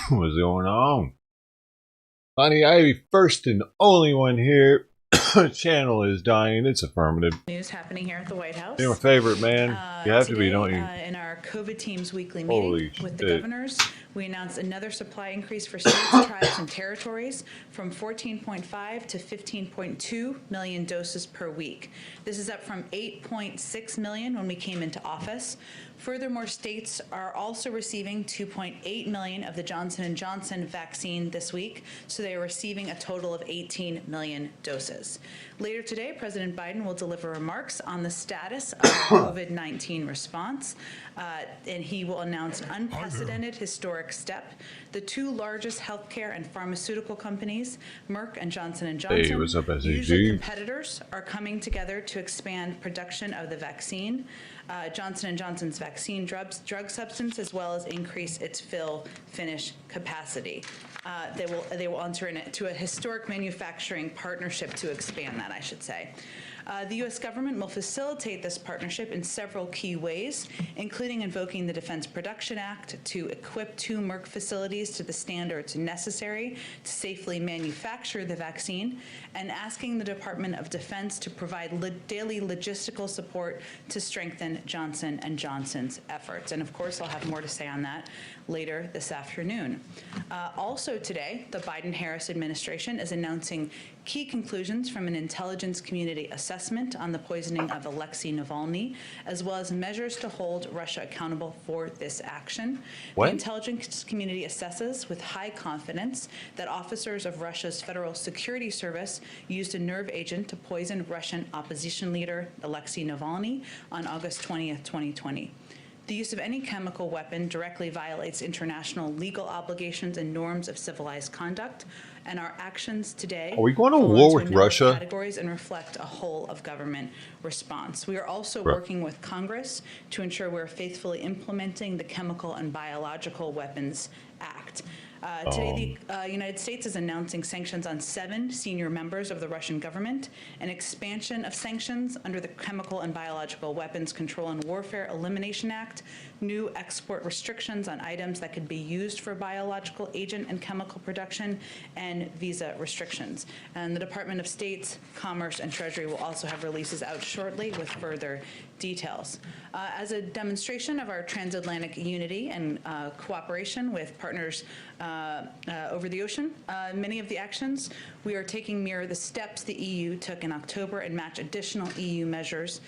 What's going on? Honey Ivy, first and only one here. Channel is dying. It's affirmative. News happening here at the White House. You're my favorite, man. You have to be, don't you? In our COVID team's weekly Holy meeting with the shit. governors, we announced another supply increase for states, tribes, and territories from 14.5 to 15.2 million doses per week. This is up from 8.6 million when we came into office. Furthermore, states are also receiving 2.8 million of the Johnson & Johnson vaccine this week, so they are receiving a total of 18 million doses. Later today, President Biden will deliver remarks on the status of COVID-19 response, and he will announce an unprecedented historic step. The two largest healthcare and pharmaceutical companies, Merck and Johnson & Johnson, Hey, what's up, SAG? usually competitors, are coming together to expand production of the vaccine. Johnson & Johnson's vaccine drug substance, as well as increase its fill-finish capacity. They will enter into a historic manufacturing partnership to expand that, I should say. The U.S. government will facilitate this partnership in several key ways, including invoking the Defense Production Act to equip two Merck facilities to the standards necessary to safely manufacture the vaccine, and asking the Department of Defense to provide daily logistical support to strengthen Johnson & Johnson's efforts. And of course, I'll have more to say on that later this afternoon. Also today, the Biden-Harris administration is announcing key conclusions from an intelligence community assessment on the poisoning of Alexei Navalny, as well as measures to hold Russia accountable for this action. What? The intelligence community assesses with high confidence that officers of Russia's Federal Security Service used a nerve agent to poison Russian opposition leader Alexei Navalny on August 20th, 2020. The use of any chemical weapon directly violates international legal obligations and norms of civilized conduct, and our actions today Are we going to fall war into a with number of Russia? categories and reflect a whole of government response. We are also Right. working with Congress to ensure we're faithfully implementing the Chemical and Biological Weapons Act. Today, the United States is announcing sanctions on 7 senior members of the Russian government, an expansion of sanctions under the Chemical and Biological Weapons Control and Warfare Elimination Act, new export restrictions on items that could be used for biological agent and chemical production, and visa restrictions. And the Department of State, Commerce, and Treasury will also have releases out shortly with further details. As a demonstration of our transatlantic unity and cooperation with partners over the ocean, many of the actions we are taking mirror the steps the EU took in October and match additional EU measures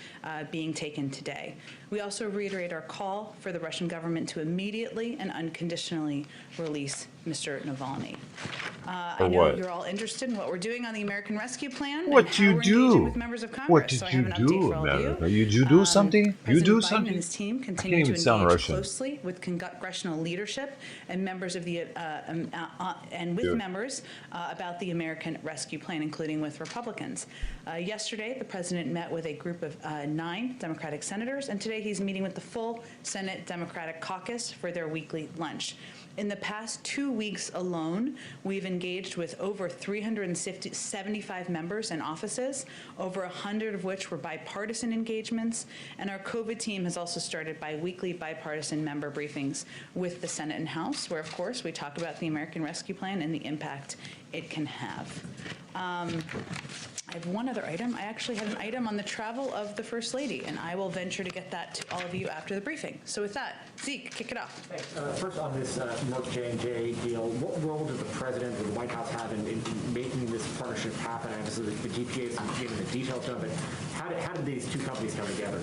being taken today. We also reiterate our call for the Russian government to immediately and unconditionally release Mr. Navalny. I know what? you're all interested in what we're doing on the American Rescue Plan and What how you we're engaging do? with members of Congress. What did So I you have an update do, for all of you. America? You do something? You President do Biden something? and his team I can't continue to even sound engage Russian. closely with congressional leadership and members of the Good. members about the American Rescue Plan, including with Republicans. Yesterday, the president met with a group of 9 Democratic senators, and today he's meeting with the full Senate Democratic caucus for their weekly lunch. In the past 2 weeks alone, we've engaged with over 375 members and offices, over 100 of which were bipartisan engagements, and our COVID team has also started bi-weekly bipartisan member briefings with the Senate and House, where, of course, we talk about the American Rescue Plan and the impact it can have. I have one other item. I actually have an item on the travel of the First Lady, and I will venture to get that to all of you after the briefing. So with that, Zeke, kick it off. Thanks. First on this Merck J&J deal, what role does the President or the White House have in making this partnership happen? Obviously, the GPA is giving the details of it. How did these two companies come together?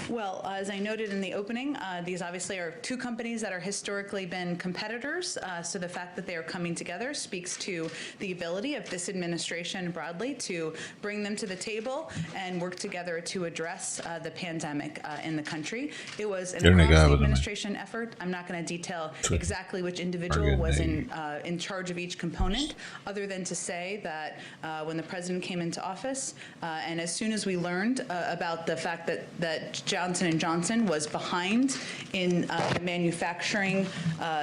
Well, as I noted in the opening, these obviously are 2 companies that are historically been competitors. So the fact that they are coming together speaks to the ability of this administration broadly to bring them to the table and work together to address the pandemic in the country. It was an across the administration effort. I'm not going to detail exactly which individual was in charge of each component, other than to say that when the president came into office, and as soon as we learned about the fact that Johnson & Johnson was behind in the manufacturing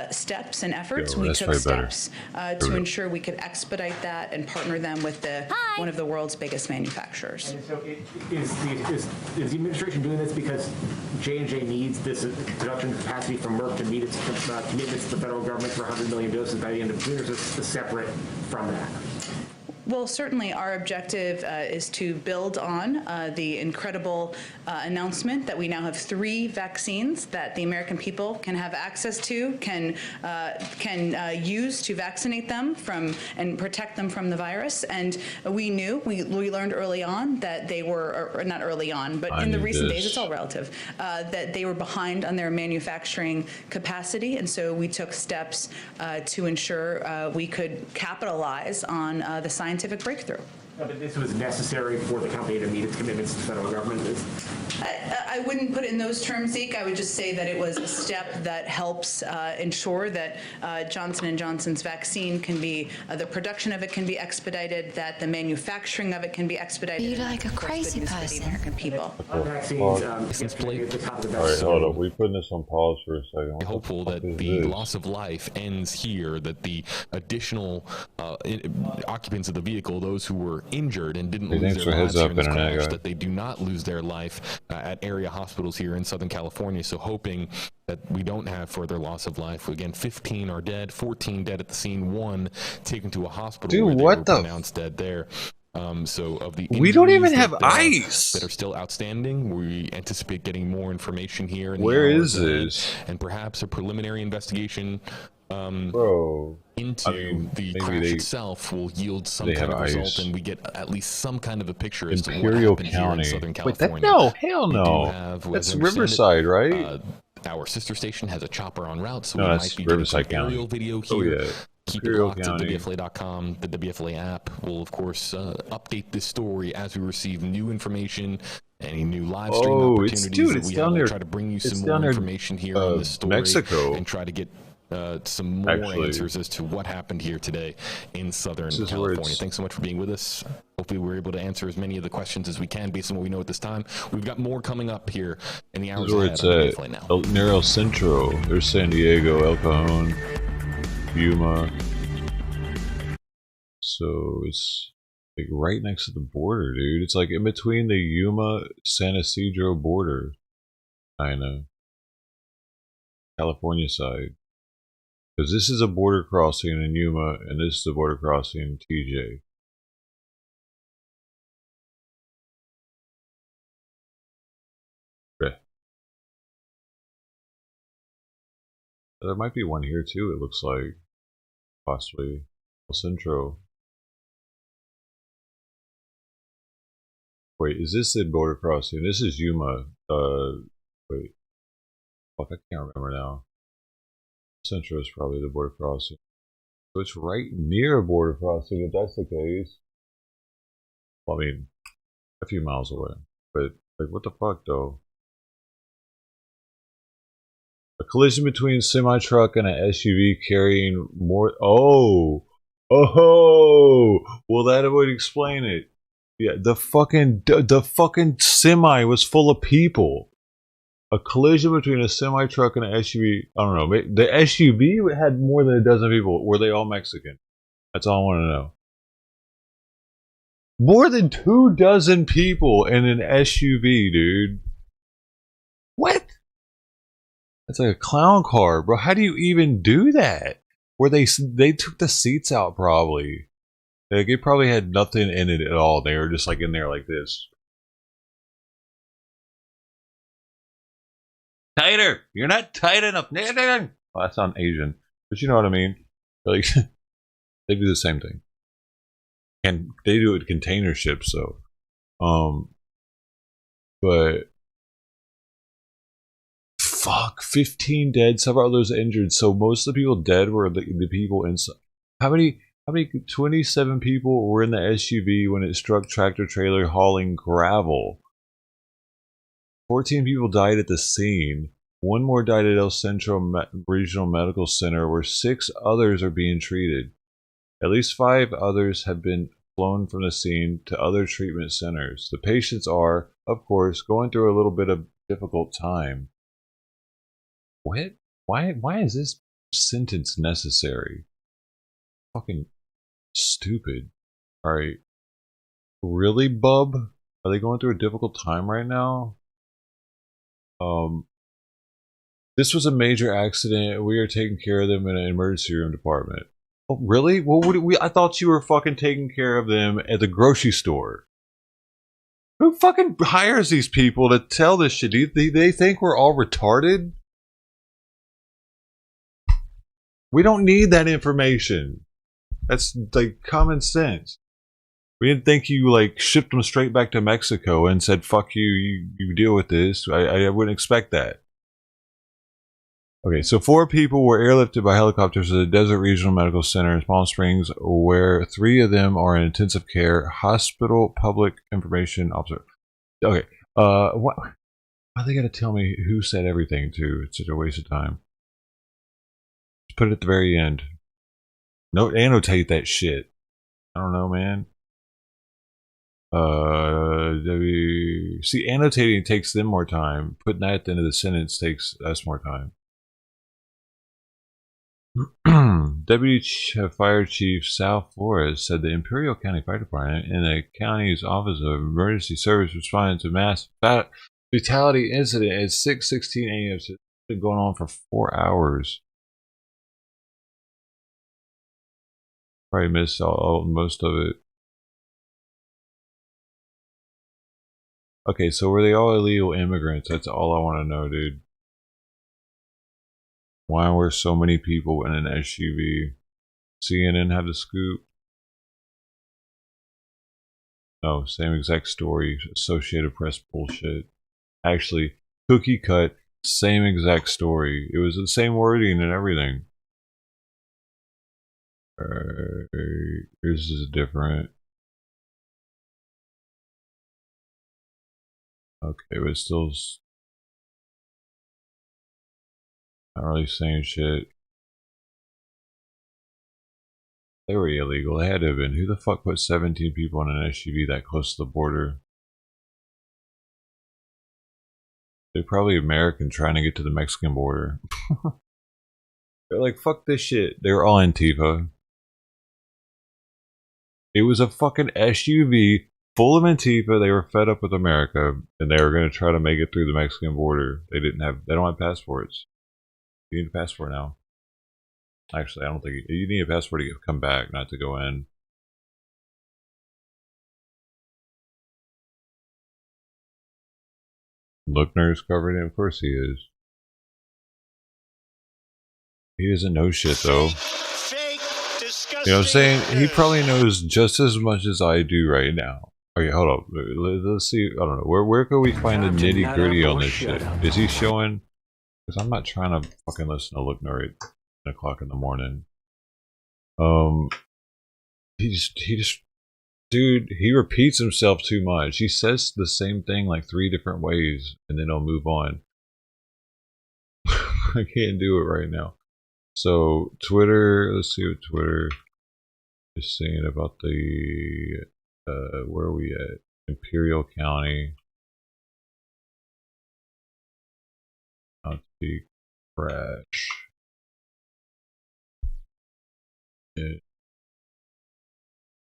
steps and efforts, we took steps to ensure we could expedite that and partner them with one of the world's biggest manufacturers. And so is the administration doing this because J&J needs this production capacity from Merck to meet its commitments to the federal government for 100 million doses by the end of June, or is this separate from that? Well, certainly our objective is to build on the incredible announcement that we now have 3 vaccines that the American people can have access to, can use to vaccinate them from and protect them from the virus. And we learned early on that they were, or not early on, but in the recent days, it's all relative, that they were behind on their manufacturing capacity. And so we took steps to ensure we could capitalize on the scientific breakthrough. No, but this was necessary for the company to meet its commitments to the federal government. I wouldn't put it in those terms, Zeke. I would just say that it was a step that helps ensure that Johnson & Johnson's vaccine can be, the production of it can be expedited, that the manufacturing of it can be expedited. You're like a crazy person. For the American people. On vaccines, at the top of the All right, vaccine. hold up. We're putting this on pause for a second. What Hopeful the fuck that is the this? loss of life ends here, that the additional occupants of the vehicle, those who were injured and didn't Hey, lose thanks their for lives heads up, here in this Internet crash, guy. that they do not lose their life at area hospitals here in Southern California. So hoping that we don't have further loss of life. Again, 15 are dead, 14 dead at the scene, 1 taken to a hospital Dude, where they what were the pronounced dead there. So of the We don't injuries even have that, ice. that are still outstanding, we anticipate getting more information here. In the Where hours is ahead, this? and perhaps a preliminary investigation Bro. into the maybe crash itself will yield some they kind of have result, ice. and we get at least some kind of a picture as to what Imperial happened here in County. Southern Wait, California. no, hell We do no. have, as That's I understand it, Riverside, right? our sister station has a chopper en route, so No, we that's might be getting some Riverside County. aerial video Oh, here. yeah. Keep it Imperial locked County. at WFLA.com. The WFLA app will, of course, update this story as we receive new information. Any new live stream opportunities that we have, we'll try to bring you some more information here on this story Mexico. and try to get some more answers as to what happened here today in Southern California. Thanks so much for being with us. Hopefully we're able to answer as many of the questions as we can based on what we know at this time. We've got more coming up here in the hours ahead on WFLA now. Near El Centro. There's San Diego, El Cajon, Yuma. So it's like right next to the border, dude. It's like in between the Yuma San Isidro border, kinda. California side. Because this is a border crossing in Yuma, and this is a border crossing in TJ. Okay. There might be one here too, it looks like. Possibly. El Centro. Wait, is this the border crossing? This is Yuma. Wait. Fuck, I can't remember now. Centro is probably the border crossing. So it's right near a border crossing if that's the case. Well, I mean, a few miles away. But, like, what the fuck, though? A collision between a semi-truck and an SUV carrying more... Oh! Oh! Well, that would explain it. Yeah, the fucking semi was full of people. A collision between a semi-truck and an SUV. I don't know. The SUV had more than a dozen people. Were they all Mexican? That's all I want to know. More than 24 people in an SUV, dude. What? That's like a clown car, bro. How do you even do that? Where they took the seats out, probably. Like, it probably had nothing in it at all. They were just like in there like this. Tighter! You're not tight enough. Oh, that's not Asian. But you know what I mean? Like, they do the same thing. And they do it with container ships, so. But. Fuck. 15 dead, several others injured. So most of the people dead were the people inside. How many 27 people were in the SUV when it struck tractor trailer hauling gravel? 14 people died at the scene. One more died at El Centro Regional Medical Center, where 6 others are being treated. At least 5 others have been flown from the scene to other treatment centers. The patients are, of course, going through a little bit of difficult time. What? Why is this sentence necessary? Fucking stupid. Alright. Really, bub? Are they going through a difficult time right now? This was a major accident. We are taking care of them in an emergency room department. Oh, really? What would we? I thought you were fucking taking care of them at the grocery store. Who fucking hires these people to tell this shit? Do they think we're all retarded? We don't need that information. That's like common sense. We didn't think you like shipped them straight back to Mexico and said, fuck you, you deal with this. I wouldn't expect that. Okay, so 4 people were airlifted by helicopters to the Desert Regional Medical Center in Palm Springs, where 3 of them are in intensive care. Hospital Public Information Officer. Okay, what? Why are they gotta tell me who said everything too? It's such a waste of time. Just put it at the very end. No, annotate that shit. I don't know, man. See, annotating takes them more time. Putting that at the end of the sentence takes us more time. Deputy Fire Chief Sal Flores said the Imperial County Fire Department and the county's Office of Emergency Service responded to mass fatality incident at 6:16 a.m. So it's been going on for 4 hours. Probably missed most of it. Okay, so were they all illegal immigrants? That's all I want to know, dude. Why were so many people in an SUV? CNN had the scoop. No, same exact story. Associated Press bullshit. Actually, cookie cut, same exact story. It was the same wording and everything. This is different. Okay, but it's still not really saying shit. They were illegal. They had to have been. Who the fuck put 17 people in an SUV that close to the border? They're probably American trying to get to the Mexican border. They're like, fuck this shit. They were all Antifa. It was a fucking SUV full of Antifa. They were fed up with America, and they were going to try to make it through the Mexican border. They don't have passports. You need a passport now. Actually, I don't think you need a passport to come back, not to go in. Lookner's covered in. Of course he is. He doesn't know shit though. You know what I'm saying? He probably knows just as much as I do right now. Okay, hold up. Let's see. I don't know. Where can we find the nitty gritty on this shit? Is he showing? Because I'm not trying to fucking listen to Lookner at 10 o'clock in the morning. He just, dude, he repeats himself too much. He says the same thing like 3 different ways, and then he'll move on. I can't do it right now. So Twitter, let's see what Twitter is saying about the where are we at? Imperial County. County crash. Yeah.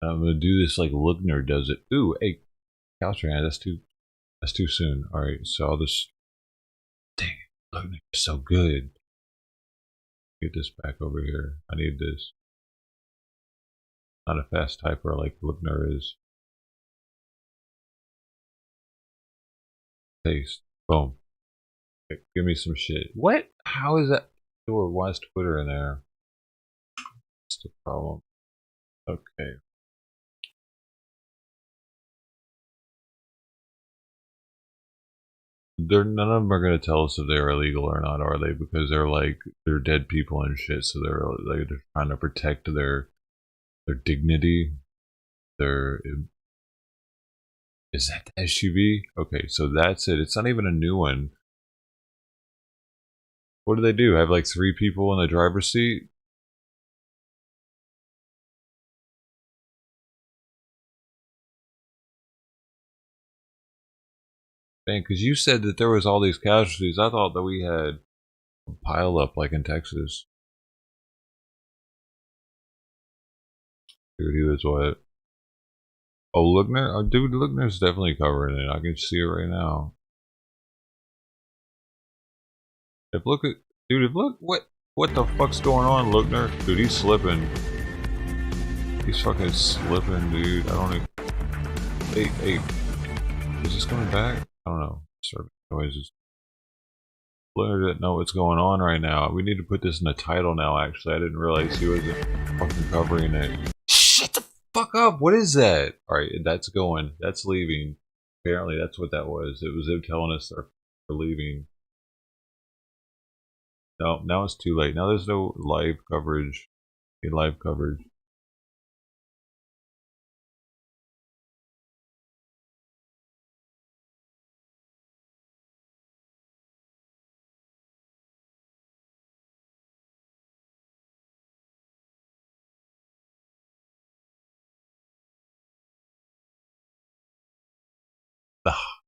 I'm gonna do this like Lookner does it. Ooh, hey, Caltran, that's too soon. All right, so I'll just dang it, Lookner is so good. Get this back over here. I need this. Not a fast typer like Lookner is. Paste. Boom. Okay, give me some shit. What? How is that? Why is Twitter in there? That's the problem. Okay. None of them are going to tell us if they're illegal or not, are they? Because they're dead people and shit, so they're trying to protect their dignity. Is that the SUV? Okay, so that's it. It's not even a new one. What do they do? Have like 3 people in the driver's seat? Man, because you said that there was all these casualties. I thought that we had a pile up like in Texas. Dude, he was what? Oh, Lookner? Oh, dude, Lookner's definitely covering it. I can see it right now. If look what the fuck's going on, Lookner? Dude, he's slipping. He's fucking slipping, dude. I don't even. Hey, is this coming back? I don't know. Serving noises. Lookner doesn't know what's going on right now. We need to put this in the title now. Actually, I didn't realize he wasn't fucking covering it. Shut the fuck up! What is that? All right, that's going. That's leaving. Apparently, that's what that was. It was them telling us they're leaving. No, now it's too late. Now there's no live coverage. Live coverage.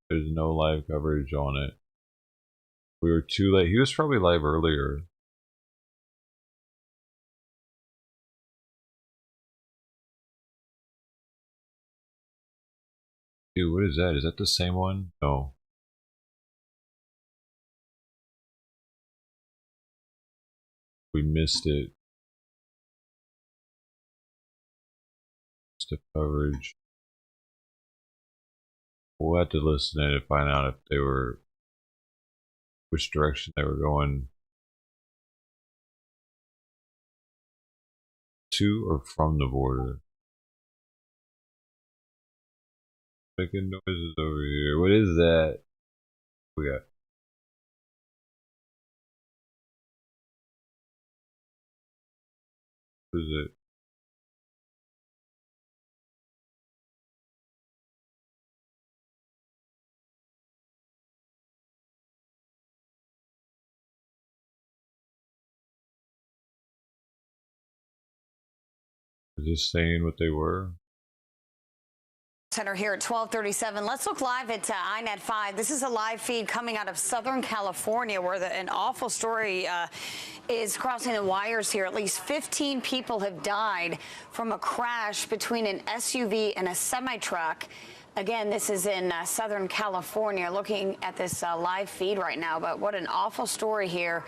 There's no live coverage on it. We were too late. He was probably live earlier. Dude, what is that? Is that the same one? No. We missed it. Missed the coverage. We'll have to listen in and find out if they were, which direction they were going. To or from the border. Making noises over here. What is that? We got. What is it? Just saying what they were. Center here at 12:37. Let's look live at INET 5. This is a live feed coming out of Southern California, where an awful story is crossing the wires here. At least 15 people have died from a crash between an SUV and a semi-truck. Again, this is in Southern California. Looking at this live feed right now, but what an awful story here.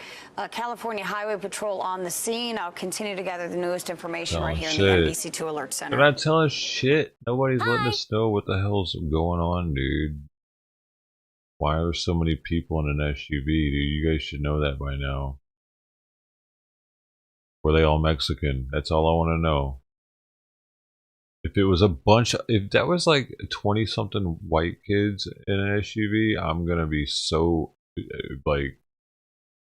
California Highway Patrol on the scene. I'll continue to gather the newest information right here in the NBC2 Alert Center. They're not telling us shit. Nobody's letting us know what the hell's going on, dude. Why are so many people in an SUV, dude? You guys should know that by now. Were they all Mexican? That's all I want to know. If it was if that was like 20-something white kids in an SUV, I'm gonna be so, like,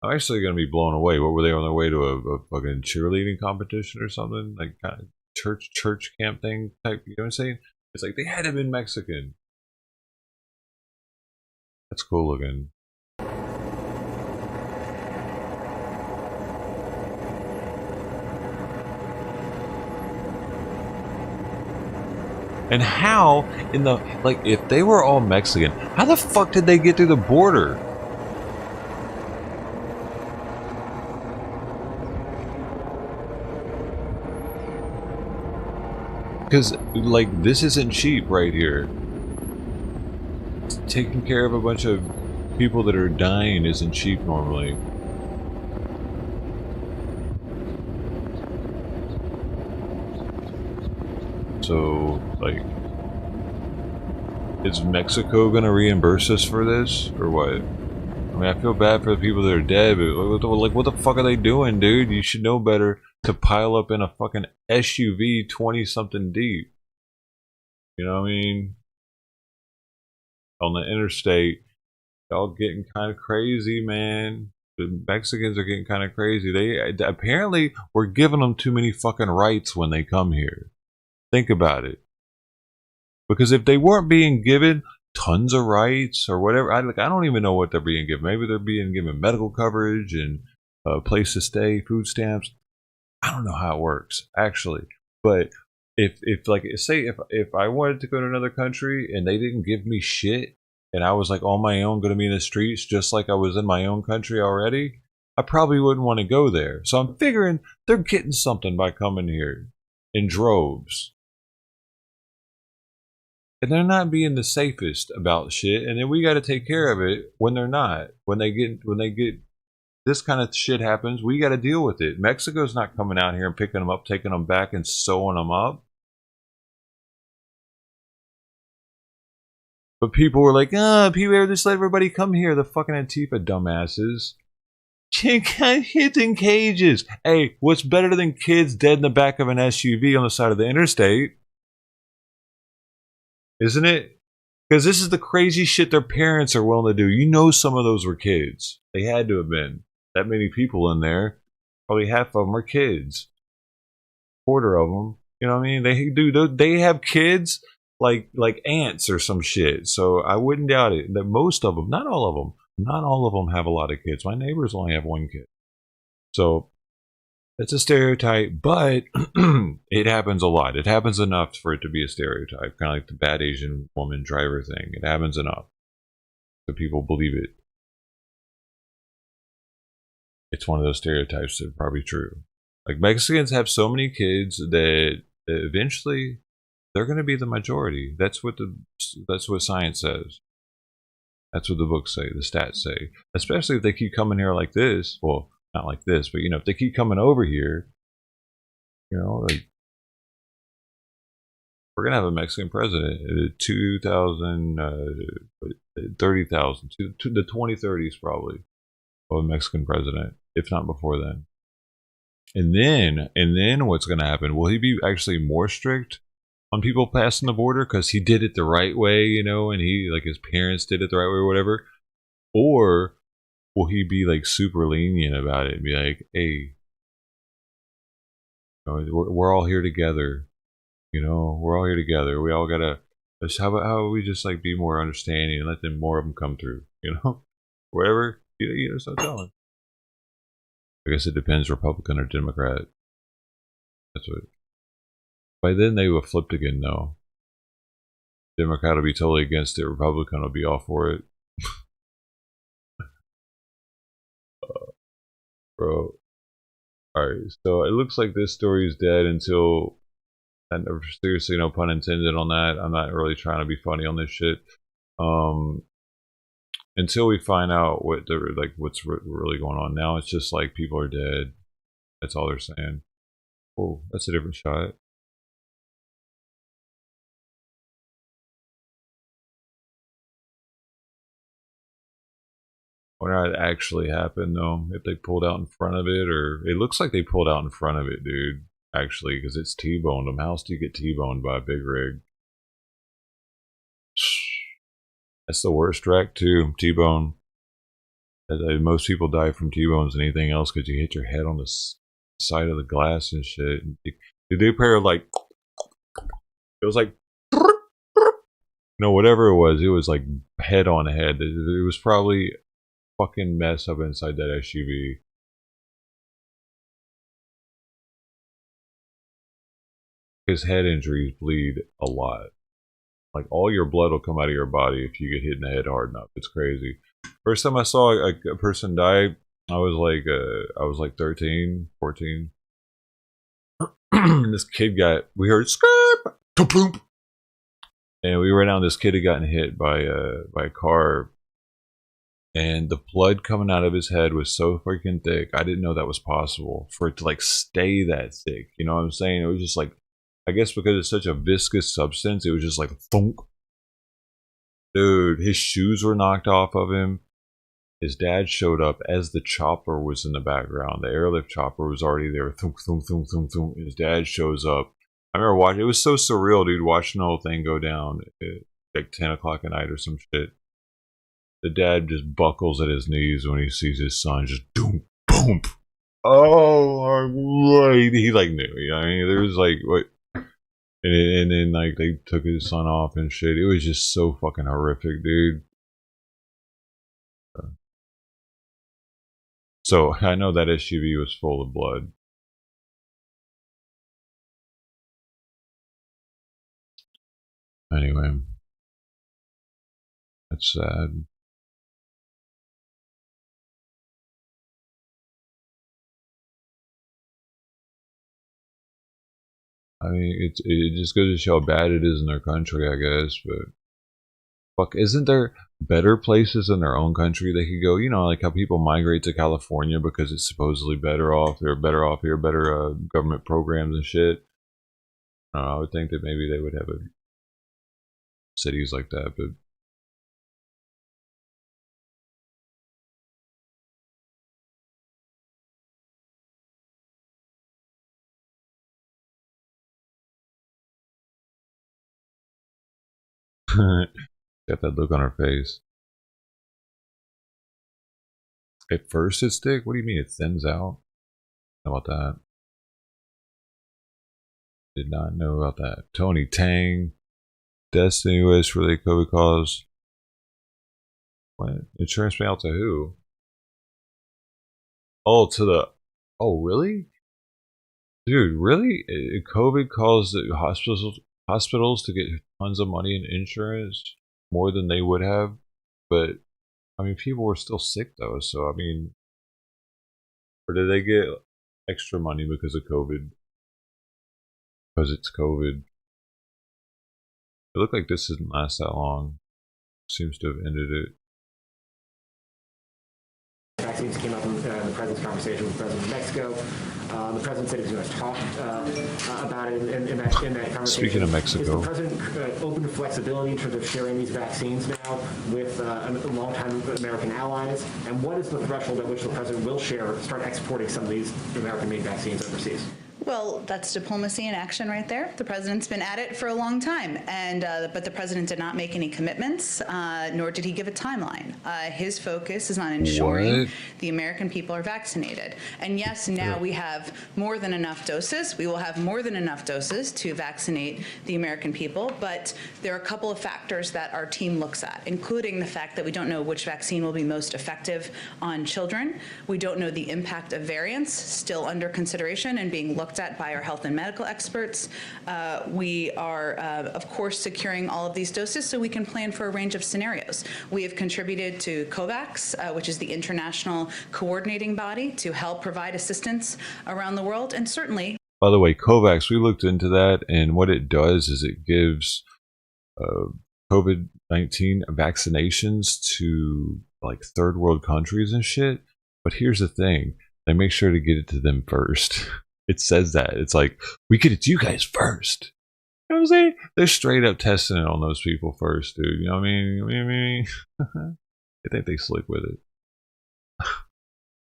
I'm actually gonna be blown away. What were they on their way to a fucking cheerleading competition or something? Like kind of church camp thing type, you know what I'm saying? It's like they had to have been Mexican. That's cool looking. And how in the, like, if they were all Mexican, how the fuck did they get through the border? Because, like, this isn't cheap right here. Taking care of a bunch of people that are dying isn't cheap normally. So, like, is Mexico gonna reimburse us for this, or what? I mean, I feel bad for the people that are dead, but like, what the fuck are they doing, dude? You should know better to pile up in a fucking SUV 20-something deep. You know what I mean? On the interstate, y'all getting kind of crazy, man. The Mexicans are getting kind of crazy. They apparently we're giving them too many fucking rights when they come here. Think about it. Because if they weren't being given tons of rights or whatever, I don't even know what they're being given. Maybe they're being given medical coverage and a place to stay, food stamps. I don't know how it works, actually. But if like, say if I wanted to go to another country and they didn't give me shit and I was like on my own going to be in the streets just like I was in my own country already, I probably wouldn't want to go there. So I'm figuring they're getting something by coming here in droves. And they're not being the safest about shit, and then we got to take care of it when they're not. When they get this kind of shit happens, we got to deal with it. Mexico's not coming out here and picking them up, taking them back, and sewing them up. But people were like, people just let everybody come here. The fucking Antifa dumbasses. Kids in cages. Hey, what's better than kids dead in the back of an SUV on the side of the interstate? Isn't it? Because this is the crazy shit their parents are willing to do. You know some of those were kids. They had to have been. That many people in there. Probably half of them are kids. Quarter of them. You know what I mean? They have kids like ants or some shit. So I wouldn't doubt it. That most of them, not all of them have a lot of kids. My neighbors only have one kid. So it's a stereotype, but it happens a lot. It happens enough for it to be a stereotype, kind of like the bad Asian woman driver thing. It happens enough so people believe it. It's one of those stereotypes that are probably true. Like, Mexicans have so many kids that eventually they're going to be the majority. That's what science says. That's what the books say, the stats say. Especially if they keep coming here like this. Well, not like this, but, you know, if they keep coming over here, you know, like, we're going to have a Mexican president at 30,000, to the 2030s probably, of a Mexican president, if not before then. And then what's going to happen? Will he be actually more strict on people passing the border because he did it the right way, you know, and he, like, his parents did it the right way or whatever? Or will he be like super lenient about it and be like, hey, you know, we're all here together, you know, we're all here together. We all gotta, how about we just like be more understanding and let more of them come through, you know, wherever, you know, so telling. I guess it depends, Republican or Democrat. That's what By then they would have flipped again, though. Democrat will be totally against it. Republican will be all for it. Bro. Alright, so it looks like this story is dead until, and seriously, no pun intended on that. I'm not really trying to be funny on this shit. Until we find out what they're like, what's really going on. Now it's just like people are dead. That's all they're saying. Oh, that's a different shot. I wonder how it actually happened, though. If they pulled out in front of it, or it looks like they pulled out in front of it, dude. Actually, because it's T-boned them. How else do you get T-boned by a big rig? That's the worst wreck, too. T-bone. Most people die from T-bones and anything else because you hit your head on the side of the glass and shit. Did they pair like? It was like. No, whatever it was like head on head. It was probably fucking mess up inside that SUV. His head injuries bleed a lot. Like all your blood will come out of your body if you get hit in the head hard enough. It's crazy. First time I saw a person die, I was like 13, 14. This kid we heard skirp, and we ran out. This kid had gotten hit by a car. And the blood coming out of his head was so freaking thick. I didn't know that was possible for it to like stay that thick. You know what I'm saying? It was just like, I guess because it's such a viscous substance, it was just like thunk. Dude, his shoes were knocked off of him. His dad showed up as the chopper was in the background. The airlift chopper was already there. Thunk, thunk, thunk, thunk, thunk. His dad shows up. I remember watching. It was so surreal, dude, watching the whole thing go down at like 10 o'clock at night or some shit. The dad just buckles at his knees when he sees his son just doom, boom. Oh, right. He like knew. You know what I mean? There was like, what? And then like they took his son off and shit. It was just so fucking horrific, dude. So I know that SUV was full of blood. Anyway, that's sad. I mean, it just goes to show how bad it is in their country, I guess. But fuck, isn't there better places in their own country they could go? You know, like how people migrate to California because it's supposedly better off. They're better off here, better government programs and shit. I would think that maybe they would have cities like that, but. Got that look on her face. At first it's thick? What do you mean it thins out? How about that? Did not know about that. Tony Tang. Destiny Wish for the COVID cause. What? Insurance payout to who? Oh, to the. Oh, really? Dude, really? COVID caused the hospitals to get tons of money in insurance, more than they would have. But I mean, people were still sick though. So I mean, or did they get extra money because of COVID? Because it's COVID. It looked like this didn't last that long. Seems to have ended it. Vaccines came up in the president's conversation with the president of Mexico. The president said he was going to talk about it in that conversation. Speaking of Mexico, is the president open to flexibility in terms of sharing these vaccines now with longtime American allies? And what is the threshold at which the president will start exporting some of these American-made vaccines overseas? Well, that's diplomacy in action right there. The president's been at it for a long time, and but the president did not make any commitments, nor did he give a timeline. His focus is on ensuring the American people are vaccinated. And yes, now we have more than enough doses. We will have more than enough doses to vaccinate the American people, but there are a couple of factors that our team looks at, including the fact that we don't know which vaccine will be most effective on children. We don't know the impact of variants, still under consideration and being looked looked at by our health and medical experts. We are, of course, securing all of these doses so we can plan for a range of scenarios. We have contributed to COVAX, which is the international coordinating body to help provide assistance around the world, and certainly. By the way, COVAX, we looked into that, and what it does is it gives COVID-19 vaccinations to like third world countries and shit. But here's the thing, they make sure to get it to them first. It says that. It's like, we get it to you guys first. You know what I'm saying? They're straight up testing it on those people first, dude. You know what I mean? I think they slick with it.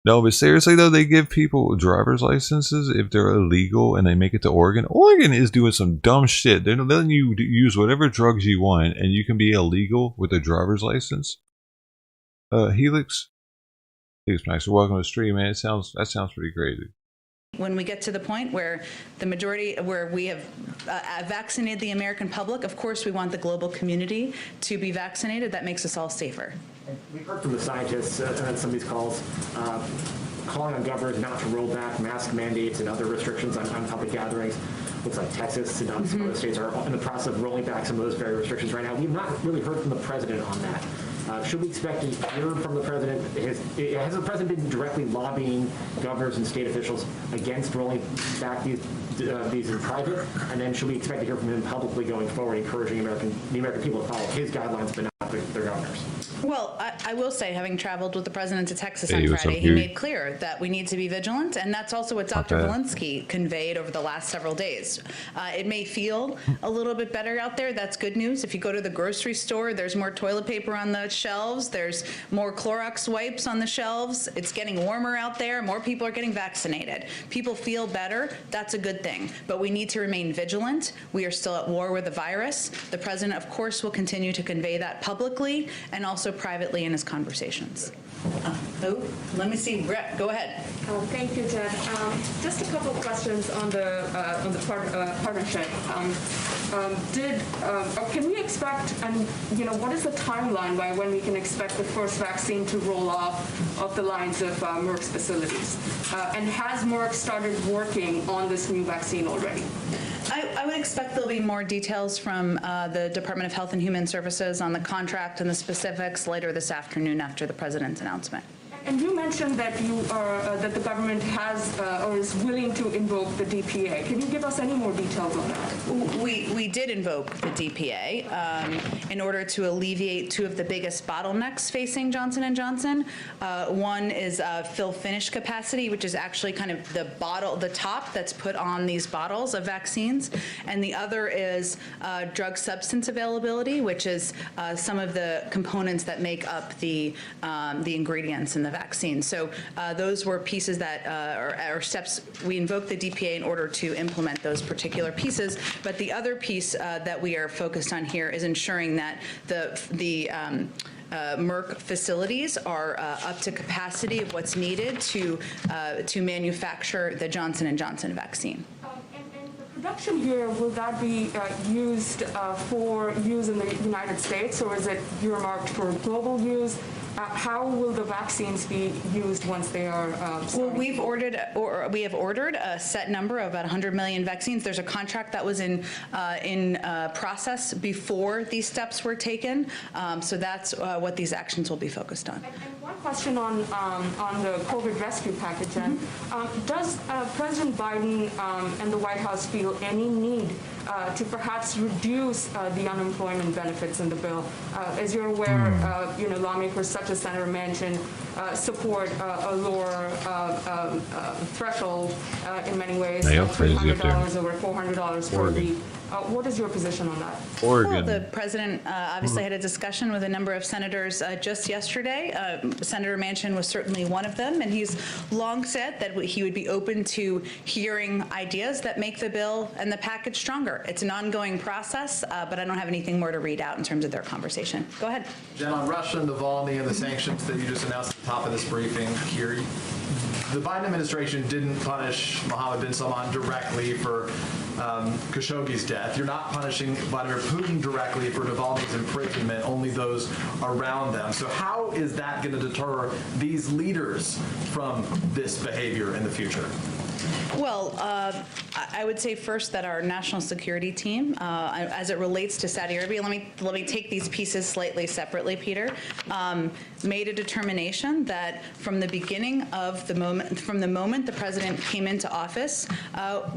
No, but seriously though, they give people driver's licenses if they're illegal and they make it to Oregon. Oregon is doing some dumb shit. They're letting you use whatever drugs you want and you can be illegal with a driver's license. Helix Max, welcome to the stream, man. That sounds pretty crazy. When we get to the point where the majority, where we have vaccinated the American public, of course we want the global community to be vaccinated. That makes us all safer. We've heard from the scientists on some of these calls calling on governors not to roll back mask mandates and other restrictions on public gatherings. Looks like Texas and some other states are in the process of rolling back some of those very restrictions right now. We've not really heard from the president on that. Should we expect to hear from the president? Has the president been directly lobbying governors and state officials against rolling back these in private? And then should we expect to hear from him publicly going forward, encouraging the American people to follow his guidelines, but not their governors? Well, I will say, having traveled with the president to Texas on Friday, he made clear that we need to be vigilant, and that's also what Dr. Walensky conveyed over the last several days. It may feel a little bit better out there. That's good news. If you go to the grocery store, there's more toilet paper on the shelves. There's more Clorox wipes on the shelves. It's getting warmer out there. More people are getting vaccinated. People feel better. That's a good thing. But we need to remain vigilant. We are still at war with the virus. The president, of course, will continue to convey that publicly and also privately in his conversations. Let me see. Brett, go ahead. Thank you, Jen. Just a couple of questions on the partnership. Can we expect, and what is the timeline by when we can expect the first vaccine to roll off of the lines of Merck's facilities? And has Merck started working on this new vaccine already? I would expect there'll be more details from the Department of Health and Human Services on the contract and the specifics later this afternoon after the president's announcement. And you mentioned that that the government has or is willing to invoke the DPA. Can you give us any more details on that? We did invoke the DPA in order to alleviate two of the biggest bottlenecks facing Johnson & Johnson. One is fill finish capacity, which is actually kind of the top that's put on these bottles of vaccines, and the other is drug substance availability, which is some of the components that make up the ingredients in the vaccine. So those were pieces that are steps. We invoked the DPA in order to implement those particular pieces. But the other piece that we are focused on here is ensuring that the Merck facilities are up to capacity of what's needed to manufacture the Johnson & Johnson vaccine. Production here, will that be used for use in the United States, or is it earmarked for global use? How will the vaccines be used once they are Well, we have ordered a set number of about 100 million vaccines. There's a contract that was in process before these steps were taken. So that's what these actions will be focused on. And one question on the COVID rescue package, then. Does President Biden and the White House feel any need to perhaps reduce the unemployment benefits in the bill? As you're aware, lawmakers such as Senator Manchin support a lower threshold in many ways, $300 over $400 per week. What is your position on that? Oregon. Well, the president obviously had a discussion with a number of senators just yesterday. Senator Manchin was certainly one of them, and he's long said that he would be open to hearing ideas that make the bill and the package stronger. It's an ongoing process, but I don't have anything more to read out in terms of their conversation. Go ahead. Jen, on Russia and Navalny and the sanctions that you just announced at the top of this briefing here, the Biden administration didn't punish Mohammed bin Salman directly for Khashoggi's death. You're not punishing Vladimir Putin directly for Navalny's imprisonment, only those around them. So how is that going to deter these leaders from this behavior in the future? Well, I would say first that our national security team, as it relates to Saudi Arabia, let me take these pieces slightly separately, Peter, made a determination that from the beginning of the moment the president came into office,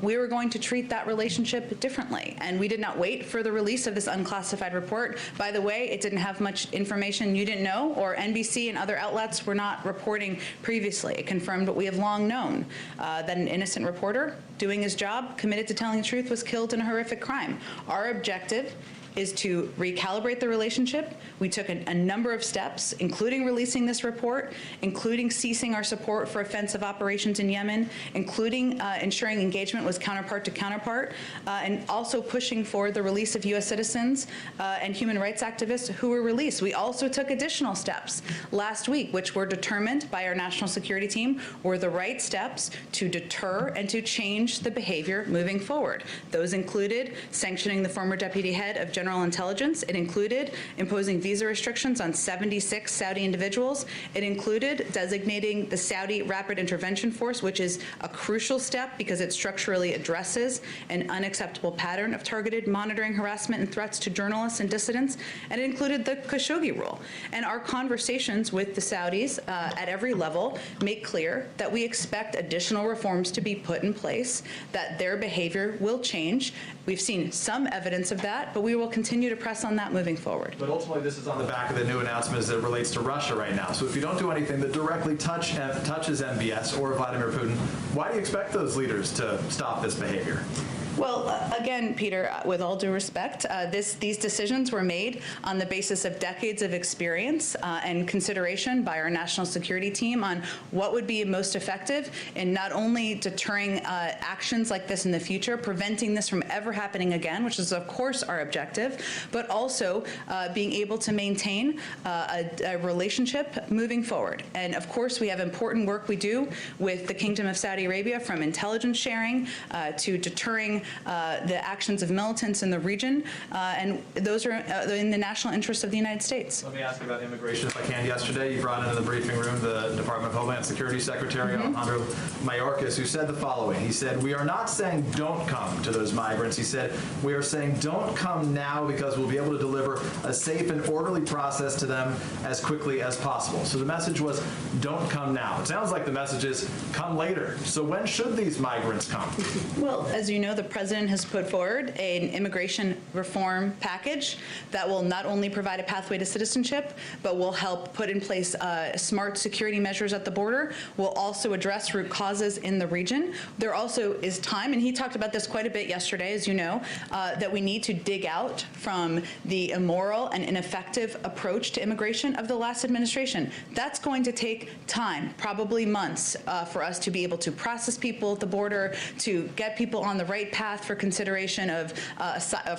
we were going to treat that relationship differently. And we did not wait for the release of this unclassified report. By the way, it didn't have much information you didn't know, or NBC and other outlets were not reporting previously. It confirmed what we have long known, that an innocent reporter doing his job, committed to telling the truth, was killed in a horrific crime. Our objective is to recalibrate the relationship. We took a number of steps, including releasing this report, including ceasing our support for offensive operations in Yemen, including ensuring engagement was counterpart to counterpart, and also pushing for the release of U.S. citizens and human rights activists who were released. We also took additional steps last week, which were determined by our national security team were the right steps to deter and to change the behavior moving forward. Those included sanctioning the former deputy head of General Intelligence. It included imposing visa restrictions on 76 Saudi individuals. It included designating the Saudi Rapid Intervention Force, which is a crucial step because it structurally addresses an unacceptable pattern of targeted monitoring, harassment, and threats to journalists and dissidents. And it included the Khashoggi rule. And our conversations with the Saudis at every level make clear that we expect additional reforms to be put in place, that their behavior will change. We've seen some evidence of that, but we will continue to press on that moving forward. But ultimately, this is on the back of the new announcement as it relates to Russia right now. So if you don't do anything that directly touches MBS or Vladimir Putin, why do you expect those leaders to stop this behavior? Well, again, Peter, with all due respect, these decisions were made on the basis of decades of experience and consideration by our national security team on what would be most effective in not only deterring actions like this in the future, preventing this from ever happening again, which is, of course, our objective, but also being able to maintain a relationship moving forward. And, of course, we have important work we do with the Kingdom of Saudi Arabia, from intelligence sharing to deterring the actions of militants in the region, and those are in the national interest of the United States. Let me ask you about immigration, if I can. Yesterday, you brought into the briefing room the Department of Homeland Security Secretary, Alejandro Mayorkas, who said the following. He said, "We are not saying don't come to those migrants." He said, "We are saying don't come now because we'll be able to deliver a safe and orderly process to them as quickly as possible." So the message was, don't come now. It sounds like the message is, come later. So when should these migrants come? Well, as you know, the President has put forward an immigration reform package that will not only provide a pathway to citizenship, but will help put in place smart security measures at the border, will also address root causes in the region. There also is time, and he talked about this quite a bit yesterday, as you know, that we need to dig out from the immoral and ineffective approach to immigration of the last administration. That's going to take time, probably months, for us to be able to process people at the border, to get people on the right path for consideration of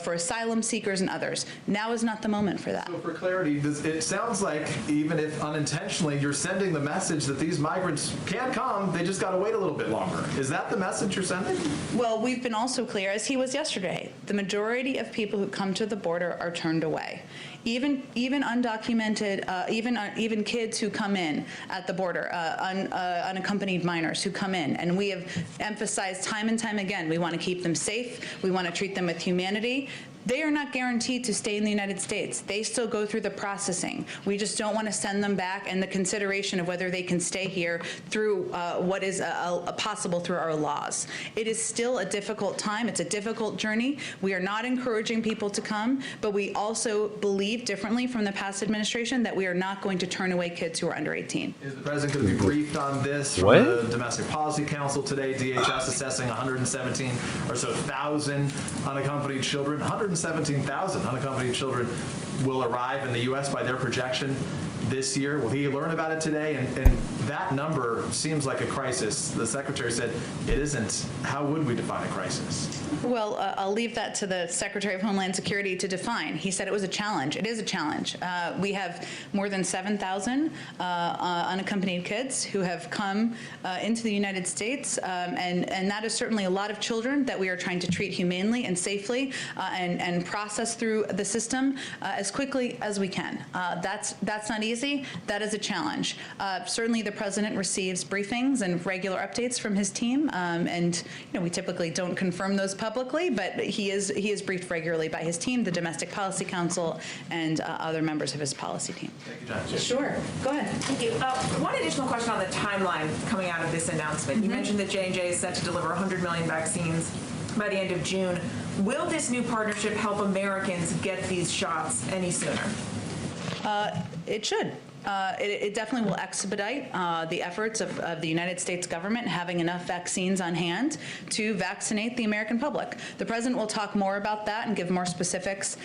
for asylum seekers and others. Now is not the moment for that. So for clarity, it sounds like even if unintentionally, you're sending the message that these migrants can come, they just got to wait a little bit longer. Is that the message you're sending? Well, we've been also clear, as he was yesterday, the majority of people who come to the border are turned away. Even undocumented, even kids who come in at the border, unaccompanied minors who come in, and we have emphasized time and time again, we want to keep them safe, we want to treat them with humanity. They are not guaranteed to stay in the United States. They still go through the processing. We just don't want to send them back, and the consideration of whether they can stay here through what is possible through our laws. It is still a difficult time. It's a difficult journey. We are not encouraging people to come, but we also believe differently from the past administration that we are not going to turn away kids who are under 18. Is the president going to be briefed on this from the Domestic Policy Council today? DHS assessing 117 or so thousand unaccompanied children. 117,000 unaccompanied children will arrive in the U.S. by their projection this year. Will he learn about it today? And that number seems like a crisis. The secretary said it isn't. How would we define a crisis? Well, I'll leave that to the Secretary of Homeland Security to define. He said it was a challenge. It is a challenge. We have more than 7,000 unaccompanied kids who have come into the United States, and that is certainly a lot of children that we are trying to treat humanely and safely and process through the system as quickly as we can. That's not easy. easy. That is a challenge. Certainly, the president receives briefings and regular updates from his team, and we typically don't confirm those publicly, but he is briefed regularly by his team, the Domestic Policy Council, and other members of his policy team. Thank you, John. Sure. Go ahead. Thank you. One additional question on the timeline coming out of this announcement. You mentioned that J&J is set to deliver 100 million vaccines by the end of June. Will this new partnership help Americans get these shots any sooner? It should. It definitely will expedite the efforts of the United States government having enough vaccines on hand to vaccinate the American public. The president will talk more about that and give more specifics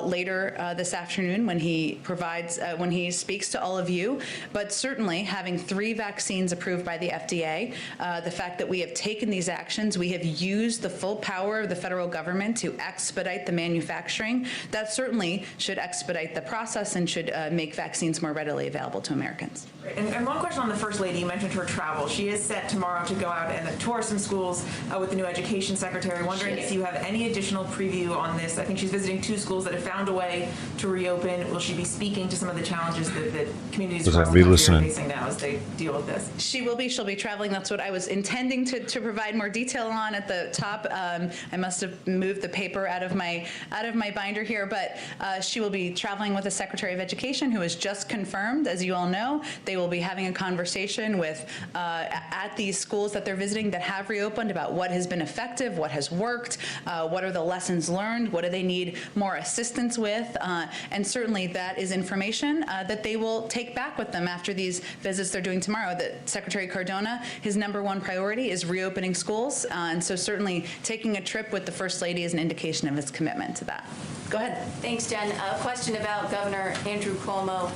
later this afternoon when he speaks to all of you. But certainly, having 3 vaccines approved by the FDA, the fact that we have taken these actions, we have used the full power of the federal government to expedite the manufacturing, that certainly should expedite the process and should make vaccines more readily available to Americans. And one question on the First Lady. You mentioned her travel. She is set tomorrow to go out and tour some schools with the new Education Secretary. Wondering if you have any additional preview on this. I think she's visiting 2 schools that have found a way to reopen. Will she be speaking to some of the challenges that communities across the country are facing now as they deal with this? She will be. She'll be traveling. That's what I was intending to provide more detail on at the top. I must have moved the paper out of my binder here, but she will be traveling with the Secretary of Education, who has just confirmed, as you all know, they will be having a conversation with at these schools that they're visiting that have reopened about what has been effective, what has worked, what are the lessons learned, what do they need more assistance with, and certainly that is information that they will take back with them after these visits they're doing tomorrow. That Secretary Cardona, his #1 priority is reopening schools, and so certainly taking a trip with the First Lady is an indication of his commitment to that. Go ahead. Thanks, Jen. A question about Governor Andrew Cuomo.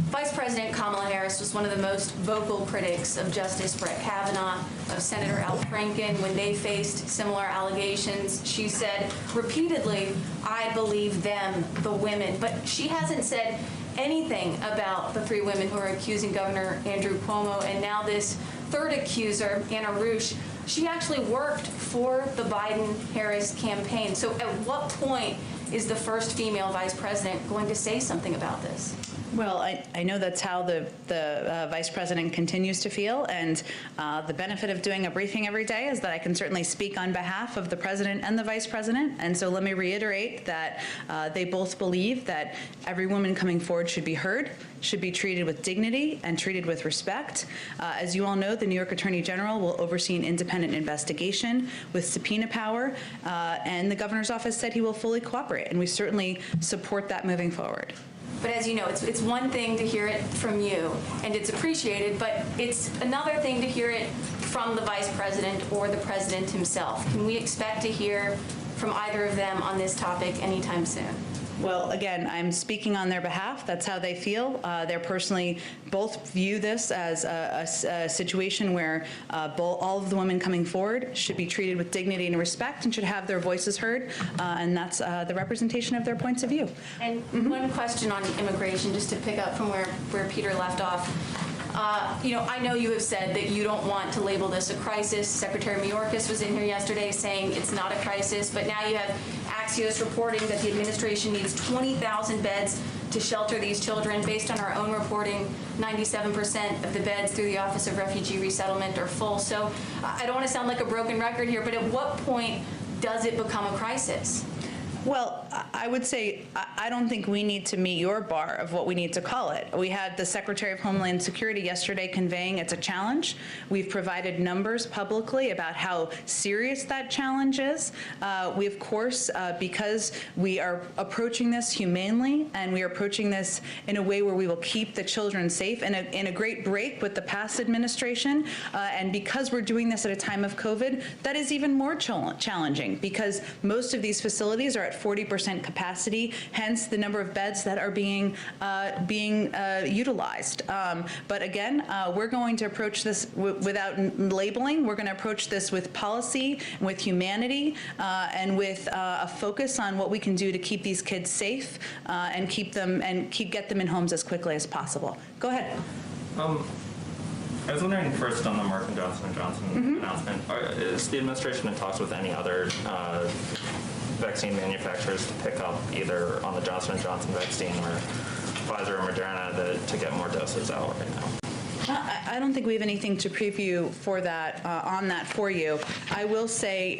Vice President Kamala Harris was one of the most vocal critics of Justice Brett Kavanaugh, of Senator Al Franken when they faced similar allegations. She said repeatedly, "I believe them, the women," but she hasn't said anything about the 3 women who are accusing Governor Andrew Cuomo, and now this third accuser, Anna Ruch. She actually worked for the Biden-Harris campaign. So at what point is the first female vice president going to say something about this? Well, I know that's how the vice president continues to feel, and the benefit of doing a briefing every day is that I can certainly speak on behalf of the president and the vice president. And so let me reiterate that they both believe that every woman coming forward should be heard, should be treated with dignity and treated with respect. As you all know, the New York Attorney General will oversee an independent investigation with subpoena power, and the governor's office said he will fully cooperate, and we certainly support that moving forward. But as you know, it's one thing to hear it from you, and it's appreciated, but it's another thing to hear it from the vice president or the president himself. Can we expect to hear from either of them on this topic anytime soon? Well, again, I'm speaking on their behalf. That's how they feel. They're personally both view this as a situation where all of the women coming forward should be treated with dignity and respect and should have their voices heard, and that's the representation of their points of view. And one question on immigration, just to pick up from where Peter left off. I know you have said that you don't want to label this a crisis. Secretary Mayorkas was in here yesterday saying it's not a crisis, but now you have Axios reporting that the administration needs 20,000 beds to shelter these children. Based on our own reporting, 97% of the beds through the Office of Refugee Resettlement are full. So I don't want to sound like a broken record here, but at what point does it become a crisis? Well, I would say I don't think we need to meet your bar of what we need to call it. We had the Secretary of Homeland Security yesterday conveying it's a challenge. We've provided numbers publicly about how serious that challenge is. We, of course, because we are approaching this humanely and we are approaching this in a way where we will keep the children safe in a great break with the past administration, and because we're doing this at a time of COVID, that is even more challenging because most of these facilities are at 40% capacity, hence the number of beds that are being utilized. But again, we're going to approach this without labeling. We're going to approach this with policy, with humanity, and with a focus on what we can do to keep these kids safe and get them in homes as quickly as possible. Go ahead. I was wondering first on the Merck and Johnson & Johnson announcement, is the administration in talks with any other vaccine manufacturers to pick up either on the Johnson & Johnson vaccine Pfizer and Moderna to get more doses out right now? I don't think we have anything to preview for that, on that for you. I will say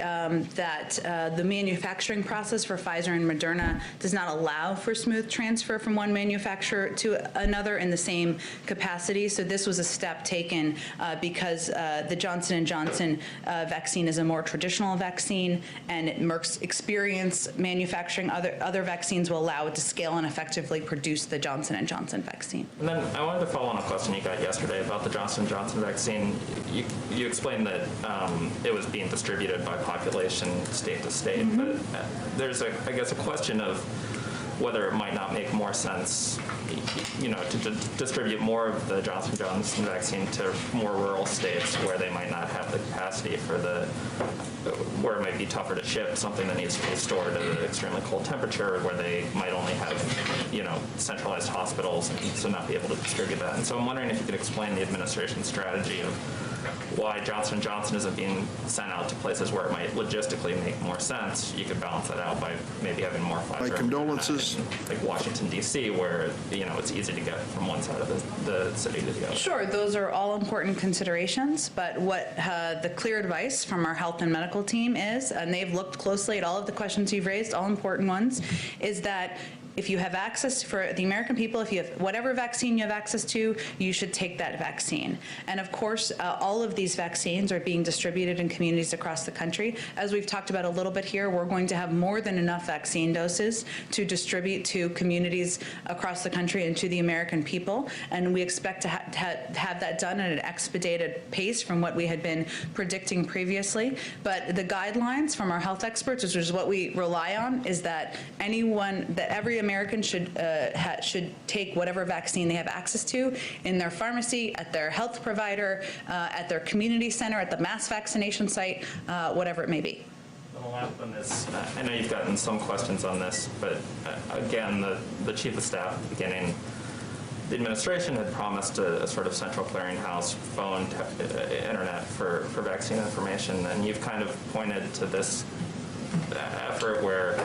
that the manufacturing process for Pfizer and Moderna does not allow for smooth transfer from one manufacturer to another in the same capacity. So this was a step taken because the Johnson & Johnson vaccine is a more traditional vaccine, and Merck's experience manufacturing other vaccines will allow it to scale and effectively produce the Johnson & Johnson vaccine. And then I wanted to follow on a question you got yesterday about the Johnson & Johnson vaccine. You explained that it was being distributed by population state to state, but there's, I guess, a question of whether it might not make more sense, to distribute more of the Johnson & Johnson vaccine to more rural states where they might not have the capacity for where it might be tougher to ship something that needs to be stored at an extremely cold temperature, where they might only have, centralized hospitals, and so not be able to distribute that. And so I'm wondering if you could explain the administration's strategy of why Johnson & Johnson isn't being sent out to places where it might logistically make more sense. You could balance that out by maybe having more Pfizer. My condolences. Like Washington, D.C., where, it's easy to get from one side of the city to the other. Sure, those are all important considerations, but what the clear advice from our health and medical team is, and they've looked closely at all of the questions you've raised, all important ones, is that if you have access, for the American people, if you have whatever vaccine you have access to, you should take that vaccine. And of course, all of these vaccines are being distributed in communities across the country. As we've talked about a little bit here, we're going to have more than enough vaccine doses to distribute to communities across the country and to the American people. And we expect to have that done at an expedited pace from what we had been predicting previously. But the guidelines from our health experts, which is what we rely on, is that every American should take whatever vaccine they have access to in their pharmacy, at their health provider, at their community center, at the mass vaccination site, whatever it may be. The last one is, I know you've gotten some questions on this, but again, the chief of staff at the beginning, the administration had promised a sort of central clearinghouse, phone, internet for vaccine information, and you've kind of pointed to this effort where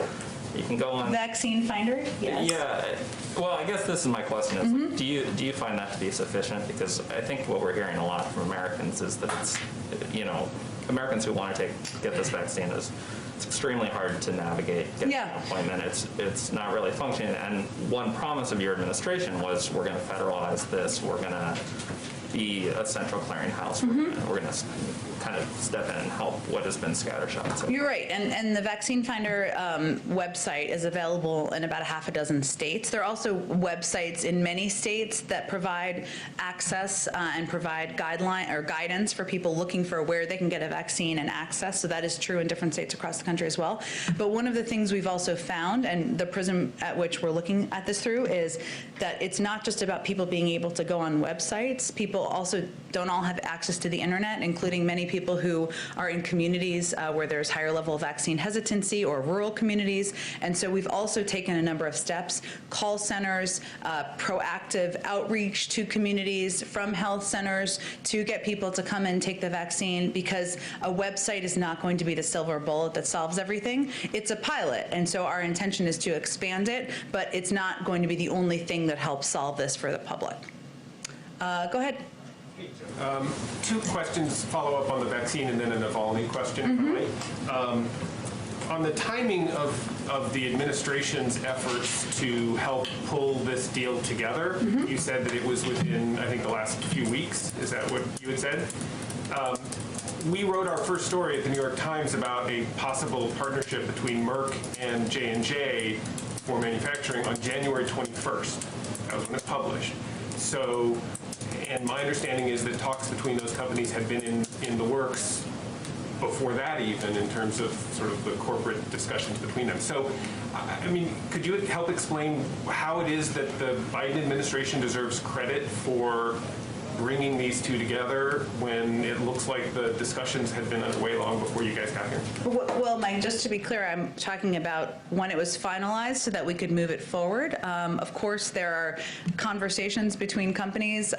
you can go on Vaccine Finder? Yes. Yeah. Well, I guess this is my question: is do you find that to be sufficient? Because I think what we're hearing a lot from Americans is that it's, Americans who want to get this vaccine it's extremely hard to navigate, get an appointment. It's not really functioning. And one promise of your administration was, we're going to federalize this. We're going to be a central clearinghouse. We're going to kind of step in and help what has been scattershot. So. You're right, and the Vaccine Finder website is available in about a half a dozen states. There are also websites in many states that provide access and provide guidance for people looking for where they can get a vaccine and access. So that is true in different states across the country as well. But one of the things we've also found, and the prism at which we're looking at this through, is that it's not just about people being able to go on websites. People also don't all have access to the internet, including many people who are in communities where there's higher level vaccine hesitancy, or rural communities. And so we've also taken a number of steps: call centers, proactive outreach to communities from health centers to get people to come and take the vaccine, because a website is not going to be the silver bullet that solves everything. It's a pilot, and so our intention is to expand it, but it's not going to be the only thing that helps solve this for the public. Go ahead. Two questions, follow up on the vaccine and then a Navalny question. On the timing of the administration's efforts to help pull this deal together, you said that it was within, I think, the last few weeks. Is that what you had said? We wrote our first story at the New York Times about a possible partnership between Merck and J&J for manufacturing on January 21st. That was when it published. So, and my understanding is that talks between those companies had been in the works before that, even in terms of sort of the corporate discussions between them. So, I mean, could you help explain how it is that the Biden administration deserves credit for bringing these two together when it looks like the discussions had been underway long before you guys got here? Well, Mike, just to be clear, I'm talking about when it was finalized so that we could move it forward. Of course, there are conversations between companies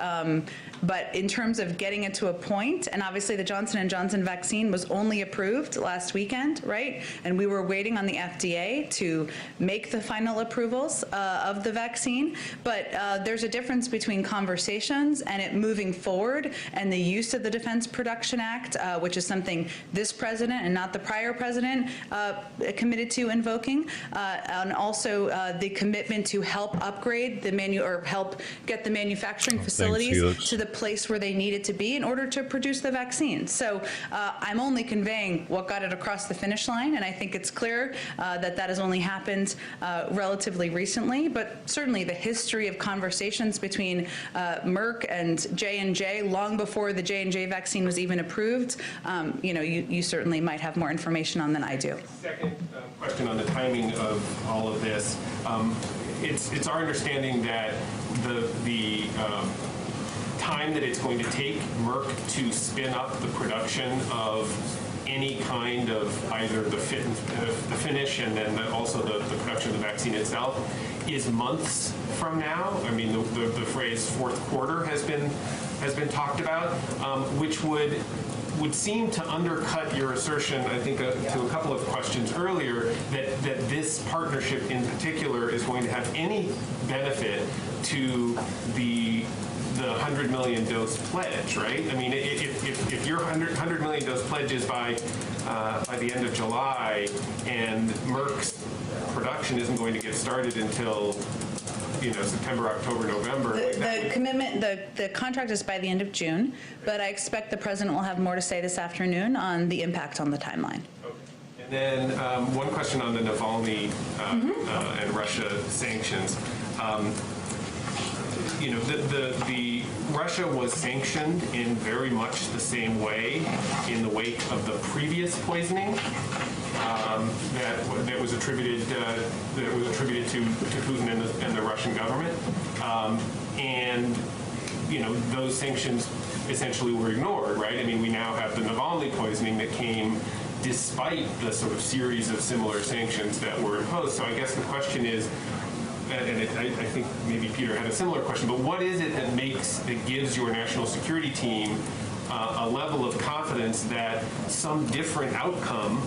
But in terms of getting it to a point, and obviously the Johnson & Johnson vaccine was only approved last weekend, right? And we were waiting on the FDA to make the final approvals of the vaccine. But there's a difference between conversations and it moving forward and the use of the Defense Production Act, which is something this president and not the prior president committed to invoking, and also the commitment to help upgrade the help get the manufacturing facilities to the place where they needed to be in order to produce the vaccine. So I'm only conveying what got it across the finish line, and I think it's clear that has only happened relatively recently, but certainly the history of conversations between Merck and J&J long before the J&J vaccine was even approved, you certainly might have more information on than I do. Second question on the timing of all of this. It's our understanding that the time that it's going to take Merck to spin up the production of any kind of either the finish and then also the production of the vaccine itself is months from now. I mean, the phrase fourth quarter has been talked about, which would seem to undercut your assertion, I think, to a couple of questions earlier, that this partnership in particular is going to have any benefit to the 100 million dose pledge, right? I mean, if your 100 million dose pledge is by the end of July and Merck's production isn't going to get started until September, October, November. The commitment, the contract is by the end of June, but I expect the president will have more to say this afternoon on the impact on the timeline. Okay. And then one question on the Navalny and Russia sanctions. The Russia was sanctioned in very much the same way in the wake of the previous poisoning that was attributed to Putin and the Russian government, and those sanctions essentially were ignored, right? I mean, we now have the Navalny poisoning that came despite the sort of series of similar sanctions that were imposed. So I guess the question is, and I think maybe Peter had a similar question, but what is it that gives your national security team a level of confidence that some different outcome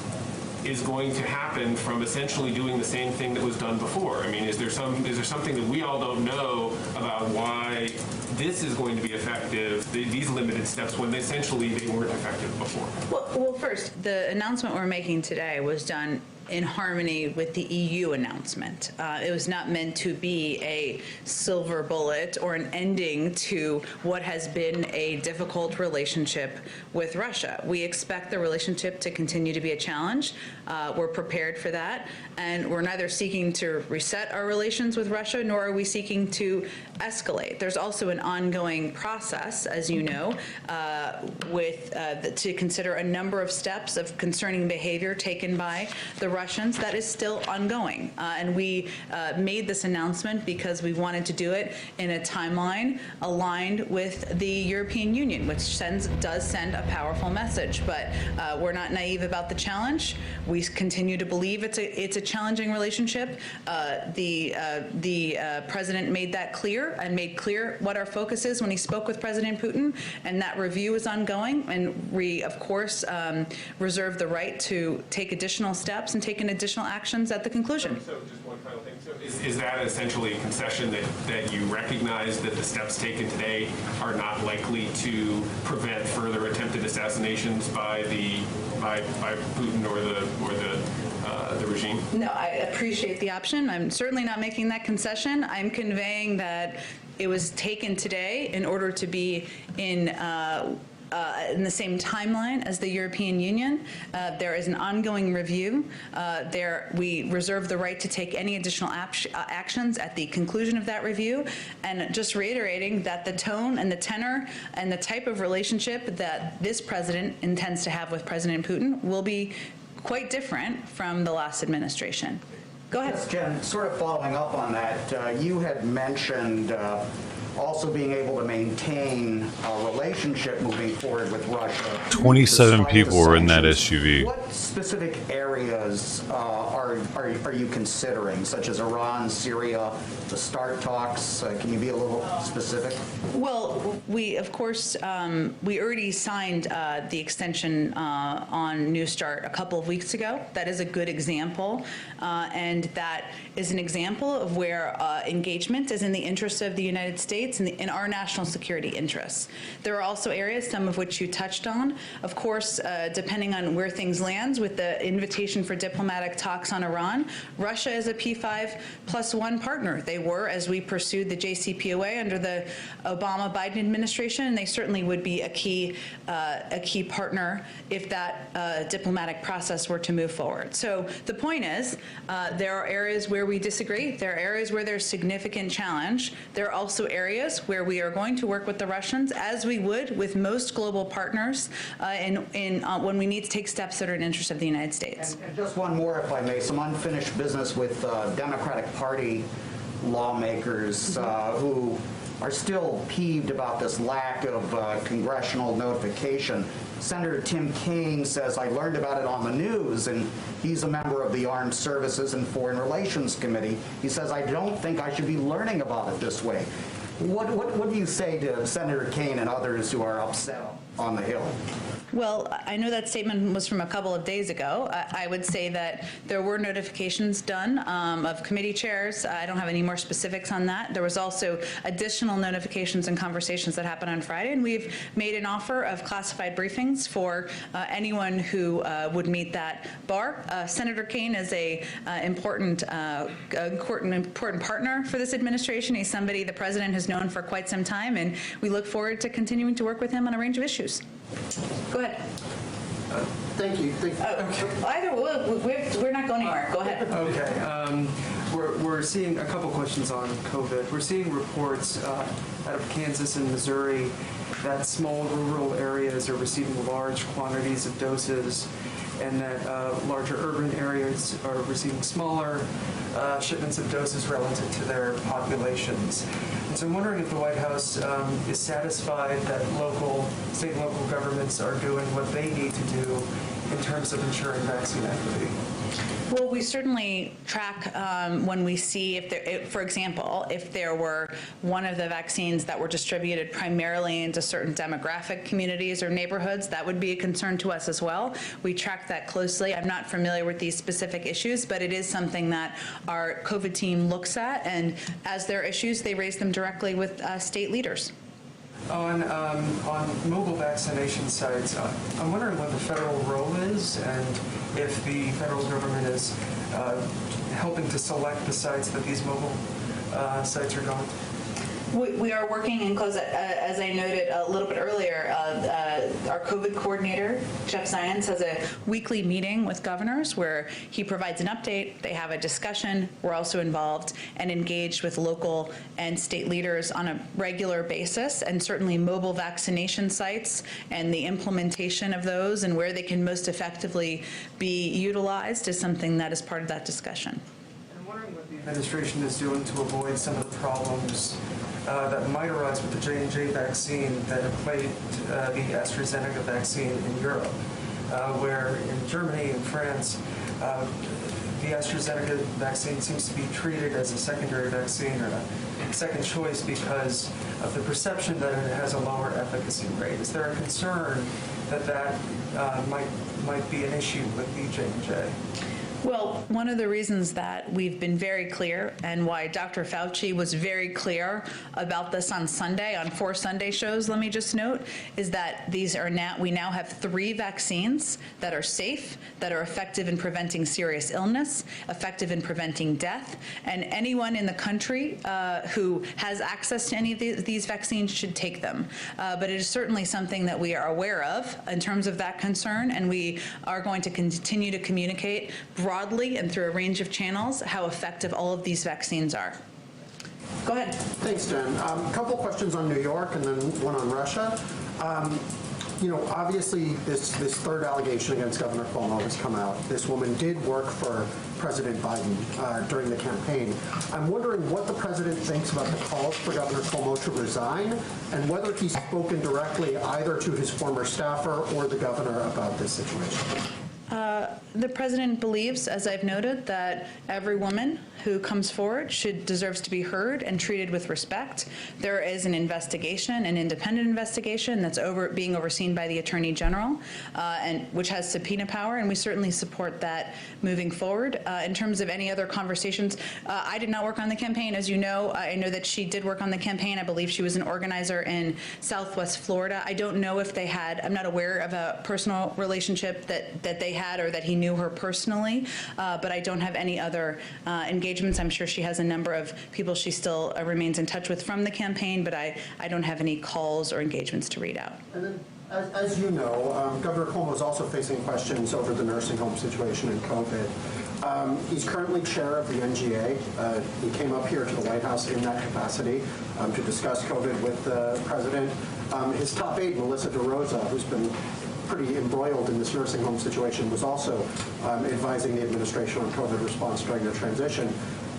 is going to happen from essentially doing the same thing that was done before? I mean, is there something that we all don't know about why this is going to be effective, these limited steps, when essentially they weren't effective before? Well, first, the announcement we're making today was done in harmony with the EU announcement. It was not meant to be a silver bullet or an ending to what has been a difficult relationship with Russia. We expect the relationship to continue to be a challenge. We're prepared for that, and we're neither seeking to reset our relations with Russia, nor are we seeking to escalate. There's also an ongoing process, as you know, to consider a number of steps of concerning behavior taken by the Russians that is still ongoing. And we made this announcement because we wanted to do it in a timeline aligned with the European Union, which does send a powerful message. But we're not naive about the challenge. We continue to believe it's a challenging relationship. The president made that clear and made clear what our focus is when he spoke with President Putin, and that review is ongoing. And we, of course, reserve the right to take additional steps and taken additional actions at the conclusion. So just one final thing. So is that essentially a concession that you recognize that the steps taken today are not likely to prevent further attempted assassinations by Putin or the regime? No, I appreciate the option. I'm certainly not making that concession. I'm conveying that it was taken today in order to be in the same timeline as the European Union. There is an ongoing review. We reserve the right to take any additional actions at the conclusion of that review. And just reiterating that the tone and the tenor and the type of relationship that this president intends to have with President Putin will be quite different from the last administration. Go ahead. Yes, Jen, sort of following up on that, you had mentioned also being able to maintain a relationship moving forward with Russia. 27 people were in that SUV. What specific areas are you considering, such as Iran, Syria, the START talks? Can you be a little specific? Well, we, of course, we already signed the extension on New START a couple of weeks ago. That is a good example, and that is an example of where engagement is in the interest of the United States and in our national security interests. There are also areas, some of which you touched on. Of course, depending on where things land with the invitation for diplomatic talks on Iran, Russia is a P5+1 partner. They were, as we pursued the JCPOA under the Obama-Biden administration, and they certainly would be a key partner if that diplomatic process were to move forward. So the point is, there are areas where we disagree. There are areas where there's significant challenge. There are also areas where we are going to work with the Russians, as we would with most global partners, when we need to take steps that are in the interest of the United States. And just one more, if I may, some unfinished business with Democratic Party lawmakers who are still peeved about this lack of congressional notification. Senator Tim Kaine says, I learned about it on the news, and he's a member of the Armed Services and Foreign Relations Committee. He says, I don't think I should be learning about it this way. What do you say to Senator Kaine and others who are upset on the Hill? Well, I know that statement was from a couple of days ago. I would say that there were notifications done of committee chairs. I don't have any more specifics on that. There was also additional notifications and conversations that happened on Friday, and we've made an offer of classified briefings for anyone who would meet that bar. Senator Kaine is a important partner for this administration. He's somebody the president has known for quite some time, and we look forward to continuing to work with him on a range of issues. Go ahead. Thank you. Either we're not going anywhere. Go ahead. Okay. We're seeing a couple questions on COVID. We're seeing reports out of Kansas and Missouri that small rural areas are receiving large quantities of doses, and that larger urban areas are receiving smaller shipments of doses relative to their populations. And so I'm wondering if the White House is satisfied that state and local governments are doing what they need to do in terms of ensuring vaccine equity. Well, we certainly track when we see for example, if there were one of the vaccines that were distributed primarily into certain demographic communities or neighborhoods, that would be a concern to us as well. We track that closely. I'm not familiar with these specific issues, but it is something that our COVID team looks at, and as there are issues, they raise them directly with state leaders. On mobile vaccination sites, I'm wondering what the federal role is, and if the federal government is helping to select the sites that these mobile sites are going. We are working in close, as I noted a little bit earlier, our COVID coordinator, Jeff Zients, has a weekly meeting with governors where he provides an update, they have a discussion. We're also involved and engaged with local and state leaders on a regular basis, and certainly mobile vaccination sites and the implementation of those and where they can most effectively be utilized is something that is part of that discussion. I'm wondering what the administration is doing to avoid some of the problems that might arise with the J&J vaccine that have plagued the AstraZeneca vaccine in Europe, where in Germany and France, the AstraZeneca vaccine seems to be treated as a secondary vaccine or a second choice because of the perception that it has a lower efficacy rate. Is there a concern that might be an issue with the J&J? Well, one of the reasons that we've been very clear and why Dr. Fauci was very clear about this on Sunday, on 4 Sunday shows, let me just note, is that we now have 3 vaccines that are safe, that are effective in preventing serious illness, effective in preventing death, and anyone in the country who has access to any of these vaccines should take them. But it is certainly something that we are aware of in terms of that concern, and we are going to continue to communicate broadly and through a range of channels how effective all of these vaccines are. Go ahead. Thanks, Jen. A couple questions on New York and then one on Russia. You know, obviously, this third allegation against Governor Cuomo has come out. This woman did work for President Biden during the campaign. I'm wondering what the president thinks about the calls for Governor Cuomo to resign, and whether he's spoken directly either to his former staffer or the governor about this situation. The president believes, as I've noted, that every woman who comes forward deserves to be heard and treated with respect. There is an investigation, an independent investigation that's being overseen by the Attorney General, and which has subpoena power, and we certainly support that moving forward. In terms of any other conversations, I did not work on the campaign, as you know. I know that she did work on the campaign. I believe she was an organizer in Southwest Florida. I don't know if they had, I'm not aware of a personal relationship that they had or that he knew her personally, but I don't have any other engagements. I'm sure she has a number of people she still remains in touch with from the campaign, but I don't have any calls or engagements to read out. And then, as you know, Governor Cuomo is also facing questions over the nursing home situation and COVID. He's currently chair of the NGA. He came up here to the White House in that capacity to discuss COVID with the president. His top aide, Melissa DeRosa, who's been pretty embroiled in this nursing home situation, was also advising the administration on COVID response during the transition.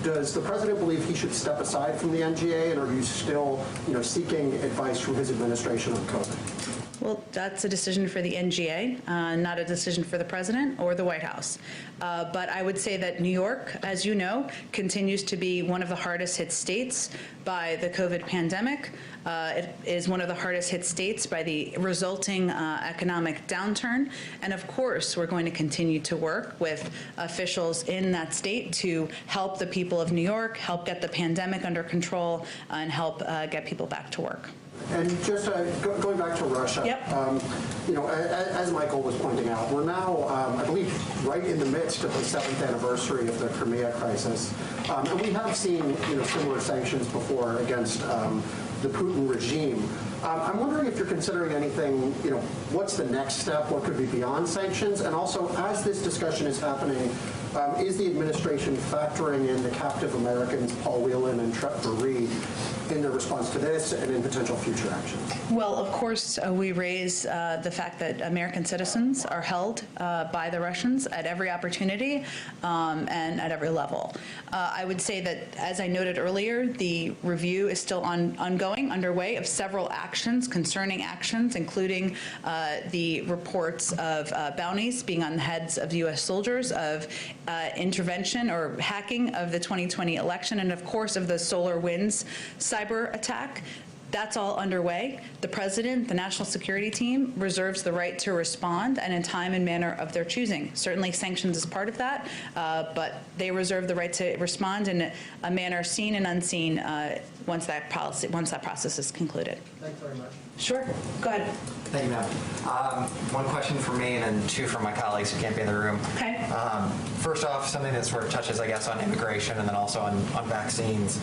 Does the president believe he should step aside from the NGA, and are you still, seeking advice from his administration on COVID? Well, that's a decision for the NGA, not a decision for the president or the White House. But I would say that New York, as you know, continues to be one of the hardest hit states by the COVID pandemic. It is one of the hardest hit states by the resulting economic downturn. And of course, we're going to continue to work with officials in that state to help the people of New York, help get the pandemic under control, and help get people back to work. And just going back to Russia, yep. As Michael was pointing out, we're now, I believe, right in the midst of the 7th anniversary of the Crimea crisis. And we have seen, similar sanctions before against the Putin regime. I'm wondering if you're considering anything, what's the next step? What could be beyond sanctions? And also, as this discussion is happening, is the administration factoring in the captive Americans, Paul Whelan and Trevor Reed, in their response to this and in potential future actions? Well, of course, we raise the fact that American citizens are held by the Russians at every opportunity and at every level. I would say that, as I noted earlier, the review is still underway of several actions, concerning actions, including the reports of bounties being on the heads of U.S. soldiers, of intervention or hacking of the 2020 election, and of course of the SolarWinds cyber attack. That's all underway. The president, the national security team, reserves the right to respond and in time and manner of their choosing. Certainly sanctions is part of that, but they reserve the right to respond in a manner seen and unseen once that process is concluded. Thanks very much. Sure. Go ahead. Thank you, ma'am. One question from me and then two from my colleagues who can't be in the room. Okay. First off, something that sort of touches, I guess, on immigration and then also on vaccines.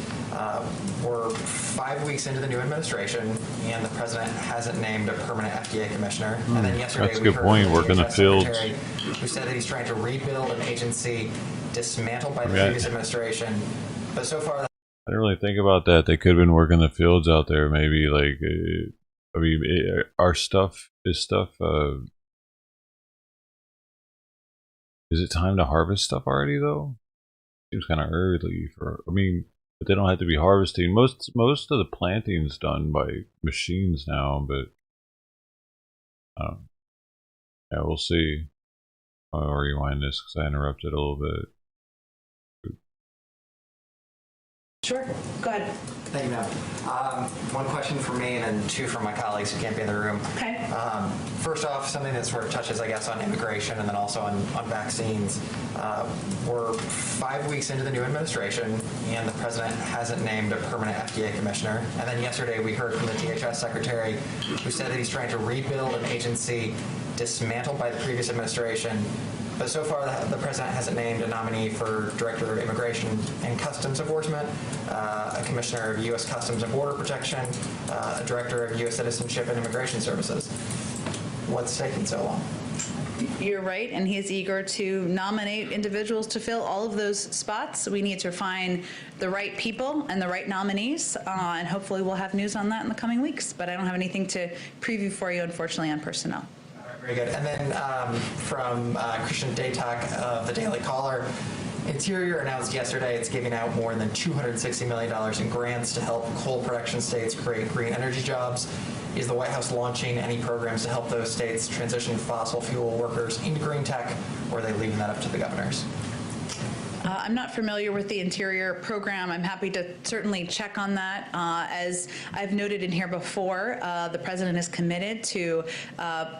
We're 5 weeks into the new administration, and the president hasn't named a permanent FDA commissioner. And then yesterday, that's a good point. Work in the fields. Who said that he's trying to rebuild an agency dismantled by the previous administration. But so far, I didn't really think about that. They could have been working the fields out there. Maybe like, is it time to harvest stuff already though? Seems kind of early but they don't have to be harvesting. Most of the planting's done by machines now, but yeah, we'll see. I'll rewind this because I interrupted a little bit. Sure. Go ahead. Thank you, ma'am. One question from me and then two from my colleagues who can't be in the room. Okay. First off, something that sort of touches, I guess, on immigration and then also on vaccines. We're 5 weeks into the new administration, and the president hasn't named a permanent FDA commissioner. And then yesterday we heard from the DHS secretary who said that he's trying to rebuild an agency dismantled by the previous administration. But so far, the president hasn't named a nominee for Director of Immigration and Customs Enforcement, a Commissioner of U.S. Customs and Border Protection, a Director of U.S. Citizenship and Immigration Services. What's taking so long? You're right, and he is eager to nominate individuals to fill all of those spots. We need to find the right people and the right nominees, and hopefully we'll have news on that in the coming weeks. But I don't have anything to preview for you, unfortunately, on personnel. Very good. And then from Christian Daytak of the Daily Caller, Interior announced yesterday it's giving out more than $260 million in grants to help coal production states create green energy jobs. Is the White House launching any programs to help those states transition fossil fuel workers into green tech, or are they leaving that up to the governors? I'm not familiar with the Interior program. I'm happy to certainly check on that. As I've noted in here before, the President is committed to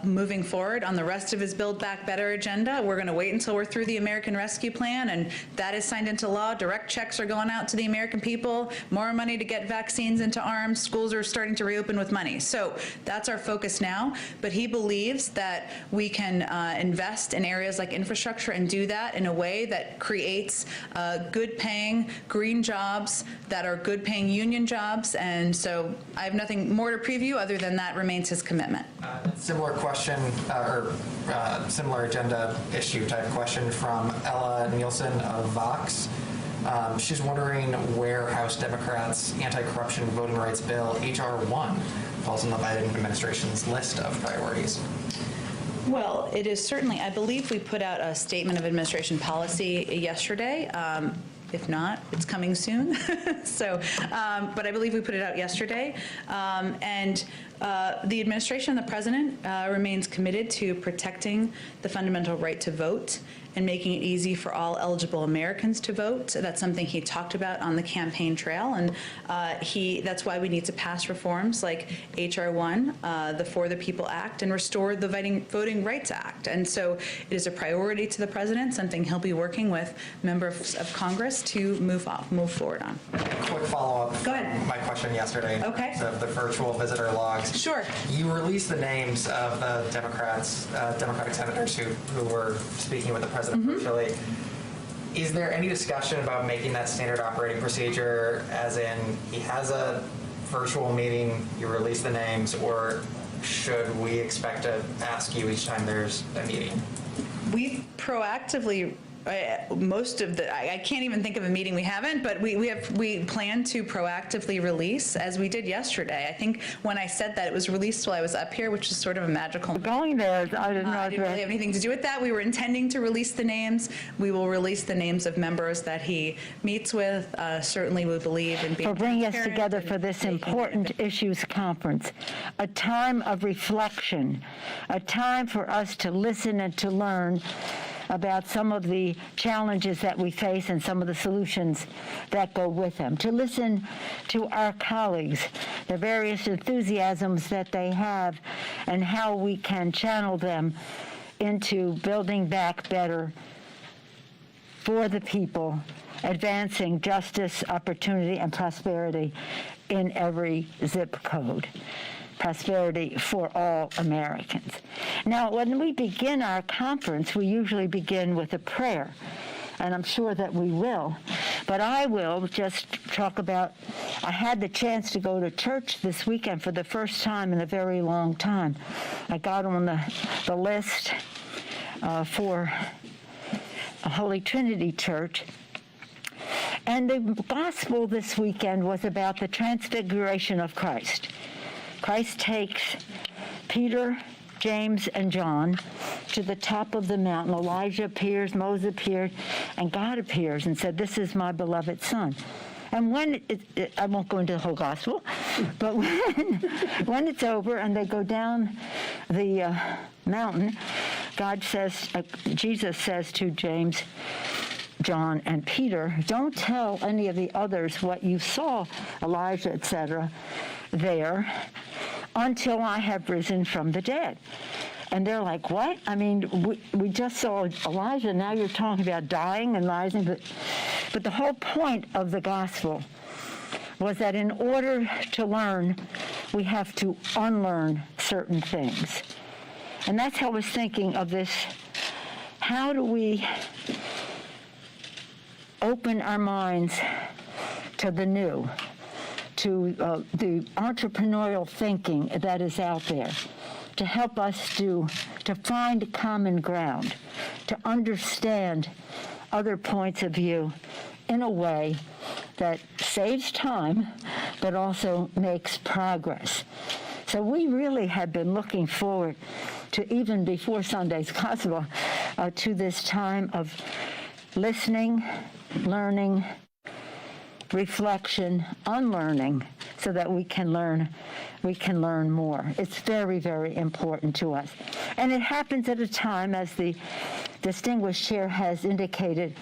moving forward on the rest of his Build Back Better agenda. We're going to wait until we're through the American Rescue Plan, and that is signed into law. Direct checks are going out to the American people, more money to get vaccines into arms. Schools are starting to reopen with money. So that's our focus now. But he believes that we can invest in areas like infrastructure and do that in a way that creates good-paying green jobs that are good-paying union jobs, and so I have nothing more to preview other than that remains his commitment. Similar question, or similar agenda issue type question from Ella Nielsen of Vox. She's wondering where House Democrats' anti-corruption voting rights bill, H.R. 1, falls on the Biden administration's list of priorities. Well, it is certainly, I believe we put out a statement of administration policy yesterday. If not, it's coming soon. But I believe we put it out yesterday. The administration and the president remains committed to protecting the fundamental right to vote and making it easy for all eligible Americans to vote. That's something he talked about on the campaign trail, and that's why we need to pass reforms like H.R. 1, the For the People Act, and restore the Voting Rights Act. And so it is a priority to the president, something he'll be working with members of Congress to move forward on. Quick follow-up. Go ahead. My question yesterday. Okay. Of the virtual visitor logs. Sure. You released the names of the Democratic senators who were speaking with the president virtually. Is there any discussion about making that standard operating procedure, as in he has a virtual meeting, you release the names, or should we expect to ask you each time there's a meeting? We proactively, I can't even think of a meeting we haven't, but we plan to proactively release, as we did yesterday. I think when I said that, it was released while I was up here, which is sort of a magical. Going there, I didn't know. I didn't really have anything to do with that. We were intending to release the names. We will release the names of members that he meets with. Certainly, we believe in being for bringing us together for this important issues conference, a time of reflection, a time for us to listen and to learn about some of the challenges that we face and some of the solutions that go with them, to listen to our colleagues, the various enthusiasms that they have, and how we can channel them into building back better for the people, advancing justice, opportunity, and prosperity in every zip code. Prosperity for all Americans. Now, when we begin our conference, we usually begin with a prayer, and I'm sure that we will, but I will just talk about, I had the chance to go to church this weekend for the first time in a very long time. I got on the list for a Holy Trinity Church, and the gospel this weekend was about the transfiguration of Christ. Christ takes Peter, James, and John to the top of the mountain. Elijah appears, Moses appeared, and God appears and said, "This is my beloved Son." And when I won't go into the whole gospel, but when it's over and they go down the mountain, Jesus says to James, John, and Peter, "Don't tell any of the others what you saw, Elijah, etc., there, until I have risen from the dead." And they're like, "What? I mean, we just saw Elijah, now you're talking about dying and rising." But the whole point of the gospel was that in order to learn, we have to unlearn certain things. And that's how I was thinking of this. How do we open our minds to the new, to the entrepreneurial thinking that is out there, to help us to find common ground, to understand other points of view in a way that saves time, but also makes progress. So we really have been looking forward to, even before Sunday's Gospel, to this time of listening, learning, reflection, unlearning, so that we can learn more. It's very, very important to us. And it happens at a time, as the distinguished chair has indicated,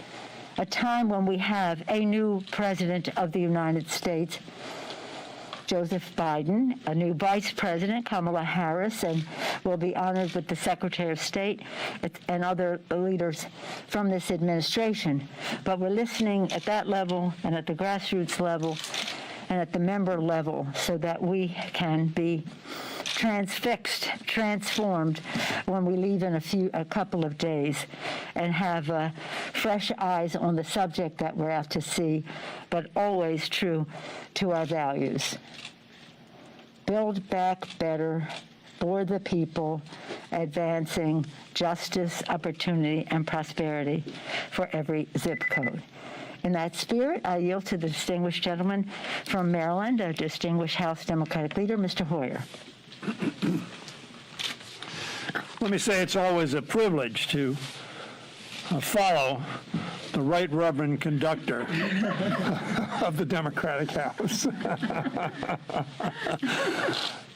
a time when we have a new president of the United States, Joseph Biden, a new vice president, Kamala Harris, and we'll be honored with the Secretary of State and other leaders from this administration. But we're listening at that level and at the grassroots level and at the member level so that we can be transfixed, transformed when we leave in a couple of days and have fresh eyes on the subject that we're out to see, but always true to our values. Build back better for the people, advancing justice, opportunity, and prosperity for every zip code. In that spirit, I yield to the distinguished gentleman from Maryland, a distinguished House Democratic leader, Mr. Hoyer. Let me say it's always a privilege to follow the Right Reverend Conductor of the Democratic House.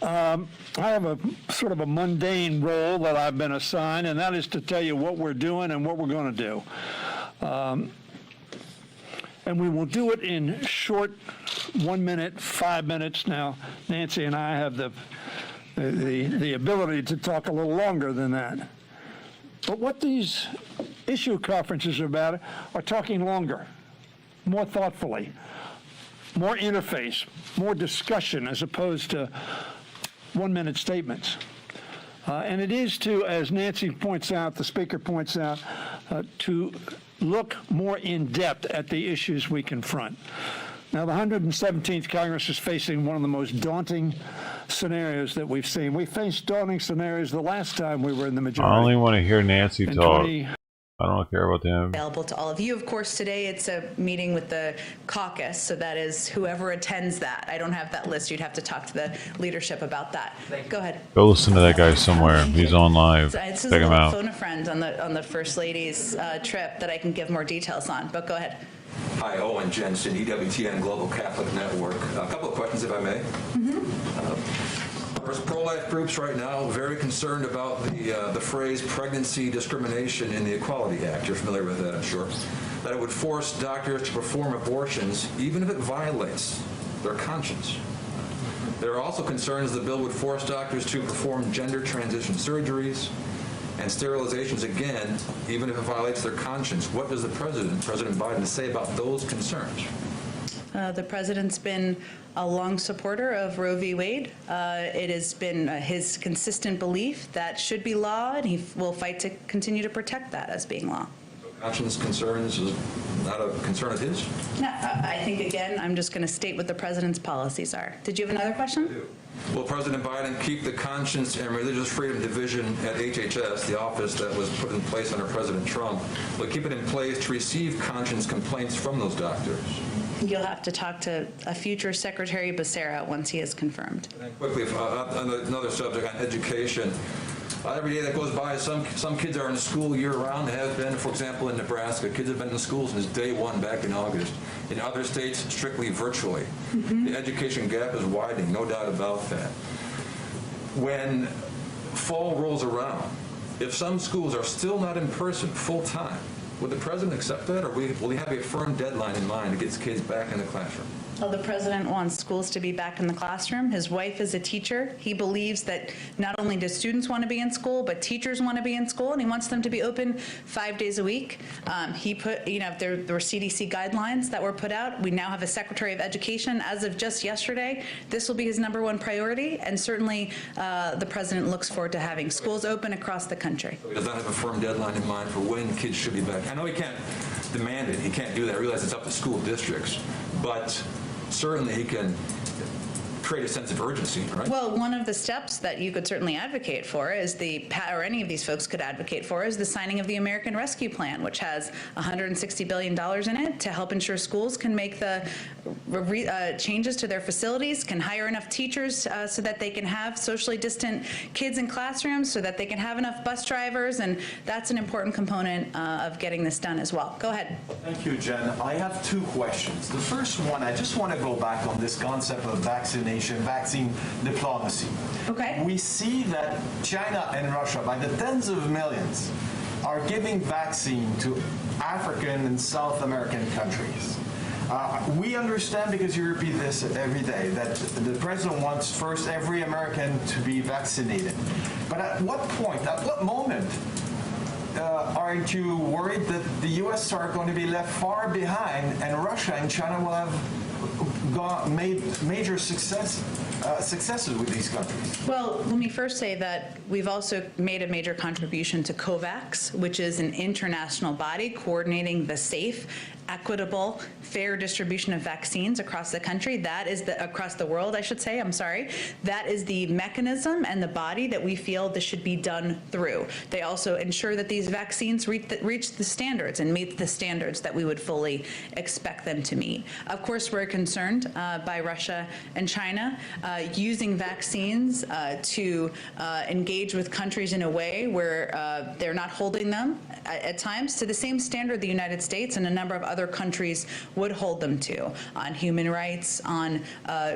I have a sort of a mundane role that I've been assigned, and that is to tell you what we're doing and what we're going to do. And we will do it in short 1 minute, 5 minutes. Now, Nancy and I have the ability to talk a little longer than that. But what these issue conferences are about are talking longer, more thoughtfully, more interface, more discussion as opposed to 1 minute statements. And it is to, as Nancy points out, the speaker points out, to look more in depth at the issues we confront. Now, the 117th Congress is facing one of the most daunting scenarios that we've seen. We faced daunting scenarios the last time we were in the majority. I only want to hear Nancy talk. I don't care about them. Available to all of you. Of course, today it's a meeting with the caucus, so that is whoever attends that. I don't have that list. You'd have to talk to the leadership about that. Go ahead. Go listen to that guy somewhere. He's on live. It's Check him out. Phone a friend on the First Lady's trip that I can give more details on, but go ahead. Hi, Owen Jensen, EWTN Global Catholic Network. A couple of questions, if I may. First, pro-life groups right now very concerned about the phrase pregnancy discrimination in the Equality Act. You're familiar with that, I'm sure. That it would force doctors to perform abortions even if it violates their conscience. There are also concerns the bill would force doctors to perform gender transition surgeries and sterilizations again, even if it violates their conscience. What does President Biden, say about those concerns? The president's been a long supporter of Roe v. Wade. It has been his consistent belief that should be law, and he will fight to continue to protect that as being law. Conscience concerns is not a concern of his? No, I think, again, I'm just going to state what the president's policies are. Did you have another question? Will President Biden keep the Conscience and Religious Freedom Division at HHS, the office that was put in place under President Trump, will keep it in place to receive conscience complaints from those doctors? You'll have to talk to a future Secretary Becerra once he is confirmed. And quickly, on another subject, on education. Every day that goes by, some kids are in school year-round, have been, for example, in Nebraska. Kids have been in school since day one back in August. In other states, strictly virtually. The education gap is widening, no doubt about that. When fall rolls around, if some schools are still not in person full-time, would the president accept that, or will he have a firm deadline in mind to get his kids back in the classroom? Well, the president wants schools to be back in the classroom. His wife is a teacher. He believes that not only do students want to be in school, but teachers want to be in school, and he wants them to be open 5 days a week. He put, there were CDC guidelines that were put out. We now have a Secretary of Education. As of just yesterday, this will be his #1 priority, and certainly the president looks forward to having schools open across the country. He does not have a firm deadline in mind for when kids should be back. I know he can't demand it. He can't do that. I realize it's up to school districts, but certainly he can create a sense of urgency, right? Well, one of the steps that you could certainly advocate for is or any of these folks could advocate for, is the signing of the American Rescue Plan, which has $160 billion in it to help ensure schools can make the changes to their facilities, can hire enough teachers so that they can have socially distant kids in classrooms, so that they can have enough bus drivers, and that's an important component of getting this done as well. Go ahead. Thank you, Jen. I have two questions. The first one, I just want to go back on this concept of vaccine diplomacy. Okay. We see that China and Russia, by the tens of millions, are giving vaccine to African and South American countries. We understand, because you repeat this every day, that the president wants first every American to be vaccinated. But at what point, at what moment, aren't you worried that the U.S. are going to be left far behind, and Russia and China will have made major successes with these countries? Well, let me first say that we've also made a major contribution to COVAX, which is an international body coordinating the safe, equitable, fair distribution of vaccines across the country. That is across the world, I should say. I'm sorry. That is the mechanism and the body that we feel this should be done through. They also ensure that these vaccines reach the standards and meet the standards that we would fully expect them to meet. Of course, we're concerned by Russia and China using vaccines to engage with countries in a way where they're not holding them at times to the same standard the United States and a number of other countries would hold them to, on human rights, on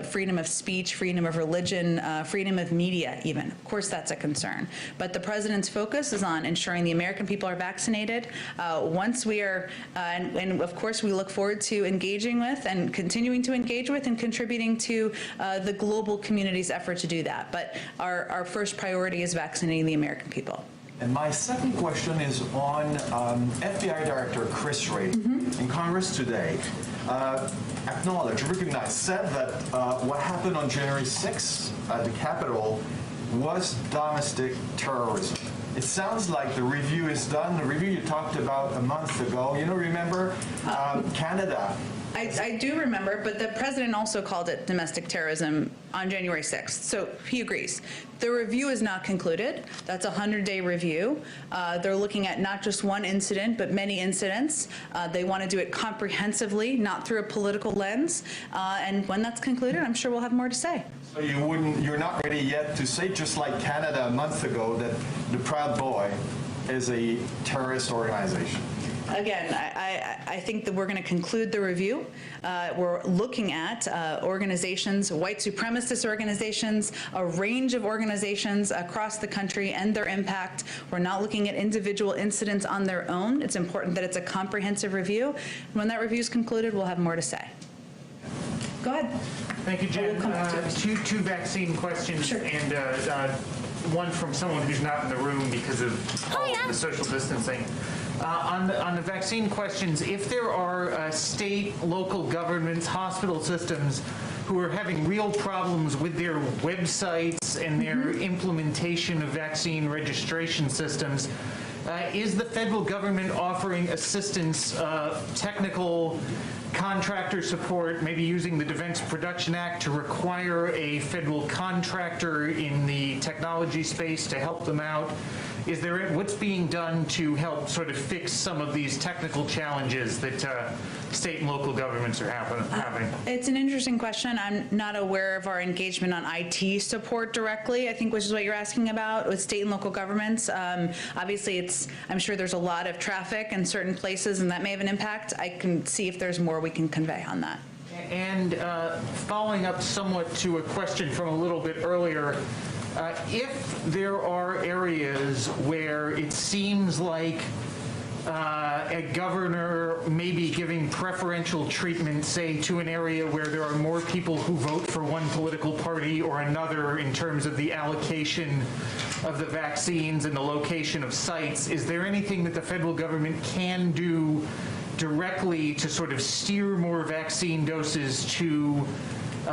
freedom of speech, freedom of religion, freedom of media even. Of course, that's a concern. But the president's focus is on ensuring the American people are vaccinated. Once we are, and of course we look forward to engaging with and continuing to engage with and contributing to the global community's effort to do that. But our first priority is vaccinating the American people. And my second question is on FBI Director Chris Wray in Congress today. Acknowledged, recognized, said that what happened on January 6th at the Capitol was domestic terrorism. It sounds like the review is done. The review you talked about a month ago, remember Canada. I do remember, but the president also called it domestic terrorism on January 6th, so he agrees. The review is not concluded. That's a 100-day review. They're looking at not just one incident, but many incidents. They want to do it comprehensively, not through a political lens. And when that's concluded, I'm sure we'll have more to say. So you're not ready yet to say, just like Canada a month ago, that the Proud Boy is a terrorist organization? Again, I think that we're going to conclude the review. We're looking at organizations, white supremacist organizations, a range of organizations across the country and their impact. We're not looking at individual incidents on their own. It's important that it's a comprehensive review. When that review is concluded, we'll have more to say. Go ahead. Thank you, Jen. Two vaccine questions, sure. And one from someone who's not in the room because of the social distancing. On the vaccine questions, if there are state, local governments, hospital systems who are having real problems with their websites and their implementation of vaccine registration systems, is the federal government offering assistance, technical contractor support, maybe using the Defense Production Act to require a federal contractor in the technology space to help them out? Is there what's being done to help sort of fix some of these technical challenges that state and local governments are having? It's an interesting question. I'm not aware of our engagement on IT support directly, I think, which is what you're asking about with state and local governments. Obviously, I'm sure there's a lot of traffic in certain places, and that may have an impact. I can see if there's more we can convey on that. And following up somewhat to a question from a little bit earlier, if there are areas where it seems like a governor may be giving preferential treatment, say, to an area where there are more people who vote for one political party or another in terms of the allocation of the vaccines and the location of sites, is there anything that the federal government can do directly to sort of steer more vaccine doses to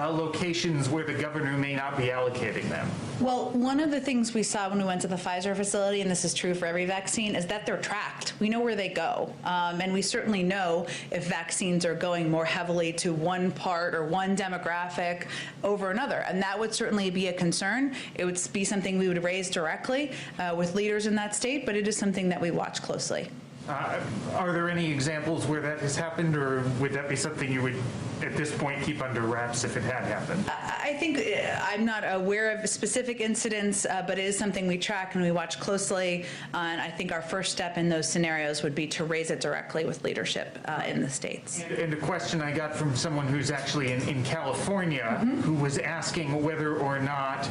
locations where the governor may not be allocating them? Well, one of the things we saw when we went to the Pfizer facility, and this is true for every vaccine, is that they're tracked. We know where they go. And we certainly know if vaccines are going more heavily to one part or one demographic over another. And that would certainly be a concern. It would be something we would raise directly with leaders in that state, but it is something that we watch closely. Are there any examples where that has happened, or would that be something you would, at this point, keep under wraps if it had happened? I think I'm not aware of specific incidents, but it is something we track and we watch closely. And I think our first step in those scenarios would be to raise it directly with leadership in the states. And a question I got from someone who's actually in California, who was asking whether or not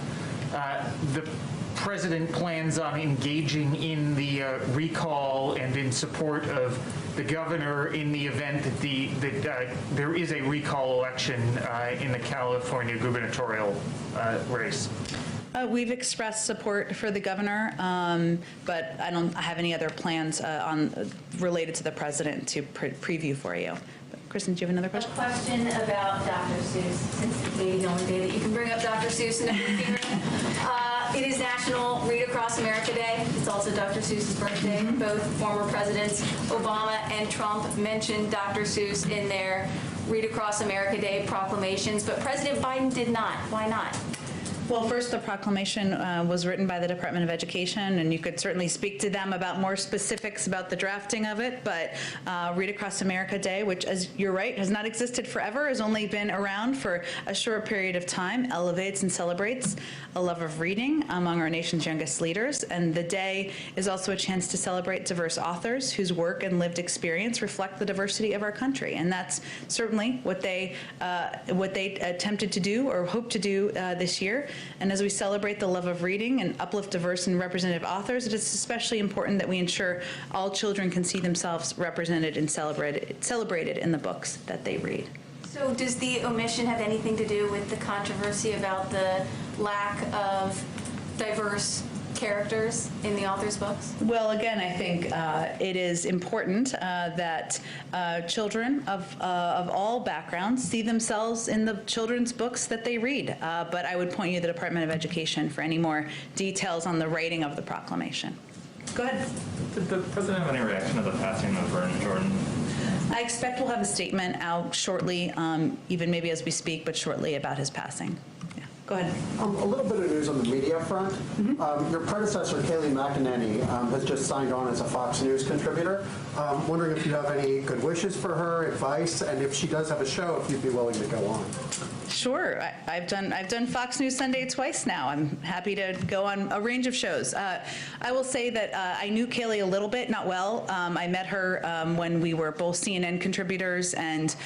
the president plans on engaging in the recall and in support of the governor in the event that there is a recall election in the California gubernatorial race. We've expressed support for the governor, but I don't have any other plans related to the president to preview for you. Kristen, do you have another question? A question about Dr. Seuss, since it's maybe the only day that you can bring up Dr. Seuss in a hearing. It is National Read Across America Day. It's also Dr. Seuss's birthday. Both former presidents, Obama and Trump, mentioned Dr. Seuss in their Read Across America Day proclamations, but President Biden did not. Why not? Well, first, the proclamation was written by the Department of Education, and you could certainly speak to them about more specifics about the drafting of it, but Read Across America Day, which, as you're right, has not existed forever, has only been around for a short period of time, elevates and celebrates a love of reading among our nation's youngest leaders, and the day is also a chance to celebrate diverse authors whose work and lived experience reflect the diversity of our country, and that's certainly what they attempted to do or hope to do this year. And as we celebrate the love of reading and uplift diverse and representative authors, it is especially important that we ensure all children can see themselves represented and celebrated in the books that they read. So does the omission have anything to do with the controversy about the lack of diverse characters in the author's books? Well, again, I think it is important that children of all backgrounds see themselves in the children's books that they read. But I would point you to the Department of Education for any more details on the writing of the proclamation. Go ahead. Did the president have any reaction to the passing of Vernon Jordan? I expect we'll have a statement out shortly, even maybe as we speak, but shortly about his passing. Go ahead. A little bit of news on the media front. Your predecessor, Kayleigh McEnany, has just signed on as a Fox News contributor. Wondering if you have any good wishes for her, advice, and if she does have a show, if you'd be willing to go on. Sure. I've done Fox News Sunday twice now. I'm happy to go on a range of shows. I will say that I knew Kayleigh a little bit, not well. I met her when we were both CNN contributors, and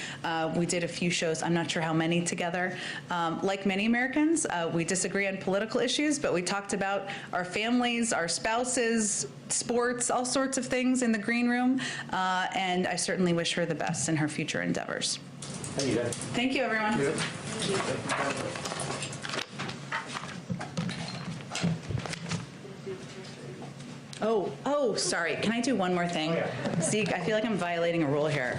we did a few shows. I'm not sure how many together. Like many Americans, we disagree on political issues, but we talked about our families, our spouses, sports, all sorts of things in the green room. And I certainly wish her the best in her future endeavors. Thank you. Thank you, everyone. Oh, sorry. Can I do one more thing? See, I feel like I'm violating a rule here.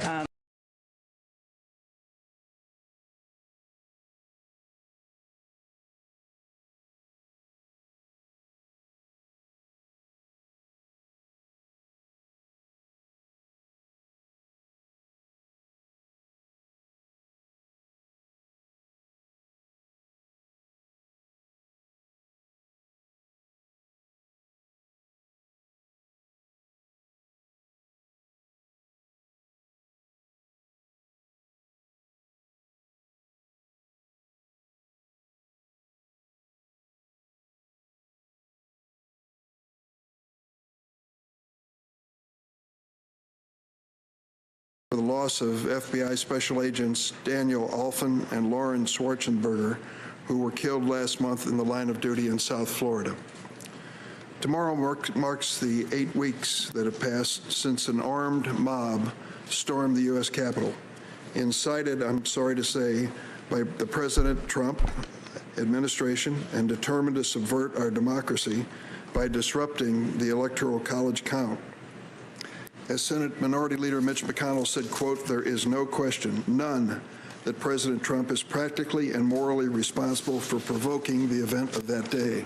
For the loss of FBI Special Agents Daniel Alfin and Lauren Schwarzenberger, who were killed last month in the line of duty in South Florida. Tomorrow marks the 8 weeks that have passed since an armed mob stormed the U.S. Capitol, incited, I'm sorry to say, by the President Trump administration and determined to subvert our democracy by disrupting the Electoral College count. As Senate Minority Leader Mitch McConnell said, quote, "There is no question, none, that President Trump is practically and morally responsible for provoking the event of that day.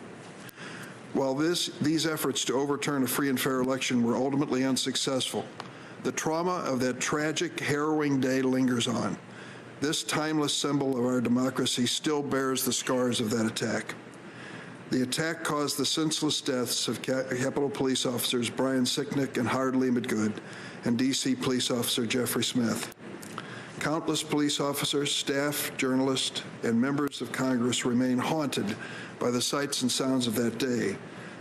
While these efforts to overturn a free and fair election were ultimately unsuccessful, the trauma of that tragic, harrowing day lingers on. This timeless symbol of our democracy still bears the scars of that attack. The attack caused the senseless deaths of Capitol Police officers Brian Sicknick and Howard Lee Midgood and D.C. Police Officer Jeffrey Smith. Countless police officers, staff, journalists, and members of Congress remain haunted by the sights and sounds of that day.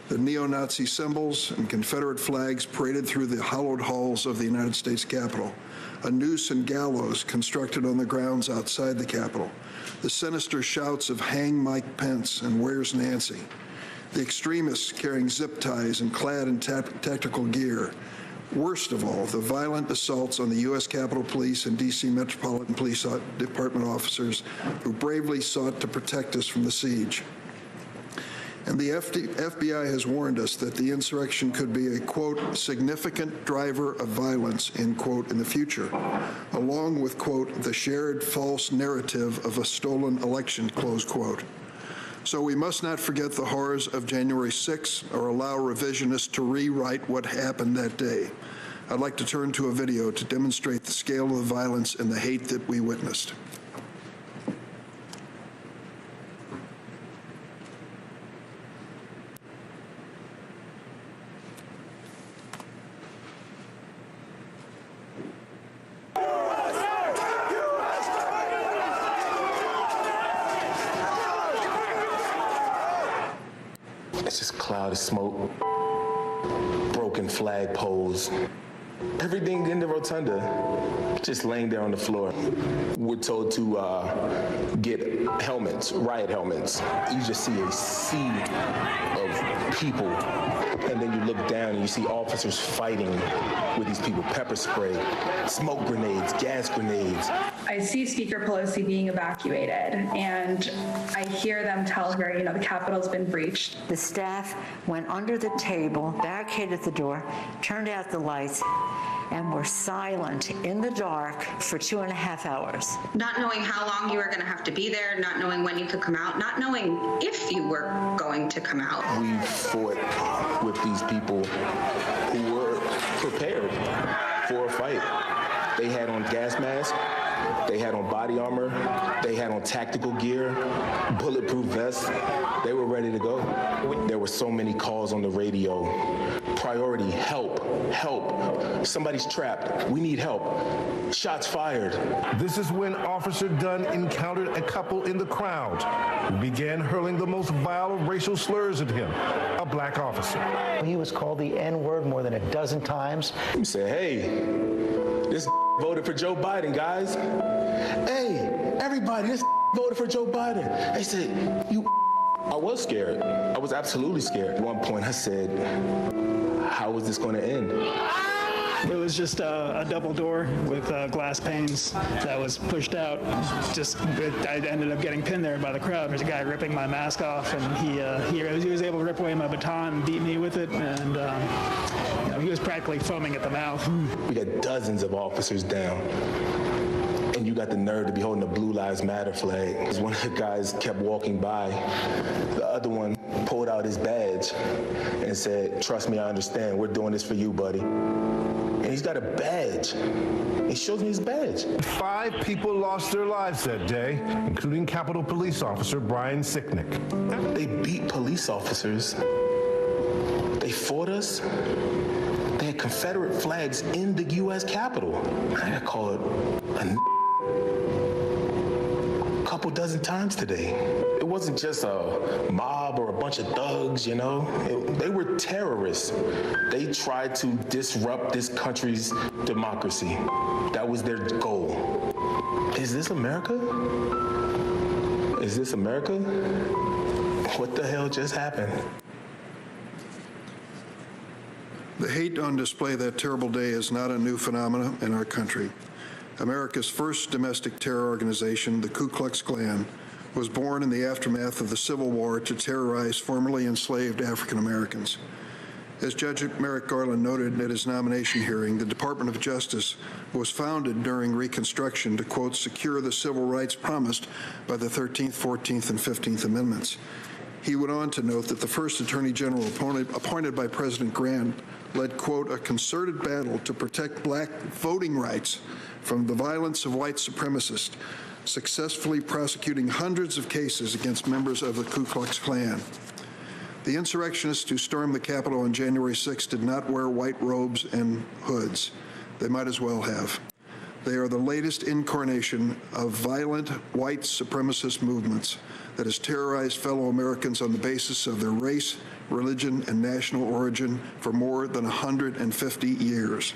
The neo-Nazi symbols and Confederate flags paraded through the hallowed halls of the United States Capitol, a noose and gallows constructed on the grounds outside the Capitol, the sinister shouts of "Hang Mike Pence" and "Where's Nancy?", the extremists carrying zip ties and clad in tactical gear. Worst of all, the violent assaults on the U.S. Capitol Police and D.C. Metropolitan Police Department officers who bravely sought to protect us from the siege. And the FBI has warned us that the insurrection could be a, quote, significant driver of violence, end quote, in the future, along with, quote, the shared false narrative of a stolen election, close quote. So we must not forget the horrors of January 6th or allow revisionists to rewrite what happened that day. I'd like to turn to a video to demonstrate the scale of the violence and the hate that we witnessed. It's just cloud of smoke, broken flag poles, everything in the rotunda just laying there on the floor. We're told to get helmets, riot helmets. You just see a sea of people, and then you look down and you see officers fighting with these people, pepper spray, smoke grenades, gas grenades. I see Speaker Pelosi being evacuated, and I hear them tell her, the Capitol's been breached. The staff went under the table, barricaded the door, turned out the lights, and were silent in the dark for 2.5 hours. Not knowing how long you were going to have to be there, not knowing when you could come out, not knowing if you were going to come out. We fought with these people who were prepared for a fight. They had on gas masks, they had on body armor, they had on tactical gear, bulletproof vests. They were ready to go. There were so many calls on the radio. Priority, help, help. Somebody's trapped. We need help. Shots fired. This is when Officer Dunn encountered a couple in the crowd who began hurling the most vile of racial slurs at him, a black officer. He was called the N-word more than a dozen times. He said, hey, this voted for Joe Biden, guys. Hey, everybody, this voted for Joe Biden. I said, I was scared. I was absolutely scared. At one point I said, how is this going to end? It was just a double door with glass panes that was pushed out. I ended up getting pinned there by the crowd. There's a guy ripping my mask off, and he was able to rip away my baton and beat me with it, and he was practically foaming at the mouth. We got dozens of officers down. And you got the nerve to be holding the Blue Lives Matter flag. Because one of the guys kept walking by. The other one pulled out his badge and said, trust me, I understand. We're doing this for you, buddy. And he's got a badge. He shows me his badge. 5 people lost their lives that day, including Capitol Police Officer Brian Sicknick. They beat police officers. They fought us. They had Confederate flags in the U.S. Capitol. I gotta call it a couple dozen times today. It wasn't just a mob or a bunch of thugs, they were terrorists. They tried to disrupt this country's democracy. That was their goal. Is this America? Is this America? What the hell just happened? The hate on display that terrible day is not a new phenomenon in our country. America's first domestic terror organization, the Ku Klux Klan, was born in the aftermath of the Civil War to terrorize formerly enslaved African Americans. As Judge Merrick Garland noted at his nomination hearing, the Department of Justice was founded during Reconstruction to, quote, secure the civil rights promised by the 13th, 14th, and 15th Amendments. He went on to note that the first Attorney General appointed by President Grant led, quote, a concerted battle to protect black voting rights from the violence of white supremacists, successfully prosecuting hundreds of cases against members of the Ku Klux Klan. The insurrectionists who stormed the Capitol on January 6 did not wear white robes and hoods. They might as well have. They are the latest incarnation of violent white supremacist movements that has terrorized fellow Americans on the basis of their race, religion, and national origin for more than 150 years.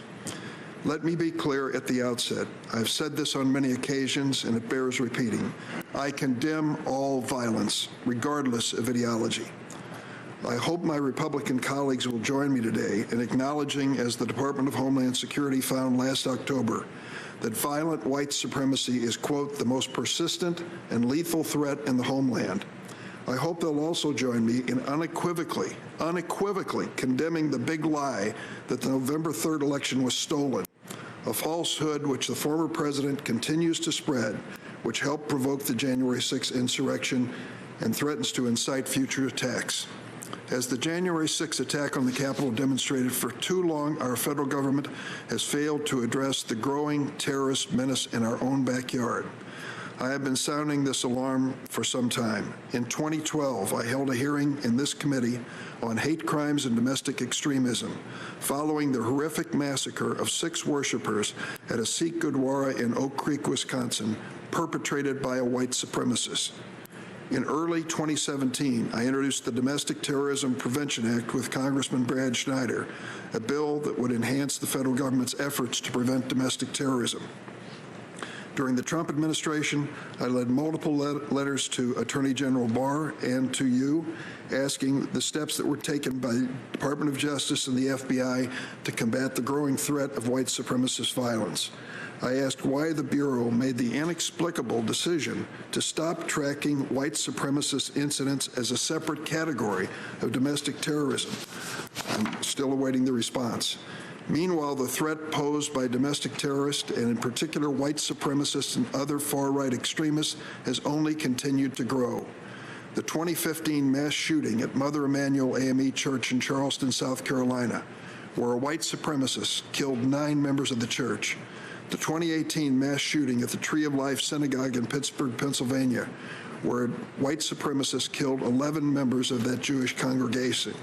Let me be clear at the outset. I've said this on many occasions, and it bears repeating. I condemn all violence, regardless of ideology. I hope my Republican colleagues will join me today in acknowledging, as the Department of Homeland Security found last October, that violent white supremacy is, quote, the most persistent and lethal threat in the homeland. I hope they'll also join me in unequivocally condemning the big lie that the November 3rd election was stolen, a falsehood which the former president continues to spread, which helped provoke the January 6th insurrection and threatens to incite future attacks. As the January 6th attack on the Capitol demonstrated, for too long our federal government has failed to address the growing terrorist menace in our own backyard. I have been sounding this alarm for some time. In 2012, I held a hearing in this committee on hate crimes and domestic extremism, following the horrific massacre of 6 worshipers at a Sikh Gurdwara in Oak Creek, Wisconsin, perpetrated by a white supremacist. In early 2017, I introduced the Domestic Terrorism Prevention Act with Congressman Brad Schneider, a bill that would enhance the federal government's efforts to prevent domestic terrorism. During the Trump administration, I led multiple letters to Attorney General Barr and to you, asking the steps that were taken by the Department of Justice and the FBI to combat the growing threat of white supremacist violence. I asked why the Bureau made the inexplicable decision to stop tracking white supremacist incidents as a separate category of domestic terrorism. I'm still awaiting the response. Meanwhile, the threat posed by domestic terrorists, and in particular white supremacists and other far-right extremists, has only continued to grow. The 2015 mass shooting at Mother Emanuel AME Church in Charleston, South Carolina, where a white supremacist killed 9 members of the church. The 2018 mass shooting at the Tree of Life Synagogue in Pittsburgh, Pennsylvania, where white supremacists killed 11 members of that Jewish congregation.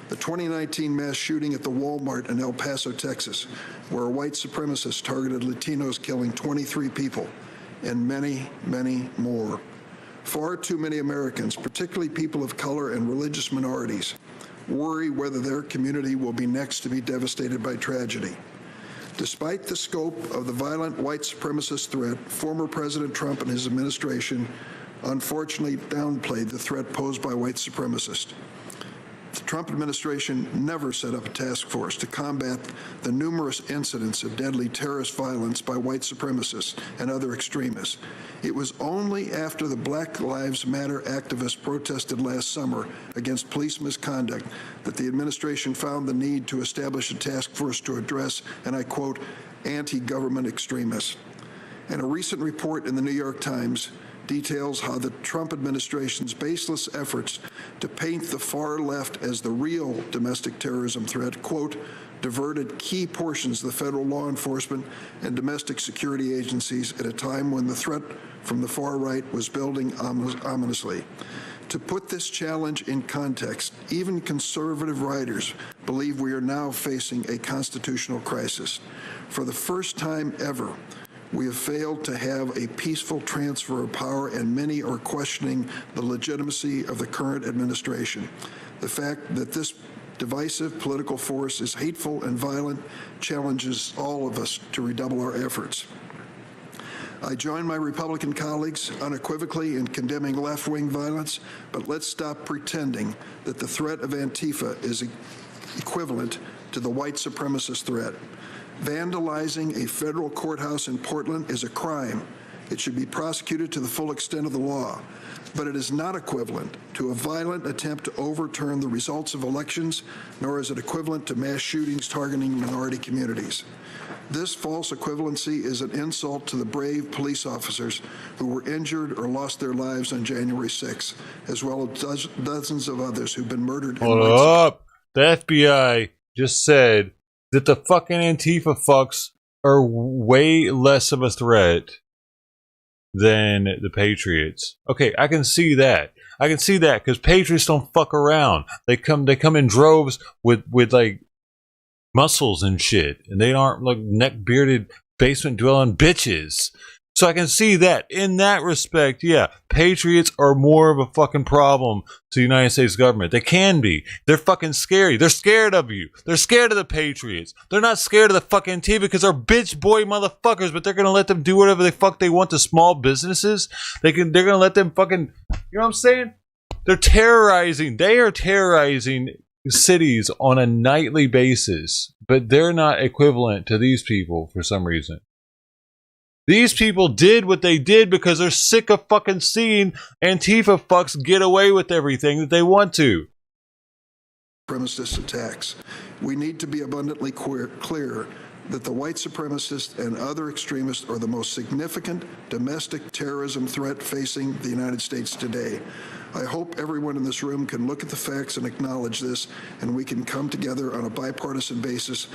The 2019 mass shooting at the Walmart in El Paso, Texas, where a white supremacist targeted Latinos, killing 23 people, and many, many more. Far too many Americans, particularly people of color and religious minorities, worry whether their community will be next to be devastated by tragedy. Despite the scope of the violent white supremacist threat, former President Trump and his administration unfortunately downplayed the threat posed by white supremacists. The Trump administration never set up a task force to combat the numerous incidents of deadly terrorist violence by white supremacists and other extremists. It was only after the Black Lives Matter activists protested last summer against police misconduct that the administration found the need to establish a task force to address, and I quote, anti-government extremists. And a recent report in the New York Times details how the Trump administration's baseless efforts to paint the far left as the real domestic terrorism threat, quote, diverted key portions of the federal law enforcement and domestic security agencies at a time when the threat from the far right was building ominously. To put this challenge in context, even conservative writers believe we are now facing a constitutional crisis. For the first time ever, we have failed to have a peaceful transfer of power, and many are questioning the legitimacy of the current administration. The fact that this divisive political force is hateful and violent challenges all of us to redouble our efforts. I join my Republican colleagues unequivocally in condemning left-wing violence, but let's stop pretending that the threat of Antifa is equivalent to the white supremacist threat. Vandalizing a federal courthouse in Portland is a crime, It should be prosecuted to the full extent of the law, but it is not equivalent to a violent attempt to overturn the results of elections, nor is it equivalent to mass shootings targeting minority communities. This false equivalency is an insult to the brave police officers who were injured or lost their lives on January 6th, as well as dozens of others who've been murdered. Hold up. The FBI just said that the fucking Antifa fucks are way less of a threat than the Patriots. Okay, I can see that. I can see that because Patriots don't fuck around. They come in droves with like muscles and shit, and they aren't like neck bearded basement dwelling bitches. So I can see that in that respect. Yeah, Patriots are more of a fucking problem to the United States government. They can be. They're fucking scary. They're scared of you. They're scared of the Patriots. They're not scared of the fucking TV because they're bitch boy motherfuckers, but they're gonna let them do whatever the fuck they want to small businesses. They're gonna let them fucking, you know what I'm saying? They are terrorizing cities on a nightly basis, but they're not equivalent to these people for some reason. These people did what they did because they're sick of fucking seeing Antifa fucks get away with everything that they want to. Supremacist attacks. We need to be abundantly clear that the white supremacists and other extremists are the most significant domestic terrorism threat facing the United States today. I hope everyone in this room can look at the facts and acknowledge this, and we can come together on a bipartisan basis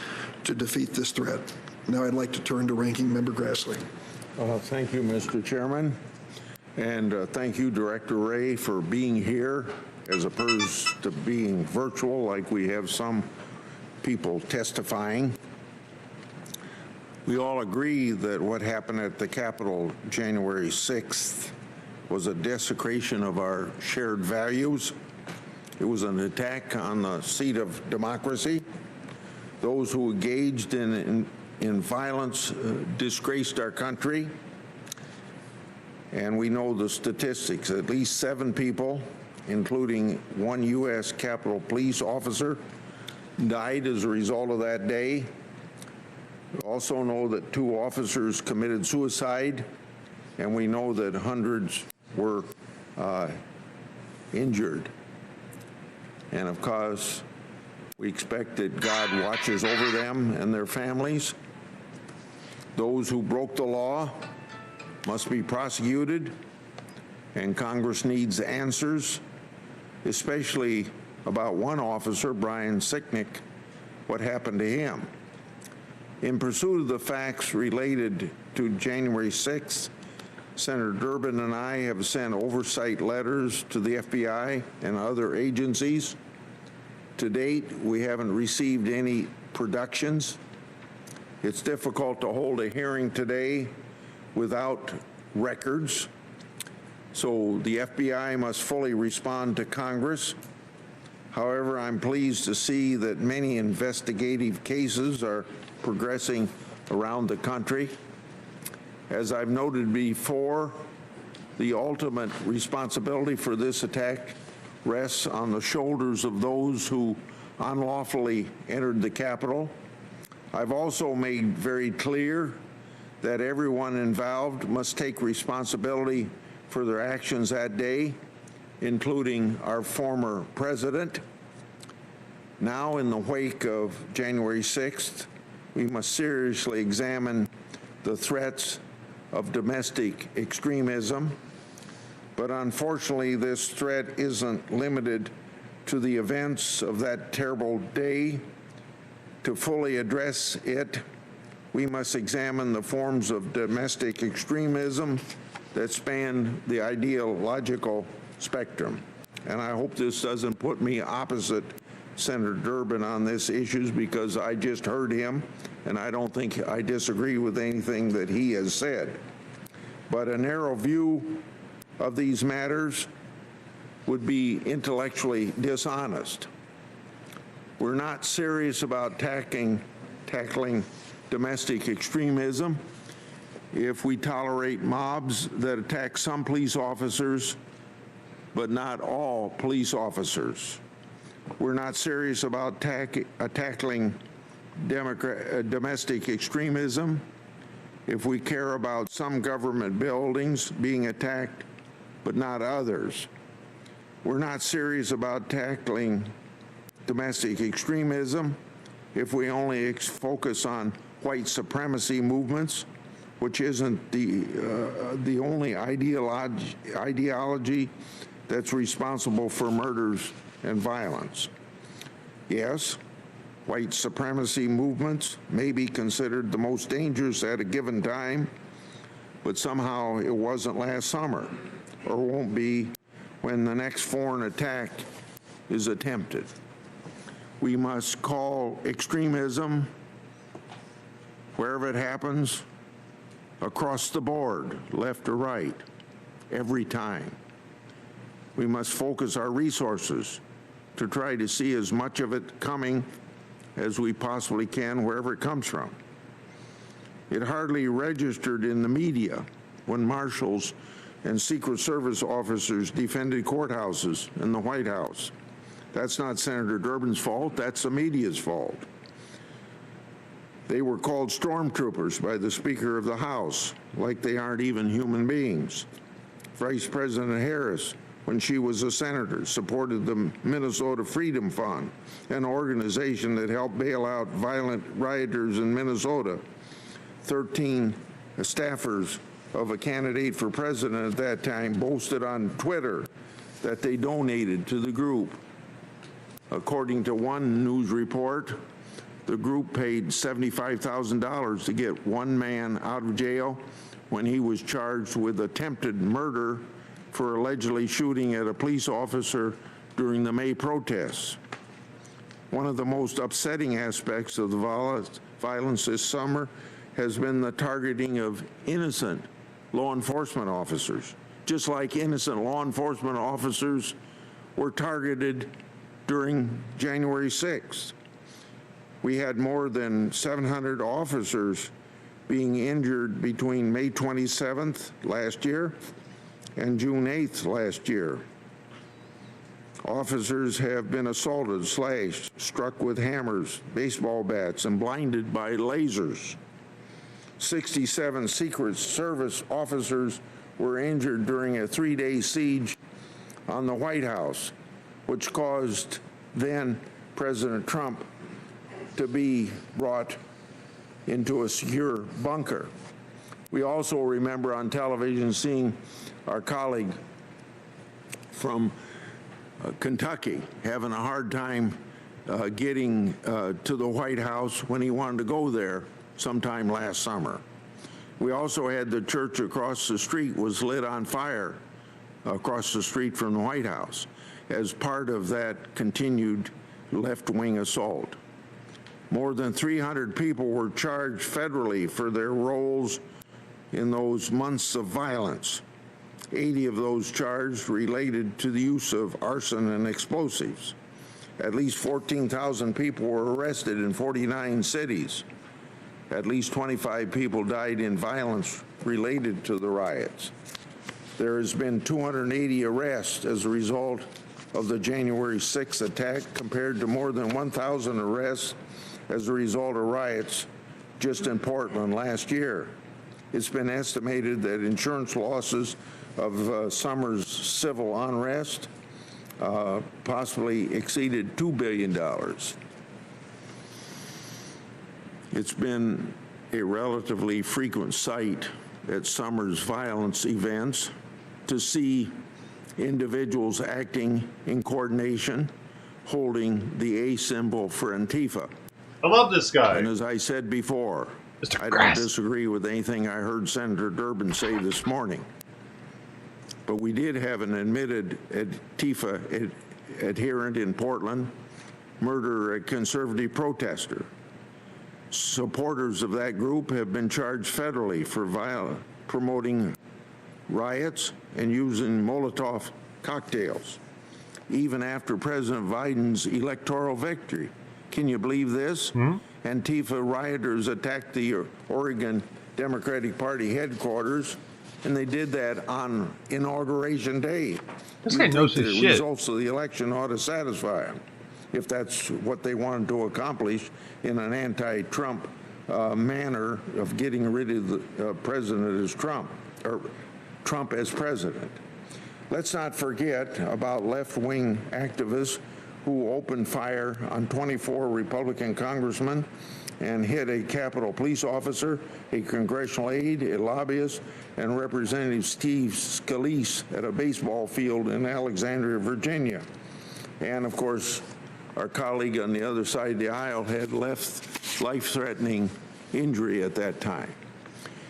to defeat this threat. Now I'd like to turn to Ranking Member Grassley. Thank you, Mr. Chairman. And thank you, Director Wray, for being here as opposed to being virtual like we have some people testifying. We all agree that what happened at the Capitol January 6th was a desecration of our shared values. It was an attack on the seat of democracy. Those who engaged in violence disgraced our country. And we know the statistics. At least 7 people, including one U.S. Capitol Police officer, died as a result of that day. We also know that 2 officers committed suicide, and we know that hundreds were injured. And of course, we expect that God watches over them and their families. Those who broke the law must be prosecuted, and Congress needs answers, especially about one officer, Brian Sicknick, what happened to him. In pursuit of the facts related to January 6th, Senator Durbin and I have sent oversight letters to the FBI and other agencies. To date, we haven't received any productions. It's difficult to hold a hearing today without records, so the FBI must fully respond to Congress. However, I'm pleased to see that many investigative cases are progressing around the country. As I've noted before, the ultimate responsibility for this attack rests on the shoulders of those who unlawfully entered the Capitol. I've also made very clear that everyone involved must take responsibility for their actions that day, including our former president. Now, in the wake of January 6th, we must seriously examine the threats of domestic extremism. But unfortunately, this threat isn't limited to the events of that terrible day. To fully address it, we must examine the forms of domestic extremism that span the ideological spectrum. And I hope this doesn't put me opposite Senator Durbin on this issue, because I just heard him, and I don't think I disagree with anything that he has said. But a narrow view of these matters would be intellectually dishonest. We're not serious about tackling domestic extremism if we tolerate mobs that attack some police officers, but not all police officers. We're not serious about tackling domestic extremism if we care about some government buildings being attacked, but not others. We're not serious about tackling domestic extremism if we only focus on white supremacy movements, which isn't the only ideology that's responsible for murders and violence. Yes, white supremacy movements may be considered the most dangerous at a given time, but somehow it wasn't last summer, or won't be when the next foreign attack is attempted. We must call extremism, wherever it happens, across the board, left or right, every time. We must focus our resources to try to see as much of it coming as we possibly can, wherever it comes from. It hardly registered in the media when marshals and Secret Service officers defended courthouses and the White House. That's not Senator Durbin's fault, that's the media's fault. They were called stormtroopers by the Speaker of the House, like they aren't even human beings. Vice President Harris, when she was a senator, supported the Minnesota Freedom Fund, an organization that helped bail out violent rioters in Minnesota. 13 staffers of a candidate for president at that time boasted on Twitter that they donated to the group. According to one news report, the group paid $75,000 to get one man out of jail when he was charged with attempted murder for allegedly shooting at a police officer during the May protests. One of the most upsetting aspects of the violence this summer has been the targeting of innocent law enforcement officers, just like innocent law enforcement officers were targeted during January 6th. We had more than 700 officers being injured between May 27th last year and June 8th last year. Officers have been assaulted, slashed, struck with hammers, baseball bats, and blinded by lasers. 67 Secret Service officers were injured during a 3-day siege on the White House, which caused then President Trump to be brought into a secure bunker. We also remember on television seeing our colleague from Kentucky having a hard time getting to the White House when he wanted to go there sometime last summer. We also had the church across the street was lit on fire across the street from the White House as part of that continued left-wing assault. More than 300 people were charged federally for their roles in those months of violence. 80 of those charged related to the use of arson and explosives. At least 14,000 people were arrested in 49 cities. At least 25 people died in violence related to the riots. There has been 280 arrests as a result of the January 6th attack, compared to more than 1,000 arrests as a result of riots just in Portland last year. It's been estimated that insurance losses of summer's civil unrest possibly exceeded $2 billion. It's been a relatively frequent sight at summer's violence events to see individuals acting in coordination, holding the A symbol for Antifa. I love this guy. And as I said before, I don't disagree with anything I heard Senator Durbin say this morning. But we did have an admitted Antifa adherent in Portland murder a conservative protester. Supporters of that group have been charged federally for promoting riots and using Molotov cocktails, even after President Biden's electoral victory. Can you believe this? Antifa rioters attacked the Oregon Democratic Party headquarters, and they did that on Inauguration Day. This guy knows his the shit. Results of the election ought to satisfy them, if that's what they wanted to accomplish in an anti-Trump manner of getting rid of the president as Trump, or Trump as president. Let's not forget about left-wing activists who opened fire on 24 Republican congressmen and hit a Capitol police officer, a congressional aide, a lobbyist, and Representative Steve Scalise at a baseball field in Alexandria, Virginia. And of course, our colleague on the other side of the aisle had life-threatening injury at that time.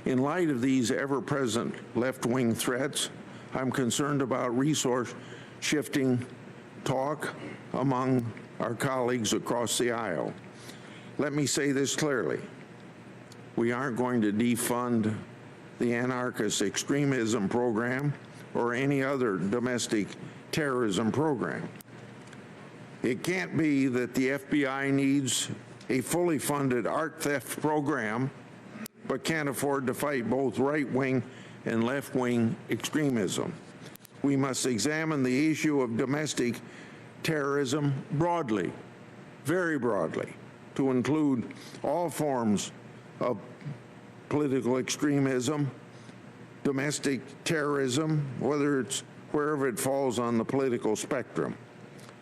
In light of these ever-present left-wing threats, I'm concerned about resource-shifting talk among our colleagues across the aisle. Let me say this clearly. We aren't going to defund the anarchist extremism program or any other domestic terrorism program. It can't be that the FBI needs a fully funded art theft program but can't afford to fight both right-wing and left-wing extremism. We must examine the issue of domestic terrorism broadly, very broadly, to include all forms of political extremism, domestic terrorism, whether it's wherever it falls on the political spectrum.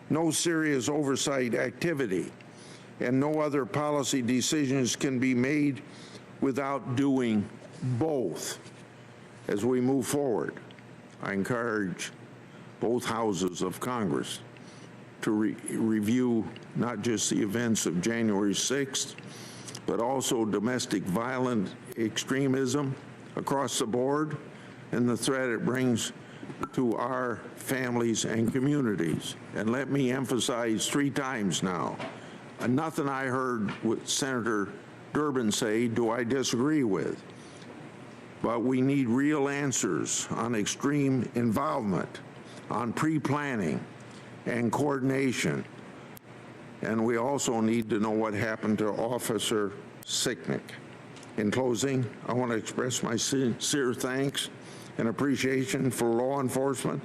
No serious oversight activity and no other policy decisions can be made without doing both. As we move forward, I encourage both houses of Congress to review not just the events of January 6th, but also domestic violent extremism across the board and the threat it brings to our families and communities. And let me emphasize 3 times now, nothing I heard what Senator Durbin say do I disagree with. But we need real answers on extreme involvement, on pre-planning and coordination. And we also need to know what happened to Officer Sicknick. In closing, I want to express my sincere thanks and appreciation for law enforcement,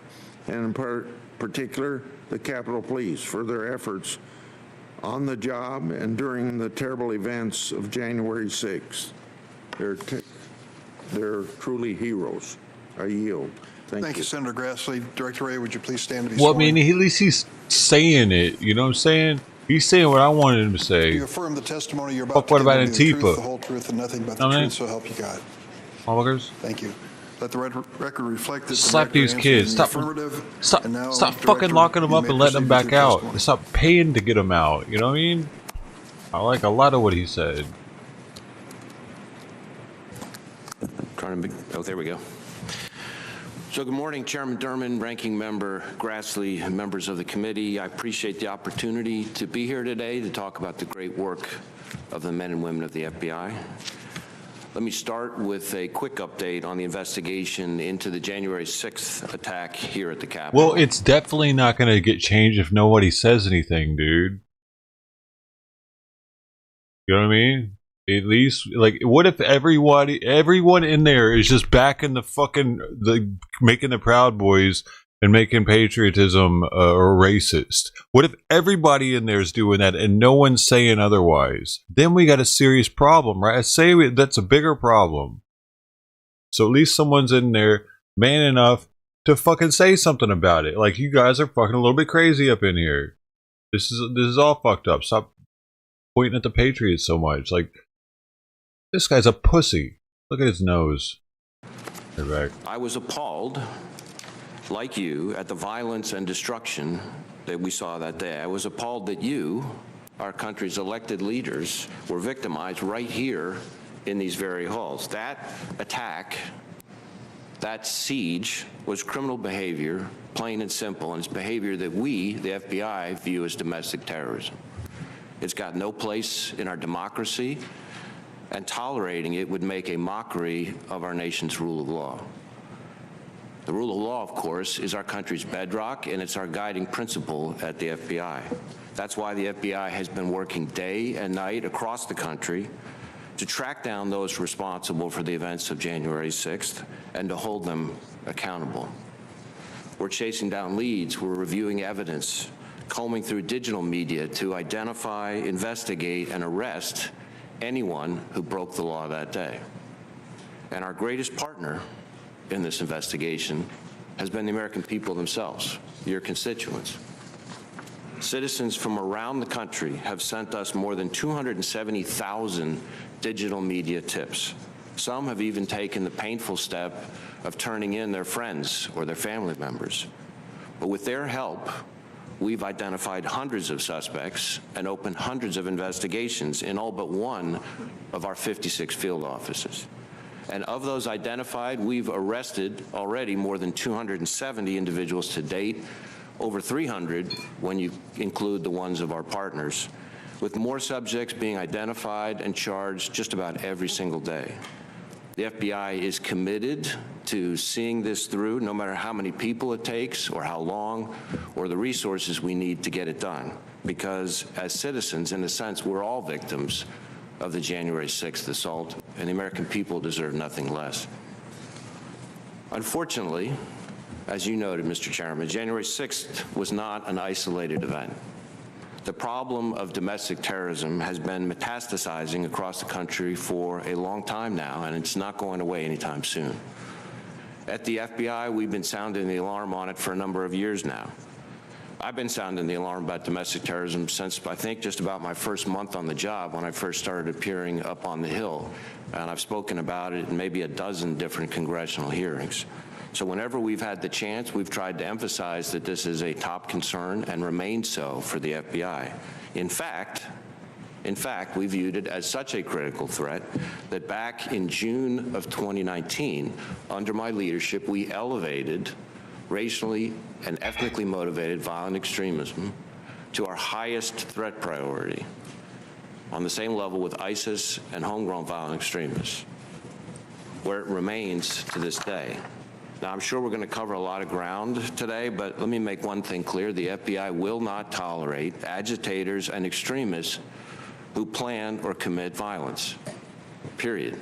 and in particular, the Capitol Police, for their efforts on the job and during the terrible events of January 6th. They're truly heroes. I yield. Thank you, Senator Grassley. Director Ray, would you please stand to be Well, I sworn? mean, at least he's saying it. You know what I'm saying? He's saying what I wanted him to Do say. you affirm the testimony you're about Fuck, to what give about will be the truth, Antifa? the whole truth, and nothing but the I mean, truth, so help you God? Motherfuckers. Thank you. Let the record reflect that the Slap director these answered kids. in the Stop. affirmative. Stop. And now, Stop Director, fucking locking them you up may and letting them proceed with back your out. testimony. Stop paying to get them out. You know what I mean? I like a lot of what he said. Oh, there we go. So good morning, Chairman Durman, Ranking Member Grassley, members of the committee. I appreciate the opportunity to be here today to talk about the great work of the men and women of the FBI. Let me start with a quick update on the investigation into the January 6th attack here at the Capitol. Well, it's definitely not going to get changed if nobody says anything, dude. You know what I mean? At least, like, what if everyone in there is just backing the fucking, making the Proud Boys and making patriotism or racist? What if everybody in there is doing that and no one's saying otherwise? Then we got a serious problem, right? I say that's a bigger problem. So at least someone's in there man enough to fucking say something about it. Like, you guys are fucking a little bit crazy up in here. This is all fucked up. Stop pointing at the Patriots so much. Like, this guy's a pussy. Look at his nose. Right back. I was appalled, like you, at the violence and destruction that we saw that day. I was appalled that you, our country's elected leaders, were victimized right here in these very halls. That attack, that siege, was criminal behavior, plain and simple, and it's behavior that we, the FBI, view as domestic terrorism. It's got no place in our democracy, and tolerating it would make a mockery of our nation's rule of law. The rule of law, of course, is our country's bedrock, and it's our guiding principle at the FBI. That's why the FBI has been working day and night across the country to track down those responsible for the events of January 6th and to hold them accountable. We're chasing down leads, we're reviewing evidence, combing through digital media to identify, investigate, and arrest anyone who broke the law that day. And our greatest partner in this investigation has been the American people themselves, your constituents. Citizens from around the country have sent us more than 270,000 digital media tips. Some have even taken the painful step of turning in their friends or their family members. But with their help, we've identified hundreds of suspects and opened hundreds of investigations in all but one of our 56 field offices. And of those identified, we've arrested already more than 270 individuals to date, over 300 when you include the ones of our partners, with more subjects being identified and charged just about every single day. The FBI is committed to seeing this through, no matter how many people it takes or how long or the resources we need to get it done, because as citizens, in a sense, we're all victims of the January 6th assault, and the American people deserve nothing less. Unfortunately, as you noted, Mr. Chairman, January 6th was not an isolated event. The problem of domestic terrorism has been metastasizing across the country for a long time now, and it's not going away anytime soon. At the FBI, we've been sounding the alarm on it for a number of years now. I've been sounding the alarm about domestic terrorism since, I think, just about my first month on the job when I first started appearing up on the Hill, and I've spoken about it in maybe a dozen different congressional hearings. So whenever we've had the chance, we've tried to emphasize that this is a top concern and remains so for the FBI. In fact, we viewed it as such a critical threat that back in June of 2019, under my leadership, we elevated racially and ethnically motivated violent extremism to our highest threat priority, on the same level with ISIS and homegrown violent extremists, where it remains to this day. Now, I'm sure we're going to cover a lot of ground today, but let me make one thing clear. The FBI will not tolerate agitators and extremists who plan or commit violence, period.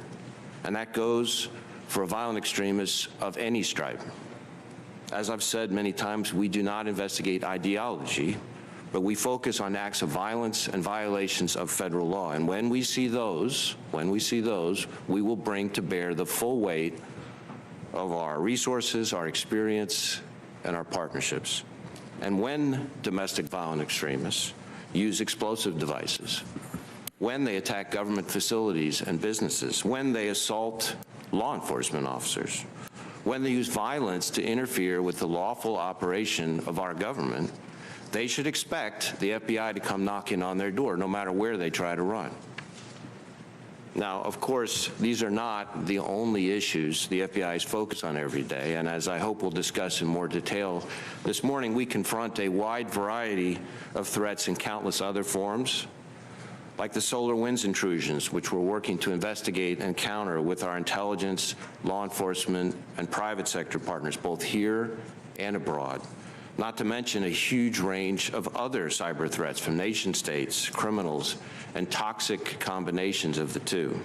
And that goes for a violent extremist of any stripe. As I've said many times, we do not investigate ideology, but we focus on acts of violence and violations of federal law. And when we see those, we will bring to bear the full weight of our resources, our experience, and our partnerships. And when domestic violent extremists use explosive devices, when they attack government facilities and businesses, when they assault law enforcement officers, when they use violence to interfere with the lawful operation of our government, they should expect the FBI to come knocking on their door, no matter where they try to run. Now, of course, these are not the only issues the FBI is focused on every day, and as I hope we'll discuss in more detail this morning, we confront a wide variety of threats in countless other forms, like the solar winds intrusions, which we're working to investigate and counter with our intelligence, law enforcement, and private sector partners, both here and abroad. Not to mention a huge range of other cyber threats from nation states, criminals, and toxic combinations of the two,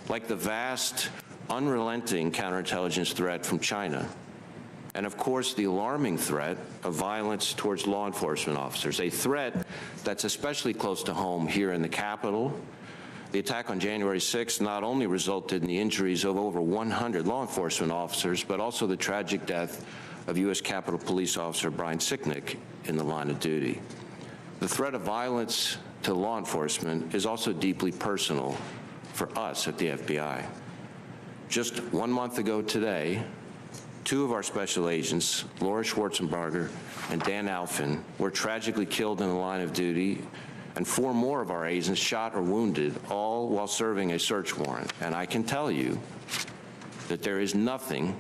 like the vast, unrelenting counterintelligence threat from China, and of course the alarming threat of violence towards law enforcement officers, a threat that's especially close to home here in the Capitol. The attack on January 6th not only resulted in the injuries of over 100 law enforcement officers, but also the tragic death of U.S. Capitol Police Officer Brian Sicknick in the line of duty. The threat of violence to law enforcement is also deeply personal for us at the FBI. Just 1 month ago today, two of our special agents, Laura Schwarzenberger and Dan Alfin, were tragically killed in the line of duty, and 4 more of our agents shot or wounded, all while serving a search warrant. And I can tell you that there is nothing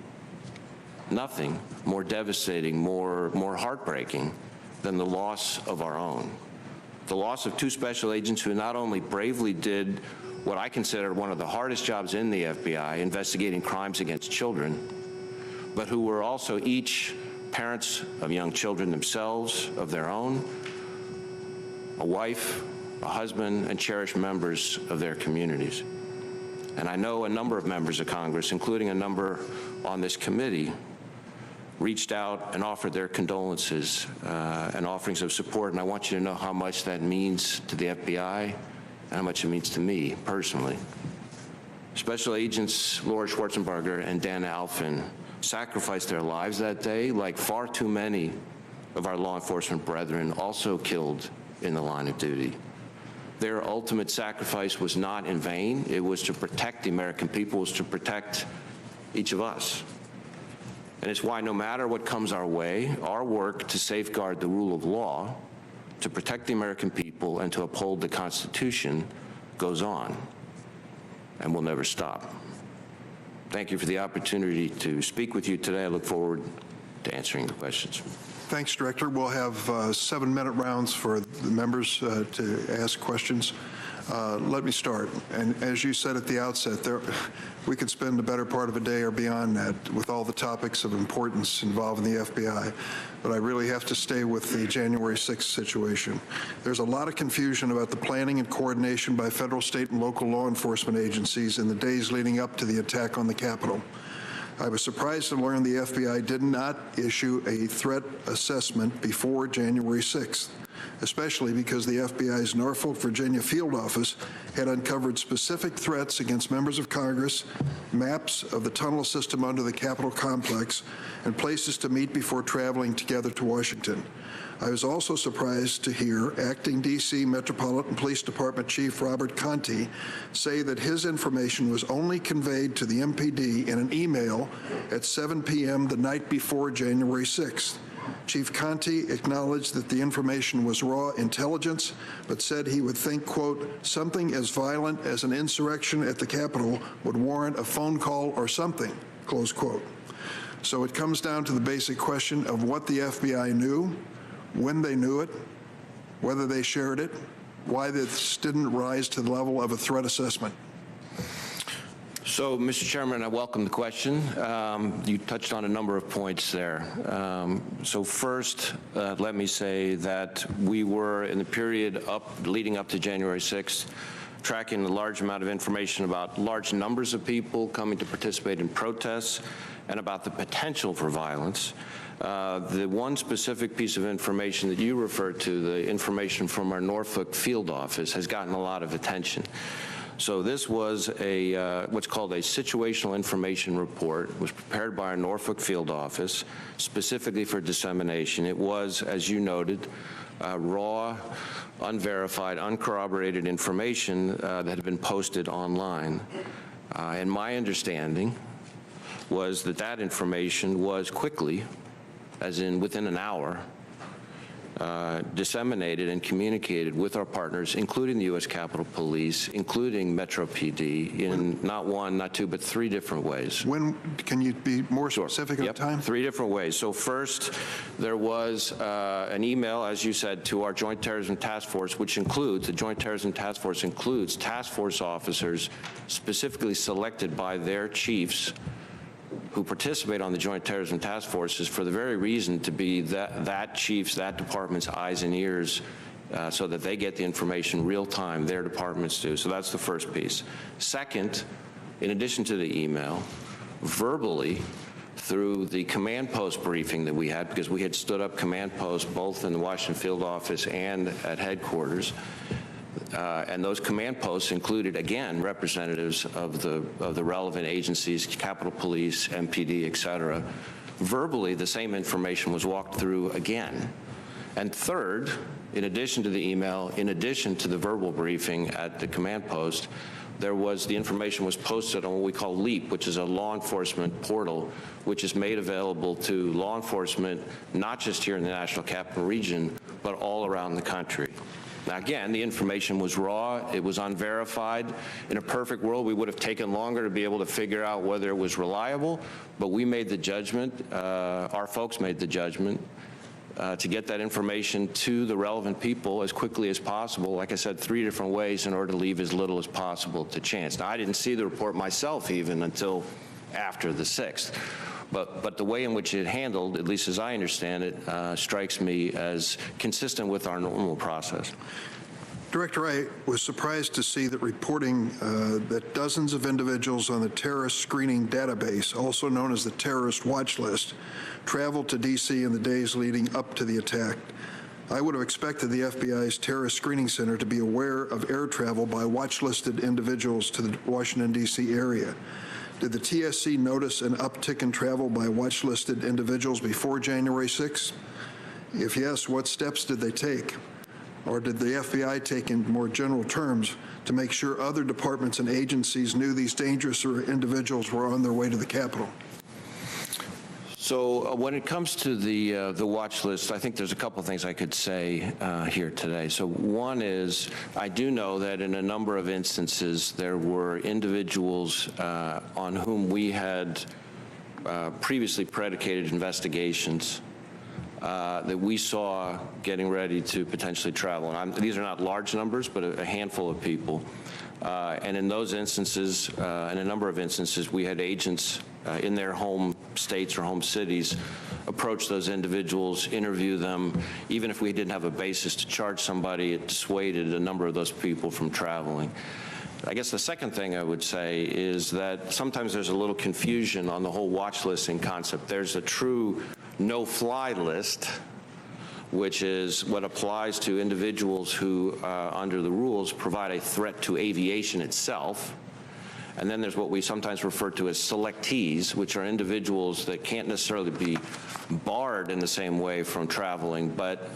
more devastating, more heartbreaking than the loss of our own. The loss of 2 special agents who not only bravely did what I consider one of the hardest jobs in the FBI, investigating crimes against children, but who were also each parents of young children themselves, of their own, a wife, a husband, and cherished members of their communities. And I know a number of members of Congress, including a number on this committee, reached out and offered their condolences and offerings of support, and I want you to know how much that means to the FBI and how much it means to me personally. Special Agents Laura Schwarzenberger and Dan Alfin sacrificed their lives that day, like far too many of our law enforcement brethren also killed in the line of duty. Their ultimate sacrifice was not in vain. It was to protect the American people, it was to protect each of us. And it's why no matter what comes our way, our work to safeguard the rule of law, to protect the American people, and to uphold the Constitution goes on and will never stop. Thank you for the opportunity to speak with you today. I look forward to answering the questions. Thanks, Director. We'll have 7-minute rounds for the members to ask questions. Let me start. And as you said at the outset, we could spend the better part of a day or beyond that with all the topics of importance involving the FBI. But I really have to stay with the January 6th situation. There's a lot of confusion about the planning and coordination by federal, state, and local law enforcement agencies in the days leading up to the attack on the Capitol. I was surprised to learn the FBI did not issue a threat assessment before January 6th, especially because the FBI's Norfolk, Virginia field office had uncovered specific threats against members of Congress, maps of the tunnel system under the Capitol complex, and places to meet before traveling together to Washington. I was also surprised to hear Acting D.C. Metropolitan Police Department Chief Robert Conti say that his information was only conveyed to the MPD in an email at 7 p.m. the night before January 6th. Chief Conti acknowledged that the information was raw intelligence, but said he would think, quote, something as violent as an insurrection at the Capitol would warrant a phone call or something, close quote. So it comes down to the basic question of what the FBI knew, when they knew it, whether they shared it, why this didn't rise to the level of a threat assessment. So, Mr. Chairman, I welcome the question. You touched on a number of points there. So first, let me say that we were, in the period leading up to January 6th, tracking a large amount of information about large numbers of people coming to participate in protests and about the potential for violence. The one specific piece of information that you referred to, the information from our Norfolk field office, has gotten a lot of attention. So this was a what's called a situational information report. It was prepared by our Norfolk field office specifically for dissemination. It was, as you noted, raw, unverified, uncorroborated information that had been posted online. And my understanding was that that information was quickly, as in within an hour, disseminated and communicated with our partners, including the U.S. Capitol Police, including Metro PD, in not one, not two, but 3 different ways. When, can you be more specific on time? 3 different ways. So first, there was an email, as you said, to our Joint Terrorism Task Force, which includes, the Joint Terrorism Task Force includes task force officers specifically selected by their chiefs who participate on the Joint Terrorism Task Forces for the very reason to be that chief's, that department's eyes and ears so that they get the information real time, their departments do. So that's the first piece. Second, in addition to the email, verbally, through the command post briefing that we had, because we had stood up command posts both in the Washington field office and at headquarters, and those command posts included, again, representatives of the relevant agencies, Capitol Police, MPD, et cetera. Verbally, the same information was walked through again. And third, in addition to the email, in addition to the verbal briefing at the command post, the information was posted on what we call LEAP, which is a law enforcement portal, which is made available to law enforcement, not just here in the National Capital Region, but all around the country. Now, again, the information was raw, it was unverified. In a perfect world, we would have taken longer to be able to figure out whether it was reliable, but we made the judgment, our folks made the judgment, to get that information to the relevant people as quickly as possible, like I said, 3 different ways in order to leave as little as possible to chance. Now, I didn't see the report myself even until after the 6th. But the way in which it handled, at least as I understand it, strikes me as consistent with our normal process. Director, I was surprised to see that reporting that dozens of individuals on the terrorist screening database, also known as the terrorist watch list, traveled to D.C. in the days leading up to the attack. I would have expected the FBI's Terrorist Screening Center to be aware of air travel by watch-listed individuals to the Washington, D.C. area. Did the TSC notice an uptick in travel by watch-listed individuals before January 6th? If yes, what steps did they take? Or did the FBI take, in more general terms, to make sure other departments and agencies knew these dangerous individuals were on their way to the Capitol? So when it comes to the watch list, I think there's a couple of things I could say here today. So one is, I do know that in a number of instances there were individuals on whom we had previously predicated investigations that we saw getting ready to potentially travel. And these are not large numbers, but a handful of people. And in those instances, in a number of instances, we had agents in their home states or home cities approach those individuals, interview them. Even if we didn't have a basis to charge somebody, it dissuaded a number of those people from traveling. I guess the second thing I would say is that sometimes there's a little confusion on the whole watch listing concept. There's a true no-fly list, which is what applies to individuals who, under the rules, provide a threat to aviation itself. And then there's what we sometimes refer to as selectees, which are individuals that can't necessarily be barred in the same way from traveling, but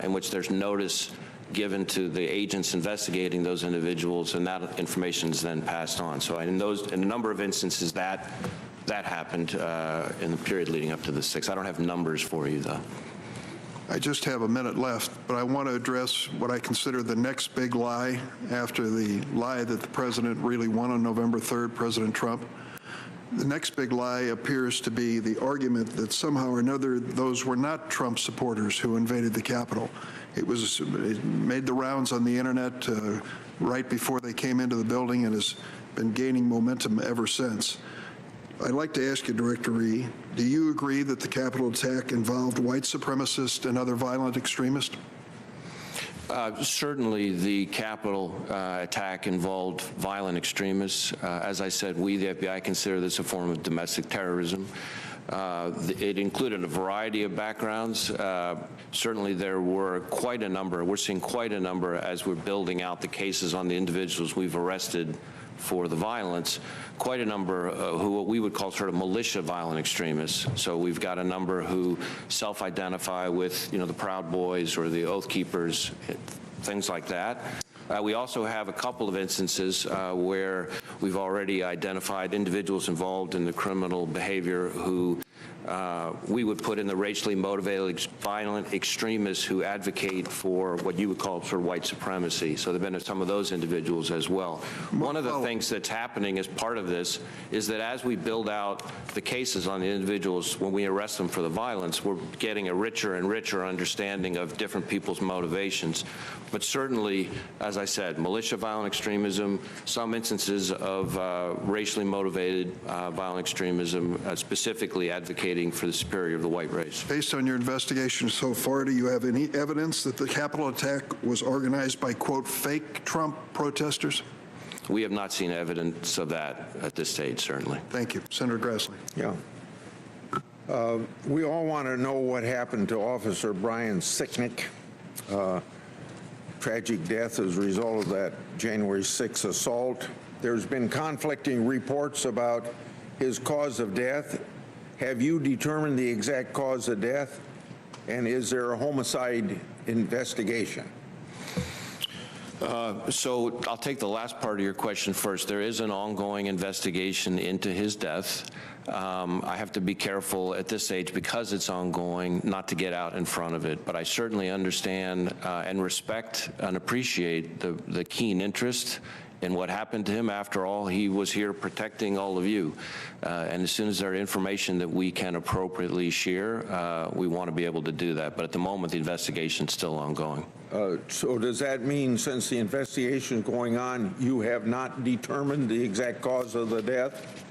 in which there's notice given to the agents investigating those individuals, and that information is then passed on. So in a number of instances, that happened in the period leading up to the 6th. I don't have numbers for you, though. I just have a minute left, but I want to address what I consider the next big lie after the lie that the president really won on November 3rd, President Trump. The next big lie appears to be the argument that somehow or another those were not Trump supporters who invaded the Capitol. It made the rounds on the internet right before they came into the building and has been gaining momentum ever since. I'd like to ask you, Director Ree, do you agree that the Capitol attack involved white supremacists and other violent extremists? Certainly the Capitol attack involved violent extremists. As I said, we, the FBI, consider this a form of domestic terrorism. It included a variety of backgrounds. Certainly there were quite a number. We're seeing quite a number as we're building out the cases on the individuals we've arrested for the violence, quite a number who what we would call sort of militia violent extremists. So we've got a number who self-identify with, the Proud Boys or the Oath Keepers, things like that. We also have a couple of instances where we've already identified individuals involved in the criminal behavior who we would put in the racially motivated violent extremists who advocate for what you would call sort of white supremacy. So there have been some of those individuals as well. One of the things that's happening as part of this is that as we build out the cases on the individuals, when we arrest them for the violence, we're getting a richer and richer understanding of different people's motivations. But certainly, as I said, militia violent extremism, some instances of racially motivated violent extremism, specifically advocating for the superiority of the white race. Based on your investigation so far, do you have any evidence that the Capitol attack was organized by, quote, fake Trump protesters? We have not seen evidence of that at this stage, certainly. Thank you. Senator Grassley. Yeah. We all want to know what happened to Officer Brian Sicknick. Tragic death as a result of that January 6th assault. There's been conflicting reports about his cause of death. Have you determined the exact cause of death? And is there a homicide investigation? So I'll take the last part of your question first. There is an ongoing investigation into his death. I have to be careful at this stage, because it's ongoing, not to get out in front of it. But I certainly understand and respect and appreciate the keen interest in what happened to him. After all, he was here protecting all of you. And as soon as there's information that we can appropriately share, we want to be able to do that. But at the moment, the investigation's still ongoing. So does that mean, since the investigation is going on, you have not determined the exact cause of the death?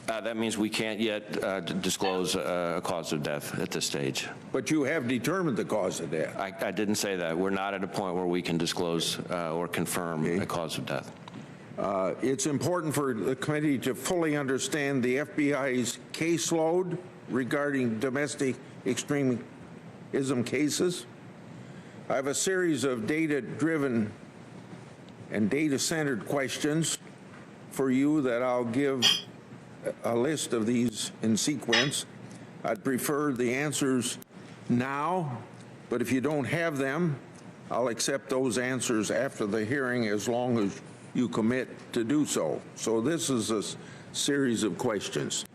That means we can't yet disclose a cause of death at this stage. But you have determined the cause of death. I didn't say that. We're not at a point where we can disclose or confirm a cause of death. It's important for the committee to fully understand the FBI's caseload regarding domestic extremism cases. I have a series of data-driven and data-centered questions for you that I'll give a list of these in sequence. I'd prefer the answers now, but if you don't have them, I'll accept those answers after the hearing as long as you commit to do so. So this is a series of questions.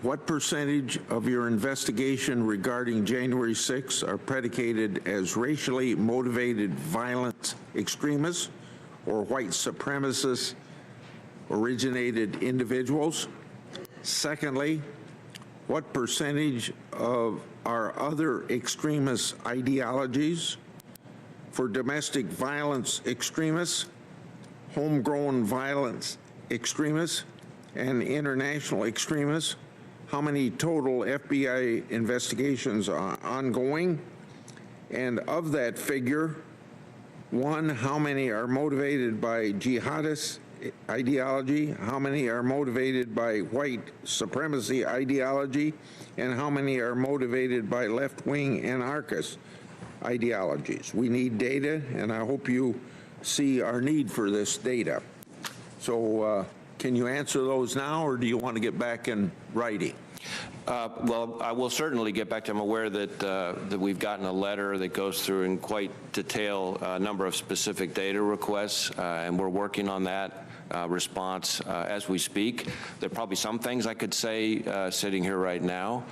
What percentage of your investigation regarding January 6th are predicated as racially motivated violent extremists or white supremacist originated individuals? Secondly, what percentage of our other extremist ideologies for domestic violence extremists, homegrown violence extremists, and international extremists? How many total FBI investigations are ongoing? And of that figure, one, how many are motivated by jihadist ideology? How many are motivated by white supremacy ideology? And how many are motivated by left-wing anarchist ideologies? We need data, and I hope you see our need for this data. So can you answer those now, or do you want to get back in writing? Well, I will certainly get back to. I'm aware that we've gotten a letter that goes through in quite detail a number of specific data requests, and we're working on that response as we speak. There are probably some things I could say sitting here right now.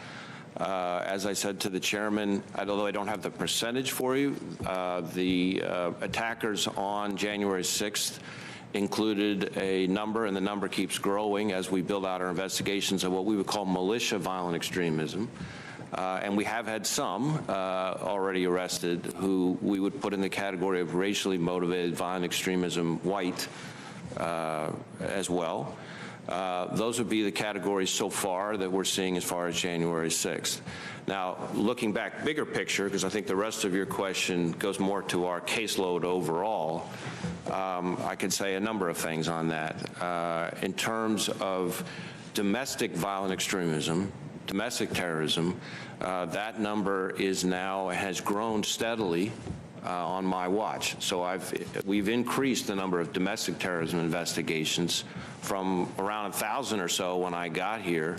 As I said to the chairman, although I don't have the percentage for you, the attackers on January 6th included a number, and the number keeps growing as we build out our investigations of what we would call militia violent extremism. And we have had some already arrested who we would put in the category of racially motivated violent extremism, white as well. Those would be the categories so far that we're seeing as far as January 6th. Now, looking back, bigger picture, because I think the rest of your question goes more to our caseload overall, I could say a number of things on that. In terms of domestic violent extremism, domestic terrorism, that number is now, has grown steadily on my watch. So we've increased the number of domestic terrorism investigations from around 1,000 or so when I got here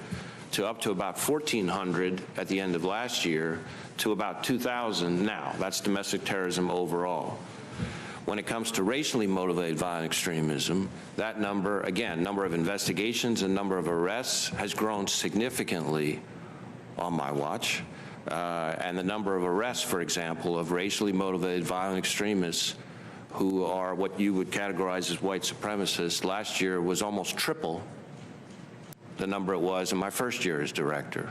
to up to about 1,400 at the end of last year to about 2,000 now. That's domestic terrorism overall. When it comes to racially motivated violent extremism, that number, again, number of investigations and number of arrests has grown significantly on my watch. And the number of arrests, for example, of racially motivated violent extremists who are what you would categorize as white supremacists last year was almost triple the number it was in my first year as director.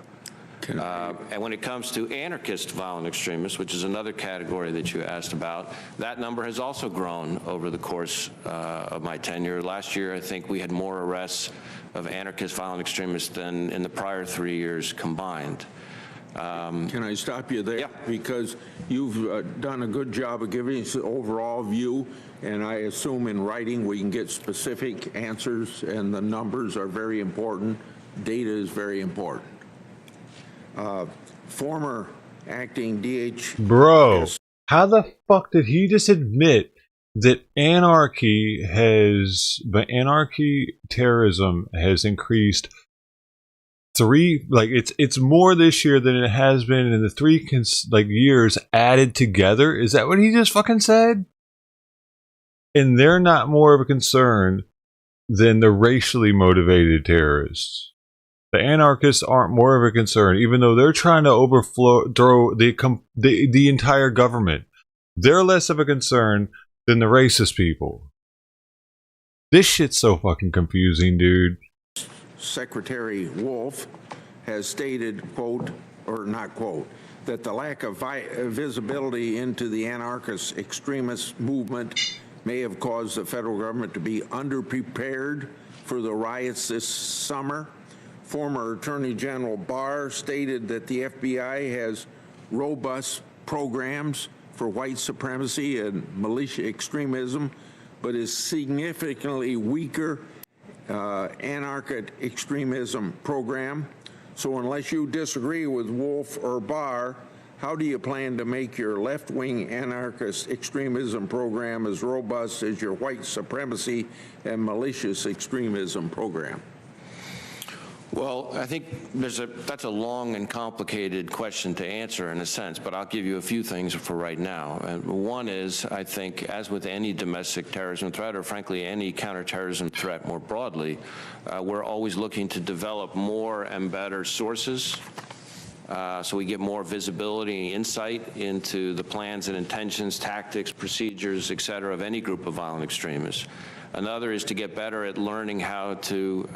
And when it comes to anarchist violent extremists, which is another category that you asked about, that number has also grown over the course of my tenure. Last year, I think we had more arrests of anarchist violent extremists than in the prior 3 years combined. Can I stop you there? Yeah. Because you've done a good job of giving us the overall view, and I assume in writing we can get specific answers, and the numbers are very important. Data is very important. Former acting DH... Bro, how the fuck did he just admit that anarchy terrorism has increased it's more this year than it has been in the 3 years added together? Is that what he just fucking said? And they're not more of a concern than the racially motivated terrorists. The anarchists aren't more of a concern, even though they're trying to overthrow the entire government. They're less of a concern than the racist people. This shit's so fucking confusing, dude. Secretary Wolf has stated, quote, or not quote, that the lack of visibility into the anarchist extremist movement may have caused the federal government to be underprepared for the riots this summer. Former Attorney General Barr stated that the FBI has robust programs for white supremacy and militia extremism, but is significantly weaker anarchist extremism program. So unless you disagree with Wolf or Barr, how do you plan to make your left-wing anarchist extremism program as robust as your white supremacy and malicious extremism program? Well, I think that's a long and complicated question to answer in a sense, but I'll give you a few things for right now. One is, I think, as with any domestic terrorism threat, or frankly any counterterrorism threat more broadly, we're always looking to develop more and better sources so we get more visibility and insight into the plans and intentions, tactics, procedures, et cetera, of any group of violent extremists. Another is to get better at learning how to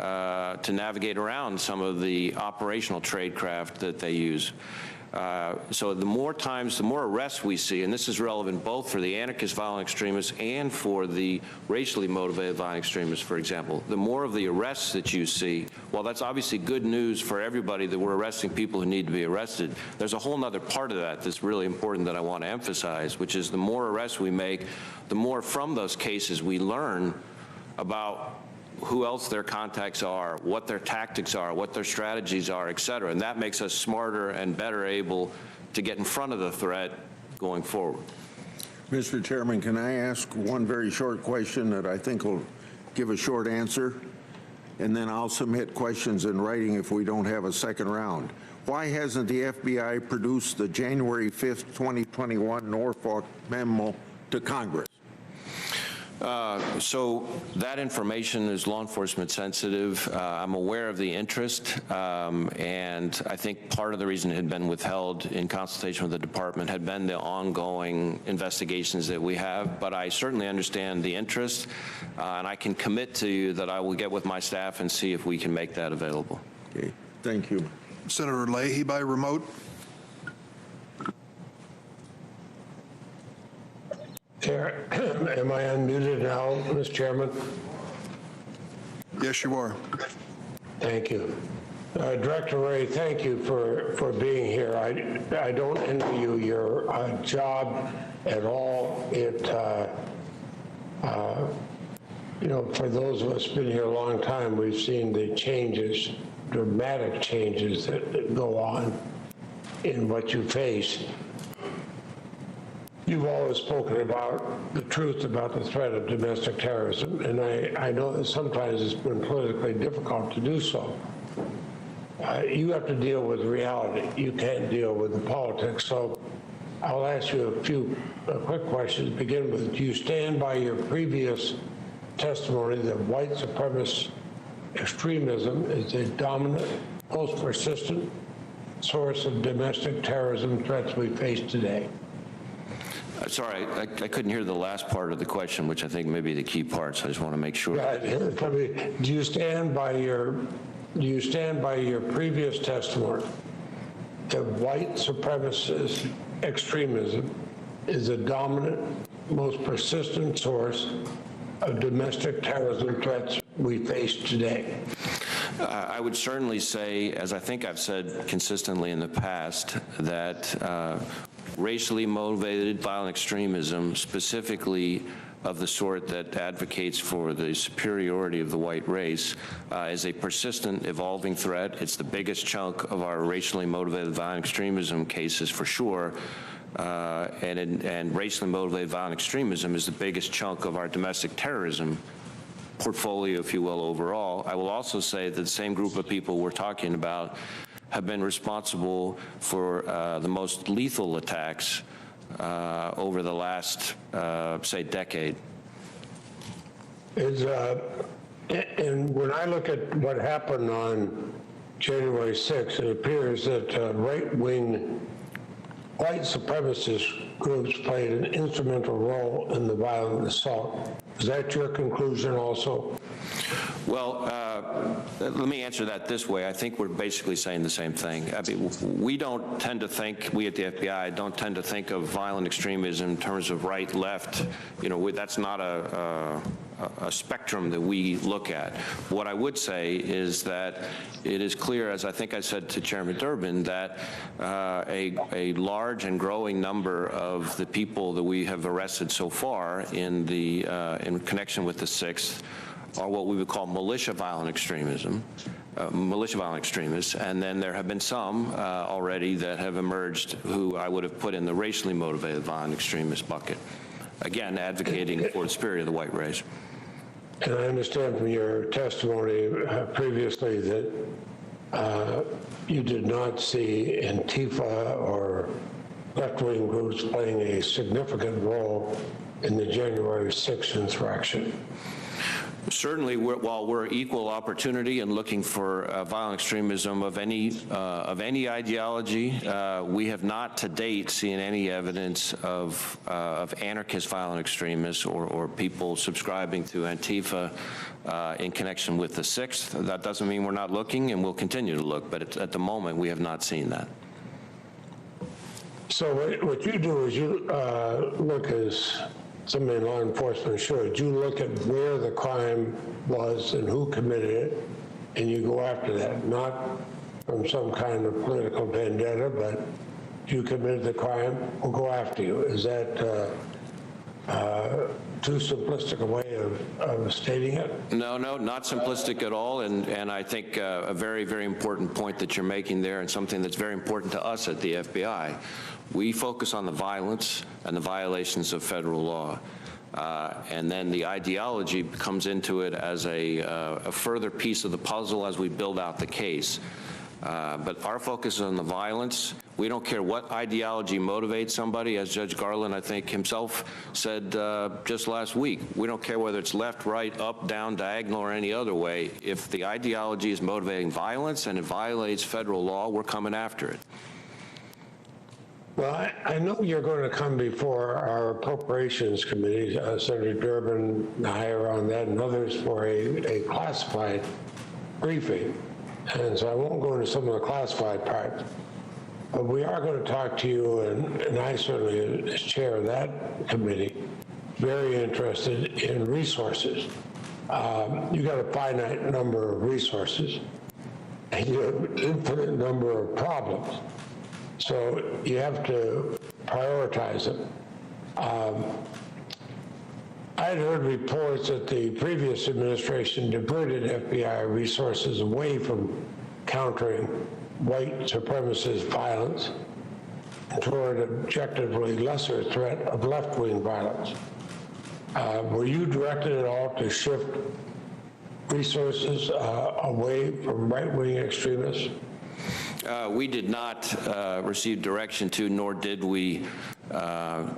navigate around some of the operational tradecraft that they use. So the more arrests we see, and this is relevant both for the anarchist violent extremists and for the racially motivated violent extremists, for example, the more of the arrests that you see, while that's obviously good news for everybody that we're arresting people who need to be arrested, there's a whole other part of that that's really important that I want to emphasize, which is the more arrests we make, the more from those cases we learn about who else their contacts are, what their tactics are, what their strategies are, et cetera. And that makes us smarter and better able to get in front of the threat going forward. Mr. Chairman, can I ask one very short question that I think will give a short answer? And then I'll submit questions in writing if we don't have a second round. Why hasn't the FBI produced the January 5th, 2021 Norfolk memo to Congress? So that information is law enforcement sensitive. I'm aware of the interest, and I think part of the reason it had been withheld in consultation with the department had been the ongoing investigations that we have, but I certainly understand the interest, and I can commit to you that I will get with my staff and see if we can make that available. Okay, thank you. Senator Leahy by remote. Am I unmuted now, Mr. Chairman? Yes, you are. Thank you. Director Wray, thank you for being here. I don't envy you your job at all. It, you know, for those of us who've been here a long time, we've seen the changes, dramatic changes that go on in what you face. You've always spoken about the truth about the threat of domestic terrorism, and I know that sometimes it's been politically difficult to do so. You have to deal with reality. You can't deal with the politics. So I'll ask you a few quick questions to begin with. Do you stand by your previous testimony that white supremacist extremism is a dominant, most persistent source of domestic terrorism threats we face today? Sorry, I couldn't hear the last part of the question, which I think may be the key part, so I just want to make sure. Do you stand by your previous testimony that white supremacist extremism is a dominant, most persistent source of domestic terrorism threats we face today? I would certainly say, as I think I've said consistently in the past, that racially motivated violent extremism, specifically of the sort that advocates for the superiority of the white race, is a persistent, evolving threat. It's the biggest chunk of our racially motivated violent extremism cases for sure, and racially motivated violent extremism is the biggest chunk of our domestic terrorism portfolio, if you will, overall. I will also say that the same group of people we're talking about have been responsible for the most lethal attacks over the last, say, decade. And when I look at what happened on January 6th, it appears that right-wing white supremacist groups played an instrumental role in the violent assault. Is that your conclusion also? Well, let me answer that this way. I think we're basically saying the same thing. I mean, we don't tend to think, we at the FBI don't tend to think of violent extremism in terms of right, left. You know, that's not a spectrum that we look at. What I would say is that it is clear, as I think I said to Chairman Durbin, that a large and growing number of the people that we have arrested so far in connection with the 6th are what we would call militia violent extremism, militia violent extremists, and then there have been some already that have emerged who I would have put in the racially motivated violent extremist bucket. Again, advocating for the spirit of the white race. And I understand from your testimony previously that you did not see Antifa or left-wing groups playing a significant role in the January 6th insurrection. Certainly, while we're equal opportunity and looking for violent extremism of any ideology, we have not to date seen any evidence of anarchist violent extremists or people subscribing to Antifa in connection with the 6th. That doesn't mean we're not looking, and we'll continue to look, but at the moment, we have not seen that. So what you do is you look, as somebody in law enforcement should, you look at where the crime was and who committed it, and you go after that, not from some kind of political vendetta, but you committed the crime, we'll go after you. Is that too simplistic a way of stating it? No, not simplistic at all, and I think a very, very important point that you're making there, and something that's very important to us at the FBI. We focus on the violence and the violations of federal law. And then the ideology comes into it as a further piece of the puzzle as we build out the case. But our focus is on the violence. We don't care what ideology motivates somebody, as Judge Garland, I think, himself said just last week. We don't care whether it's left, right, up, down, diagonal, or any other way. If the ideology is motivating violence and it violates federal law, we're coming after it. Well, I know you're going to come before our Appropriations Committee, Senator Durbin and I are on that, and others for a classified briefing. And so I won't go into some of the classified parts. But we are going to talk to you, and I certainly, as chair of that committee, very interested in resources. You got a finite number of resources, and you have an infinite number of problems. So you have to prioritize them. I had heard reports that the previous administration diverted FBI resources away from countering white supremacist violence toward an objectively lesser threat of left-wing violence. Were you directed at all to shift resources away from right-wing extremists? We did not receive direction to, nor did we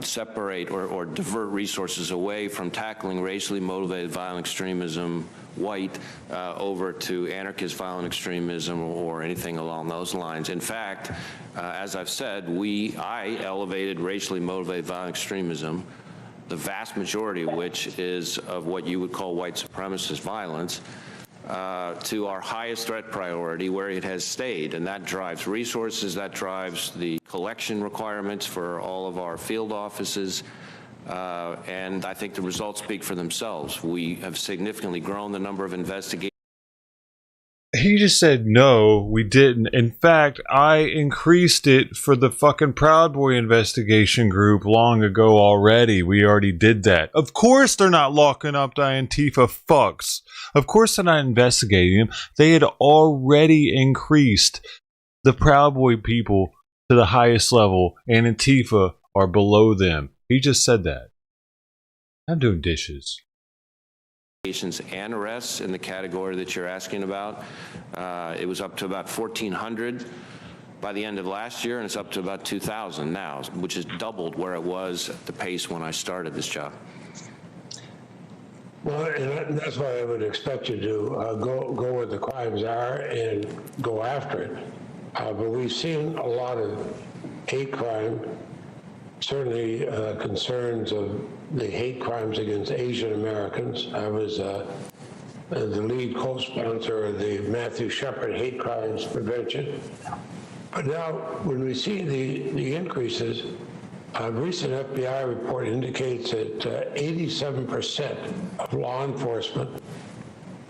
separate or divert resources away from tackling racially motivated violent extremism, white, over to anarchist violent extremism or anything along those lines. In fact, as I've said, I elevated racially motivated violent extremism, the vast majority of which is of what you would call white supremacist violence, to our highest threat priority where it has stayed, and that drives resources, that drives the collection requirements for all of our field offices, and I think the results speak for themselves. We have significantly grown the number of investigations. He just said, no, we didn't. In fact, I increased it for the fucking Proud Boy investigation group long ago already. We already did that. Of course they're not locking up the Antifa fucks. Of course they're not investigating them. They had already increased the Proud Boy people to the highest level, and Antifa are below them. He just said that. I'm doing dishes. And arrests in the category that you're asking about. It was up to about 1,400 by the end of last year, and it's up to about 2,000 now, which is doubled where it was at the pace when I started this job. Well, and that's why I would expect you to go where the crimes are and go after it. But we've seen a lot of hate crime, certainly concerns of the hate crimes against Asian Americans. I was the lead co-sponsor of the Matthew Shepard Hate Crimes Prevention. But now, when we see the increases, a recent FBI report indicates that 87% of law enforcement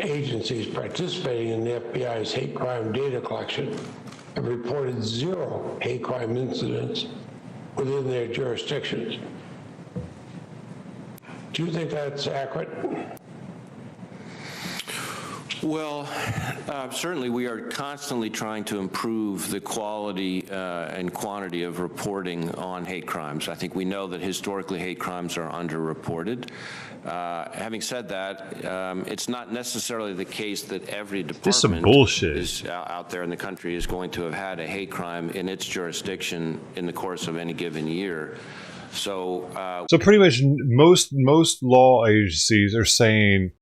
agencies participating in the FBI's hate crime data collection have reported 0 hate crime incidents within their jurisdictions. Do you think that's accurate? Well, certainly we are constantly trying to improve the quality and quantity of reporting on hate crimes. I think we know that historically hate crimes are underreported. Having said that, it's not necessarily the case that every department is out there in the country is going to have had a hate crime in its jurisdiction in the course of any given year. So pretty much most law agencies are saying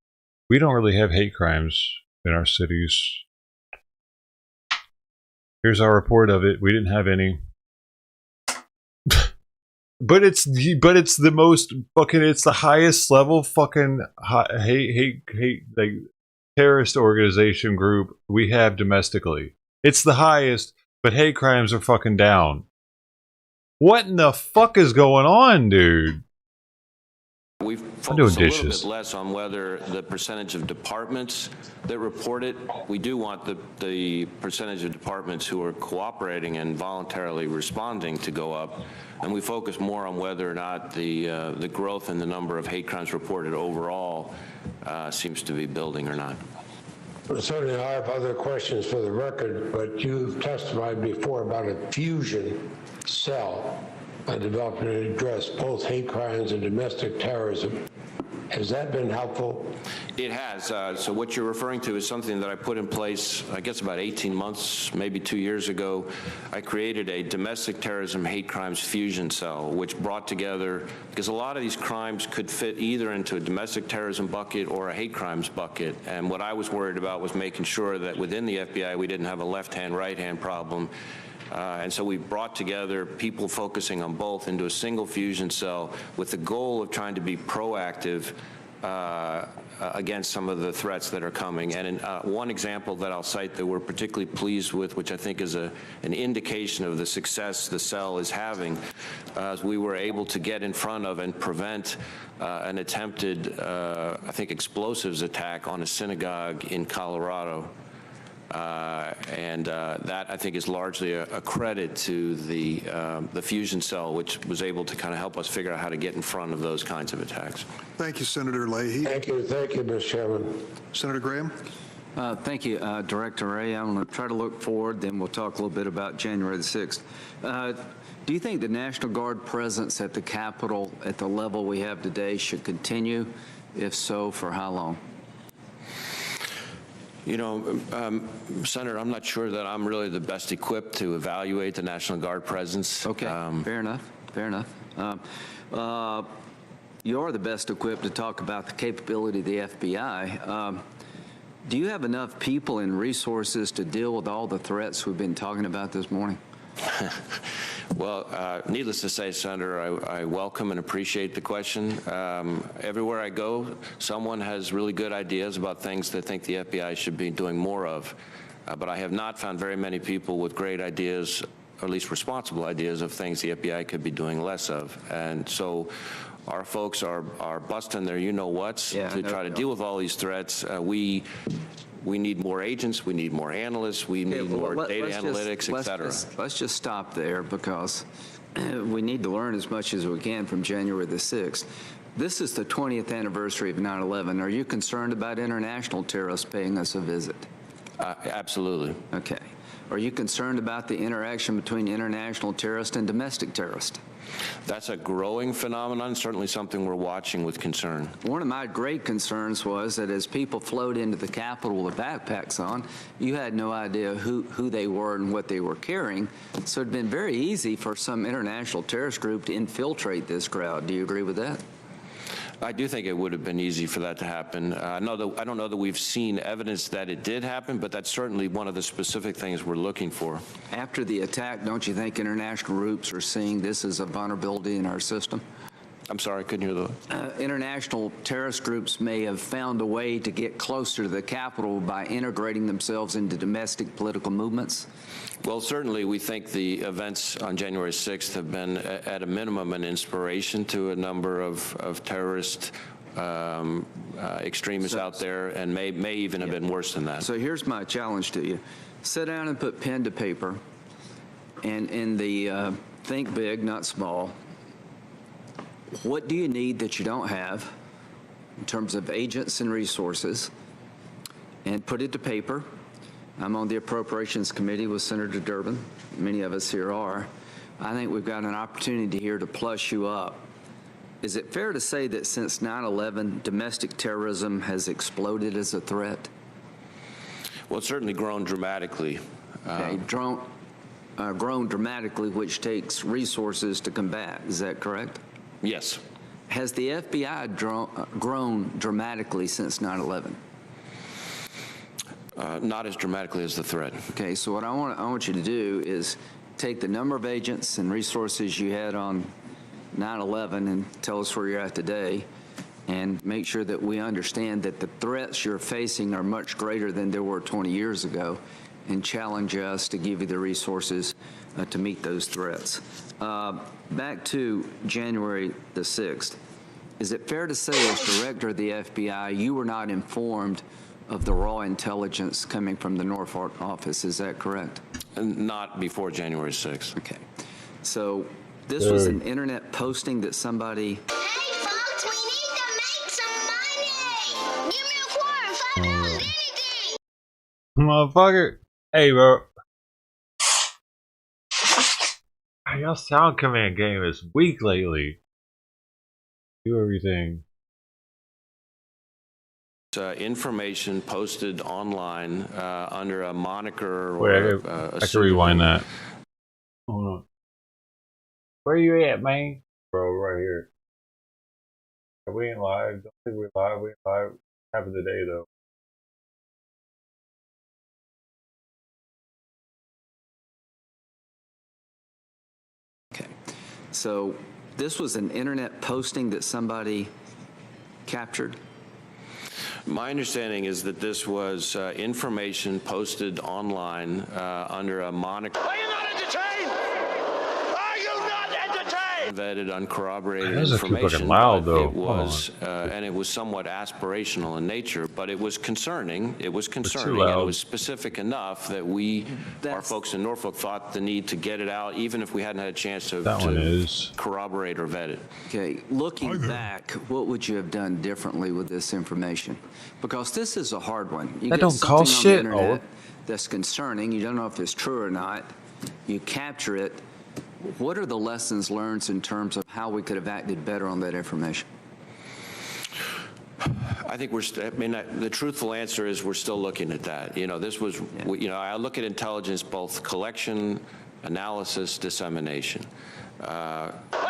we don't really have hate crimes in our cities. Here's our report of it. We didn't have any. But it's the most fucking, it's the highest level fucking hate like terrorist organization group we have domestically. It's the highest, but hate crimes are fucking down. What in the fuck is going on, dude? We've focused a little bit less on whether the percentage of departments that report it. We do want the percentage of departments who are cooperating and voluntarily responding to go up, and we focus more on whether or not the growth in the number of hate crimes reported overall seems to be building or not. Well, certainly I have other questions for the record, but you've testified before about a fusion cell developed to address both hate crimes and domestic terrorism. Has that been helpful? It has. So what you're referring to is something that I put in place, I guess about 18 months, maybe 2 years ago. I created a domestic terrorism hate crimes fusion cell, which brought together, because a lot of these crimes could fit either into a domestic terrorism bucket or a hate crimes bucket. And what I was worried about was making sure that within the FBI we didn't have a left-hand, right-hand problem. And so we brought together people focusing on both into a single fusion cell with the goal of trying to be proactive against some of the threats that are coming. And one example that I'll cite that we're particularly pleased with, which I think is an indication of the success the cell is having, is we were able to get in front of and prevent an attempted, I think, explosives attack on a synagogue in Colorado. And that, I think, is largely a credit to the fusion cell, which was able to kind of help us figure out how to get in front of those kinds of attacks. Thank you, Senator Leahy. Thank you, Mr. Chairman. Senator Graham. Thank you, Director Ray. I'm going to try to look forward, then we'll talk a little bit about January the 6th. Do you think the National Guard presence at the Capitol at the level we have today should continue? If so, for how long? You know, Senator, I'm not sure that I'm really the best equipped to evaluate the National Guard presence. Okay, fair enough, fair enough. You're the best equipped to talk about the capability of the FBI. Do you have enough people and resources to deal with all the threats we've been talking about this morning? Well, needless to say, Senator, I welcome and appreciate the question. Everywhere I go, someone has really good ideas about things they think the FBI should be doing more of. But I have not found very many people with great ideas, or at least responsible ideas of things the FBI could be doing less of. And so our folks are busting their you-know-whats to try to deal with all these threats. We need more agents, we need more analysts, we need more data analytics, et cetera. Let's just stop there, because we need to learn as much as we can from January the 6th. This is the 20th anniversary of 9/11. Are you concerned about international terrorists paying us a visit? Absolutely. Okay. Are you concerned about the interaction between international terrorists and domestic terrorists? That's a growing phenomenon, certainly something we're watching with concern. One of my great concerns was that as people flowed into the Capitol with backpacks on, you had no idea who they were and what they were carrying. So it'd been very easy for some international terrorist group to infiltrate this crowd. Do you agree with that? I do think it would have been easy for that to happen. I don't know that we've seen evidence that it did happen, but that's certainly one of the specific things we're looking for. After the attack, don't you think international groups are seeing this as a vulnerability in our system? I'm sorry, I couldn't hear the... International terrorist groups may have found a way to get closer to the Capitol by integrating themselves into domestic political movements? Well, certainly we think the events on January 6th have been, at a minimum, an inspiration to a number of terrorist extremists out there, and may even have been worse than that. So here's my challenge to you. Sit down and put pen to paper, and in the think big, not small. What do you need that you don't have in terms of agents and resources? and put it to paper. I'm on the Appropriations Committee with Senator Durbin. Many of us here are. I think we've got an opportunity here to plus you up. Is it fair to say that since 9/11, domestic terrorism has exploded as a threat? Well, it's certainly grown dramatically. Okay, grown dramatically, which takes resources to combat. Is that correct? Yes. Has the FBI grown dramatically since 9/11? Not as dramatically as the threat. Okay, so what I want you to do is take the number of agents and resources you had on 9/11 and tell us where you're at today, and make sure that we understand that the threats you're facing are much greater than they were 20 years ago, and challenge us to give you the resources to meet those threats. Back to January the 6th, is it fair to say as director of the FBI, you were not informed of the raw intelligence coming from the Norfolk office? Is that correct? Not before January 6th. Okay. So this was an internet posting that somebody... Hey, folks, we need to make some money. Give me a quarter, $5, anything. Motherfucker. Hey, bro. Your sound command game is weak lately. Do everything. Information posted online under a moniker Wait, or I can rewind that. Hold on. Where you at, man? Bro, right here. We ain't live. Don't think we're live. We ain't live. Happened today, though. Okay. So this was an internet posting that somebody captured? My understanding is that this was information posted online under a moniker. Are you not entertained? Are you not entertained? Vetted, uncorroborated Those are too information. fucking loud, though. It was, and it was somewhat aspirational in nature, but it was concerning. It was concerning, and it was specific enough that our folks in Norfolk, thought the need to get it out, even if we hadn't had a chance to corroborate or vet it. Okay, looking back, what would you have done differently with this information? Because this is a hard one. You That get don't something cost on shit. the internet that's concerning. You don't know if it's true or not. You capture it. What are the lessons learned in terms of how we could have acted better on that information? I think the truthful answer is we're still looking at that. You know, this was, I look at intelligence, both collection, analysis, dissemination.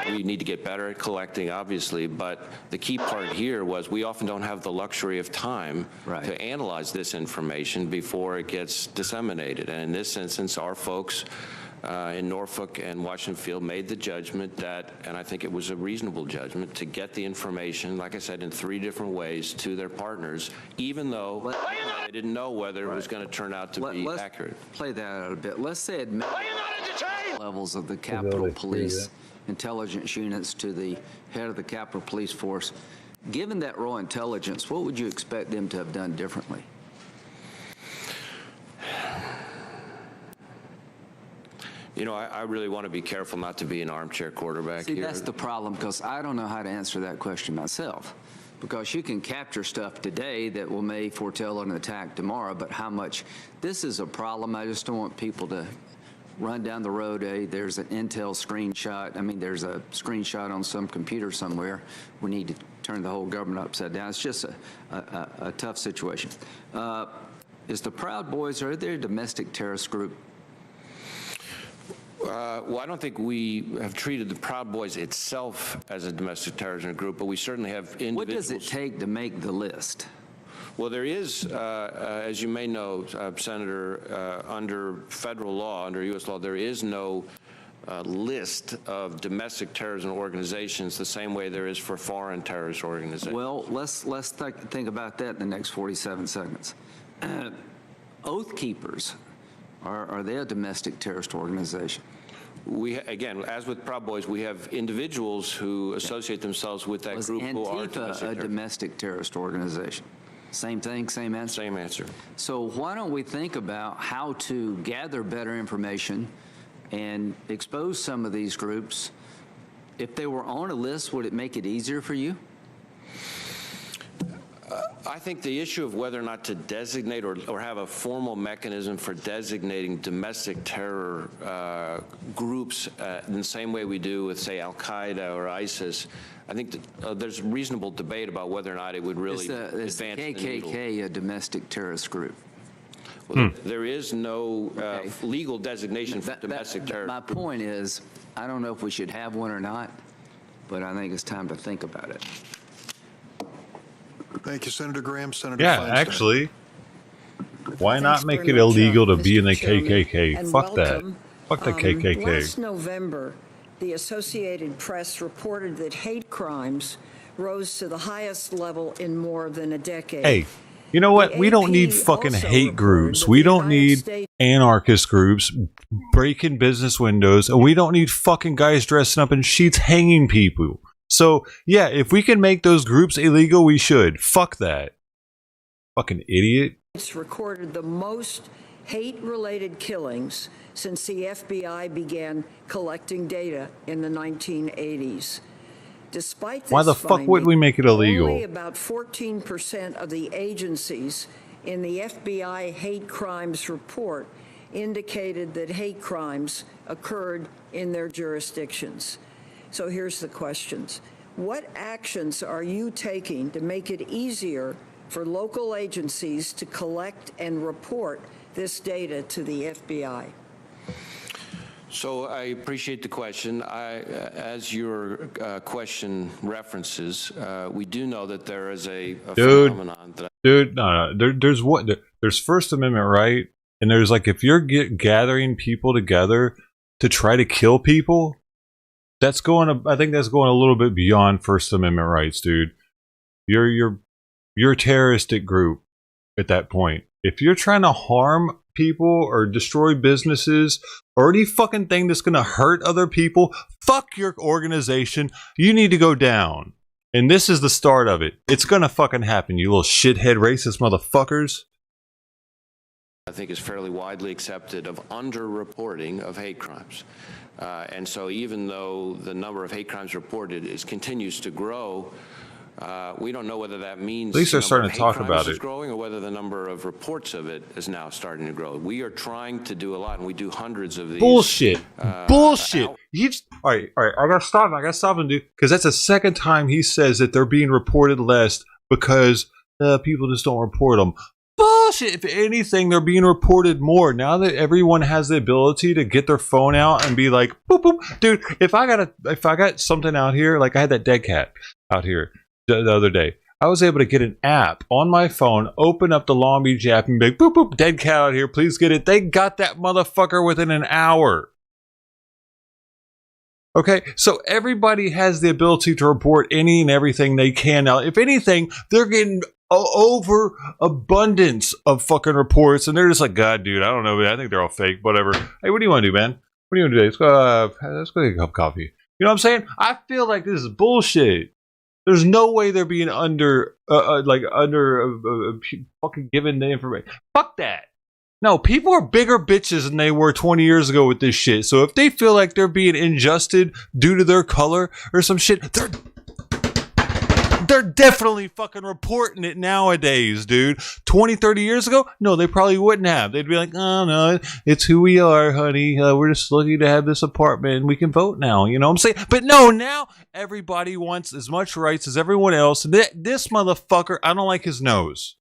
We need to get better at collecting, obviously, but the key part here was we often don't have the luxury of time to analyze this information before it gets disseminated. And in this instance, our folks in Norfolk and Washington Field made the judgment that, and I think it was a reasonable judgment, to get the information, like I said, in 3 different ways to their partners, even though they didn't know whether it was going to turn out to be accurate. Play that out a bit. Let's say levels of the Capitol Police intelligence units to the head of the Capitol Police Force. Given that raw intelligence, what would you expect them to have done differently? You know, I really want to be careful not to be an armchair quarterback here. See, that's the problem, because I don't know how to answer that question myself. Because you can capture stuff today that may foretell an attack tomorrow, but how much? This is a problem. I just don't want people to run down the road, there's an Intel screenshot. I mean, there's a screenshot on some computer somewhere. We need to turn the whole government upside down. It's just a tough situation. Is the Proud Boys, are they a domestic terrorist group? Well, I don't think we have treated the Proud Boys itself as a domestic terrorism group, but we certainly have individuals. What does it take to make the list? Well, there is, as you may know, Senator, under federal law, under U.S. law, there is no list of domestic terrorism organizations the same way there is for foreign terrorist organizations. Well, let's think about that in the next 47 seconds. Oath Keepers, are they a domestic terrorist organization? We, again, as with Proud Boys, we have individuals who associate themselves with that group who are a domestic terrorist organization? Same thing, same answer? Same answer. So why don't we think about how to gather better information and expose some of these groups? If they were on a list, would it make it easier for you? I think the issue of whether or not to designate or have a formal mechanism for designating domestic terror groups in the same way we do with, say, Al-Qaeda or ISIS, I think that, there's reasonable debate about whether or not it would really Is the advance the needle. KKK a domestic terrorist group? Well, there is no legal designation for domestic terror. My point is, I don't know if we should have one or not, but I think it's time to think about it. Thank you, Senator Graham. Senator Yeah, Feinstein. actually, why not Thanks make very it much, illegal to Mr. be in the Chairman, KKK? and Fuck that. welcome. Fuck the KKK. Last November, the Associated Press reported that hate crimes rose to the highest level in more than a decade. Hey, you know what? We don't need fucking hate groups. We don't need anarchist groups breaking business windows, and we don't need fucking guys dressing up in sheets hanging people. So, yeah, if we can make those groups illegal, we should. Fuck that. Fucking idiot. It's recorded the most hate-related killings since the FBI began collecting data in the 1980s. Despite this Why the fuck wouldn't we make it illegal? Only about 14% of the agencies in the FBI hate crimes report indicated that hate crimes occurred in their jurisdictions. So here's the questions. What actions are you taking to make it easier for local agencies to collect and report this data to the FBI? So I appreciate the question. As your question references, we do know that there is a phenomenon that... No. There's First Amendment, right? And there's like, if you're gathering people together to try to kill people, I think that's going a little bit beyond First Amendment rights, dude. You're a terroristic group at that point. If you're trying to harm people or destroy businesses or any fucking thing that's going to hurt other people, fuck your organization. You need to go down. And this is the start of it. It's going to fucking happen, you little shithead racist motherfuckers. I think is fairly widely accepted of underreporting of hate crimes. And so even though the number of hate crimes reported continues to grow, we don't know whether that means at least they're starting to talk about is it. growing or whether the number of reports of it is now starting to grow. We are trying to do a lot, and we do hundreds of these. Bullshit. Bullshit. All right. I gotta stop him, dude, because that's the second time he says that they're being reported less because people just don't report them. Bullshit. If anything, they're being reported more now that everyone has the ability to get their phone out and be like, boop boop, dude. If I got something out here, like I had that dead cat out here the other day, I was able to get an app on my phone, open up the Long Beach app, and be like, boop boop, dead cat out here, please get it. They got that motherfucker within an hour. Okay, so everybody has the ability to report any and everything they can now. If anything, they're getting overabundance of fucking reports, and they're just like, God, dude, I don't know, man. I think they're all fake. Whatever. Hey, what do you want to do, man? What do you want to do today? Let's go get a cup of coffee. You know what I'm saying? I feel like this is bullshit. There's no way they're being fucking given the information. Fuck that. No, people are bigger bitches than they were 20 years ago with this shit. So if they feel like they're being injusted due to their color or some shit, they're definitely fucking reporting it nowadays, dude. 20, 30 years ago? No, they probably wouldn't have. They'd be like, oh, no, it's who we are, honey. We're just lucky to have this apartment and we can vote now. You know what I'm saying? But no, now everybody wants as much rights as everyone else. This motherfucker, I don't like his nose.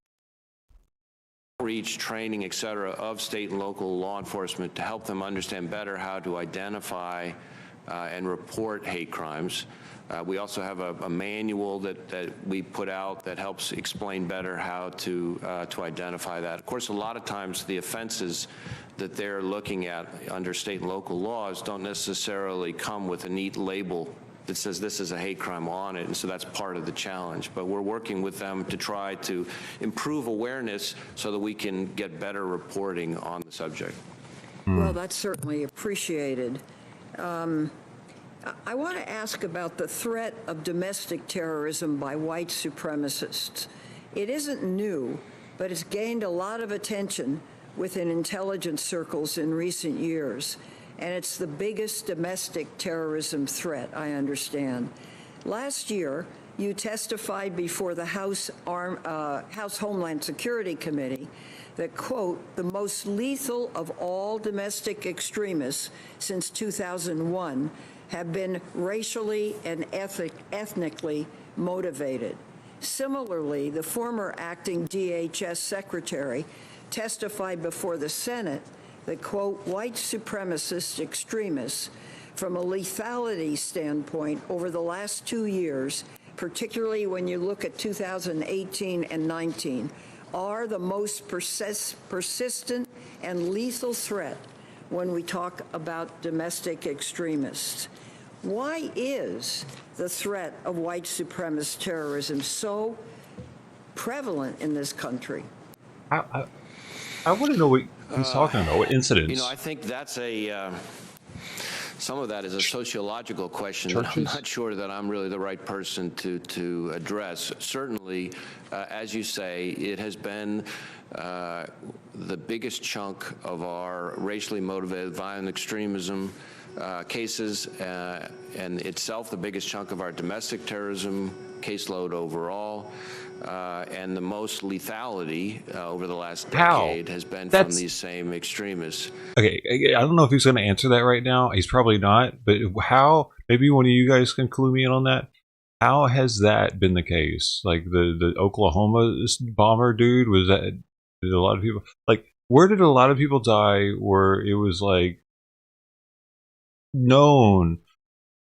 Outreach, training, et cetera, of state and local law enforcement to help them understand better how to identify and report hate crimes. We also have a manual that we put out that helps explain better how to identify that. Of course, a lot of times the offenses that they're looking at under state and local laws don't necessarily come with a neat label that says this is a hate crime on it, and so that's part of the challenge. But we're working with them to try to improve awareness so that we can get better reporting on the subject. Well, that's certainly appreciated. I want to ask about the threat of domestic terrorism by white supremacists. It isn't new, but it's gained a lot of attention within intelligence circles in recent years, and it's the biggest domestic terrorism threat, I understand. Last year, you testified before the House Homeland Security Committee that, quote, the most lethal of all domestic extremists since 2001 have been racially and ethnically motivated. Similarly, the former acting DHS secretary testified before the Senate that, quote, white supremacist extremists, from a lethality standpoint over the last 2 years, particularly when you look at 2018 and 19, are the most persistent and lethal threat when we talk about domestic extremists. Why is the threat of white supremacist terrorism so prevalent in this country? I want to know what he's talking about. What incidents? You know, I think that's some of that is a sociological question that I'm not sure that I'm really the right person to address. Certainly, as you say, it has been the biggest chunk of our racially motivated violent extremism cases, and itself the biggest chunk of our domestic terrorism caseload overall. And the most lethality over the last decade has been from these same extremists. Okay, I don't know if he's going to answer that right now. He's probably not. But how? Maybe one of you guys can clue me in on that. How has that been the case? Like the Oklahoma bomber dude, was that? Did a lot of people where did a lot of people die? Where it was like known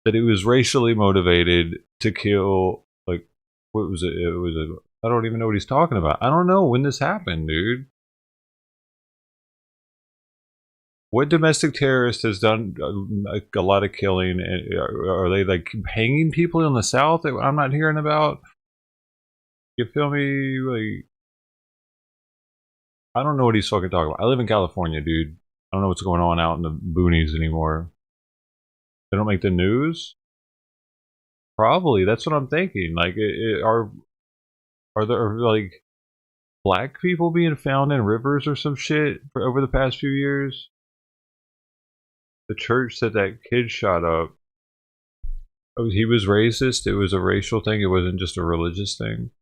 that it was racially motivated to kill. Like, what was it? It was a. I don't even know what he's talking about. I don't know when this happened, dude. What domestic terrorist has done a lot of killing? Are they like hanging people in the South that I'm not hearing about? You feel me? Like, I don't know what he's fucking talking about. I live in California, dude. I don't know what's going on out in the boonies anymore. They don't make the news? Probably. That's what I'm thinking. Like, are there like black people being found in rivers or some shit over the past few years? The church that kid shot up, he was racist. It was a racial thing. It wasn't just a religious thing.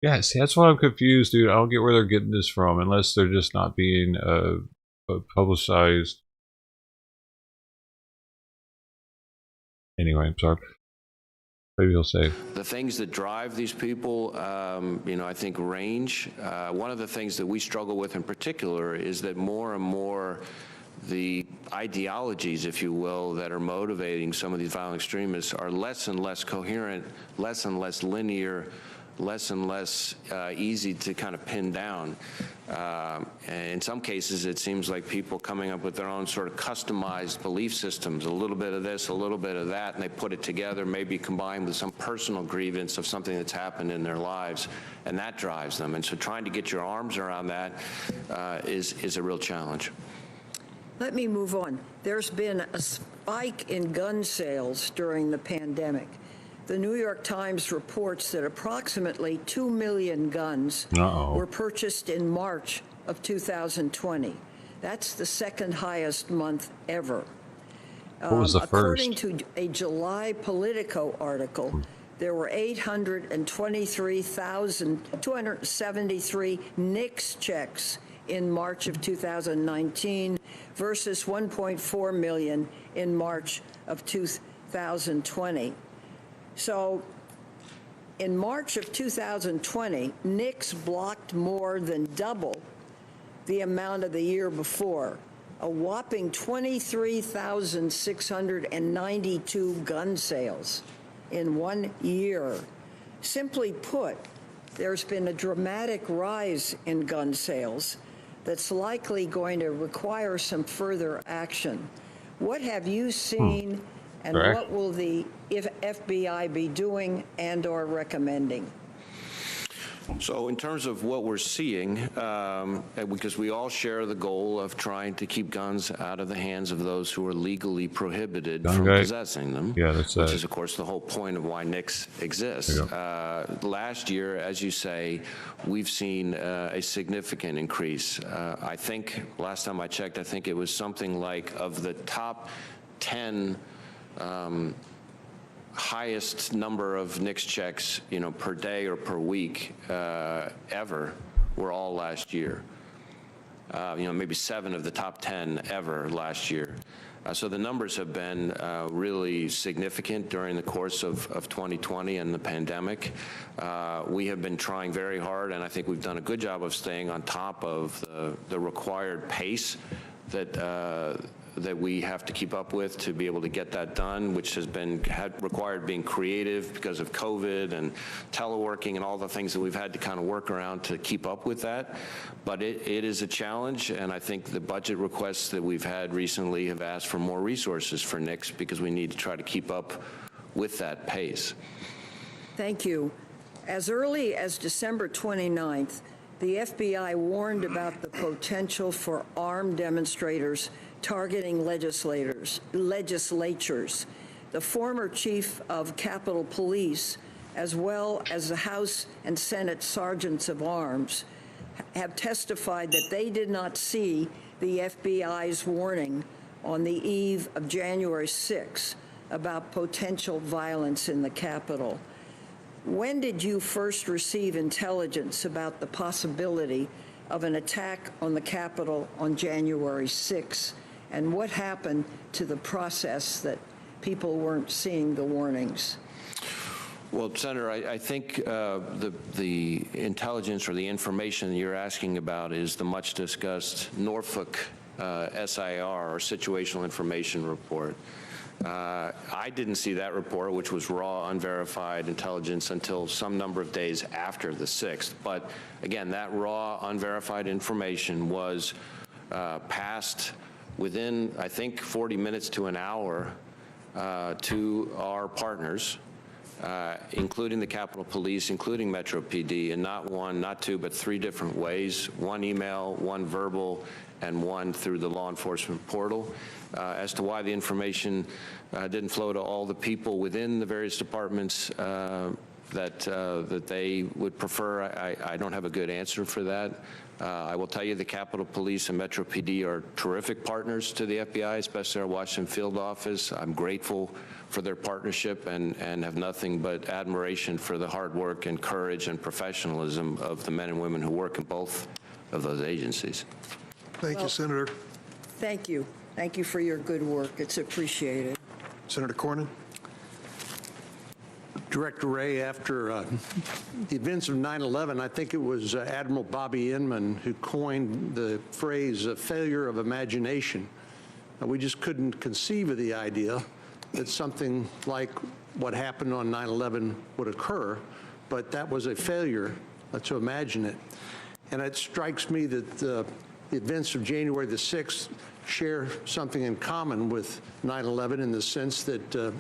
Yeah, see, that's why I'm confused, dude. I don't get where they're getting this from, unless they're just not being publicized. Anyway, I'm sorry. Maybe he'll say. The things that drive these people, I think range. One of the things that we struggle with in particular is that more and more the ideologies, if you will, that are motivating some of these violent extremists are less and less coherent, less and less linear, less and less easy to kind of pin down. And in some cases, it seems like people coming up with their own sort of customized belief systems, a little bit of this, a little bit of that, and they put it together, maybe combined with some personal grievance of something that's happened in their lives, and that drives them. And so trying to get your arms around that is a real challenge. Let me move on. There's been a spike in gun sales during the pandemic. The New York Times reports that approximately 2 million guns were purchased in March of 2020. That's the second highest month ever. What was the according first? to a July Politico article, there were 823,273 NICS checks in March of 2019 versus 1.4 million in March of 2020. So in March of 2020, NICS blocked more than double the amount of the year before, a whopping 23,692 gun sales in 1 year. Simply put, there's been a dramatic rise in gun sales that's likely going to require some further action. What have you seen and what will the FBI be doing and or recommending? So in terms of what we're seeing, because we all share the goal of trying to keep guns out of the hands of those who are legally prohibited from possessing them, which is, of course, the whole point of why NICS exists. Last year, as you say, we've seen a significant increase. I think, last time I checked, I think it was something like of the top 10 highest number of NICS checks, per day or per week ever were all last year. Maybe 7 of the top 10 ever last year. So the numbers have been really significant during the course of 2020 and the pandemic. We have been trying very hard, and I think we've done a good job of staying on top of the required pace that we have to keep up with to be able to get that done, which has required being creative because of COVID and teleworking and all the things that we've had to kind of work around to keep up with that. But it is a challenge, and I think the budget requests that we've had recently have asked for more resources for NICS because we need to try to keep up with that pace. Thank you. As early as December 29th, the FBI warned about the potential for armed demonstrators targeting legislatures. The former chief of Capitol Police, as well as the House and Senate sergeants of arms, have testified that they did not see the FBI's warning on the eve of January 6 about potential violence in the Capitol. When did you first receive intelligence about the possibility of an attack on the Capitol on January 6? And what happened to the process that people weren't seeing the warnings? Well, Senator, I think the intelligence or the information you're asking about is the much discussed Norfolk SIR, or Situational Information Report. I didn't see that report, which was raw, unverified intelligence, until some number of days after the 6th. But again, that raw, unverified information was passed within, I think, 40 minutes to an hour to our partners, including the Capitol Police, including Metro PD, in not one, not two, but 3 different ways: one email, one verbal, and one through the law enforcement portal. As to why the information didn't flow to all the people within the various departments that they would prefer, I don't have a good answer for that. I will tell you the Capitol Police and Metro PD are terrific partners to the FBI, especially our Washington field office. I'm grateful for their partnership and have nothing but admiration for the hard work and courage and professionalism of the men and women who work in both of those agencies. Thank you, Senator. Thank you. Thank you for your good work. It's appreciated. Senator Cornyn. Director Wray, after the events of 9/11, I think it was Admiral Bobby Inman who coined the phrase failure of imagination. We just couldn't conceive of the idea that something like what happened on 9/11 would occur, but that was a failure to imagine it. And it strikes me that the events of January the 6th share something in common with 9/11 in the sense that it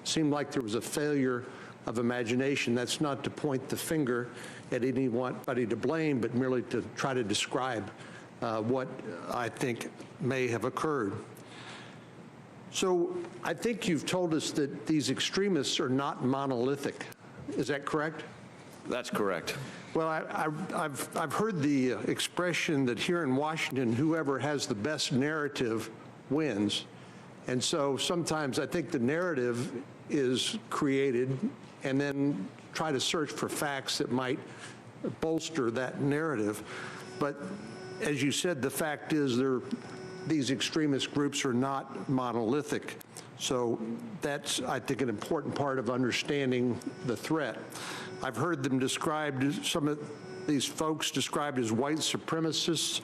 seemed like there was a failure of imagination. That's not to point the finger at anybody to blame, but merely to try to describe what I think may have occurred. So I think you've told us that these extremists are not monolithic. Is that correct? That's correct. Well, I've heard the expression that here in Washington, whoever has the best narrative wins. And so sometimes I think the narrative is created and then try to search for facts that might bolster that narrative. But as you said, the fact is these extremist groups are not monolithic. So that's, I think, an important part of understanding the threat. I've heard them described, some of these folks described as white supremacists,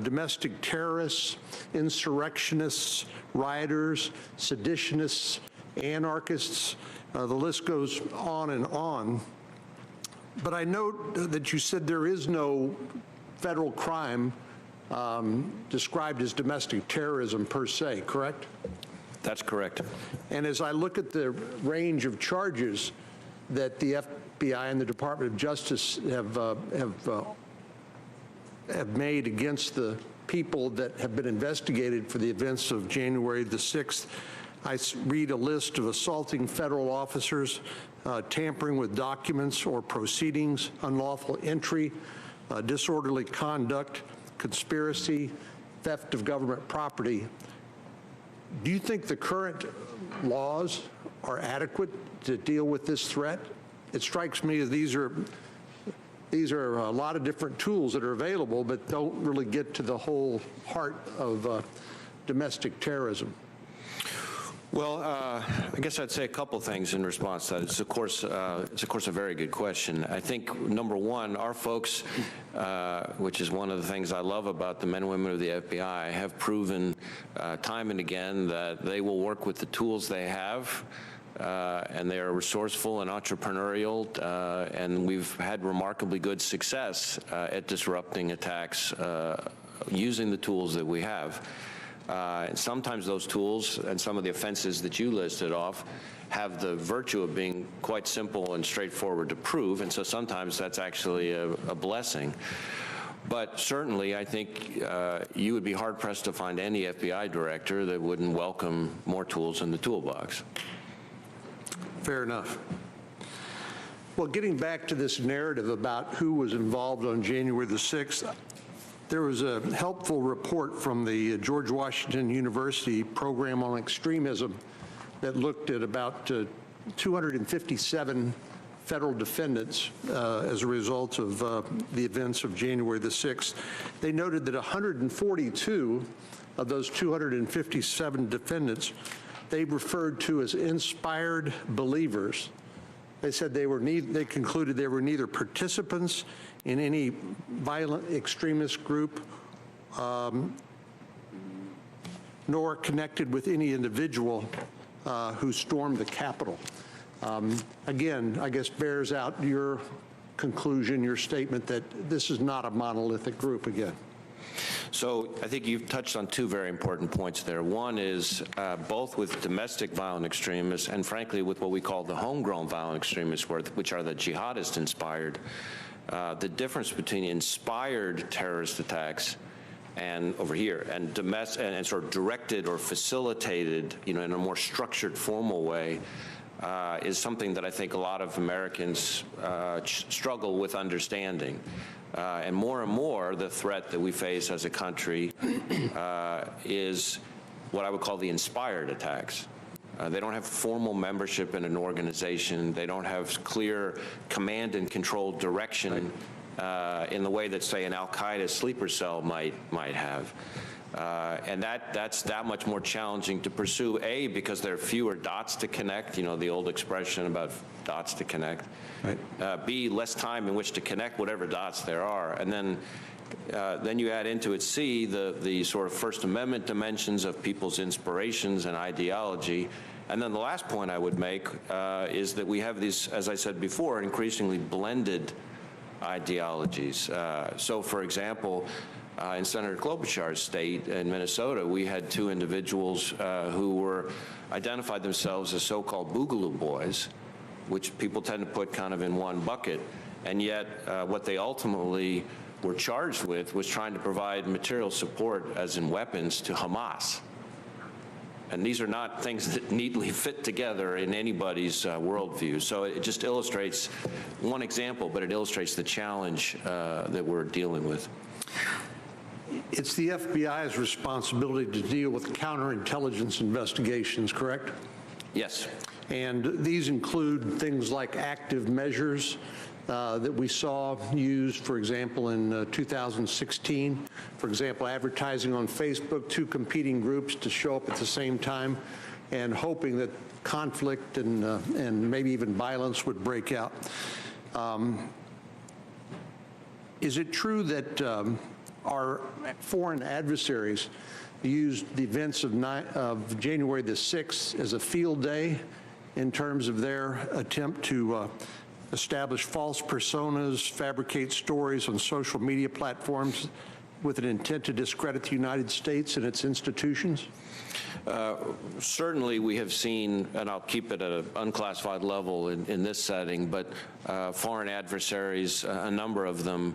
domestic terrorists, insurrectionists, rioters, seditionists, anarchists. The list goes on and on. But I note that you said there is no federal crime described as domestic terrorism per se, correct? That's correct. And as I look at the range of charges that the FBI and the Department of Justice have made against the people that have been investigated for the events of January the 6th, I read a list of assaulting federal officers, tampering with documents or proceedings, unlawful entry, disorderly conduct, conspiracy, theft of government property. Do you think the current laws are adequate to deal with this threat? It strikes me as these are a lot of different tools that are available, but don't really get to the whole heart of domestic terrorism. Well, I guess I'd say a couple things in response to that. It's of course a very good question. I think number one, our folks, which is one of the things I love about the men and women of the FBI, have proven time and again that they will work with the tools they have. And they are resourceful and entrepreneurial, and we've had remarkably good success at disrupting attacks using the tools that we have. And sometimes those tools and some of the offenses that you listed off have the virtue of being quite simple and straightforward to prove, and so sometimes that's actually a blessing. But certainly, I think you would be hard-pressed to find any FBI director that wouldn't welcome more tools in the toolbox. Fair enough. Well, getting back to this narrative about who was involved on January the 6th, there was a helpful report from the George Washington University Program on Extremism that looked at about 257 federal defendants as a result of the events of January the 6th. They noted that 142 of those 257 defendants they referred to as inspired believers. They said they concluded they were neither participants in any violent extremist group nor connected with any individual who stormed the Capitol. Again, I guess bears out your conclusion, your statement that this is not a monolithic group again. So I think you've touched on two very important points there. One is both with domestic violent extremists and frankly with what we call the homegrown violent extremists, which are the jihadist inspired. The difference between inspired terrorist attacks and over here and domestic and sort of directed or facilitated, in a more structured, formal way is something that I think a lot of Americans struggle with understanding. And more, the threat that we face as a country is what I would call the inspired attacks. They don't have formal membership in an organization. They don't have clear command and control direction in the way that, say, an al-Qaeda sleeper cell might have. And that's that much more challenging to pursue, A, because there are fewer dots to connect, the old expression about dots to connect. Right. B, less time in which to connect whatever dots there are. And then you add into it, C, the sort of First Amendment dimensions of people's inspirations and ideology. And then the last point I would make is that we have these, as I said before, increasingly blended ideologies. So, for example, in Senator Klobuchar's state in Minnesota, we had two individuals who identified themselves as so-called Boogaloo Boys, which people tend to put kind of in one bucket, and yet what they ultimately were charged with was trying to provide material support, as in weapons, to Hamas. And these are not things that neatly fit together in anybody's worldview. So it just illustrates one example, but it illustrates the challenge that we're dealing with. It's the FBI's responsibility to deal with counterintelligence investigations, correct? Yes. And these include things like active measures that we saw used, for example, in 2016. For example, advertising on Facebook, two competing groups to show up at the same time and hoping that conflict and maybe even violence would break out. Is it true that our foreign adversaries used the events of January the 6th as a field day in terms of their attempt to establish false personas, fabricate stories on social media platforms with an intent to discredit the United States and its institutions? Certainly we have seen, and I'll keep it at an unclassified level in this setting, but foreign adversaries, a number of them,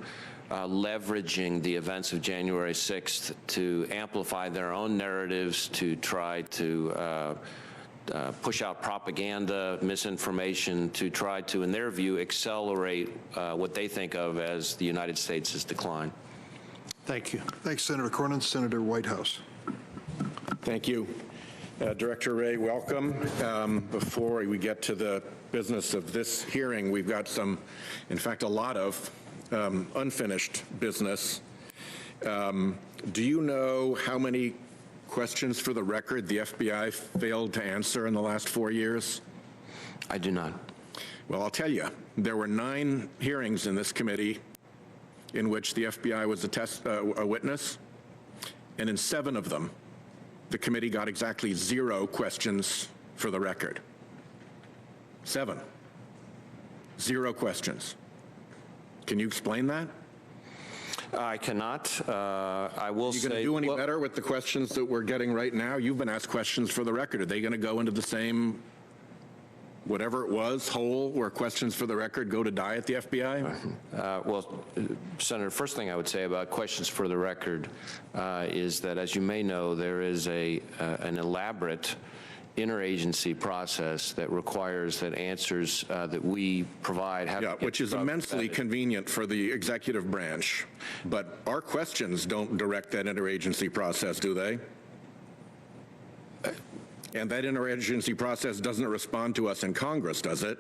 leveraging the events of January 6th to amplify their own narratives, to try to push out propaganda, misinformation, to try to, in their view, accelerate what they think of as the United States' decline. Thank you. Thanks, Senator Cornyn. Senator Whitehouse. Thank you. Director Wray, welcome. Before we get to the business of this hearing, we've got some, in fact, a lot of unfinished business. Do you know how many questions for the record the FBI failed to answer in the last 4 years? I do not. Well, I'll tell you, there were 9 hearings in this committee in which the FBI was a witness, and in 7 of them, the committee got exactly 0 questions for the record. 7. 0 questions. Can you explain that? I cannot. I will say... Are you going to do any better with the questions that we're getting right now? You've been asked questions for the record. Are they going to go into the same, whatever it was, hole where questions for the record go to die at the FBI? Well, Senator, first thing I would say about questions for the record is that, as you may know, there is an elaborate interagency process that requires that answers that we provide have to get which is immensely convenient for the executive branch. But our questions don't direct that interagency process, do they? And that interagency process doesn't respond to us in Congress, does it?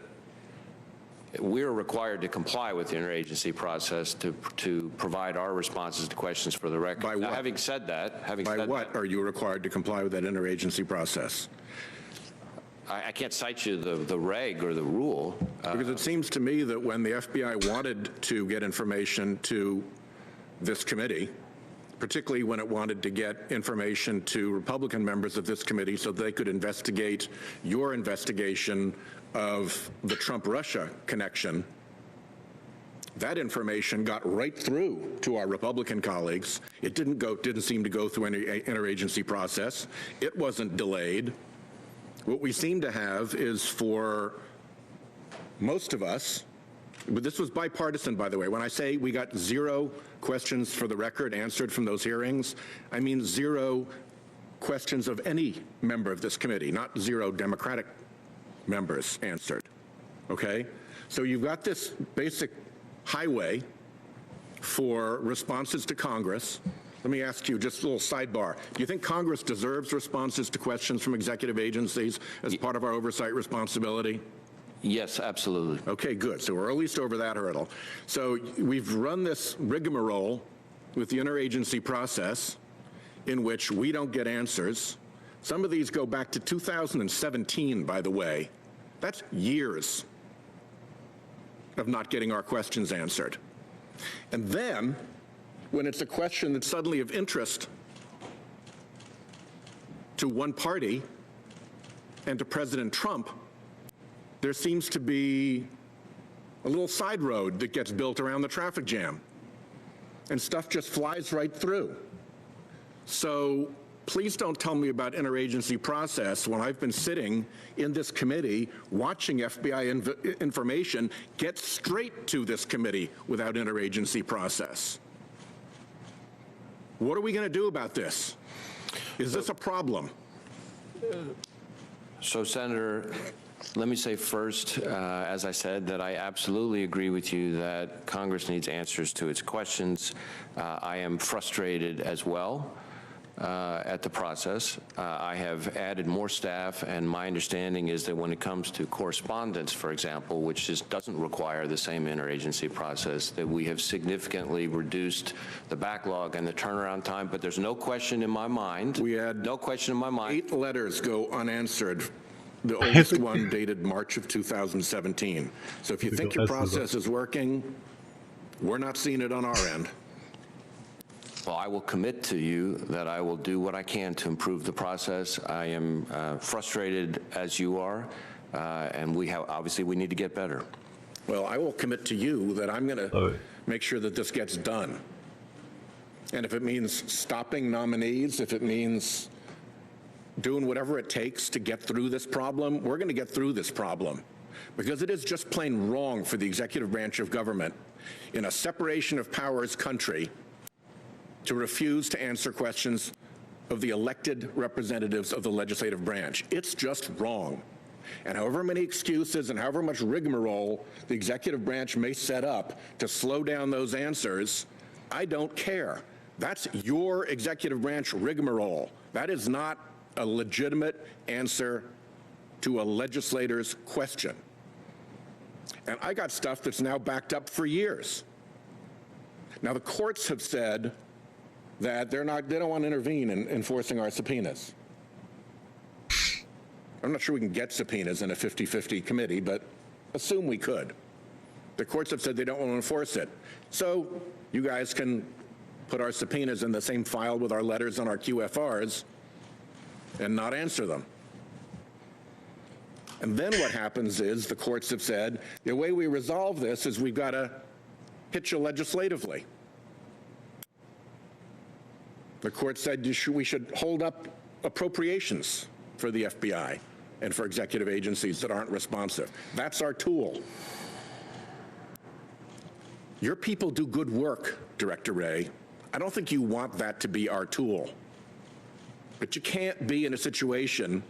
We're required to comply with the interagency process to provide our responses to questions for the record. By what? Now, having said that, By what are you required to comply with that interagency process? I can't cite you the reg or the rule. Because it seems to me that when the FBI wanted to get information to this committee, particularly when it wanted to get information to Republican members of this committee so they could investigate your investigation of the Trump-Russia connection, that information got right through to our Republican colleagues. It didn't seem to go through any interagency process. It wasn't delayed. What we seem to have is, for most of us, but this was bipartisan, by the way. When I say we got 0 questions for the record answered from those hearings, I mean 0 questions of any member of this committee, not 0 Democratic members answered, okay? So you've got this basic highway for responses to Congress. Let me ask you just a little sidebar. Do you think Congress deserves responses to questions from executive agencies as part of our oversight responsibility? Yes, absolutely. Okay, good. So we're at least over that hurdle. So we've run this rigmarole with the interagency process in which we don't get answers. Some of these go back to 2017, by the way. That's years of not getting our questions answered. And then, when it's a question that's suddenly of interest to one party and to President Trump, there seems to be a little side road that gets built around the traffic jam, and stuff just flies right through. So please don't tell me about interagency process when I've been sitting in this committee watching FBI information get straight to this committee without interagency process. What are we going to do about this? Is this a problem? So, Senator, let me say first, as I said, that I absolutely agree with you that Congress needs answers to its questions. I am frustrated as well at the process. I have added more staff, and my understanding is that when it comes to correspondence, for example, which just doesn't require the same interagency process, that we have significantly reduced the backlog and the turnaround time. But there's no question in my mind. We had no question in my mind. 8 letters go unanswered. The oldest one dated March of 2017. So if you think your process is working, we're not seeing it on our end. Well, I will commit to you that I will do what I can to improve the process. I am frustrated as you are, and obviously we need to get better. Well, I will commit to you that I'm going to make sure that this gets done. And if it means stopping nominees, if it means doing whatever it takes to get through this problem, we're going to get through this problem. Because it is just plain wrong for the executive branch of government in a separation of powers country to refuse to answer questions of the elected representatives of the legislative branch. It's just wrong. And however many excuses and however much rigmarole the executive branch may set up to slow down those answers, I don't care. That's your executive branch rigmarole. That is not a legitimate answer to a legislator's question. And I got stuff that's now backed up for years. Now, the courts have said that they don't want to intervene in enforcing our subpoenas. I'm not sure we can get subpoenas in a 50-50 committee, but assume we could. The courts have said they don't want to enforce it. So you guys can put our subpoenas in the same file with our letters and our QFRs and not answer them. And then what happens is the courts have said the way we resolve this is we've got to hit you legislatively. The court said we should hold up appropriations for the FBI and for executive agencies that aren't responsive. That's our tool. Your people do good work, Director Wray. I don't think you want that to be our tool. But you can't be in a situation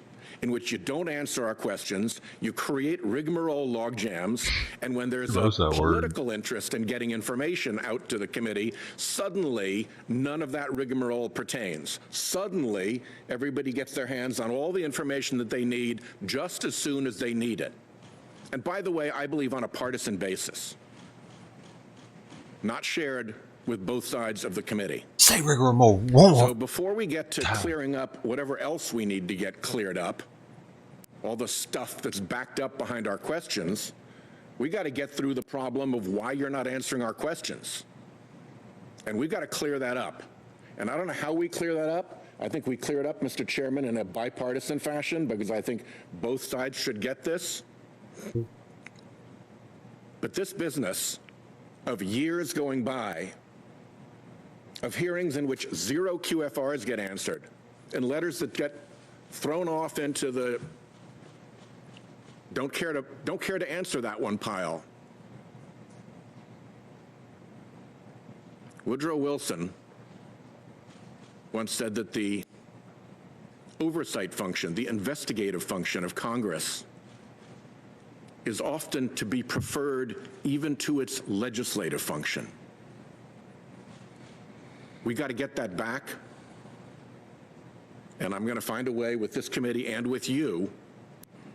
in which you don't answer our questions, you create rigmarole logjams, and when there's a political interest in getting information out to the committee, suddenly none of that rigmarole pertains. Suddenly, everybody gets their hands on all the information that they need just as soon as they need it. And by the way, I believe on a partisan basis, not shared with both sides of the committee. Say rigmarole. So before we get to clearing up whatever else we need to get cleared up, all the stuff that's backed up behind our questions, we got to get through the problem of why you're not answering our questions. And we've got to clear that up. And I don't know how we clear that up. I think we clear it up, Mr. Chairman, in a bipartisan fashion, because I think both sides should get this. But this business of years going by, of hearings in which 0 QFRs get answered, and letters that get thrown off into the don't care to answer that one pile. Woodrow Wilson once said that the oversight function, the investigative function of Congress, is often to be preferred even to its legislative function. We got to get that back, and I'm going to find a way with this committee and with you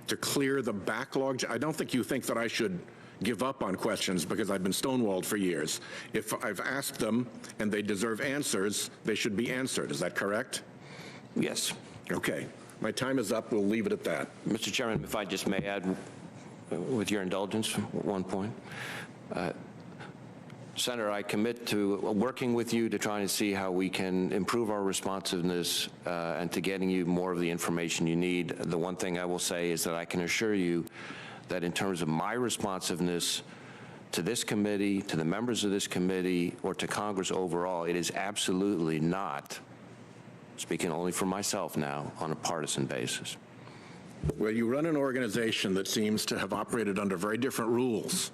to clear the backlog. I don't think you think that I should give up on questions because I've been stonewalled for years. If I've asked them and they deserve answers, they should be answered. Is that correct? Yes. Okay. My time is up. We'll leave it at that. Mr. Chairman, if I just may add, with your indulgence, one point. Senator, I commit to working with you to try and see how we can improve our responsiveness and to getting you more of the information you need. The one thing I will say is that I can assure you that in terms of my responsiveness to this committee, to the members of this committee, or to Congress overall, it is absolutely not, speaking only for myself now, on a partisan basis. Well, you run an organization that seems to have operated under very different rules,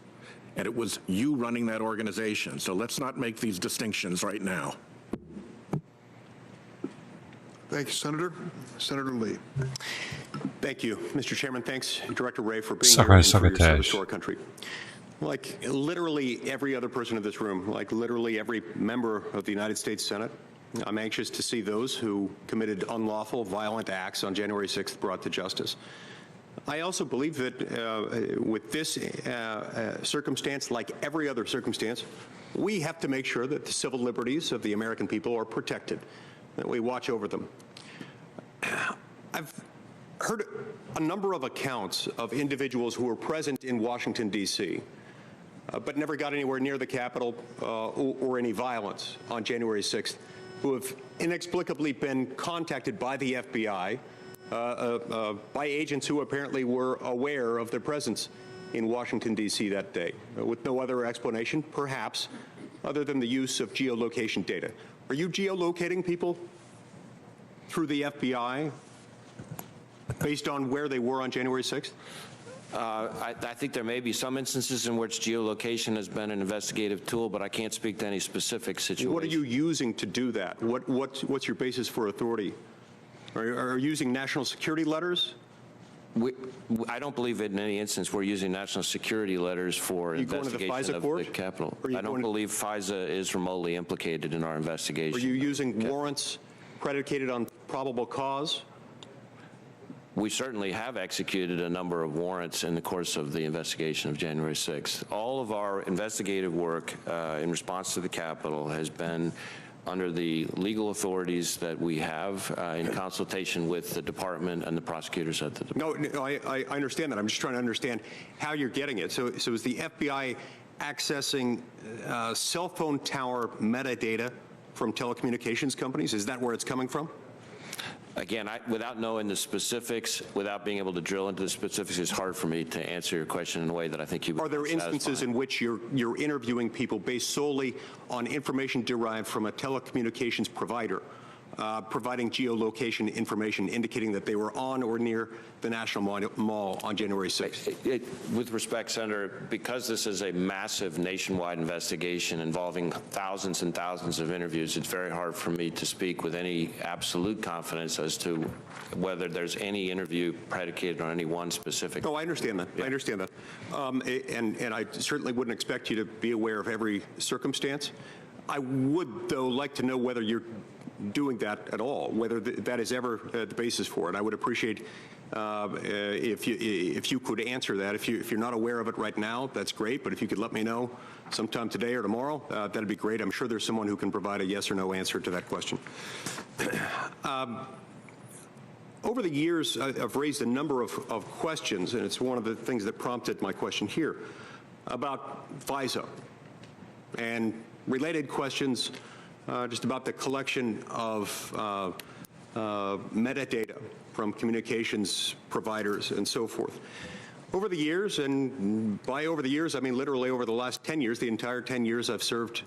and it was you running that organization. So let's not make these distinctions right now. Thank you, Senator. Senator Lee. Thank you, Mr. Chairman. Thanks, Director Wray, for being here and for your service to our country. Like literally every other person in this room, like literally every member of the United States Senate, I'm anxious to see those who committed unlawful, violent acts on January 6th brought to justice. I also believe that with this circumstance, like every other circumstance, we have to make sure that the civil liberties of the American people are protected, that we watch over them. I've heard a number of accounts of individuals who were present in Washington, D.C., but never got anywhere near the Capitol or any violence on January 6th, who have inexplicably been contacted by the FBI, by agents who apparently were aware of their presence in Washington, D.C. that day, with no other explanation, perhaps, other than the use of geolocation data. Are you geolocating people through the FBI based on where they were on January 6th? I think there may be some instances in which geolocation has been an investigative tool, but I can't speak to any specific situation. What are you using to do that? What's your basis for authority? Are you using national security letters? I don't believe in any instance we're using national security letters for investigation of the Capitol. I don't believe FISA is remotely implicated in our investigation. Are you using warrants predicated on probable cause we certainly have executed a number of warrants in the course of the investigation of January 6th. All of our investigative work in response to the Capitol has been under the legal authorities that we have in consultation with the department and the prosecutors at the department. No, I understand that. I'm just trying to understand how you're getting it. So is the FBI accessing cell phone tower metadata from telecommunications companies? Is that where it's coming from? Again, without knowing the specifics, without being able to drill into the specifics, it's hard for me to answer your question in a way that I think you would. Are there instances in which you're interviewing people based solely on information derived from a telecommunications provider, providing geolocation information indicating that they were on or near the National Mall on January 6th? With respect, Senator, because this is a massive nationwide investigation involving thousands and thousands of interviews, it's very hard for me to speak with any absolute confidence as to whether there's any interview predicated on any one specific. No, I understand that. Yeah. I understand that. And I certainly wouldn't expect you to be aware of every circumstance. I would, though, like to know whether you're doing that at all, whether that is ever the basis for it. I would appreciate if you could answer that. If you're not aware of it right now, that's great, but if you could let me know sometime today or tomorrow, that'd be great. I'm sure there's someone who can provide a yes or no answer to that question. Over the years, I've raised a number of questions, and it's one of the things that prompted my question here, about FISA and related questions just about the collection of metadata from communications providers and so forth. Over the years, and by over the years, I mean literally over the last 10 years, the entire 10 years I've served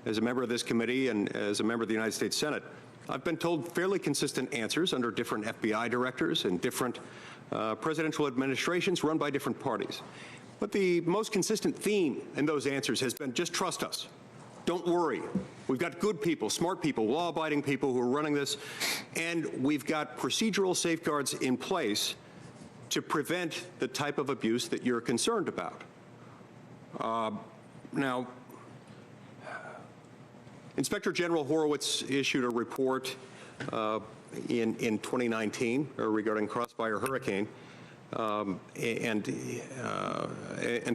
as a member of this committee and as a member of the United States Senate, I've been told fairly consistent answers under different FBI directors and different presidential administrations run by different parties. But the most consistent theme in those answers has been just trust us. Don't worry. We've got good people, smart people, law-abiding people who are running this, and we've got procedural safeguards in place to prevent the type of abuse that you're concerned about. Now, Inspector General Horowitz issued a report in 2019 regarding Crossfire Hurricane, and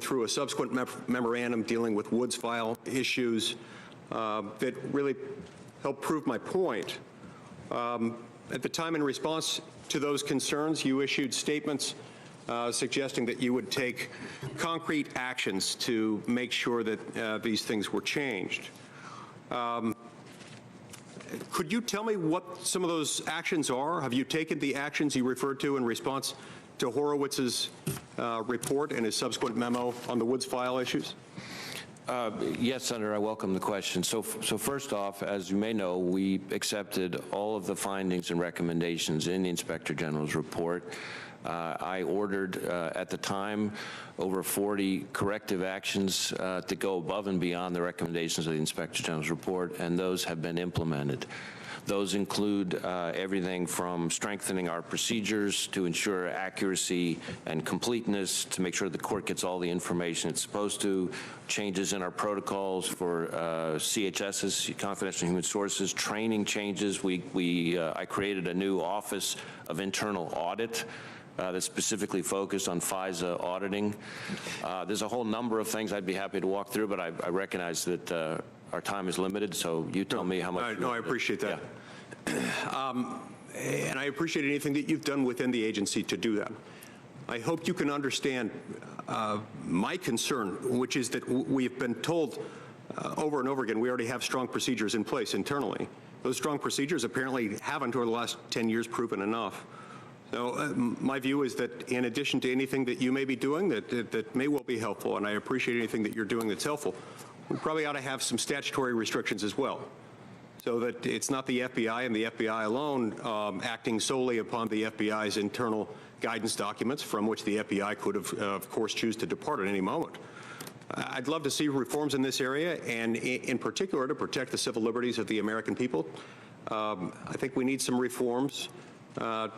through a subsequent memorandum dealing with Woods File issues that really helped prove my point. At the time, in response to those concerns, you issued statements suggesting that you would take concrete actions to make sure that these things were changed. Could you tell me what some of those actions are? Have you taken the actions you referred to in response to Horowitz's report and his subsequent memo on the Woods File issues? Yes, Senator, I welcome the question. So first off, as you may know, we accepted all of the findings and recommendations in the Inspector General's report. I ordered, at the time, over 40 corrective actions to go above and beyond the recommendations of the Inspector General's report, and those have been implemented. Those include everything from strengthening our procedures to ensure accuracy and completeness, to make sure the court gets all the information it's supposed to, changes in our protocols for CHS's, confidential human sources, training changes. I created a new Office of Internal Audit that's specifically focused on FISA auditing. There's a whole number of things I'd be happy to walk through, but I recognize that our time is limited, so you tell me how much. No, I appreciate that. Yeah. And I appreciate anything that you've done within the agency to do that. I hope you can understand my concern, which is that we've been told over and over again we already have strong procedures in place internally. Those strong procedures apparently haven't, over the last 10 years, proven enough. So my view is that in addition to anything that you may be doing that may well be helpful, and I appreciate anything that you're doing that's helpful, we probably ought to have some statutory restrictions as well, so that it's not the FBI and the FBI alone acting solely upon the FBI's internal guidance documents, from which the FBI could, of course, choose to depart at any moment. I'd love to see reforms in this area, and in particular to protect the civil liberties of the American people. I think we need some reforms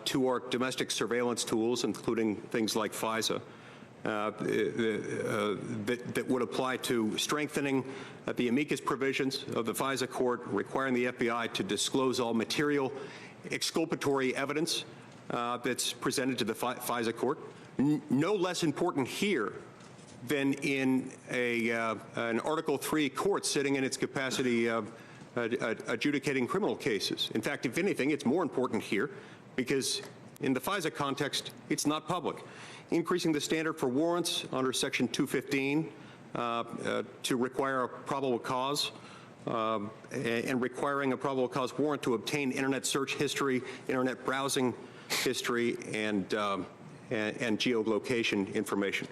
to our domestic surveillance tools, including things like FISA, that would apply to strengthening the amicus provisions of the FISA court, requiring the FBI to disclose all material exculpatory evidence that's presented to the FISA court. No less important here than in an Article III court sitting in its capacity of adjudicating criminal cases. In fact, if anything, it's more important here because in the FISA context, it's not public. Increasing the standard for warrants under Section 215 to require a probable cause and requiring a probable cause warrant to obtain internet search history, internet browsing history, and geolocation information.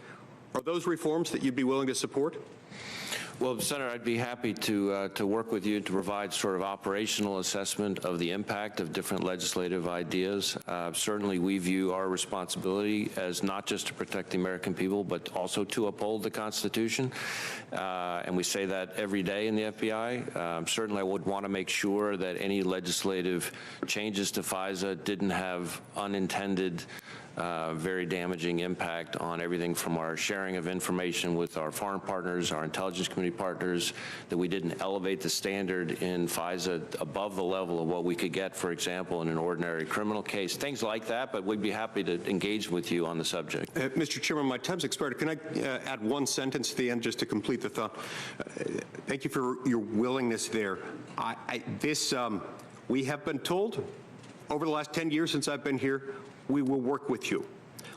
Are those reforms that you'd be willing to support? Well, Senator, I'd be happy to work with you to provide sort of operational assessment of the impact of different legislative ideas. Certainly, we view our responsibility as not just to protect the American people, but also to uphold the Constitution. And we say that every day in the FBI. Certainly, I would want to make sure that any legislative changes to FISA didn't have unintended very damaging impact on everything from our sharing of information with our foreign partners, our intelligence community partners, that we didn't elevate the standard in FISA above the level of what we could get, for example, in an ordinary criminal case, things like that, but we'd be happy to engage with you on the subject. Mr. Chairman, my time's expired. Can I add one sentence at the end just to complete the thought? Thank you for your willingness there. We have been told over the last 10 years since I've been here, we will work with you.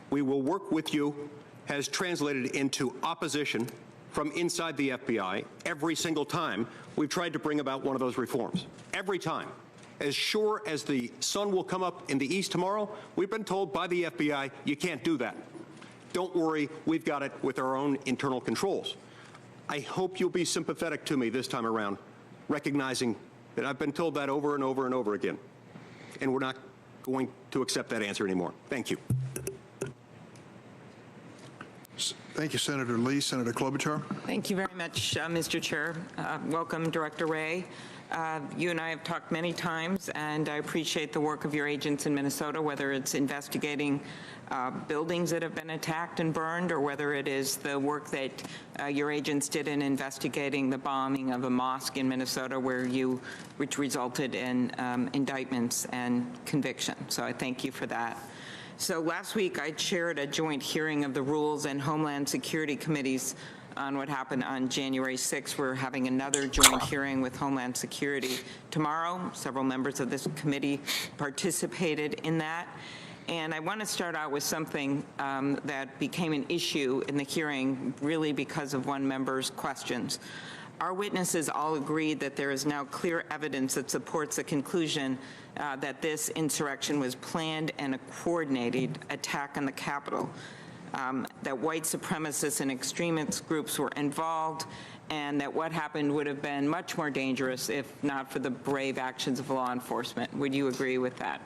We will work with you has translated into opposition from inside the FBI every single time we've tried to bring about one of those reforms. Every time. As sure as the sun will come up in the east tomorrow, we've been told by the FBI, you can't do that. Don't worry, we've got it with our own internal controls. I hope you'll be sympathetic to me this time around, recognizing that I've been told that over and over and over again. And we're not going to accept that answer anymore. Thank you. Thank you, Senator Lee. Senator Klobuchar. Thank you very much, Mr. Chair. Welcome, Director Wray. You and I have talked many times, and I appreciate the work of your agents in Minnesota, whether it's investigating buildings that have been attacked and burned, or whether it is the work that your agents did in investigating the bombing of a mosque in Minnesota, which resulted in indictments and conviction. So I thank you for that. So last week I chaired a joint hearing of the Rules and Homeland Security Committees on what happened on January 6th. We're having another joint hearing with Homeland Security tomorrow. Several members of this committee participated in that. And I want to start out with something that became an issue in the hearing really because of one member's questions. Our witnesses all agreed that there is now clear evidence that supports the conclusion that this insurrection was planned and a coordinated attack on the Capitol, that white supremacists and extremist groups were involved, and that what happened would have been much more dangerous if not for the brave actions of law enforcement. Would you agree with that?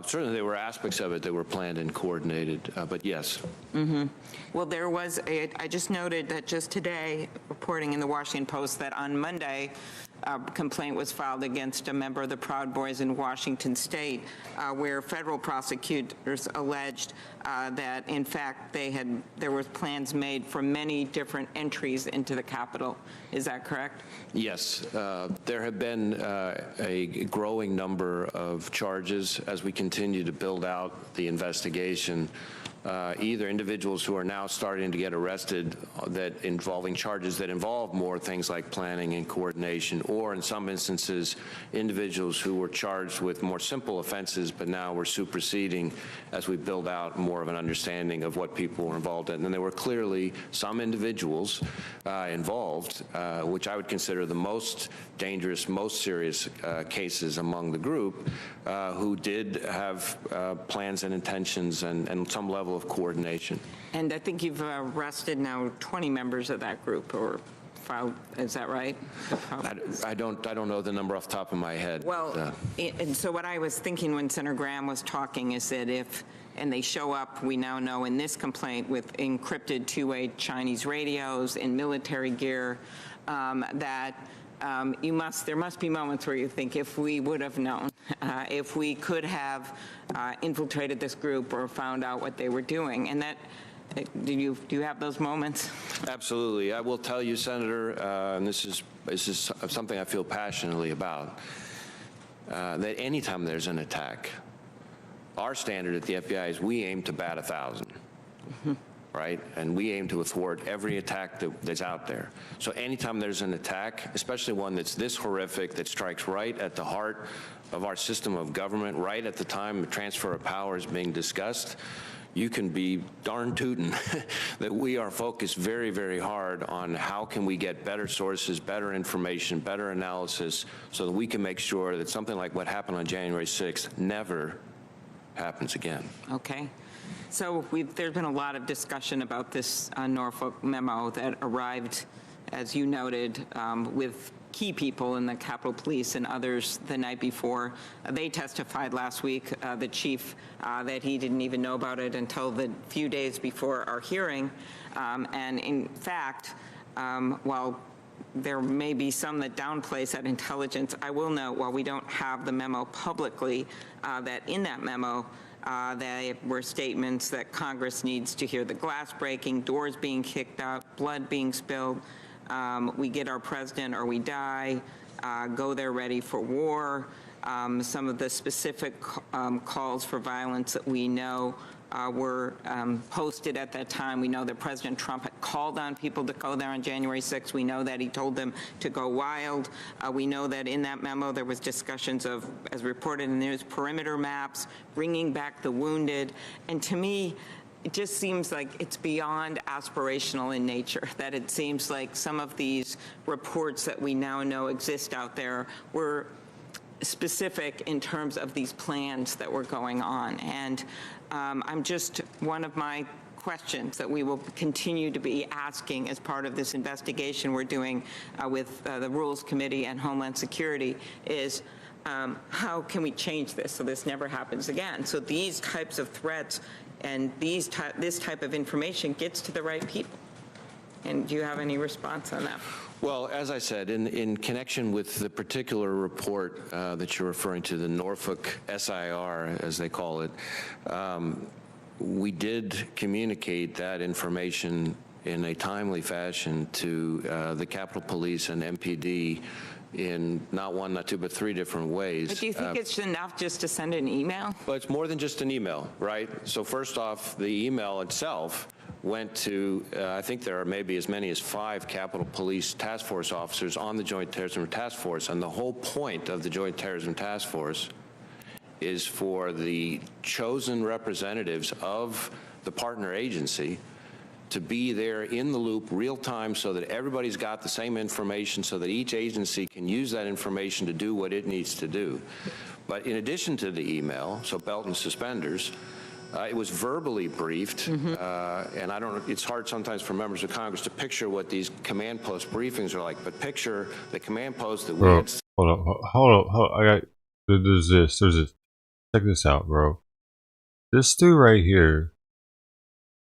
Certainly there were aspects of it that were planned and coordinated, but yes. Mm-hmm. Well, there was I just noted that just today, reporting in the Washington Post, that on Monday, a complaint was filed against a member of the Proud Boys in Washington State, where federal prosecutors alleged that, in fact, there were plans made for many different entries into the Capitol. Is that correct? Yes. There have been a growing number of charges as we continue to build out the investigation. Either individuals who are now starting to get arrested that involving charges that involve more things like planning and coordination, or in some instances, individuals who were charged with more simple offenses, but now we're superseding as we build out more of an understanding of what people were involved in. And there were clearly some individuals involved, which I would consider the most dangerous, most serious cases among the group, who did have plans and intentions and some level of coordination. And I think you've arrested now 20 members of that group, or filed, is that right? I don't know the number off the top of my head. Well, and so what I was thinking when Senator Graham was talking is that and they show up, we now know in this complaint, with encrypted two-way Chinese radios and military gear, that there must be moments where you think, if we would have known, if we could have infiltrated this group or found out what they were doing. And that, do you have those moments? Absolutely. I will tell you, Senator, and this is something I feel passionately about. that anytime there's an attack, our standard at the FBI is we aim to bat 1,000. Right? And we aim to thwart every attack that's out there. So anytime there's an attack, especially one that's this horrific, that strikes right at the heart of our system of government, right at the time the transfer of power is being discussed, you can be darn tootin' that we are focused very, very hard on how can we get better sources, better information, better analysis, so that we can make sure that something like what happened on January 6th never happens again. Okay. So there's been a lot of discussion about this Norfolk memo that arrived, as you noted, with key people in the Capitol Police and others the night before. They testified last week, the chief, that he didn't even know about it until the few days before our hearing. And in fact, while there may be some that downplays that intelligence, I will note, while we don't have the memo publicly, that in that memo, there were statements that Congress needs to hear the glass breaking, doors being kicked out, blood being spilled, we get our president or we die, go there ready for war, some of the specific calls for violence that we know were posted at that time. We know that President Trump had called on people to go there on January 6th. We know that he told them to go wild. We know that in that memo there was discussions of, as reported in the news, perimeter maps, bringing back the wounded. And to me, it just seems like it's beyond aspirational in nature, that it seems like some of these reports that we now know exist out there were specific in terms of these plans that were going on. And I'm just, one of my questions that we will continue to be asking as part of this investigation we're doing with the Rules Committee and Homeland Security is, how can we change this so this never happens again? So these types of threats and this type of information gets to the right people. And do you have any response on that? Well, as I said, in connection with the particular report that you're referring to, the Norfolk SIR, as they call it, we did communicate that information in a timely fashion to the Capitol Police and MPD in not one, not two, but 3 different ways. But do you think it's enough just to send an email? Well, it's more than just an email, right? So first off, the email itself went to, I think there are maybe as many as 5 Capitol Police Task Force officers on the Joint Terrorism Task Force. And the whole point of the Joint Terrorism Task Force is for the chosen representatives of the partner agency to be there in the loop real time so that everybody's got the same information so that each agency can use that information to do what it needs to do. But in addition to the email, so belt and suspenders, it was verbally briefed, and I don't know, it's hard sometimes for members of Congress to picture what these command post briefings are like, but picture the command post that we had. Hold up. There's this. Check this out, bro. This dude right here.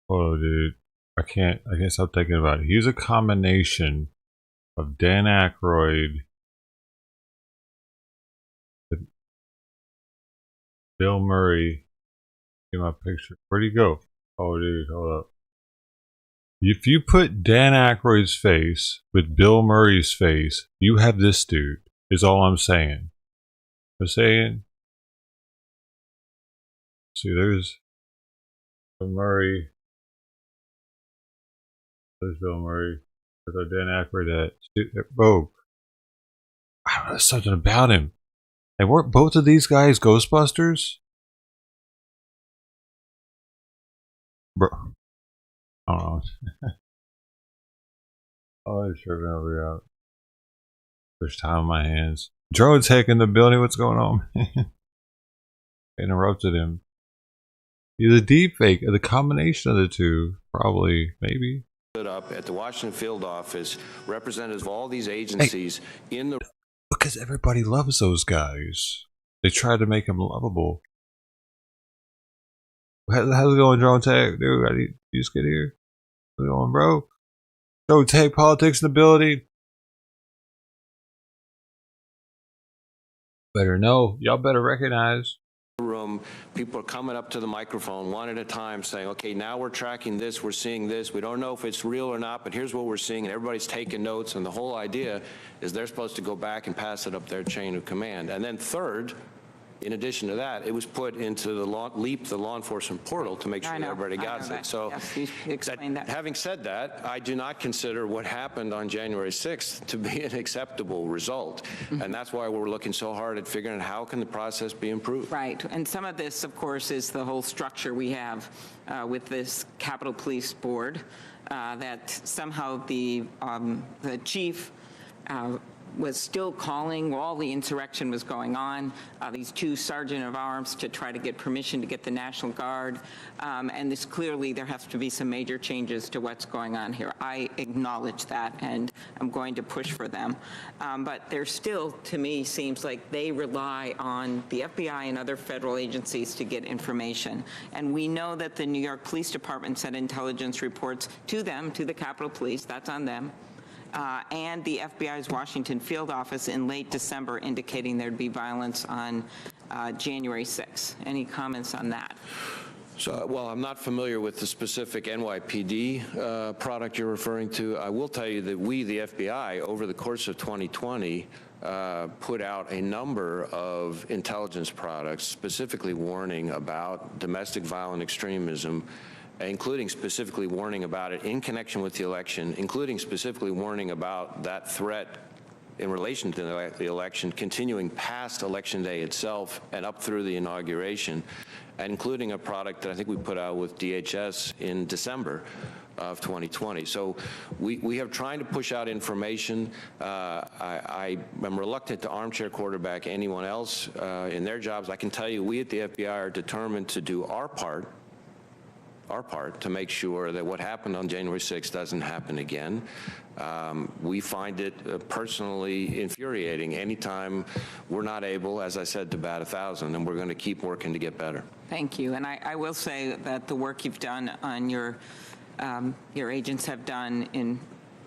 Oh, dude. I can't stop thinking about it. He's a combination of Dan Aykroyd, Bill Murray. Get my picture. Where'd he go? Oh, dude, hold up. If you put Dan Aykroyd's face with Bill Murray's face, you have this dude, is all I'm saying. See, there's Bill Murray. There's Bill Murray. There's Dan Aykroyd at. Oh, I don't know, there's something about him. And weren't both of these guys Ghostbusters? Bro. I don't know. Oh, it's tripping over here out. There's time on my hands. Drone's hacking the building. What's going on? Interrupted him. He's a deep fake. The combination of the two, probably, maybe. Stood up at the Washington field office, representatives of all these agencies in the. Because everybody loves those guys. They try to make them lovable. How's it going, Drone Tag? Dude, you just get here. How's it going, bro? Drone Tag, politics and ability. Better know. Y'all better recognize. Room room, people are coming up to the microphone one at a time saying, okay, now we're tracking this, we're seeing this, we don't know if it's real or not, but here's what we're seeing, and everybody's taking notes, and the whole idea is they're supposed to go back and pass it up their chain of command. And then third, in addition to that, it was put into the LEAP, the law enforcement portal, to make sure that everybody got it. So yes, you explained that. Having said that, I do not consider what happened on January 6th to be an acceptable result. And that's why we're looking so hard at figuring out how can the process be improved. Right. And some of this, of course, is the whole structure we have with this Capitol Police Board, that somehow the chief was still calling while the insurrection was going on, these two sergeant of arms to try to get permission to get the National Guard. And this clearly, there has to be some major changes to what's going on here. I acknowledge that, and I'm going to push for them. But there still, to me, seems like they rely on the FBI and other federal agencies to get information. And we know that the New York Police Department sent intelligence reports to them, to the Capitol Police, that's on them. And the FBI's Washington field office in late December indicating there'd be violence on January 6th. Any comments on that? So, well, I'm not familiar with the specific NYPD product you're referring to. I will tell you that we, the FBI, over the course of 2020, put out a number of intelligence products specifically warning about domestic violent extremism, including specifically warning about it in connection with the election, including specifically warning about that threat in relation to the election, continuing past Election Day itself and up through the inauguration, and including a product that I think we put out with DHS in December of 2020. So we have trying to push out information. I am reluctant to armchair quarterback anyone else in their jobs. I can tell you we at the FBI are determined to do our part to make sure that what happened on January 6th doesn't happen again. We find it personally infuriating anytime we're not able, as I said, to bat 1,000, and we're going to keep working to get better. Thank you. And I will say that the work you've done on your agents have done in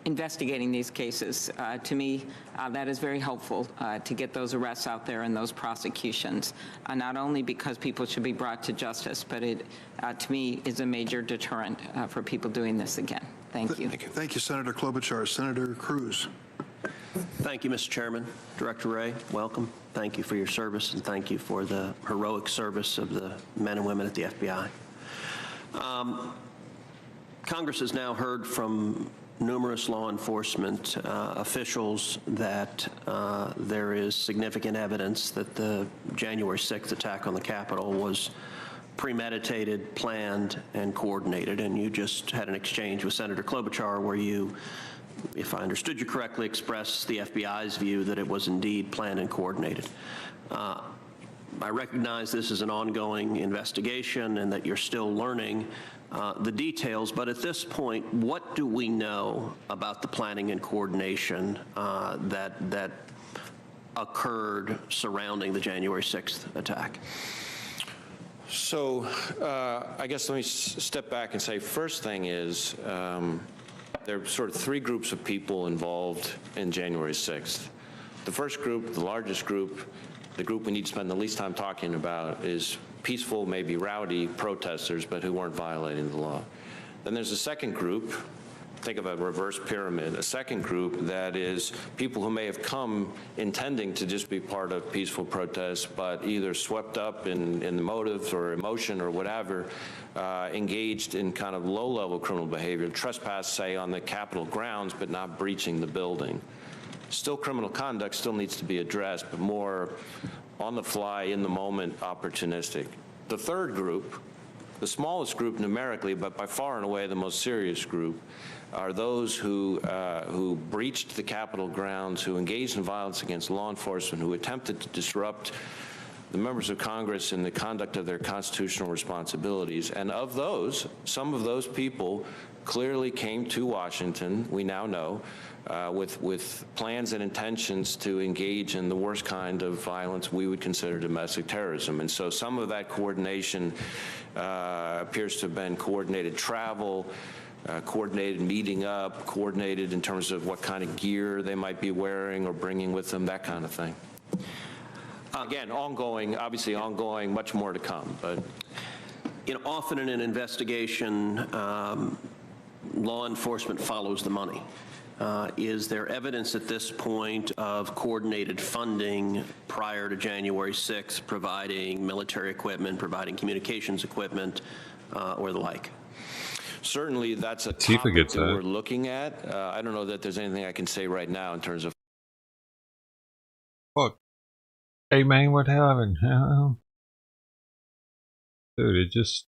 investigating these cases, to me, that is very helpful to get those arrests out there and those prosecutions, not only because people should be brought to justice, but it, to me, is a major deterrent for people doing this again. Thank you. Thank you, Senator Klobuchar. Senator Cruz. Thank you, Mr. Chairman. Director Wray, welcome. Thank you for your service, and thank you for the heroic service of the men and women at the FBI. Congress has now heard from numerous law enforcement officials that there is significant evidence that the January 6th attack on the Capitol was premeditated, planned, and coordinated. And you just had an exchange with Senator Klobuchar where you, if I understood you correctly, expressed the FBI's view that it was indeed planned and coordinated. I recognize this is an ongoing investigation and that you're still learning the details, but at this point, what do we know about the planning and coordination that occurred surrounding the January 6th attack? So I guess let me step back and say, first thing is there are sort of three groups of people involved in January 6th. The first group, the largest group, the group we need to spend the least time talking about is peaceful, maybe rowdy protesters, but who weren't violating the law. Then there's a second group, think of a reverse pyramid, a second group that is people who may have come intending to just be part of peaceful protests, but either swept up in the motives or emotion or whatever, engaged in kind of low-level criminal behavior, trespass, say, on the Capitol grounds, but not breaching the building. Still criminal conduct still needs to be addressed, but more on the fly, in the moment, opportunistic. The third group, the smallest group numerically, but by far and away the most serious group, are those who breached the Capitol grounds, who engaged in violence against law enforcement, who attempted to disrupt the members of Congress in the conduct of their constitutional responsibilities. And of those, some of those people clearly came to Washington, we now know, with plans and intentions to engage in the worst kind of violence we would consider domestic terrorism. And so some of that coordination appears to have been coordinated travel, coordinated meeting up, coordinated in terms of what kind of gear they might be wearing or bringing with them, that kind of thing. Again, ongoing, obviously ongoing, much more to come, but. Often in an investigation, law enforcement follows the money. Is there evidence at this point of coordinated funding prior to January 6th, providing military equipment, providing communications equipment, or the like? Certainly, that's a topic that we're looking at. I don't know that there's anything I can say right now in terms of. Fuck. Hey man, what happened? Dude, it just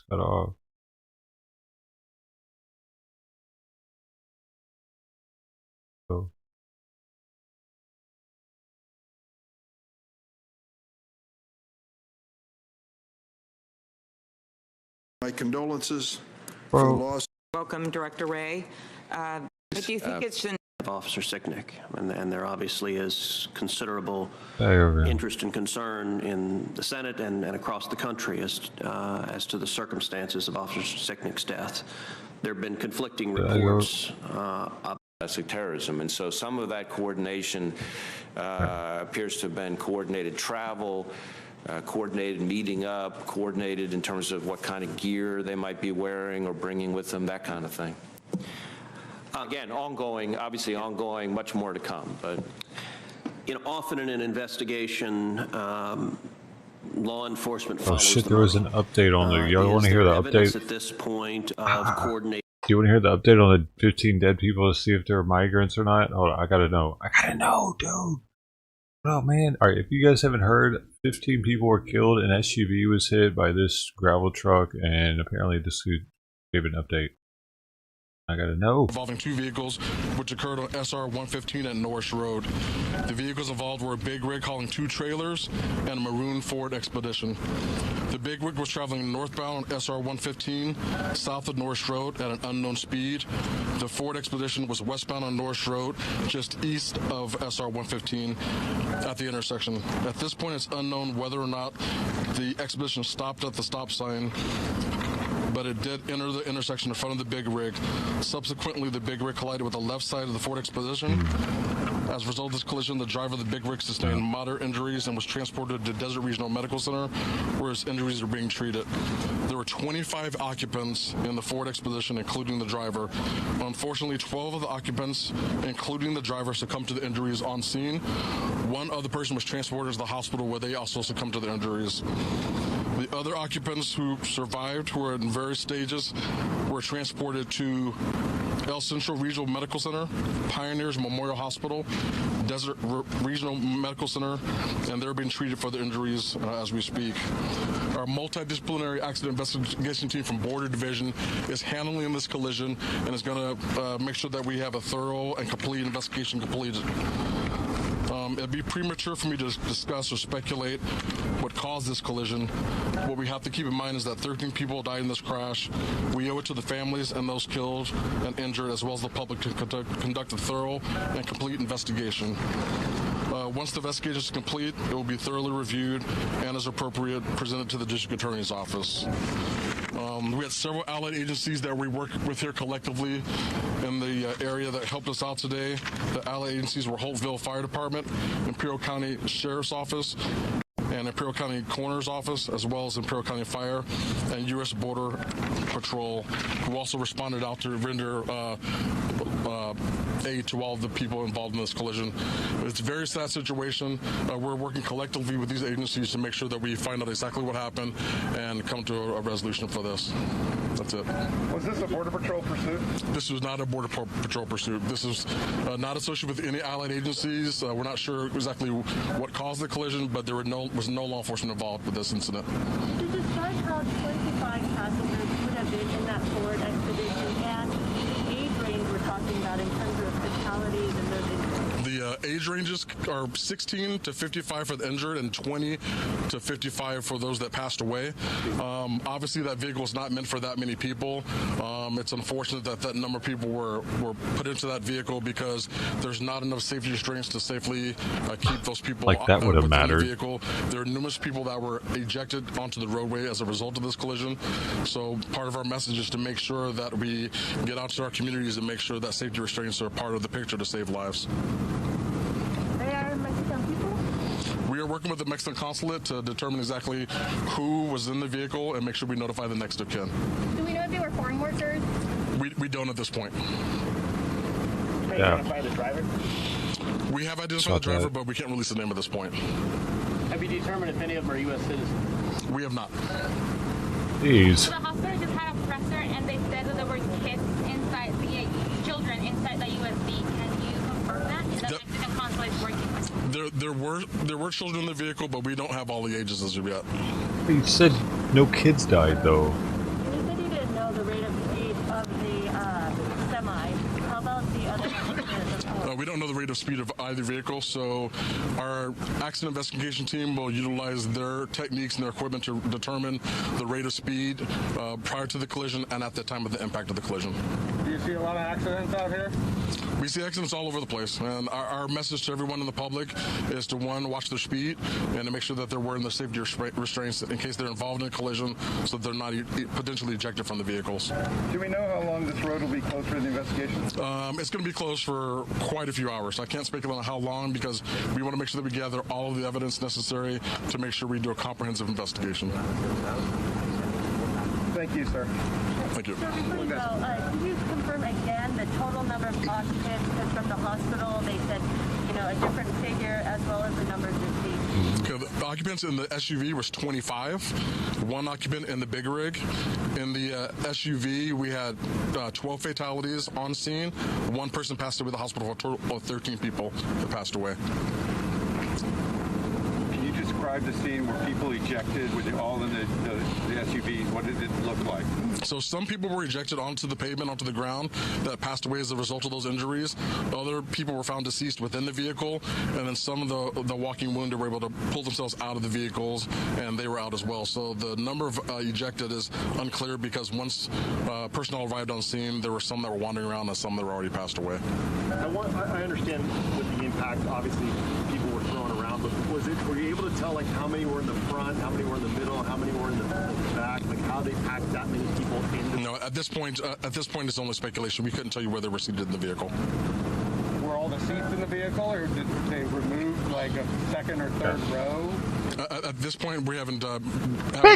got off. So. My condolences Bro. for the loss. Welcome, Director Ray. But do you think it's an Officer Sicknick, and there obviously is considerable interest and concern in the Senate and across the country as to the circumstances of Officer Sicknick's death. There have been conflicting reports of domestic terrorism, and so some of that coordination appears to have been coordinated travel, coordinated meeting up, coordinated in terms of what kind of gear they might be wearing or bringing with them, that kind of thing. Again, ongoing, obviously ongoing, much more to come, but. Often in an investigation, law enforcement follows shit, there was an update on the. Y'all want to hear the update? At this point of coordination. Do you want to hear the update on the 15 dead people to see if they're migrants or not? Hold on, I gotta know. Dude. Oh man! All right, if you guys haven't heard, 15 people were killed. An SUV was hit by this gravel truck, and apparently this dude gave an update. I gotta know. Involving two vehicles, which occurred on SR 115 at Norris Road. The vehicles involved were a big rig hauling 2 trailers and a maroon Ford Expedition. The big rig was traveling northbound on SR 115, south of Norris Road at an unknown speed. The Ford Expedition was westbound on Norris Road, just east of SR 115 at the intersection. At this point, it's unknown whether or not the Expedition stopped at the stop sign, but it did enter the intersection in front of the big rig. Subsequently, the big rig collided with the left side of the Ford Expedition. As a result of this collision, the driver of the big rig sustained moderate injuries and was transported to Desert Regional Medical Center, where his injuries are being treated. There were 25 occupants in the Ford Expedition, including the driver. Unfortunately, 12 of the occupants, including the driver, succumbed to the injuries on scene. One other person was transported to the hospital, where they also succumbed to the injuries. The other occupants who survived, who were in various stages, were transported to El Centro Regional Medical Center, Pioneers Memorial Hospital, Desert Regional Medical Center, and they're being treated for the injuries as we speak. Our multidisciplinary accident investigation team from Border Division is handling this collision and is going to make sure that we have a thorough and complete investigation completed. It'd be premature for me to discuss or speculate what caused this collision. What we have to keep in mind is that 13 people died in this crash. We owe it to the families and those killed and injured, as well as the public, to conduct a thorough and complete investigation. Once the investigation is complete, it will be thoroughly reviewed and, as appropriate, presented to the District Attorney's Office. We had several allied agencies that we work with here collectively in the area that helped us out today. The allied agencies were Holtville Fire Department, Imperial County Sheriff's Office, and Imperial County Coroner's Office, as well as Imperial County Fire and U.S. Border Patrol, who also responded out to render aid to all of the people involved in this collision. It's a very sad situation. We're working collectively with these agencies to make sure that we find out exactly what happened and come to a resolution for this. That's it. Was this a Border Patrol pursuit? This was not a Border Patrol pursuit. This is not associated with any allied agencies. We're not sure exactly what caused the collision, but there was no law enforcement involved with this incident. Did the judge how 25 passengers would have been in that Ford Expedition, and the age range we're talking about in terms of fatalities and those injuries? The age ranges are 16 to 55 for the injured and 20 to 55 for those that passed away. Obviously, that vehicle is not meant for that many people. It's unfortunate that that number of people were put into that vehicle because there's not enough safety restraints to safely keep those people like that would have mattered. The vehicle. There are numerous people that were ejected onto the roadway as a result of this collision. So part of our message is to make sure that we get out to our communities and make sure that safety restraints are part of the picture to save lives. They are Mexican people? We are working working with the Mexican consulate to determine exactly who was in the vehicle and make sure we notify the next of kin. Do we know if they were foreign workers? We don't at this point. Can you identify the driver? We have identified the driver, but we can't release the name at this point. Have you determined if any of them are U.S. citizens? We have not. Jeez. So the hospital just had a presser and they said that there were kids inside, children inside the USB. Can you confirm that? Is that Mexican consulate working with? There were children in the vehicle, but we don't have all the ages as of yet. You said no kids died, though. And you said you didn't know the rate of speed of the semi. How about the other we don't know the rate of speed of either vehicle, so our accident investigation team will utilize their techniques and their equipment to determine the rate of speed prior to the collision and at the time of the impact of the collision. Do you see a lot of accidents out here? We see accidents all over the place, and our message to everyone in the public is to, one, watch their speed and to make sure that they're wearing their safety restraints in case they're involved in a collision so that they're not potentially ejected from the vehicles. Do we know how long this road will be closed for the investigation? It's going to be closed for quite a few hours. I can't speculate on how long because we want to make sure that we gather all of the evidence necessary to make sure we do a comprehensive investigation. Thank you, sir. Thank you. So before you go, can you confirm again the total number of occupants? Because from the hospital, they said, a different figure as well as the numbers received. Okay, the occupants in the SUV was 25, one occupant in the big rig. In the SUV, we had 12 fatalities on scene. One person passed away at the hospital for a total of 13 people that passed away. Can you describe the scene where people ejected? Were they all in the SUVs? What did it look like? So some people were ejected onto the pavement, onto the ground, that passed away as a result of those injuries. Other people were found deceased within the vehicle, and then some of the walking wounded were able to pull themselves out of the vehicles, and they were out as well. So the number of ejected is unclear because once personnel arrived on scene, there were some that were wandering around and some that were already passed away. I understand with the impact, obviously, people were thrown around, but were you able to tell how many were in the front, how many were in the middle, how many were in the back, how they packed that many people in? No, at this point, it's only speculation. We couldn't tell you where they were seated in the vehicle. Were all the seats in the vehicle, or did they remove a second or third row? At this point, we haven't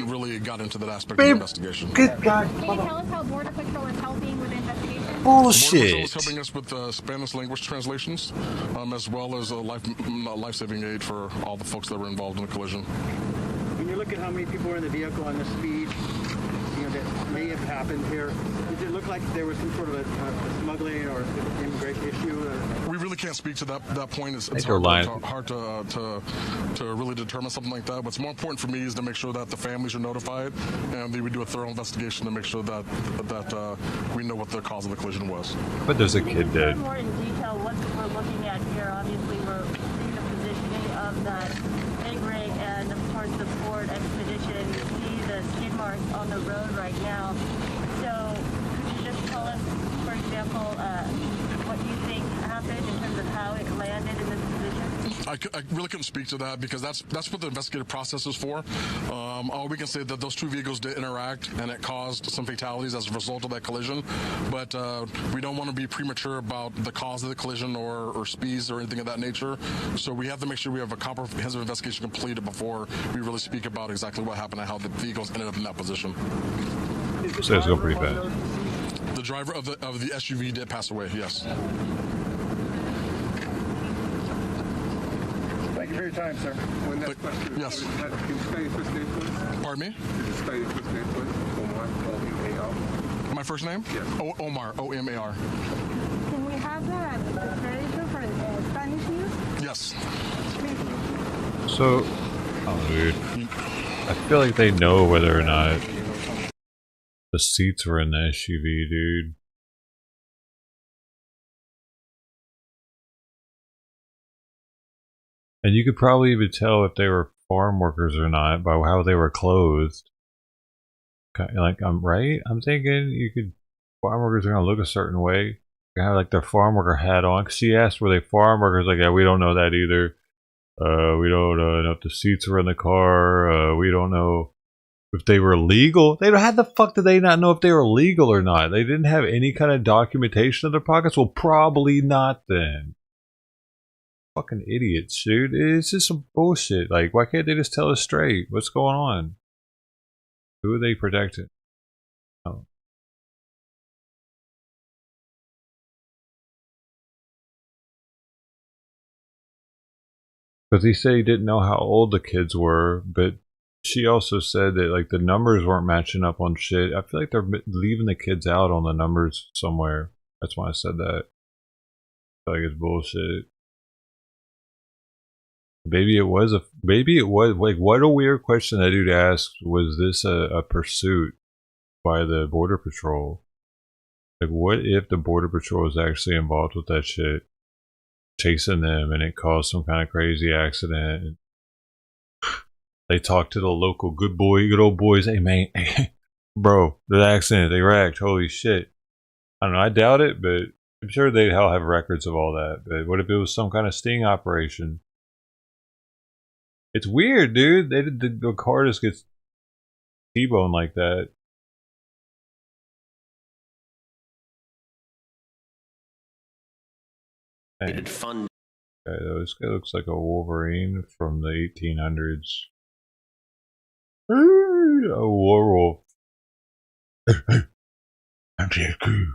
really got into that aspect of the investigation. Good God. Can you tell us how Border Patrol is helping with the investigation? Bullshit. Border Patrol is helping us with Spanish language translations, as well as life-saving aid for all the folks that were involved in the collision. When you look at how many people were in the vehicle and the speed, that may have happened here, did it look like there was some sort of a smuggling or immigration issue? We really can't speak to that point. It's hard to really determine something like that. What's more important for me is to make sure that the families are notified and we do a thorough investigation to make sure that we know what the cause of the collision was. But there's a kid dead. More in detail what we're looking at here. Obviously, we're seeing the positioning of that big rig and, of course, the Ford Expedition. You see the skid marks on the road right now. So could you just tell us, for example, what you think happened in terms of how it landed in this position? I really couldn't speak to that because that's what the investigative process is for. All we can say that those two vehicles did interact and it caused some fatalities as a result of that collision. But we don't want to be premature about the cause of the collision or speeds or anything of that nature. So we have to make sure we have a comprehensive investigation completed before we really speak about exactly what happened and how the vehicles ended up in that position. So it's going pretty bad. The driver of the SUV did pass away, yes. Thank you for your time, sir. One next question. Yes. Can you spell your first name, please? Pardon me? Can you spell your first name, please? Omar, O-M-A-R. My first name? Yes. Omar, O-M-A-R. Can we have the translation for Spanish news? Yes. So, dude, I feel like they know whether or not the seats were in the SUV, dude. And you could probably even tell if they were farm workers or not by how they were clothed. Like, I'm right? I'm thinking farm workers are going to look a certain way. They have like their farm worker hat on. Cause she asked, were they farm workers? Like, yeah, we don't know that either. We don't know if the seats were in the car. We don't know if they were legal. How the fuck did they not know if they were legal or not? They didn't have any kind of documentation in their pockets? Well, probably not then. Fucking idiots, dude. It's just some bullshit. Like, why can't they just tell us straight? What's going on? Who are they protecting? Oh. Because he said he didn't know how old the kids were, but she also said that like the numbers weren't matching up on shit. I feel like they're leaving the kids out on the numbers somewhere. That's why I said that. I feel like it's bullshit. Maybe it was like, what a weird question that dude asked. Was this a pursuit by the Border Patrol? Like, what if the Border Patrol was actually involved with that shit, chasing them, and it caused some kind of crazy accident? They talked to the local good old boys. Hey man, bro, the accident, they wrecked. Holy shit! I don't know. I doubt it, but I'm sure they'd have records of all that. But what if it was some kind of sting operation? It's weird, dude. The car just gets T-boned like that. Needed fund. Okay, this guy looks like a Wolverine from the 1800s. A werewolf. I'm Ted Cruz.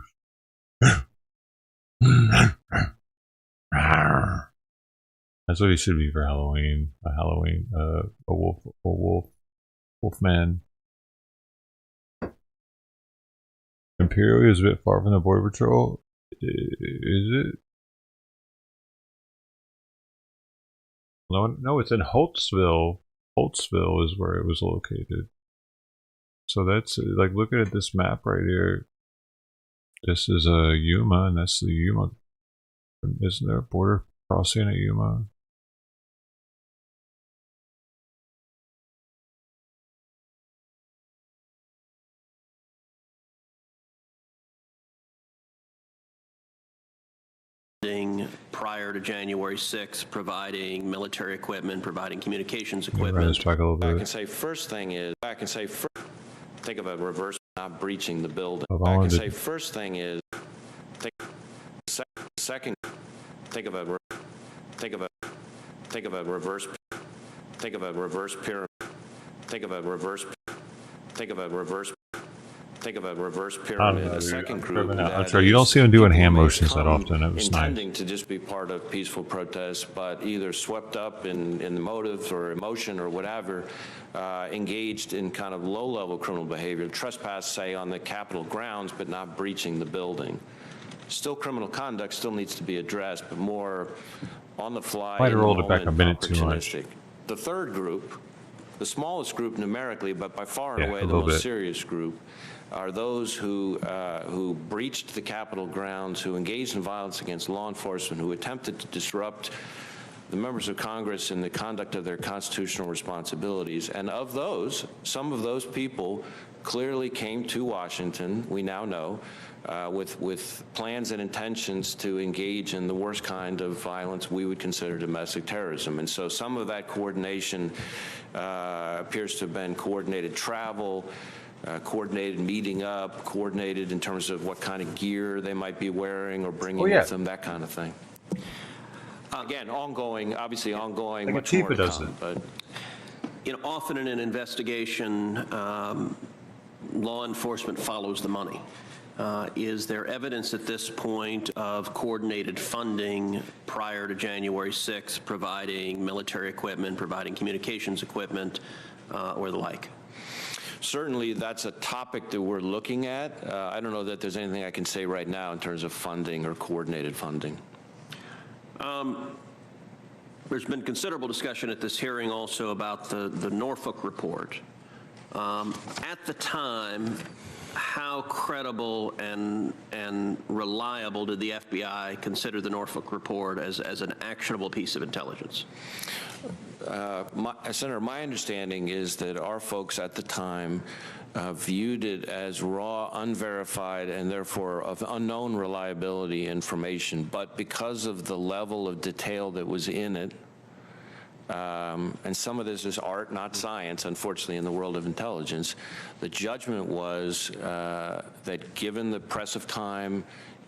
That's what he should be for Halloween. A wolfman. Imperial is a bit far from the Border Patrol. Is it? No, it's in Holtzville. Holtzville is where it was located. So that's like looking at this map right here. This is a Yuma, and that's the Yuma. Isn't there a border crossing at Yuma? Prior to January 6th, providing military equipment, providing communications equipment. I can say first thing is, think of a reverse, not breaching the building. I can say first thing is, second, think of a reverse pyramid. A second group. You don't see them doing hand motions that often. It was intending nice. to just be part of peaceful protests, but either swept up in the motives or emotion or whatever, engaged in kind of low-level criminal behavior, trespass, say, on the Capitol grounds, but not breaching the building. Still criminal conduct, still needs to be addressed, but more on the fly. Might have rolled it back a minute too much. The third group, the smallest group numerically, but by far and away the most serious group, are those who breached the Capitol grounds, who engaged in violence against law enforcement, who attempted to disrupt the members of Congress in the conduct of their constitutional responsibilities. And of those, some of those people clearly came to Washington, we now know, with plans and intentions to engage in the worst kind of violence we would consider domestic terrorism. And so some of that coordination appears to have been coordinated travel, coordinated meeting up, coordinated in terms of what kind of gear they might be wearing or bringing with them, that kind of thing. Again, ongoing, obviously ongoing, like much more to come, but often in an investigation, law enforcement follows the money. Is there evidence at this point of coordinated funding prior to January 6th, providing military equipment, providing communications equipment, or the like? Certainly, that's a topic that we're looking at. I don't know that there's anything I can say right now in terms of funding or coordinated funding. There's been considerable discussion at this hearing also about the Norfolk report. At the time, how credible and reliable did the FBI consider the Norfolk report as an actionable piece of intelligence? Senator, my understanding is that our folks at the time viewed it as raw, unverified, and therefore of unknown reliability information. But because of the level of detail that was in it, and some of this is art, not science, unfortunately, in the world of intelligence, the judgment was that given the press of time,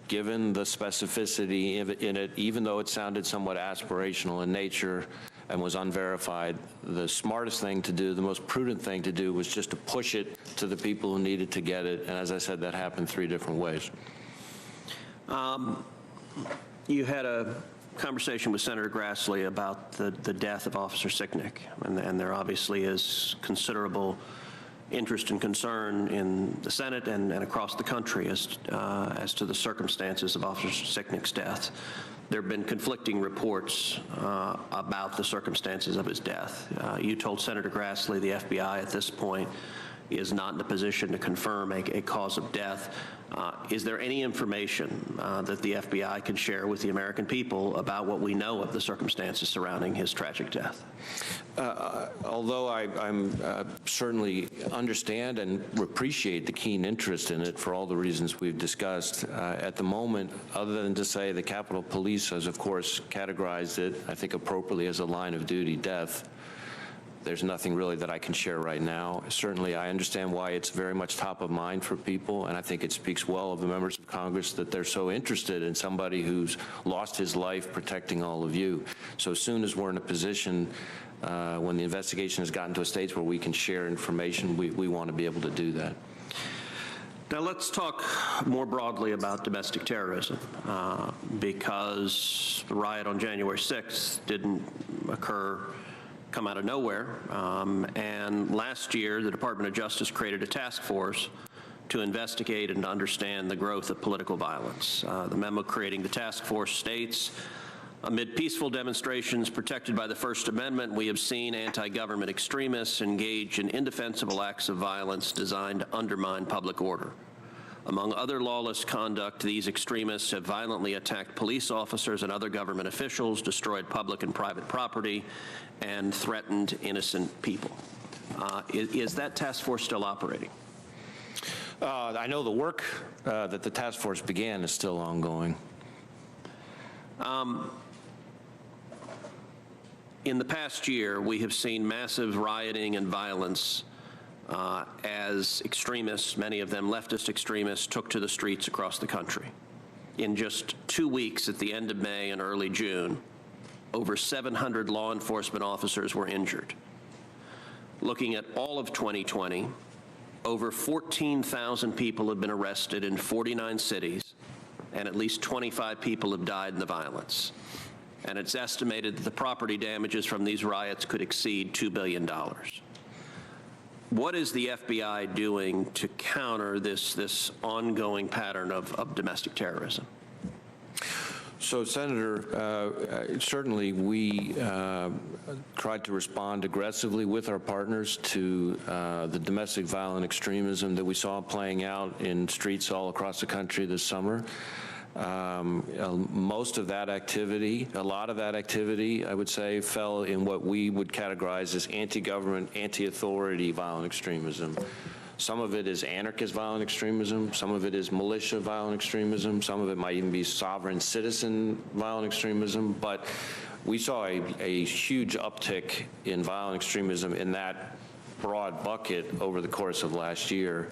given the specificity in it, even though it sounded somewhat aspirational in nature and was unverified, the smartest thing to do, the most prudent thing to do was just to push it to the people who needed to get it. And as I said, that happened 3 different ways. You had a conversation with Senator Grassley about the death of Officer Sicknick, and there obviously is considerable interest and concern in the Senate and across the country as to the circumstances of Officer Sicknick's death. There have been conflicting reports about the circumstances of his death. You told Senator Grassley the FBI at this point is not in a position to confirm a cause of death. Is there any information that the FBI can share with the American people about what we know of the circumstances surrounding his tragic death? Although I'm certainly understand and appreciate the keen interest in it for all the reasons we've discussed, at the moment, other than to say the Capitol Police has, of course, categorized it, I think appropriately, as a line of duty death, there's nothing really that I can share right now. Certainly, I understand why it's very much top of mind for people, and I think it speaks well of the members of Congress that they're so interested in somebody who's lost his life protecting all of you. So as soon as we're in a position when the investigation has gotten to a stage where we can share information, we want to be able to do that. Now let's talk more broadly about domestic terrorism, because the riot on January 6th didn't come out of nowhere. And last year, the Department of Justice created a task force to investigate and understand the growth of political violence. The memo creating the task force states, amid peaceful demonstrations protected by the First Amendment, we have seen anti-government extremists engage in indefensible acts of violence designed to undermine public order. Among other lawless conduct, these extremists have violently attacked police officers and other government officials, destroyed public and private property, and threatened innocent people. Is that task force still operating? I know the work that the task force began is still ongoing. In the past year, we have seen massive rioting and violence as extremists, many of them leftist extremists, took to the streets across the country. In just 2 weeks at the end of May and early June, over 700 law enforcement officers were injured. Looking at all of 2020, over 14,000 people have been arrested in 49 cities, and at least 25 people have died in the violence. And it's estimated that the property damages from these riots could exceed $2 billion. What is the FBI doing to counter this ongoing pattern of domestic terrorism? So, Senator, certainly we tried to respond aggressively with our partners to the domestic violent extremism that we saw playing out in streets all across the country this summer. Most of that activity, a lot of that activity, I would say, fell in what we would categorize as anti-government, anti-authority violent extremism. Some of it is anarchist violent extremism, some of it is militia violent extremism, some of it might even be sovereign citizen violent extremism, but we saw a huge uptick in violent extremism in that broad bucket over the course of last year.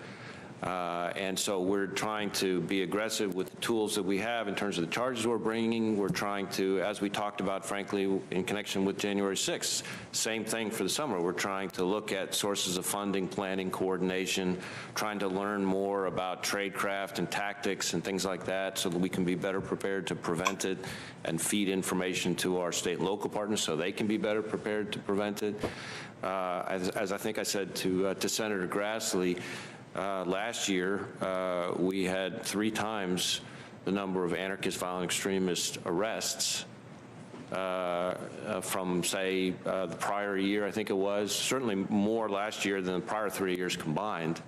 And so we're trying to be aggressive with the tools that we have in terms of the charges we're bringing. We're trying to, as we talked about, frankly, in connection with January 6th, same thing for the summer. We're trying to look at sources of funding, planning, coordination, trying to learn more about tradecraft and tactics and things like that so that we can be better prepared to prevent it and feed information to our state and local partners so they can be better prepared to prevent it. As I think I said to Senator Grassley, last year, we had 3 times the number of anarchist violent extremist arrests from, say, the prior year, I think it was. Certainly more last year than the prior 3 years combined.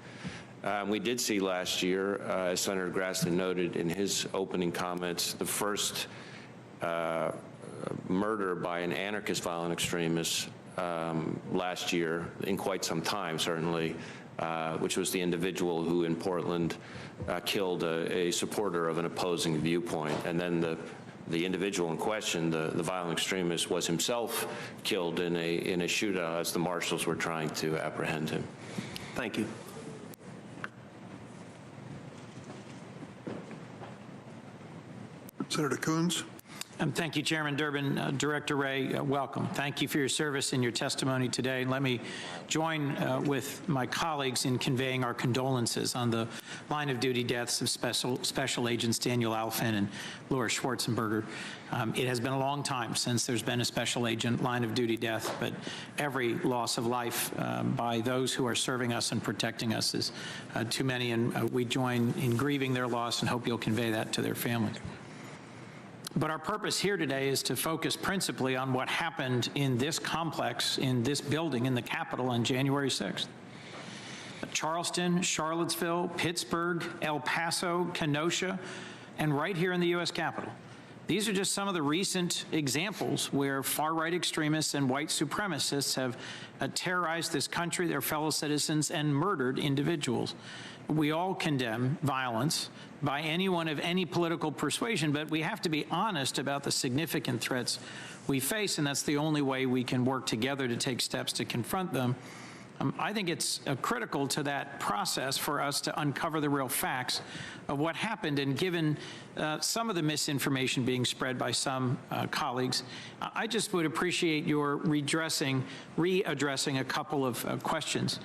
We did see last year, as Senator Grassley noted in his opening comments, the first murder by an anarchist violent extremist last year in quite some time, certainly. Which was the individual who in Portland killed a supporter of an opposing viewpoint. And then the individual in question, the violent extremist, was himself killed in a shootout as the marshals were trying to apprehend him. Thank you. Senator Coons. Thank you, Chairman Durbin. Director Wray, welcome. Thank you for your service and your testimony today. And let me join with my colleagues in conveying our condolences on the line of duty deaths of Special Agents Daniel Alfin and Laura Schwarzenberger. It has been a long time since there's been a special agent line of duty death, but every loss of life by those who are serving us and protecting us is too many, and we join in grieving their loss and hope you'll convey that to their families. But our purpose here today is to focus principally on what happened in this complex, in this building, in the Capitol on January 6th. Charleston, Charlottesville, Pittsburgh, El Paso, Kenosha, and right here in the U.S. Capitol. These are just some of the recent examples where far-right extremists and white supremacists have terrorized this country, their fellow citizens, and murdered individuals. We all condemn violence by anyone of any political persuasion, but we have to be honest about the significant threats we face, and that's the only way we can work together to take steps to confront them. I think it's critical to that process for us to uncover the real facts of what happened, and given some of the misinformation being spread by some colleagues, I just would appreciate your readdressing a couple of questions.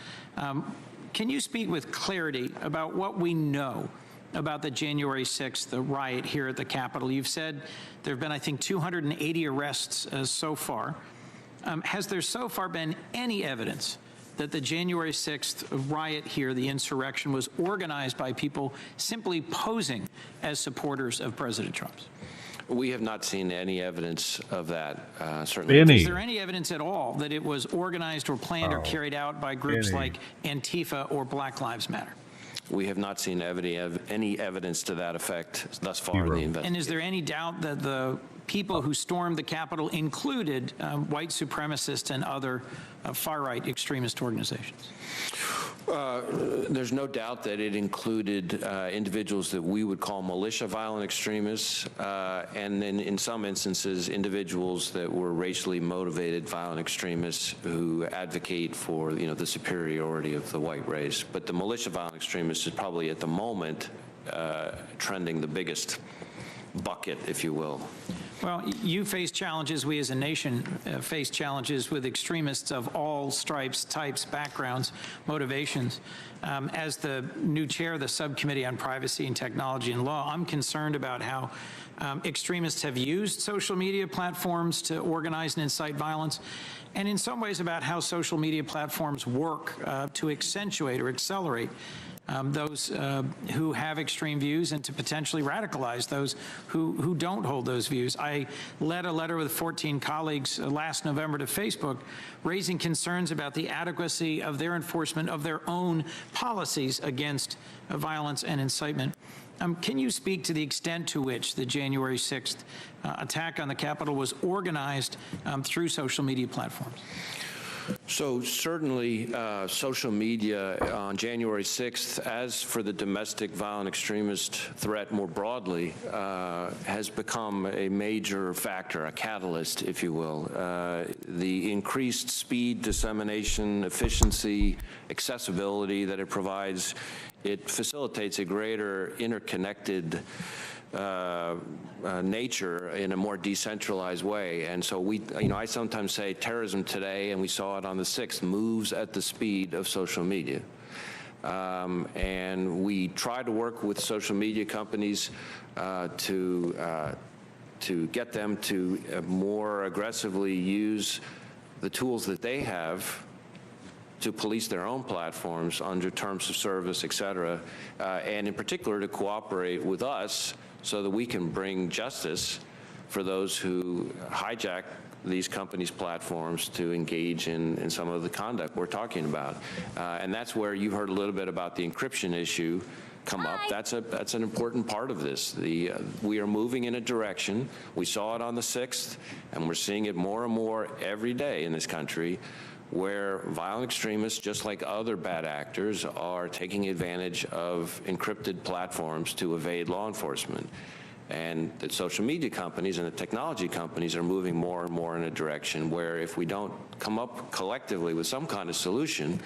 Can you speak with clarity about what we know about the January 6th riot here at the Capitol? You've said there have been, I think, 280 arrests so far. Has there so far been any evidence that the January 6th riot here, the insurrection, was organized by people simply posing as supporters of President Trump's? We have not seen any evidence of that, certainly. Is there any evidence at all that it was organized or planned or carried out by groups like Antifa or Black Lives Matter? We have not seen any evidence to that effect thus far in the investigation. And is there any doubt that the people who stormed the Capitol included white supremacists and other far-right extremist organizations? There's no doubt that it included individuals that we would call militia violent extremists, and then in some instances, individuals that were racially motivated violent extremists who advocate for, the superiority of the white race. But the militia violent extremists is probably at the moment trending the biggest bucket, if you will. Well, you face challenges, we as a nation face challenges with extremists of all stripes, types, backgrounds, motivations. As the new chair of the Subcommittee on Privacy and Technology and Law, I'm concerned about how extremists have used social media platforms to organize and incite violence, and in some ways about how social media platforms work to accentuate or accelerate those who have extreme views and to potentially radicalize those who don't hold those views. I led a letter with 14 colleagues last November to Facebook raising concerns about the adequacy of their enforcement of their own policies against violence and incitement. Can you speak to the extent to which the January 6th attack on the Capitol was organized through social media platforms? So certainly social media on January 6th, as for the domestic violent extremist threat more broadly, has become a major factor, a catalyst, if you will. The increased speed, dissemination, efficiency, accessibility that it provides, it facilitates a greater interconnected nature in a more decentralized way. And so I sometimes say terrorism today, and we saw it on the 6th, moves at the speed of social media. And we try to work with social media companies to get them to more aggressively use the tools that they have to police their own platforms under terms of service, et cetera, and in particular to cooperate with us so that we can bring justice for those who hijack these companies' platforms to engage in some of the conduct we're talking about. And that's where you heard a little bit about the encryption issue come up. That's an important part of this. We are moving in a direction. We saw it on the 6th, and we're seeing it more and more every day in this country, where violent extremists, just like other bad actors, are taking advantage of encrypted platforms to evade law enforcement. And the social media companies and the technology companies are moving more and more in a direction where if we don't come up collectively with some kind of solution,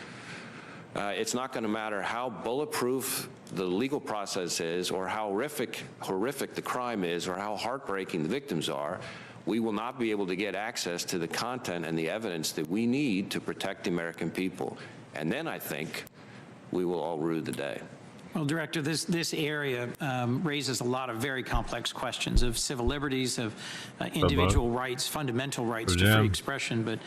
It's not going to matter how bulletproof the legal process is or how horrific the crime is or how heartbreaking the victims are. We will not be able to get access to the content and the evidence that we need to protect the American people. And then I think we will all rue the day. Well, Director, this area raises a lot of very complex questions of civil liberties, of individual rights, fundamental rights to free expression. But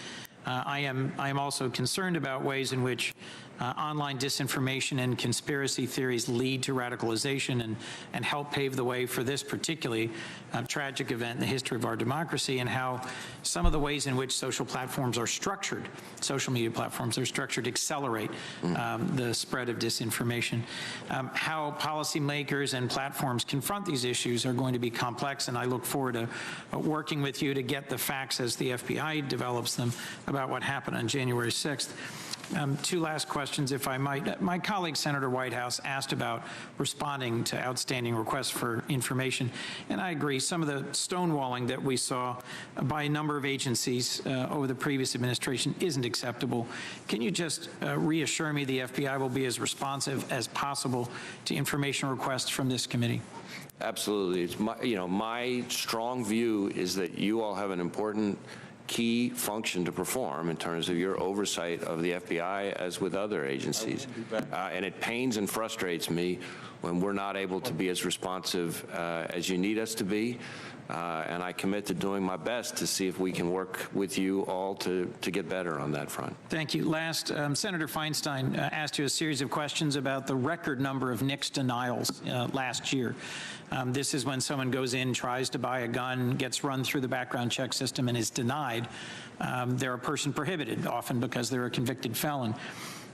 I am also concerned about ways in which online disinformation and conspiracy theories lead to radicalization and help pave the way for this particularly tragic event in the history of our democracy, and how some of the ways in which social platforms are structured, social media platforms are structured, accelerate the spread of disinformation. How policymakers and platforms confront these issues are going to be complex, and I look forward to working with you to get the facts as the FBI develops them about what happened on January 6th. Two last questions, if I might. My colleague, Senator Whitehouse, asked about responding to outstanding requests for information, and I agree. Some of the stonewalling that we saw by a number of agencies over the previous administration isn't acceptable. Can you just reassure me the FBI will be as responsive as possible to information requests from this committee? Absolutely. It's my strong view is that you all have an important key function to perform in terms of your oversight of the FBI as with other agencies. And it pains and frustrates me when we're not able to be as responsive as you need us to be. And I commit to doing my best to see if we can work with you all to get better on that front. Thank you. Last, Senator Feinstein asked you a series of questions about the record number of NICS denials last year. This is when someone goes in, tries to buy a gun, gets run through the background check system and is denied. They're a person prohibited, often because they're a convicted felon.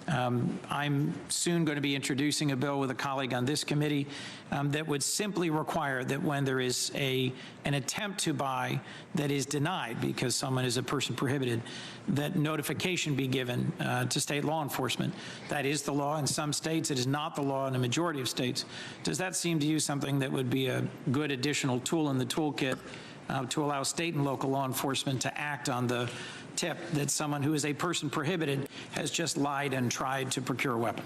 I'm soon going to be introducing a bill with a colleague on this committee that would simply require that when there is an attempt to buy that is denied because someone is a person prohibited, that notification be given to state law enforcement. That is the law in some states. It is not the law in a majority of states. Does that seem to you something that would be a good additional tool in the toolkit to allow state and local law enforcement to act on the tip that someone who is a person prohibited has just lied and tried to procure a weapon?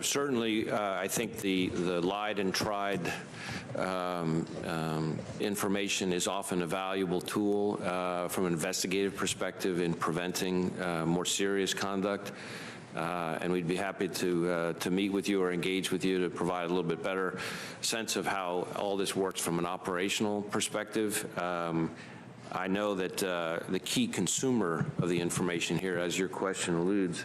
Certainly, I think the lied and tried information is often a valuable tool from an investigative perspective in preventing more serious conduct. And we'd be happy to meet with you or engage with you to provide a little bit better sense of how all this works from an operational perspective. I know that the key consumer of the information here, as your question alludes,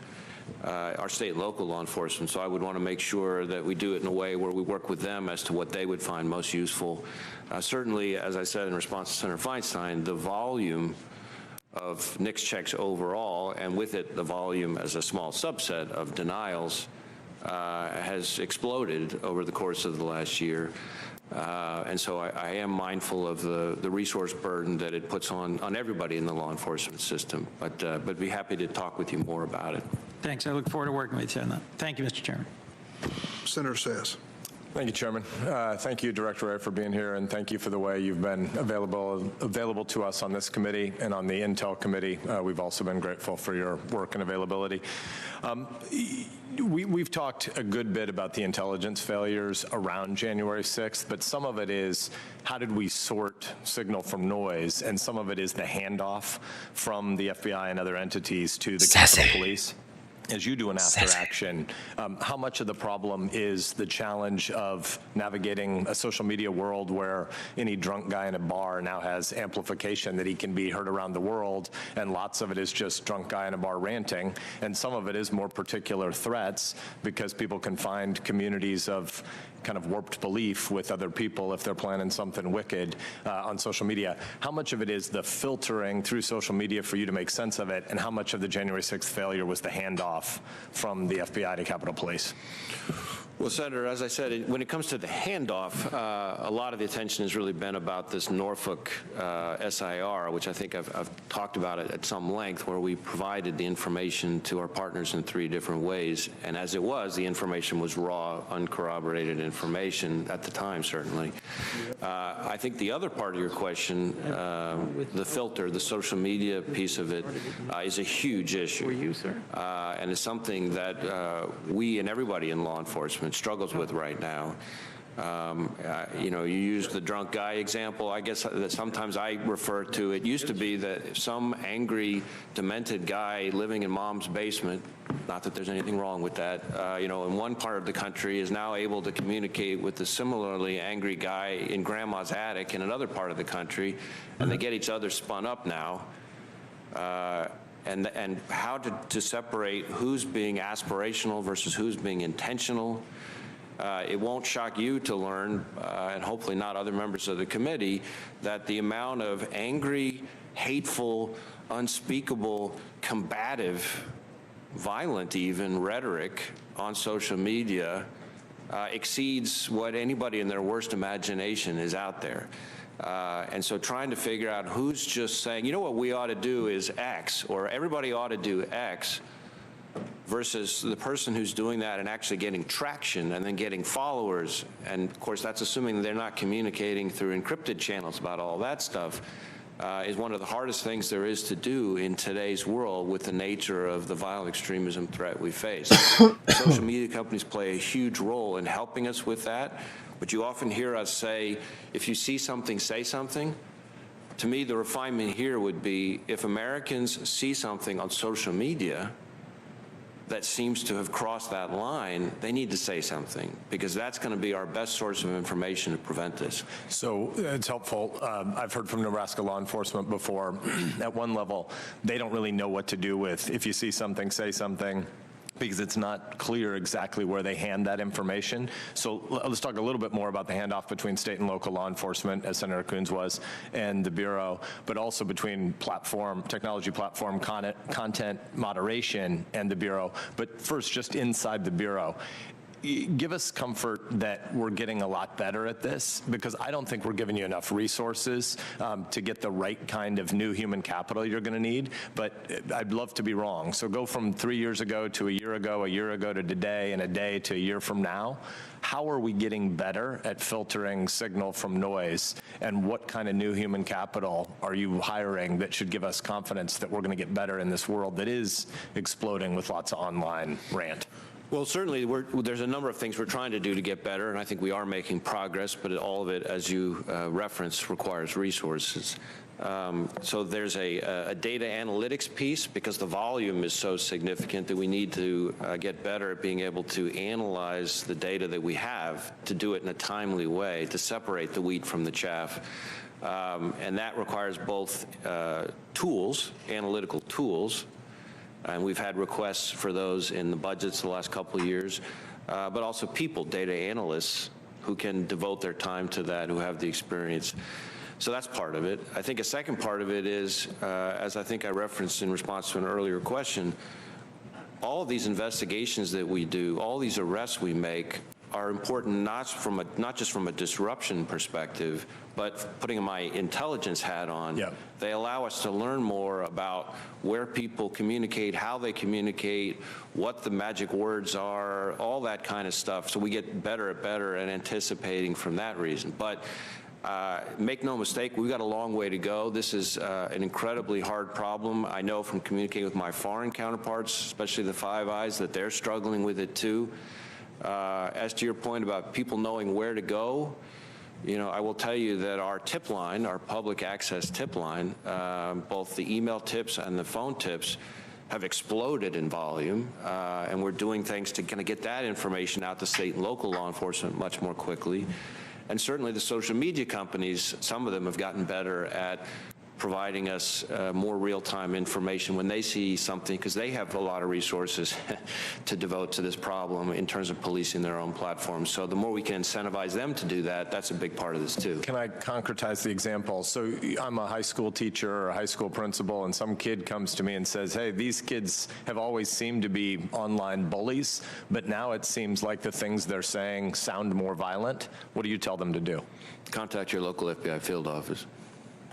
are state and local law enforcement. So I would want to make sure that we do it in a way where we work with them as to what they would find most useful. Certainly, as I said in response to Senator Feinstein, the volume of NICS checks overall, and with it the volume as a small subset of denials, has exploded over the course of the last year. And so I am mindful of the resource burden that it puts on everybody in the law enforcement system, but be happy to talk with you more about it. Thanks. I look forward to working with you on that. Thank you, Mr. Chairman. Senator Sass. Thank you, Chairman. Thank you, Director Wray, for being here, and thank you for the way you've been available to us on this committee and on the Intel Committee. We've also been grateful for your work and availability. We've talked a good bit about the intelligence failures around January 6th, but some of it is how did we sort signal from noise, and some of it is the handoff from the FBI and other entities to the Capitol Police. As you do an after action, how much of the problem is the challenge of navigating a social media world where any drunk guy in a bar now has amplification that he can be heard around the world, and lots of it is just drunk guy in a bar ranting, and some of it is more particular threats because people can find communities of kind of warped belief with other people if they're planning something wicked on social media. How much of it is the filtering through social media for you to make sense of it, and how much of the January 6th failure was the handoff from the FBI to Capitol Police? Well, Senator, as I said, when it comes to the handoff, a lot of the attention has really been about this Norfolk SIR, which I think I've talked about it at some length, where we provided the information to our partners in 3 different ways. And as it was, the information was raw, uncorroborated information at the time, certainly. I think the other part of your question, the filter, the social media piece of it, is a huge issue. And it's something that we and everybody in law enforcement struggles with right now. You know, you used the drunk guy example. I guess that sometimes I refer to it. Used to be that some angry, demented guy living in mom's basement, not that there's anything wrong with that, you know, in one part of the country is now able to communicate with the similarly angry guy in grandma's attic in another part of the country, and they get each other spun up now. And how to separate who's being aspirational versus who's being intentional. It won't shock you to learn, and hopefully not other members of the committee, that the amount of angry, hateful, unspeakable, combative, violent even rhetoric on social media exceeds what anybody in their worst imagination is out there. And so trying to figure out who's just saying, you know what we ought to do is X, or everybody ought to do X, versus the person who's doing that and actually getting traction and then getting followers. And of course, that's assuming they're not communicating through encrypted channels about all that stuff, is one of the hardest things there is to do in today's world with the nature of the violent extremism threat we face. Social media companies play a huge role in helping us with that. But you often hear us say, if you see something, say something. To me, the refinement here would be, if Americans see something on social media that seems to have crossed that line, they need to say something, because that's going to be our best source of information to prevent this. So it's helpful. I've heard from Nebraska law enforcement before. At one level, they don't really know what to do with, if you see something, say something, because it's not clear exactly where they hand that information. So let's talk a little bit more about the handoff between state and local law enforcement, as Senator Coons was, and the Bureau, but also between technology platform content moderation and the Bureau. But first, just inside the Bureau, give us comfort that we're getting a lot better at this, because I don't think we're giving you enough resources to get the right kind of new human capital you're going to need, but I'd love to be wrong. So go from 3 years ago to a year ago to today, and a day to a year from now. How are we getting better at filtering signal from noise, and what kind of new human capital are you hiring that should give us confidence that we're going to get better in this world that is exploding with lots of online rant? Well, certainly, there's a number of things we're trying to do to get better, and I think we are making progress, but all of it, as you referenced, requires resources. So there's a data analytics piece, because the volume is so significant that we need to get better at being able to analyze the data that we have, to do it in a timely way, to separate the wheat from the chaff. And that requires both tools, analytical tools, and we've had requests for those in the budgets the last couple of years, but also people, data analysts, who can devote their time to that, who have the experience. So that's part of it. I think a second part of it is, as I think I referenced in response to an earlier question, all of these investigations that we do, all these arrests we make, are important not just from a disruption perspective, but putting my intelligence hat on. Yep. They allow us to learn more about where people communicate, how they communicate, what the magic words are, all that kind of stuff. So we get better at anticipating from that reason. But make no mistake, we've got a long way to go. This is an incredibly hard problem. I know from communicating with my foreign counterparts, especially the Five Eyes, that they're struggling with it too. As to your point about people knowing where to go, you know, I will tell you that our tip line, our public access tip line, both the email tips and the phone tips, have exploded in volume, and we're doing things to kind of get that information out to state and local law enforcement much more quickly. And certainly the social media companies, some of them have gotten better at providing us more real-time information when they see something, because they have a lot of resources to devote to this problem in terms of policing their own platforms. So the more we can incentivize them to do that, that's a big part of this too. Can I concretize the example? So I'm a high school teacher or a high school principal, and some kid comes to me and says, hey, these kids have always seemed to be online bullies, but now it seems like the things they're saying sound more violent. What do you tell them to do? Contact your local FBI field office.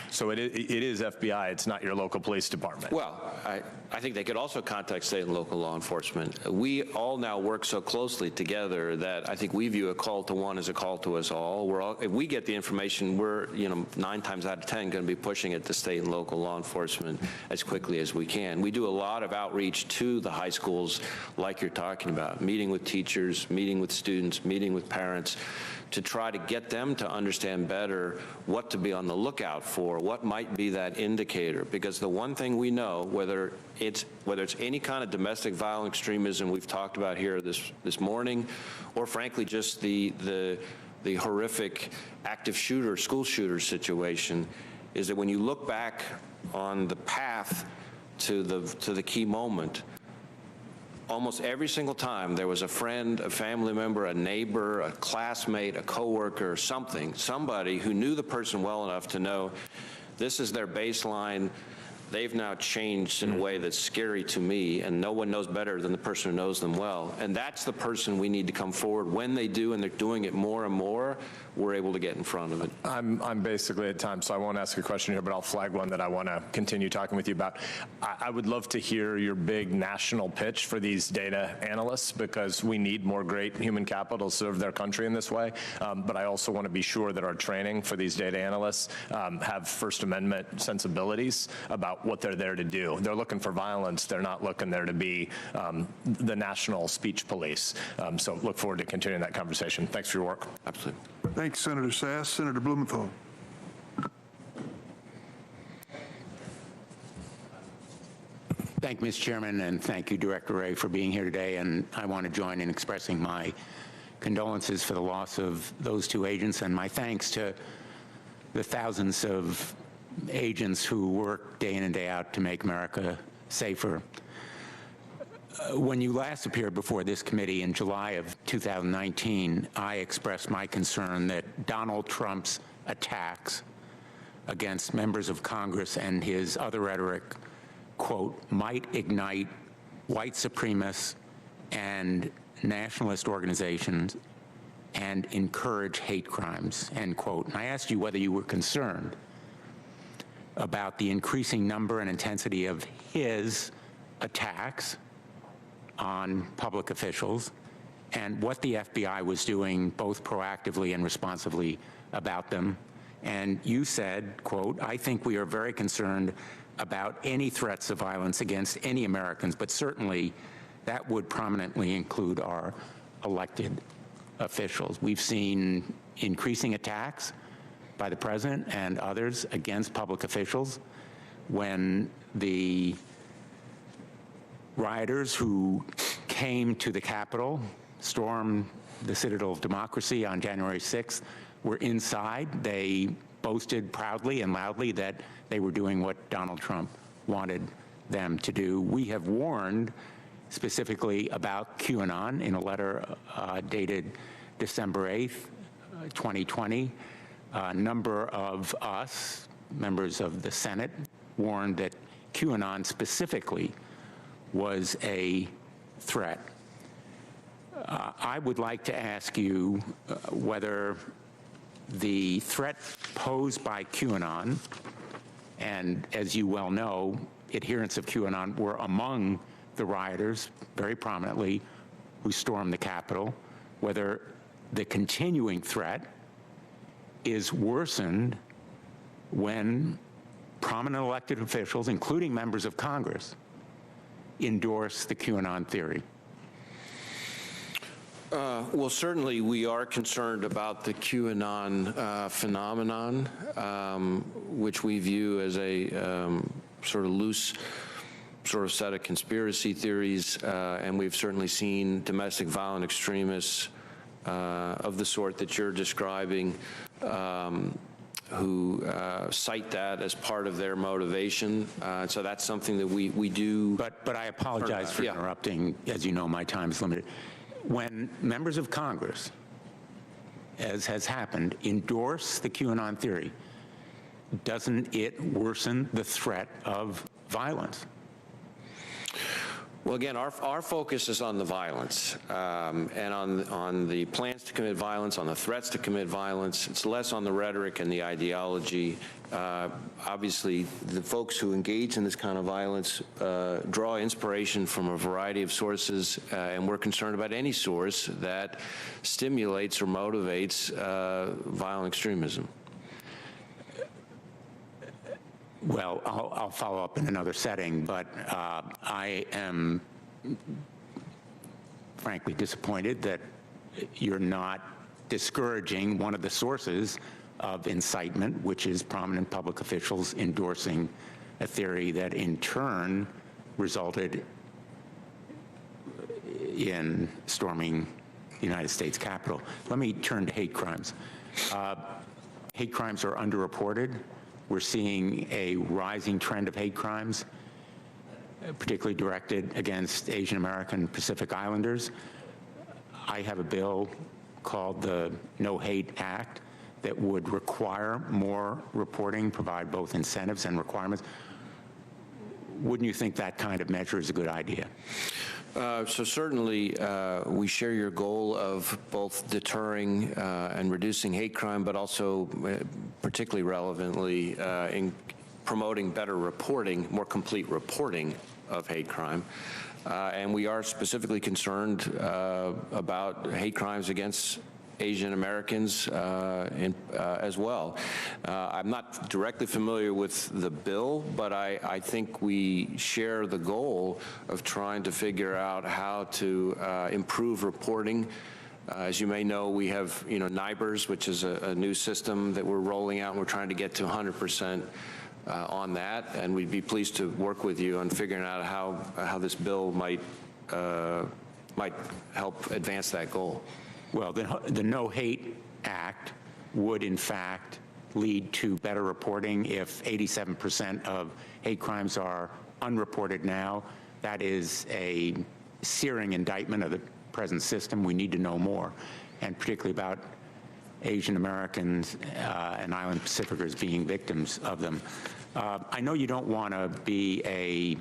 So it is FBI, it's not your local police department? Well, I think they could also contact state and local law enforcement. We all now work so closely together that I think we view a call to one as a call to us all. If we get the information, we're 9 times out of 10 going to be pushing it to state and local law enforcement as quickly as we can. We do a lot of outreach to the high schools like you're talking about, meeting with teachers, meeting with students, meeting with parents, to try to get them to understand better what to be on the lookout for, what might be that indicator. Because the one thing we know, whether it's any kind of domestic violent extremism we've talked about here this morning, or frankly just the horrific active shooter, school shooter situation, is that when you look back on the path to the key moment, almost every single time there was a friend, a family member, a neighbor, a classmate, a coworker, somebody who knew the person well enough to know this is their baseline. They've now changed in a way that's scary to me, and no one knows better than the person who knows them well. And that's the person we need to come forward. When they do, and they're doing it more and more, we're able to get in front of it. I'm basically at time, so I won't ask a question here, but I'll flag one that I want to continue talking with you about. I would love to hear your big national pitch for these data analysts, because we need more great human capital to serve their country in this way. But I also want to be sure that our training for these data analysts have First Amendment sensibilities about what they're there to do. They're looking for violence. They're not looking there to be the national speech police. So look forward to continuing that conversation. Thanks for your work. Absolutely. Thanks, Senator Sass. Senator Blumenthal. Thank you, Mr. Chairman, and thank you, Director Wray, for being here today. And I want to join in expressing my condolences for the loss of those 2 agents, and my thanks to the thousands of agents who work day in and day out to make America safer. When you last appeared before this committee in July of 2019, I expressed my concern that Donald Trump's attacks against members of Congress and his other rhetoric, quote, might ignite white supremacist and nationalist organizations and encourage hate crimes, end quote. And I asked you whether you were concerned about the increasing number and intensity of his attacks on public officials, and what the FBI was doing both proactively and responsively about them. And you said, quote, I think we are very concerned about any threats of violence against any Americans, but certainly that would prominently include our elected officials. We've seen increasing attacks by the president and others against public officials when the rioters who came to the Capitol, stormed the Citadel of Democracy on January 6th, were inside. They boasted proudly and loudly that they were doing what Donald Trump wanted them to do. We have warned specifically about QAnon in a letter dated December 8th, 2020. A number of us, members of the Senate, warned that QAnon specifically was a threat. I would like to ask you whether the threat posed by QAnon, and as you well know, adherents of QAnon were among the rioters very prominently who stormed the Capitol, whether the continuing threat is worsened when prominent elected officials, including members of Congress, endorse the QAnon theory. Well, certainly we are concerned about the QAnon phenomenon, which we view as a sort of loose set of conspiracy theories, and we've certainly seen domestic violent extremists of the sort that you're describing cite that as part of their motivation. So that's something that we do. But I apologize for interrupting. As you know, my time is limited. When members of Congress, as has happened, endorse the QAnon theory, doesn't it worsen the threat of violence? Well, again, our focus is on the violence and on the plans to commit violence, on the threats to commit violence. It's less on the rhetoric and the ideology. Obviously, the folks who engage in this kind of violence draw inspiration from a variety of sources, and we're concerned about any source that stimulates or motivates violent extremism. Well, I'll follow up in another setting, but I am frankly disappointed that you're not discouraging one of the sources of incitement, which is prominent public officials endorsing a theory that in turn resulted in storming the United States Capitol. Let me turn to hate crimes. Hate crimes are underreported. We're seeing a rising trend of hate crimes, particularly directed against Asian American Pacific Islanders. I have a bill called the No Hate Act that would require more reporting, provide both incentives and requirements. Wouldn't you think that kind of measure is a good idea? So certainly we share your goal of both deterring and reducing hate crime, but also particularly relevantly in promoting better reporting, more complete reporting of hate crime. And we are specifically concerned about hate crimes against Asian Americans as well. I'm not directly familiar with the bill, but I think we share the goal of trying to figure out how to improve reporting. As you may know, we have NIBRS, which is a new system that we're rolling out, and we're trying to get to 100% on that, and we'd be pleased to work with you on figuring out how this bill might help advance that goal. Well, the No Hate Act would, in fact, lead to better reporting. If 87% of hate crimes are unreported now, that is a searing indictment of the present system. We need to know more, and particularly about Asian Americans and Island Pacificers being victims of them. I know you don't want to be a,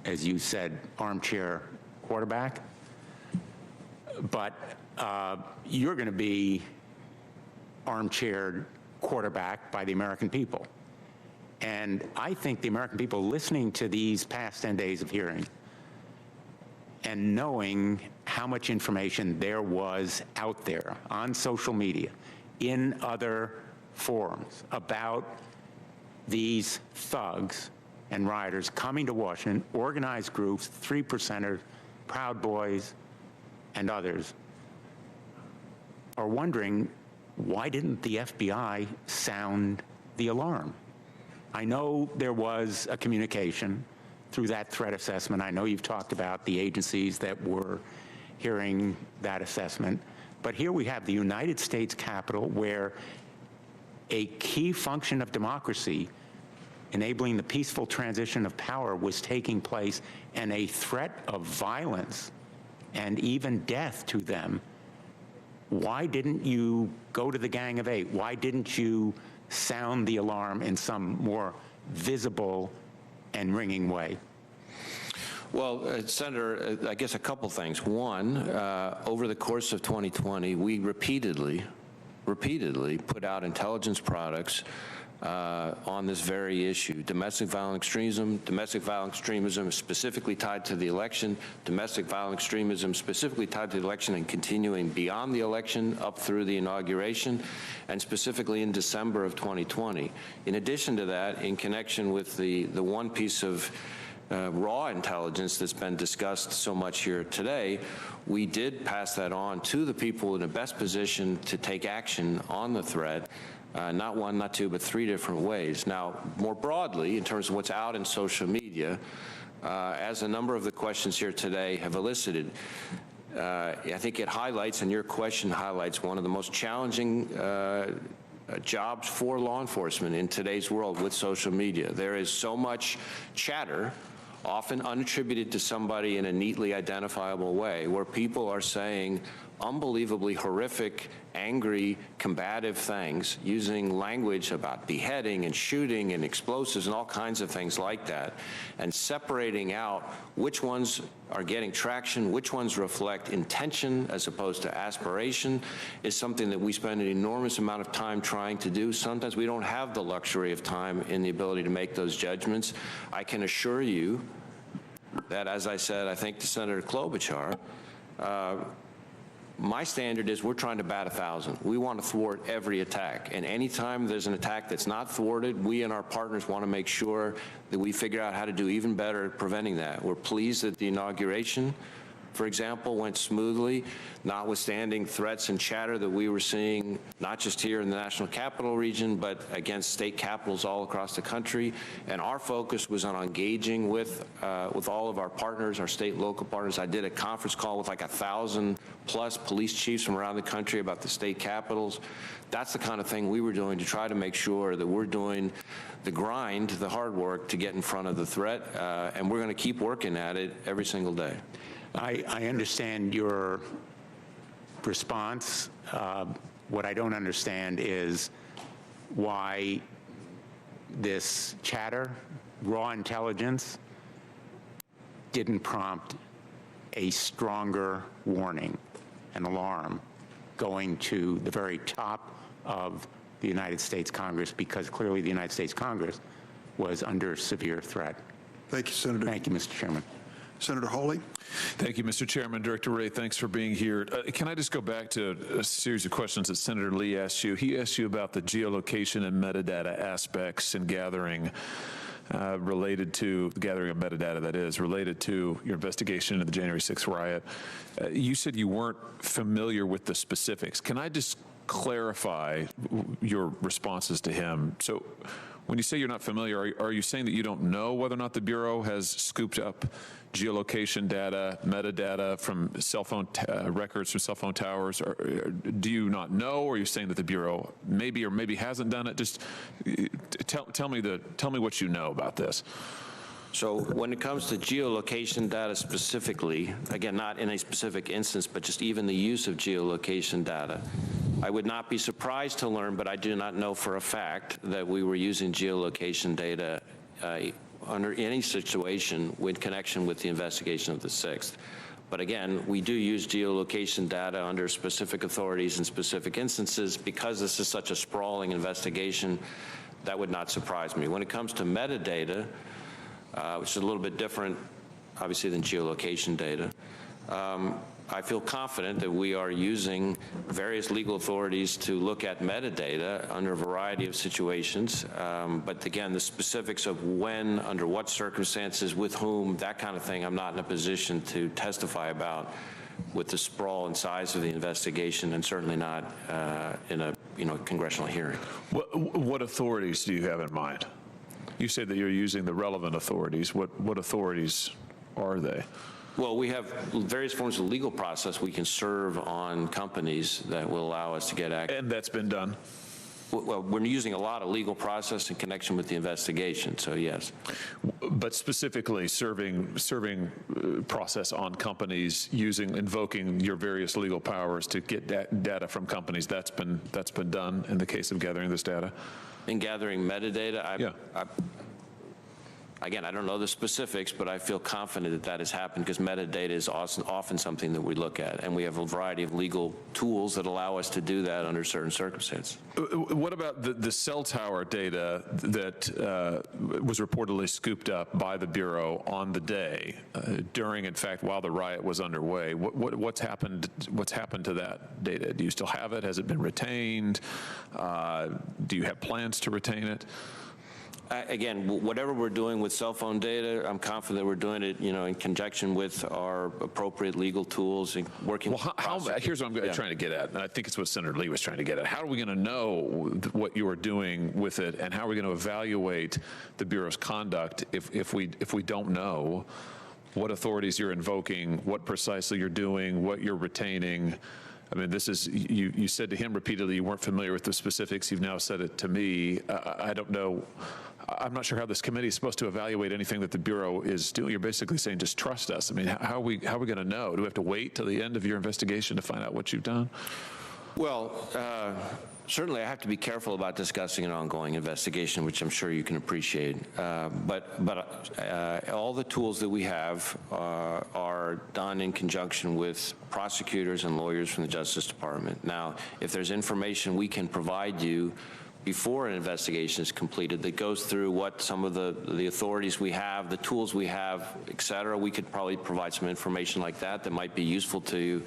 as you said, armchair quarterback, but you're going to be armchair quarterback by the American people. And I think the American people listening to these past 10 days of hearing and knowing how much information there was out there on social media, in other forums, about these thugs and rioters coming to Washington, organized groups, 3%ers, Proud Boys, and others, are wondering, why didn't the FBI sound the alarm? I know there was a communication through that threat assessment. I know you've talked about the agencies that were hearing that assessment, but here we have the United States Capitol, where a key function of democracy, enabling the peaceful transition of power, was taking place, and a threat of violence and even death to them. Why didn't you go to the Gang of Eight? Why didn't you sound the alarm in some more visible and ringing way? Well, Senator, I guess a couple things. One, over the course of 2020, we repeatedly put out intelligence products on this very issue. Domestic violent extremism is specifically tied to the election, domestic violent extremism specifically tied to the election and continuing beyond the election up through the inauguration, and specifically in December of 2020. In addition to that, in connection with the one piece of raw intelligence that's been discussed so much here today, we did pass that on to the people in the best position to take action on the threat. Not one, not two, but three different ways. Now, more broadly, in terms of what's out in social media, as a number of the questions here today have elicited, I think it highlights, and your question highlights, one of the most challenging jobs for law enforcement in today's world with social media. There is so much chatter, often unattributed to somebody in a neatly identifiable way, where people are saying unbelievably horrific, angry, combative things, using language about beheading and shooting and explosives and all kinds of things like that, and separating out which ones are getting traction, which ones reflect intention as opposed to aspiration, is something that we spend an enormous amount of time trying to do. Sometimes we don't have the luxury of time and the ability to make those judgments. I can assure you that, as I said, I think to Senator Klobuchar, my standard is we're trying to bat 1,000. We want to thwart every attack. And anytime there's an attack that's not thwarted, we and our partners want to make sure that we figure out how to do even better at preventing that. We're pleased that the inauguration, for example, went smoothly, notwithstanding threats and chatter that we were seeing, not just here in the National Capital Region, but against state capitals all across the country. And our focus was on engaging with all of our partners, our state and local partners. I did a conference call with like 1,000+ police chiefs from around the country about the state capitals. That's the kind of thing we were doing to try to make sure that we're doing the grind, the hard work to get in front of the threat, and we're going to keep working at it every single day. I understand your response. What I don't understand is why this chatter, raw intelligence, didn't prompt a stronger warning, an alarm, going to the very top of the United States Congress, because clearly the United States Congress was under severe threat. Thank you, Senator. Thank you, Mr. Chairman. Senator Hawley. Thank you, Mr. Chairman. Director Wray, thanks for being here. Can I just go back to a series of questions that Senator Lee asked you? He asked you about the geolocation and metadata aspects and gathering related to the gathering of metadata, that is, related to your investigation into the January 6th riot. You said you weren't familiar with the specifics. Can I just clarify your responses to him? So when you say you're not familiar, are you saying that you don't know whether or not the Bureau has scooped up geolocation data, metadata from cell phone records from cell phone towers? Or do you not know, or are you saying that the Bureau maybe or maybe hasn't done it? Just tell me what you know about this. So when it comes to geolocation data specifically, again, not in a specific instance, but just even the use of geolocation data, I would not be surprised to learn, but I do not know for a fact that we were using geolocation data under any situation in connection with the investigation of the 6th. But again, we do use geolocation data under specific authorities in specific instances. Because this is such a sprawling investigation, that would not surprise me. When it comes to metadata, which is a little bit different, obviously, than geolocation data, I feel confident that we are using various legal authorities to look at metadata under a variety of situations. But again, the specifics of when, under what circumstances, with whom, that kind of thing, I'm not in a position to testify about with the sprawl and size of the investigation, and certainly not in a congressional hearing. What authorities do you have in mind? You said that you're using the relevant authorities. What authorities are they? Well, we have various forms of legal process we can serve on companies that will allow us to get access. And that's been done? Well, we're using a lot of legal process in connection with the investigation, so yes. But specifically serving process on companies invoking your various legal powers to get data from companies, that's been done in the case of gathering this data? In gathering metadata, again, I don't know the specifics, but I feel confident that that has happened because metadata is often something that we look at, and we have a variety of legal tools that allow us to do that under certain circumstances. What about the cell tower data that was reportedly scooped up by the Bureau on the day during, in fact, while the riot was underway? What's happened to that data? Do you still have it? Has it been retained? Do you have plans to retain it? Again, whatever we're doing with cell phone data, I'm confident we're doing it, in conjunction with our appropriate legal tools and working. Well, here's what I'm trying to get at, and I think it's what Senator Lee was trying to get at. How are we going to know what you are doing with it, and how are we going to evaluate the Bureau's conduct if we don't know what authorities you're invoking, what precisely you're doing, what you're retaining? I mean, this is, you said to him repeatedly you weren't familiar with the specifics. You've now said it to me. I don't know. I'm not sure how this committee is supposed to evaluate anything that the Bureau is doing. You're basically saying just trust us. I mean, how are we going to know? Do we have to wait till the end of your investigation to find out what you've done? Well, certainly I have to be careful about discussing an ongoing investigation, which I'm sure you can appreciate. But all the tools that we have are done in conjunction with prosecutors and lawyers from the Justice Department. Now, if there's information we can provide you before an investigation is completed that goes through what some of the authorities we have, the tools we have, et cetera, we could probably provide some information like that that might be useful to you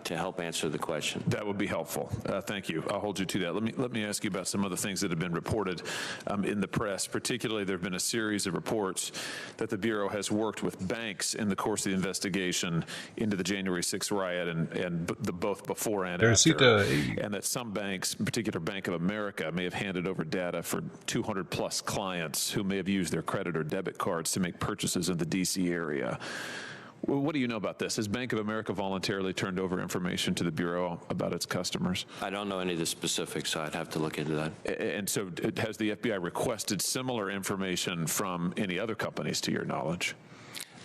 to help answer the question. That would be helpful. Thank you. I'll hold you to that. Let me ask you about some other things that have been reported in the press. Particularly, there have been a series of reports that the Bureau has worked with banks in the course of the investigation into the January 6th riot and both before and after. And that some banks, in particular Bank of America, may have handed over data for 200 plus clients who may have used their credit or debit cards to make purchases in the D.C. area. What do you know about this? Has Bank of America voluntarily turned over information to the Bureau about its customers? I don't know any of the specifics, so I'd have to look into that. And so has the FBI requested similar information from any other companies, to your knowledge?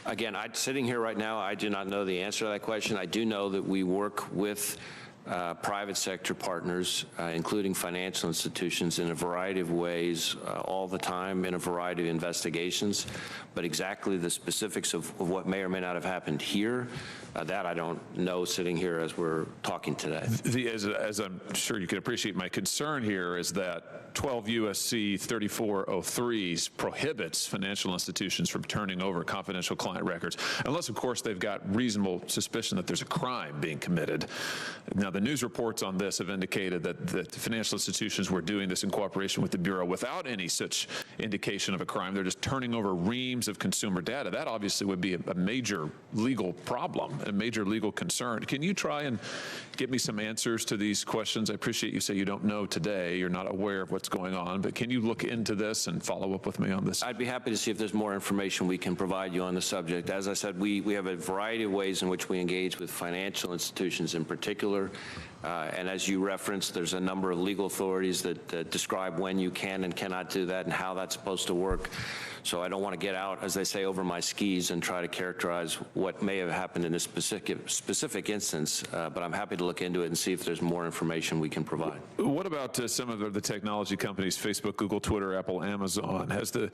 Again, sitting here right now, I do not know the answer to that question. I do know that we work with private sector partners, including financial institutions, in a variety of ways all the time in a variety of investigations. But exactly the specifics of what may or may not have happened here, that I don't know sitting here as we're talking today. As I'm sure you can appreciate, my concern here is that 12 U.S.C. 3403 prohibits financial institutions from turning over confidential client records, unless, of course, they've got reasonable suspicion that there's a crime being committed. Now, the news reports on this have indicated that the financial institutions were doing this in cooperation with the Bureau without any such indication of a crime. They're just turning over reams of consumer data. That obviously would be a major legal problem, a major legal concern. Can you try and get me some answers to these questions? I appreciate you say you don't know today, you're not aware of what's going on, but can you look into this and follow up with me on this? I'd be happy to see if there's more information we can provide you on the subject. As I said, we have a variety of ways in which we engage with financial institutions in particular. And as you referenced, there's a number of legal authorities that describe when you can and cannot do that and how that's supposed to work. So I don't want to get out, as they say, over my skis and try to characterize what may have happened in this specific instance, but I'm happy to look into it and see if there's more information we can provide. What about some of the technology companies, Facebook, Google, Twitter, Apple, Amazon? Has the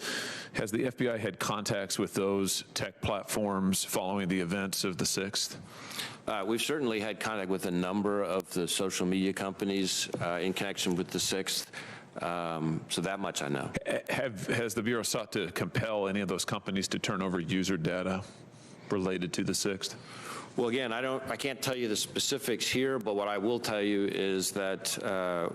FBI had contacts with those tech platforms following the events of the 6th? We've certainly had contact with a number of the social media companies in connection with the 6th. So that much I know. Has the Bureau sought to compel any of those companies to turn over user data related to the 6th? Well, again, I can't tell you the specifics here, but what I will tell you is that I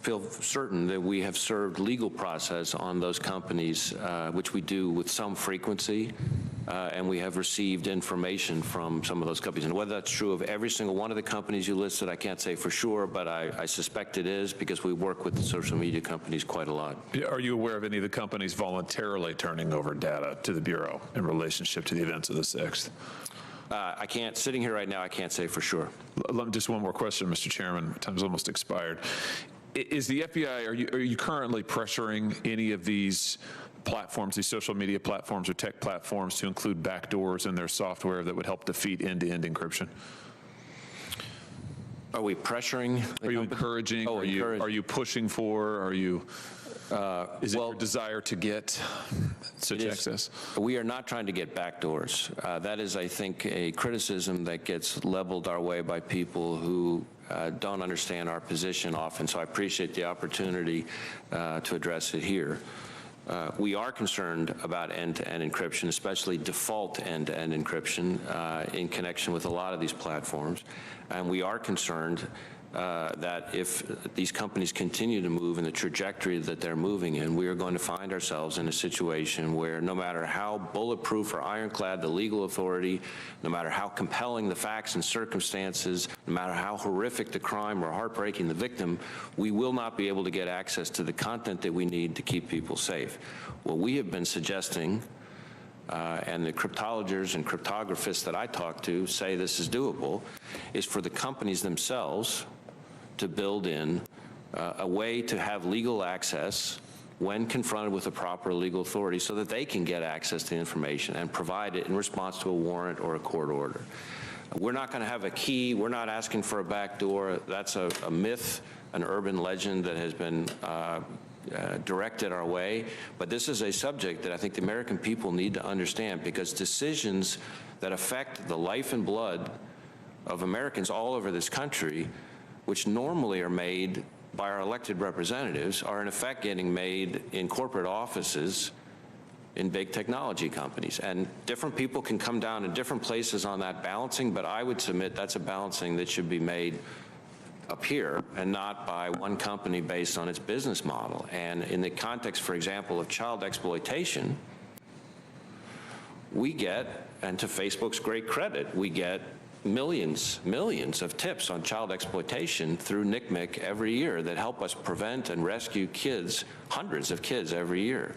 feel certain that we have served legal process on those companies, which we do with some frequency, and we have received information from some of those companies. And whether that's true of every single one of the companies you listed, I can't say for sure, but I suspect it is because we work with the social media companies quite a lot. Are you aware of any of the companies voluntarily turning over data to the Bureau in relationship to the events of the 6th? I can't, sitting here right now, I can't say for sure. Just one more question, Mr. Chairman. Time's almost expired. Is the FBI, are you currently pressuring any of these platforms, these social media platforms or tech platforms, to include backdoors in their software that would help defeat end-to-end encryption? Are we pressuring? Are you encouraging? Oh, are you pushing for? Are you? Is it your desire to get such access? We are not trying to get backdoors. That is, I think, a criticism that gets leveled our way by people who don't understand our position often. So I appreciate the opportunity to address it here. We are concerned about end-to-end encryption, especially default end-to-end encryption in connection with a lot of these platforms. And we are concerned that if these companies continue to move in the trajectory that they're moving in, we are going to find ourselves in a situation where no matter how bulletproof or ironclad the legal authority, no matter how compelling the facts and circumstances, no matter how horrific the crime or heartbreaking the victim, we will not be able to get access to the content that we need to keep people safe. What we have been suggesting and the cryptologists and cryptographists that I talk to say this is doable, is for the companies themselves to build in a way to have legal access when confronted with the proper legal authority so that they can get access to information and provide it in response to a warrant or a court order. We're not going to have a key. We're not asking for a back door. That's a myth, an urban legend that has been directed our way. But this is a subject that I think the American people need to understand, because decisions that affect the life and blood of Americans all over this country, which normally are made by our elected representatives, are in effect getting made in corporate offices in big technology companies. And different people can come down in different places on that balancing, but I would submit that's a balancing that should be made up here and not by one company based on its business model. And in the context, for example, of child exploitation, we get, and to Facebook's great credit, we get millions of tips on child exploitation through NCMEC every year that help us prevent and rescue kids, hundreds of kids every year.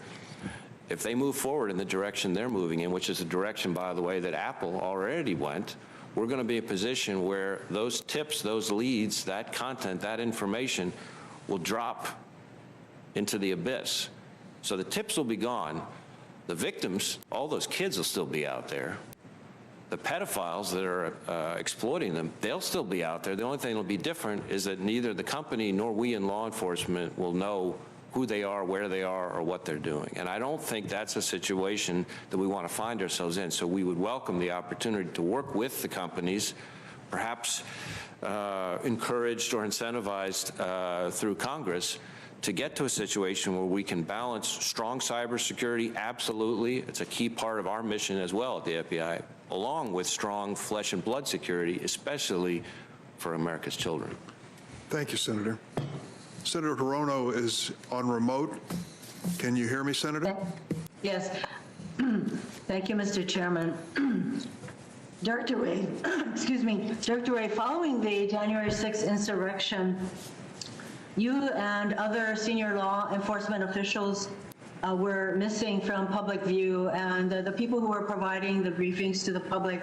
If they move forward in the direction they're moving in, which is the direction, by the way, that Apple already went, we're going to be in a position where those tips, those leads, that content, that information will drop into the abyss. So the tips will be gone. The victims, all those kids will still be out there. The pedophiles that are exploiting them, they'll still be out there. The only thing that'll be different is that neither the company nor we in law enforcement will know who they are, where they are, or what they're doing. And I don't think that's a situation that we want to find ourselves in. So we would welcome the opportunity to work with the companies, perhaps encouraged or incentivized through Congress, to get to a situation where we can balance strong cybersecurity, absolutely. It's a key part of our mission as well at the FBI, along with strong flesh and blood security, especially for America's children. Thank you, Senator. Senator Hirono is on remote. Can you hear me, Senator? Yes. Thank you, Mr. Chairman. Director Ray, excuse me, Director Ray, following the January 6th insurrection, you and other senior law enforcement officials were missing from public view, and the people who were providing the briefings to the public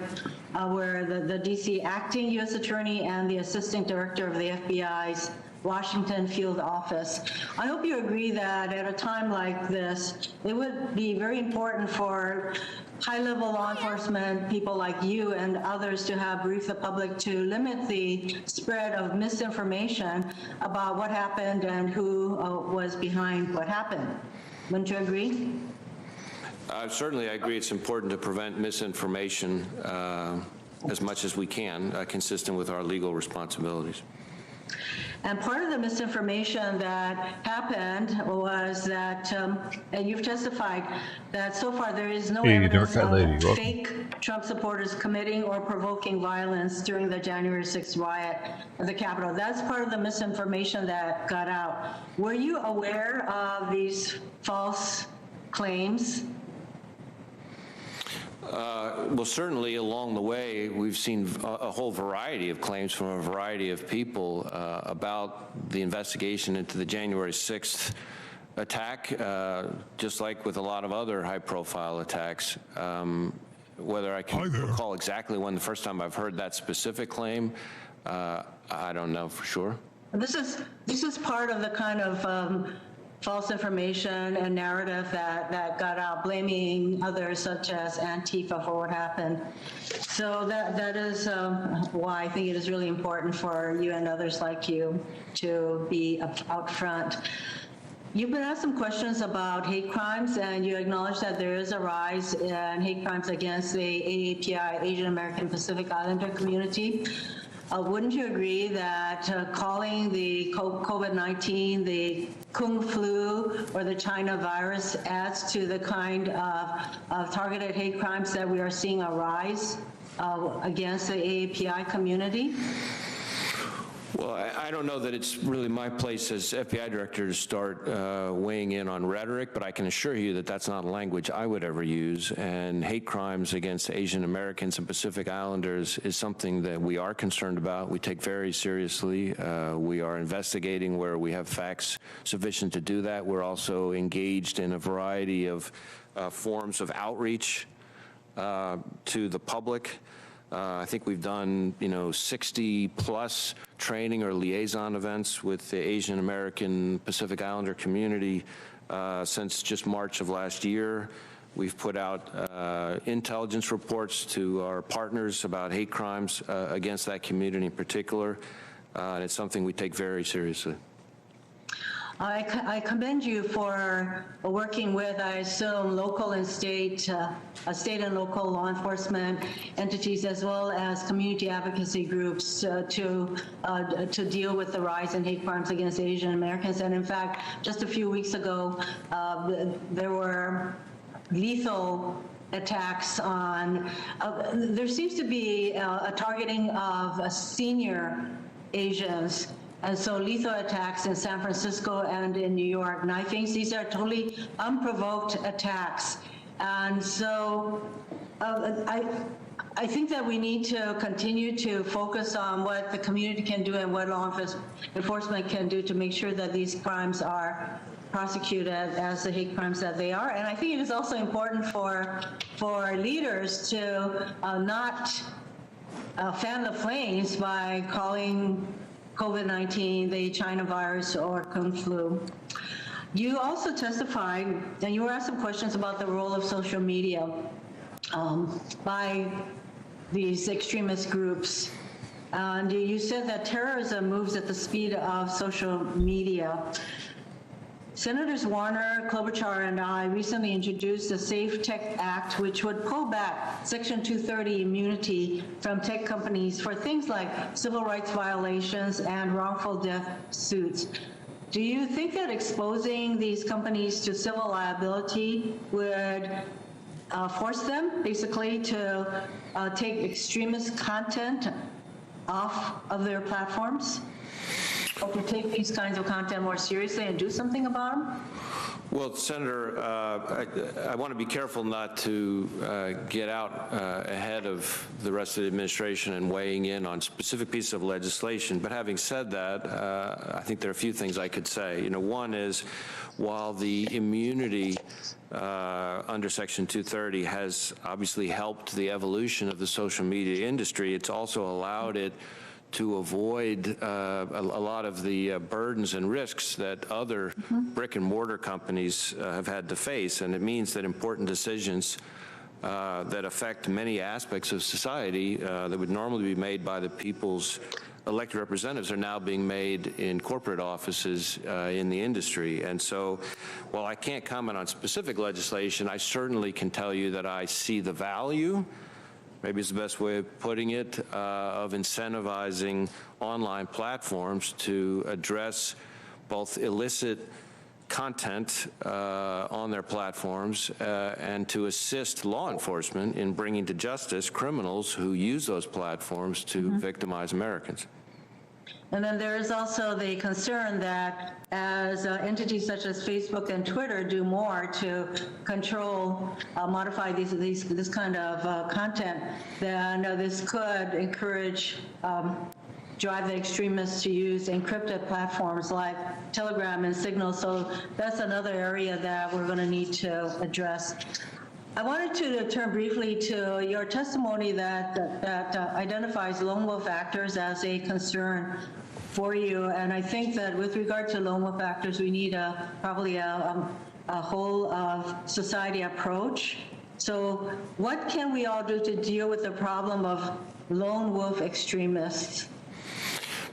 were the D.C. acting U.S. attorney and the assistant director of the FBI's Washington field office. I hope you agree that at a time like this, it would be very important for high-level law enforcement people like you and others to have briefed the public to limit the spread of misinformation about what happened and who was behind what happened. Wouldn't you agree? Certainly, I agree it's important to prevent misinformation as much as we can, consistent with our legal responsibilities. And part of the misinformation that happened was that, and you've testified that so far there is no evidence of fake Trump supporters committing or provoking violence during the January 6th riot at the Capitol. That's part of the misinformation that got out. Were you aware of these false claims? Well, certainly along the way, we've seen a whole variety of claims from a variety of people about the investigation into the January 6th attack, just like with a lot of other high-profile attacks. Whether I can recall exactly when the first time I've heard that specific claim, I don't know for sure. This is part of the kind of false information and narrative that got out, blaming others such as Antifa for what happened. So that is why I think it is really important for you and others like you to be out front. You've been asked some questions about hate crimes, and you acknowledge that there is a rise in hate crimes against the AAPI, Asian American Pacific Islander community. Wouldn't you agree that calling the COVID-19 the Kung flu or the China virus adds to the kind of targeted hate crimes that we are seeing a rise against the AAPI community? Well, I don't know that it's really my place as FBI director to start weighing in on rhetoric, but I can assure you that that's not a language I would ever use. And hate crimes against Asian Americans and Pacific Islanders is something that we are concerned about. We take very seriously. We are investigating where we have facts sufficient to do that. We're also engaged in a variety of forms of outreach to the public. I think we've done, 60 plus training or liaison events with the Asian American Pacific Islander community since just March of last year. We've put out intelligence reports to our partners about hate crimes against that community in particular, and it's something we take very seriously. I commend you for working with, I assume, local and state and local law enforcement entities, as well as community advocacy groups to deal with the rise in hate crimes against Asian Americans. And in fact, just a few weeks ago, there were lethal attacks on, there seems to be a targeting of senior Asians. And so lethal attacks in San Francisco and in New York. And I think these are totally unprovoked attacks. And so I think that we need to continue to focus on what the community can do and what law enforcement can do to make sure that these crimes are prosecuted as the hate crimes that they are. And I think it is also important for leaders to not fan the flames by calling COVID-19, the China virus, or Kung flu. You also testified, and you were asked some questions about the role of social media by these extremist groups. And you said that terrorism moves at the speed of social media. Senators Warner, Klobuchar, and I recently introduced the Safe Tech Act, which would pull back Section 230 immunity from tech companies for things like civil rights violations and wrongful death suits. Do you think that exposing these companies to civil liability would force them, basically, to take extremist content off of their platforms? Or to take these kinds of content more seriously and do something about them? Well, Senator, I want to be careful not to get out ahead of the rest of the administration and weighing in on specific pieces of legislation. But having said that, I think there are a few things I could say. One is, while the immunity under Section 230 has obviously helped the evolution of the social media industry, it's also allowed it to avoid a lot of the burdens and risks that other brick and mortar companies have had to face. And it means that important decisions that affect many aspects of society that would normally be made by the people's elected representatives are now being made in corporate offices in the industry. And so while I can't comment on specific legislation, I certainly can tell you that I see the value, maybe it's the best way of putting it, of incentivizing online platforms to address both illicit content on their platforms and to assist law enforcement in bringing to justice criminals who use those platforms to victimize Americans. And then there is also the concern that as entities such as Facebook and Twitter do more to control, modify this kind of content, then this could encourage, drive the extremists to use encrypted platforms like Telegram and Signal. So that's another area that we're going to need to address. I wanted to turn briefly to your testimony that identifies lone wolf actors as a concern for you, and I think that with regard to lone wolf actors, we need probably a whole society approach. So what can we all do to deal with the problem of lone wolf extremists?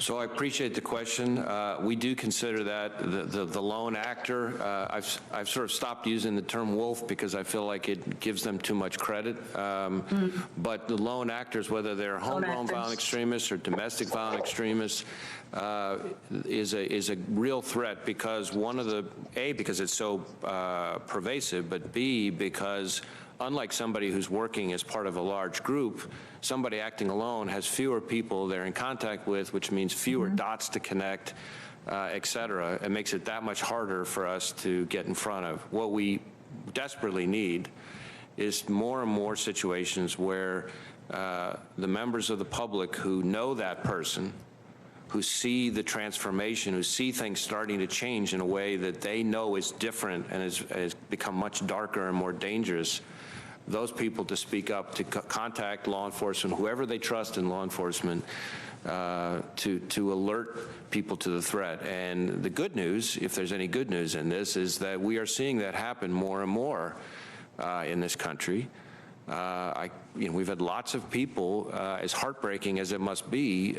So I appreciate the question. We do consider that the lone actor. I've sort of stopped using the term wolf because I feel like it gives them too much credit. But the lone actors, whether they're homegrown violent extremists or domestic violent extremists, is a real threat because because it's so pervasive, but B, because unlike somebody who's working as part of a large group, somebody acting alone has fewer people they're in contact with, which means fewer dots to connect, et cetera. It makes it that much harder for us to get in front of. What we desperately need is more and more situations where the members of the public who know that person, who see the transformation, who see things starting to change in a way that they know is different and has become much darker and more dangerous, those people to speak up, to contact law enforcement, whoever they trust in law enforcement, to alert people to the threat. And the good news, if there's any good news in this, is that we are seeing that happen more and more in this country. We've had lots of people, as heartbreaking as it must be,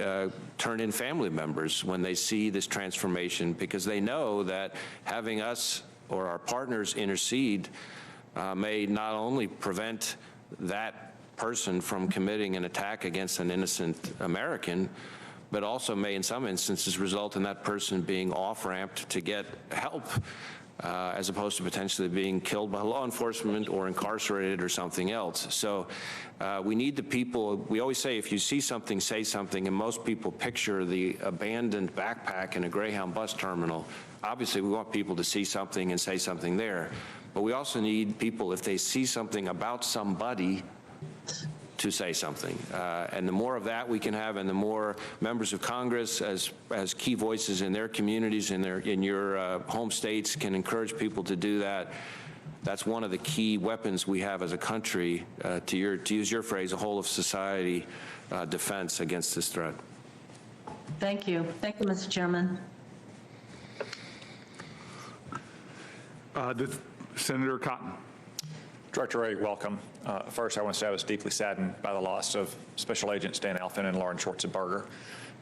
turn in family members when they see this transformation, because they know that having us or our partners intercede may not only prevent that person from committing an attack against an innocent American, but also may in some instances result in that person being off-ramped to get help, as opposed to potentially being killed by law enforcement or incarcerated or something else. So we need the people. We always say, if you see something, say something, and most people picture the abandoned backpack in a Greyhound bus terminal. Obviously, we want people to see something and say something there, but we also need people, if they see something about somebody, to say something. And the more of that we can have, and the more members of Congress as key voices in their communities, in your home states, can encourage people to do that, that's one of the key weapons we have as a country, to use your phrase, a whole of society defense against this threat. Thank you. Thank you, Mr. Chairman. Senator Cotton. Director Wray, welcome. First, I want to say I was deeply saddened by the loss of Special Agents Dan Alphen and Lauren Schwarzenberger,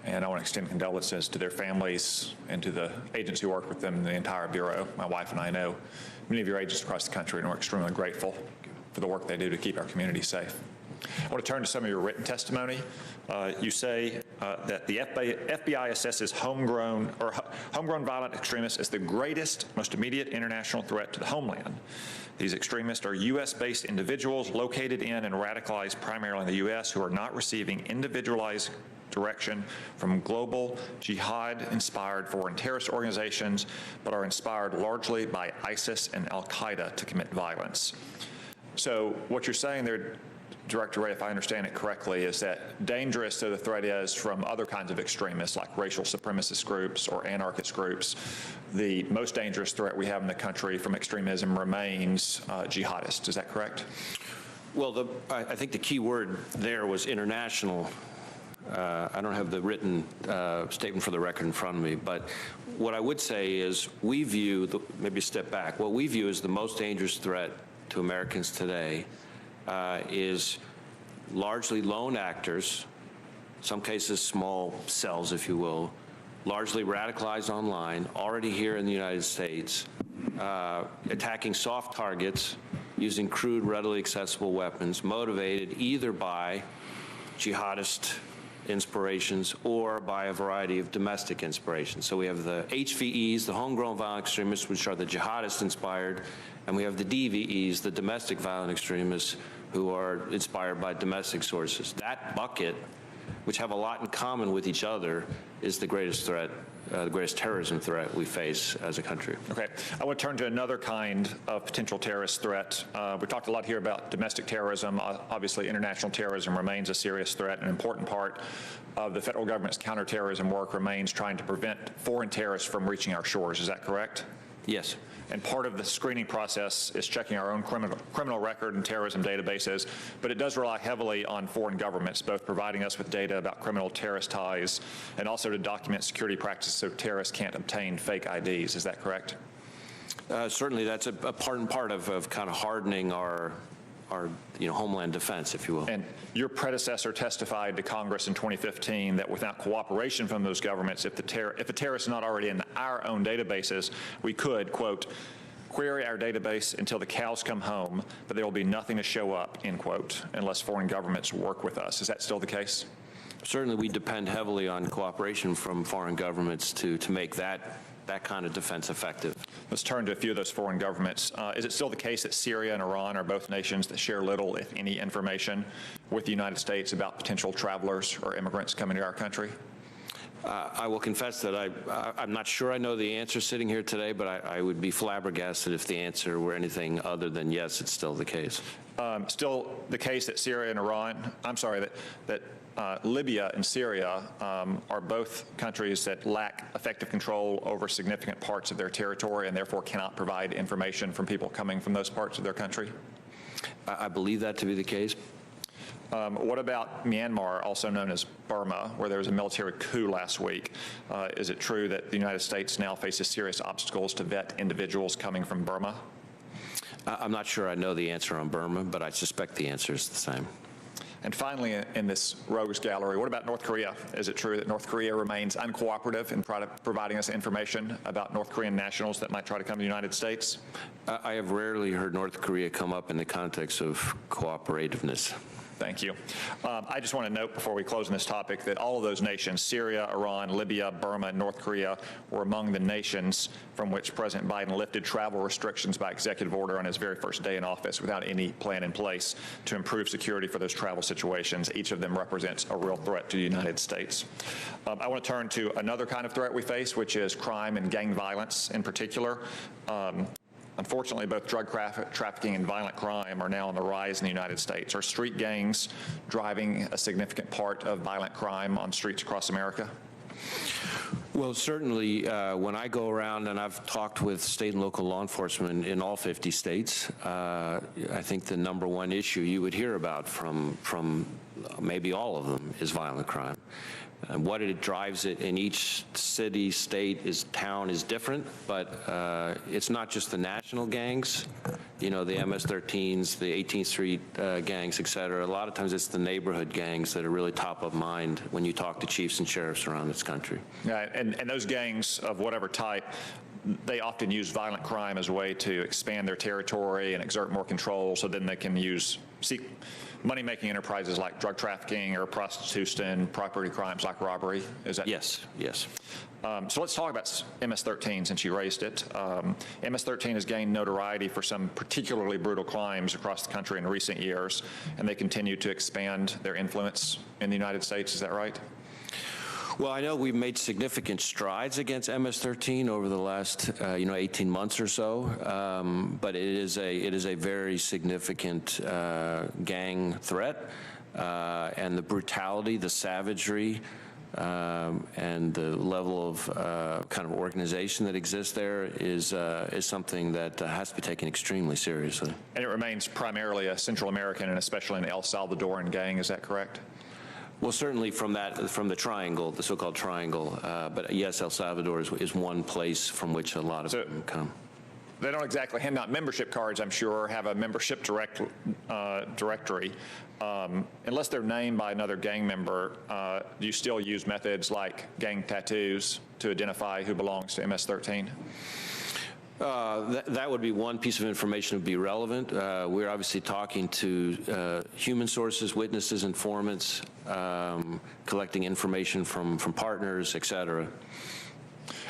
and I want to extend condolences to their families and to the agents who worked with them and the entire Bureau. My wife and I know many of your agents across the country, and we're extremely grateful for the work they do to keep our community safe. I want to turn to some of your written testimony. You say that the FBI assesses homegrown violent extremists as the greatest, most immediate international threat to the homeland. These extremists are U.S.-based individuals located in and radicalized primarily in the U.S. who are not receiving individualized direction from global jihad-inspired foreign terrorist organizations, but are inspired largely by ISIS and al-Qaeda to commit violence. So what you're saying there, Director Wray, if I understand it correctly, is that dangerous though the threat is from other kinds of extremists like racial supremacist groups or anarchist groups, the most dangerous threat we have in the country from extremism remains jihadists. Is that correct? Well, I think the key word there was international. I don't have the written statement for the record in front of me, but what I would say is we view, maybe step back, what we view as the most dangerous threat to Americans today is largely lone actors, some cases small cells, if you will, largely radicalized online, already here in the United States, attacking soft targets using crude, readily accessible weapons, motivated either by jihadist inspirations or by a variety of domestic inspirations. So we have the HVEs, the homegrown violent extremists, which are the jihadist-inspired, and we have the DVEs, the domestic violent extremists, who are inspired by domestic sources. That bucket, which have a lot in common with each other, is the greatest threat, the greatest terrorism threat we face as a country. Okay. I want to turn to another kind of potential terrorist threat. We talked a lot here about domestic terrorism. Obviously, international terrorism remains a serious threat. An important part of the federal government's counterterrorism work remains trying to prevent foreign terrorists from reaching our shores. Is that correct? Yes. And part of the screening process is checking our own criminal record and terrorism databases, but it does rely heavily on foreign governments, both providing us with data about criminal terrorist ties and also to document security practices so terrorists can't obtain fake IDs. Is that correct? Certainly, that's a part and part of kind of hardening our homeland defense, if you will. And your predecessor testified to Congress in 2015 that without cooperation from those governments, if a terrorist is not already in our own databases, we could, quote, query our database until the cows come home, but there will be nothing to show up, end quote, unless foreign governments work with us. Is that still the case? Certainly, we depend heavily on cooperation from foreign governments to make that kind of defense effective. Let's turn to a few of those foreign governments. Is it still the case that Syria and Iran are both nations that share little, if any, information with the United States about potential travelers or immigrants coming to our country? I will confess that I'm not sure I know the answer sitting here today, but I would be flabbergasted if the answer were anything other than yes, it's still the case. Still the case that Syria and Iran, I'm sorry, that Libya and Syria are both countries that lack effective control over significant parts of their territory and therefore cannot provide information from people coming from those parts of their country? I believe that to be the case. What about Myanmar, also known as Burma, where there was a military coup last week? Is it true that the United States now faces serious obstacles to vet individuals coming from Burma? I'm not sure I know the answer on Burma, but I suspect the answer is the same. And finally, in this rogues gallery, what about North Korea? Is it true that North Korea remains uncooperative in providing us information about North Korean nationals that might try to come to the United States? I have rarely heard North Korea come up in the context of cooperativeness. Thank you. I just want to note before we close on this topic that all of those nations, Syria, Iran, Libya, Burma, and North Korea, were among the nations from which President Biden lifted travel restrictions by executive order on his very first day in office without any plan in place to improve security for those travel situations. Each of them represents a real threat to the United States. I want to turn to another kind of threat we face, which is crime and gang violence in particular. Unfortunately, both drug trafficking and violent crime are now on the rise in the United States. Are street gangs driving a significant part of violent crime on streets across America? Well, certainly when I go around and I've talked with state and local law enforcement in all 50 states, I think the number one issue you would hear about from maybe all of them is violent crime. And what it drives it in each city, state, town is different, but it's not just the national gangs, you know, the MS-13s, the 18th Street gangs, et cetera. A lot of times it's the neighborhood gangs that are really top of mind when you talk to chiefs and sheriffs around this country. Yeah, and those gangs of whatever type, they often use violent crime as a way to expand their territory and exert more control, so then they can seek money-making enterprises like drug trafficking or prostitution, property crimes like robbery. Is that? Yes, yes. So let's talk about MS-13 since you raised it. MS-13 has gained notoriety for some particularly brutal crimes across the country in recent years, and they continue to expand their influence in the United States. Is that right? Well, I know we've made significant strides against MS-13 over the last, 18 months or so, but it is a very significant gang threat, and the brutality, the savagery, and the level of kind of organization that exists there is something that has to be taken extremely seriously. And it remains primarily a Central American and especially an El Salvadoran gang. Is that correct? Well, certainly from the triangle, the so-called triangle, but yes, El Salvador is one place from which a lot of them come. They don't exactly hand out membership cards, I'm sure, or have a membership directory. Unless they're named by another gang member, do you still use methods like gang tattoos to identify who belongs to MS-13? That would be one piece of information that would be relevant. We're obviously talking to human sources, witnesses, informants, collecting information from partners, et cetera.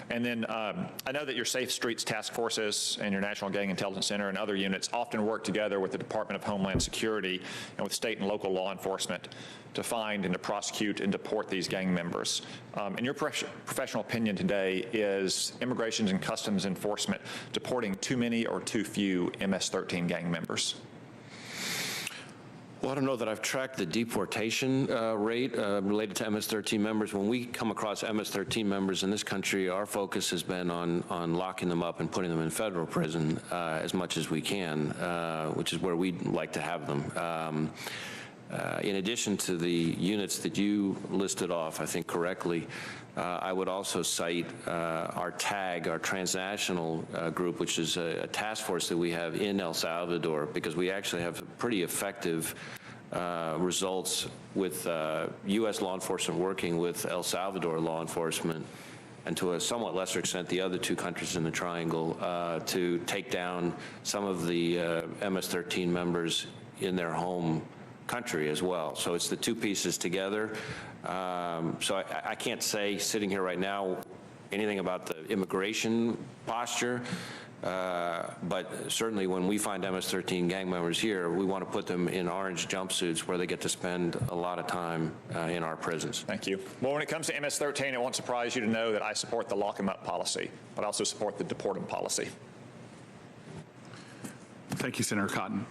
And then I know that your Safe Streets task forces and your National Gang Intelligence Center and other units often work together with the Department of Homeland Security and with state and local law enforcement to find and to prosecute and deport these gang members. In your professional opinion today, is Immigration and Customs Enforcement deporting too many or too few MS-13 gang members? Well, I don't know that I've tracked the deportation rate related to MS-13 members. When we come across MS-13 members in this country, our focus has been on locking them up and putting them in federal prison as much as we can, which is where we'd like to have them. In addition to the units that you listed off, I think correctly, I would also cite our TAG, our transnational group, which is a task force that we have in El Salvador, because we actually have pretty effective results with U.S. law enforcement working with El Salvador law enforcement, and to a somewhat lesser extent the other two countries in the triangle, to take down some of the MS-13 members in their home country as well. So it's the two pieces together. So I can't say sitting here right now anything about the immigration posture, but certainly when we find MS-13 gang members here, we want to put them in orange jumpsuits where they get to spend a lot of time in our prisons. Thank you. Well, when it comes to MS-13, it won't surprise you to know that I support the lock 'em up policy, but I also support the deport 'em policy. Thank you, Senator Cotton.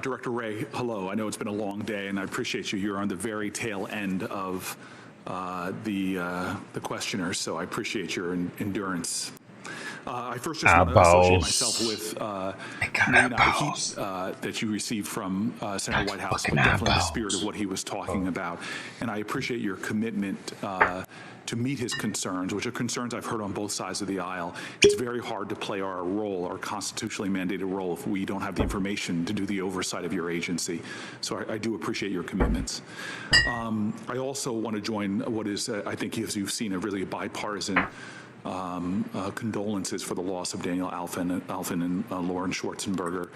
Director Wray, hello. I know it's been a long day, and I appreciate you. You're on the very tail end of the questioners, so I appreciate your endurance. I first just want to associate myself with maybe not the heat that you received from Senator Whitehouse, but definitely the spirit of what he was talking about. And I appreciate your commitment to meet his concerns, which are concerns I've heard on both sides of the aisle. It's very hard to play our role, our constitutionally mandated role, if we don't have the information to do the oversight of your agency. So I do appreciate your commitments. I also want to join what is, I think, as you've seen, a really bipartisan condolences for the loss of Daniel Alfin and Lauren Schwarzenberger.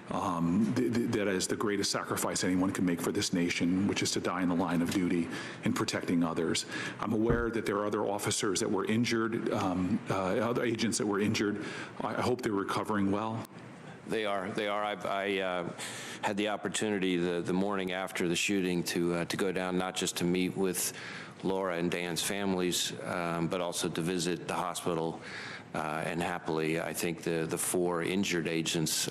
That is the greatest sacrifice anyone can make for this nation, which is to die in the line of duty in protecting others. I'm aware that there are other officers that were injured, other agents that were injured. I hope they're recovering well. They are. I had the opportunity the morning after the shooting to go down, not just to meet with Laura and Dan's families, but also to visit the hospital. And happily, I think the 4 injured agents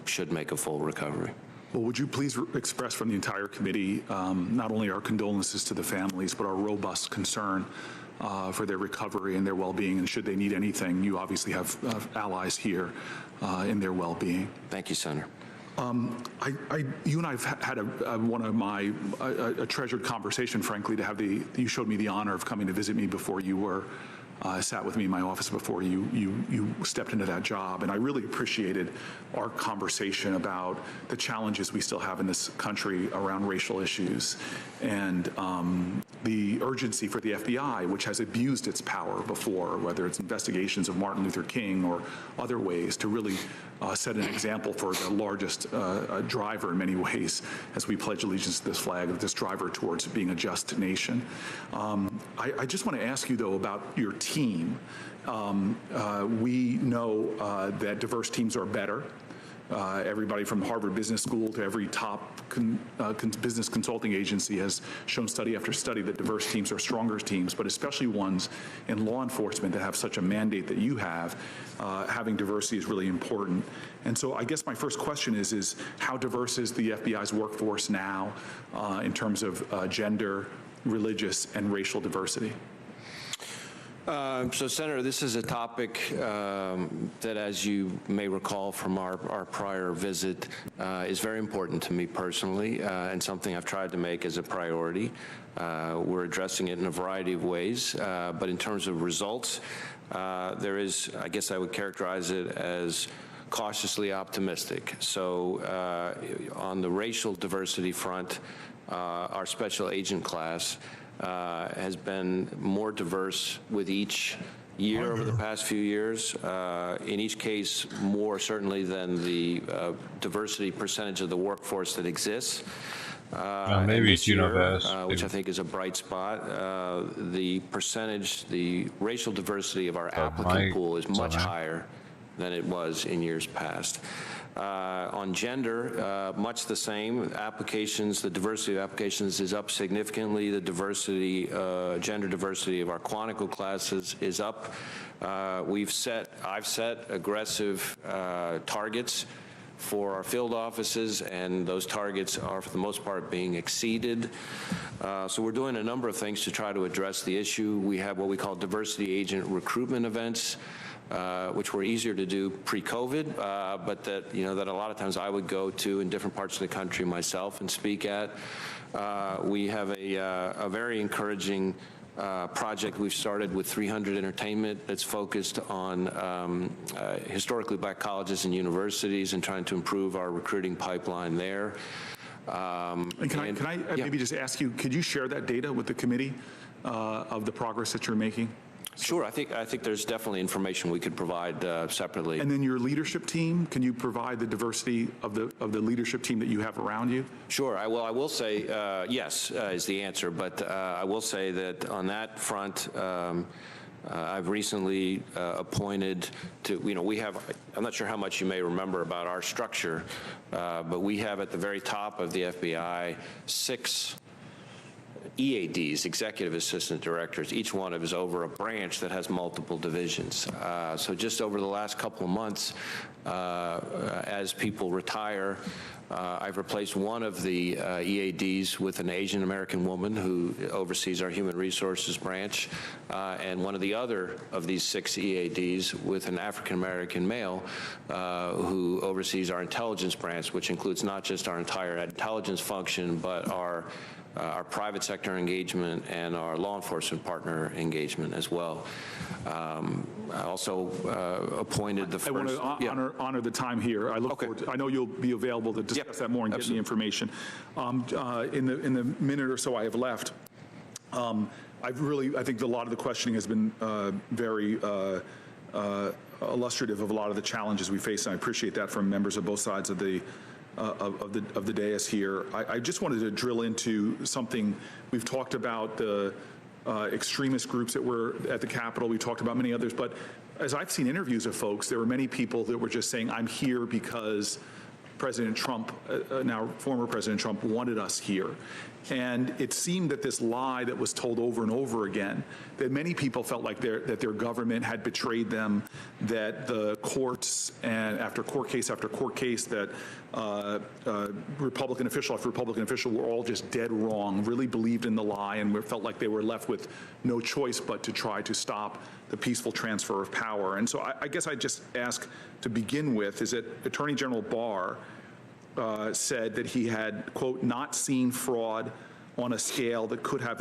should make a full recovery. Well, would you please express from the entire committee not only our condolences to the families, but our robust concern for their recovery and their well-being, and should they need anything, you obviously have allies here in their well-being. Thank you, Senator. You and I have had a treasured conversation, frankly, you showed me the honor of coming to visit me before you were sat with me in my office before you stepped into that job, and I really appreciated our conversation about the challenges we still have in this country around racial issues and the urgency for the FBI, which has abused its power before, whether it's investigations of Martin Luther King or other ways, to really set an example for the largest driver in many ways as we pledge allegiance to this flag, this driver towards being a just nation. I just want to ask you, though, about your team. We know that diverse teams are better. Everybody from Harvard Business School to every top business consulting agency has shown study after study that diverse teams are stronger teams, but especially ones in law enforcement that have such a mandate that you have. Having diversity is really important. And so I guess my first question is how diverse is the FBI's workforce now in terms of gender, religious, and racial diversity? So, Senator, this is a topic that, as you may recall from our prior visit, is very important to me personally and something I've tried to make as a priority. We're addressing it in a variety of ways, but in terms of results, there is, I guess I would characterize it as cautiously optimistic. So on the racial diversity front, our special agent class has been more diverse with each year over the past few years. In each case, more certainly than the diversity percentage of the workforce that exists. Maybe it's which I think is a bright spot. The percentage, the racial diversity of our applicant pool is much higher than it was in years past. On gender, much the same. Applications, the diversity of applications is up significantly. The diversity, gender diversity of our Quantico classes is up. I've set aggressive targets for our field offices, and those targets are, for the most part, being exceeded. So we're doing a number of things to try to address the issue. We have what we call diversity agent recruitment events, which were easier to do pre-COVID, but that a lot of times I would go to in different parts of the country myself and speak at. We have a very encouraging project we've started with 300 Entertainment that's focused on historically black colleges and universities and trying to improve our recruiting pipeline there. And can I maybe just ask you, could you share that data with the committee of the progress that you're making? Sure. I think there's definitely information we could provide separately. And then your leadership team, can you provide the diversity of the leadership team that you have around you? Sure. I will say yes is the answer, but I will say that on that front, I've recently appointed to, we have, I'm not sure how much you may remember about our structure, but we have at the very top of the FBI 6 EADs, executive assistant directors. Each one of is over a branch that has multiple divisions. So just over the last couple of months, as people retire, I've replaced one of the EADs with an Asian American woman who oversees our human resources branch, and one of the other of these 6 EADs with an African American male who oversees our intelligence branch, which includes not just our entire intelligence function, but our private sector engagement and our law enforcement partner engagement as well. I also appointed the first. I want to honor the time here. I look forward to, I know you'll be available to discuss that more and get the information. In the minute or so I have left, I think a lot of the questioning has been very illustrative of a lot of the challenges we face, and I appreciate that from members of both sides of the dais here. I just wanted to drill into something. We've talked about the extremist groups that were at the Capitol. We talked about many others, but as I've seen interviews of folks, there were many people that were just saying, I'm here because President Trump, now former President Trump, wanted us here. And it seemed that this lie that was told over and over again, that many people felt like that their government had betrayed them, that the courts, and after court case, that Republican official after Republican official were all just dead wrong, really believed in the lie, and felt like they were left with no choice but to try to stop the peaceful transfer of power. And so I guess I just ask to begin with, is that Attorney General Barr said that he had, quote, not seen fraud on a scale that could have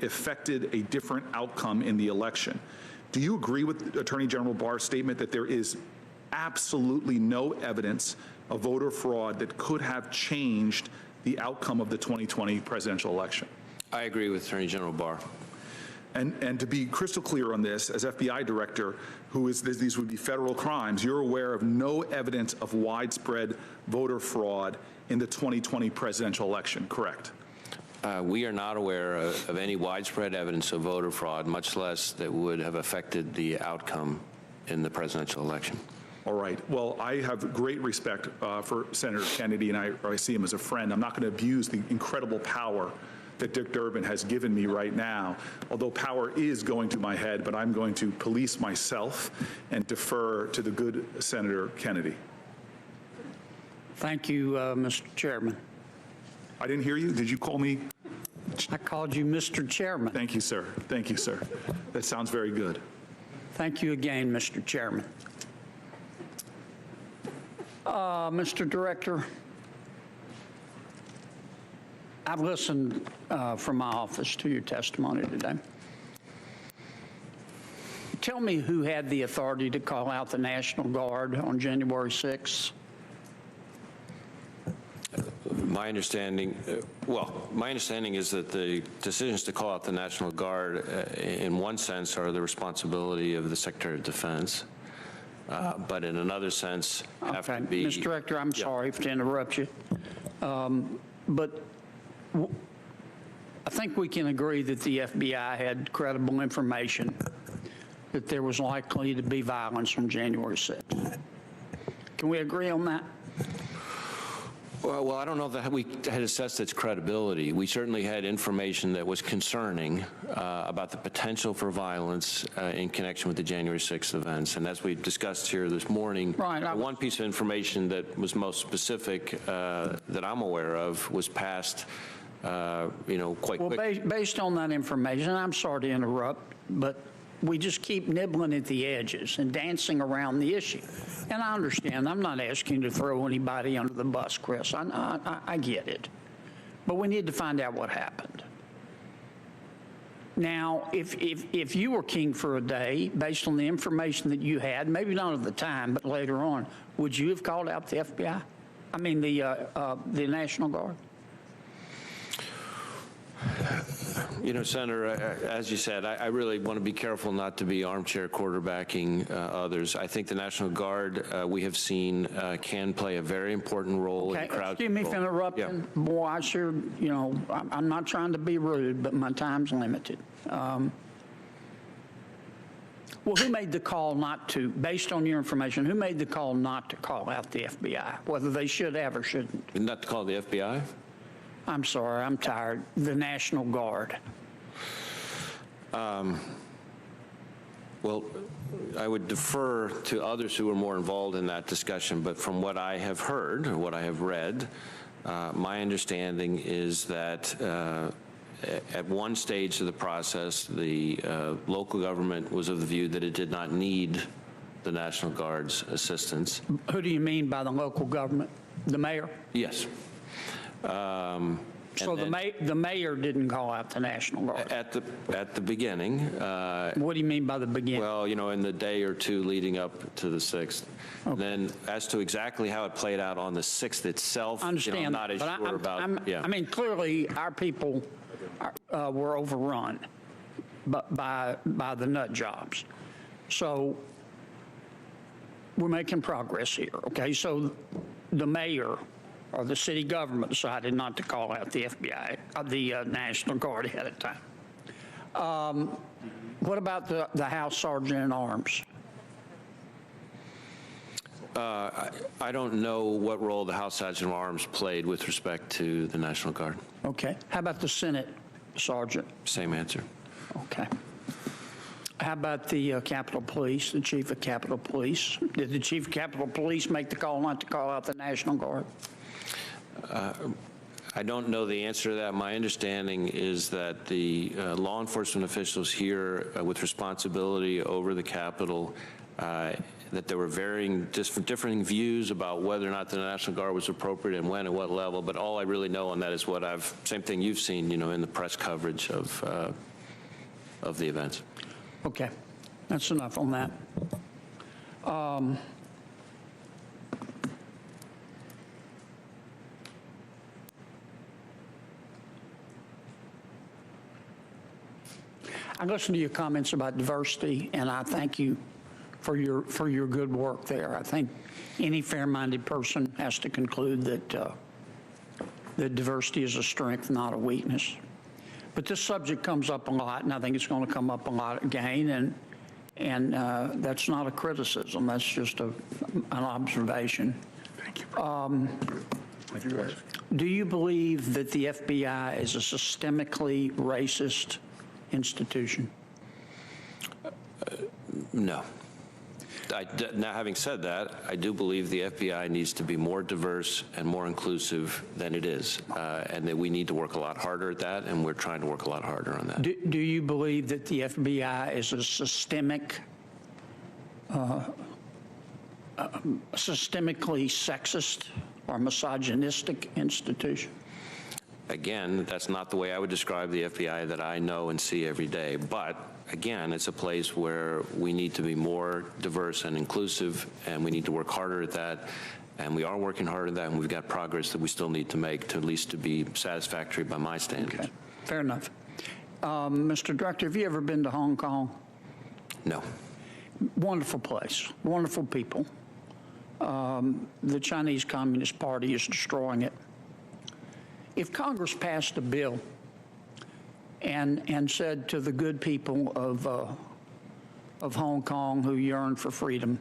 affected a different outcome in the election. Do you agree with Attorney General Barr's statement that there is absolutely no evidence of voter fraud that could have changed the outcome of the 2020 presidential election? I agree with Attorney General Barr. And to be crystal clear on this, as FBI director, these would be federal crimes, you're aware of no evidence of widespread voter fraud in the 2020 presidential election, correct? We are not aware of any widespread evidence of voter fraud, much less that would have affected the outcome in the presidential election. All right. Well, I have great respect for Senator Kennedy, and I see him as a friend. I'm not going to abuse the incredible power that Dick Durbin has given me right now, although power is going to my head, but I'm going to police myself and defer to the good Senator Kennedy. Thank you, Mr. Chairman. I didn't hear you. Did you call me? I called you Mr. Chairman. Thank you, sir. Thank you, sir. That sounds very good. Thank you again, Mr. Chairman. Mr. Director, I've listened from my office to your testimony today. Tell me who had the authority to call out the National Guard on January 6th? My understanding is that the decisions to call out the National Guard, in one sense, are the responsibility of the Secretary of Defense. But in another sense, have to be. Mr. Director, I'm sorry to interrupt you. But I think we can agree that the FBI had credible information that there was likely to be violence on January 6th. Can we agree on that? Well, I don't know that we had assessed its credibility. We certainly had information that was concerning about the potential for violence in connection with the January 6th events. And as we discussed here this morning, one piece of information that was most specific that I'm aware of was passed, quite quickly. Based on that information, I'm sorry to interrupt, but we just keep nibbling at the edges and dancing around the issue. And I understand. I'm not asking you to throw anybody under the bus, Chris. I get it. But we need to find out what happened. Now, if you were king for a day, based on the information that you had, maybe not at the time, but later on, would you have called out the FBI? I mean, the National Guard? Senator, as you said, I really want to be careful not to be armchair quarterbacking others. I think the National Guard, we have seen, can play a very important role in crowd control. Excuse me for interrupting. Yeah. Boy, I sure, I'm not trying to be rude, but my time's limited. Well, who made the call not to, based on your information, who made the call not to call out the FBI, whether they should have or shouldn't? Not to call the FBI? I'm sorry, I'm tired. The National Guard. Well, I would defer to others who are more involved in that discussion, but from what I have heard or what I have read, my understanding is that at one stage of the process, the local government was of the view that it did not need the National Guard's assistance. Who do you mean by the local government? The mayor? Yes. So the mayor didn't call out the National Guard? At the beginning. What do you mean by the beginning? Well, in the day or two leading up to the 6th. Okay. Then as to exactly how it played out on the 6th itself, I understand, I'm not as sure about. Yeah. I mean, clearly our people were overrun by the nut jobs. So we're making progress here, okay? So the mayor or the city government decided not to call out the FBI, the National Guard ahead of time. What about the House Sergeant at Arms? I don't know what role the House Sergeant at Arms played with respect to the National Guard. Okay. How about the Senate Sergeant? Same answer. Okay. How about the Capitol Police, the Chief of Capitol Police? Did the Chief of Capitol Police make the call not to call out the National Guard? I don't know the answer to that. My understanding is that the law enforcement officials here with responsibility over the Capitol, that there were differing views about whether or not the National Guard was appropriate and when and what level, but all I really know on that is what same thing you've seen, in the press coverage of the events. Okay, that's enough on that. I listened to your comments about diversity, and I thank you for your good work there. I think any fair-minded person has to conclude that that diversity is a strength, not a weakness. But this subject comes up a lot, and I think it's going to come up a lot again, and that's not a criticism. That's just an observation. Thank you. Do you believe that the FBI is a systemically racist institution? No. Now, having said that, I do believe the FBI needs to be more diverse and more inclusive than it is, and that we need to work a lot harder at that, and we're trying to work a lot harder on that. Do you believe that the FBI is a systemically sexist or misogynistic institution? Again, that's not the way I would describe the FBI that I know and see every day. But again, it's a place where we need to be more diverse and inclusive, and we need to work harder at that. And we are working hard at that, and we've got progress that we still need to make to at least to be satisfactory by my standards. Okay. Fair enough. Mr. Director, have you ever been to Hong Kong? No. Wonderful place, wonderful people. The Chinese Communist Party is destroying it. If Congress passed a bill and said to the good people of Hong Kong who yearn for freedom,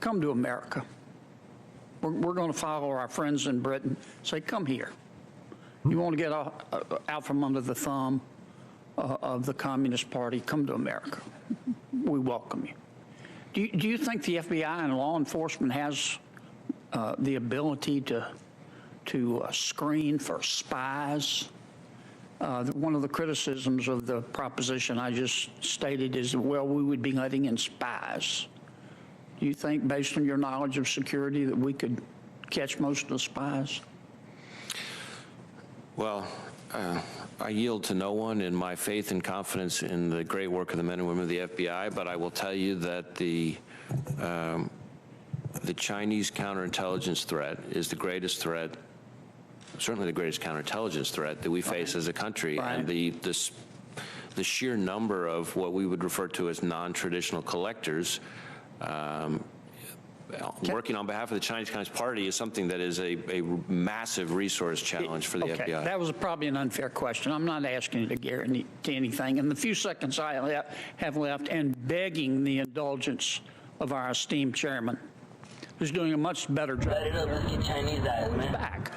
come to America. We're going to follow our friends in Britain. Say, come here. You want to get out from under the thumb of the Communist Party, come to America. We welcome you. Do you think the FBI and law enforcement has the ability to screen for spies? One of the criticisms of the proposition I just stated is, well, we would be letting in spies. Do you think, based on your knowledge of security, that we could catch most of the spies? Well, I yield to no one in my faith and confidence in the great work of the men and women of the FBI, but I will tell you that the Chinese counterintelligence threat is the greatest threat, certainly the greatest counterintelligence threat that we face as a country. Right. And the sheer number of what we would refer to as non-traditional collectors working on behalf of the Chinese Communist Party is something that is a massive resource challenge for the FBI. That was probably an unfair question. I'm not asking you to guarantee anything. In the few seconds I have left, and begging the indulgence of our esteemed chairman, who's doing a much better job. Back.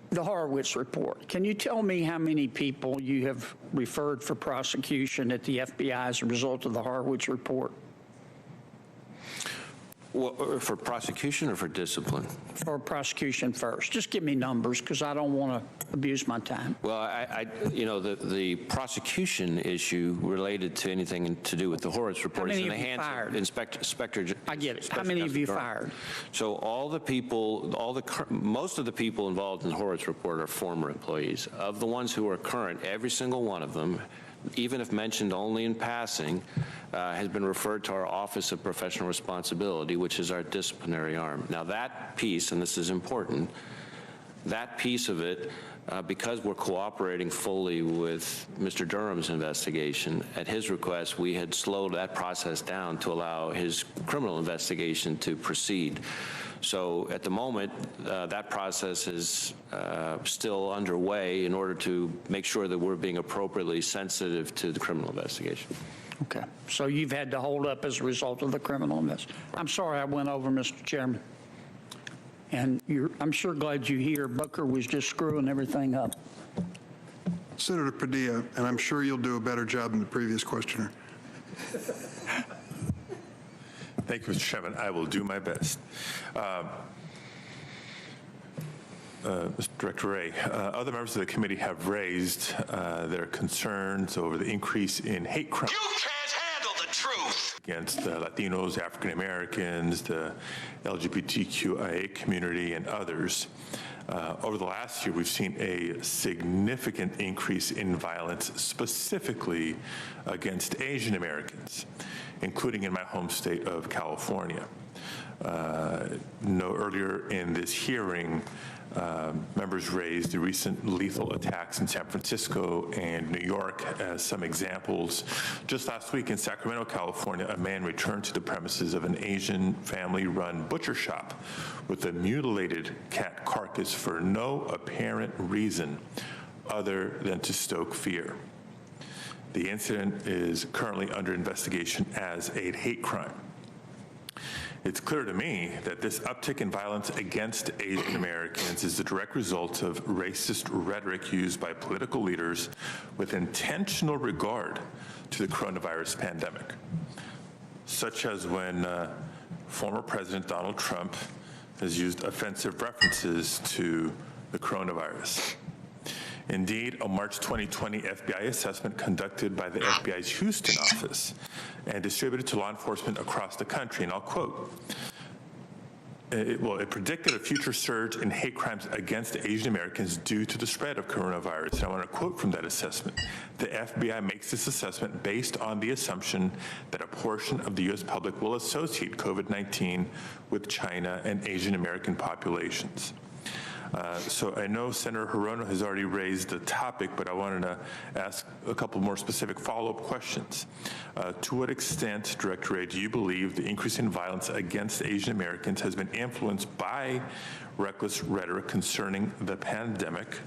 The Horowitz report. Can you tell me how many people you have referred for prosecution at the FBI as a result of the Horowitz report? Well, for prosecution or for discipline? For prosecution first. Just give me numbers because I don't want to abuse my time. Well, the prosecution issue related to anything to do with the Horowitz report is in the hands of Inspector. I get it. How many have you fired? So all the people, most of the people involved in the Horowitz report are former employees. Of the ones who are current, every single one of them, even if mentioned only in passing, has been referred to our Office of Professional Responsibility, which is our disciplinary arm. Now that piece, and this is important, that piece of it, because we're cooperating fully with Mr. Durham's investigation, at his request, we had slowed that process down to allow his criminal investigation to proceed. So at the moment, that process is still underway in order to make sure that we're being appropriately sensitive to the criminal investigation. Okay. So you've had to hold up as a result of the criminal investigation. I'm sorry I went over, Mr. Chairman. And I'm sure glad you're here. Booker was just screwing everything up. Senator Padilla, and I'm sure you'll do a better job than the previous questioner. Thank you, Mr. Chairman. I will do my best. Mr. Director Wray, other members of the committee have raised their concerns over the increase in hate crimes. You can't handle the truth! Against Latinos, African Americans, the LGBTQIA community, and others. Over the last year, we've seen a significant increase in violence, specifically against Asian Americans, including in my home state of California. Earlier in this hearing, members raised the recent lethal attacks in San Francisco and New York as some examples. Just last week in Sacramento, California, a man returned to the premises of an Asian family-run butcher shop with a mutilated cat carcass for no apparent reason other than to stoke fear. The incident is currently under investigation as a hate crime. It's clear to me that this uptick in violence against Asian Americans is the direct result of racist rhetoric used by political leaders with intentional regard to the coronavirus pandemic, such as when former President Donald Trump has used offensive references to the coronavirus. Indeed, a March 2020 FBI assessment conducted by the FBI's Houston office and distributed to law enforcement across the country, and I'll quote, it predicted a future surge in hate crimes against Asian Americans due to the spread of coronavirus. And I want to quote from that assessment. The FBI makes this assessment based on the assumption that a portion of the U.S. public will associate COVID-19 with China and Asian American populations. So I know Senator Hirono has already raised the topic, but I wanted to ask a couple more specific follow-up questions. To what extent, Director Wray, do you believe the increase in violence against Asian Americans has been influenced by reckless rhetoric concerning the pandemic?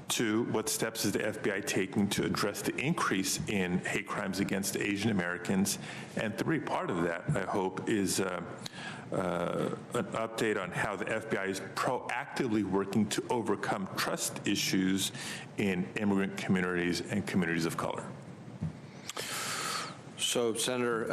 2, what steps is the FBI taking to address the increase in hate crimes against Asian Americans? And 3, part of that, I hope, is an update on how the FBI is proactively working to overcome trust issues in immigrant communities and communities of color. So, Senator,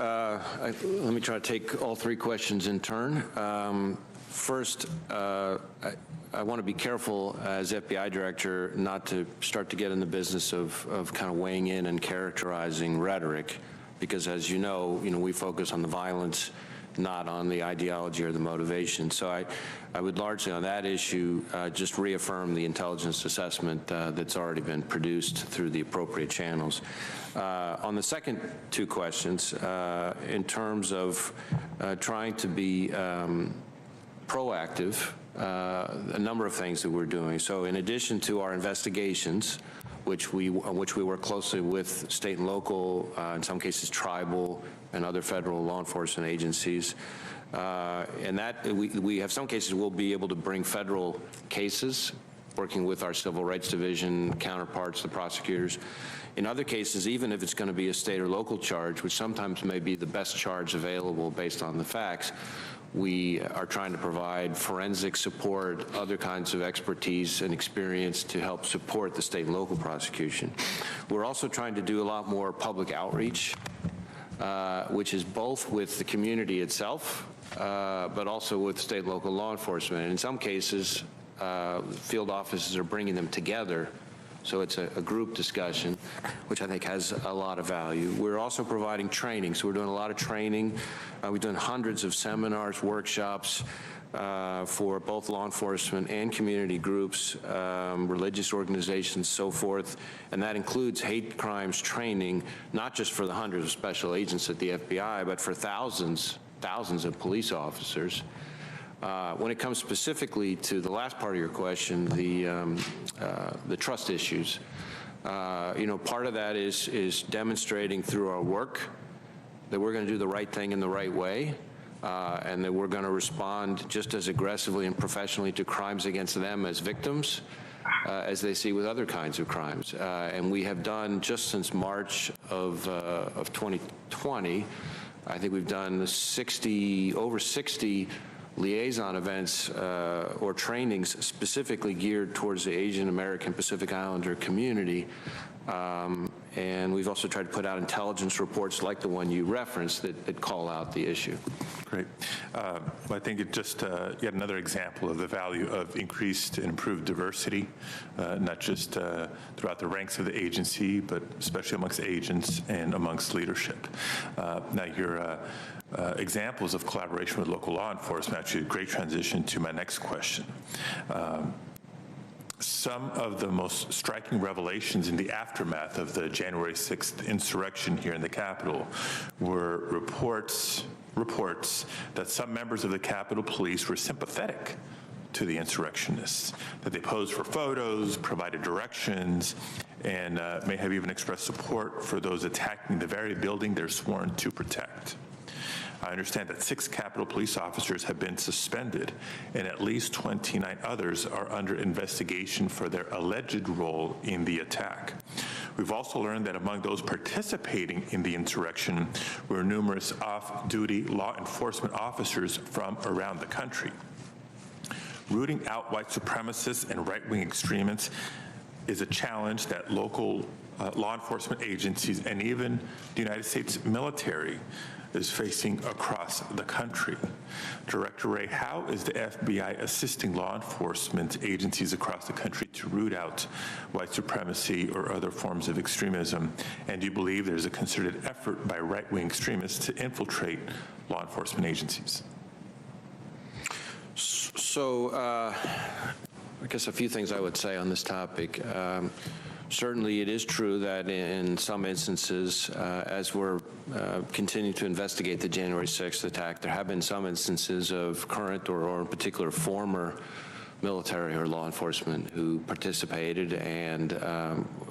let me try to take all 3 questions in turn. First, I want to be careful as FBI director not to start to get in the business of kind of weighing in and characterizing rhetoric, because as you know, we focus on the violence, not on the ideology or the motivation. So I would largely on that issue just reaffirm the intelligence assessment that's already been produced through the appropriate channels. On the second 2 questions, in terms of trying to be proactive, a number of things that we're doing. So in addition to our investigations, which we work closely with state and local, in some cases tribal and other federal law enforcement agencies, and that we have some cases we'll be able to bring federal cases, working with our Civil Rights Division counterparts, the prosecutors. In other cases, even if it's going to be a state or local charge, which sometimes may be the best charge available based on the facts, We are trying to provide forensic support, other kinds of expertise and experience to help support the state and local prosecution. We're also trying to do a lot more public outreach, which is both with the community itself, but also with state and local law enforcement. And in some cases, field offices are bringing them together. So it's a group discussion, which I think has a lot of value. We're also providing training. So we're doing a lot of training. We've done hundreds of seminars, workshops for both law enforcement and community groups, religious organizations, so forth. And that includes hate crimes training, not just for the hundreds of special agents at the FBI, but for thousands of police officers. When it comes specifically to the last part of your question, the trust issues, part of that is demonstrating through our work that we're going to do the right thing in the right way, and that we're going to respond just as aggressively and professionally to crimes against them as victims as they see with other kinds of crimes. And we have done, just since March of 2020, I think we've done over 60 liaison events or trainings specifically geared towards the Asian American Pacific Islander community. And we've also tried to put out intelligence reports like the one you referenced that call out the issue. Great. I think it's just yet another example of the value of increased and improved diversity, not just throughout the ranks of the agency, but especially amongst agents and amongst leadership. Now, your examples of collaboration with local law enforcement, actually a great transition to my next question. Some of the most striking revelations in the aftermath of the January 6th insurrection here in the Capitol were reports that some members of the Capitol Police were sympathetic to the insurrectionists, that they posed for photos, provided directions, and may have even expressed support for those attacking the very building they're sworn to protect. I understand that 6 Capitol Police officers have been suspended, and at least 29 others are under investigation for their alleged role in the attack. We've also learned that among those participating in the insurrection were numerous off-duty law enforcement officers from around the country. Rooting out white supremacists and right-wing extremists is a challenge that local law enforcement agencies and even the United States military is facing across the country. Director Wray, how is the FBI assisting law enforcement agencies across the country to root out white supremacy or other forms of extremism? And do you believe there's a concerted effort by right-wing extremists to infiltrate law enforcement agencies? So, I guess a few things I would say on this topic. Certainly, it is true that in some instances, as we're continuing to investigate the January 6th attack, there have been some instances of current or in particular former military or law enforcement who participated, and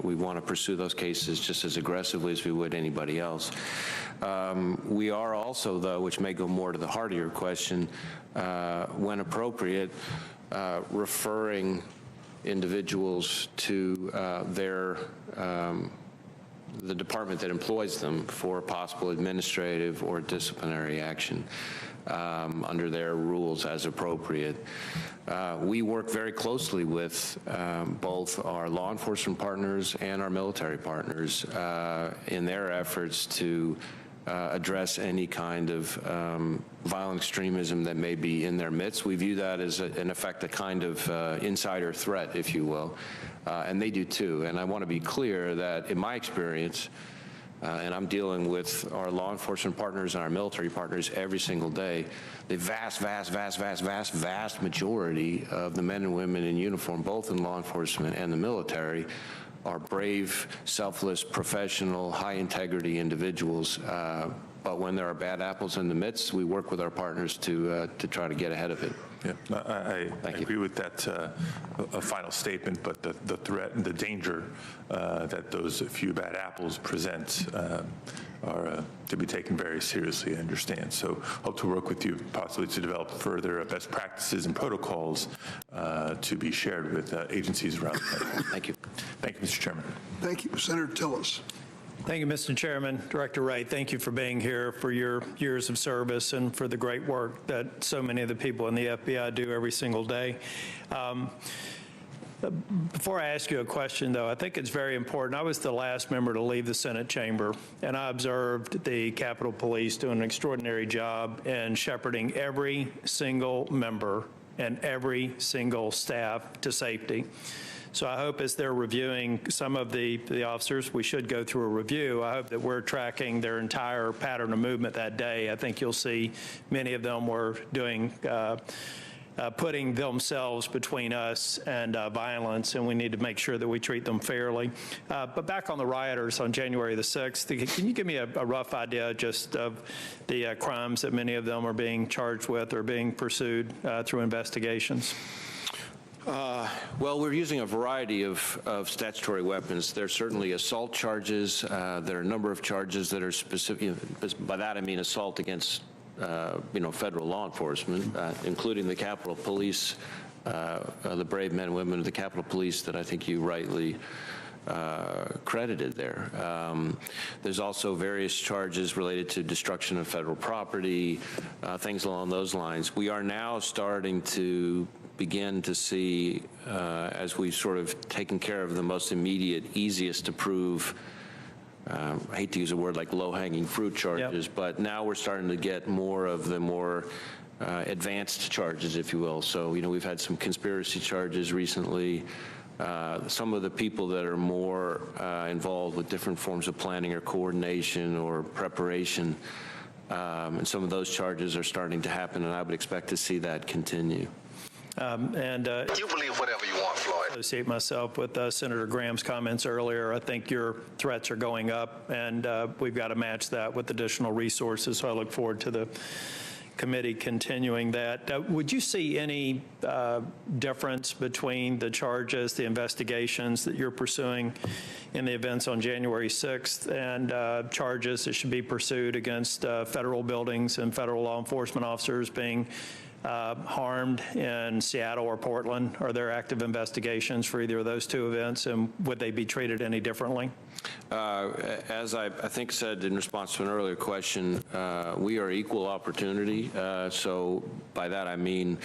we want to pursue those cases just as aggressively as we would anybody else. We are also, though, which may go more to the heart of your question, when appropriate, referring individuals to the department that employs them for possible administrative or disciplinary action under their rules as appropriate. We work very closely with both our law enforcement partners and our military partners in their efforts to address any kind of violent extremism that may be in their midst. We view that as, in effect, a kind of insider threat, if you will, and they do too. And I want to be clear that in my experience, and I'm dealing with our law enforcement partners and our military partners every single day, the vast majority of the men and women in uniform, both in law enforcement and the military, are brave, selfless, professional, high-integrity individuals. But when there are bad apples in the midst, we work with our partners to try to get ahead of it. Yeah, I agree with that a final statement, but the threat and the danger that those few bad apples present are to be taken very seriously, I understand. So hope to work with you possibly to develop further best practices and protocols to be shared with agencies around the country. Thank you. Thank you, Mr. Chairman. Thank you. Senator Tillis. Thank you, Mr. Chairman. Director Wray, thank you for being here, for your years of service, and for the great work that so many of the people in the FBI do every single day. Before I ask you a question, though, I think it's very important. I was the last member to leave the Senate chamber, and I observed the Capitol Police doing an extraordinary job in shepherding every single member and every single staff to safety. So I hope as they're reviewing some of the officers, we should go through a review. I hope that we're tracking their entire pattern of movement that day. I think you'll see many of them were doing putting themselves between us and violence, and we need to make sure that we treat them fairly. But back on the rioters on January the 6th, can you give me a rough idea just of the crimes that many of them are being charged with or being pursued through investigations? Well, we're using a variety of statutory weapons. There's certainly assault charges. There are a number of charges that are specific. By that I mean assault against federal law enforcement, including the Capitol Police, the brave men and women of the Capitol Police that I think you rightly credited there. There's also various charges related to destruction of federal property, things along those lines. We are now starting to begin to see, as we've sort of taken care of the most immediate, easiest to prove, I hate to use a word like low-hanging fruit charges, but now we're starting to get more of the more advanced charges, if you will. So, we've had some conspiracy charges recently. Some of the people that are more involved with different forms of planning or coordination or preparation, and some of those charges are starting to happen, and I would expect to see that continue. You believe whatever you want, Floyd. Associate myself with Senator Graham's comments earlier. I think your threats are going up, and we've got to match that with additional resources. So I look forward to the committee continuing that. Would you see any difference between the charges, the investigations that you're pursuing in the events on January 6th and charges that should be pursued against federal buildings and federal law enforcement officers being harmed in Seattle or Portland? Are there active investigations for either of those two events, and would they be treated any differently? As I think said in response to an earlier question, we are equal opportunity. So by that I mean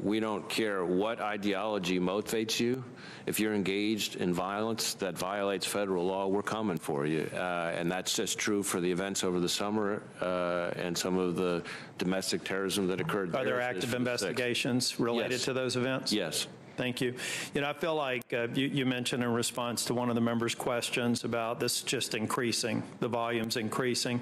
we don't care what ideology motivates you. If you're engaged in violence that violates federal law, we're coming for you. And that's just true for the events over the summer and some of the domestic terrorism that occurred there. Are there active investigations related to those events? Yes. Thank you. I feel like you mentioned in response to one of the members' questions about this just increasing, the volumes increasing.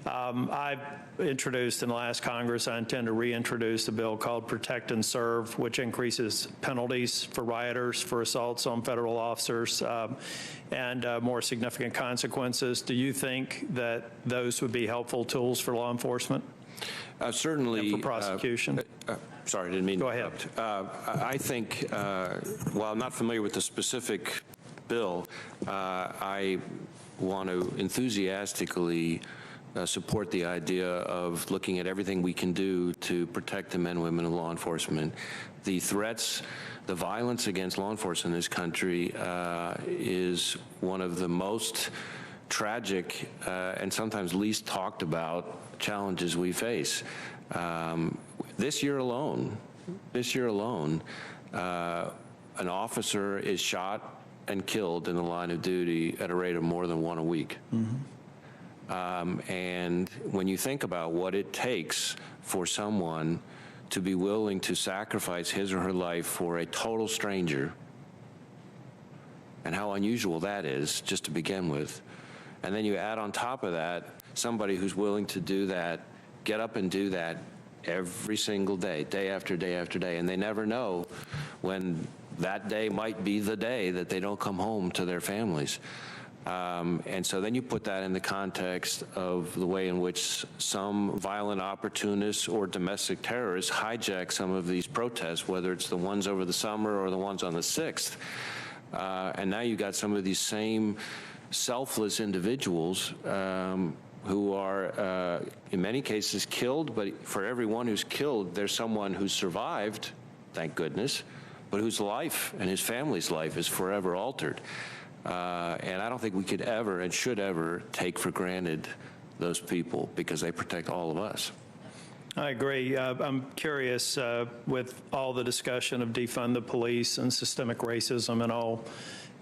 I've introduced in the last Congress, I intend to reintroduce a bill called Protect and Serve, which increases penalties for rioters for assaults on federal officers and more significant consequences. Do you think that those would be helpful tools for law enforcement? Certainly. And for prosecution? Sorry, I didn't mean to interrupt. I think, while I'm not familiar with the specific bill, I want to enthusiastically support the idea of looking at everything we can do to protect the men and women of law enforcement. The threats, the violence against law enforcement in this country is one of the most tragic and sometimes least talked about challenges we face. This year alone, an officer is shot and killed in the line of duty at a rate of more than one a week. Mm-hmm. And when you think about what it takes for someone to be willing to sacrifice his or her life for a total stranger, and how unusual that is just to begin with, and then you add on top of that somebody who's willing to do that, get up and do that every single day, day after day after day, and they never know when that day might be the day that they don't come home to their families. And so then you put that in the context of the way in which some violent opportunists or domestic terrorists hijack some of these protests, whether it's the ones over the summer or the ones on the 6th. And now you've got some of these same selfless individuals who are, in many cases, killed, but for everyone who's killed, there's someone who's survived, thank goodness, but whose life and his family's life is forever altered. And I don't think we could ever and should ever take for granted those people because they protect all of us. I agree. I'm curious, with all the discussion of defund the police and systemic racism and all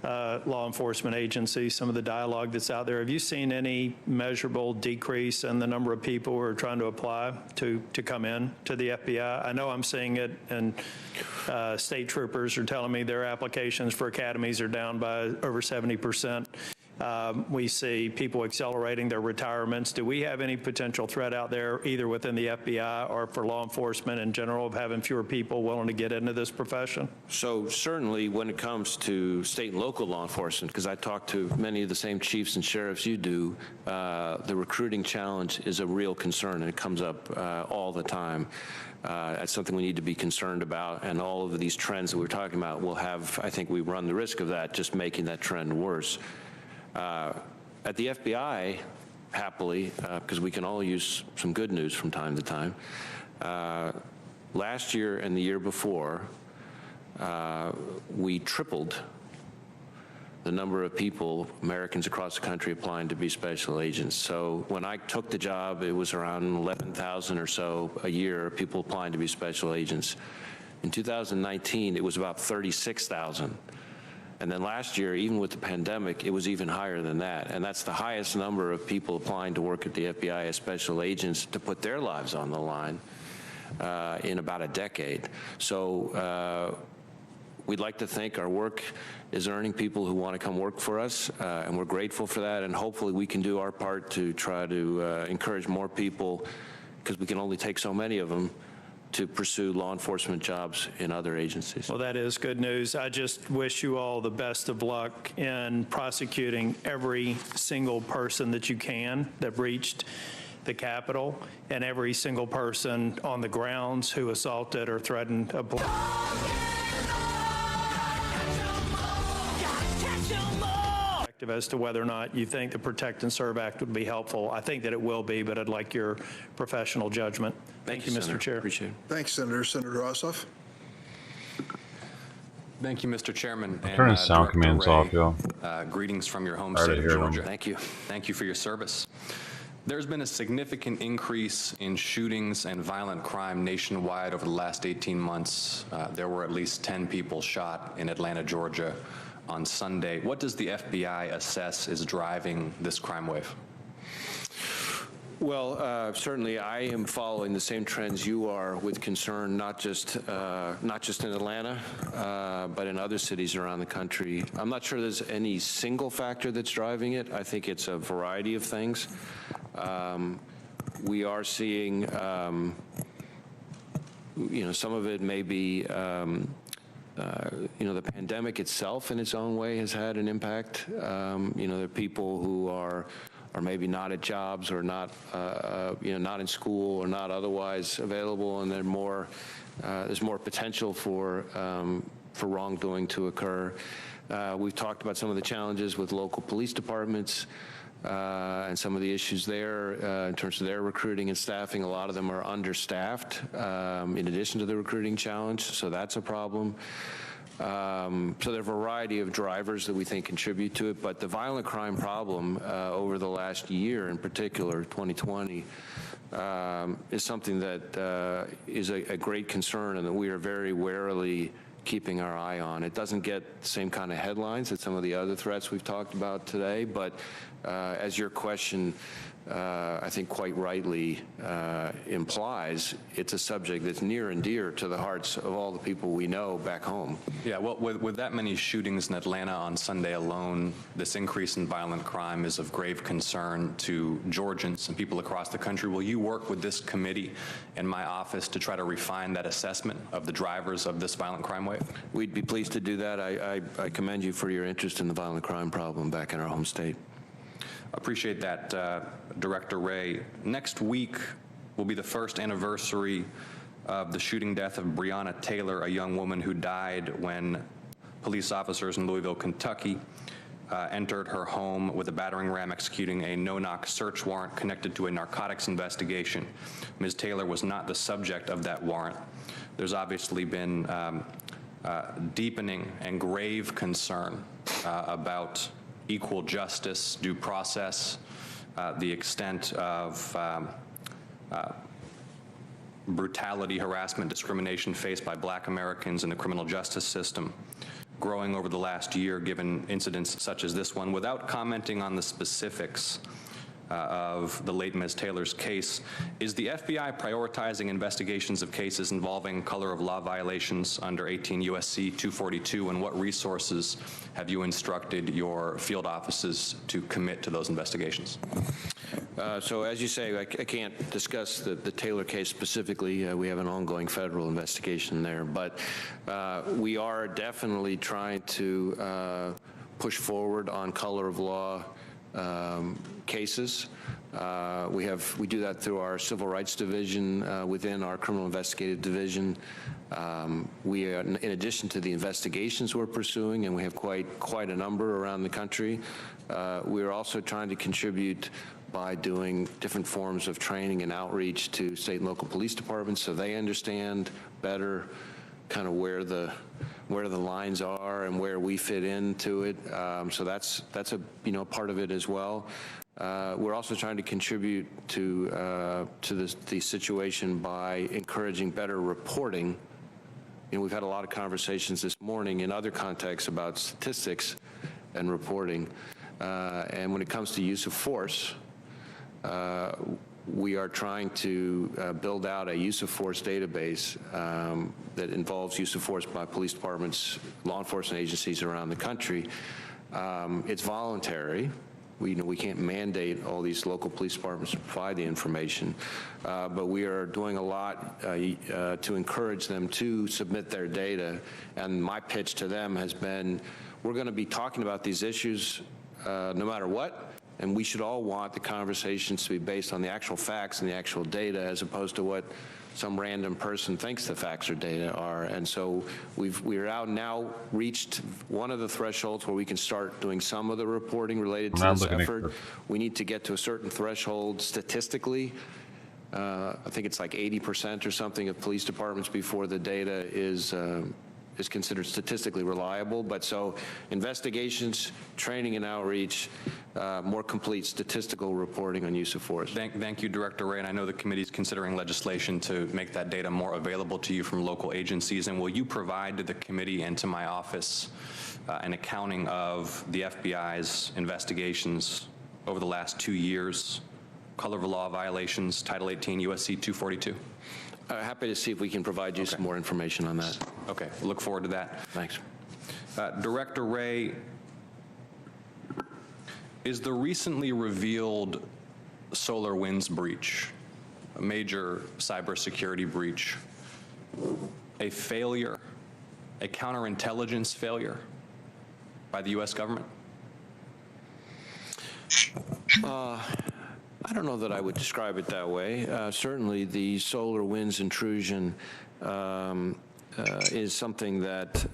law enforcement agencies, some of the dialogue that's out there, have you seen any measurable decrease in the number of people who are trying to apply to come in to the FBI? I know I'm seeing it, and state troopers are telling me their applications for academies are down by over 70%. We see people accelerating their retirements. Do we have any potential threat out there, either within the FBI or for law enforcement in general, of having fewer people willing to get into this profession? So certainly when it comes to state and local law enforcement, because I talk to many of the same chiefs and sheriffs you do, the recruiting challenge is a real concern, and it comes up all the time. That's something we need to be concerned about, and all of these trends that we're talking about will have, I think we run the risk of that, just making that trend worse. At the FBI, happily, because we can all use some good news from time to time, last year and the year before, we tripled the number of people, Americans across the country, applying to be special agents. So when I took the job, it was around 11,000 or so a year, people applying to be special agents. In 2019, it was about 36,000. And then last year, even with the pandemic, it was even higher than that. And that's the highest number of people applying to work at the FBI as special agents to put their lives on the line in about a decade. So we'd like to think our work is earning people who want to come work for us, and we're grateful for that. And hopefully we can do our part to try to encourage more people, because we can only take so many of them, to pursue law enforcement jobs in other agencies. Well, that is good news. I just wish you all the best of luck in prosecuting every single person that you can that breached the Capitol, and every single person on the grounds who assaulted or threatened a as to whether or not you think the Protect and Serve Act would be helpful. I think that it will be, but I'd like your professional judgment. Thank you, Mr. Chair. Appreciate it. Thanks, Senator. Senator Ossoff. Thank you, Mr. Chairman. Turn the sound commands off, yo. Greetings from your home Hard to state of hear them. Georgia. Thank you. Thank you for your service. There's been a significant increase in shootings and violent crime nationwide over the last 18 months. There were at least 10 people shot in Atlanta, Georgia on Sunday. What does the FBI assess is driving this crime wave? Well, certainly I am following the same trends you are with concern, not just in Atlanta, but in other cities around the country. I'm not sure there's any single factor that's driving it. I think it's a variety of things. We are seeing, some of it may be, the pandemic itself in its own way has had an impact. There are people who are maybe not at jobs or not, not in school or not otherwise available, and there's more potential for wrongdoing to occur. We've talked about some of the challenges with local police departments and some of the issues there in terms of their recruiting and staffing. A lot of them are understaffed in addition to the recruiting challenge, so that's a problem. So there are a variety of drivers that we think contribute to it, but the violent crime problem over the last year in particular, 2020, is something that is a great concern and that we are very warily keeping our eye on. It doesn't get the same kind of headlines as some of the other threats we've talked about today, but as your question, I think quite rightly implies, it's a subject that's near and dear to the hearts of all the people we know back home. Yeah, well, with that many shootings in Atlanta on Sunday alone, this increase in violent crime is of grave concern to Georgians and people across the country. Will you work with this committee and my office to try to refine that assessment of the drivers of this violent crime wave? We'd be pleased to do that. I commend you for your interest in the violent crime problem back in our home state. Appreciate that, Director Wray. Next week will be the first anniversary of the shooting death of Breonna Taylor, a young woman who died when police officers in Louisville, Kentucky entered her home with a battering ram, executing a no-knock search warrant connected to a narcotics investigation. Ms. Taylor was not the subject of that warrant. There's obviously been deepening and grave concern about equal justice, due process, the extent of brutality, harassment, discrimination faced by Black Americans in the criminal justice system growing over the last year, given incidents such as this one. Without commenting on the specifics of the late Ms. Taylor's case, is the FBI prioritizing investigations of cases involving color of law violations under 18 U.S.C. 242, and what resources have you instructed your field offices to commit to those investigations? So as you say, I can't discuss the Taylor case specifically. We have an ongoing federal investigation there, but we are definitely trying to push forward on color of law cases. We do that through our Civil Rights Division within our Criminal Investigative Division. We are, in addition to the investigations we're pursuing, and we have quite a number around the country, we are also trying to contribute by doing different forms of training and outreach to state and local police departments so they understand better kind of where the lines are and where we fit into it. So that's a part of it as well. We're also trying to contribute to the situation by encouraging better reporting. We've had a lot of conversations this morning in other contexts about statistics and reporting. And when it comes to use of force, we are trying to build out a use of force database that involves use of force by police departments, law enforcement agencies around the country. It's voluntary. We can't mandate all these local police departments to provide the information, but we are doing a lot to encourage them to submit their data. And my pitch to them has been, we're going to be talking about these issues no matter what, and we should all want the conversations to be based on the actual facts and the actual data, as opposed to what some random person thinks the facts or data are. And so we're out now reached one of the thresholds where we can start doing some of the reporting related to this effort. We need to get to a certain threshold statistically. I think it's like 80% or something of police departments before the data is considered statistically reliable. But so investigations, training and outreach, more complete statistical reporting on use of force. Thank you, Director Ray, and I know the committee is considering legislation to make that data more available to you from local agencies. And will you provide to the committee and to my office an accounting of the FBI's investigations over the last 2 years, color of law violations, Title 18 U.S.C. 242? Happy to see if we can provide you some more information on that. Okay, look forward to that. Thanks. Director Ray, is the recently revealed SolarWinds breach, a major cybersecurity breach, a failure, a counterintelligence failure by the U.S. government? I don't know that I would describe it that way. Certainly the SolarWinds intrusion is something that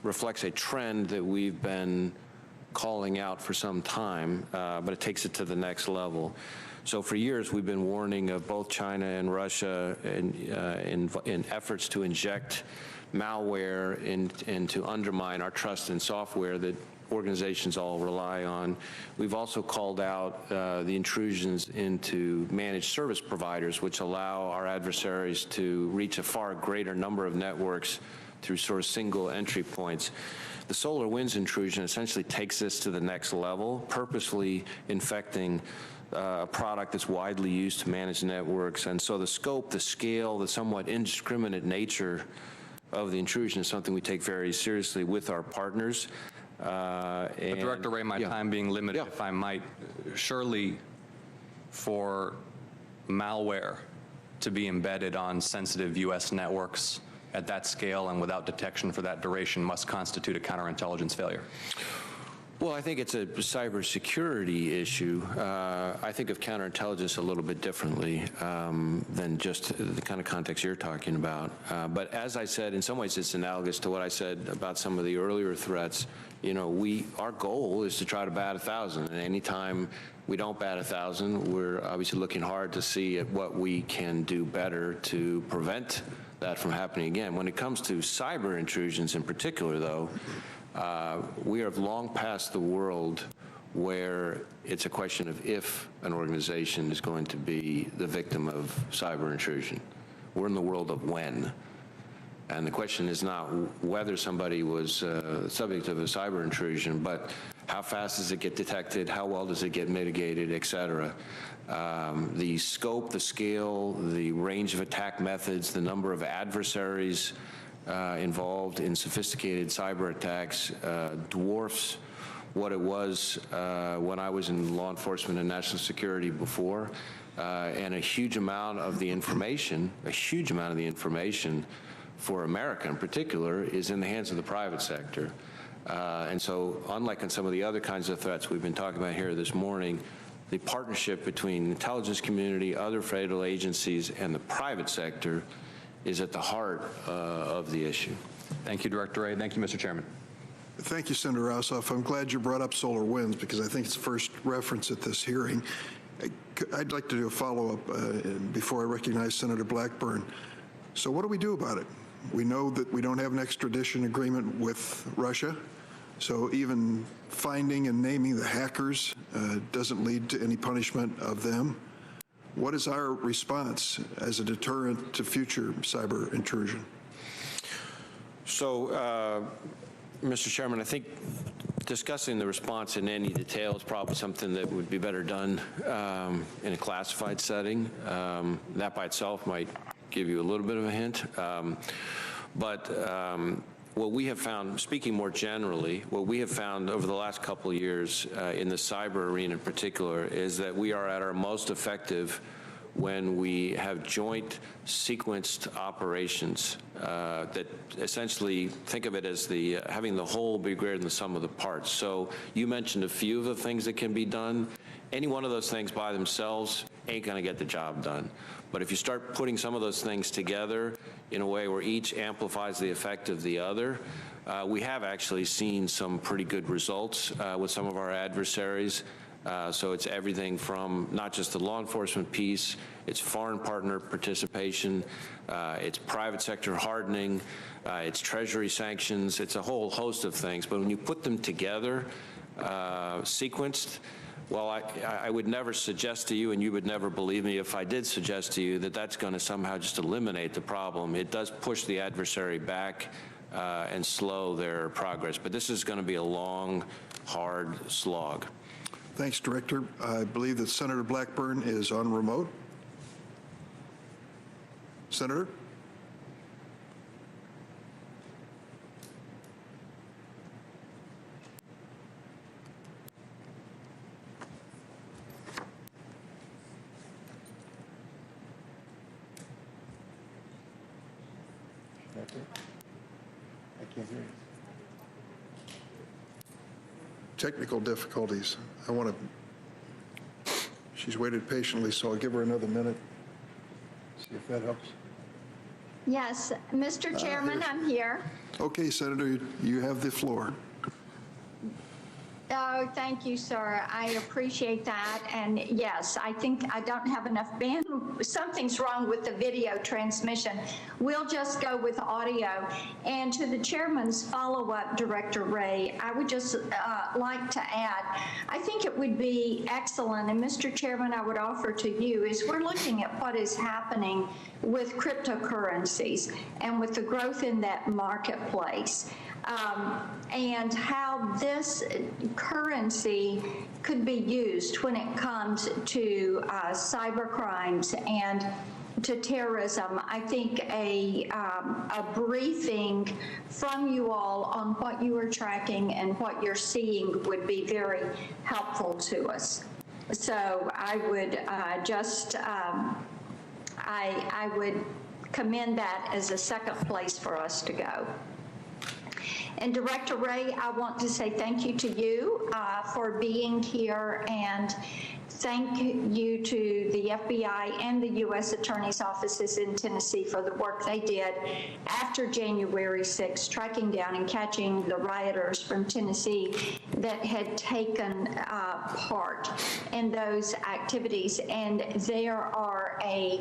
reflects a trend that we've been calling out for some time, but it takes it to the next level. So for years we've been warning of both China and Russia in efforts to inject malware and to undermine our trust in software that organizations all rely on. We've also called out the intrusions into managed service providers, which allow our adversaries to reach a far greater number of networks through sort of single entry points. The SolarWinds intrusion essentially takes this to the next level, purposely infecting a product that's widely used to manage networks. And so the scope, the scale, the somewhat indiscriminate nature of the intrusion is something we take very seriously with our partners. But Director Ray, my time being limited, if I might, surely for malware to be embedded on sensitive U.S. networks at that scale and without detection for that duration must constitute a counterintelligence failure. Well, I think it's a cybersecurity issue. I think of counterintelligence a little bit differently than just the kind of context you're talking about. But as I said, in some ways it's analogous to what I said about some of the earlier threats. Our goal is to try to bat 1,000. And anytime we don't bat 1,000, we're obviously looking hard to see at what we can do better to prevent that from happening again. When it comes to cyber intrusions in particular, though, we have long passed the world where it's a question of if an organization is going to be the victim of cyber intrusion. We're in the world of when. And the question is not whether somebody was subject of a cyber intrusion, but how fast does it get detected, how well does it get mitigated, et cetera. The scope, the scale, the range of attack methods, the number of adversaries involved in sophisticated cyber attacks dwarfs what it was when I was in law enforcement and national security before. And a huge amount of the information, for America in particular, is in the hands of the private sector. And so, unlike in some of the other kinds of threats we've been talking about here this morning, the partnership between the intelligence community, other federal agencies, and the private sector is at the heart of the issue. Thank you, Director Wray. Thank you, Mr. Chairman. Thank you, Senator Ossoff. I'm glad you brought up solar winds because I think it's first reference at this hearing. I'd like to do a follow-up before I recognize Senator Blackburn. So what do we do about it? We know that we don't have an extradition agreement with Russia, so even finding and naming the hackers doesn't lead to any punishment of them. What is our response as a deterrent to future cyber intrusion? So, Mr. Chairman, I think discussing the response in any detail is probably something that would be better done in a classified setting. That by itself might give you a little bit of a hint. What we have found, speaking more generally, what we have found over the last couple of years in the cyber arena in particular is that we are at our most effective when we have joint sequenced operations that essentially think of it as having the whole be greater than the sum of the parts. So you mentioned a few of the things that can be done. Any one of those things by themselves ain't going to get the job done. But if you start putting some of those things together in a way where each amplifies the effect of the other, we have actually seen some pretty good results with some of our adversaries. So it's everything from not just the law enforcement piece, it's foreign partner participation, it's private sector hardening, it's treasury sanctions, it's a whole host of things. But when you put them together, sequenced, well, I would never suggest to you, and you would never believe me if I did suggest to you that that's going to somehow just eliminate the problem. It does push the adversary back and slow their progress. But this is going to be a long, hard slog. Thanks, Director. I believe that Senator Blackburn is on remote. Senator? I can't hear you. Technical difficulties. She's waited patiently, so I'll give her another minute. See if that helps. Yes, Mr. Chairman, I'm here. Okay, Senator, you have the floor. Oh, thank you, sir. I appreciate that. And yes, I think I don't have enough bandwidth. Something's wrong with the video transmission. We'll just go with audio. And to the chairman's follow-up, Director Wray, I would just like to add, I think it would be excellent, and Mr. Chairman, I would offer to you, is we're looking at what is happening with cryptocurrencies and with the growth in that marketplace. And how this currency could be used when it comes to cyber crimes and to terrorism. I think a briefing from you all on what you are tracking and what you're seeing would be very helpful to us. So I would I would commend that as a second place for us to go. And Director Ray, I want to say thank you to you for being here, and thank you to the FBI and the U.S. Attorney's offices in Tennessee for the work they did after January 6th, tracking down and catching the rioters from Tennessee that had taken part in those activities. And there are a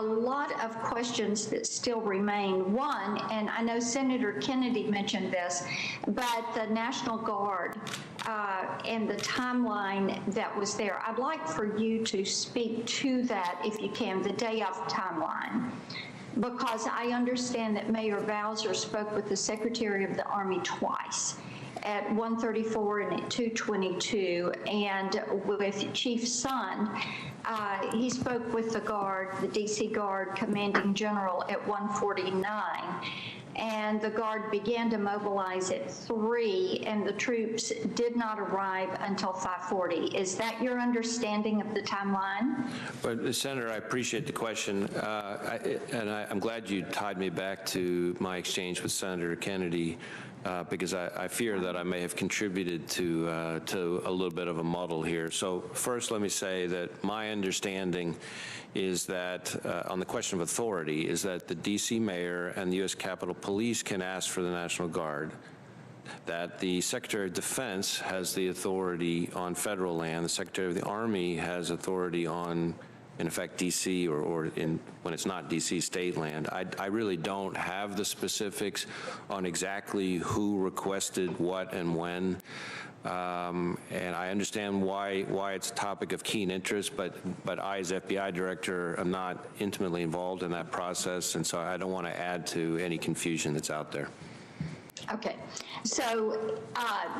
lot of questions that still remain. One, and I know Senator Kennedy mentioned this, but the National Guard and the timeline that was there. I'd like for you to speak to that, if you can, the day of timeline, because I understand that Mayor Bowser spoke with the Secretary of the Army twice, at 1:34 and at 2:22, and with Chief Sund, he spoke with the Guard, the D.C. Guard Commanding General, at 1:49. And the Guard began to mobilize at 3, and the troops did not arrive until 5:40. Is that your understanding of the timeline? Well, Senator, I appreciate the question, I'm glad you tied me back to my exchange with Senator Kennedy, because I fear that I may have contributed to a little bit of a muddle here. So first, let me say that my understanding is that, on the question of authority, is that the D.C. Mayor and the U.S. Capitol Police can ask for the National Guard, that the Secretary of Defense has the authority on federal land, the Secretary of the Army has authority on, in effect, D.C. or when it's not D.C., state land. I really don't have the specifics on exactly who requested what and when. And I understand why it's a topic of keen interest, but I, as FBI director, am not intimately involved in that process, and so I don't want to add to any confusion that's out there. Okay, so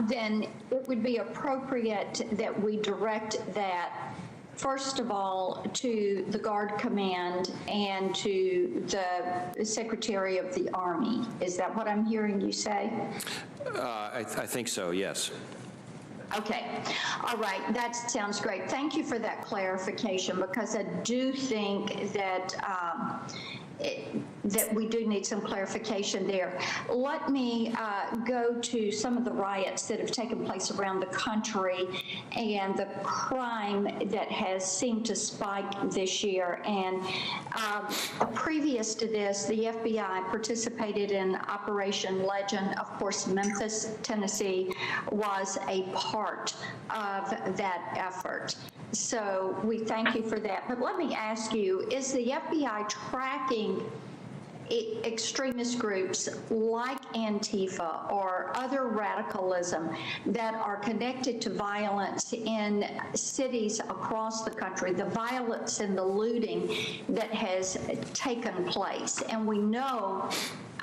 then it would be appropriate that we direct that, first of all, to the Guard Command and to the Secretary of the Army. Is that what I'm hearing you say? I think so, yes. Okay, all right, that sounds great. Thank you for that clarification, because I do think that that we do need some clarification there. Let me go to some of the riots that have taken place around the country and the crime that has seemed to spike this year. And previous to this, the FBI participated in Operation Legend. Of course, Memphis, Tennessee was a part of that effort. So we thank you for that. But let me ask you, is the FBI tracking extremist groups like Antifa or other radicalism that are connected to violence in cities across the country, the violence and the looting that has taken place? And we know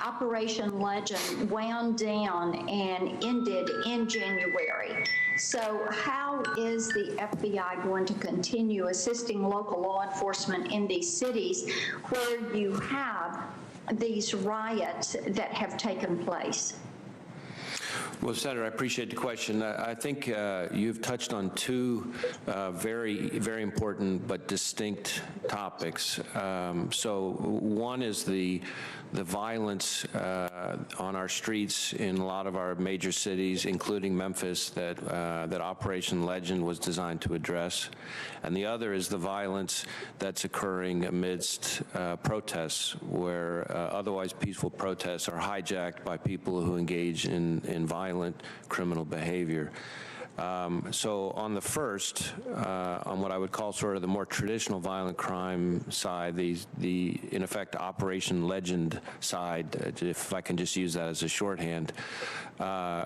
Operation Legend wound down and ended in January. So how is the FBI going to continue assisting local law enforcement in these cities where you have these riots that have taken place? Well, Senator, I appreciate the question. I think you've touched on two very, very important but distinct topics. So one is the violence on our streets in a lot of our major cities, including Memphis, that Operation Legend was designed to address. And the other is the violence that's occurring amidst protests, where otherwise peaceful protests are hijacked by people who engage in violent criminal behavior. So on the first, on what I would call sort of the more traditional violent crime side, the in effect Operation Legend side, if I can just use that as a shorthand,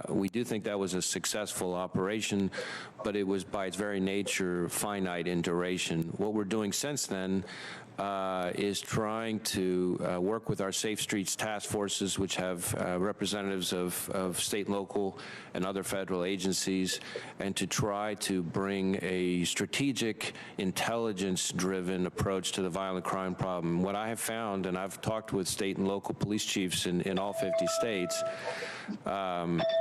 we do think that was a successful operation, but it was by its very nature finite in duration. What we're doing since then is trying to work with our Safe Streets task forces, which have representatives of state, local, and other federal agencies, and to try to bring a strategic, intelligence-driven approach to the violent crime problem. What I have found, and I've talked with state and local police chiefs in all 50 states,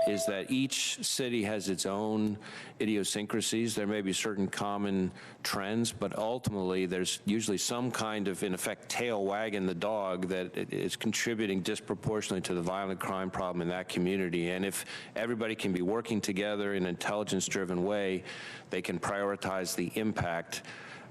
is that each city has its own idiosyncrasies. There may be certain common trends, but ultimately there's usually some kind of, in effect, tail wagging the dog that is contributing disproportionately to the violent crime problem in that community. And if everybody can be working together in an intelligence-driven way, they can prioritize the impact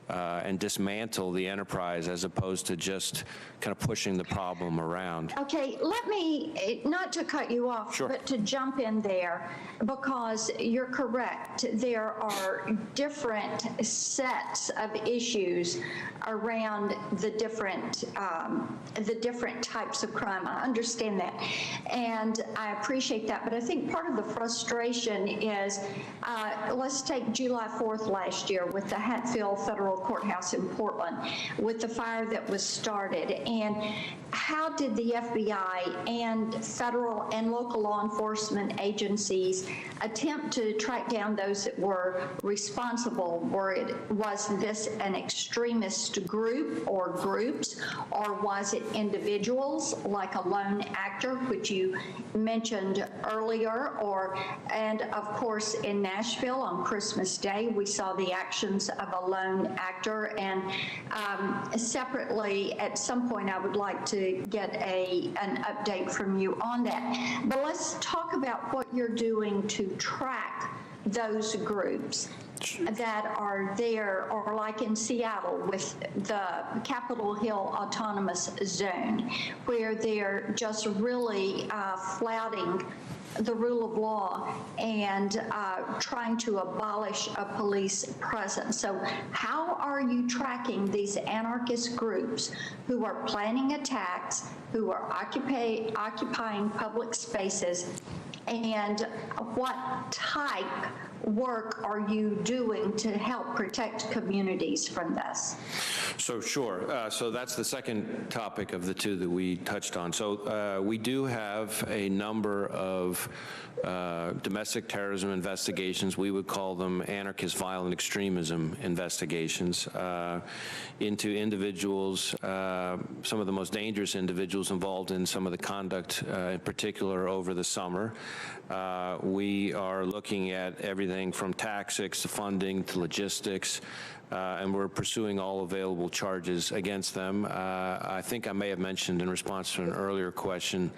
and dismantle the enterprise as opposed to just kind of pushing the problem around. Okay, let me, not to cut you off, Sure. but to jump in there, because you're correct. There are different sets of issues around the different types of crime. I understand that, and I appreciate that, but I think part of the frustration is, let's take July 4th last year with the Hatfield Federal Courthouse in Portland, with the fire that was started. And how did the FBI and federal and local law enforcement agencies attempt to track down those that were responsible? Was this an extremist group or groups, or was it individuals like a lone actor, which you mentioned earlier? And of course, in Nashville on Christmas Day, we saw the actions of a lone actor. And separately, at some point, I would like to get an update from you on that. But let's talk about what you're doing to track those groups that are there, or like in Seattle with the Capitol Hill Autonomous Zone, where they're just really flouting the rule of law and trying to abolish a police presence. So how are you tracking these anarchist groups who are planning attacks, who are occupying public spaces, and what type work are you doing to help protect communities from this? So sure. So that's the second topic of the two that we touched on. So we do have a number of domestic terrorism investigations. We would call them anarchist violent extremism investigations into individuals, some of the most dangerous individuals involved in some of the conduct in particular over the summer. We are looking at everything from tactics to funding to logistics, and we're pursuing all available charges against them. I think I may have mentioned in response to an earlier question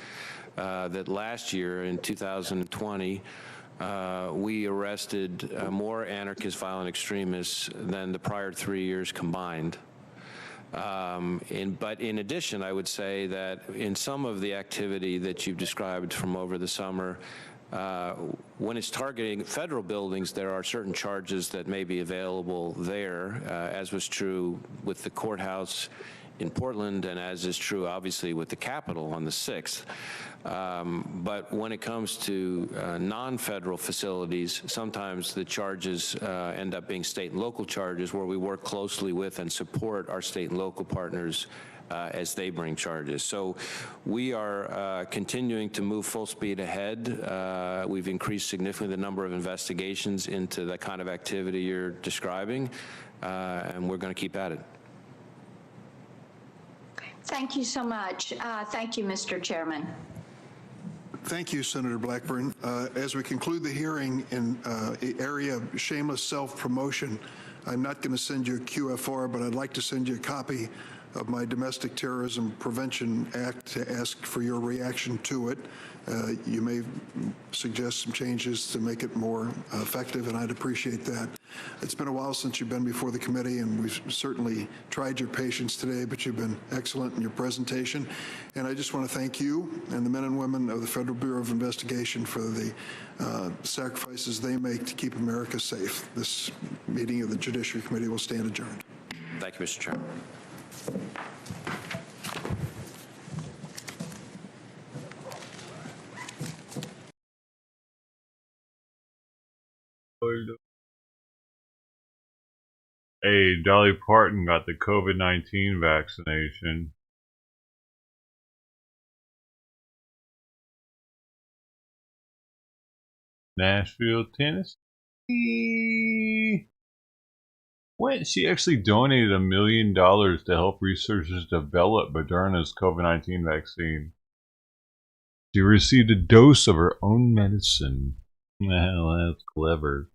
that last year in 2020, we arrested more anarchist violent extremists than the prior 3 years combined. But in addition, I would say that in some of the activity that you've described from over the summer, when it's targeting federal buildings, there are certain charges that may be available there, as was true with the courthouse in Portland, and as is true, obviously, with the Capitol on the 6th. But when it comes to non-federal facilities, sometimes the charges end up being state and local charges, where we work closely with and support our state and local partners as they bring charges. So we are continuing to move full speed ahead. We've increased significantly the number of investigations into the kind of activity you're describing, and we're going to keep at it. Thank you so much. Thank you, Mr. Chairman. Thank you, Senator Blackburn. As we conclude the hearing in the area of shameless self-promotion, I'm not going to send you a QFR, but I'd like to send you a copy of my Domestic Terrorism Prevention Act to ask for your reaction to it. You may suggest some changes to make it more effective, and I'd appreciate that. It's been a while since you've been before the committee, and we've certainly tried your patience today, but you've been excellent in your presentation. And I just want to thank you and the men and women of the Federal Bureau of Investigation for the sacrifices they make to keep America safe. This meeting of the Judiciary Committee will stand adjourned. Thank you, Mr. Chairman. Hey, Dolly Parton got the COVID-19 vaccination. Nashville, Tennessee. What? She actually donated $1 million to help researchers develop Moderna's COVID-19 vaccine. She received a dose of her own medicine. Well, that's clever.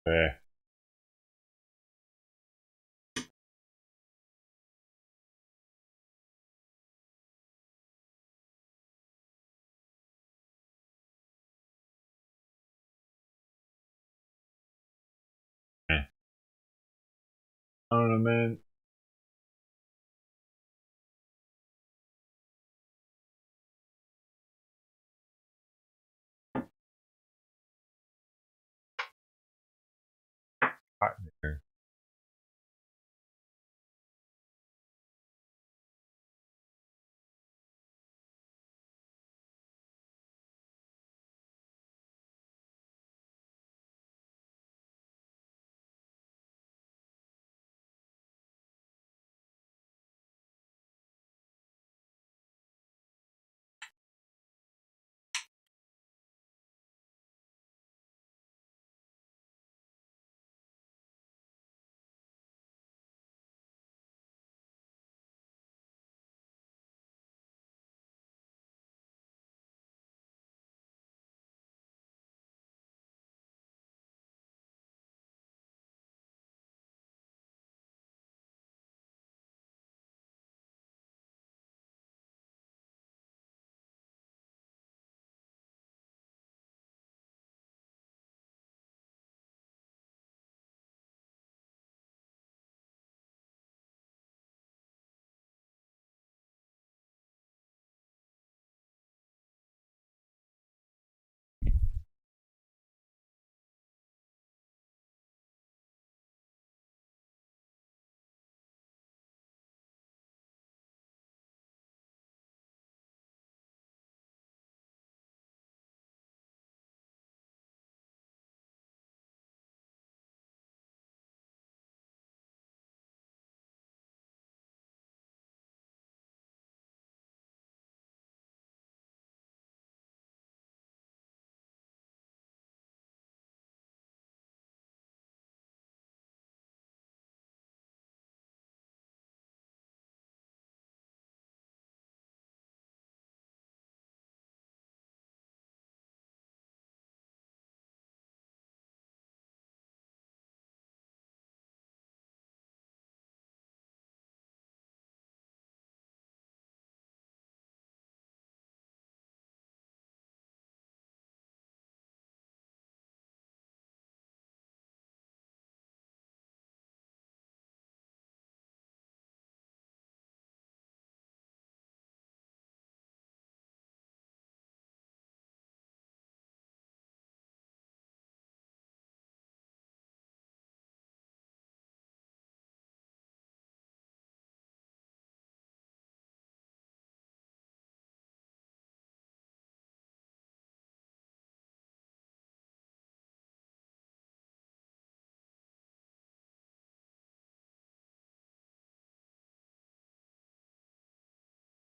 Eh. I don't know, man. Hot in here.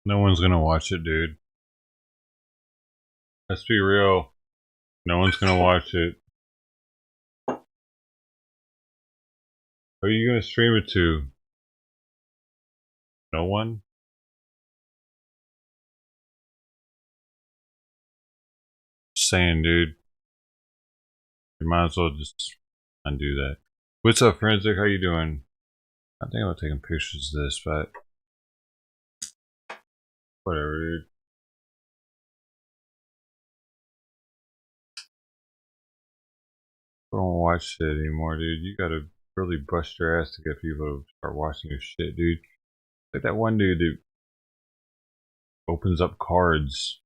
No one's gonna watch it, dude. Let's be real. No one's gonna watch it. Who are you gonna stream it to? No one? Just saying, dude. You might as well just undo that. What's up, Forensic? How you doing? I think I'm taking pictures of this, but whatever, dude. I don't watch shit anymore, dude. You gotta really bust your ass to get people to start watching your shit, dude. Like that one dude that opens up cards.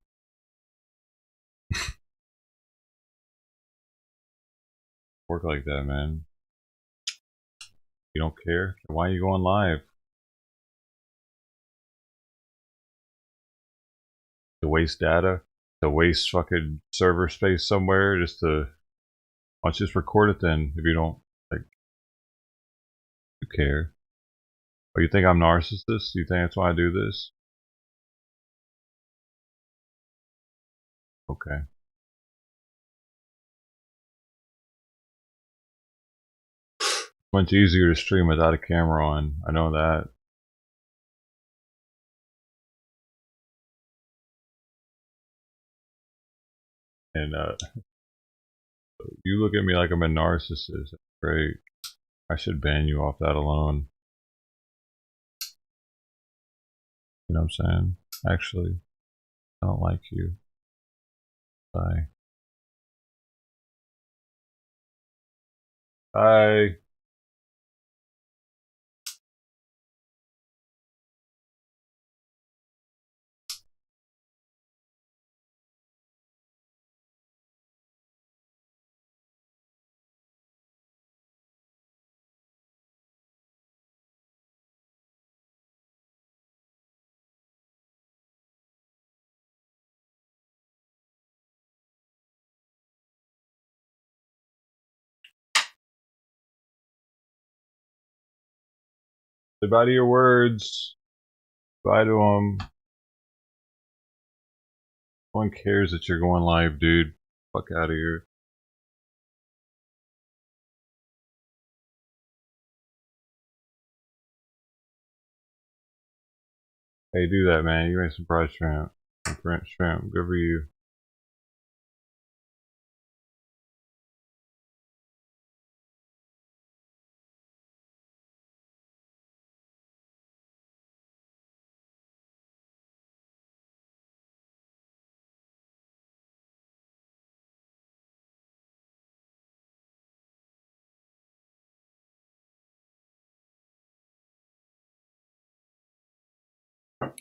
Work like that, man. You don't care? Why are you going live? To waste data? To waste fucking server space somewhere just to... Why don't you just record it then if you don't, like... You care. Oh, you think I'm narcissist? You think that's why I do this? Okay. Much easier to stream without a camera on. I know that. And you look at me like I'm a narcissist. That's great. I should ban you off that alone. You know what I'm saying? Actually, I don't like you. Bye. Bye. Say bye to your words. Bye to them. No one cares that you're going live, dude. Fuck out of here. Hey, do that, man. You made some fried shrimp. Some French shrimp. Good for you.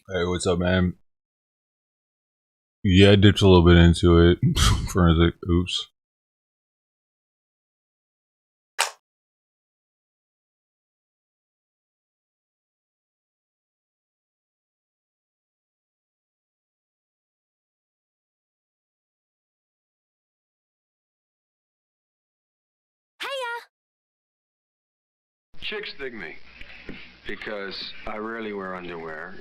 Hey, what's up, man? Yeah, I dipped a little bit into it. Forensic. Oops. Chicks dig me because I rarely wear underwear.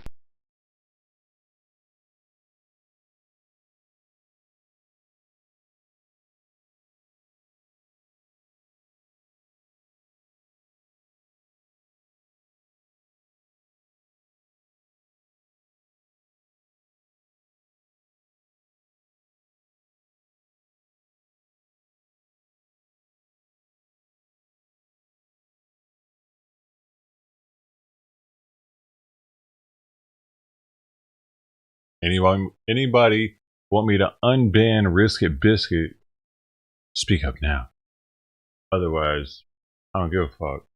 Anybody want me to unban Risket Biscuit? Speak up now. Otherwise, I don't give a fuck.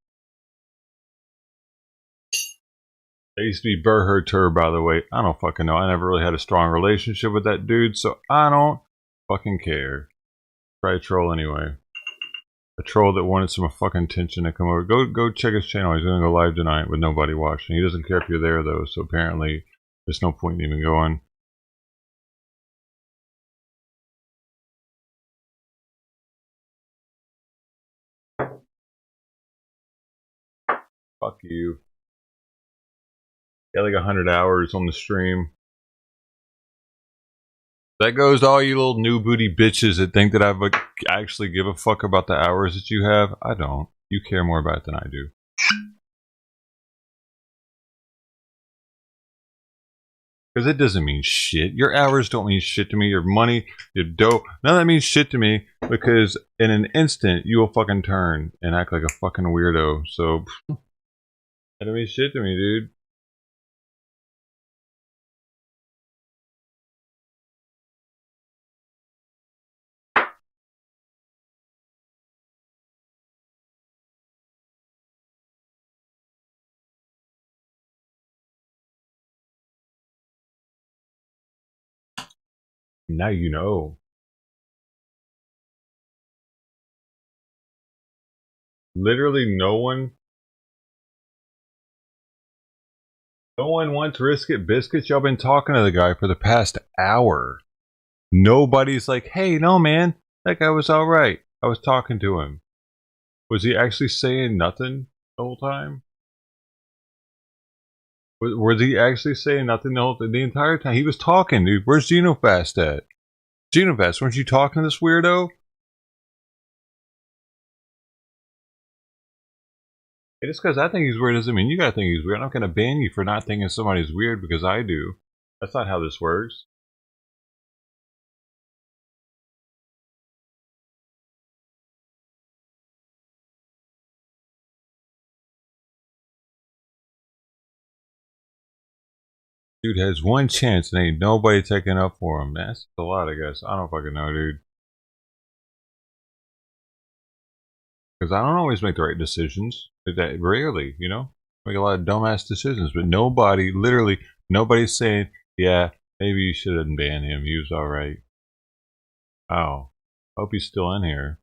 I used to be Burher Tur, by the way. I don't fucking know. I never really had a strong relationship with that dude, so I don't fucking care. Try a troll anyway. A troll that wanted some fucking attention to come over. Go check his channel. He's gonna go live tonight with nobody watching. He doesn't care if you're there though, so apparently there's no point in even going. Fuck you. Got like 100 hours on the stream. That goes to all you little new booty bitches that think that I actually give a fuck about the hours that you have. I don't. You care more about it than I do. Because it doesn't mean shit. Your hours don't mean shit to me. Your money, your dough, none of that means shit to me. Because in an instant, you will fucking turn and act like a fucking weirdo. So, that don't mean shit to me, dude. Now you know. Literally no one wants Risket Biscuits. Y'all been talking to the guy for the past hour. Nobody's like, hey, no man, that guy was alright. I was talking to him. Was he actually saying nothing the whole time? Was he actually saying nothing the entire time? He was talking, dude. Where's Genofast at? Genofast, weren't you talking to this weirdo? Hey, just because I think he's weird doesn't mean you gotta think he's weird. I'm not gonna ban you for not thinking somebody's weird because I do. That's not how this works. Dude has one chance and ain't nobody taking up for him. That's a lot, I guess. I don't fucking know, dude. Because I don't always make the right decisions. That rarely, you know? Make a lot of dumbass decisions. But nobody, literally, nobody's saying, yeah, maybe you shouldn't ban him. He was alright. Oh. Hope he's still in here.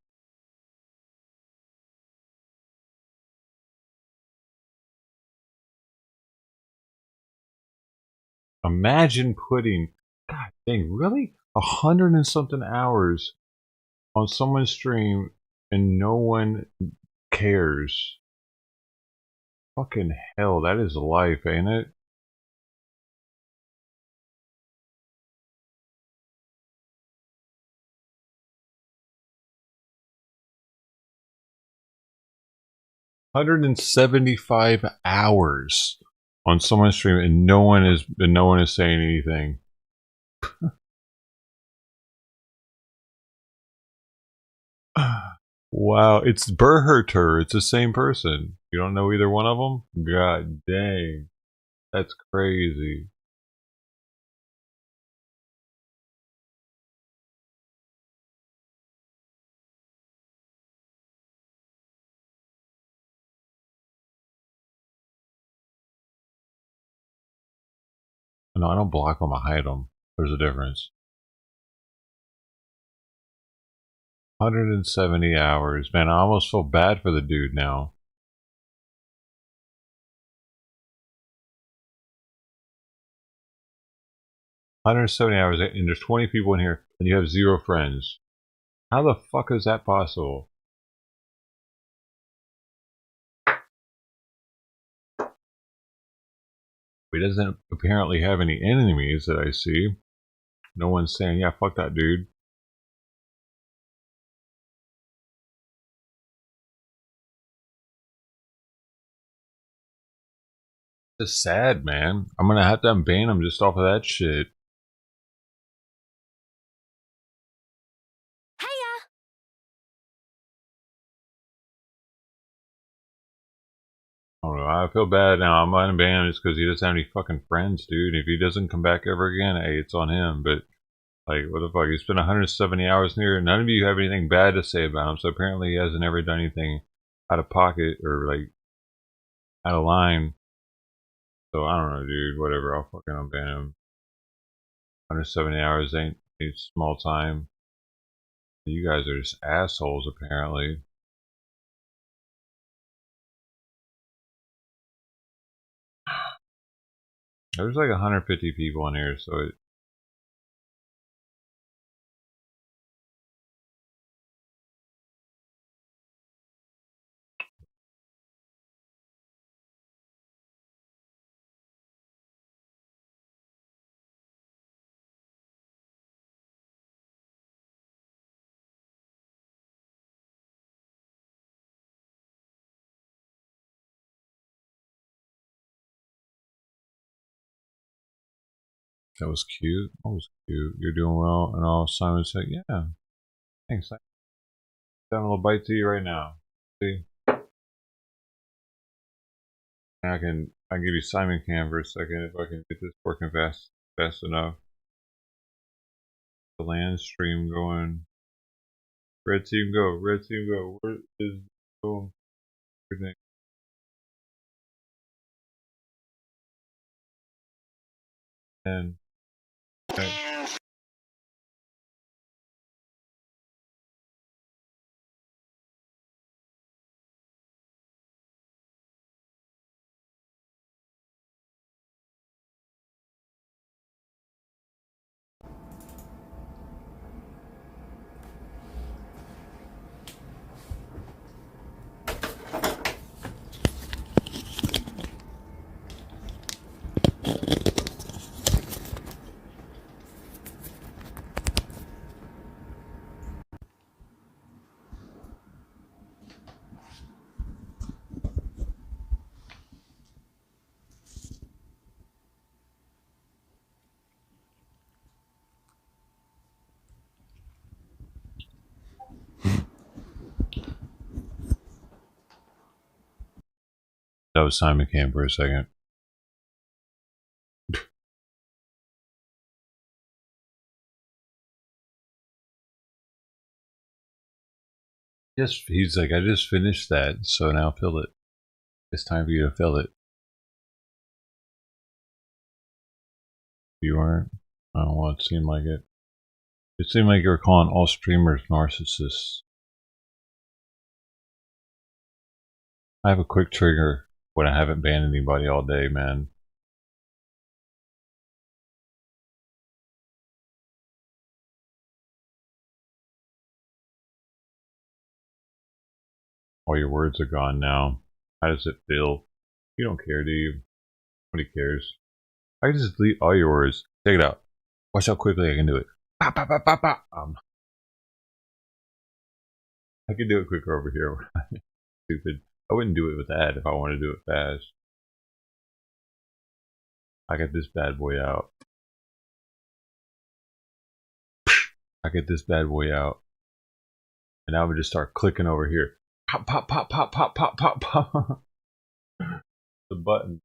Imagine putting, god dang, really? 100 and something hours on someone's stream and no one cares. Fucking hell, that is life, ain't it? $175 hours on someone's stream and no one is saying anything. Wow, it's Burherter. It's the same person. You don't know either one of them? God dang. That's crazy. No, I don't block them, I hide them. There's a difference. 170 hours. Man, I almost feel bad for the dude now. $170 and there's 20 people in here and you have 0 friends. How the fuck is that possible? He doesn't apparently have any enemies that I see. No one's saying, yeah, fuck that dude. It's sad, man. I'm gonna have to unban him just off of that shit. I don't know. I feel bad now. I'm unbanning him just because he doesn't have any fucking friends, dude. If he doesn't come back ever again, hey, it's on him. But, like, what the fuck? He spent 170 hours in here. None of you have anything bad to say about him. So apparently he hasn't ever done anything out of pocket or, like, out of line. So I don't know, dude. Whatever. I'll fucking unban him. 170 hours ain't small time. You guys are just assholes, apparently. There's like 150 people in here, so it That was cute. That was cute. You're doing well. And all Simon said, yeah. Thanks. I'm having a little bite to you right now. See? I can give you Simon Cam for a second if I can get this working fast enough. The land stream going. Red team go. Red team go. Where is boom? Everything. And okay. That was Simon Cam for a second. He's like, I just finished that, so now fill it. It's time for you to fill it. You aren't? I don't know, it seemed like it. It seemed like you were calling all streamers narcissists. I have a quick trigger when I haven't banned anybody all day, man. All your words are gone now. How does it feel? You don't care, do you? Nobody cares. I can just delete all your words. Check it out. Watch how quickly I can do it. I can do it quicker over here. Stupid. I wouldn't do it with that if I wanted to do it fast. I got this bad boy out. I get this bad boy out. And now we just start clicking over here. Pop, pop, pop, pop, pop, pop, pop, pop. The button.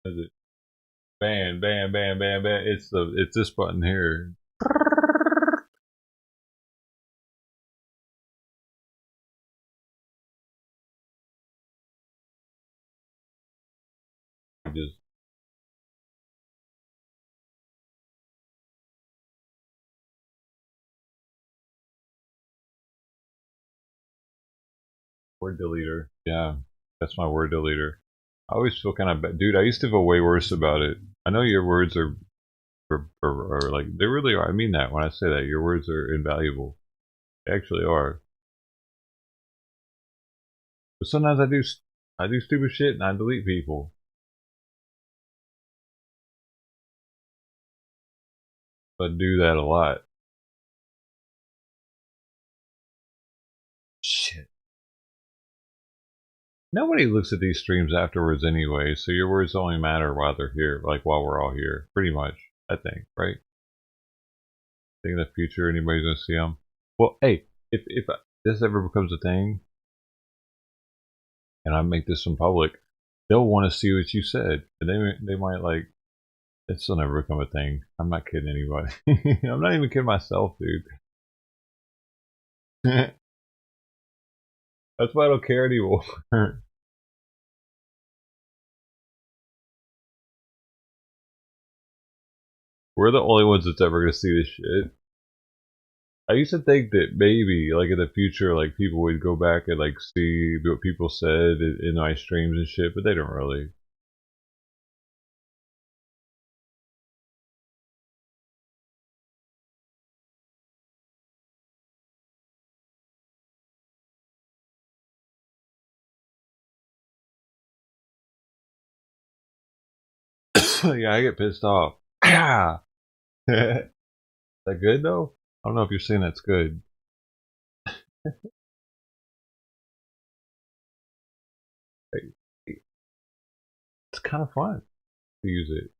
Is it? Bam, bam, bam, bam, bam. It's this button here. Just word deleter. Yeah, that's my word deleter. I always feel kind of bad. Dude, I used to feel way worse about it. I know your words are like, they really are. I mean that when I say that. Your words are invaluable. They actually are. But sometimes I do stupid shit and I delete people. I do that a lot. Shit. Nobody looks at these streams afterwards anyway, so your words only matter while they're here, like while we're all here, pretty much, I think, right? Think in the future anybody's gonna see them? Well, hey, if this ever becomes a thing, and I make this in public, they'll want to see what you said, and they might like, this will never become a thing. I'm not kidding anybody. I'm not even kidding myself, dude. That's why I don't care anymore. We're the only ones that's ever gonna see this shit. I used to think that maybe, like in the future, like people would go back and like see what people said in my streams and shit, but they don't really. Yeah, I get pissed off. Is that good though? I don't know if you're saying that's good. It's kind of fun to use it.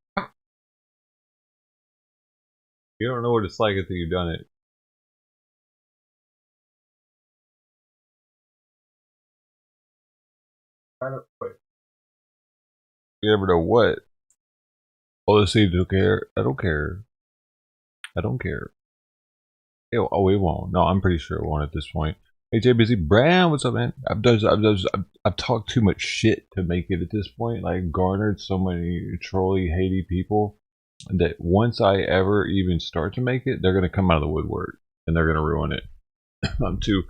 You don't know what it's like until you've done it. You never know what. Policy don't care. I don't care. I don't care. Oh, it won't. No, I'm pretty sure it won't at this point. Hey, J Busy Brown, what's up, man? I've talked too much shit to make it at this point. Like, garnered so many trolly, hatey people that once I ever even start to make it, they're gonna come out of the woodwork and they're gonna ruin it. I'm too.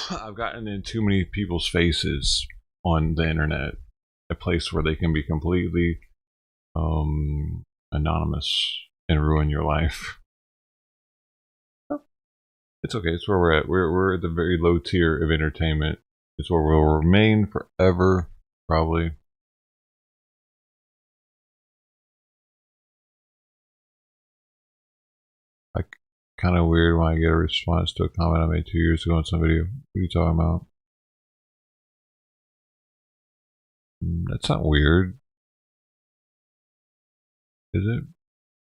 I've gotten in too many people's faces on the internet, a place where they can be completely anonymous and ruin your life. It's okay. It's where we're at. We're at the very low tier of entertainment. It's where we'll remain forever, probably. Like, kind of weird when I get a response to a comment I made 2 years ago on some video. What are you talking about? That's not weird, is it?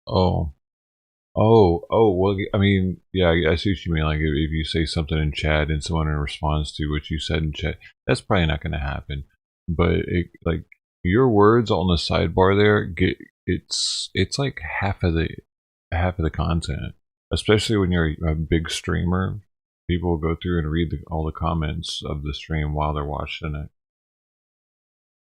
Oh. Well, I mean, yeah, I see what you mean. Like, if you say something in chat and someone responds to what you said in chat, that's probably not going to happen. But like your words on the sidebar there, it's like half of the content. Especially when you're a big streamer, people will go through and read all the comments of the stream while they're watching it.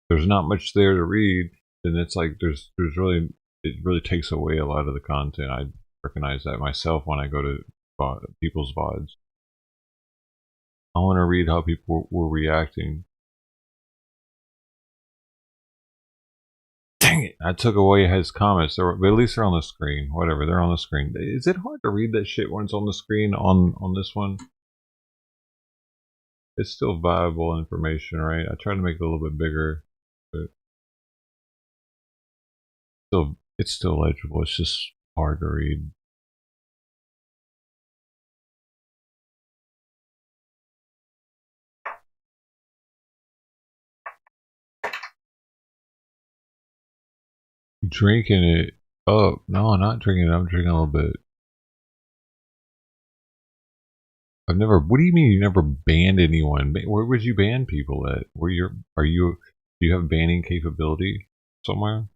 There's not much there to read, then it's like there's really, it really takes away a lot of the content. I recognize that myself when I go to people's VODs. I want to read how people were reacting. Dang it! I took away his comments, but at least they're on the screen. Whatever, they're on the screen. Is it hard to read that shit when it's on the screen on this one? It's still viable information, right? I tried to make it a little bit bigger, but it's still legible. It's just hard to read. Drinking it? Oh no, I'm not drinking it. I'm drinking a little bit. I've never. What do you mean you never banned anyone? Where would you ban people at? Do you have banning capability somewhere,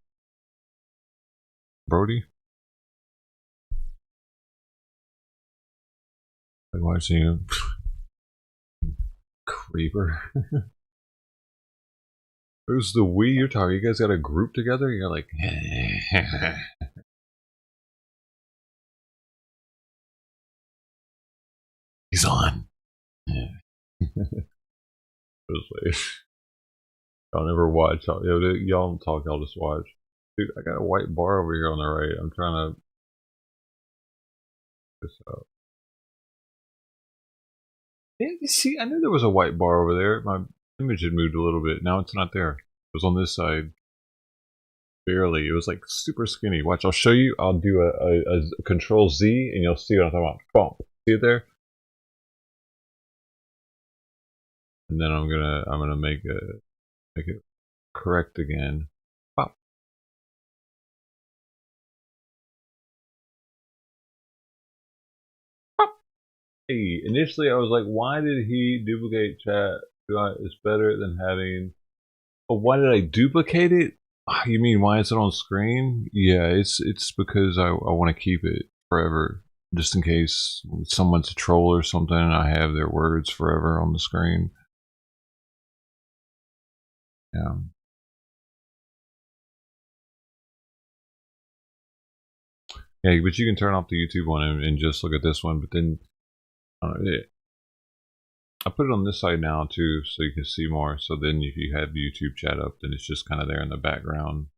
Brody? Like watching you, creeper. Who's the we you're talking? You guys got a group together? You're like, he's on. Yeah. Y'all never watch. Y'all don't talk. Y'all just watch. Dude, I got a white bar over here on the right. I'm trying to this out. Yeah, see, I knew there was a white bar over there. My image had moved a little bit. Now it's not there. It was on this side. Barely. It was like super skinny. Watch, I'll show you. I'll do a Control Z and you'll see what I'm talking about. Boom. See it there? And then I'm gonna make it correct again. Pop. Pop. Hey, initially I was like, why did he duplicate chat? It's better than having. But why did I duplicate it? You mean why is it on screen? Yeah, it's because I want to keep it forever, just in case someone's a troll or something. I have their words forever on the screen. Yeah. Yeah, but you can turn off the YouTube one and just look at this one. But then I put it on this side now too, so you can see more. So then, if you have YouTube chat up, then it's just kind of there in the background.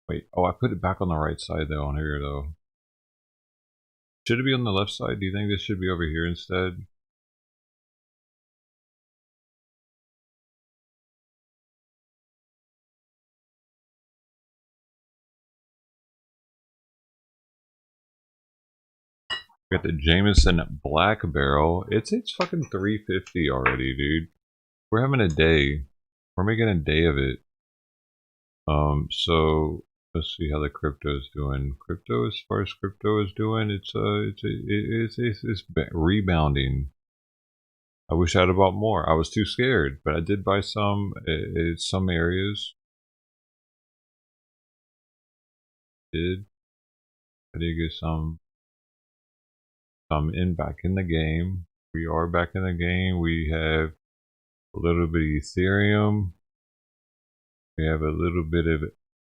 Wait, oh, I put it back on the right side though, on here though. Should it be on the left side? Do you think this should be over here instead? Got the Jameson Black Barrel. It's fucking $3.50 already, dude. We're having a day. We're making a day of it. So Let's see how the crypto is doing. Crypto, as far as crypto is doing, it's rebounding. I wish I'd have bought more. I was too scared, but I did buy some. It's some areas. I did get some back in the game. We are back in the game. We have a little bit of Ethereum. We have a little bit of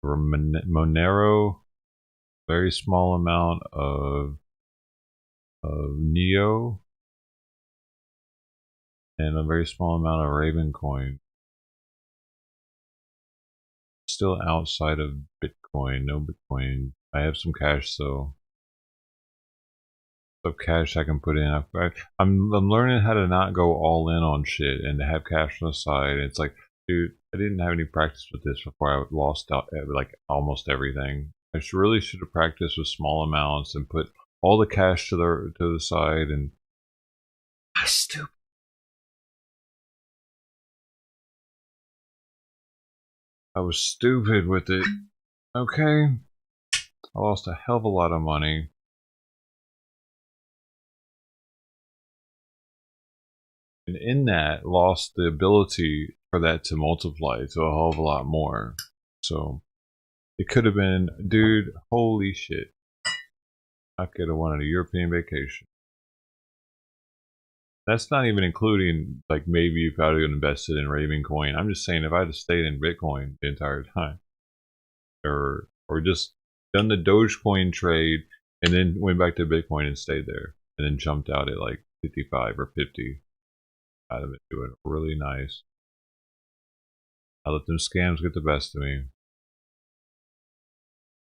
Monero. Very small amount of Neo. And a very small amount of Raven coin. Still outside of Bitcoin. No Bitcoin. I have some cash, so of cash I can put in. I'm learning how to not go all in on shit and to have cash on the side. It's like, dude, I didn't have any practice with this before I lost out like almost everything. I really should have practiced with small amounts and put all the cash to the side. And I'm stupid. I was stupid with it. Okay, I lost a hell of a lot of money. And in that, lost the ability for that to multiply to a hell of a lot more. So, it could have been, dude, holy shit. I could have wanted a European vacation. That's not even including, like, maybe if I would have invested in Raven coin. I'm just saying if I had stayed in Bitcoin the entire time. Or just done the Dogecoin trade and then went back to Bitcoin and stayed there. And then jumped out at like 55 or 50. I'd have been doing really nice. I let them scams get the best of me.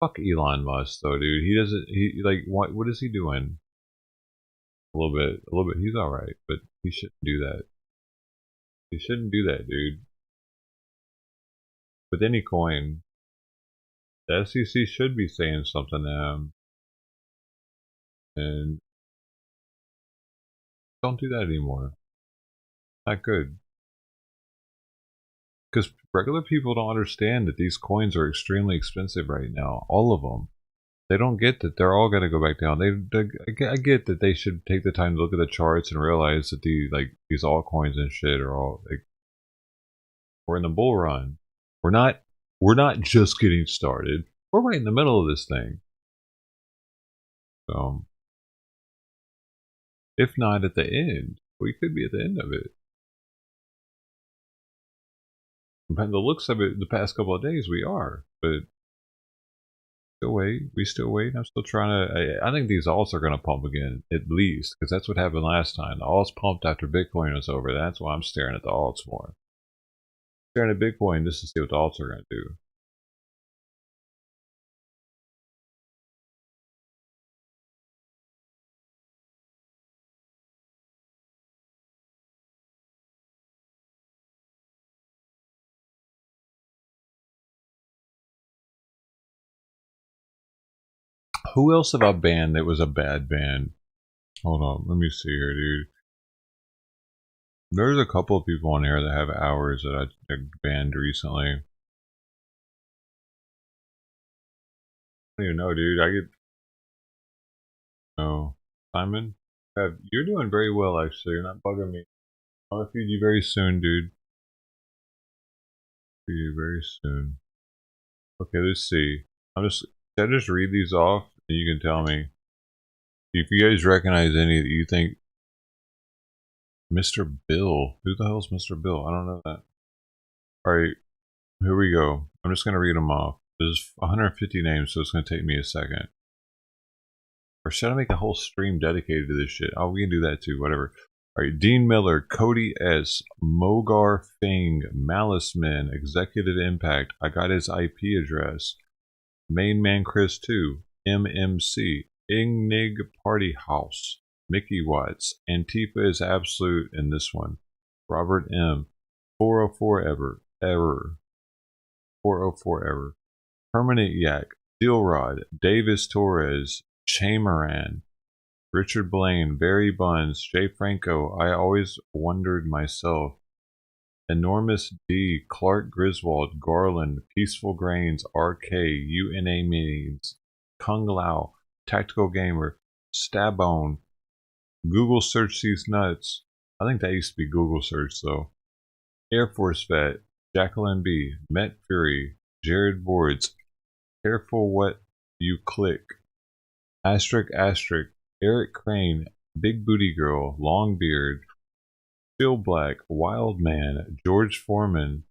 Fuck Elon Musk though, dude. He like what is he doing? A little bit. He's all right, but he shouldn't do that. He shouldn't do that, dude. With any coin, the SEC should be saying something to him, and don't do that anymore. Not good. Because regular people don't understand that these coins are extremely expensive right now. All of them. They don't get that they're all going to go back down. I get that they should take the time to look at the charts and realize that these altcoins and shit are all like, we're in the bull run. We're not just getting started. We're right in the middle of this thing. So, if not at the end, we could be at the end of it. By the looks of it, the past couple of days we are, but we still wait. I'm still trying to. I think these alts are going to pump again, at least, because that's what happened last time. The alts pumped after Bitcoin was over. That's why I'm staring at the alts more. Staring at Bitcoin just to see what the alts are going to do. Who else have I banned that was a bad ban? Hold on, let me see here, dude. There's a couple of people on here that have hours that I banned recently. I don't even know, dude. I get. No, Simon, you're doing very well actually. You're not bugging me. I'll feed you very soon, dude. Feed you very soon. Okay, let's see. Should I just read these off and you can tell me if you guys recognize any that you think. Mr. Bill. Who the hell is Mr. Bill? I don't know that. Alright, here we go. I'm just going to read them off. There's 150 names, so it's going to take me a second. Or should I make a whole stream dedicated to this shit? Oh, we can do that too, whatever. Alright, Dean Miller, Cody S., Mogar Fing, Malice Men, Executive Impact, I got his IP address, Main Man Chris 2, MMC, Ingnig Party House, Mickey Watts, Antifa is absolute in this one, Robert M, 404 Error, 404 Error, Permanent Yak, Steelrod, Davis Torres, Chamaran, Richard Blaine, Barry Buns, Jay Franco, I always wondered myself, Enormous D, Clark Griswold, Garland, Peaceful Grains, RK, UNA Meetings, Kung Lao, Tactical Gamer, Stabone, Google Search These Nuts. I think that used to be Google Search though. Air Force Vet, Jacqueline B, Met Fury, Jared Boards, Careful What You Click, Asterisk, Eric Crane, Big Booty Girl, Longbeard, Phil Black, Wild Man, George Foreman,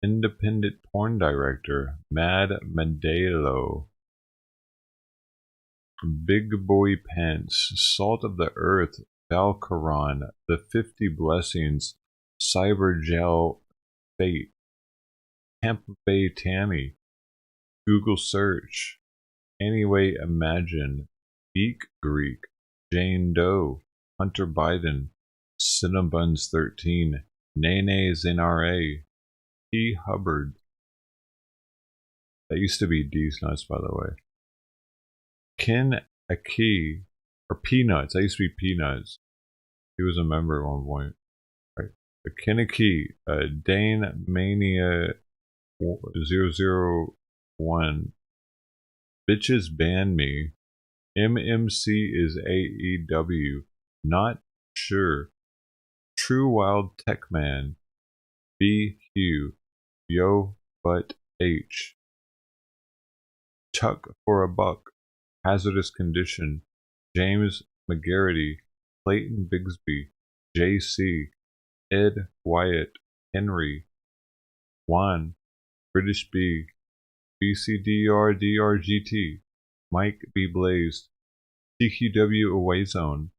Independent Porn Director, Mad Medelo, Big Boy Pence, Salt of the Earth, Valkaron, The 50 Blessings, Cybergel Fate, Tampa Bay Tammy, Google Search, Anyway Imagine, Beak Greek, Jane Doe, Hunter Biden, Cinnabuns 13, Nene's NRA, P. Hubbard. That used to be D's Nuts, by the way. Ken Aki, or Peanuts. That used to be Peanuts. He was a member at one point. Right. Ken Aki, Dane Mania 001. Bitches ban me. MMC is AEW. Not sure. True Wild Tech Man. B. Hugh. Yo But H. Chuck for a Buck. Hazardous Condition. James McGarity. Clayton Bigsby. JC. Ed Wyatt. Henry. Juan. British B. BCDRDRGT. Mike B. Blazed. TQW Away Zone.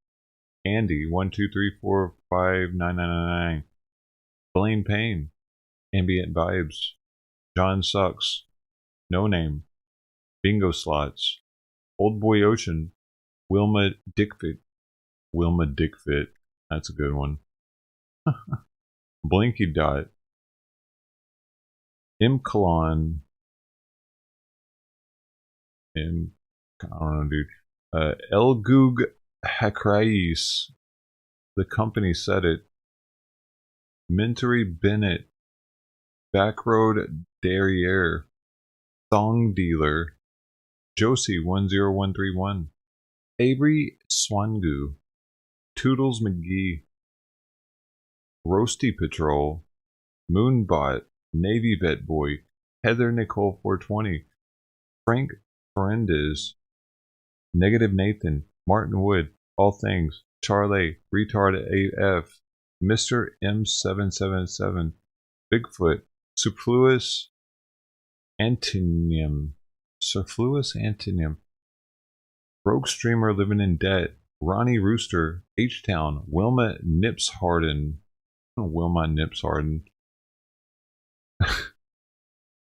Andy 123459999. Blaine Payne. Ambient Vibes. John Sucks. No Name. Bingo Slots. Old Boy Ocean. Wilma Dickfit. That's a good one. Blinky Dot. Imkalon. I don't know, dude. Elgug Hakrais. The company said it. Mintery Bennett. Backroad Derriere. Thong Dealer. Josie 10131. Avery Swangu. Toodles McGee. Roasty Patrol. Moonbot. Navy Vet Boy. Heather Nicole 420. Frank Ferendez. Negative Nathan. Martin Wood. All Things. Charlie. Retard AF. Mr. M777. Bigfoot. Superfluous Antonium. Rogue Streamer Living in Debt. Ronnie Rooster. H-Town. Wilma Nipsharden.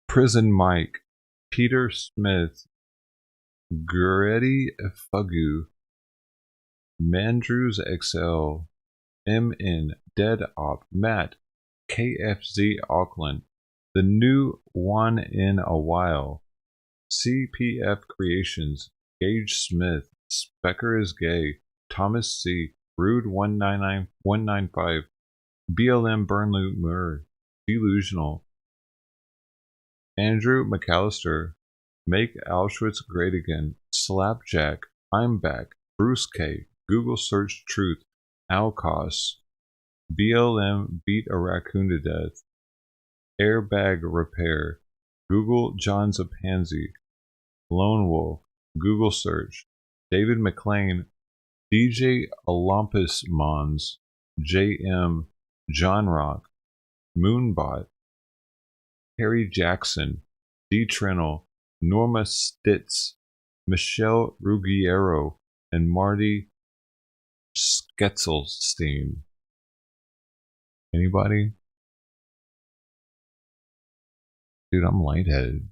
Prison Mike. Peter Smith. Guretti Fugu. Mandrews XL. MN. Dead Op. Matt. KFZ Auckland. The New One in a While. CPF Creations. Gage Smith. Specker is Gay. Thomas C. Rude 199195. BLM Burnley Murr. Delusional. Andrew McAllister. Make Auschwitz Great Again. Slapjack. I'm Back. Bruce K. Google Search Truth. Alcos. BLM Beat a Raccoon to Death. Airbag Repair. Google John's a Pansy. Lone Wolf. Google Search. David McLean. DJ Olympus Mons. JM. John Rock. Moonbot. Harry Jackson. D. Trennell. Norma Stitz. Michelle Ruggiero. And Marty Sketzelstein. Anybody? Dude, I'm lightheaded.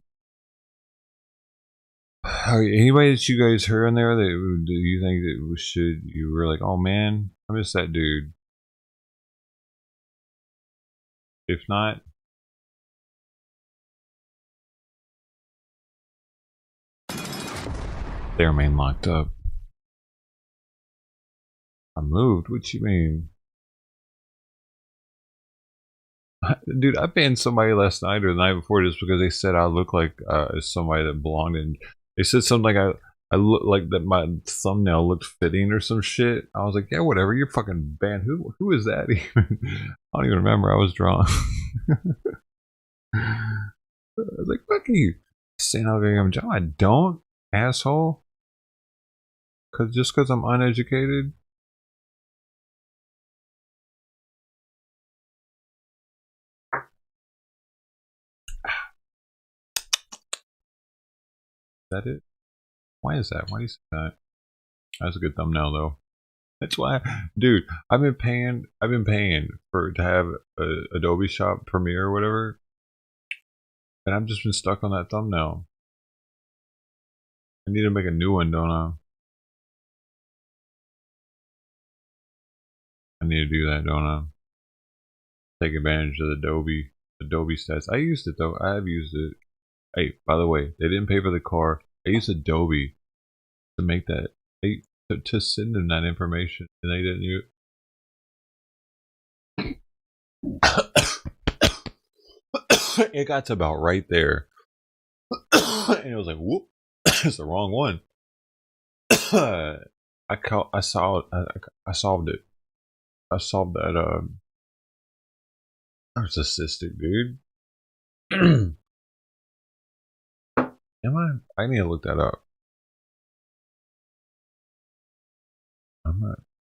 Anybody that you guys heard on there that do you think that you were like, oh man, I miss that dude? If not, they're main locked up. I moved. What you mean? Dude, I banned somebody last night or the night before just because they said I look like somebody that belonged in. They said something like I look like that my thumbnail looked fitting or some shit. I was like, yeah, whatever. You're fucking banned. Who is that even? I don't even remember. I was drunk. I was like, fuck you. Saying I'm going to job. I don't, asshole. Just because I'm uneducated. Is that it? Why is that? Why do you say that? That's a good thumbnail though. That's why, dude. I've been paying for to have Adobe Shop Premiere or whatever, and I've just been stuck on that thumbnail. I need to make a new one, don't I? I need to do that, don't I? Take advantage of the Adobe stats. I used it though. I have used it. Hey, by the way, they didn't pay for the car. I used Adobe to make that. To send them that information, and they didn't use it. It got to about right there, and it was like, whoop, it's the wrong one. I solved it. I solved that. Narcissistic, dude. Am I? I need to look that up. I'm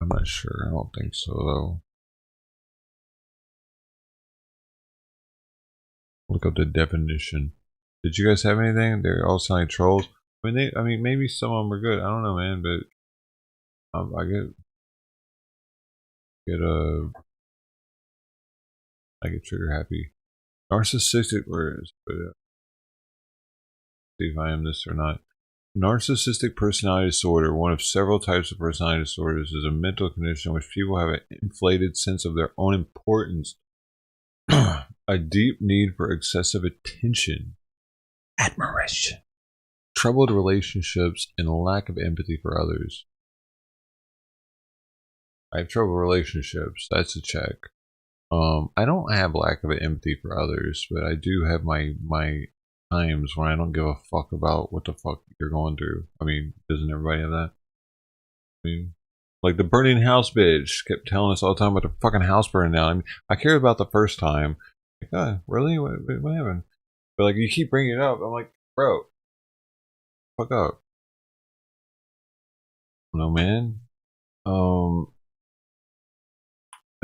not sure. I don't think so though. Look up the definition. Did you guys have anything? They all sound like trolls. I mean, maybe some of them are good. I don't know, man, but I get trigger happy. Narcissistic words, but see if I am this or not. Narcissistic personality disorder, one of several types of personality disorders, is a mental condition in which people have an inflated sense of their own importance, a deep need for excessive attention, admiration, troubled relationships, and a lack of empathy for others. I have troubled relationships. That's a check. I don't have lack of empathy for others, but I do have my times when I don't give a fuck about what the fuck you're going through. I mean, doesn't everybody have that? I mean, like the burning house bitch kept telling us all the time about the fucking house burning down. I mean, I cared about the first time. Like, oh, really? What happened? But like, you keep bringing it up. I'm like, bro, fuck up. No, man.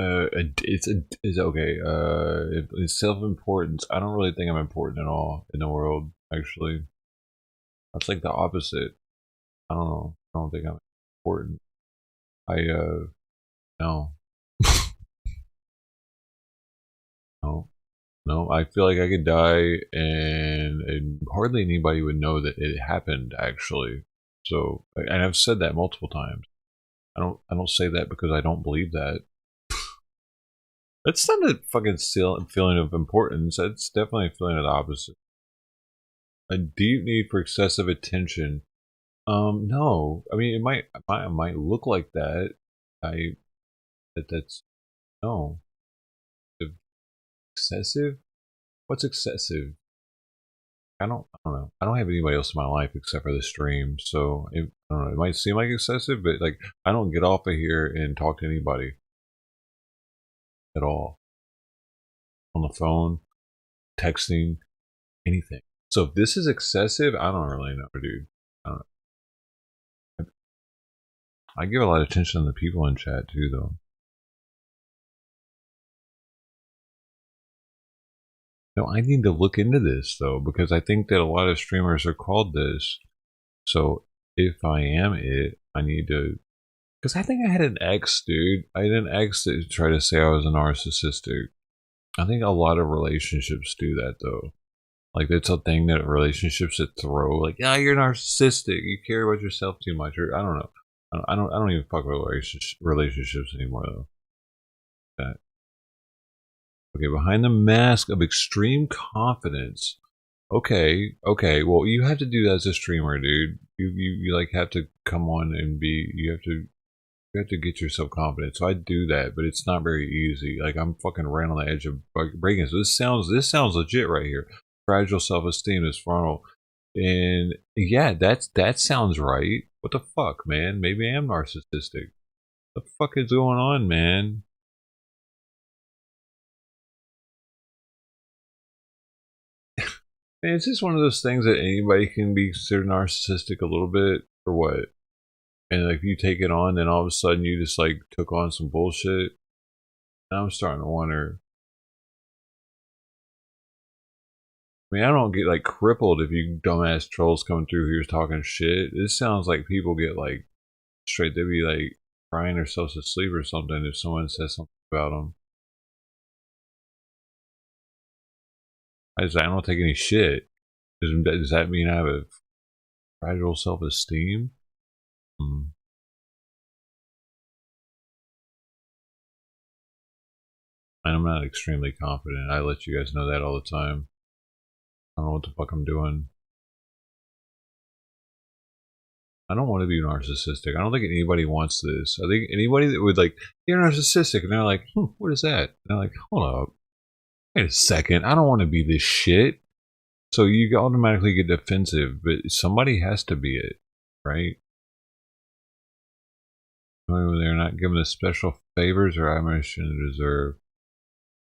It's okay. It's self-importance. I don't really think I'm important at all in the world. Actually, that's like the opposite. I don't know. I don't think I'm important. No. No. I feel like I could die and hardly anybody would know that it happened. Actually, so and I've said that multiple times. I don't say that because I don't believe that. That's not a fucking feeling of importance. That's definitely a feeling of the opposite. A deep need for excessive attention. No. I mean, it might look like that. That's no. Excessive? What's excessive? I don't know. I don't have anybody else in my life except for the stream, so I don't know. It might seem like excessive, but like I don't get off of here and talk to anybody at all. On the phone, texting, anything. So if this is excessive, I don't really know, dude. I give a lot of attention to the people in chat too, though. No, I need to look into this though, because I think that a lot of streamers are called this. So if I am it, I need to. Because I think I had an ex, dude. I had an ex that tried to say I was a narcissistic. I think a lot of relationships do that though. Like it's a thing that relationships that throw like, yeah, you're narcissistic. You care about yourself too much, or I don't know. I don't even fuck with relationships anymore though. That. Okay, behind the mask of extreme confidence. Okay. Well, you have to do that as a streamer, dude. You like have to come on and be. You have to You have to get yourself confident. So I do that, but it's not very easy. Like I'm fucking right on the edge of breaking. So this sounds legit right here. Fragile self-esteem is frontal, and yeah, that sounds right. What the fuck, man? Maybe I am narcissistic. What the fuck is going on, man? Man, it's just one of those things that anybody can be considered narcissistic a little bit, or what? And like, if you take it on, then all of a sudden you just like took on some bullshit. And I'm starting to wonder. I mean, I don't get like crippled if you dumbass trolls coming through here talking shit. This sounds like people get like straight. They'd be like crying themselves to sleep or something if someone says something about them. I don't take any shit. Does that mean I have a fragile self-esteem? I'm not extremely confident. I let you guys know that all the time. I don't know what the fuck I'm doing. I don't want to be narcissistic. I don't think anybody wants this. I think anybody that would like, you're narcissistic, and they're like, what is that? And they're like, hold up. Wait a second. I don't want to be this shit. So you automatically get defensive, but somebody has to be it, right? They're not given the special favors or admiration they deserve.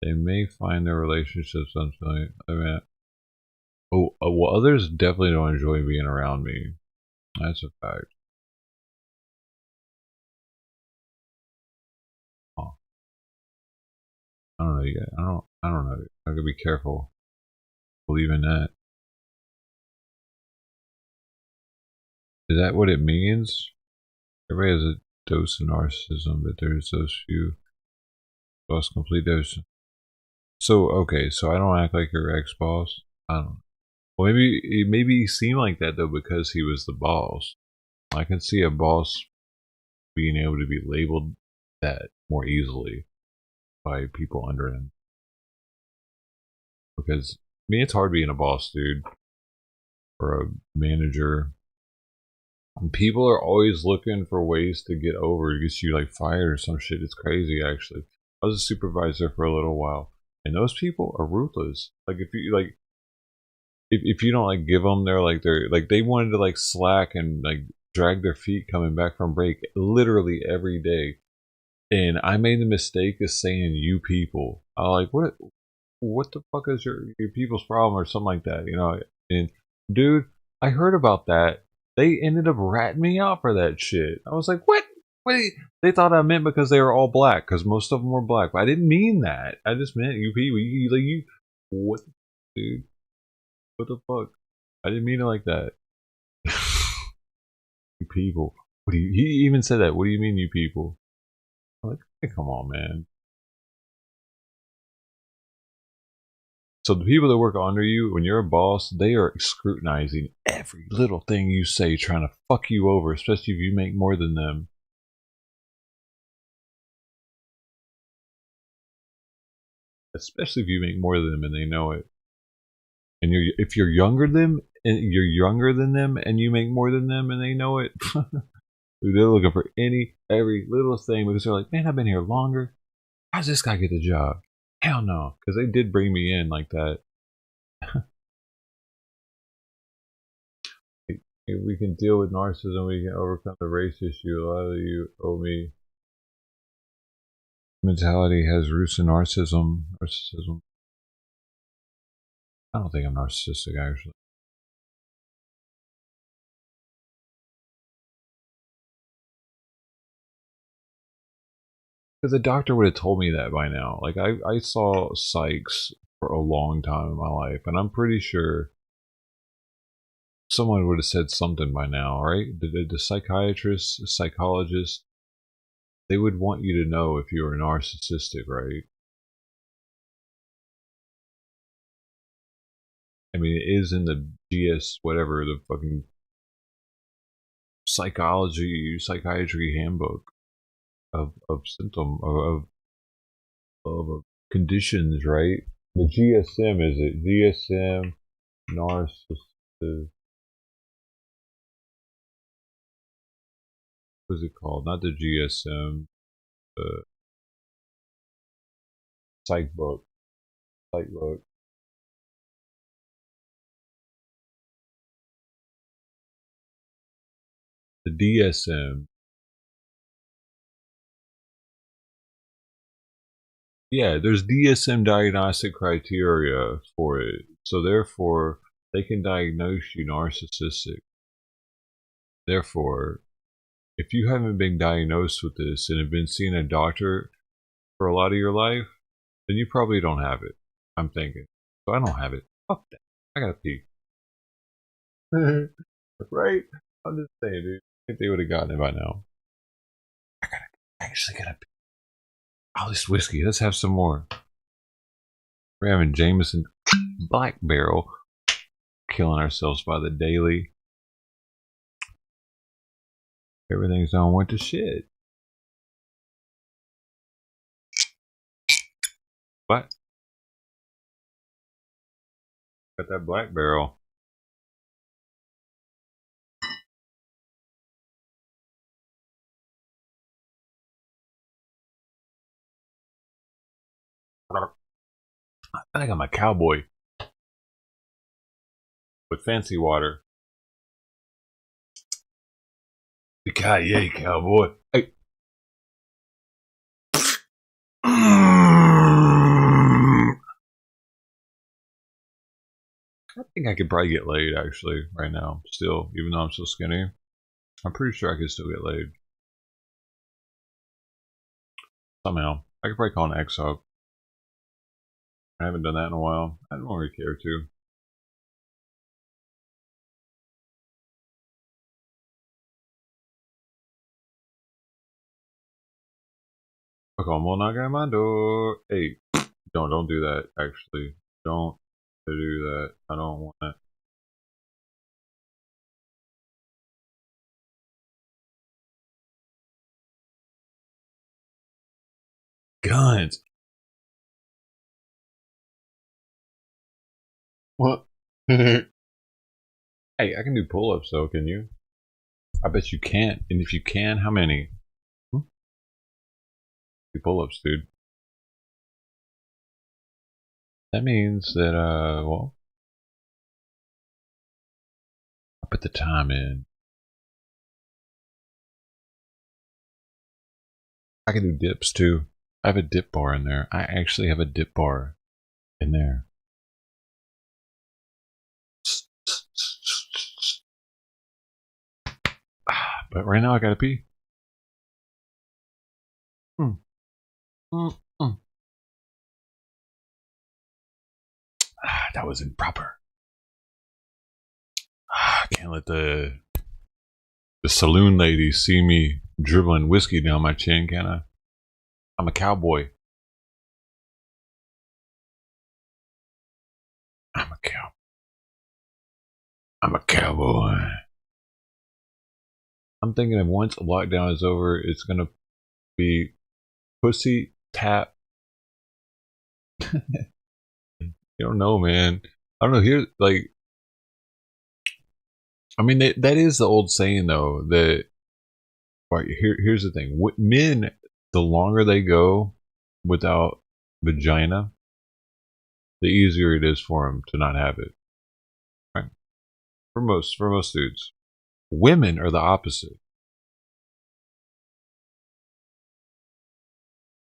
They may find their relationships unfamiliar. I mean, well, others definitely don't enjoy being around me. That's a fact. Oh. I don't know yet. I don't know. I gotta be careful. Believe in that. Is that what it means? Everybody has a dose of narcissism, but there's those few lost complete dose. So okay, so I don't act like your ex-boss. I don't know. Well, maybe he seemed like that though because he was the boss. I can see a boss being able to be labeled that more easily by people under him. Because I mean, it's hard being a boss, dude, or a manager. And people are always looking for ways to get over, get you like fired or some shit. It's crazy, actually. I was a supervisor for a little while, and those people are ruthless. Like if you like, if you don't like give them, they're like they wanted to like slack and like drag their feet coming back from break literally every day. And I made the mistake of saying "you people." I like what the fuck is your people's problem or something like that, you know? And dude, I heard about that. They ended up ratting me out for that shit. I was like, what? Wait, they thought I meant because they were all black, because most of them were black. But I didn't mean that. I just meant you people. You what, dude? What the fuck? I didn't mean it like that. You people. What do you? He even said that. What do you mean, you people? I'm like, hey, come on, man. So the people that work under you, when you're a boss, they are scrutinizing every little thing you say, trying to fuck you over, especially if you make more than them. Especially if you make more than them and they know it. And if you're younger than them and you make more than them and they know it, they're looking for every little thing because they're like, man, I've been here longer. How's this guy get the job? Hell no, because they did bring me in like that. If we can deal with narcissism, we can overcome the race issue. A lot of you owe me. Mentality has roots in narcissism. I don't think I'm narcissistic, actually. Because the doctor would have told me that by now. Like, I saw psychs for a long time in my life, and I'm pretty sure someone would have said something by now, right? The psychiatrist, the psychologist, they would want you to know if you were narcissistic, right? I mean, it is in the GS, whatever, the fucking psychiatry handbook of conditions, right? The GSM, is it? GSM, narcissism. What's it called? Not the GSM. The psych book. Psych book. The DSM. Yeah, there's DSM diagnostic criteria for it. So therefore, they can diagnose you narcissistic. Therefore, if you haven't been diagnosed with this and have been seeing a doctor for a lot of your life, then you probably don't have it. I'm thinking. So I don't have it. Fuck that. I gotta pee. Right? I'm just saying, dude. I think they would have gotten it by now. I actually gotta pee. All this whiskey. Let's have some more. We're having Jameson Black Barrel. Killing ourselves by the daily. Everything's on went to shit. What? Got that Black Barrel. I think I'm a cowboy with fancy water. Yay, cowboy. Hey. I think I could probably get laid actually right now. Still, even though I'm so skinny, I'm pretty sure I could still get laid. Somehow. I could probably call an ex-hub. I haven't done that in a while. I don't really care to. Como no gamando. Hey, don't do that. Actually, don't do that. I don't want it. Guns. What? Hey, I can do pull-ups though. Can you? I bet you can't. And if you can, how many? Do pull-ups, dude. That means that well, I put the time in. I can do dips too. I have a dip bar in there. I actually have a dip bar in there. But right now I gotta pee. That was improper. I can't let the saloon ladies see me dribbling whiskey down my chin, can I? I'm a cowboy. I'm a cowboy. I'm thinking if once lockdown is over, it's gonna be pussy tap. You don't know, man. I don't know. Here, like, I mean, that is the old saying, though. That right here's the thing: men, the longer they go without vagina, the easier it is for them to not have it. Right? For most dudes, women are the opposite.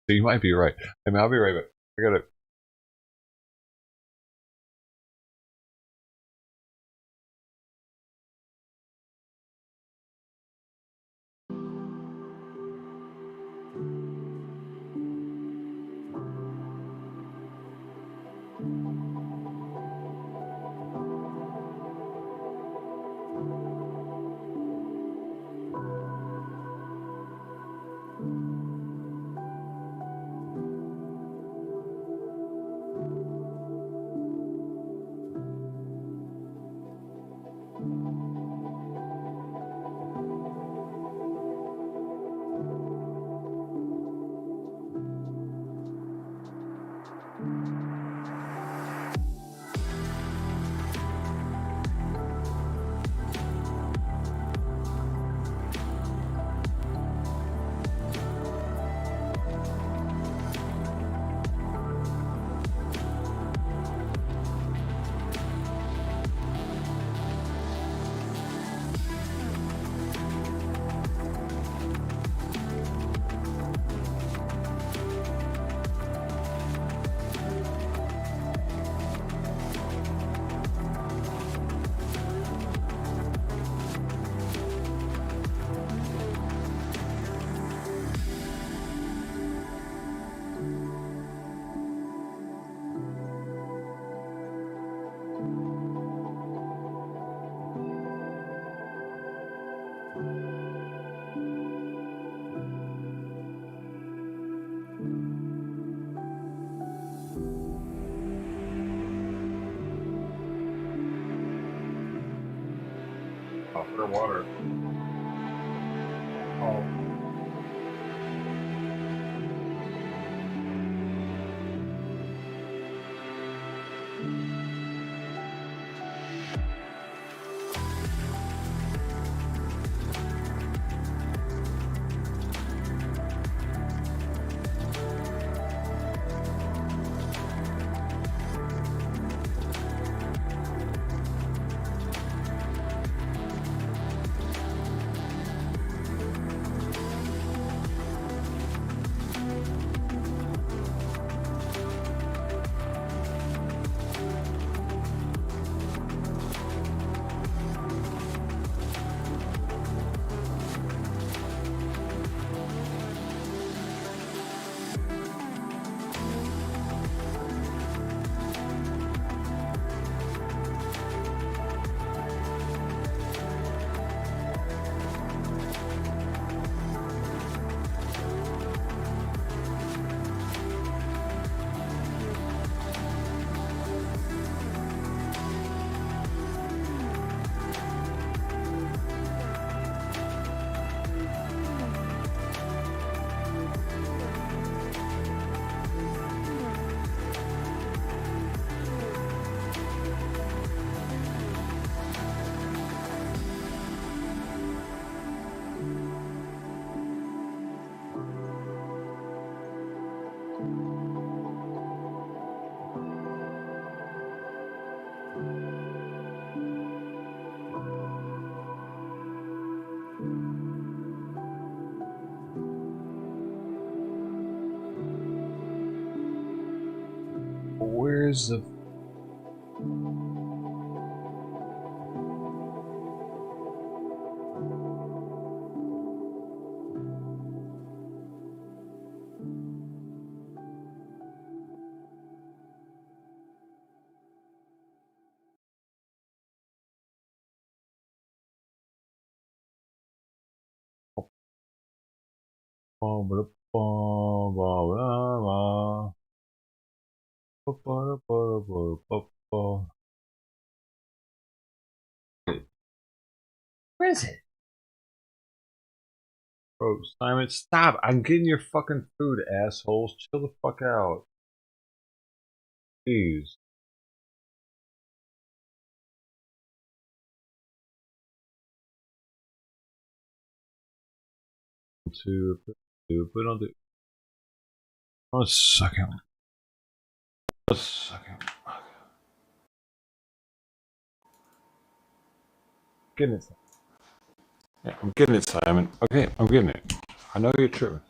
So you might be right. I mean, I'll be right back. I gotta. underwater. Oh. Where's the... Where is it? Bro, Simon, stop! I'm getting your fucking food, assholes. Chill the fuck out. Please. To put on the... 1 second. 1 second. Getting it. Yeah, I'm getting it, Simon. Okay, I'm getting it. I know you're tripping.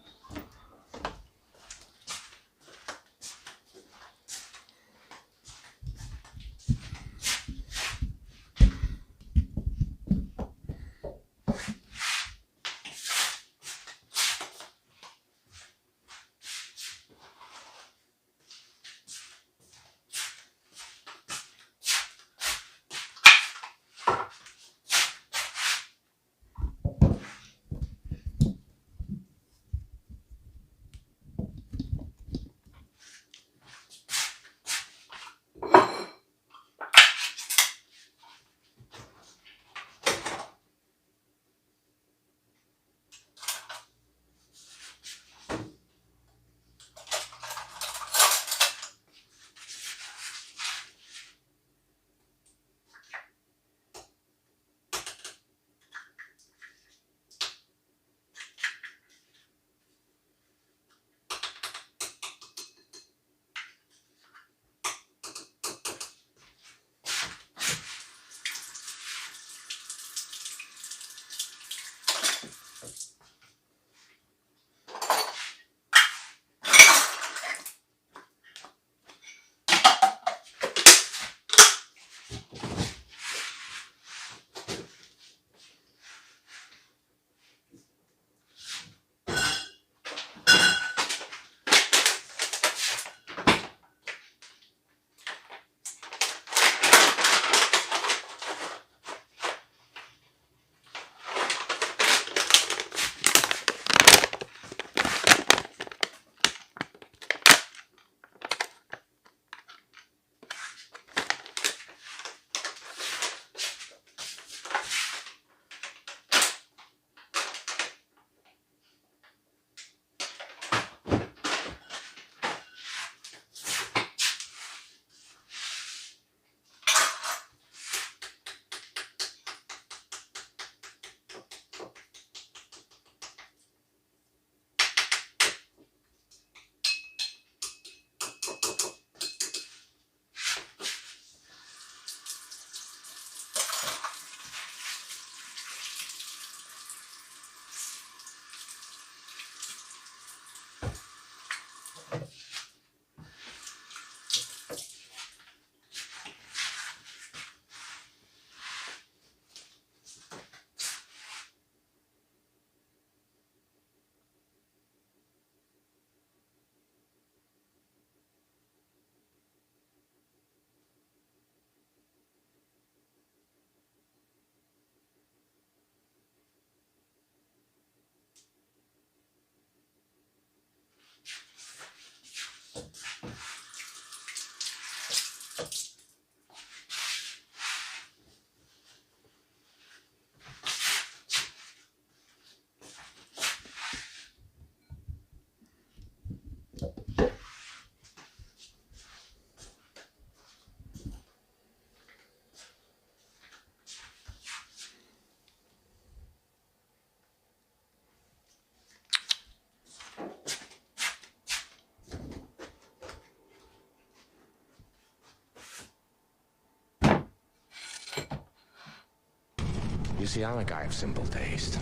You see, I'm a guy of simple taste.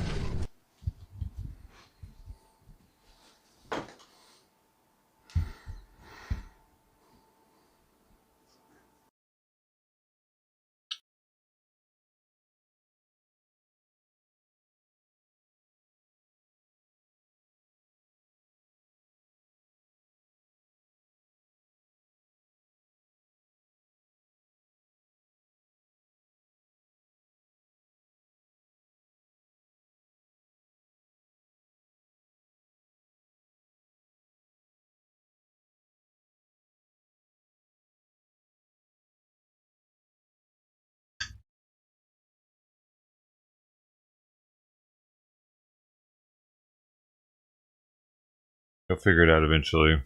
You'll figure it out eventually.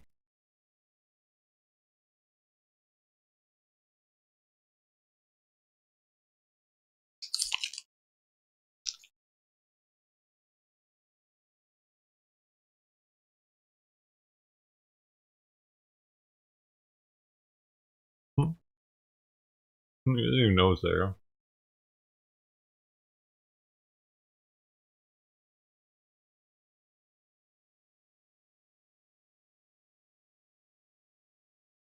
He doesn't even know it's there.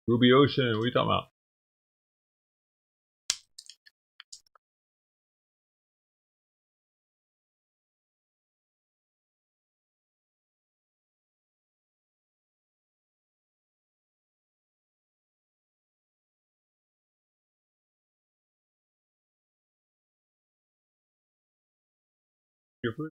Ruby Ocean, what are you talking about? Your food?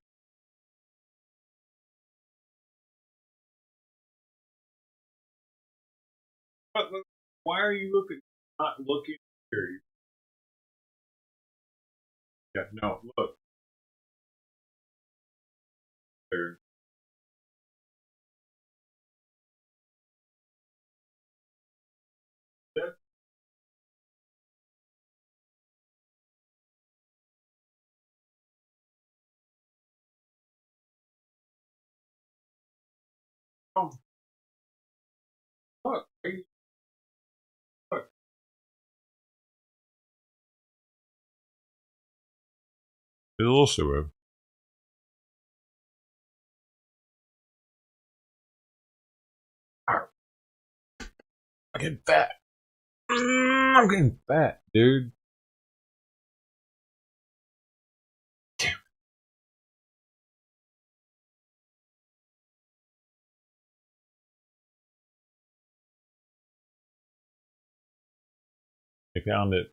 Why are you not looking here? Yeah, no, look. There. Yeah. Oh, look. Look. It's a little stupid. I'm getting fat. I'm getting fat, dude. Damn. I found it.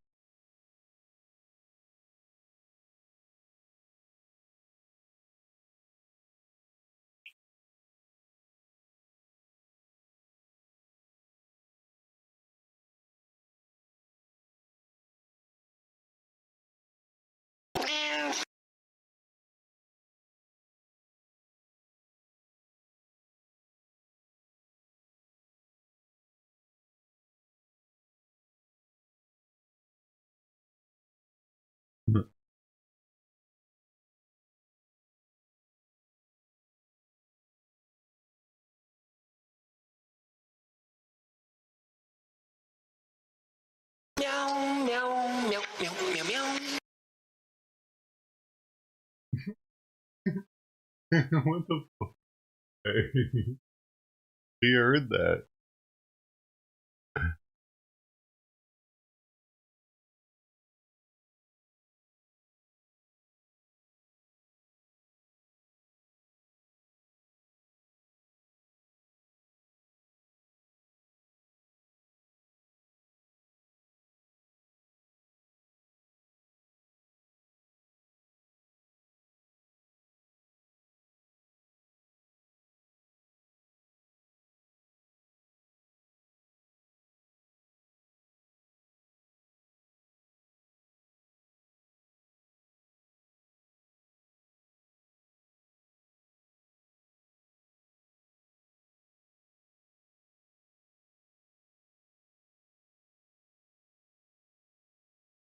Meow, meow, meow, meow, meow, meow. What the fuck? He heard that.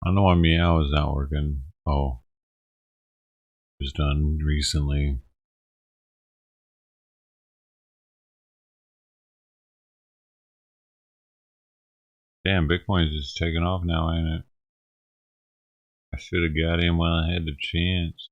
I don't know why Meow is not working. Oh, it was done recently. Damn, Bitcoin's just taking off now, ain't it? I should have got him while I had the chance.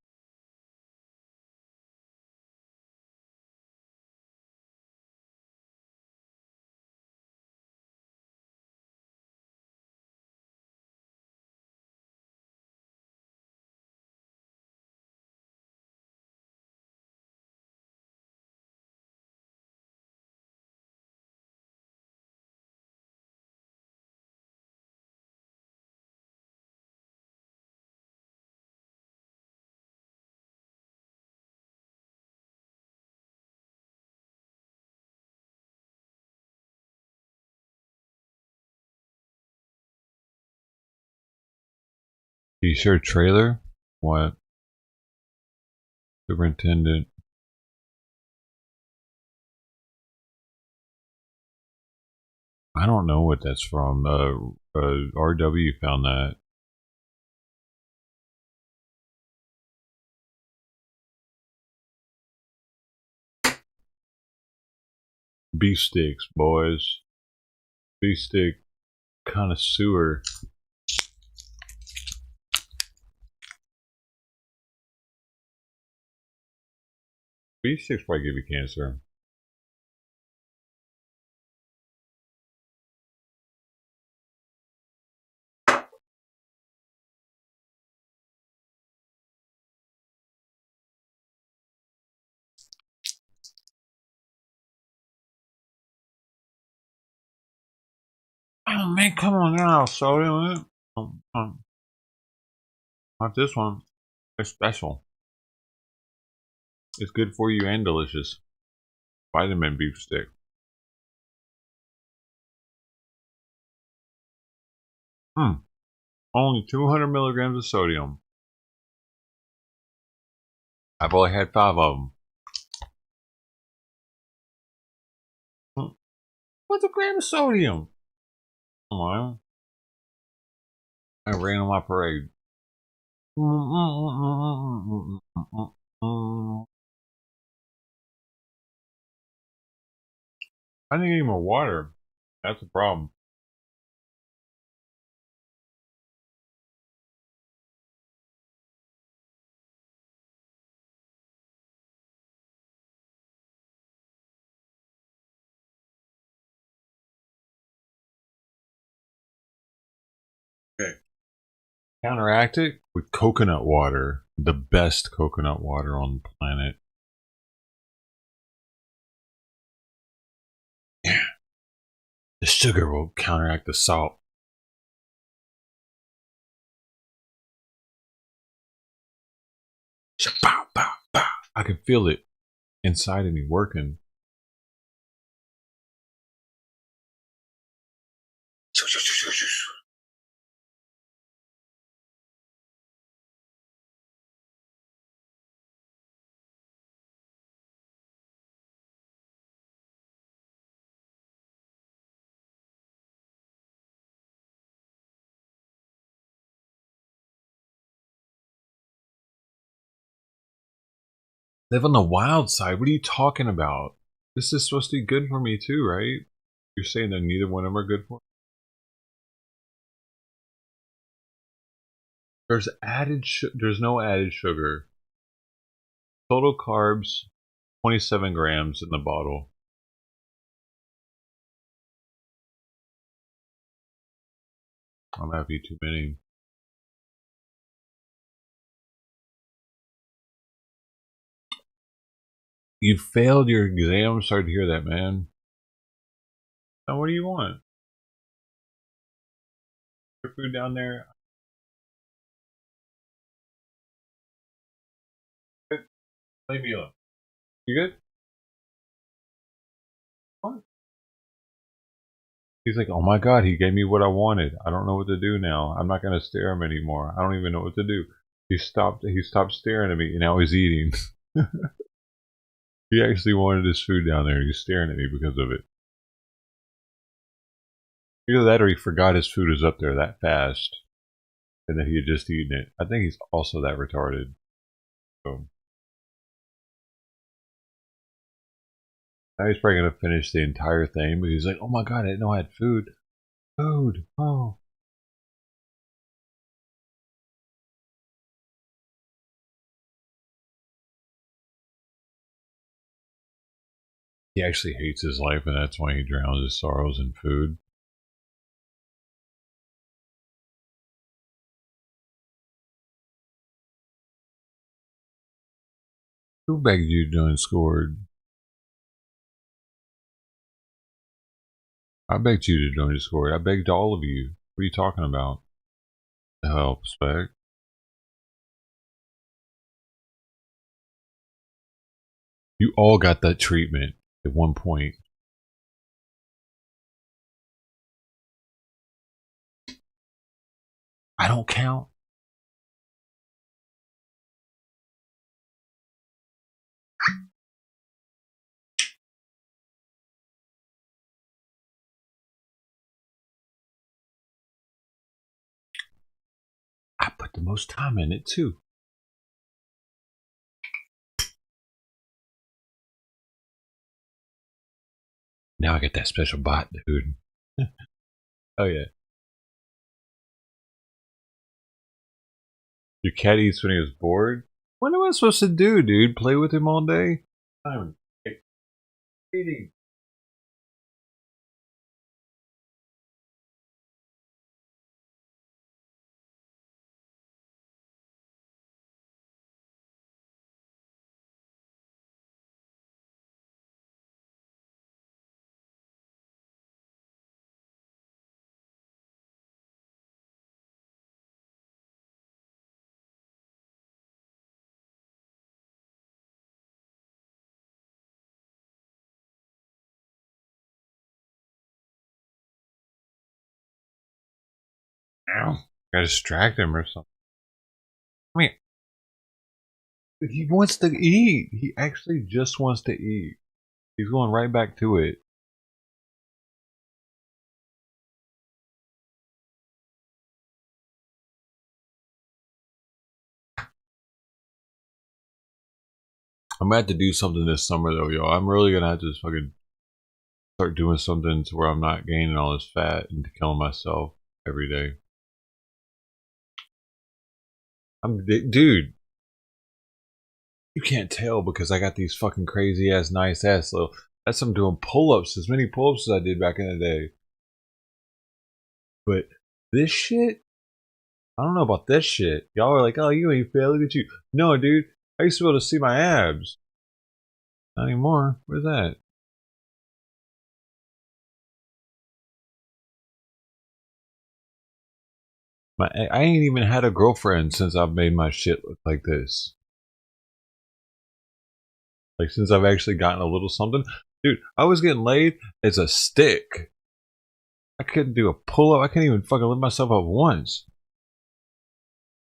You sure trailer? What? Superintendent. I don't know what that's from. RW found that. Beef sticks, boys. Beef stick connoisseur. Beef sticks probably give you cancer. Oh man, come on now, soda. Not this one. It's special. It's good for you and delicious. Vitamin beef stick. Only 200 milligrams of sodium. I've only had 5 of them. What's a gram of sodium? Come on. I ran on my parade. I need more water. That's the problem. Okay. Counteract it with coconut water. The best coconut water on the planet. Yeah. The sugar will counteract the salt. I can feel it inside of me working. Live on the wild side? What are you talking about? This is supposed to be good for me too, right? You're saying that neither one of them are good for me? There's no added sugar. Total carbs, 27 grams in the bottle. I'm happy too many. You failed your exam. Sorry to hear that, man. Now, what do you want? Your food down there? Good. Leave me alone. You good? What? He's like, oh my god, he gave me what I wanted. I don't know what to do now. I'm not gonna stare at him anymore. I don't even know what to do. He stopped staring at me and now he's eating. He actually wanted his food down there. He's staring at me because of it. Either that or he forgot his food was up there that fast and that he had just eaten it. I think he's also that retarded. So now he's probably gonna finish the entire thing, but he's like, oh my god, I didn't know I had food. Food. Oh. He actually hates his life, and that's why he drowns his sorrows in food. Who begged you to join Discord? I begged you to join Discord. I begged all of you. What are you talking about? The hell, Spec? You all got that treatment at one point. I don't count. I put the most time in it too. Now I get that special bot, dude. Oh yeah. Your cat eats when he was bored? What am I supposed to do, dude? Play with him all day? I'm eating. Ow. Gotta distract him or something. I mean, he wants to eat. He actually just wants to eat. He's going right back to it. I'm gonna have to do something this summer though, y'all. I'm really gonna have to just fucking start doing something to where I'm not gaining all this fat and killing myself every day. Dude, you can't tell because I got these fucking crazy ass, nice ass little. That's I'm doing pull-ups, as many pull-ups as I did back in the day. But this shit, I don't know about this shit. Y'all are like, oh, you ain't fair. Look at you. No, dude, I used to be able to see my abs. Not anymore. Where's that? I ain't even had a girlfriend since I've made my shit look like this. Like, since I've actually gotten a little something. Dude, I was getting laid as a stick. I couldn't do a pull-up. I couldn't even fucking lift myself up once.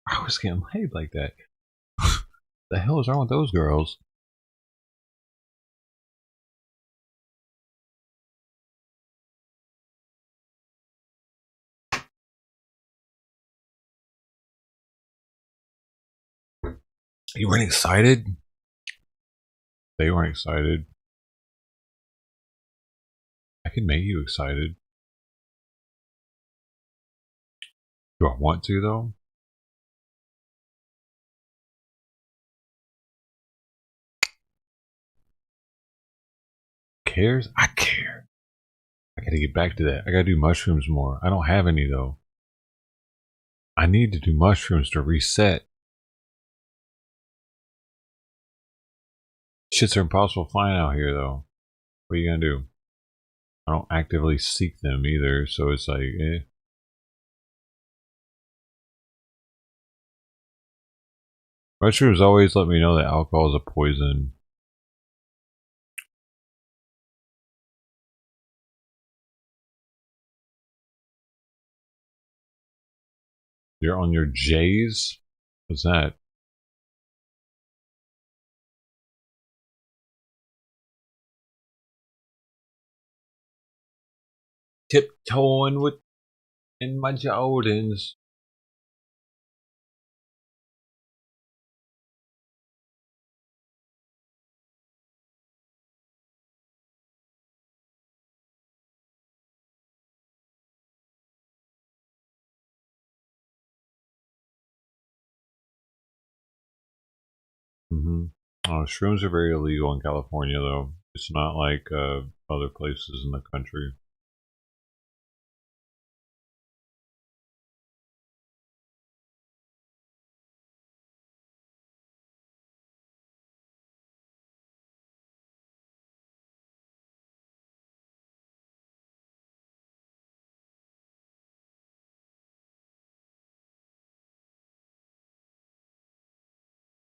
I was getting laid like that. The hell is wrong with those girls? You weren't excited? They weren't excited. I can make you excited. Do I want to, though? Cares? I care. I gotta get back to that. I gotta do mushrooms more. I don't have any, though. I need to do mushrooms to reset. Shits are impossible to find out here, though. What are you gonna do? I don't actively seek them either, so it's like, eh. Mushrooms always let me know that alcohol is a poison. You're on your J's? What's that? Tiptoeing with in my Jordans. Oh, shrooms are very illegal in California, though. It's not like other places in the country.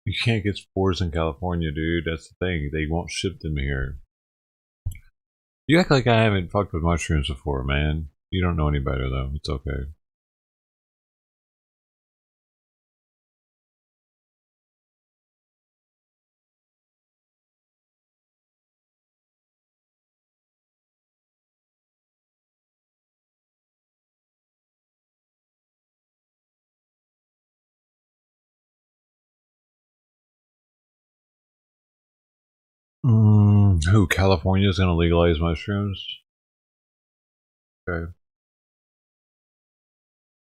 You can't get spores in California, dude. That's the thing. They won't ship them here. You act like I haven't fucked with mushrooms before, man. You don't know any better, though. It's okay. Who? California's gonna legalize mushrooms? Okay.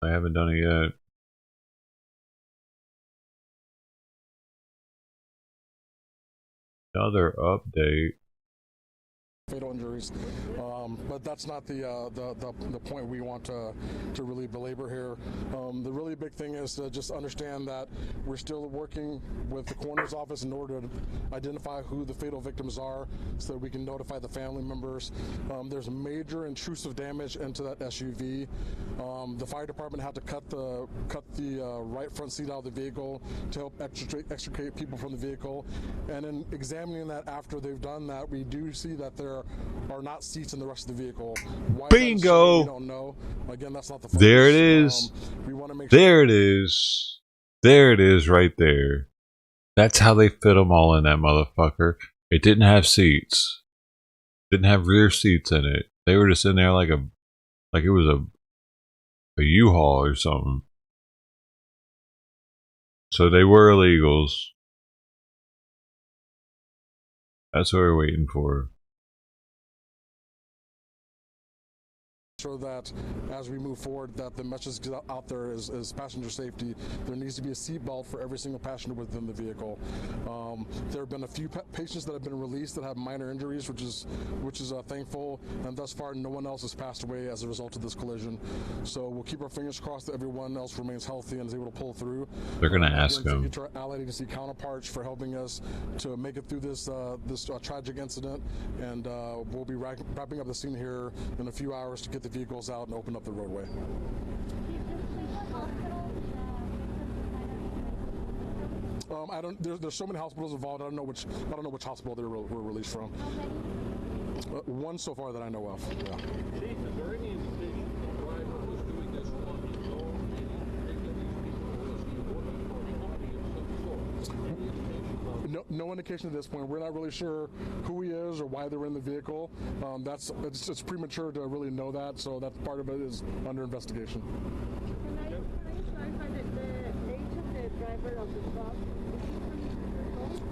I haven't done it yet. Another update. Fatal injuries, but that's not the point we want to really belabor here. The really big thing is to just understand that we're still working with the coroner's office in order to identify who the fatal victims are, so that we can notify the family members. There's major intrusive damage into that SUV. The fire department had to cut the right front seat out of the vehicle to help extricate people from the vehicle. And in examining that after they've done that, we do see that there are not seats in the rest of the vehicle. Why Bingo! we don't know. Again, that's not the focus. There it is. We want to make there it is. There it is right there. That's how they fit them all in that motherfucker. It didn't have seats. Didn't have rear seats in it. They were just in there like it was a U-Haul or something. So they were illegals. That's what we're waiting for. sure that as we move forward, that the message out there is passenger safety. There needs to be a seatbelt for every single passenger within the vehicle. There have been a few patients that have been released that have minor injuries, which is thankful, and thus far no one else has passed away as a result of this collision. So we'll keep our fingers crossed that everyone else remains healthy and is able to pull through. They're going to ask them. Thank you to our allied agency counterparts for helping us to make it through this tragic incident, and we'll be wrapping up the scene here in a few hours to get the vehicles out and open up the roadway. I don't. There's so many hospitals involved. I don't know which hospital they were released from. One so far that I know of. Yeah. Chief, is there any indication the driver was doing this on his own? No indication at this point. We're not really sure who he is or why they were in the vehicle. It's premature to really know that. So that part of it is under investigation. Can I clarify the age of the driver of the truck?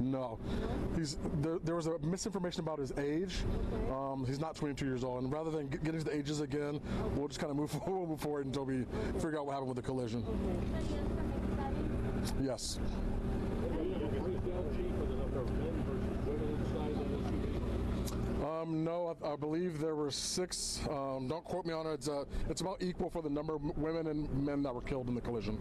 No, there was a misinformation about his age. Okay. He's not 22 years old, and rather than getting to the ages again, we'll just kind of move forward until we figure out what happened with the collision. Okay. Yes. No, I believe there were 6. Don't quote me on it. It's about equal for the number of women and men that were killed in the collision.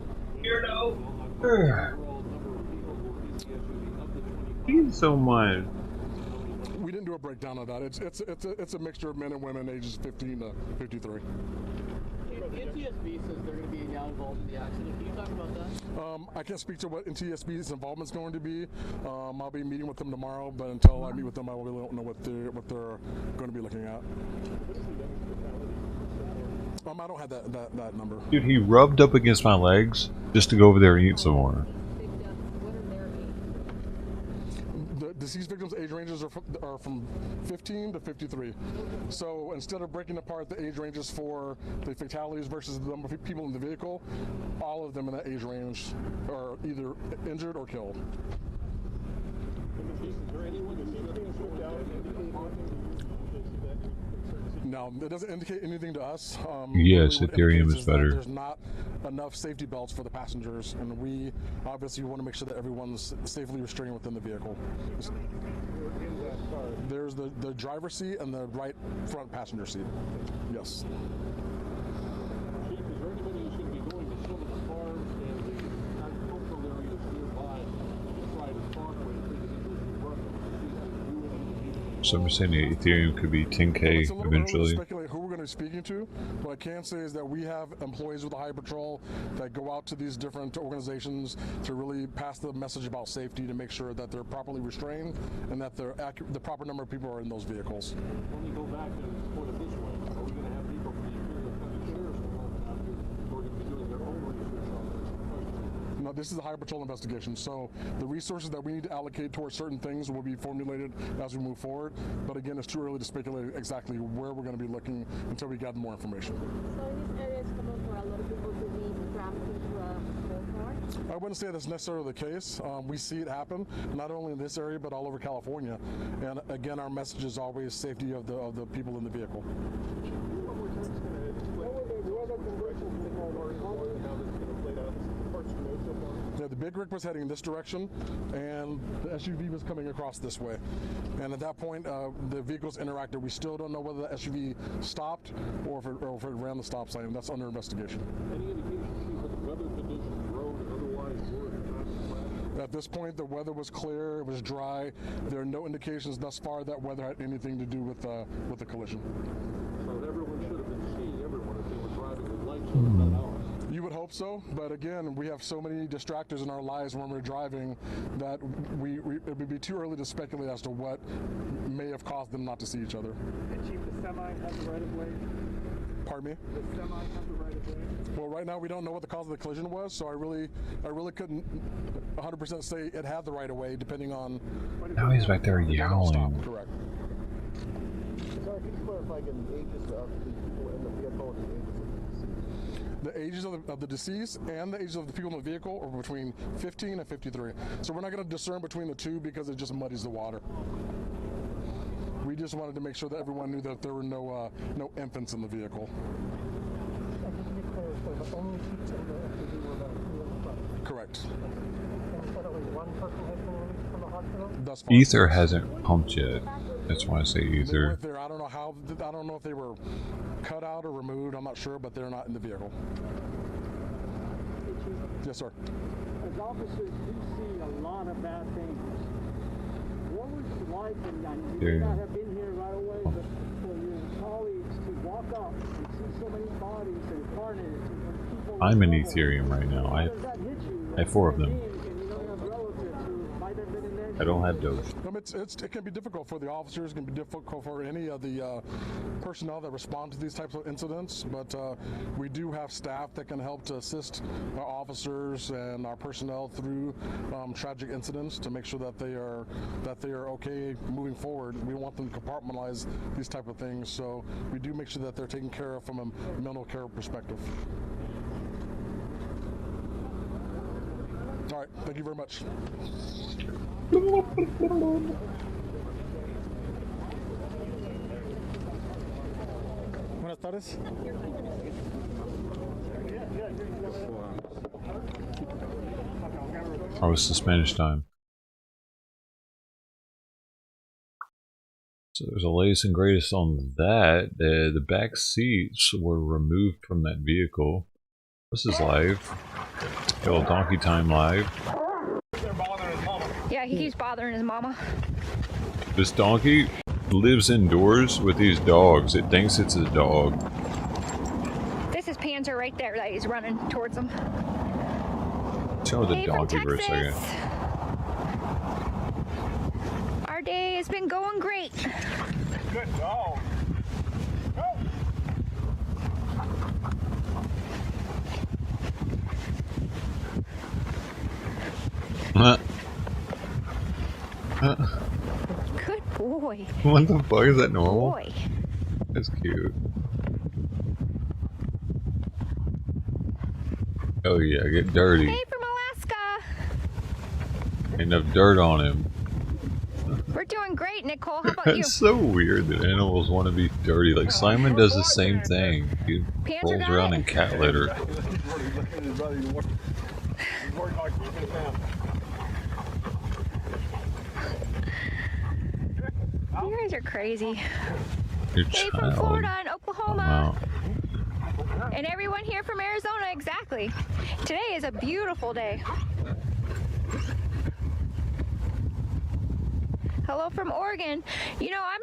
He's so much. We didn't do a breakdown of that. It's a mixture of men and women ages 15 to 53. NTSB says they're going to be now involved in the accident. Can you talk about that? I can't speak to what NTSB's involvement is going to be. I'll be meeting with them tomorrow, but until I meet with them, I really don't know what they're going to be looking at. I don't have that number. Dude, he rubbed up against my legs just to go over there and eat some more. The deceased victims' age ranges are from 15 to 53. So instead of breaking apart the age ranges for the fatalities versus the number of people in the vehicle, all of them in that age range are either injured or killed. No, it doesn't indicate anything to us. Yes, really Ethereum is better. There's not enough safety belts for the passengers, and we obviously want to make sure that everyone's safely restrained within the vehicle. car? There's the driver's seat and the right front passenger seat. Yes. Chief, is there anybody who's going to be going to some of the farms and the agricultural areas nearby to try to talk with individuals who run them to see how to do it? So I'm saying the Ethereum could be 10K It's a little early eventually. to speculate who we're going to be speaking to. What I can say is that we have employees with the Highway Patrol that go out to these different organizations to really pass the message about safety to make sure that they're properly restrained and that the proper number of people are in those vehicles. Let me go back and put it this way. Are we going to have people from the Imperial County Sheriff's Department out here who are going to be doing their own research on this question? No, this is a Highway Patrol investigation, so the resources that we need to allocate towards certain things will be formulated as we move forward. But again, it's too early to speculate exactly where we're going to be looking until we gather more information. So in this area, it's common for a lot of people to be trapped into a coal car? I wouldn't say that's necessarily the case. We see it happen, not only in this area, but all over California. And again, our message is always safety of the people in the vehicle. Yeah, the big rig was heading this direction, and the SUV was coming across this way. And at that point, the vehicles interacted. We still don't know whether the SUV stopped or if it ran the stop sign, and that's under investigation. Any indication of the weather conditions, road, otherwise, were At this point, the weather was clear, it was dry. There are no indications thus far that weather had anything to do with the collision. So everyone should have been seeing everyone if they were driving with lights on that hour. You would hope so, but again, we have so many distractors in our lives when we're driving that it would be too early to speculate as to what may have caused them not to see each other. And Chief, the semi has the right of way? Pardon me? The semi has the right of way? Well, right now we don't know what the cause of the collision was, so I really couldn't 100% say it had the right of way, depending on. Now he's back there yowling. Correct. Sorry, could you clarify again the ages of the people in the vehicle and the ages of the ages of the deceased and the ages of the people in the vehicle are between 15 and 53. So we're not going to discern between the two because it just muddies the water. We just wanted to make sure that everyone knew that there were no infants in the vehicle. Correct. Ether hasn't pumped yet. That's why I say ether. I don't know if they were cut out or removed. I'm not sure, but they're not in the vehicle. Yes, sir. As officers do see a lot of bad things. What was it like, and you may not have been here right away, but for your colleagues to walk up and see so many bodies and carnage and people. I'm in Ethereum right now. I have 4 of them. I don't have those. It can be difficult for the officers. It can be difficult for any of the personnel that respond to these types of incidents. But we do have staff that can help to assist our officers and our personnel through tragic incidents to make sure that they are okay moving forward. We want them to compartmentalize these type of things, so we do make sure that they're taken care of from a mental care perspective. All right, thank you very much. Buenas tardes. Oh, it's the Spanish time. So there's a latest and greatest on that. The back seats were removed from that vehicle. This is live. Little Donkey Time live. Yeah, he keeps bothering his mama. This donkey lives indoors with these dogs. It thinks it's a dog. This is Panzer right there that he's running towards him. Show the donkey for a second. Our day has been going great. Good dog. Go. Good boy. What the fuck, is that normal? Boy. That's cute. Oh yeah, get dirty. Hey, from Alaska. Enough dirt on him. We're doing great, Nicole. How about you? It's so weird that animals want to be dirty. Like Simon does the same thing. He rolls around in cat litter. You guys are crazy. Your Hey, from child. Florida and Oklahoma. Wow. And everyone here from Arizona, exactly. Today is a beautiful day. Hello from Oregon. You know, I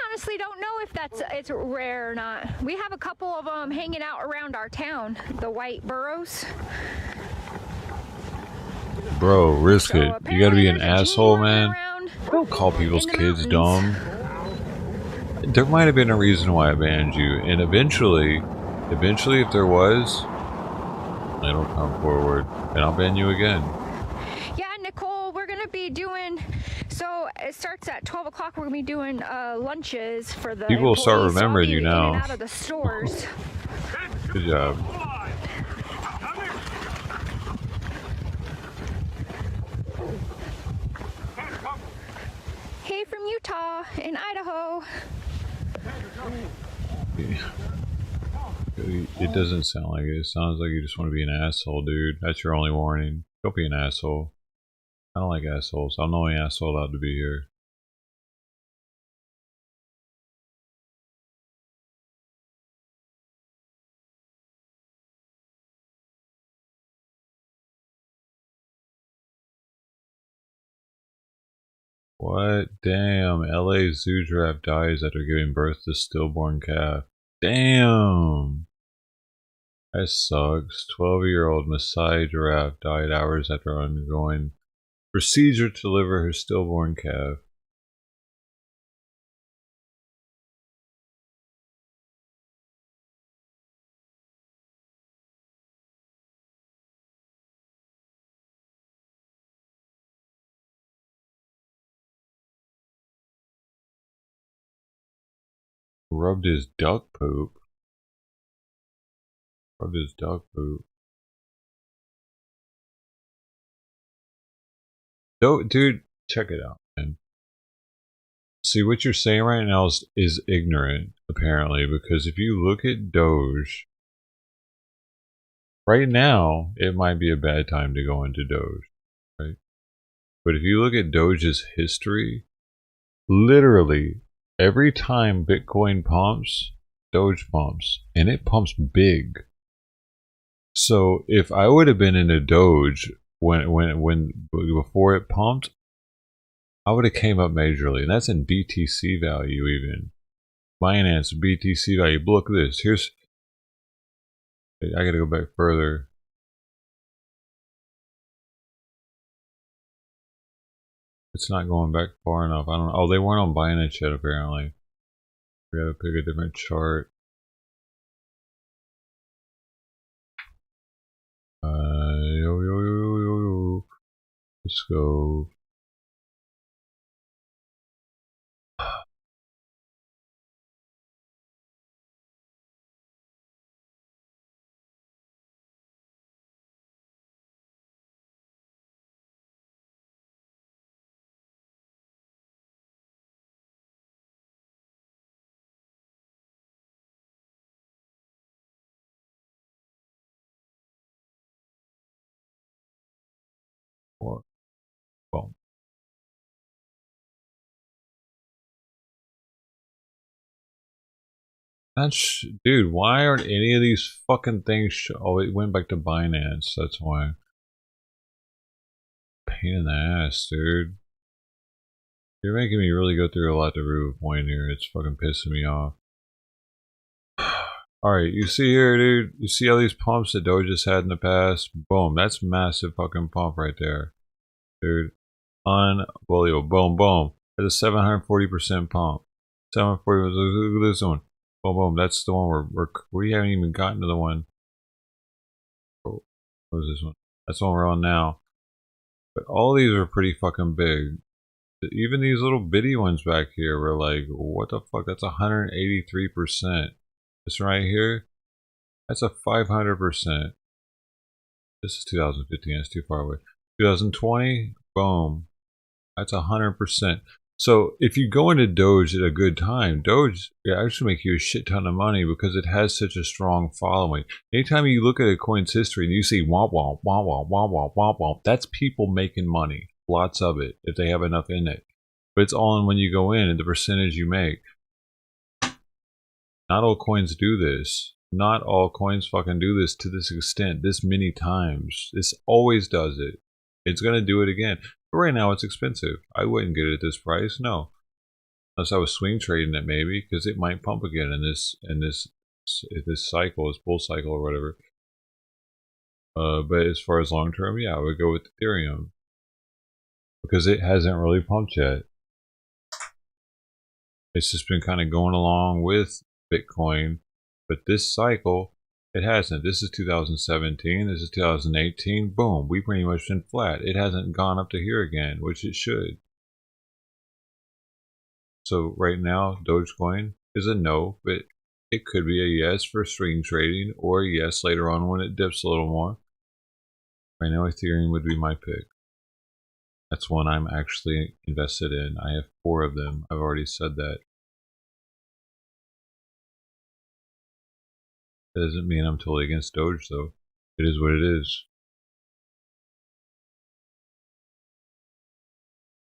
honestly don't know if it's rare or not. We have a couple of them hanging out around our town, the white burros. Bro, risk So it. You gotta be an apparently there's a asshole, gene man. around Don't call people's in the kids mountains. dumb. There might have been a reason why I banned you, and eventually, if there was, it'll come forward, and I'll ban you again. Yeah, Nicole, we're gonna be doing. So it starts at 12 o'clock. We're gonna be doing lunches for the People will start employees, so I'll remembering be you in now. and out of the stores. Good job. Hey, from Utah and Idaho. It doesn't sound like it. It sounds like you just want to be an asshole, dude. That's your only warning. Don't be an asshole. I don't like assholes. I'm the only asshole allowed to be here. What? Damn. LA zoo giraffe dies after giving birth to stillborn calf. Damn. That sucks. 12-year-old Maasai giraffe died hours after undergoing procedure to deliver her stillborn calf. Rubbed his duck poop. Rubbed his duck poop. Dude, check it out, man. See, what you're saying right now is ignorant, apparently, because if you look at Doge, right now, it might be a bad time to go into Doge, right? But if you look at Doge's history, literally, every time Bitcoin pumps, Doge pumps, and it pumps big. So if I would have been in a Doge when before it pumped, I would have came up majorly, and that's in BTC value even. Binance BTC value. Look at this. Here's. I gotta go back further. It's not going back far enough. I don't know. Oh, they weren't on Binance yet apparently. We gotta pick a different chart. Yo. Let's go. What? Boom. That's, dude, why aren't any of these fucking things oh, it went back to Binance, that's why. Pain in the ass, dude. You're making me really go through a lot to prove a point here. It's fucking pissing me off. Alright, you see here, dude? You see all these pumps that Doge just had in the past? Boom, that's massive fucking pump right there. Dude, unbelievable. Boom. That's a 740% pump. 740. Look at this one. Boom. That's the one we haven't even gotten to the one. What was this one? That's the one we're on now. But all these are pretty fucking big. Even these little bitty ones back here were like, what the fuck? That's 183%. This right here, that's a 500%. This is 2015. That's too far away. 2020, boom. That's 100%. So if you go into Doge at a good time, Doge actually make you a shit ton of money because it has such a strong following. Anytime you look at a coin's history and you see womp womp, womp womp, womp womp, womp womp, that's people making money. Lots of it, if they have enough in it. But it's all in when you go in and the percentage you make. Not all coins do this. Not all coins fucking do this to this extent, this many times. This always does it. It's gonna do it again. But right now it's expensive. I wouldn't get it at this price, no. Unless I was swing trading it maybe, because it might pump again in this cycle, this bull cycle or whatever. But as far as long term, yeah, I would go with Ethereum. Because it hasn't really pumped yet. It's just been kind of going along with Bitcoin. But this cycle, it hasn't. This is 2017. This is 2018. Boom. We pretty much been flat. It hasn't gone up to here again, which it should. So right now, Dogecoin is a no, but it could be a yes for swing trading or a yes later on when it dips a little more. Right now, Ethereum would be my pick. That's one I'm actually invested in. I have 4 of them. I've already said that. That doesn't mean I'm totally against Doge, though. It is what it is.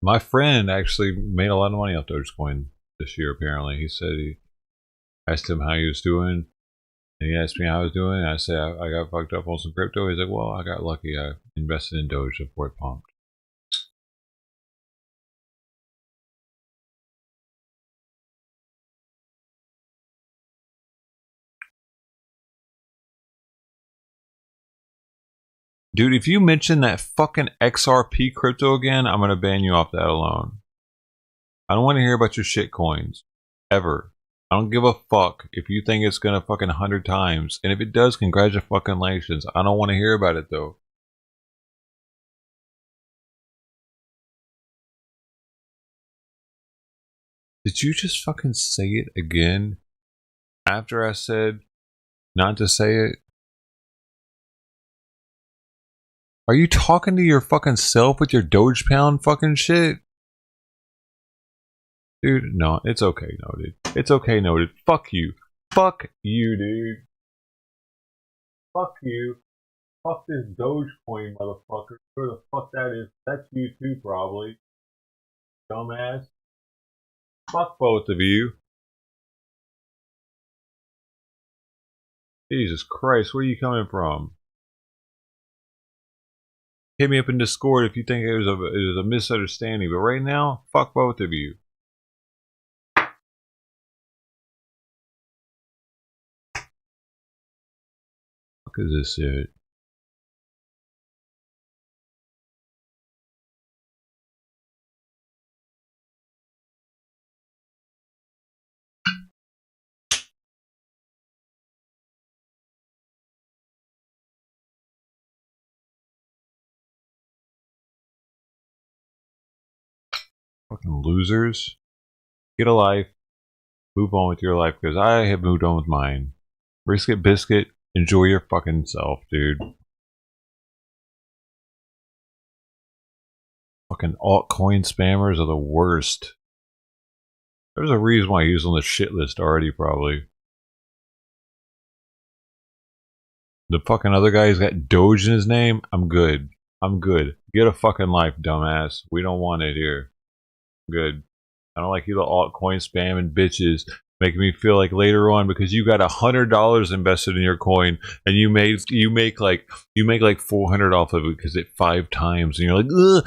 My friend actually made a lot of money off Dogecoin this year, apparently. He said he asked him how he was doing, and he asked me how I was doing. And I said, I got fucked up on some crypto. He's like, well, I got lucky. I invested in Doge before it pumped. Dude, if you mention that fucking XRP crypto again, I'm gonna ban you off that alone. I don't want to hear about your shit coins. Ever. I don't give a fuck if you think it's gonna fucking 100 times. And if it does, congratulations. I don't want to hear about it though. Did you just fucking say it again? After I said not to say it? Are you talking to your fucking self with your Doge Pound fucking shit? Dude, no, it's okay, noted. It's okay, noted. Fuck you. Fuck you, dude. Fuck you. Fuck this Dogecoin, motherfucker. Where the fuck that is? That's you too, probably. Dumbass. Fuck both of you. Jesus Christ, where are you coming from? Hit me up in Discord if you think it was a misunderstanding, but right now, fuck both of you. Fuck is this shit? Fucking losers. Get a life. Move on with your life, because I have moved on with mine. Brisket biscuit. Enjoy your fucking self, dude. Fucking altcoin spammers are the worst. There's a reason why he's on the shit list already, probably. The fucking other guy who's got Doge in his name, I'm good. I'm good. Get a fucking life, dumbass. We don't want it here. Good. I don't like you little altcoin spamming bitches making me feel like later on because you got $100 invested in your coin and you make like $400 off of it because it 5 times and you're like, ugh,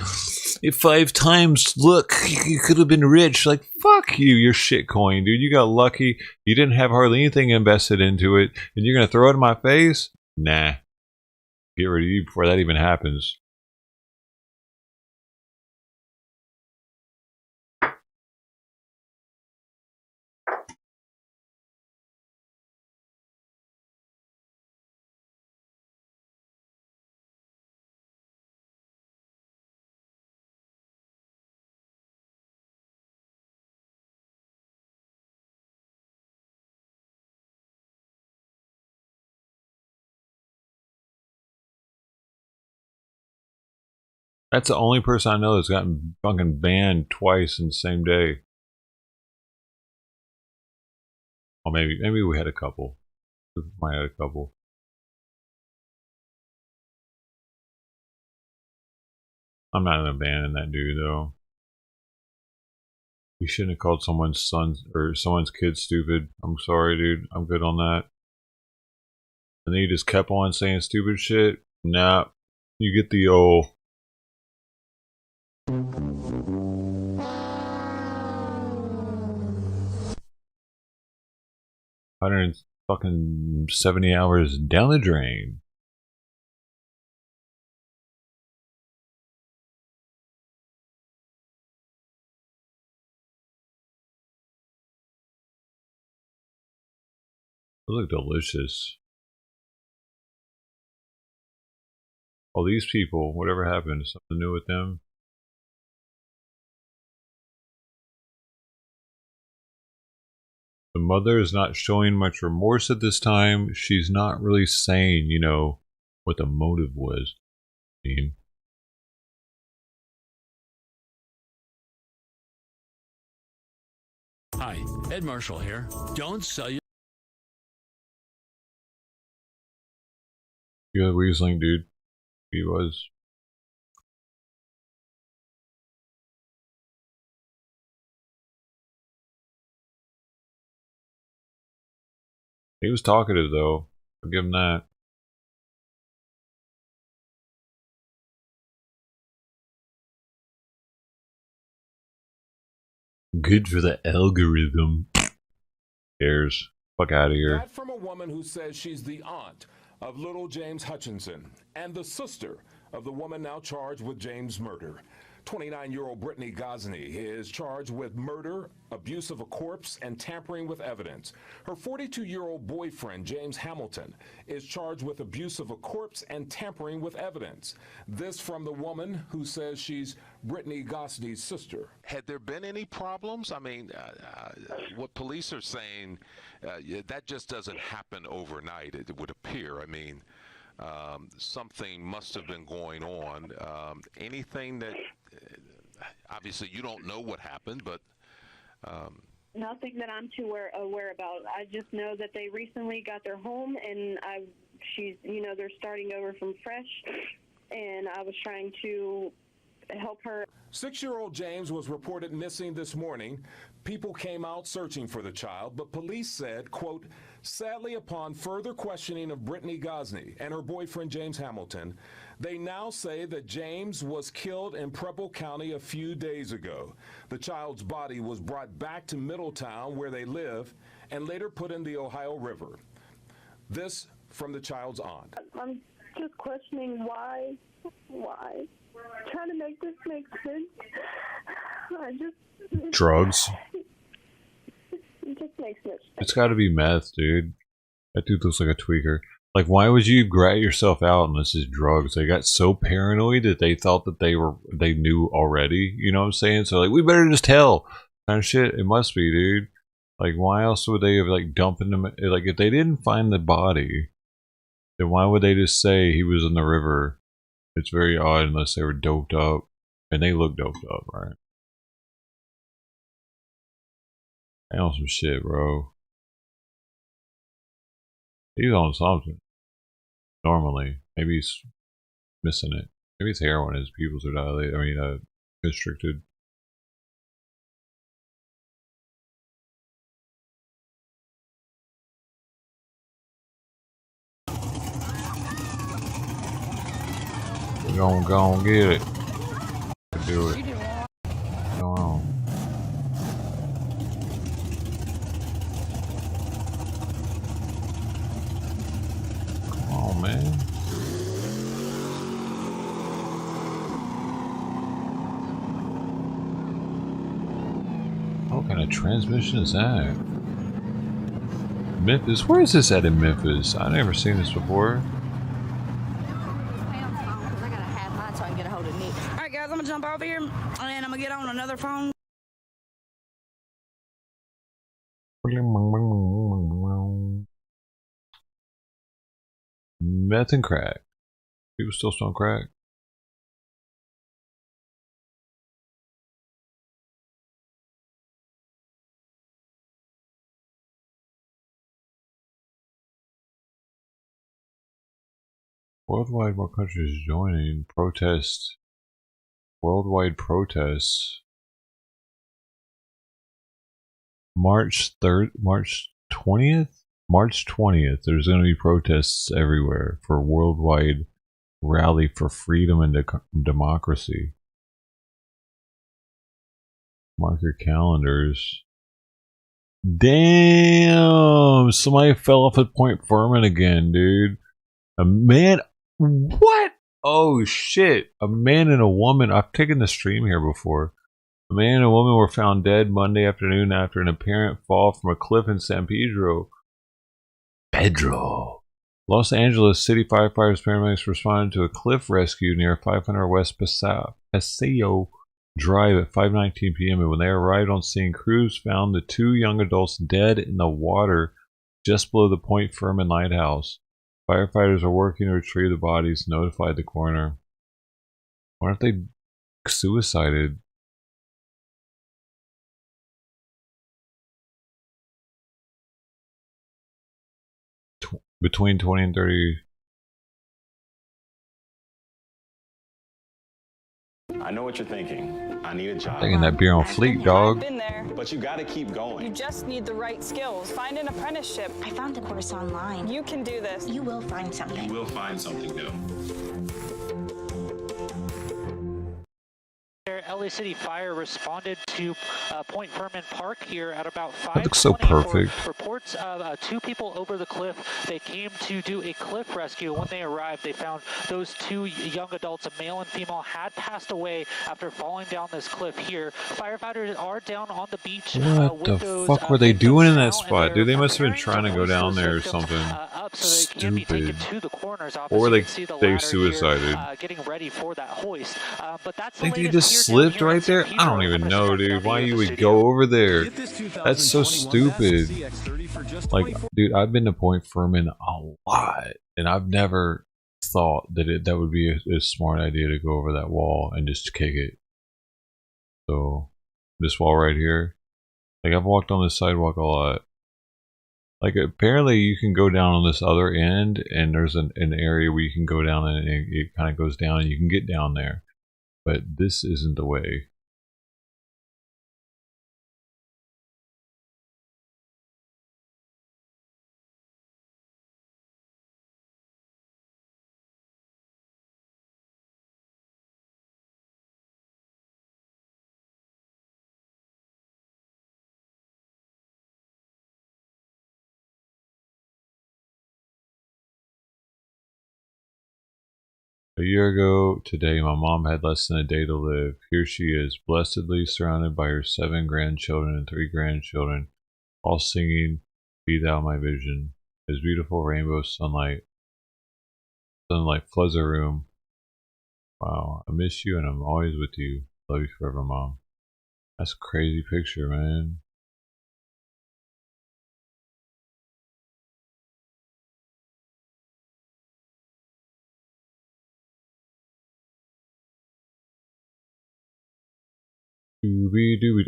it 5 times. Look, you could have been rich. Like, fuck you, your shit coin, dude. You got lucky. You didn't have hardly anything invested into it, and you're gonna throw it in my face? Nah. Get rid of you before that even happens. That's the only person I know that's gotten fucking banned twice in the same day. Or maybe we had a couple. We might have had a couple. I'm not gonna ban that dude though. You shouldn't have called someone's son or someone's kid stupid. I'm sorry, dude. I'm good on that. And then you just kept on saying stupid shit. Nah, you get the old. $170 hours down the drain. They look delicious. All these people, whatever happened, something new with them. The mother is not showing much remorse at this time. She's not really saying, you know, what the motive was. Hi, Ed Marshall here. Don't sell your... Yeah, Riesling, dude. He was. He was talkative, though. I'll give him that. Good for the algorithm. Cares. Fuck out of here. That from a woman who says she's the aunt of little James Hutchinson and the sister of the woman now charged with James' murder. 29-year-old Brittany Gosney is charged with murder, abuse of a corpse, and tampering with evidence. Her 42-year-old boyfriend, James Hamilton, is charged with abuse of a corpse and tampering with evidence. This from the woman who says she's Brittany Gosney's sister. Had there been any problems? I mean, what police are saying, that just doesn't happen overnight, it would appear. I mean, something must have been going on. Anything that, obviously you don't know what happened, but... Nothing that I'm too aware about. I just know that they recently got their home, and they're starting over from fresh, and I was trying to help her. 6-year-old James was reported missing this morning. People came out searching for the child, but police said, quote, sadly, upon further questioning of Brittany Gosney and her boyfriend James Hamilton, they now say that James was killed in Preble County a few days ago. The child's body was brought back to Middletown, where they live, and later put in the Ohio River. This from the child's aunt. I'm just questioning why. Trying to make this make sense. Drugs. It just makes no sense. It's gotta be meth, dude. That dude looks like a tweaker. Like, why would you rat yourself out unless it's drugs? They got so paranoid that they thought that they knew already. You know what I'm saying? So, like, we better just tell. Kind of shit. It must be, dude. Like, why else would they have, like, dumping them? Like, if they didn't find the body, then why would they just say he was in the river? It's very odd unless they were doped up. And they look doped up, right? I on some shit, bro. He's on something. Normally. Maybe he's missing it. Maybe it's heroin. His pupils are dilated. I mean, constricted. We're gonna go and get it. Do it. Go on. Come on, man. What kind of transmission is that? Memphis? Where is this at in Memphis? I've never seen this before. Alright guys, I'm gonna jump over here and I'm gonna get on another phone. Meth and crack. People still smoke crack. Worldwide, more countries joining protests. Worldwide protests. March 3rd, March 20th? March 20th, there's going to be protests everywhere for worldwide rally for freedom and democracy. Mark your calendars. Damn! Somebody fell off at Point Furman again, dude. A man... What? Oh, shit. A man and a woman... I've taken the stream here before. A man and a woman were found dead Monday afternoon after an apparent fall from a cliff in San Pedro. Los Angeles City firefighters paramedics responded to a cliff rescue near 500 West Paseo Drive at 5:19 p.m. and when they arrived on scene, crews found the two young adults dead in the water just below the Point Furman lighthouse. Firefighters are working to retrieve the bodies and notified the coroner. Why aren't they suicided? Between 20 and 30. I know what you're thinking. I need a job. Taking that beer on fleek, dog. Been there. But you gotta keep going. You just need the right skills. Find an apprenticeship. I found a course online. You can do this. You will find something. You will find something new. LA City Fire responded to Point Furman Park here at about 5:20. That looks so perfect. Reports of two people over the cliff. They came to do a cliff rescue. When they arrived, they found those two young adults, a male and female, had passed away after falling down this cliff here. Firefighters are down on the beach. What the fuck were they doing in that spot, dude? They must have been trying to go down there or something. Stupid. Or were they suicided? Getting ready for that hoist. But that's Think they just slipped right there? I don't even know, dude. Why you would go over there? That's so stupid. Like, dude, I've been to Point Furman a lot, and I've never thought that that would be a smart idea to go over that wall and just kick it. So, this wall right here, like I've walked on this sidewalk a lot. Like apparently you can go down on this other end, and there's an area where you can go down, and it kind of goes down, and you can get down there. But this isn't the way. A year ago today, my mom had less than a day to live. Here she is, blessedly surrounded by her 7 grandchildren and 3 grandchildren, all singing, "Be Thou My Vision," as beautiful rainbow sunlight floods her room. Wow, I miss you and I'm always with you. Love you forever, Mom. That's a crazy picture, man.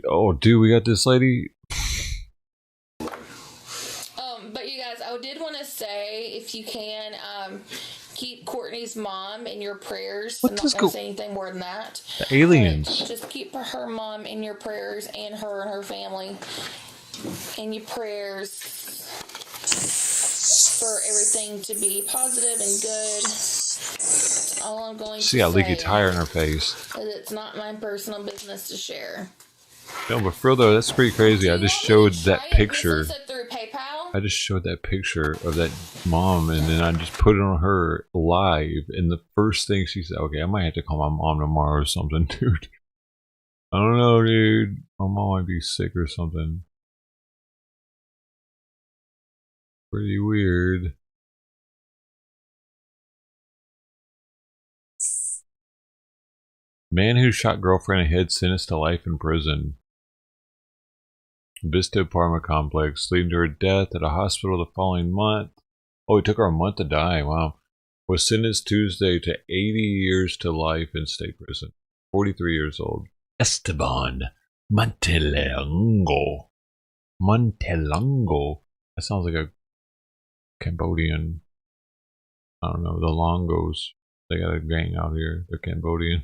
Oh, dude, we got this lady. But you guys, I did want to say, if you can, keep Courtney's mom in your prayers. I'm not going to say anything more than that. The aliens. Just keep her mom in your prayers, and her family in your prayers for everything to be positive and good. All I'm going to say. She got a leaky tire in her face. It's not my personal business to share. No, but for real though, that's pretty crazy. I just showed that picture. Through PayPal? I just showed that picture of that mom, and then I just put it on her live. And the first thing she said, "Okay, I might have to call my mom tomorrow or something, dude." I don't know, dude. My mom might be sick or something. Pretty weird. Man who shot girlfriend in head sentenced to life in prison. Vista apartment complex, leading to her death at a hospital the following month. Oh, it took her a month to die. Wow. Was sentenced Tuesday to 80 years to life in state prison. 43 years old. Esteban Montelongo. Montelongo. That sounds like a Cambodian. I don't know. The Longos. They got a gang out here. They're Cambodian.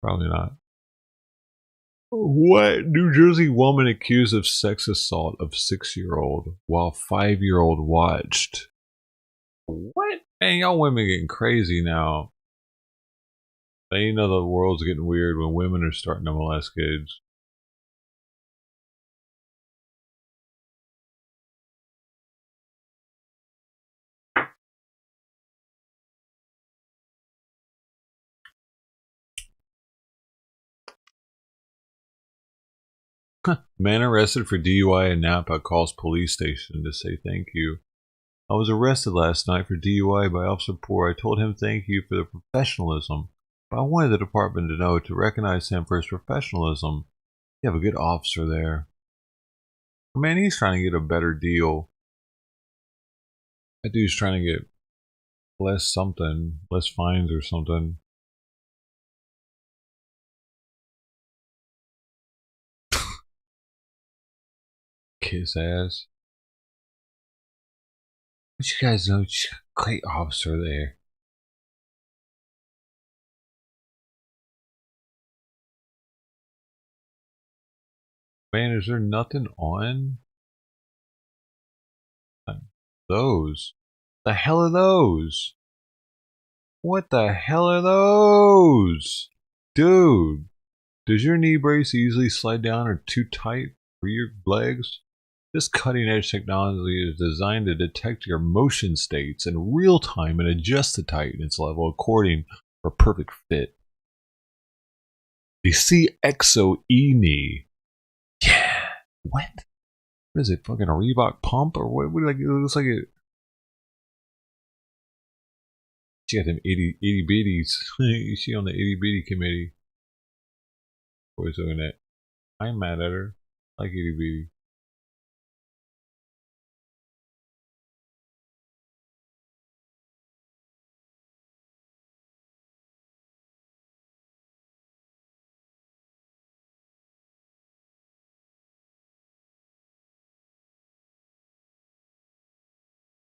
Probably not. What? New Jersey woman accused of sex assault of 6-year-old while 5-year-old watched. What? Man, y'all women getting crazy now. They know the world's getting weird when women are starting to molest kids. Man arrested for DUI in Napa calls police station to say thank you. I was arrested last night for DUI by Officer Poor. I told him thank you for the professionalism, but I wanted the department to know to recognize him for his professionalism. You have a good officer there. Man, he's trying to get a better deal. That dude's trying to get less something, less fines or something. Kiss ass. But you guys know, great officer there. Man, is there nothing on? Those? The hell are those? What the hell are those? Dude, does your knee brace easily slide down or too tight for your legs? This cutting edge technology is designed to detect your motion states in real time and adjust the tightness level according for a perfect fit. The CXO E-knee. Yeah. What? What is it? Fucking a Reebok pump or what? Like it looks like it. She got them itty bitties. She on the itty bitty committee. Boys looking at. I'm mad at her. I like itty bitty.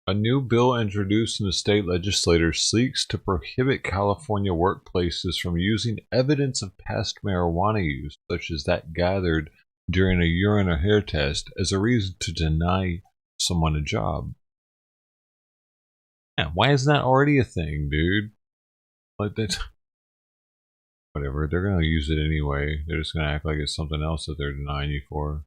A new bill introduced in the state legislature seeks to prohibit California workplaces from using evidence of past marijuana use, such as that gathered during a urine or hair test, as a reason to deny someone a job. Yeah, why isn't that already a thing, dude? Like that. Whatever, they're gonna use it anyway. They're just gonna act like it's something else that they're denying you for.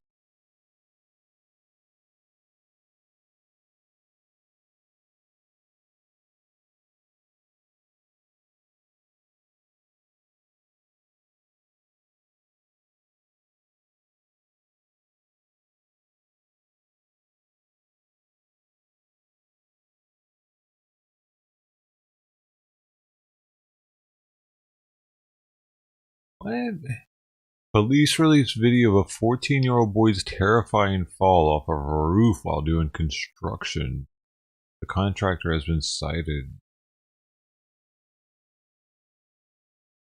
What? Police released video of a 14-year-old boy's terrifying fall off of a roof while doing construction. The contractor has been cited.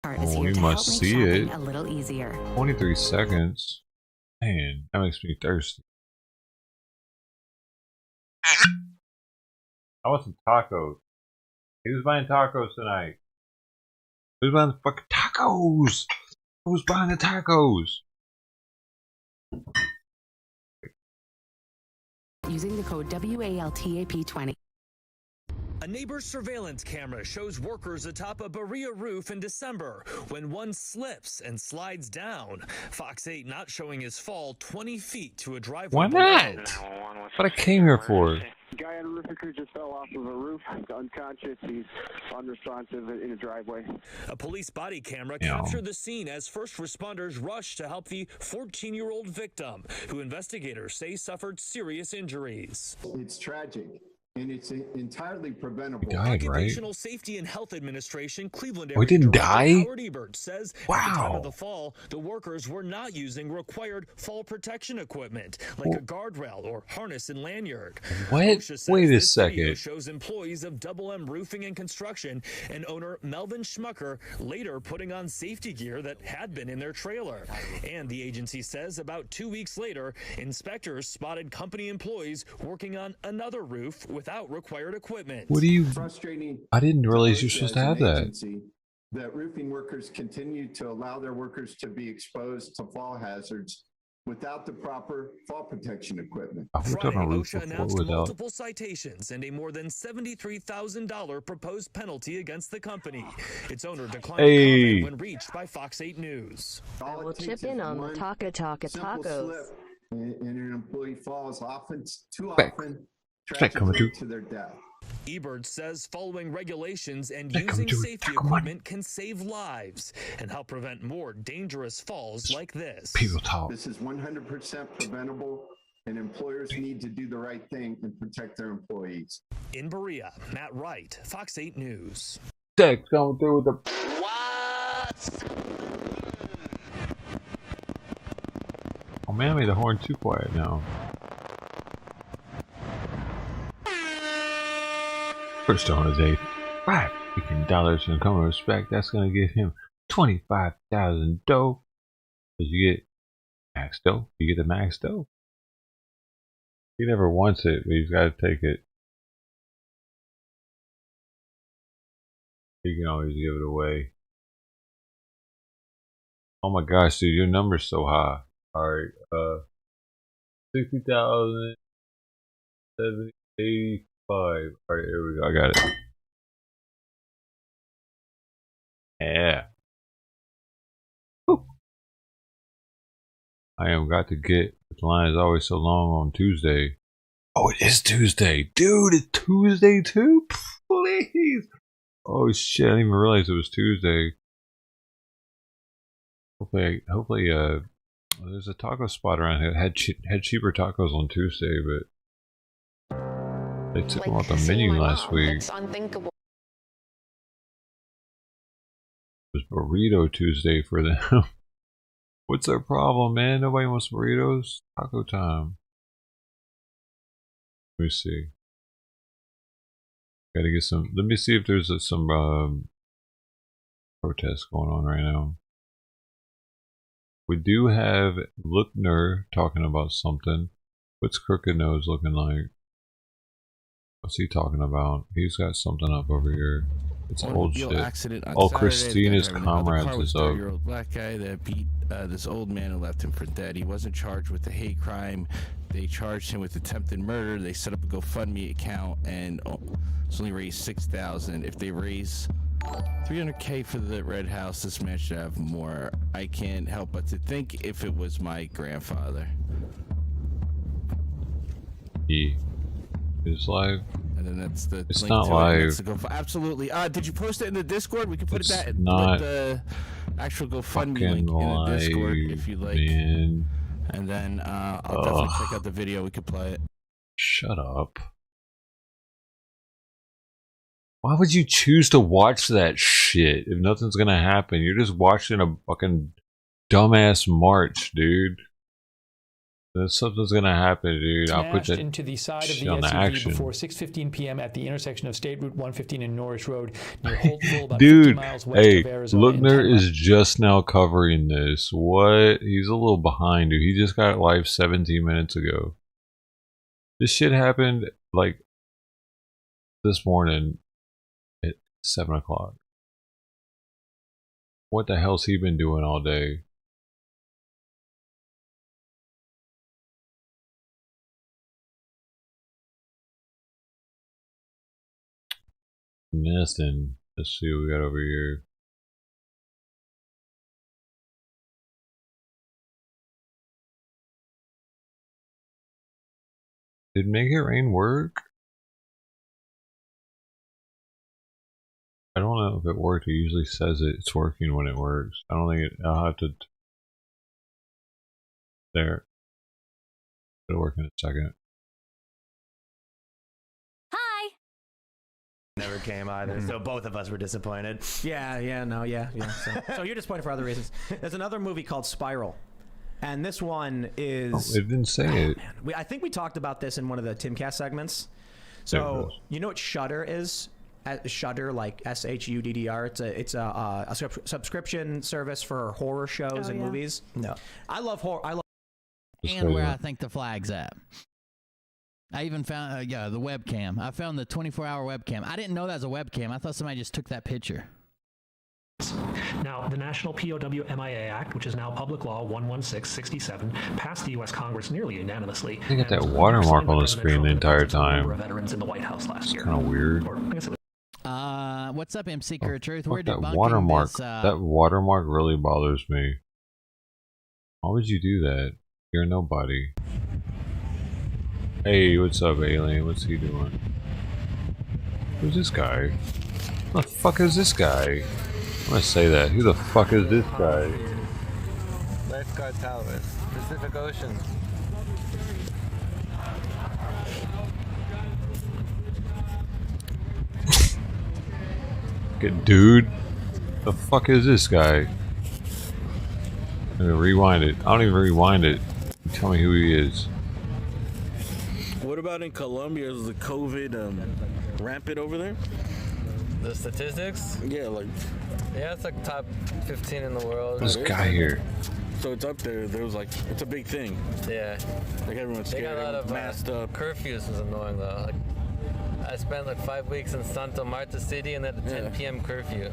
Oh, we must see it. A little easier. 23 seconds. Man, that makes me thirsty. I want some tacos. Who's buying tacos tonight? Who's buying the fucking tacos? Who's buying the tacos? Using the code WALTAP20. A neighbor's surveillance camera shows workers atop a Berea roof in December when one slips and slides down. Fox 8 not showing his fall 20 feet to a driveway. Why not? What I came here for. Guy on a roofing crew just fell off of a roof. He's unconscious. He's unresponsive in a driveway. A police body camera captured the scene as first responders rushed to help the 14-year-old victim, who investigators say suffered serious injuries. It's tragic. And it's entirely preventable. He died, right? Occupational Safety and Health Administration Cleveland Oh, he didn't die? Howard Ebert says at the time of the fall, the workers were not using required fall protection equipment like a guardrail or harness and lanyard. What? Wait a second. Shows employees of Double M Roofing and Construction and owner Melvin Schmucker later putting on safety gear that had been in their trailer. And the agency says about 2 weeks later, inspectors spotted company employees working on another roof without required equipment. What do you... I didn't realize you're supposed to have that. that roofing workers continue to allow their workers to be exposed to fall hazards without the proper fall protection equipment. Friday, OSHA announced multiple citations and a more than $73,000 proposed penalty against the company. Its owner declined to comment when reached by Fox 8 News. We'll chip in on the Taco Tacos. And an employee falls too often, tragically to their death. eBird says following regulations and using safety equipment can save lives and help prevent more dangerous falls like this. This is 100% preventable, and employers need to do the right thing and protect their employees. In Berea, Matt Wright, Fox 8 News. Going through with the... What? Oh man, I made the horn too quiet now. First on his $5 in common respect. That's gonna give him 25,000 dough. Cause you get max dough. You get the max dough. He never wants it, but he's got to take it. You can always give it away. Oh my gosh, dude, your number's so high. Alright, 60,000, 70, 85. Alright, here we go. I got it. Yeah. Woo. I am got to get. The line is always so long on Tuesday. Oh, it is Tuesday. Dude, it's Tuesday too? Please. Oh shit, I didn't even realize it was Tuesday. Hopefully, there's a taco spot around here. Had cheaper tacos on Tuesday, but they took them off the menu last week. It's unthinkable. It was Burrito Tuesday for them. What's their problem, man? Nobody wants burritos. Taco time. Let me see. Gotta get some. Let me see if there's some protests going on right now. We do have Lookner talking about something. What's Crooked Nose looking like? What's he talking about? He's got something up over here. It's old shit. Oh, Christina's Comrades is up. 30-year-old black guy that beat this old man and left him for dead. He wasn't charged with a hate crime. They charged him with attempted murder. They set up a GoFundMe account and it's only raised $6,000. If they raise $300K for the Red House, this man should have more. I can't help but to think if it was my grandfather. He is live. And then that's the it's link not to live. It. Absolutely. Did you post it in the Discord? We can put it's that not the actual GoFundMe link in the Discord if you like. Man. And then I'll definitely check out the video. We could play it. Shut up. Why would you choose to watch that shit if nothing's gonna happen? You're just watching a fucking dumbass march, dude. If something's gonna happen, dude. I'll put that into the side of the SUV before 6:15 p.m. at the intersection of State Route 115 and Norris Road near Holtville, about 50 dude, miles west hey, of Arizona. Lookner is just now covering this. What? He's a little behind, dude. He just got live 17 minutes ago. This shit happened like this morning at 7 o'clock. What the hell's he been doing all day? Nesting. Let's see what we got over here. Did Make It Rain work? I don't know if it worked. It usually says it's working when it works. I don't think it. I'll have to. There. It'll work in a second. Never came either, so both of us were disappointed. Yeah. So you're disappointed for other reasons. There's another movie called Spiral, and this one is. Oh, it didn't say it. Man. I think we talked about this in one of the Timcast segments. So you know what Shudder is? Shudder, like SHUDDR. It's a subscription service for horror shows and movies. No, I love horror. And where I think the flag's at. I even found, the webcam. I found the 24-hour webcam. I didn't know that was a webcam. I thought somebody just took that picture. Now, the National POW MIA Act, which is now Public Law 11667, passed the U.S. Congress nearly unanimously. They got that watermark on the screen the entire time. Veterans in the White House last year. Kind of weird. What's up, M Seeker of Truth? We're That debunking watermark. this. That watermark really bothers me. Why would you do that? You're nobody. Hey, what's up, alien? What's he doing? Who's this guy? Who the fuck is this guy? I'm gonna say that. Who the fuck is this guy? Lifeguard Towers, Pacific Ocean. Good dude. The fuck is this guy? I'm gonna rewind it. I don't even rewind it. Tell me who he is. What about in Colombia? Is the COVID rampant over there? The statistics? Yeah, like. Yeah, it's like top 15 in the world. This guy here. So it's up there. There was like, it's a big thing. Yeah. Like everyone's scared. They got a lot of masked up. Curfews was annoying though. Like, I spent like 5 weeks in Santa Marta City and then a 10 p.m. curfew.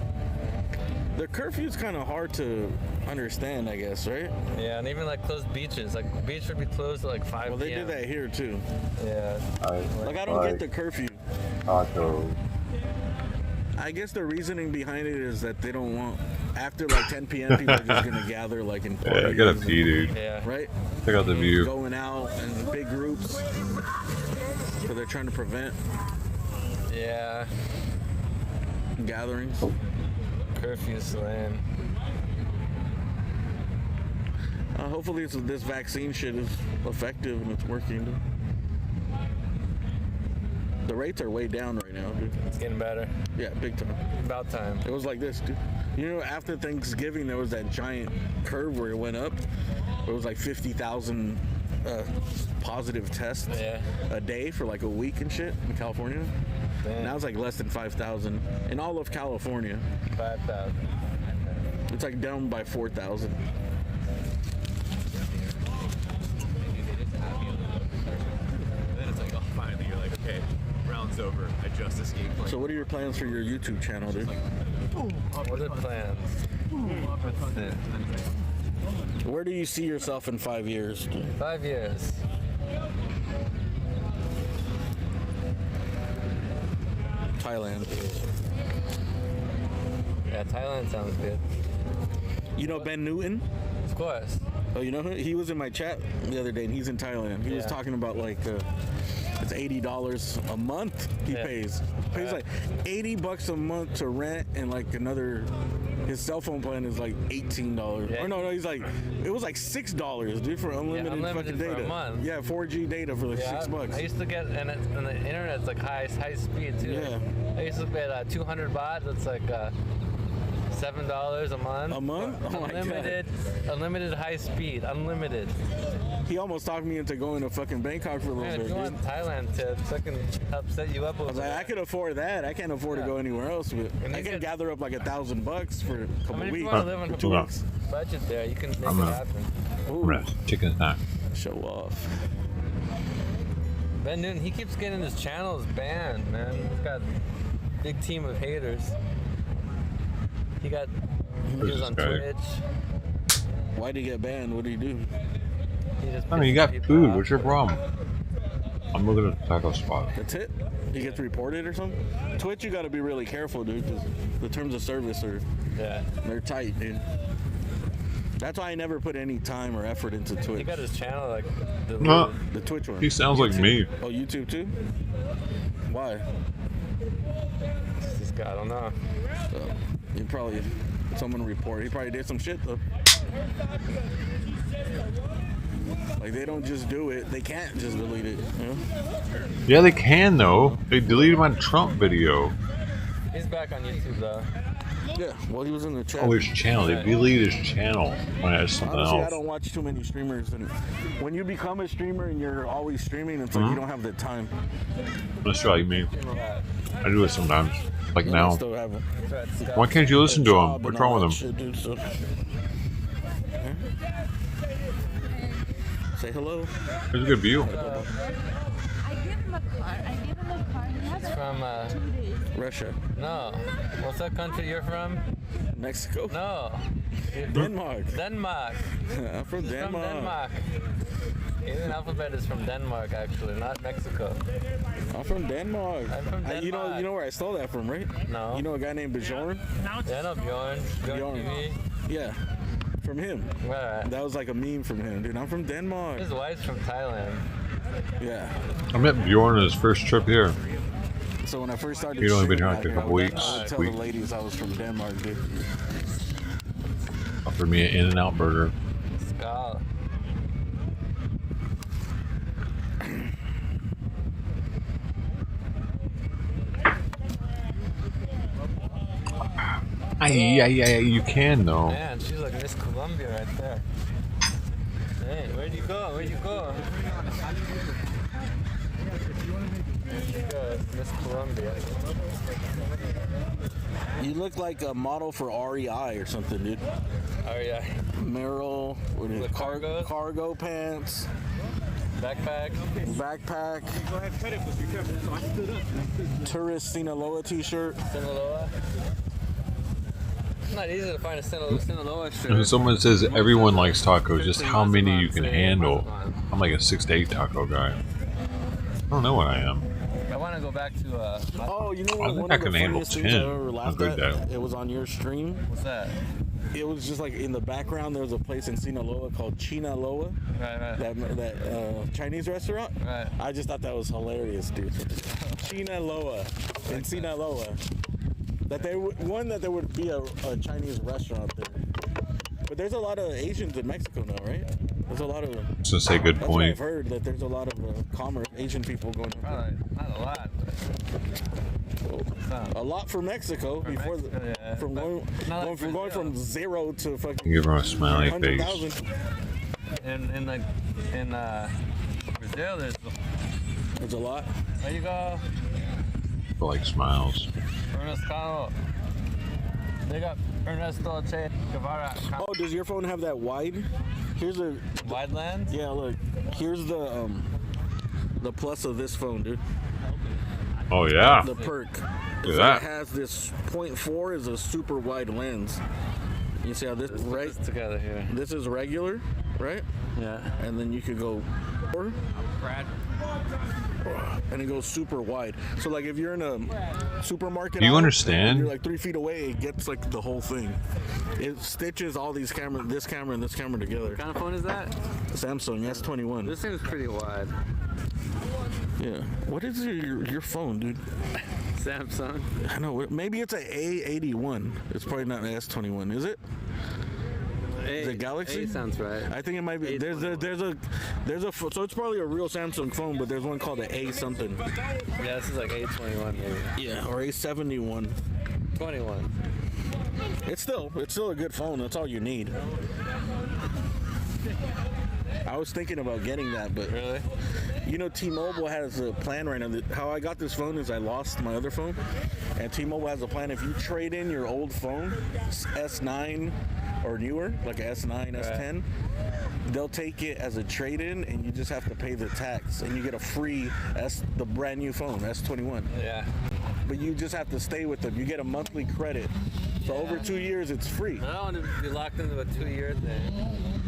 The curfew's kind of hard to understand, I guess, right? Yeah, and even like closed beaches. Like beach would be closed at like 5 Well, they p.m. do that here too. Yeah. Like I don't get the curfew. Taco. I guess the reasoning behind it is that they don't want after like 10 p.m. people are just gonna gather like in parties. Yeah, I gotta pee, dude. Yeah. Right? Check out the view. Going out in big groups. So they're trying to prevent. Yeah. Gatherings. Curfew's lame. Hopefully this vaccine shit is effective and it's working. The rates are way down right now, dude. It's getting better. Yeah, big time. About time. It was like this, dude. You know, after Thanksgiving, there was that giant curve where it went up. It was like 50,000 positive tests a day for like a week and shit in California. Damn. Now it's like less than 5,000 in all of California. 5,000. It's like down by 4,000. Then it's like, oh, finally, you're like, okay, round's over. I just escaped. Like, So what are your plans for your YouTube channel, dude? What are the plans? Where do you see yourself in 5 years? 5 years. Thailand. Yeah, Thailand sounds good. You know Ben Newton? Of course. Oh, you know him? He was in my chat the other day, and he's in Thailand. He was talking about like it's $80 a month he pays. Pays like $80 a month to rent, and like another. His cell phone plan is like $18. Yeah. Or no, he's like it was like $6, dude, for unlimited fucking data. For a month. Yeah, 4G data for like $6. I used to get, and the internet's like high speed too. Yeah. I used to pay 200 baht. That's like $7 a month. A month? Oh my God. Unlimited high speed. Unlimited. He almost talked me into going to fucking Bangkok for a little Man, bit. if you want Thailand tips, I can help set you up I over was like, there. I can afford that. I can't afford to go anywhere else, but I can gather up like $1,000 for a couple I mean, if weeks. you want to live on a 2 weeks. budget there, you can make I'm it gonna- happen. I'm gonna chicken snack. Show off. Ben Newton, he keeps getting his channels banned, man. He's got a big team of haters. He got videos on Twitch. Why did he get banned? What did he do? He just I mean, you got food. What's your problem? I'm looking at the taco spot. That's it? He gets reported or something? Twitch, you gotta be really careful, dude, because the terms of service are they're tight, dude. That's why I never put any time or effort into Twitch. He got his channel like the Twitch one. He sounds like me. Oh, YouTube too? Why? This guy, I don't know. He probably someone report. He probably did some shit though. Like they don't just do it. They can't just delete it. You know? Yeah, they can though. They deleted my Trump video. He's back on YouTube though. Yeah, well, he was in the chat. Oh, his channel. They deleted his channel when it has something Honestly, I else. don't watch too many streamers, and when you become a streamer and you're always streaming, it's like you don't have the time. That's right, me. I do it sometimes. Like I now. still have Why can't you listen to him? What's wrong with him? Shit, dude, so. Say hello. There's a good view. I gave him a car. He's from Russia. No. What's that country you're from? Mexico? No. Denmark. Denmark. I'm from Denmark. From Denmark. Indian alphabet is from Denmark, actually, not Mexico. I'm from Denmark. I'm from Denmark. You know where I stole that from, right? No. You know a guy named Bjorn? Yeah, I know Bjorn. Bjorn TV. Yeah. From him. Right. That was like a meme from him, dude. I'm from Denmark. His wife's from Thailand. Yeah. I met Bjorn on his first trip here. So when I first started, He'd only been here like a couple weeks. I would tell the ladies I was from Denmark, dude. Offered me an In-N-Out burger. Skull. Yeah, you can though. Man, she's like Miss Columbia right there. Hey, where'd you go? Where'd you go? There she goes, Miss Columbia. You look like a model for REI or something, dude. REI. Merrill. What is it? Cargo? Cargo pants. Backpack. Backpack. Tourist Sinaloa t-shirt. Sinaloa. It's not easy to find a Sinaloa shirt. When someone says everyone likes tacos, just how many you can handle. I'm like a 6 to 8 taco guy. I don't know what I am. I want to go back to oh, you know I what? think One I of the can handle funniest things I 10. ever I'm laughed good at. at it. It was on your stream. What's that? It was just like in the background. There was a place in Sinaloa called Chinaloa. Right. That Chinese restaurant. Right. I just thought that was hilarious, dude. Chinaloa in Sinaloa. That there would be a Chinese restaurant there. But there's a lot of Asians in Mexico now, right? There's a lot of. So say good That's what point. I've heard, that there's a lot of commerce, Asian people going. Probably not a lot. A lot for Mexico before going from 0 to fucking. Give her a smiley face. 100,000. In Brazil, there's a lot. Where you go? For like smiles. Ernesto. They got Ernesto Che Guevara. Oh, does your phone have that wide? Here's a wide lens. Yeah, look. Here's the plus of this phone, dude. Oh yeah. The perk. Look So at it has this 0.4 is a super wide lens. You see how this right together here. This is regular, right? Yeah. And then you could go Brad. and it goes super wide. So like if you're in a supermarket, Do you aisle, understand? and you're like 3 feet away, it gets like the whole thing. It stitches all these cameras, this camera and this camera together. What kind of phone is that? Samsung S21. This thing's pretty wide. Yeah. What is your phone, dude? Samsung. I know. Maybe it's an A81. It's probably not an S21, is it? Is it Galaxy? A sounds right. I think it might be. There's a so it's probably a real Samsung phone, but there's one called an A something. Yeah, this is like A21 maybe. Yeah, or A71. 21. It's still a good phone. That's all you need. I was thinking about getting that, but really, you know, T-Mobile has a plan right now. How I got this phone is I lost my other phone, and T-Mobile has a plan. If you trade in your old phone, S9 or newer, like an S9, S10, they'll take it as a trade-in, and you just have to pay the tax, and you get a free the brand new phone, S21. Yeah. But you just have to stay with them. You get a monthly credit. So over 2 years, it's free. I don't want to be locked into a 2-year thing.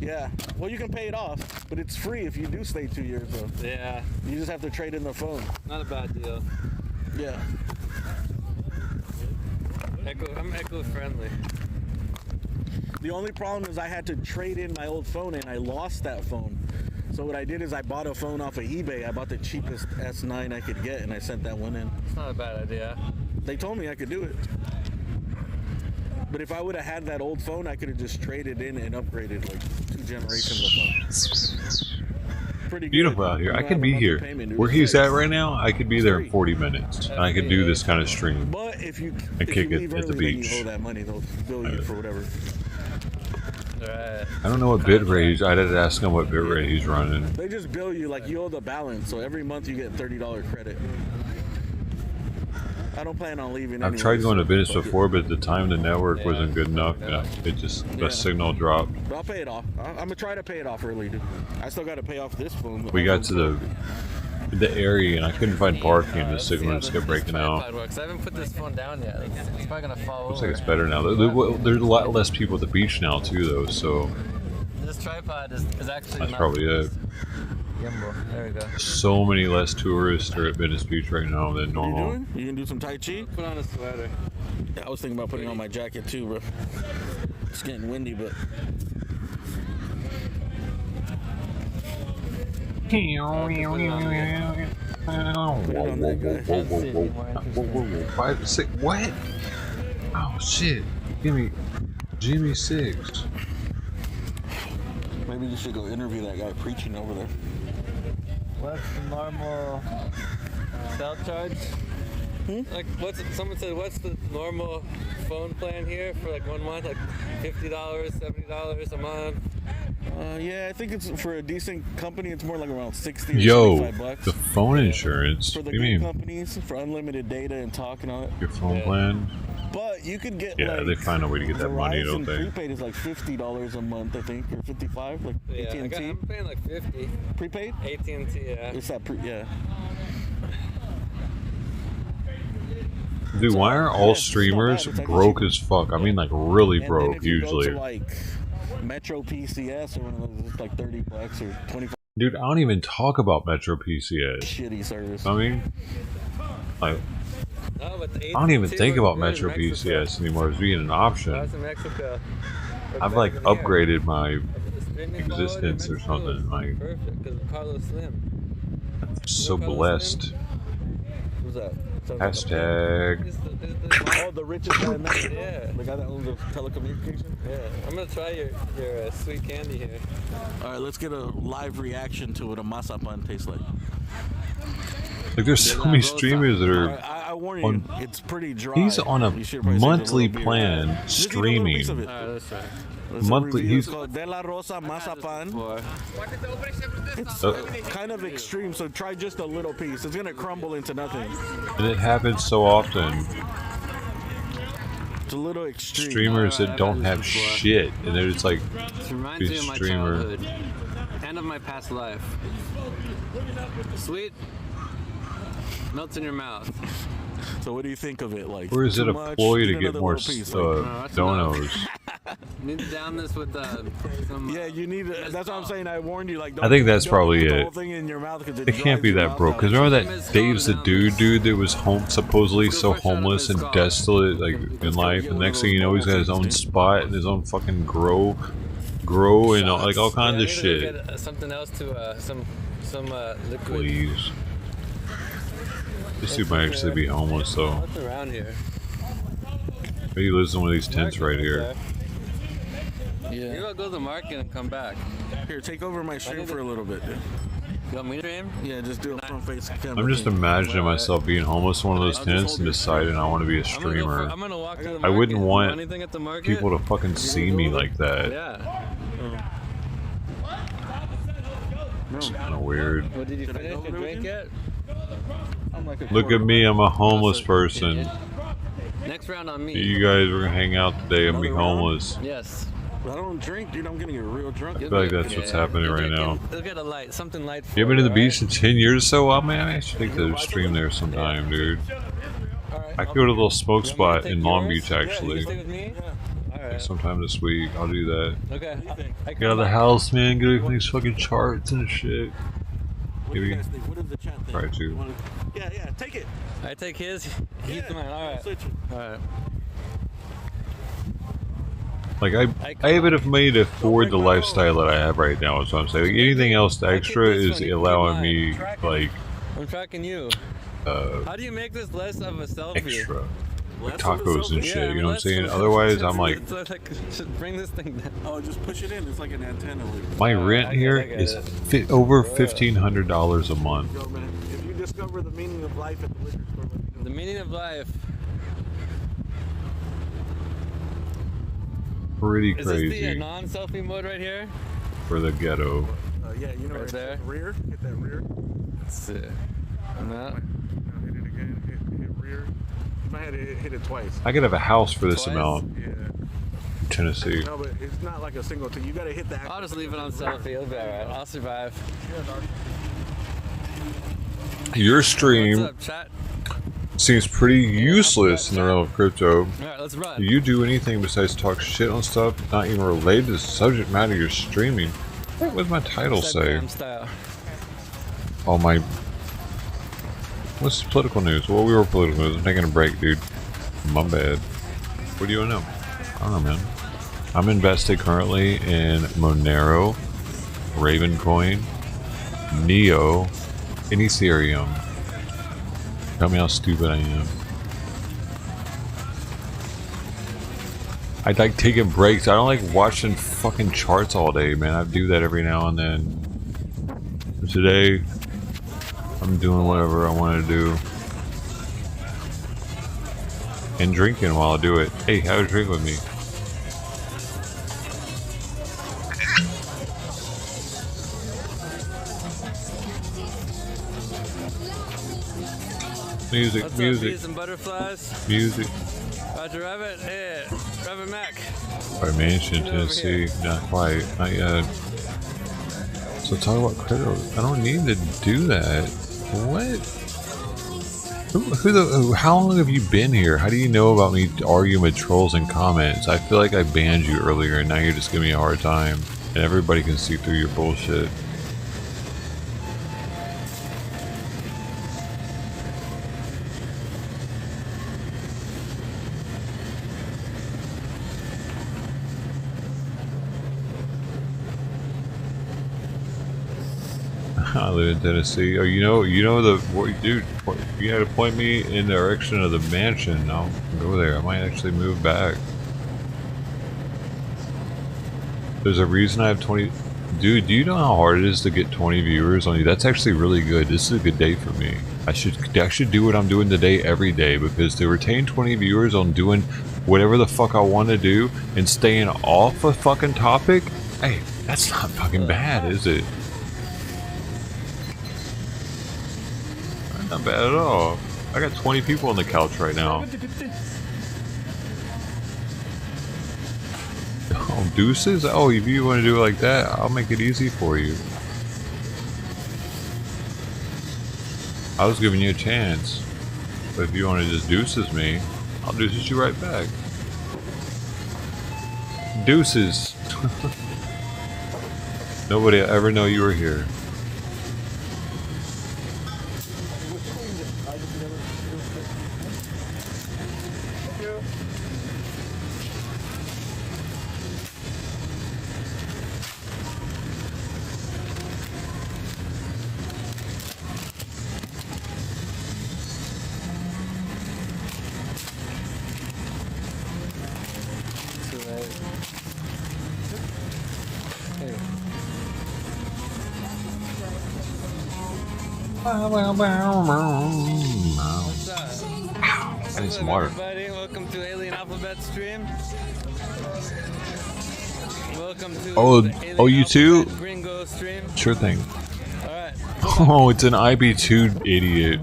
Yeah. Well, you can pay it off, but it's free if you do stay 2 years, though. Yeah. You just have to trade in the phone. Not a bad deal. Yeah. I'm eco-friendly. The only problem is I had to trade in my old phone, and I lost that phone. So what I did is I bought a phone off of eBay. I bought the cheapest S9 I could get, and I sent that one in. It's not a bad idea. They told me I could do it. But if I would have had that old phone, I could have just traded in and upgraded like 2 generations of phones. Pretty Beautiful good. out here. You I don't could have be a here. monthly payment, dude. Where It's he's free. at right now, I could be there in 40 minutes. And I could do this kind of stream. But if you And kick it leave at the early, then beach. you owe that money. They'll bill you for whatever. Right. I don't know what bit rate. I'd have to ask him what bit rate he's running. They just bill you like you owe the balance. So every month you get $30 credit. I don't plan on leaving. I've tried going to Venice before, but at the time the network wasn't good enough. The signal dropped. But I'll pay it off. I'm gonna try to pay it off early, dude. I still got to pay off this phone. We got to the the area, and I couldn't find parking, and the signal just kept breaking out. Works. I haven't put this phone down yet. It's probably gonna fall Looks over. like it's better now. There's a lot less people at the beach now too, though. So This tripod is actually that's not probably it. gimbal. There we go. So many less tourists are at Venice Beach right now than What are normal. you doing? You gonna do some Tai Chi? Put on a sweater. Yeah, I was thinking about putting on my jacket too, bro. It's getting windy, but. What? Oh shit! Give me Jimmy 6. Maybe you should go interview that guy preaching over there. What's the normal cell charge? Like, someone said, what's the normal phone plan here for like 1 month? Like $50, $70 a month? Yeah, I think it's for a decent company. It's more like around 60 or Yo, 75 bucks. the phone insurance. For the What do you good mean? companies, for unlimited data and talk and all that. Your phone plan? But you could get Yeah, like they find a way to get that money, don't Verizon they? prepaid is like $50 a month, I think, or 55, like Yeah, AT&T. I'm paying like 50. Prepaid? AT&T, yeah. It's that yeah. Dude, why are all streamers broke as fuck? I mean, like really And then broke if you usually. Go to like Metro PCS or one of those, it's like $30 or 25. Dude, I don't even talk about Metro PCS. Shitty service. I mean, like, Oh, but the I don't even AT&T think works about good in Metro Mexico. PCS anymore as being an I option. was in Mexico. I've like upgraded my The streaming quality in existence or Mexico is something. Like, perfect because of Carlos Slim. so blessed. Who's that? Hashtag. Oh, the richest guy in Mexico? Yeah. The guy that owns the telecommunication? Yeah. I'm gonna try your sweet candy here. All right, let's get a live reaction to what a mazapan tastes like. Like, there's so many streamers that are. I warn you, it's pretty dry. He's on a You should probably save monthly a little beer. plan Just eat a little piece streaming. of it. Alright, let's try. Monthly. It's He's called De La Rosa Mazapan. It's kind of extreme, so try just a little piece. It's gonna crumble into nothing. and it happens so often. It's a little extreme. Streamers that don't have shit, and they're just like, This reminds me this of my streamer. childhood and of my past life. Sweet, melts in your mouth. So what do you think of it? Like, Or is it too a much? ploy to Eat get another more little piece, that's donos? Need to down this with some. Yeah, you need to. That's what I'm saying. I warned you. Like, I think that's don't probably put the it. whole thing in your mouth 'cause It can't be dries your that mouth broke. out. Cause remember that Dave's the dude that was supposedly so homeless and desolate, like in life. And next thing you know, he's got his own spot and his own fucking grow, and like all kinds of I need shit. to get, something else to some liquid. Please. This dude might actually be homeless though. What's around here? Maybe he lives in one of these tents right here. Yeah. Maybe I'll go to the market and come back. Here, take over my stream for a little bit. Dude. You want me to stream? Yeah, just do a front face camera. I'm just thing. imagining myself being homeless in one of those tents and deciding I want to be a streamer. I'm gonna walk to the I market. wouldn't want Anything at the market? people to fucking see me like that. Yeah. It's kind of weird. What did you finish your drink yet? Look at me, I'm a homeless person. Next round on me. You guys are gonna hang out today and be homeless. Yes. I don't drink, dude. I'm gonna get real drunk. I feel like that's what's happening right now. Look at a light, something light. You haven't been to the beach in 10 years or so? Oh man, I should take the stream there sometime, dude. I could go to a little smoke spot in Long Beach actually. Like sometime this week, I'll do that. Okay. Get out of the house, man. Get away from these fucking charts and shit. Maybe try to. Yeah, take it. I take his, he's mine. Alright. Alright. Like I have enough money to afford the lifestyle that I have right now. Is what I'm saying. Like, anything else extra is allowing me like I'm tracking you. How do you make this less of a selfie? extra. Like tacos and shit, you know what I'm saying? Otherwise, I'm like, bring this thing down. Oh, just push it in. It's like an antenna. my rent here is over $1,500 a month. Yo, man, if you discover the meaning of life at the liquor store, let me know. The meaning of life. Pretty Is this the crazy non-selfie mode right here? for the ghetto. Yeah, you know Right right there. Rear. Hit that rear. Let's see. No. Hit it again. Hit rear. You might have to hit it twice. I could have a house for this amount. Yeah. Tennessee. No, but it's not like a single thing. You gotta hit that. I'll just leave it on selfie. It'll be alright. I'll survive. Your stream What's up, chat? seems pretty useless in the realm of crypto. Alright, let's run. Do you do anything besides talk shit on stuff not even related to the subject matter you're streaming? What does my title say? Oh my... What's political news? Well, we were political news. I'm taking a break, dude. My bad. What do you want to know? I don't know, man. I'm invested currently in Monero, Ravencoin, Neo, and Ethereum. Tell me how stupid I am. I like taking breaks. I don't like watching fucking charts all day, man. I do that every now and then. But today, I'm doing whatever I want to do. And drinking while I do it. Hey, have a drink with me. Music, What's music. Up, bees and butterflies? Music. Roger Rabbit. Hey, Rabbit Mac. By Mansion, Get over Tennessee. here. Not quite. Not yet. So talk about crypto. I don't need to do that. What? How long have you been here? How do you know about me arguing with trolls in comments? I feel like I banned you earlier and now you're just giving me a hard time. And everybody can see through your bullshit. I live in Tennessee. Oh, you know the what, dude. You had to point me in the direction of the mansion. I'll go there. I might actually move back. There's a reason I have 20. Dude, do you know how hard it is to get 20 viewers on you? That's actually really good. This is a good day for me. I should do what I'm doing today every day, because to retain 20 viewers on doing whatever the fuck I want to do and staying off a fucking topic, hey, that's not fucking bad, is it? Not bad at all. I got 20 people on the couch right now. Oh, deuces? Oh, if you want to do it like that, I'll make it easy for you. I was giving you a chance. But if you want to just deuces me, I'll deuces you right back. Deuces. Nobody will ever know you were here. I need some water. Everybody, welcome to Alien Alphabet stream. Welcome to Oh, you too? Gringo stream. Sure thing. Alright. Oh, it's an IB2 idiot.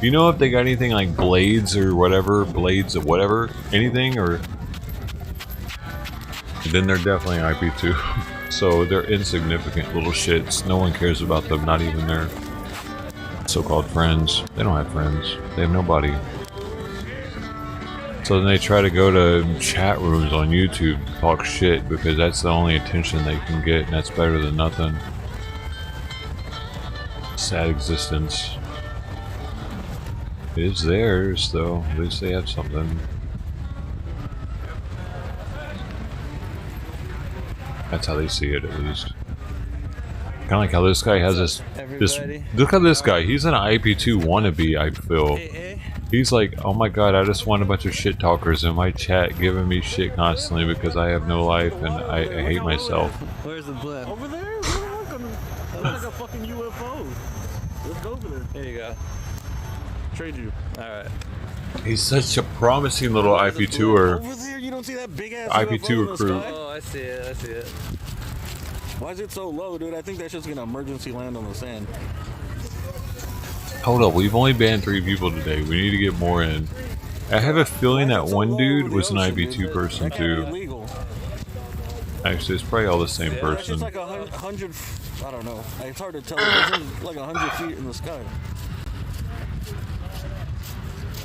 You know if they got anything like blades or whatever, blades of whatever, anything, or then they're definitely IP2. So they're insignificant little shits. No one cares about them, not even their so-called friends. They don't have friends. They have nobody. So then they try to go to chat rooms on YouTube to talk shit because that's the only attention they can get, and that's better than nothing. Sad existence. It is theirs, though. At least they have something. That's how they see it, at least. Kind of like how this guy has this. Look at this guy. He's an IP2 wannabe, I feel. He's like, oh my god, I just want a bunch of shit talkers in my chat giving me shit constantly because I have no life and I hate myself. Where's the blip? Over there? That's like a fucking UFO. Let's go over there. There you go. Trade you. Alright. He's such a promising little IP2er. Over there, you don't see that big ass IP2 recruit. Oh, I see it. I see it. Why is it so low, dude? I think that's just gonna emergency land on the sand. Hold up, we've only banned 3 people today. We need to get more in. I have a feeling that one dude was an IB2 person too. Actually, it's probably all the same person. It's like 100, I don't know. It's hard to tell. It's like 100 feet in the sky.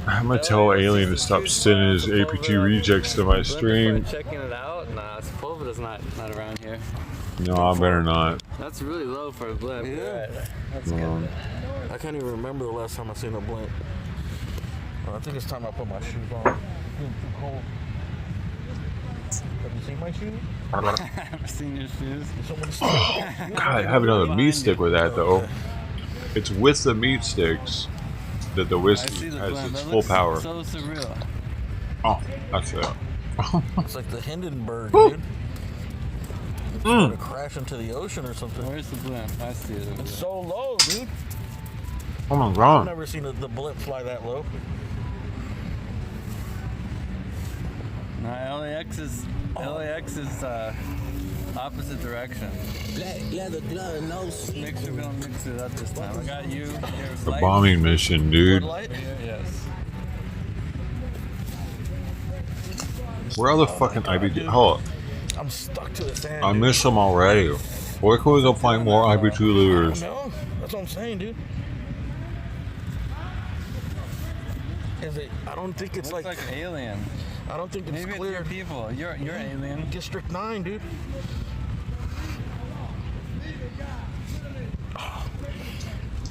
I'm gonna tell Alien to stop sending his APT rejects to my stream. Checking it out. Nah, Sepulveda's not around here. No, I better not. That's really low for a blimp. Yeah. Right. That's good. I can't even remember the last time I seen a blimp. I think it's time I put my shoes on. It's getting too cold. Have you seen my shoes? I haven't seen your shoes. God, have another meat stick with that though. It's with the meat sticks that the whiskey has its full power. So surreal. Oh, that's it. It's like the Hindenburg, dude. It's going to crash into the ocean or something. Where's the blimp? I see it. It's so low, dude. Oh my god. I've never seen the blimp fly that low. No, LAX is opposite direction. Black leather glove, no Mix it, we don't mix it up this time. I got you. The bombing mission, dude. Yes. Where are the fucking IBT? Hold up. I'm stuck to the sand. I miss them already. Where can we go find more IB2 lures? No, that's what I'm saying, dude. Is it? I don't think it's Looks like Alien. I don't think it's Maybe clear. It's your people. You're Alien. District 9, dude.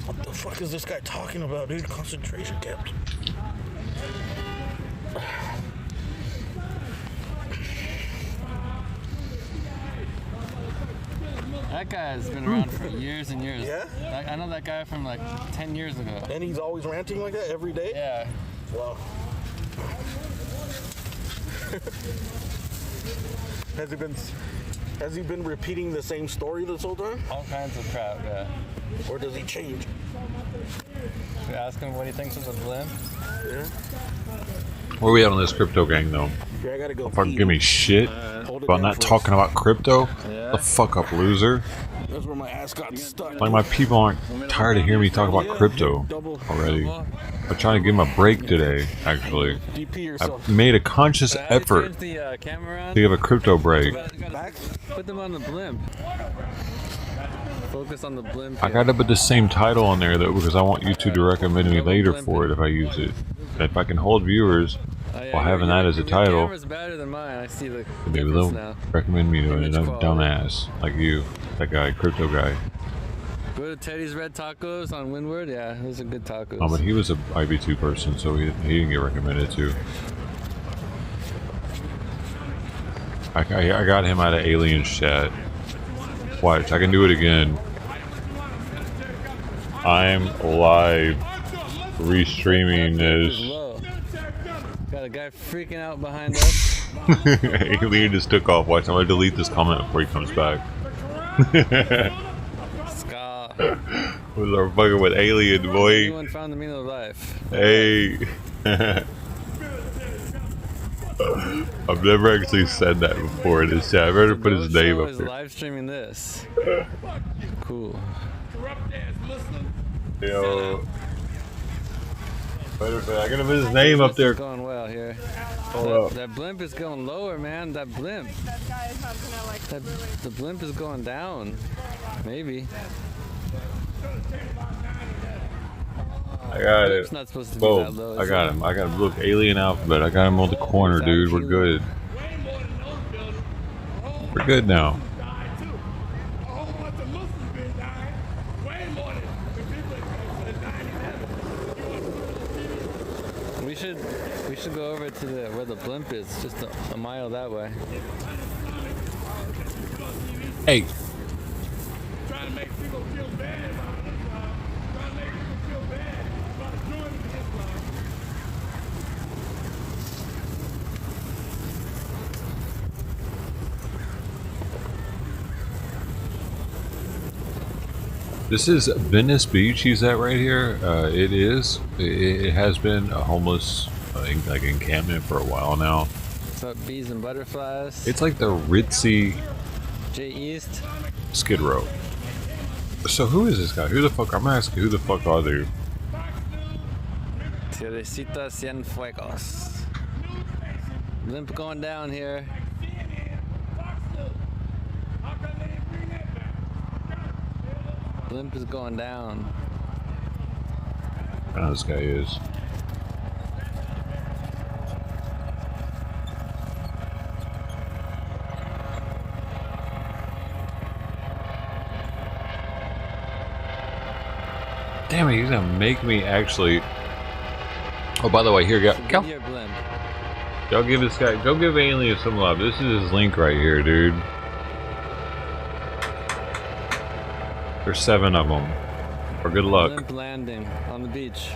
What the fuck is this guy talking about, dude? Concentration camps. That guy has been around for years and years. Yeah? I know that guy from like 10 years ago. And he's always ranting like that every day? Yeah. Wow. Has he been repeating the same story this whole time? All kinds of crap, yeah. Or does he change? Should we ask him what he thinks of the blimp? Yeah. Where are we at on this crypto gang though? Yeah, I gotta go. Fucking give me shit about not talking about crypto. Yeah. The fuck up, loser. That's where my ass got stuck. Like my people aren't tired of hearing me talk about crypto already. I'm trying to give them a break today, actually. I've made a conscious effort the camera around. to give a crypto break. Put them on the blimp. Focus on the blimp. I gotta put the same title on there though because I want YouTube to recommend me later for it if I use it. And if I can hold viewers while having that as a title, Your camera's better than mine. I see the maybe difference they'll now. recommend me to a dumbass like you, that guy, crypto guy. Go to Teddy's Red Tacos on Windward. Yeah, those are good tacos. Oh, but he was a IB2 person, so he didn't get recommended to. I got him out of Aliens chat. Watch, I can do it again. I'm live restreaming this. Got a guy freaking out behind us. Alien just took off. Watch, I'm gonna delete this comment before he comes back. Was our fucking with Alien, boy. Anyone found the meaning of life? Hey. I've never actually said that before in this chat. I've never put his name up is here. live streaming this. Cool. Yo. Wait a minute, I gotta put his name up there. It's going well here. Hold up. That blimp is going lower, man. That blimp. The blimp is going down. Maybe. I got it. It's not supposed to be Boom. that low. I got him. I got him. Look, Alien Alphabet. I got him on the corner, dude. We're good. We're good now. We should go over to where the blimp is, just a mile that way. Hey. Trying to make people feel bad about it. Trying to make people feel bad about joining Islam. This is Venice Beach. He's at right here. It is. It has been a homeless, like encampment for a while now. What's up, bees and butterflies? It's like the ritzy J East. Skid Row. So who is this guy? Who the fuck? I'm asking. Who the fuck are they? Teresita Cienfuegos. Blimp going down here. Blimp is going down. I don't know who this guy is. Damn it, he's gonna make me actually. Oh, by the way, here, go. Y'all give this guy, go give Alien some love. This is his link right here, dude. There's 7 of them. For good luck. Blimp landing on the beach.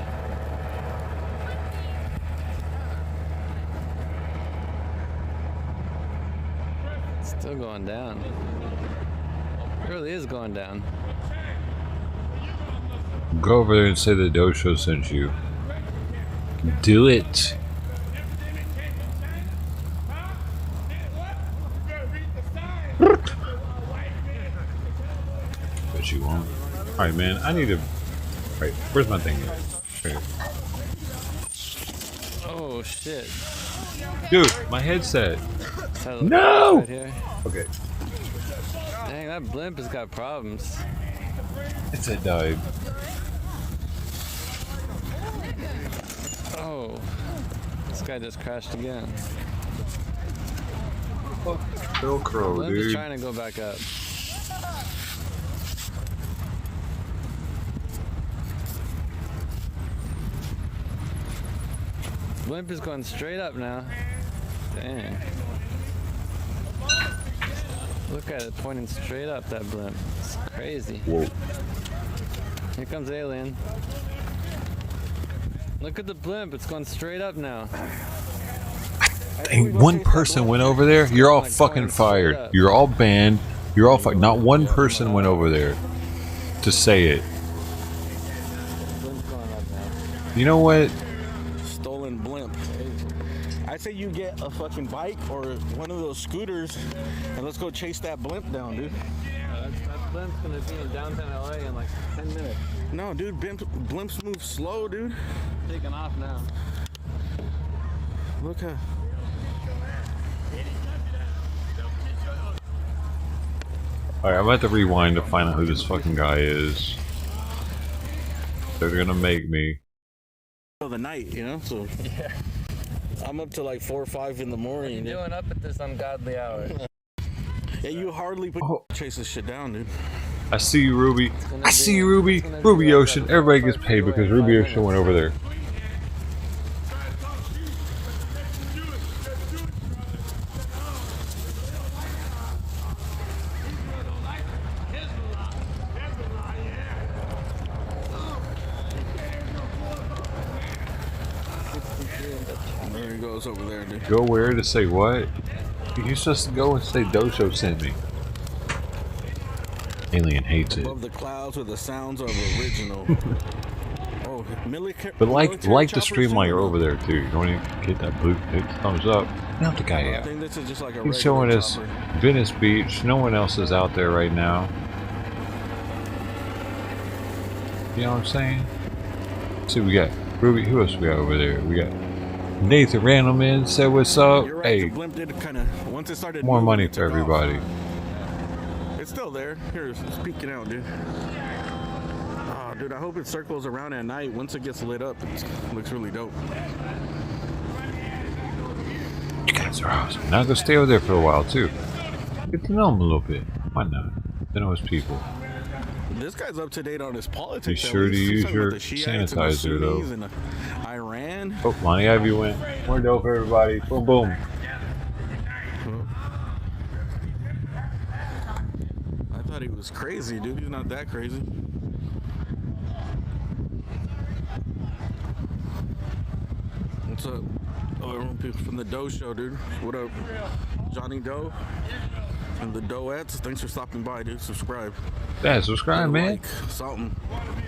It's still going down. It really is going down. Go over there and say the Dojo sent you. Do it. Bet you won't. Alright, man, I need to. Right, where's my thing? Right here. Oh shit. Dude, my headset. No! Right okay. Dang, that blimp has got problems. It's a died. Oh. This guy just crashed again. Velcro, Blimp dude. is trying to go back up. Blimp is going straight up now. Dang. Look at it pointing straight up, that blimp. It's crazy. Whoa. Here comes Alien. Look at the blimp, it's going straight up now. Dang, one person went over there. You're all fucking fired. You're all banned. You're all fired. Not one person went over there to say it. You know what? Stolen blimp. I say you get a fucking bike or one of those scooters and let's go chase that blimp down, dude. That blimp's gonna be in downtown LA in like 10 minutes. No, dude, blimps move slow, dude. Taking off now. Look at. Alright, I'm about to rewind to find out who this fucking guy is. They're gonna make me. Of the night, you know, so Yeah. I'm up to like 4 or 5 in the morning. What are you doing up at this ungodly hour? Yeah, you hardly chase this shit down, dude. I see you, Ruby. I see you, Ruby. Ruby Ocean. Everybody gets paid because Ruby Ocean went over there. There he goes over there, dude. Go where to say what? You're supposed to go and say Dojo sent me. Alien hates it. Above the clouds with the sounds of original. Oh, But like the stream while you're over there too. You want to get that blue thumbs up. Help the guy I out. think this is just like a He's showing regular us chopper. Venice Beach. No one else is out there right now. You know what I'm saying? See, we got Ruby. Who else we got over there? We got Nathan Randleman said what's up. You're right, Hey, the blimp did kind of once it started more moving, money it for took off. everybody. It's still there. Here, it's peeking out, dude. Oh, dude, I hope it circles around at night. Once it gets lit up, it looks really dope. You guys are awesome. Now go stay over there for a while too. Get to know him a little bit. Why not? They know his people. This guy's up to date on his politics. Be at sure to least. He's use talking your about the Shiites and the sanitizer, though. Sunnis and the Iran. Oh, Lonnie Ivy went. More dope, everybody. Boom, boom. I thought he was crazy, dude. He's not that crazy. What's up? Oh, everyone people from the Doe Show, dude. What up? Johnny Doe and the Doettes. Thanks for stopping by, dude. Subscribe. Yeah, subscribe, man. Like, something.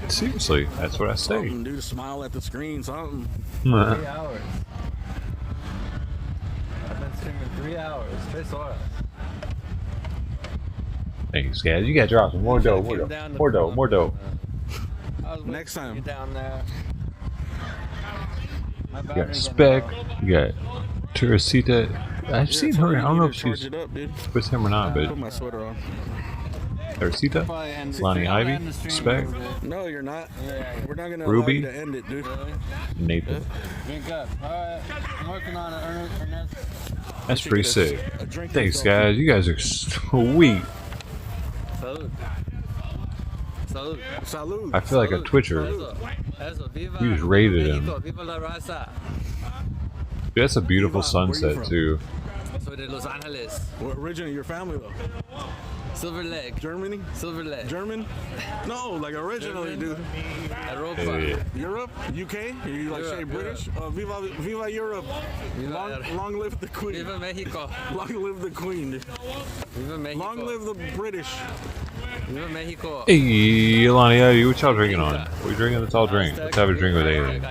Seriously, that's what I say. Something, dude. Smile at the screen. Something. 3 hours. I've been streaming 3 hours. Tres horas. Thanks, guys. You gotta drop some more dope, more dope, more dope, more dope. Next time. Down there. You got Spec. You got Teresita. I've seen her. I don't know if she's with him or not, Put but my sweater on. Teresita, Lonnie Ivy, Spec, No, you're not. We're not gonna Ruby. allow you to end it, dude. Nathan. Drink up. Alright. I'm working on it, Ernest. That's pretty sick. Thanks, guys. You guys are sweet. Salud. Salud. Salud. I feel like a Twitcher. Eso. Viva. You just rated him. Mexico. Viva la raza. Dude, that's a beautiful sunset too. Soy de Los Angeles. What origin of your family though? Silver Lake. Germany? Silver Lake. German? No, like originally, dude. Europa. Yeah. Europe? UK? You like Europe, say British? Viva Europe. Long live the Queen. Viva Mexico. Long live the Queen. Viva Mexico. Long live the British. Viva Mexico. Hey, Ilani, what y'all drinking on? What you drinking? Let's all drink. Let's have a drink with Alien.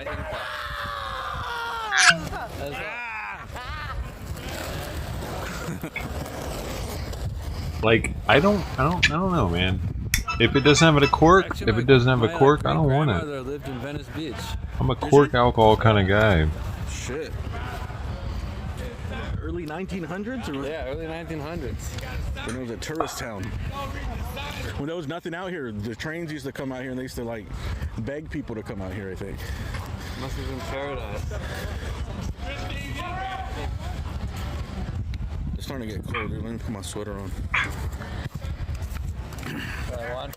Like, I don't know, man. If it doesn't have a cork, I don't want it. Lived in Venice Beach. I'm a cork alcohol kind of guy. Shit. Early 1900s? Or Yeah, early 1900s. when it was a tourist town. When there was nothing out here, the trains used to come out here and they used to like beg people to come out here, I think. Must have been paradise. It's starting to get cold, dude. Let me put my sweater on. I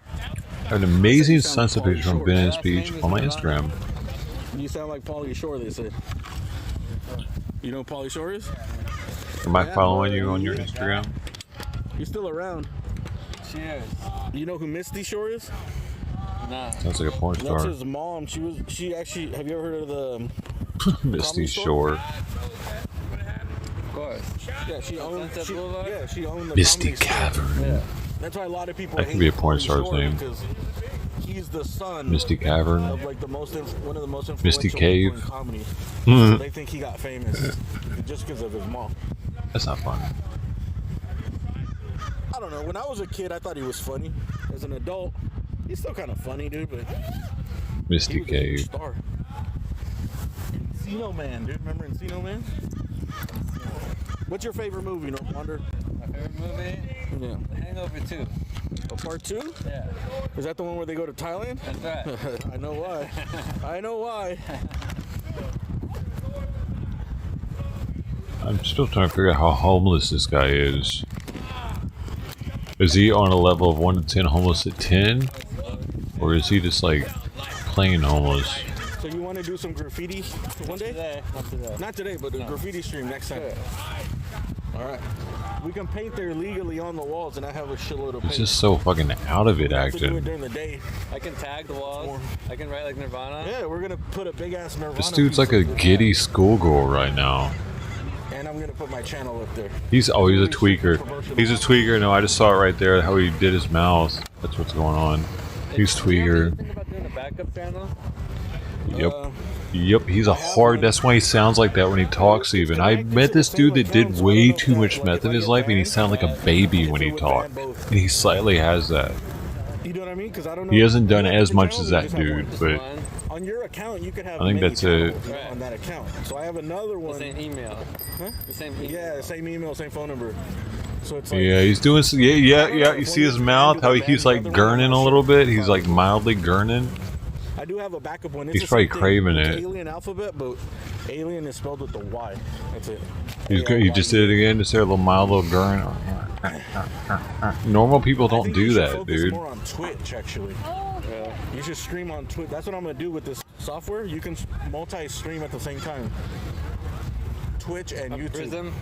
have an amazing sunset picture from Venice Beach on my Instagram. You sound like Pauly Shore, they said. You know who Pauly Shore is? Am I following you on your Instagram? He's still around. Cheers. You know who Misty Shore is? Nah. Sounds like a porn That's star. his mom. She actually, have you ever heard of the Misty Shore. Of course. Yeah, she owned the Misty Comedy Store. Cavern. Yeah. That's why a lot of people That could be a porn Pauly star's Shore name. because he's the son Misty Cavern. of like one of the most influential Misty people Cave. in comedy. Mhm. So they think he got famous just because of his mom. That's not fun. I don't know. When I was a kid, I thought he was funny. As an adult, he's still kind of funny, dude. But Misty he was a huge Cave. star. Encino Man, dude. Remember Encino Man? What's your favorite movie, No Wonder? My favorite movie? Yeah. Hangover 2. Oh, part 2? Yeah. Is that the one where they go to Thailand? That's right. I know why. I know why. I'm still trying to figure out how homeless this guy is. Is he on a level of 1 to 10 homeless at 10? Or is he just like plain homeless? So you want to do some graffiti one day? Not today. Not today, but a graffiti stream next time. All right. We can paint there legally on the walls, and I have a shitload of paint. He's just so fucking out of it We have to do it acting. during the day. I can tag the walls. I can write like Nirvana. Yeah, we're gonna put a big ass Nirvana. This dude's piece like a up there. giddy schoolgirl right now. And I'm gonna put my channel up there. He's a tweaker. He's a tweaker. No, I just saw it right there. How he did his mouth. That's what's going on. He's tweaker. Think about doing a backup channel? Yep. Yep, he's a hard. That's why he sounds like that when he talks. Even I met this dude that did way too much meth in his life, and he sounded like a baby when he talked. And he slightly has that. You know what I mean? Because I don't know. He hasn't done as much as that dude, but On your account, you could have. I think many that's it. channels on that account. So I have another one. The same email. Huh? The same email. Yeah, same email, same phone number. So it's like. yeah, he's doing. Yeah. You see his mouth? How he's like gurning a little bit. He's like mildly gurning. I do have a backup one. He's probably craving it. Alien alphabet, but alien is spelled with the Y. That's it. He just did it again. Just there, a little mild little gurn. Normal people don't do that, dude. More on Twitch, actually. Yeah. You should stream on Twitch. That's what I'm gonna do with this software. You can multi-stream at the same time. Twitch and YouTube. Prism.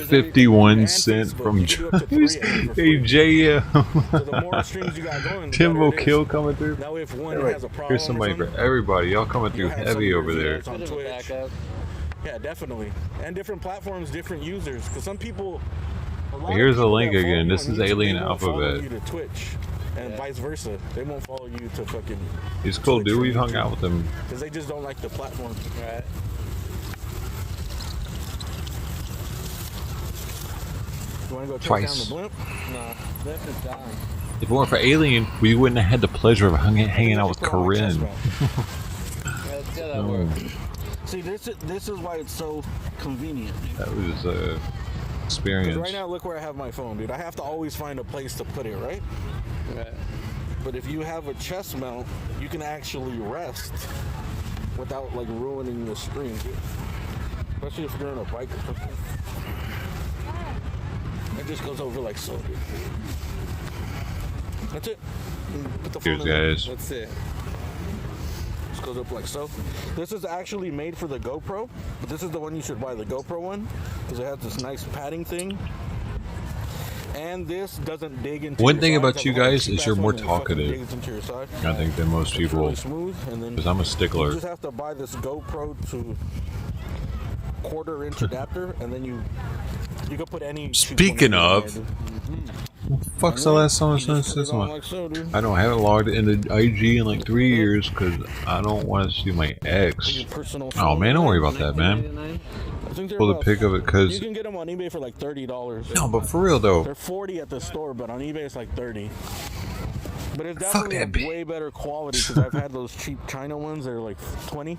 51 cent from JM. Timbo Kill coming through. That way, if one Right. has a problem, Here's somebody for everybody. Y'all coming through heavy over there. on Twitch. Yeah, definitely. And different platforms, different users. Because some people. Here's the link again. This is Alien You Alphabet. to Twitch, and vice versa. They won't follow you to fucking. He's cool, dude. We've hung out with him. Because they just don't like the platform. Right. You want to go check Twice. down the blimp? No, blimp is down. If it weren't for Alien, we wouldn't have had the pleasure of hanging out with Corinne. Yeah, let's get that work. See, this is why it's so convenient. That was Because experience. right now, look where I have my phone, dude. I have to always find a place to put it, right? Right. But if you have a chest mount, you can actually rest without like ruining the screen, dude. Especially if you're on a bike or something. It just goes over like so, dude. That's it. Put the Cheers, phone in guys. there. Let's see. This goes up like so. This is actually made for the GoPro, but this is the one you should buy, the GoPro one, because it has this nice padding thing. And this doesn't dig into One your thing side. about It's you a little guys is cheap-ass you're more one, and it fucking talkative. digs into your side. I think than most It's people. really smooth, and then Because I'm a you stickler. just have to buy this GoPro to quarter-inch adapter, and then you can put any. Speaking of, what the fuck's the last time I sent this one? I don't have it logged into IG in like 3 years because I don't want to see my ex. Oh man, don't worry about that, man. Pull the pic of it because. You can get them on eBay for like $30. No, but for real though. They're 40 at the store, but on eBay it's like 30. But it's definitely a way better quality because I've had those cheap China ones. They're like 20,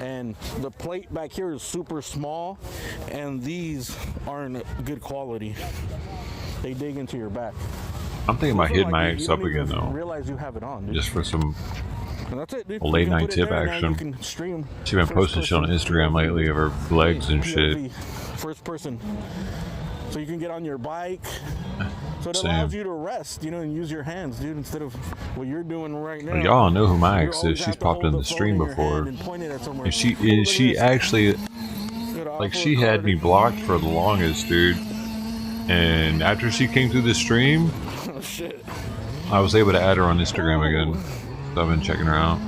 and the plate back here is super small, and these aren't good quality. They dig into your back. I'm thinking about hitting my You ex don't up again even though. Realize you have it on, dude. Just for some And that's it, dude. late You can night put it tip there, now you action. can stream She's been posting shit on Instagram lately of her legs and shit. POV, first person. So you can get on your bike. So it Same. allows you to rest, you know, and use your hands, dude, instead of what you're doing right now. Well, y'all know who my You ex always is. have She's to popped hold in the the phone stream in your before, hand and point it at somewhere. and she actually, like, she had me blocked for the longest, dude. And after she came through the stream, Oh, shit. I was able to add her on Instagram again. So I've been checking her out.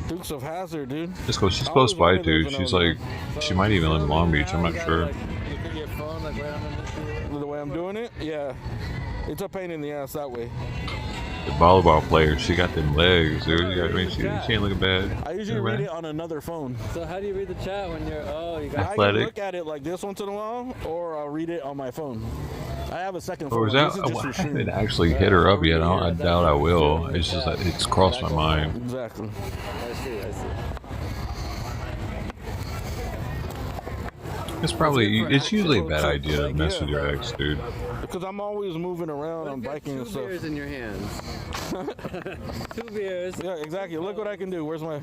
Dukes of Hazzard, dude. Just go. She's close by too. She's like, she might even live in Long Beach. I'm not sure. The way I'm doing it, yeah. It's a pain in the ass that way. The volleyball player, she got them legs, dude. I mean, she ain't looking bad. I usually read it on another phone. So how do you read the chat when you're? Oh, you got. I can Athletic. look at it like this once in a while, or I'll read it on my phone. I have a second Or phone. was that? This is just I for streaming. haven't actually hit her up yet. I doubt I will. It's just that it's crossed my mind. Exactly. I see. It's usually a bad idea to mess with your ex, dude. Because I'm always moving around, I'm biking and Two stuff. beers in your hands. 2 beers. Yeah, exactly. Look what I can do. Where's my...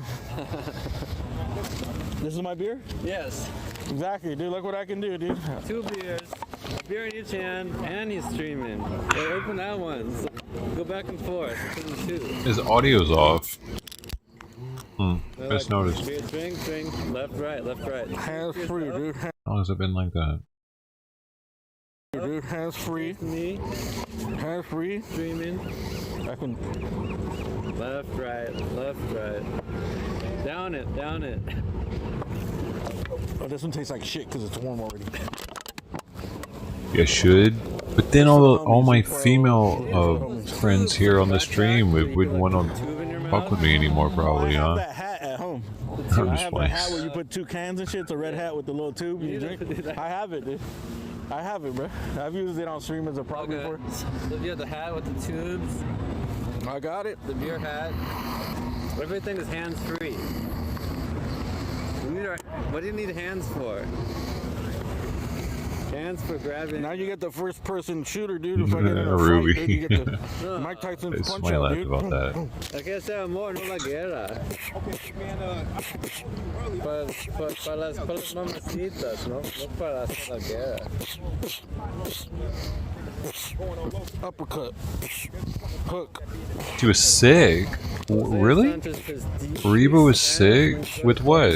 This is my beer? Yes. Exactly, dude. Look what I can do, dude. 2 beers, a beer in each hand, and he's streaming. So open that one. So go back and forth. His audio's off. Just noticed. Beer, drink, left, right. Hands free, dude. How long has it been like that? Dude, hands free. Me. Hands free. Streaming. I can. Left, right. Down it. Oh, this one tastes like shit because it's warm already. You should. But then all my female friends here on the stream wouldn't want to fuck with me anymore, probably, I have huh? that hat at home. I'm I just have that playing. hat where you put 2 cans and shit. It's a red hat with the little tube and you drink. I have it, dude. I have it, bro. I've used it on stream as a prop before. So you have the hat with the tubes. I got it. The beer hat. Everything is hands free. What do you need hands for? Hands for grabbing. Now you get the first person shooter, dude. If I get in a Ruby. fight, dude, you get the Mike Tyson's punch Somebody out, laughed dude. about that. Hay que hacer amor, no la guerra. Para las mamacitas, no para hacer la guerra. Uppercut. Hook. She was sick. Really? Reba was sick? With what?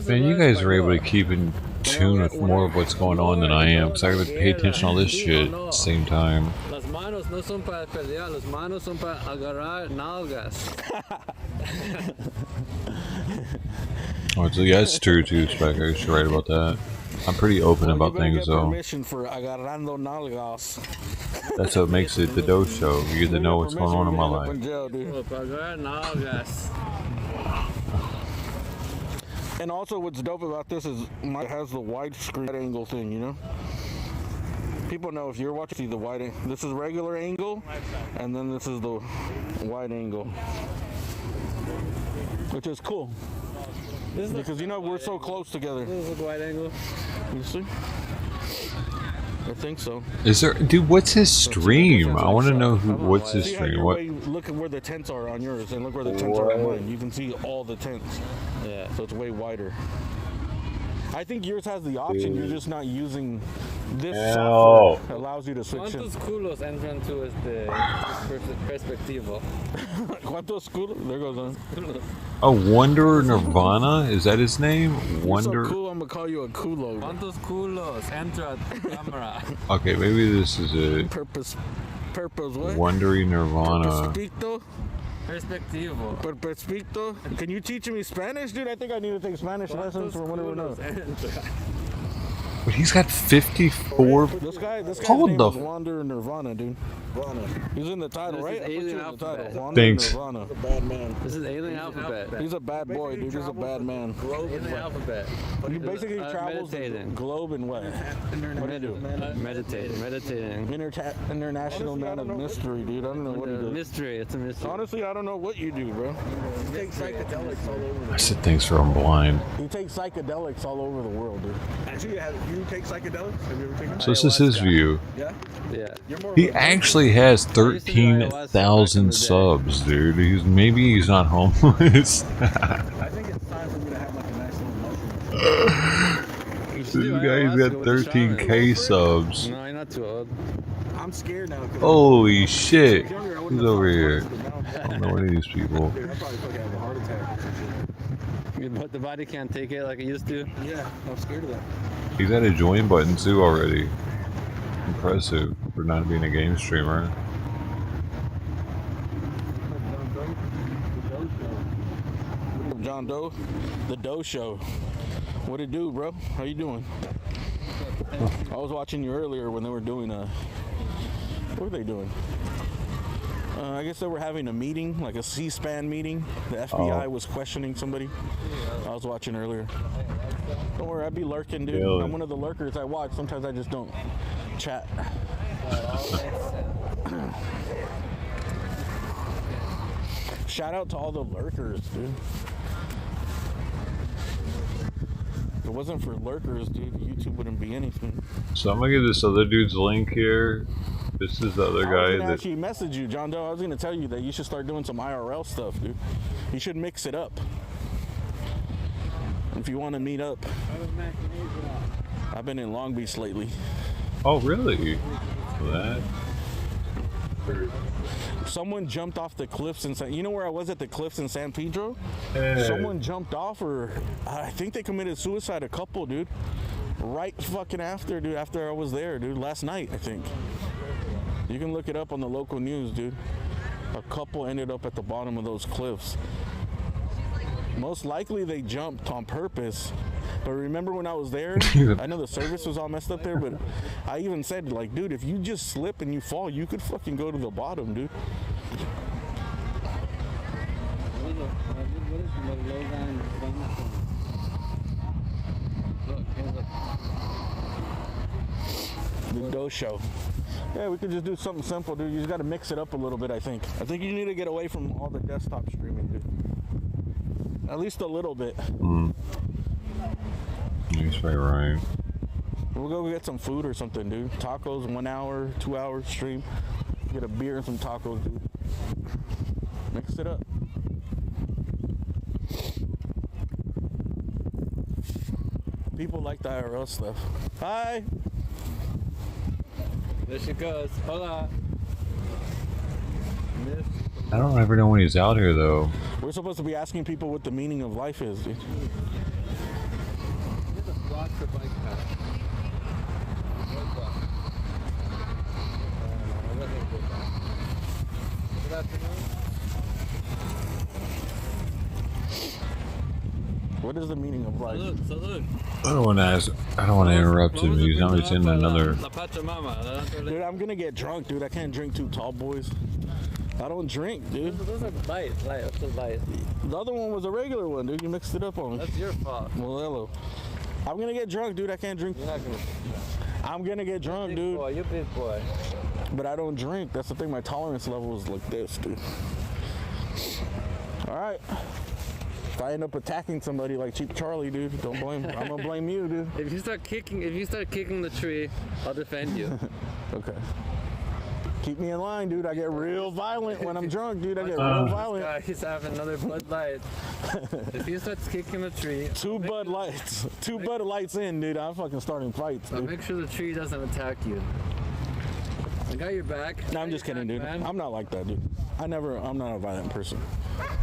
Man, you guys are able to keep in tune with more of what's going on than I am, because I gotta pay attention to all this shit at the same time. Las manos no son para pelear, las manos son para agarrar nalgas. Oh, yeah, it's true too, Spec. I guess you're right about that. I'm pretty open about things, though. Permission for agarrando nalgas. That's what makes it the Doe Show. You get to know what's going on in my life. Para agarrar nalgas. And also, what's dope about this is it has the widescreen angle thing, you know? People know if you're watching, see the wide. This is regular angle, and then this is the wide angle, which is cool. Because you know we're so close together. This is a wide angle. You see? I think so. Is there, dude? What's his stream? I want to know what's his See how stream. your What? way- look at where the tents are on yours, and look where the tents are on mine. You can see all the tents. Yeah. So it's way wider. I think yours has the option. You're just not using this Hell. software that allows you to switch in. ¿Cuántos culos entran to perspectivo? ¿Cuántos culos? There goes on. Oh, Wonder Nirvana? Is that his name? Wonder. You're so cool, I'm gonna call you a culo. ¿Cuántos culos entra cámara? Okay, maybe this is it. Purpose what? Wondery Nirvana. Perspectivo. Perspecto. Can you teach me Spanish, dude? I think I need to take Spanish lessons for whenever now. But he's got 54. This guy's Hold name the is Wander Nirvana, dude. He's in the title, right? Alien Alphabet. Thanks. Nirvana. He's a bad man. This is Alien Alphabet. He's a bad boy, dude. He's a bad man. Alien Alphabet. He basically travels the globe and what? What do you do? Meditating. International man of mystery, dude. I don't know what he does. Mystery. It's a mystery. Honestly, I don't know what you do, bro. He takes psychedelics all over. I said thanks for I'm blind. He takes psychedelics all over the world, dude. Actually, you take psychedelics? Have you ever taken So this is his view. Yeah? Yeah. He actually has 13,000 subs, dude. Maybe he's not homeless. I think it's time for me to have like a nice little mushroom. This guy's got 13k subs. No, you're not too old. I'm scared now. Holy shit. Who's over here? I don't know any of these people. Dude, I'll probably fucking have a heart attack or some shit. But the body can't take it like it used to. Yeah, I'm scared of that. He's had a join button too already. Impressive for not being a game streamer. John Doe, the Doe Show. What it do, bro? How you doing? I was watching you earlier when they were doing what were they doing? I guess they were having a meeting, like a C-SPAN meeting. The FBI was questioning somebody. I was watching earlier. Don't worry, I'd be lurking, dude. Really? I'm one of the lurkers. I watch. Sometimes I just don't chat. Shout out to all the lurkers, dude. If it wasn't for lurkers, dude, YouTube wouldn't be anything. So I'm gonna give this other dude's link here. This is the other I was guy gonna that. actually message you, John Doe. I was gonna tell you that you should start doing some IRL stuff, dude. You should mix it up. If you want to meet up. I've been in Long Beach lately. Oh, really? That? Someone jumped off the cliffs in you know where I was at the cliffs in San Pedro? Hey. Someone jumped off, or I think they committed suicide, a couple, dude. Right fucking after, dude, after I was there, dude, last night, I think. You can look it up on the local news, dude. A couple ended up at the bottom of those cliffs. Most likely they jumped on purpose. But remember when I was there, I know the service was all messed up there, but I even said, like, dude, if you just slip and you fall, you could fucking go to the bottom, dude. The Doe Show. Yeah, we could just do something simple, dude. You just got to mix it up a little bit, I think. I think you need to get away from all the desktop streaming, dude. At least a little bit. He's very right. We'll go get some food or something, dude. Tacos, 1 hour, 2 hour stream. Get a beer and some tacos, dude. Mix it up. People like the IRL stuff. Hi. There she goes. Hola. I don't ever know when he's out here though. We're supposed to be asking people what the meaning of life is, dude. What is the meaning of life? Salud. I don't want to ask. I don't want to interrupt him. He's now he's in another. Dude, I'm gonna get drunk, dude. I can't drink two tall boys. I don't drink, dude. Those are light. What's the light? The other one was a regular one, dude. You mixed it up on me. That's your fault. Modelo. I'm gonna get drunk, dude. I can't drink. You're not gonna. I'm gonna get drunk, dude. Boy, you're big boy. But I don't drink. That's the thing. My tolerance level is like this, dude. All right. If I end up attacking somebody like Cheap Charlie, dude, don't blame. I'm gonna blame you, dude. If you start kicking the tree, I'll defend you. Okay. Keep me in line, dude. I get real violent when I'm drunk, dude. I get real violent. This guy, he's having another Bud Light. If he starts kicking the tree... Two Bud Lights in, dude. I'm fucking starting fights, dude. Make sure the tree doesn't attack you. I got your back. No, I'm just kidding, dude. Man. I'm not like that, dude. I'm not a violent person.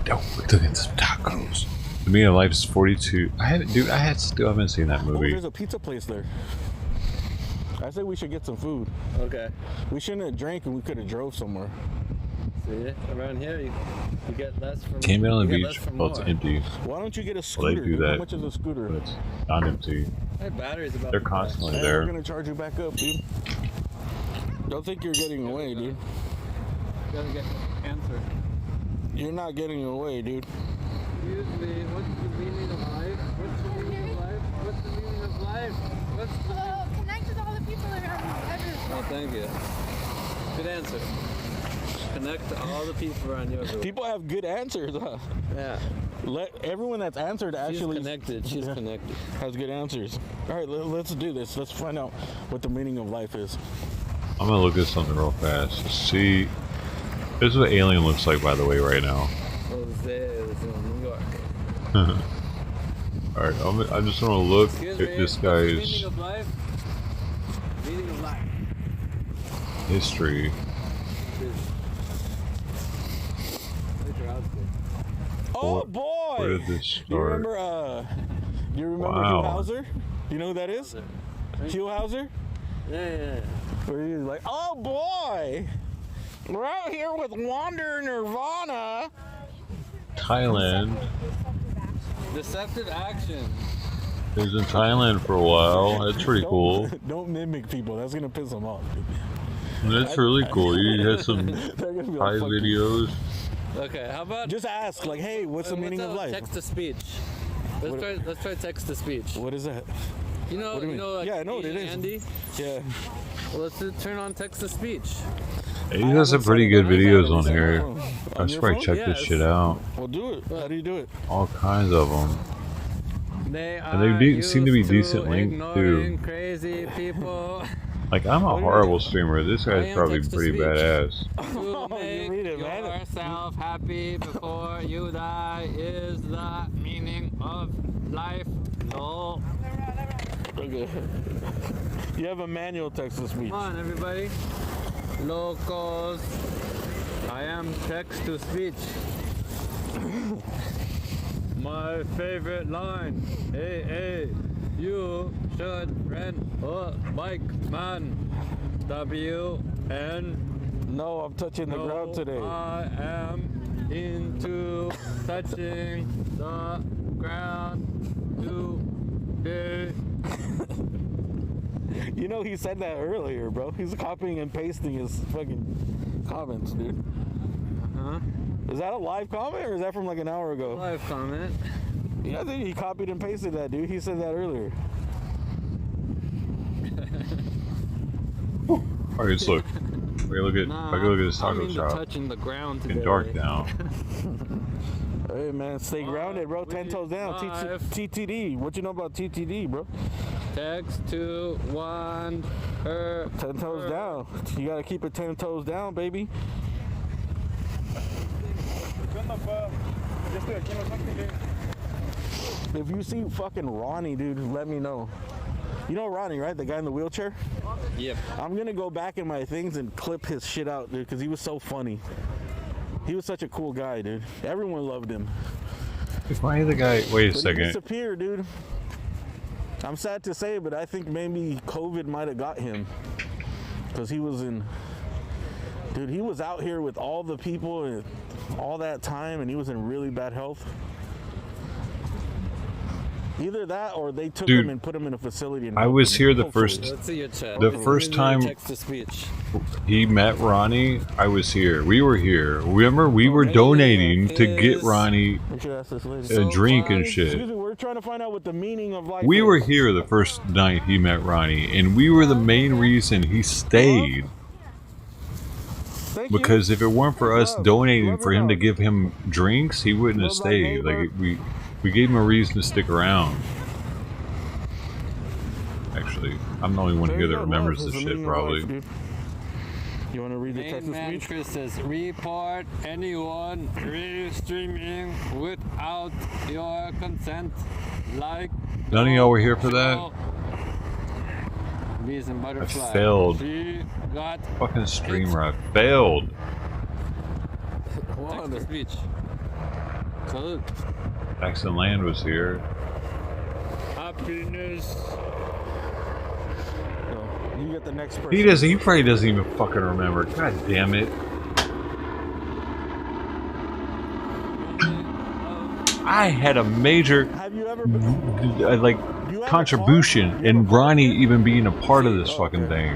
Don't look at some tacos. The meaning of life is 42. I still haven't seen that movie. Oh, there's a pizza place there. I say we should get some food. Okay. We shouldn't have drank and we could have drove somewhere. See, around here you get less from. Came in on the beach. Well, it's empty. Why don't you get a scooter? Well, they do that. How much is a scooter? It's not empty. My battery's about. They're constantly Hey, there. we're gonna charge you back up, dude. Don't think you're getting away, dude. You gotta get answer. You're not getting away, dude. Excuse me, what's the meaning of life? What's the meaning of life? What's the meaning of life? What's the meaning? Connect with all the people around you. Oh, thank you. Good answer. Connect to all the people around you. People have good answers, huh? Yeah. Let everyone that's answered actually She's connected. Has good answers. All right, let's do this. Let's find out what the meaning of life is. I'm gonna look at something real fast. See, this is what alien looks like, by the way, right now. Jose is in New York. Alright, I just want to look at this guy's Meaning of life? Meaning of life. history. Oh boy! Where did this start? You remember Wow. Hugh Hauser? You know who that is? Hugh Hauser? Yeah. Where he's like, oh boy! We're out here with Wander Nirvana. Thailand. Deceptive action. He was in Thailand for a while. That's pretty cool. Don't mimic people. That's gonna piss them off. That's really cool. You had some They're gonna be Thai like, fuck you. videos. Okay, how about just ask, like, hey, what's the meaning of life? Text to speech. Let's try text to speech. What is that? You know, What do you mean? like Yeah, I know what it is. Andy? Yeah. Well, let's turn on text to speach. He has some pretty good videos on here. I On should your probably phone? check this shit out. Well, do it. How do you do it? All kinds of them. They And they seem to be decent length ignoring too. crazy people. Like, I'm a horrible streamer. This guy's probably pretty badass. To make yourself happy before you die is the meaning of life. No. Okay. You have a manual text to speech. Come on, everybody. Locals. I am text to speech. My favorite line. Hey, you should rent a bike, man. WN. No, I'm touching the ground today. I am into touching the ground today. You know, he said that earlier, bro. He's copying and pasting his fucking comments, dude. Uh-huh. Is that a live comment or is that from like an hour ago? Live comment. Yeah, I think he copied and pasted that, dude. He said that earlier. Alright, so look. Look at, Nah, I can look at this I'm taco into shop. touching the ground It's today. dark now. Hey, man, stay grounded, bro. 10 toes down. TTD. What you know about TTD, bro? Text to one. 10 toes down. You gotta keep it 10 toes down, baby. If you see fucking Ronnie, dude, let me know. You know Ronnie, right? The guy in the wheelchair? Yep. I'm gonna go back in my things and clip his shit out, dude, because he was so funny. He was such a cool guy, dude. Everyone loved him. If I the guy, wait a But second. he disappeared, dude. I'm sad to say, but I think maybe COVID might have got him. Because he was in... Dude, he was out here with all the people and all that time, and he was in really bad health. Either that or they took Dude, him and put him in a facility. And I was here the hopefully. first, Let's see your chat. the first time Text to speech. he met Ronnie. I was here. We were here. Remember, we were donating to get Ronnie We should ask this lady. a drink and Excuse shit. me, we're trying to find out what the meaning of life We is. were here the first night he met Ronnie, and we were the main reason he stayed. Thank you. Because if it weren't for us donating for him to give him drinks, he wouldn't have Love thy stayed. neighbor. Like we gave him a reason to stick around. Actually, I'm the only one There here you that go, remembers love this is the shit, meaning of probably. life, dude. You want to read the Main text man speech? Chris says, report anyone streaming without your consent. Like None of y'all were here for that? Bees and I butterfly. failed. She got Fucking streamer, I failed. text to speech. Salute. Jackson Land was here. Happiness. You get the next person. He probably doesn't even fucking remember. God damn it. I had a major contribution in Ronnie even being a part of this fucking thing.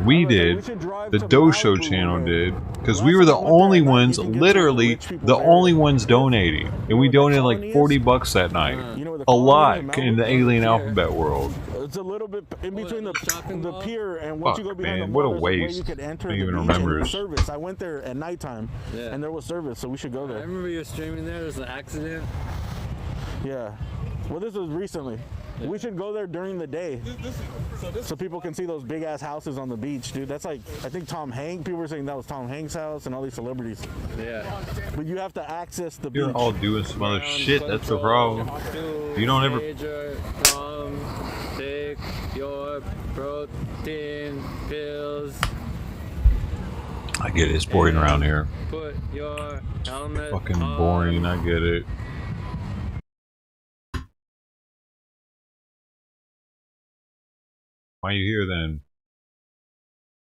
We did. The Dosho channel did. Because we were the only ones, literally, the only ones donating. And we donated like $40 that night. A lot in the alien alphabet world. It's a little bit in between the pier and once you go behind man, the what a wall, there's way waste. you could enter I don't the even beach remember. and service. I went there at nighttime and there was service, so we should go there. I remember you were streaming there. There was an accident. Yeah. Well, this was recently. Yeah. We should go there during the day so people can see those big ass houses on the beach, dude. That's like, I think Tom Hanks, people were saying that was Tom Hanks' house and all these celebrities. Yeah. But you have to access the You're beach. all doing some other shit, that's the problem. You don't ever... Major Tom, take your protein pills. I get it, it's boring around here. Put your helmet Fucking on. boring, I get it. Why are you here then?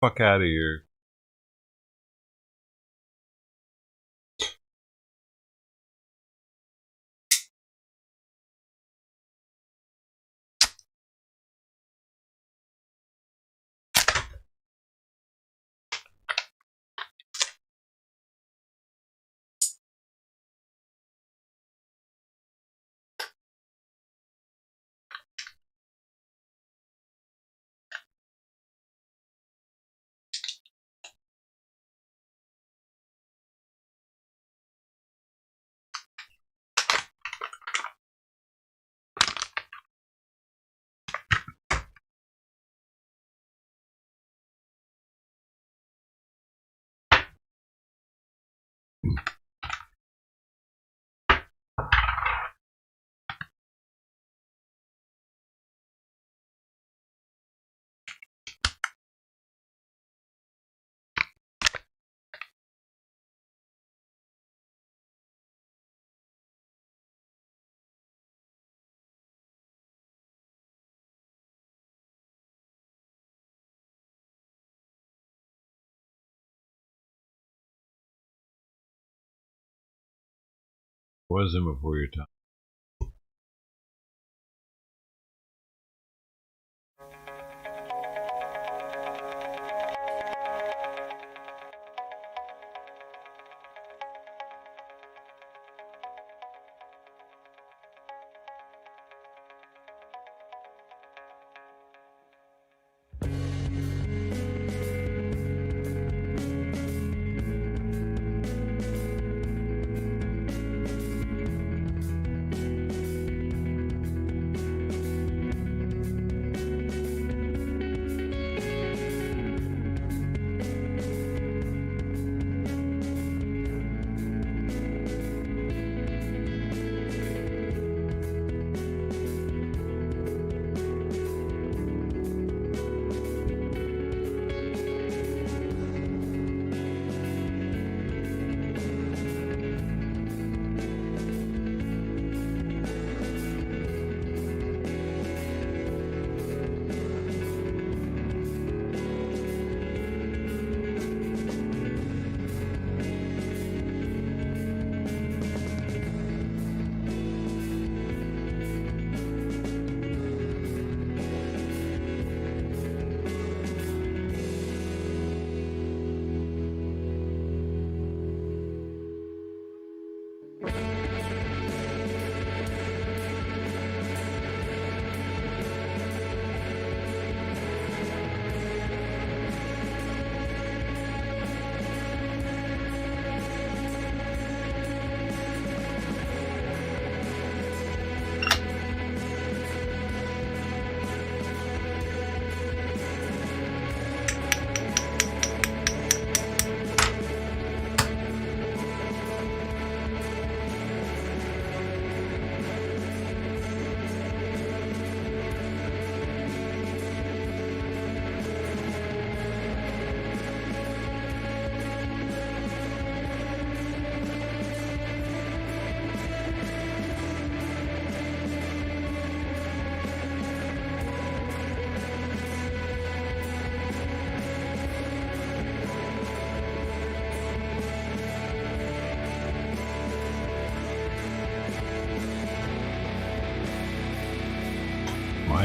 Fuck out of here. Wasn't before your time.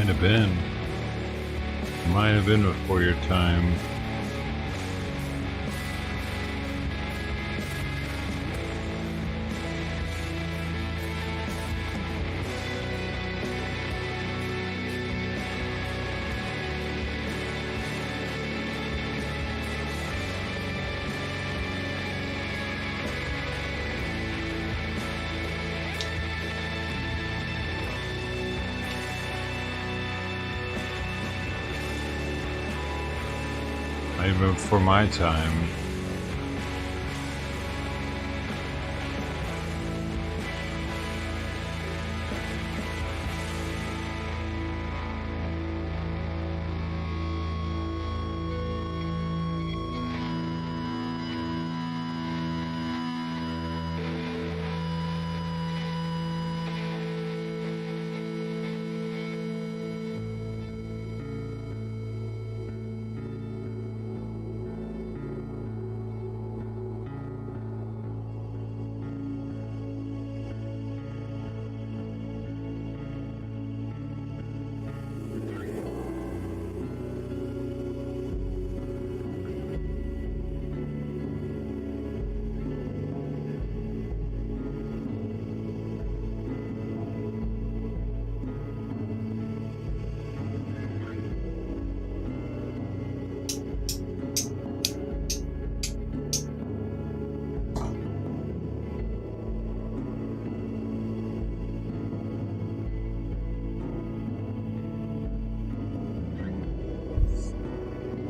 Might have been. Might have been before your time. Even for my time.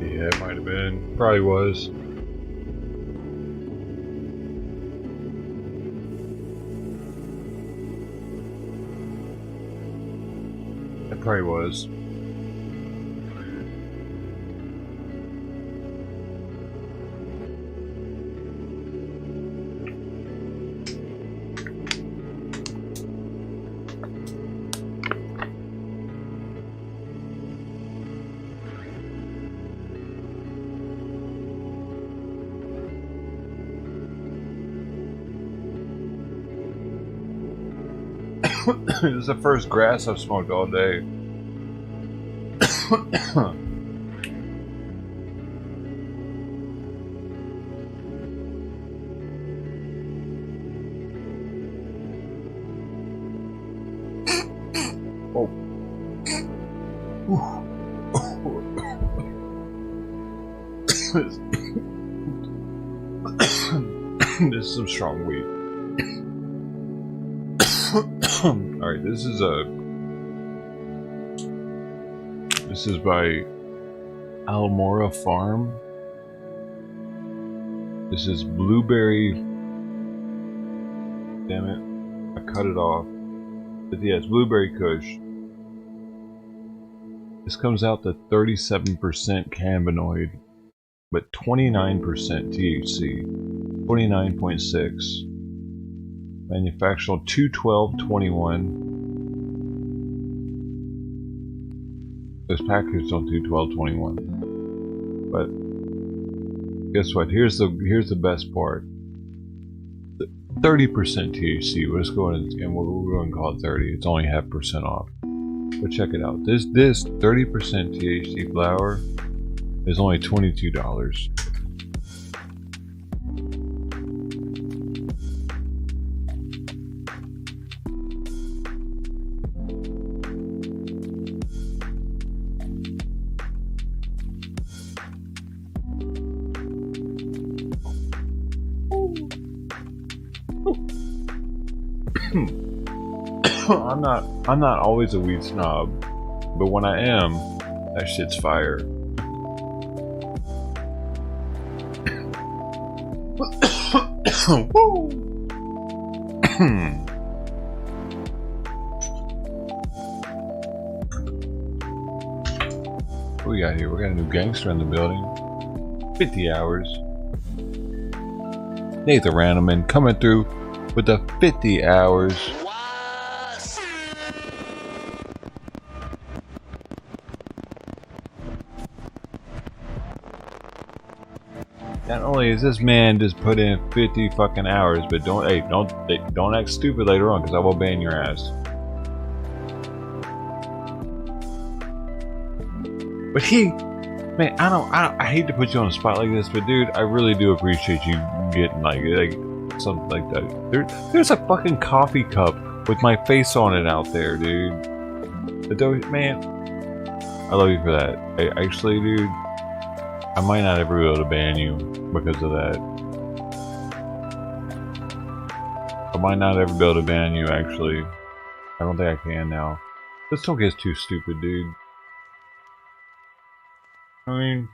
Yeah, it might have been. Probably was. It probably was. This is the first grass I've smoked all day. Oh. This is some strong weed. Alright, this is by Almora Farm. This is blueberry. Damn it, I cut it off. But yeah, it's blueberry kush. This comes out to 37% cannabinoid, but 29% THC, 29.6. Manufactured 2/12/21. This packaged on 2/12/21. But guess what? Here's the best part. 30% THC. We're just going and we're going to call it 30. It's only 0.5% off. But check it out. This 30% THC flower is only $22. I'm not always a weed snob, but when I am, that shit's fire. What we got here? We got a new gangster in the building. 50 hours. Nathan Randleman coming through with the 50 hours. Not only is this man just put in 50 fucking hours, but don't act stupid later on, because I will ban your ass. But man, I hate to put you on a spot like this, but dude, I really do appreciate you getting like something like that. There's a fucking coffee cup with my face on it out there, dude. Man, I love you for that. Actually, dude, I might not ever be able to ban you because of that. I might not ever be able to ban you, actually. I don't think I can now. This don't get too stupid, dude. I mean...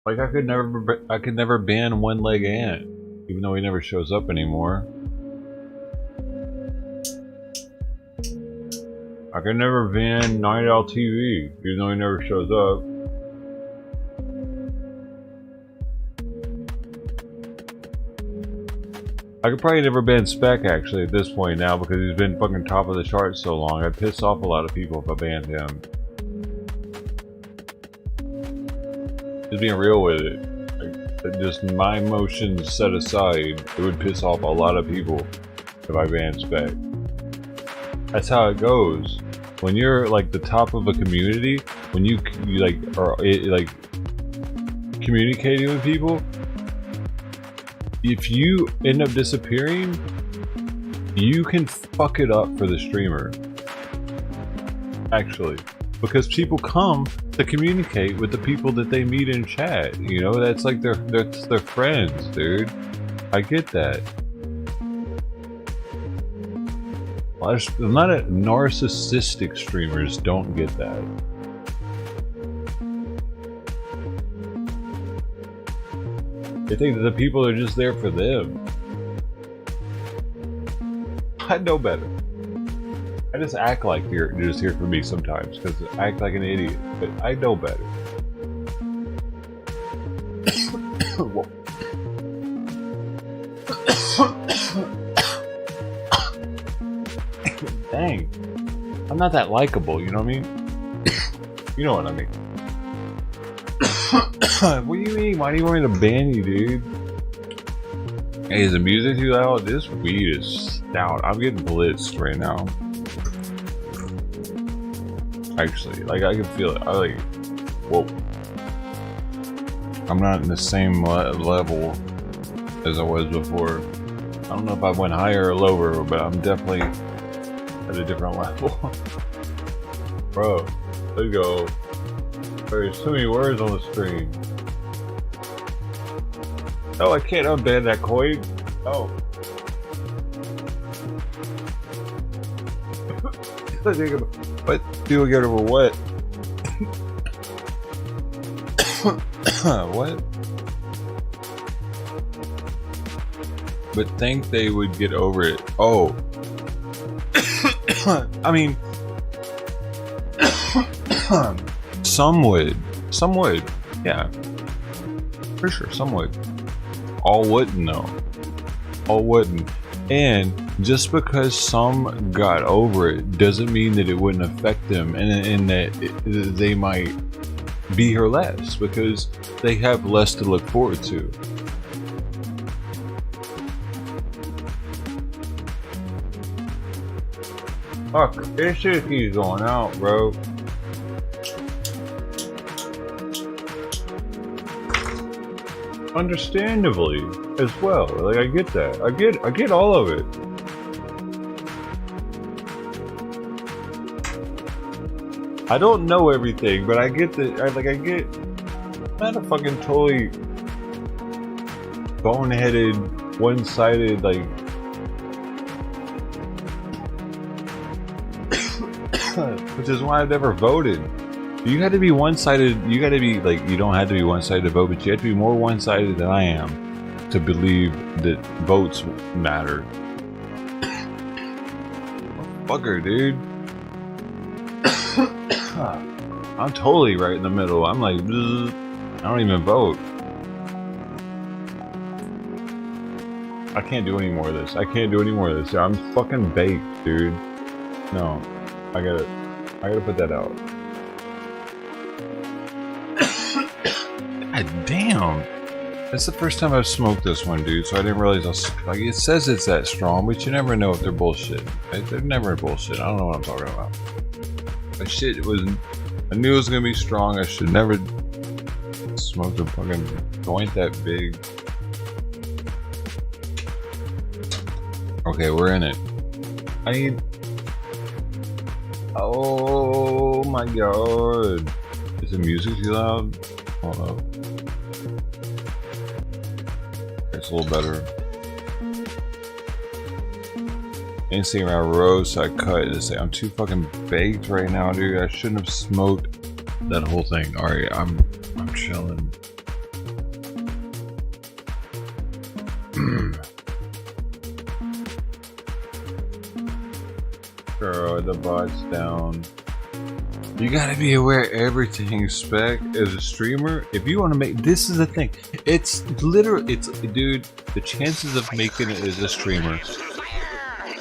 Like, I could never ban One Leg Ant, even though he never shows up anymore. I could never ban Night Owl TV, even though he never shows up. I could probably never ban Spec, actually, at this point now, because he's been fucking top of the charts so long. I'd piss off a lot of people if I banned him. Just being real with it. Like, just my emotions set aside, it would piss off a lot of people if I banned Spec. That's how it goes. When you're like the top of a community, when you like are like communicating with people, if you end up disappearing, you can fuck it up for the streamer. Actually, because people come to communicate with the people that they meet in chat. You know, that's like their friends, dude. I get that. A lot of narcissistic streamers don't get that. They think that the people are just there for them. I know better. I just act like you're just here for me sometimes, because I act like an idiot, but I know better. Dang. I'm not that likable, you know what I mean? You know what I mean. What do you mean? Why do you want me to ban you, dude? Hey, is the music too loud? This weed is stout. I'm getting blitzed right now. Actually, like, I can feel it. I like, whoa. I'm not in the same level as I was before. I don't know if I went higher or lower, but I'm definitely at a different level. Bro, let's go. There's too many words on the screen. Oh, I can't unban that coin. Oh. What? Do we get over what? What? But think they would get over it. Oh. I mean, some would. Some would. Yeah. For sure, some would. All wouldn't, though. All wouldn't. And just because some got over it doesn't mean that it wouldn't affect them, and that they might be here less because they have less to look forward to. Fuck, this shit keeps going out, bro. Understandably, as well. Like, I get that. I get all of it. I don't know everything, but I get the. I get. Not a fucking totally boneheaded, one-sided, like. Which is why I've never voted. You got to be one-sided. You got to be like. You don't have to be one-sided to vote, but you have to be more one-sided than I am to believe that votes matter. Fucker, dude. I'm totally right in the middle. I'm like, I don't even vote. I can't do any more of this. I can't do any more of this. I'm fucking baked, dude. No, I gotta put that out. God damn. It's the first time I've smoked this one, dude, so I didn't realize how, like, it says it's that strong, but you never know if they're bullshit. Right? They're never bullshit. I don't know what I'm talking about. But shit, it was. I knew it was gonna be strong. I should never smoke a fucking joint that big. Okay, we're in it. I need. Oh my god. Is the music too loud? Hold up. It's a little better. Instagram roast, I cut it to say I'm too fucking baked right now, dude. I shouldn't have smoked that whole thing. Alright, I'm chilling. Girl, the bot's down. You gotta be aware everything, Spec, as a streamer. If you want to make, this is the thing. It's literally, dude, the chances of making it as a streamer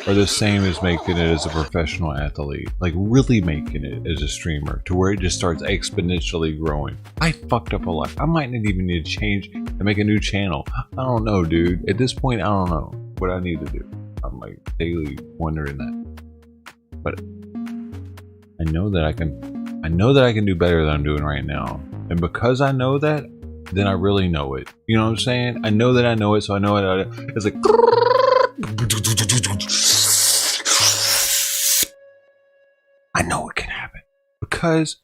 are the same as making it as a professional athlete. Like, really making it as a streamer to where it just starts exponentially growing. I fucked up a lot. I might not even need to change and make a new channel. I don't know, dude. At this point, I don't know what I need to do. I'm like daily wondering that. But I know that I can do better than I'm doing right now. And because I know that, then I really know it. You know what I'm saying? I know that I know it, so I know it. It's like I know it can happen. Because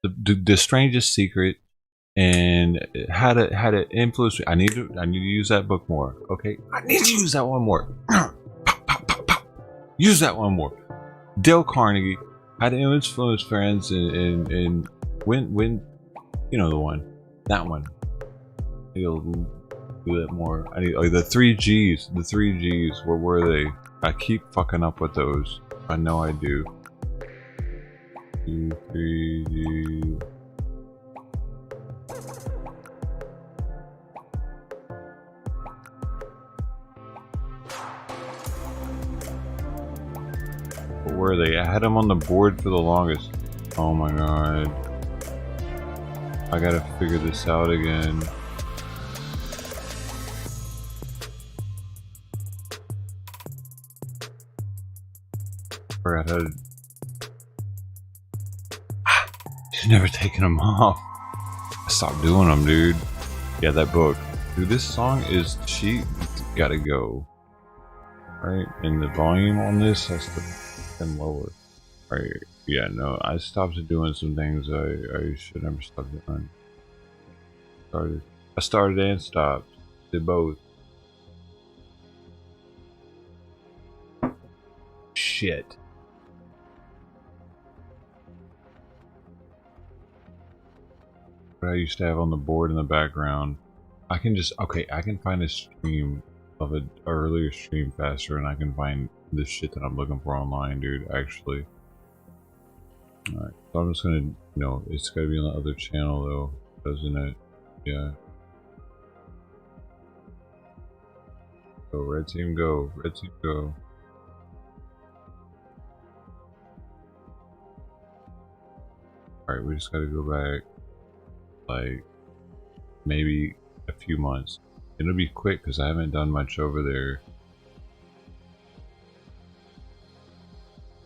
the strangest secret and how to influence. I need to use that book more. Okay? I need to use that one more. Use that one more. Dale Carnegie, how to influence friends and when you know the one, that one. You'll do that more. I need the 3Gs. The 3Gs. What were they? I keep fucking up with those. I know I do. 2, 3G. What were they? I had them on the board for the longest. Oh my god. I gotta figure this out again. Forgot how to... She's never taken them off. I stopped doing them, dude. Yeah, that book. Dude, this song is cheap. Gotta go. Right? And the volume on this has to and lower. Right? Yeah, no, I stopped doing some things I should never stop doing. I started and stopped. Did both. Shit. What I used to have on the board in the background. I can just, okay, I can find a stream of an earlier stream faster, and I can find the shit that I'm looking for online, dude, actually. Alright, so I'm just gonna, it's gotta be on the other channel though, doesn't it? Yeah. Go, red team, go. Red team, go. Alright, we just gotta go back, like, maybe a few months. It'll be quick because I haven't done much over there.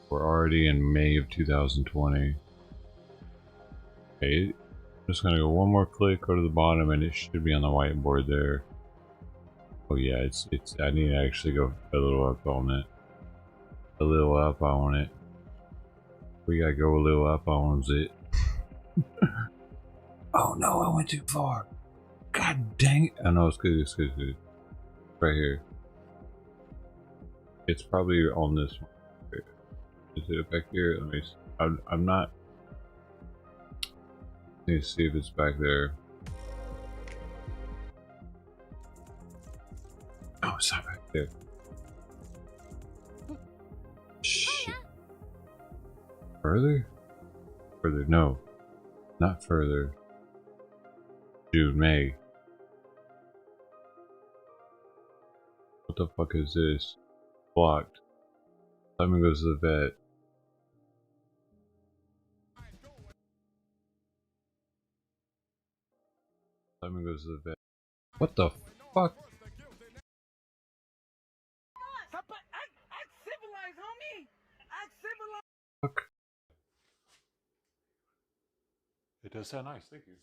We're already in May of 2020. Okay, I'm just gonna go one more click, go to the bottom, and it should be on the whiteboard there. Oh yeah, it's I need to actually go a little up on it. A little up on it. We gotta go a little up on it. Oh no, I went too far. God dang it. I know it's good, it's good, it's good. Right here. It's probably on this one. Is it back here? Let me see. I'm not. Need to see if it's back there. Oh, it's not back there. Shit. Further? Further, no. Not further. June, May. What the fuck is this? Blocked. Simon goes to the vet. Simon goes to the vet. What the fuck? Fuck. It does sound nice, thank you.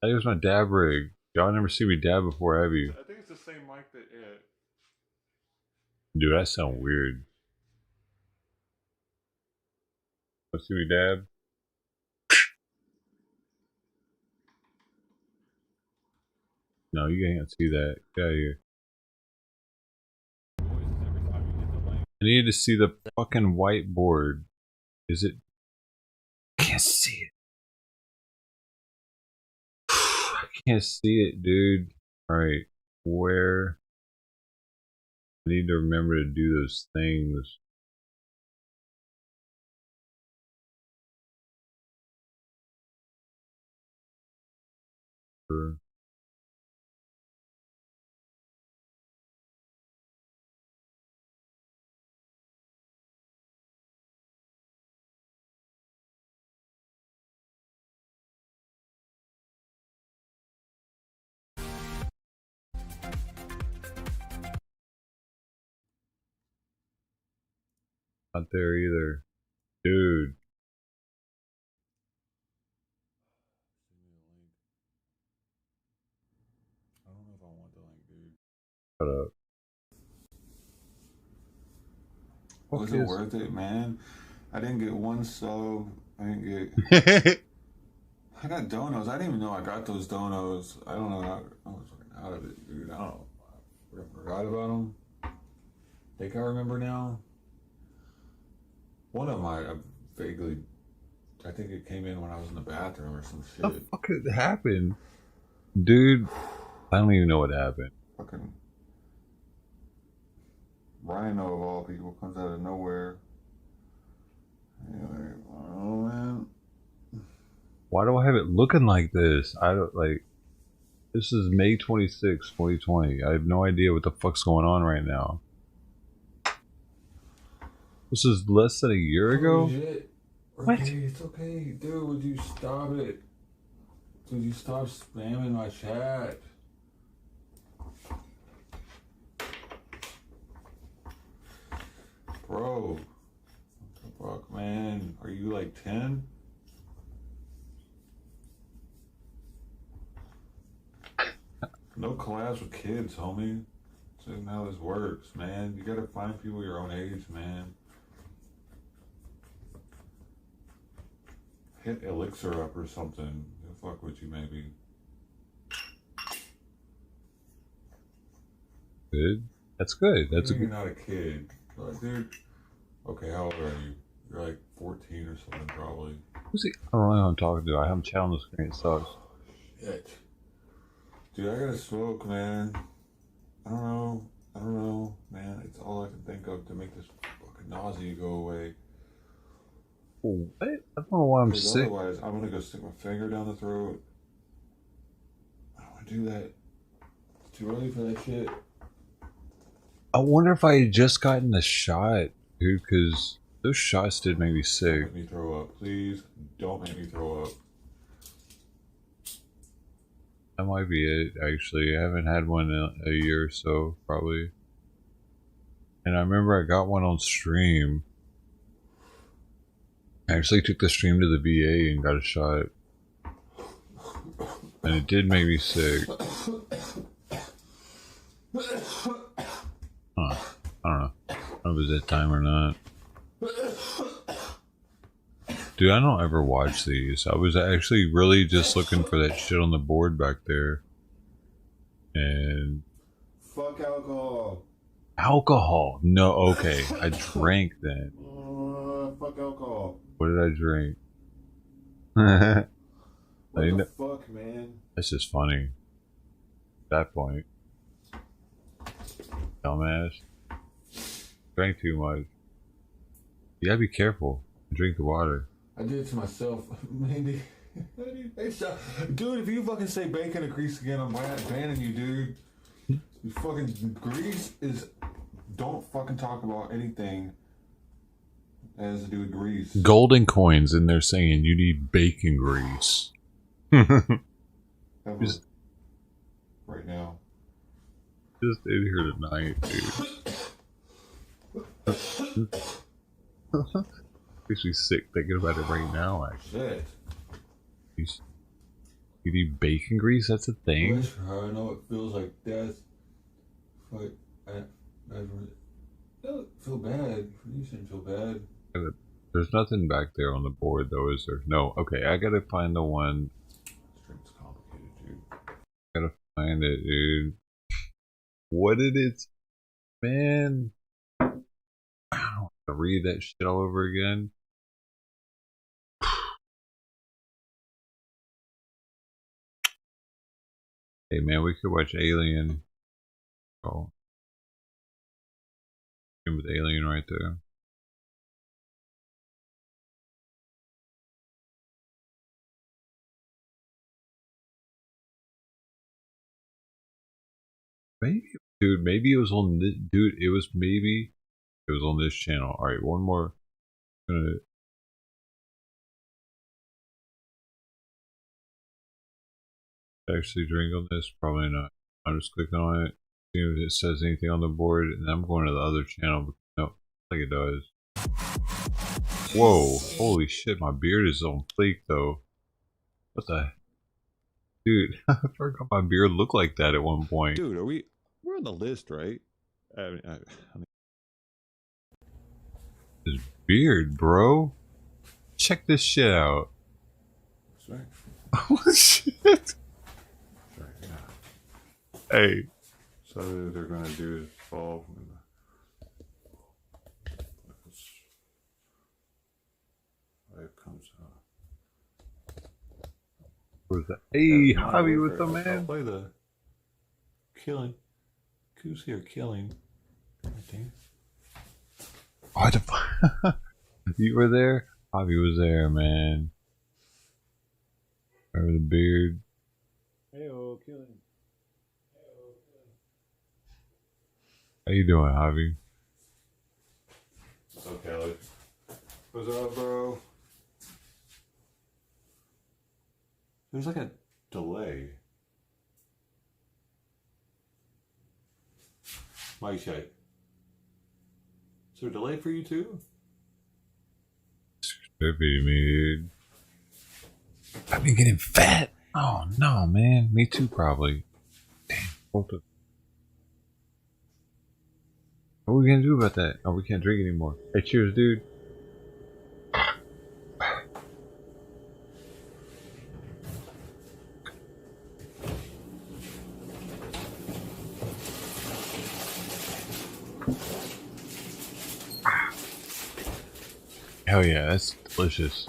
That was my dab rig. Y'all never see me dab before, have you? I think it's the same mic that it. Dude, that sound weird. Let's see me dab. No, you can't see that. Get out of here. I need to see the fucking whiteboard. Is it? I can't see it. I can't see it, dude. Alright, where? I need to remember to do those things. Not there either. Dude. I don't know if I want the link, dude. Shut up. Was it worth it, man? I didn't get one sub. I didn't get. I got donos. I didn't even know I got those donos. I don't know how. I was fucking out of it, dude. I don't know. I forgot about them. Think I remember now. One of them I vaguely. I think it came in when I was in the bathroom or some shit. What the fuck could happen? Dude, I don't even know what happened. Fucking Rhino of all people comes out of nowhere. Anyway, oh man. Why do I have it looking like this? I don't like. This is May 26, 2020. I have no idea what the fuck's going on right now. This is less than a year ago? Shit. What? Okay, it's okay. Dude, would you stop it? Would you stop spamming my chat? Bro. What the fuck, man? Are you like 10? No collabs with kids, homie. This isn't how this works, man. You gotta find people your own age, man. Hit Elixir up or something. He'll fuck with you, maybe. Good. That's good. That's You're a good. not a kid. Like, dude. Okay, how old are you? You're like 14 or something, probably. Who's he? I don't know who I'm talking to. I have him chat on the screen. It sucks. Shit. Dude, I gotta smoke, man. I don't know, man. It's all I can think of to make this fucking nausea go away. What? I don't know why I'm sick. Otherwise, I'm gonna go stick my finger down the throat. I don't wanna do that. It's too early for that shit. I wonder if I had just gotten the shot, dude, because those shots did make me sick. Don't make me throw up. Please, don't make me throw up. That might be it, actually. I haven't had one in a year or so, probably. And I remember I got one on stream. I actually took the stream to the VA and got a shot. And it did make me sick. Huh. I don't know. I don't know if it was that time or not. Dude, I don't ever watch these. I was actually really just looking for that shit on the board back there. And... Fuck alcohol. Alcohol? No, okay. I drank then. Fuck alcohol. What did I drink? What the fuck, man? That's just funny. At that point. Dumbass. Drank too much. You gotta be careful. Drink the water. I did it to myself. Maybe. Dude, if you fucking say bacon and grease again, I'm banning you, dude. You fucking grease is... Don't fucking talk about anything that has to do with grease. Golden coins in there saying you need bacon grease. Right now. Just in here tonight, dude. Makes me sick thinking about it right now, actually. Shit. You need bacon grease? That's a thing? I know it feels like death. But I don't feel bad. You shouldn't feel bad. There's nothing back there on the board, though, is there? No. Okay, I gotta find the one. It's complicated, dude. Gotta find it, dude. What did it... Man. I don't want to read that shit all over again. Hey, man, we could watch Alien. Oh. With Alien right there. Maybe, dude, maybe it was on this, dude, it was on this channel. Alright, one more. Actually drink on this? Probably not. I'm just clicking on it, seeing if it says anything on the board, and I'm going to the other channel. No, like it does. Whoa, holy shit, my beard is on fleek though. What the? Dude, I forgot my beard looked like that at one point. Dude, we're on the list, right? I mean, His beard, bro. Check this shit out. Sorry. Oh shit. Sorry, yeah. Hey. So what they're gonna do is fall. It comes out. Where's that? Hey, Javi with the man. I'll play the killing. Who's here killing? What the fuck? You were there? Javi was there, man. Remember the beard? Heyo, killing. How you doing, Javi? What's up, Kelly? What's up, bro? There's like a delay. Mic check. Is there a delay for you too? Could be me, dude. I've been getting fat. Oh no, man. Me too, probably. Damn. What are we gonna do about that? Oh, we can't drink anymore. Hey, cheers, dude. Hell yeah, that's delicious.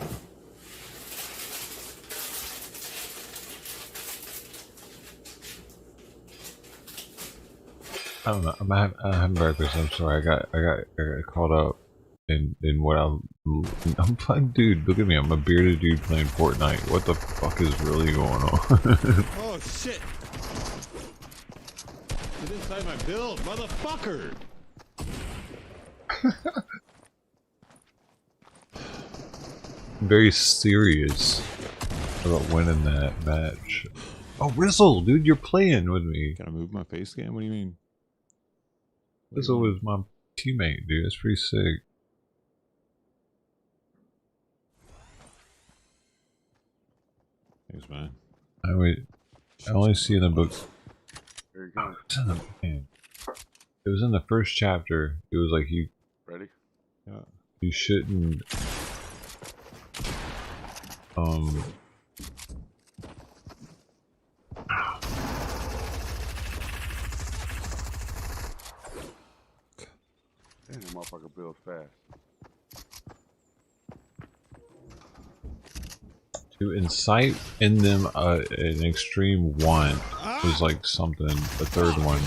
I don't know. I'm having breakfast. I'm sorry. I got caught up in what I'm fine, dude. Look at me. I'm a bearded dude playing Fortnite. What the fuck is really going on? oh shit! Get inside my build, motherfucker! Very serious about winning that match. Oh, Rizzle, dude, you're playing with me. Can I move my face cam? What do you mean? Rizzle was my teammate, dude. That's pretty sick. Thanks, man. I only see in the book. There you go. It was in the first chapter. It was like you. Ready? Yeah. You shouldn't. Damn, that motherfucker builds fast. To incite in them an extreme want was like something. The third one.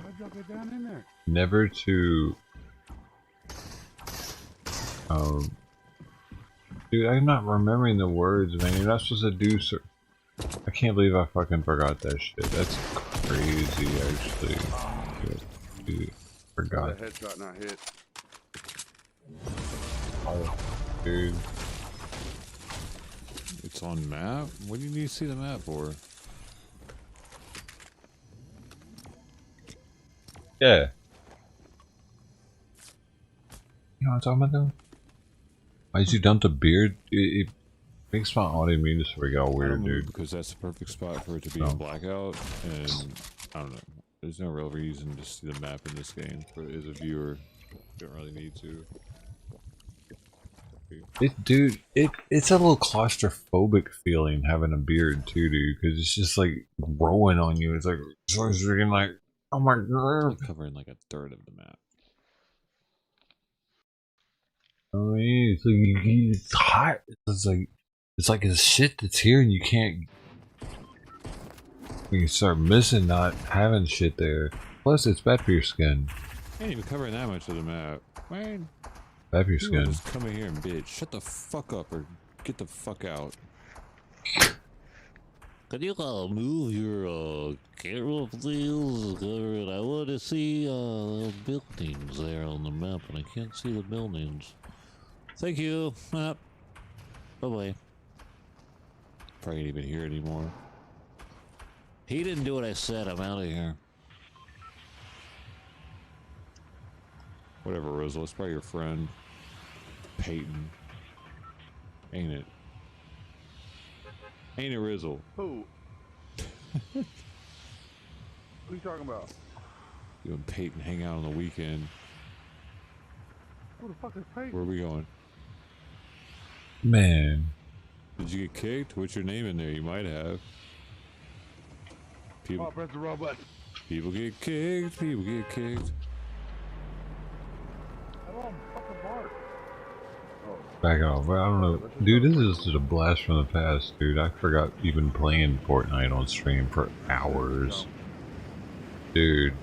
How'd y'all get down in there? Never to. Dude, I'm not remembering the words, man. You're not supposed to do so. I can't believe I fucking forgot that shit. That's crazy, actually. Dude, forgot. That headshot not hit. Oh, dude. It's on map? What do you need to see the map for? Yeah. You know what I'm talking about though? Why did you dump the beard? It makes my autoimmune disorder get all weird, dude. Because that's the perfect spot for it to be in blackout, and I don't know. There's no real reason to see the map in this game as a viewer. You don't really need to. It's a little claustrophobic feeling having a beard too, dude, because it's just like growing on you. It's like freaking like, oh my god, covering like a third of the map. I mean, it's hot. It's like a shit that's here, and you can't. You start missing not having shit there. Plus, it's bad for your skin. Ain't even covering that much of the map, man. Bad for your You skin. just come in here and bitch. Shut the fuck up or get the fuck out. Can you move your camera, please? I want to see the buildings there on the map, and I can't see the buildings. Thank you. Bye bye. Probably ain't even here anymore. He didn't do what I said. I'm out of here. Whatever, Rizzle. It's probably your friend, Peyton. Ain't it? Ain't it, Rizzle? Who? Who you talking about? You and Peyton hang out on the weekend. Who the fuck is Peyton? Where are we going? Man. Did you get kicked? What's your name in there? You might have. People, oh, press the wrong button. People get kicked. People get kicked. Back off. I don't know. Dude, this is just a blast from the past, dude. I forgot even playing Fortnite on stream for hours. Dude.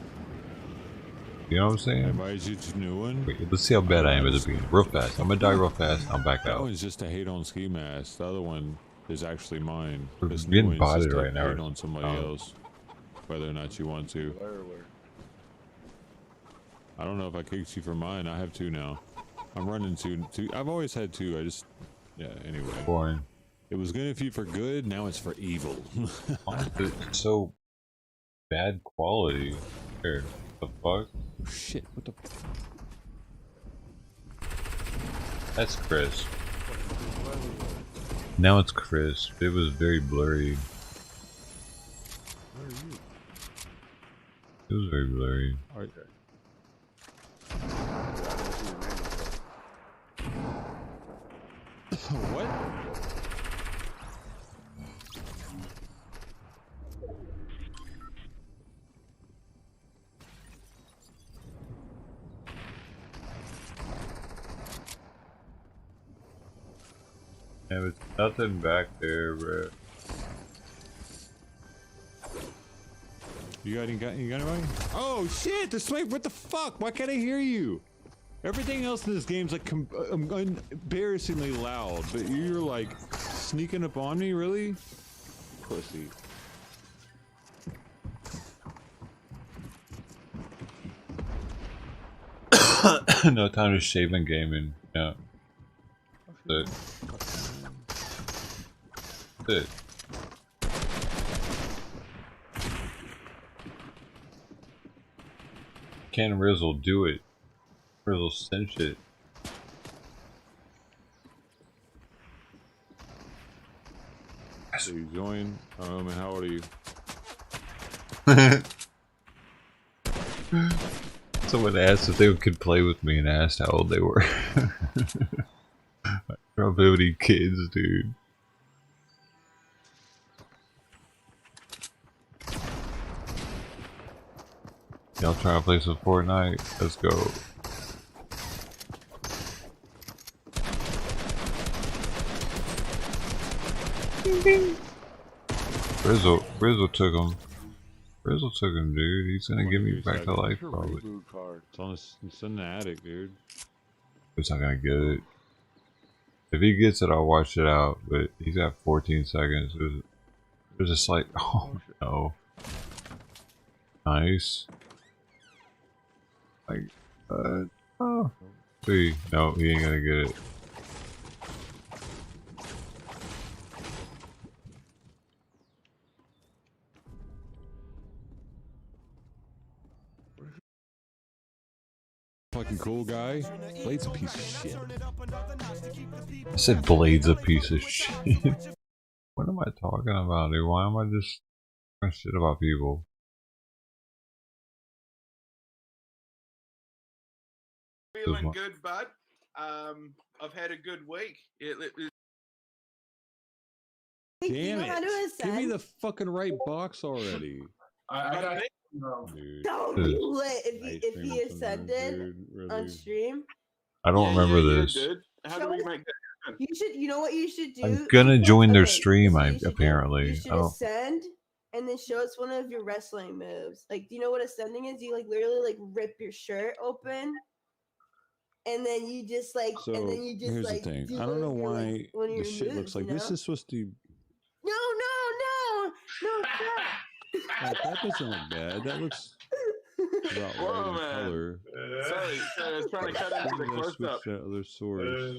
You know what I'm saying? I invited you to a new one. Wait, let's see how bad I am at the beginning. Real fast. I'm gonna die real fast. I'm back That out. one's just a hate on Ski Mask. The other one is actually mine. We're This getting new one's botted just a right now. hate on somebody else. Whether or not you want to. I don't know if I kicked you for mine. I have two now. I'm running two. I've always had two. I just, yeah. Anyway. Boring. It was gonna be for good. Now it's for evil. It's so bad quality. Here, the fuck? Shit. What the? That's crisp. Now it's crisp. It was very blurry. Where are you? It was very blurry. Okay. What? Yeah, there's nothing back there, bro. You got anybody? Oh shit! The sniper! What the fuck? Why can't I hear you? Everything else in this game's like embarrassingly loud, but you're like sneaking up on me, really? Pussy. No time to shave and gaming. Yeah. That's it. That's it. Can Rizzle do it? Rizzle cinch it. So you join? And how old are you? Someone asked if they could play with me and asked how old they were. Probability kids, dude. Y'all trying to play some Fortnite? Let's go. Rizzle took him. Rizzle took him, dude. He's gonna give me back to life, probably. It's in the attic, dude. He's not gonna get it. If he gets it, I'll watch it out. But he's got 14 seconds. There's a slight. Oh no. Nice. Like, oh. See, no, he ain't gonna get it. fucking cool guy. Blade's a piece of shit. I said Blade's a piece of shit. What am I talking about, dude? Why am I just talking shit about people? Feeling good, bud. I've had a good week. Damn it! Give me the fucking right box already. I got it. Dude. Don't be lit if he ascended on stream. I don't remember this. How do we make that happen? You should. You know what you should do? I'm gonna join their Okay, stream. this is what you should do. Apparently, You should I don't. ascend and then show us one of your wrestling moves. Like, do you know what ascending is? You like literally like rip your shirt open, and then you just like, So and then you just here's like. the thing. do I don't know one of your, why like, one of the your shit moves, looks like you this know? is supposed to. No, stop. That doesn't look bad. That looks about right in color. Sorry, I was trying to cut into the close up. Other source.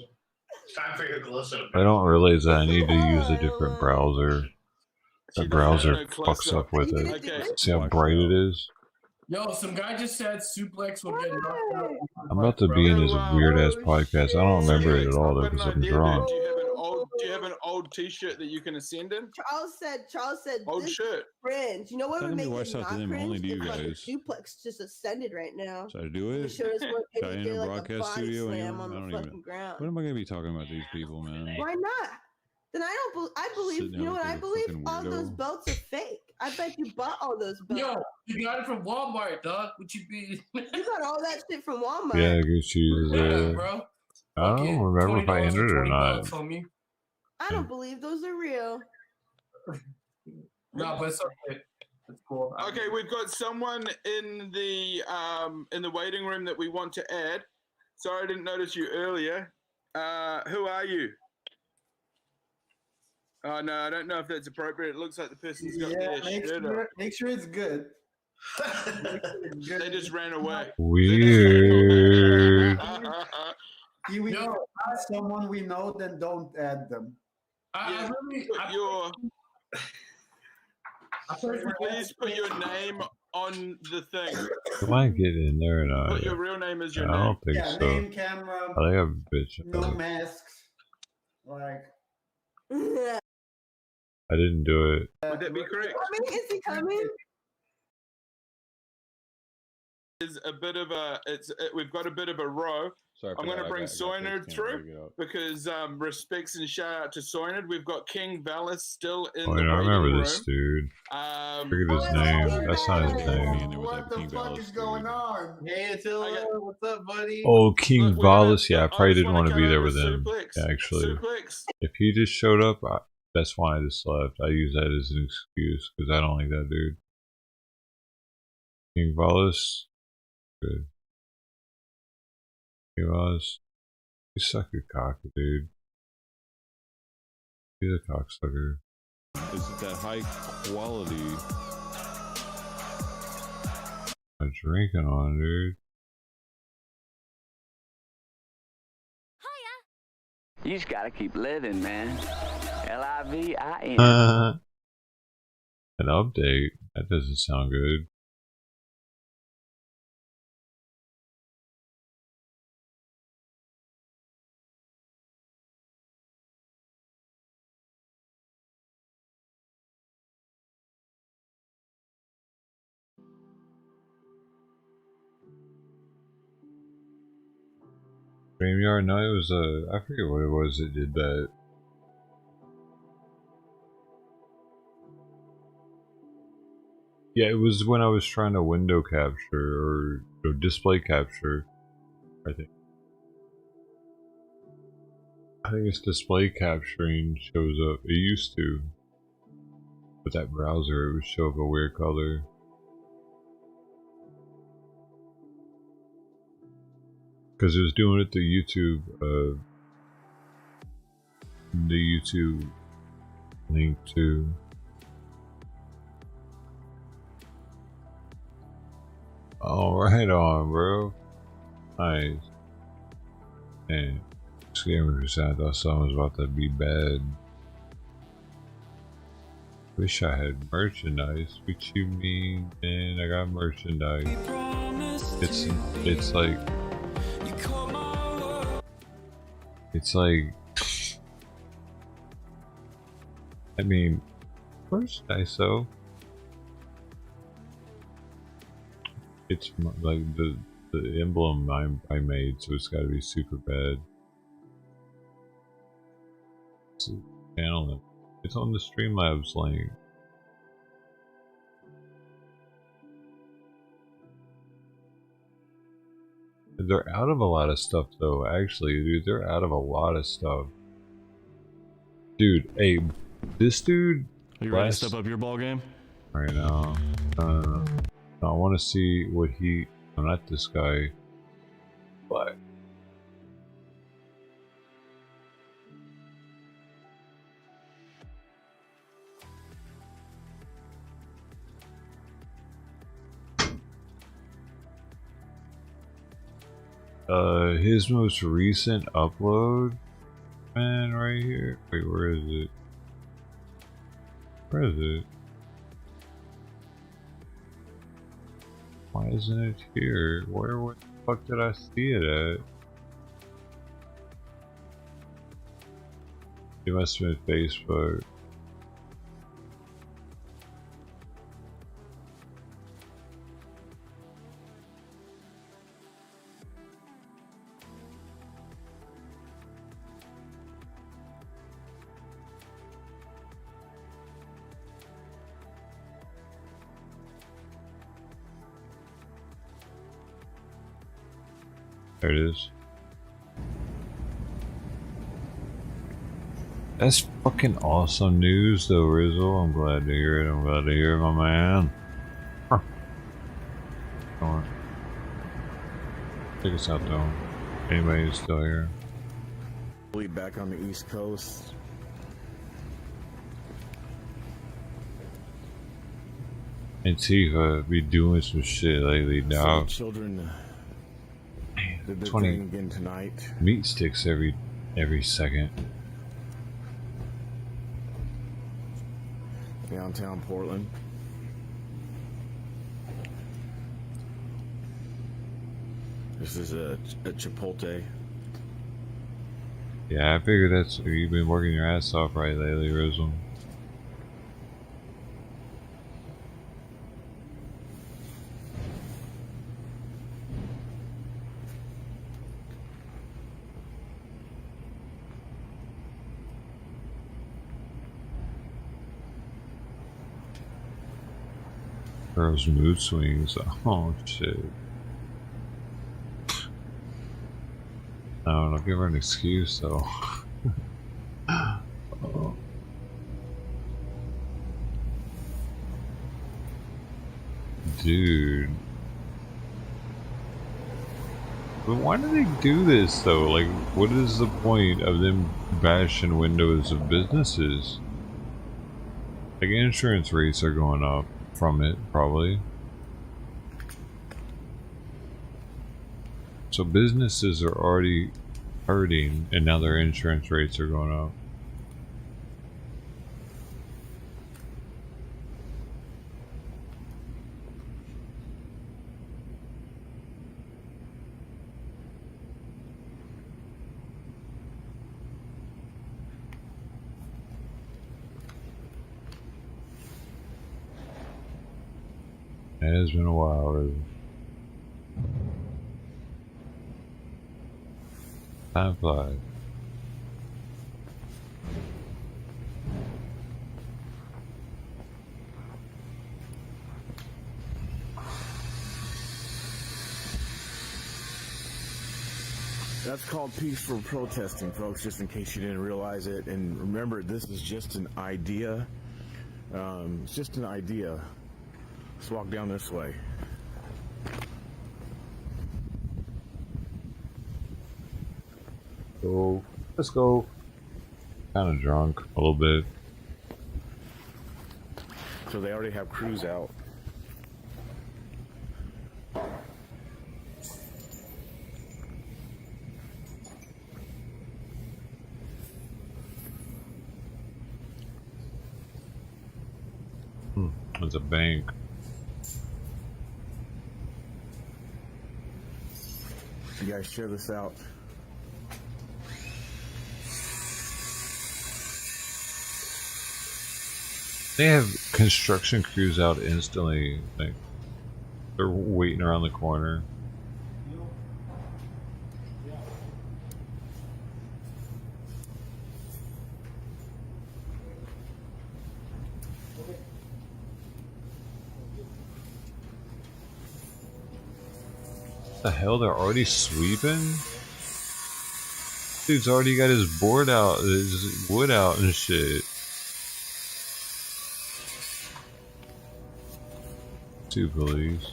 It's time for your close-up. I don't realize that I need to use a different browser. That browser fucks up with it. See how bright it is? Yo, some guy just said suplex will get knocked out. I'm about to be in this weird ass podcast. I don't remember it at all though because I'm drunk. Do you have an old T-shirt that you can ascend in? Charles said Old this shirt. Cringe. You know what Send would me make watch it not out to them, cringe? only to you If, like, a guys. suplex just ascended right now. Should I do it? Should Should I in a like broadcast body studio? slam Anyone? on I the don't fucking even. ground. What am I gonna be talking about these people, man? Why not? Then I believe. Sitting You know there what I like a believe? fucking All those weirdo. belts are fake. I bet you bought all those belts. Yo, you got it from Walmart, dog. What you be? You got all that shit from Walmart. Yeah, good Yeah, shoes. bro. I don't remember if I entered it or not. I don't believe those are real. No, but it's okay. It's cool. Okay, we've got someone in the waiting room that we want to add. Sorry, I didn't notice you earlier. Who are you? Oh no, I don't know if that's appropriate. It looks like the person's got their shirt up. make sure it's good. They just ran away. Weird. If we add someone we know, then don't add them. Please put your name on the thing. Am I getting in there or not? Put your real name as your I name. don't think so. Name, camera. I think I'm a bitch. No masks. Like. I didn't do it. Would that be correct? Is he coming? Is a bit of a we've got a bit of a row. Sorry I'm going to bring Soynard through because respects and shout out to Soynard. We've got King Valis still in Oh, the yeah, I waiting remember room. this dude. Forget his name. That's not his name. What the fuck is going on? Hey, Attila, what's up, buddy? Oh, King Valis. Yeah, I probably didn't want to be there with him. Actually, if he just showed up, that's why I just left. I use that as an excuse because I don't like that dude. King Valis. Good. King Valis. You suck your cock, dude. He's a cocksucker. Is it that high quality? I'm drinking on, dude. You just gotta keep living, man. Livin. An update? That doesn't sound good. StreamYard? No, it was I forget what it was that did that. Yeah, it was when I was trying to window capture or display capture. I think it's display capturing shows up. It used to. With that browser, it would show up a weird color. Because it was doing it through YouTube, the YouTube link to. Oh, right on, bro. Nice. And scammers, I thought something was about to be bad. Wish I had merchandise. What you mean, man? I got merchandise. It's like It's like, I mean, first ISO. It's like the emblem I made, so it's got to be super bad. It's channel. It's on the Streamlabs link. They're out of a lot of stuff though, actually, dude. They're out of a lot of stuff. Dude, hey, this dude... Are you ready to step up your ball game? Right now. I want to see what he... No, not this guy. But... his most recent upload, man, right here. Wait, where is it? Where is it? Why isn't it here? Where the fuck did I see it at? It must have been Facebook. There it is. That's fucking awesome news though, Rizzle. I'm glad to hear it. I'm glad to hear it, my man. Huh. Come on. Take us out though. Anybody who's still here. We back on the East Coast. Antifa be doing some shit lately, dog. Children did their 20 thing again tonight. meat sticks every second. Downtown Portland. This is a Chipotle. Yeah, I figured that's you've been working your ass off right lately, Rizzle. Girls' mood swings. Oh shit. No, don't give her an excuse though. Oh. Dude. But why do they do this though? Like, what is the point of them bashing windows of businesses? Like, insurance rates are going up from it, probably. So businesses are already hurting, and now their insurance rates are going up. It has been a while, really. Time flies. That's called peaceful protesting, folks, just in case you didn't realize it. And remember, this is just an idea. It's just an idea. Let's walk down this way. So, let's go. Kind of drunk, a little bit. So they already have crews out. There's a bank. You guys share this out. They have construction crews out instantly. Like they're waiting around the corner. The hell, they're already sweeping? Dude's already got his board out, his wood out and shit. Two police.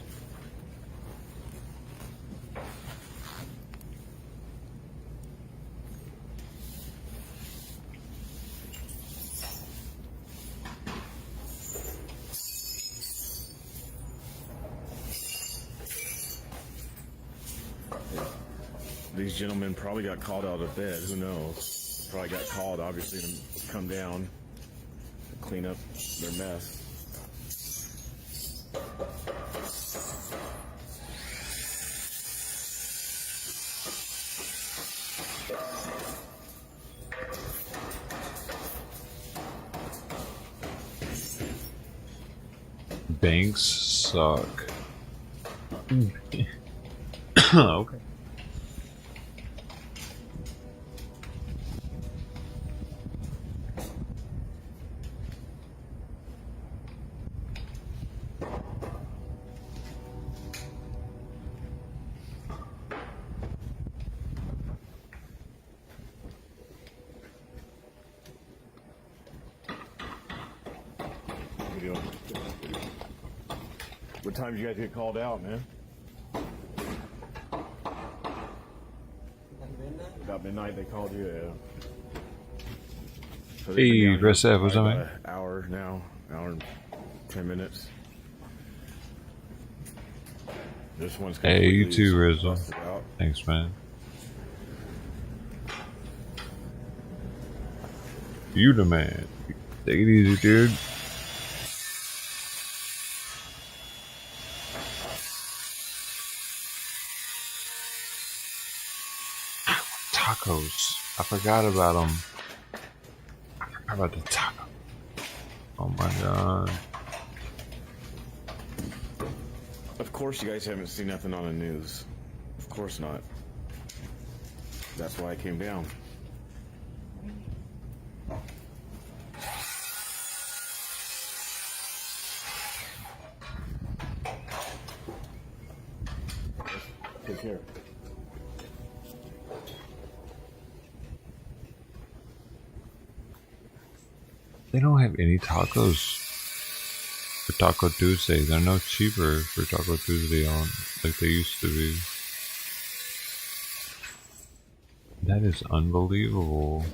These gentlemen probably got called out of bed. Who knows? Probably got called, obviously, to come down and clean up their mess. Banks suck. Okay. What time did you guys get called out, man? About midnight they called you. Yeah. So Hey, Chris F, what's up, man? Hour now, hour and 10 minutes. This one's Hey, you too, Rizzo. busted out. Thanks, man. You the man. Take it easy, dude. Tacos. I forgot about them. I forgot about the taco. Oh my god. Of course you guys haven't seen nothing on the news. Of course not. That's why I came down. Take care. They don't have any tacos for Taco Tuesday. They're no cheaper for Taco Tuesday on like they used to be. That is unbelievable.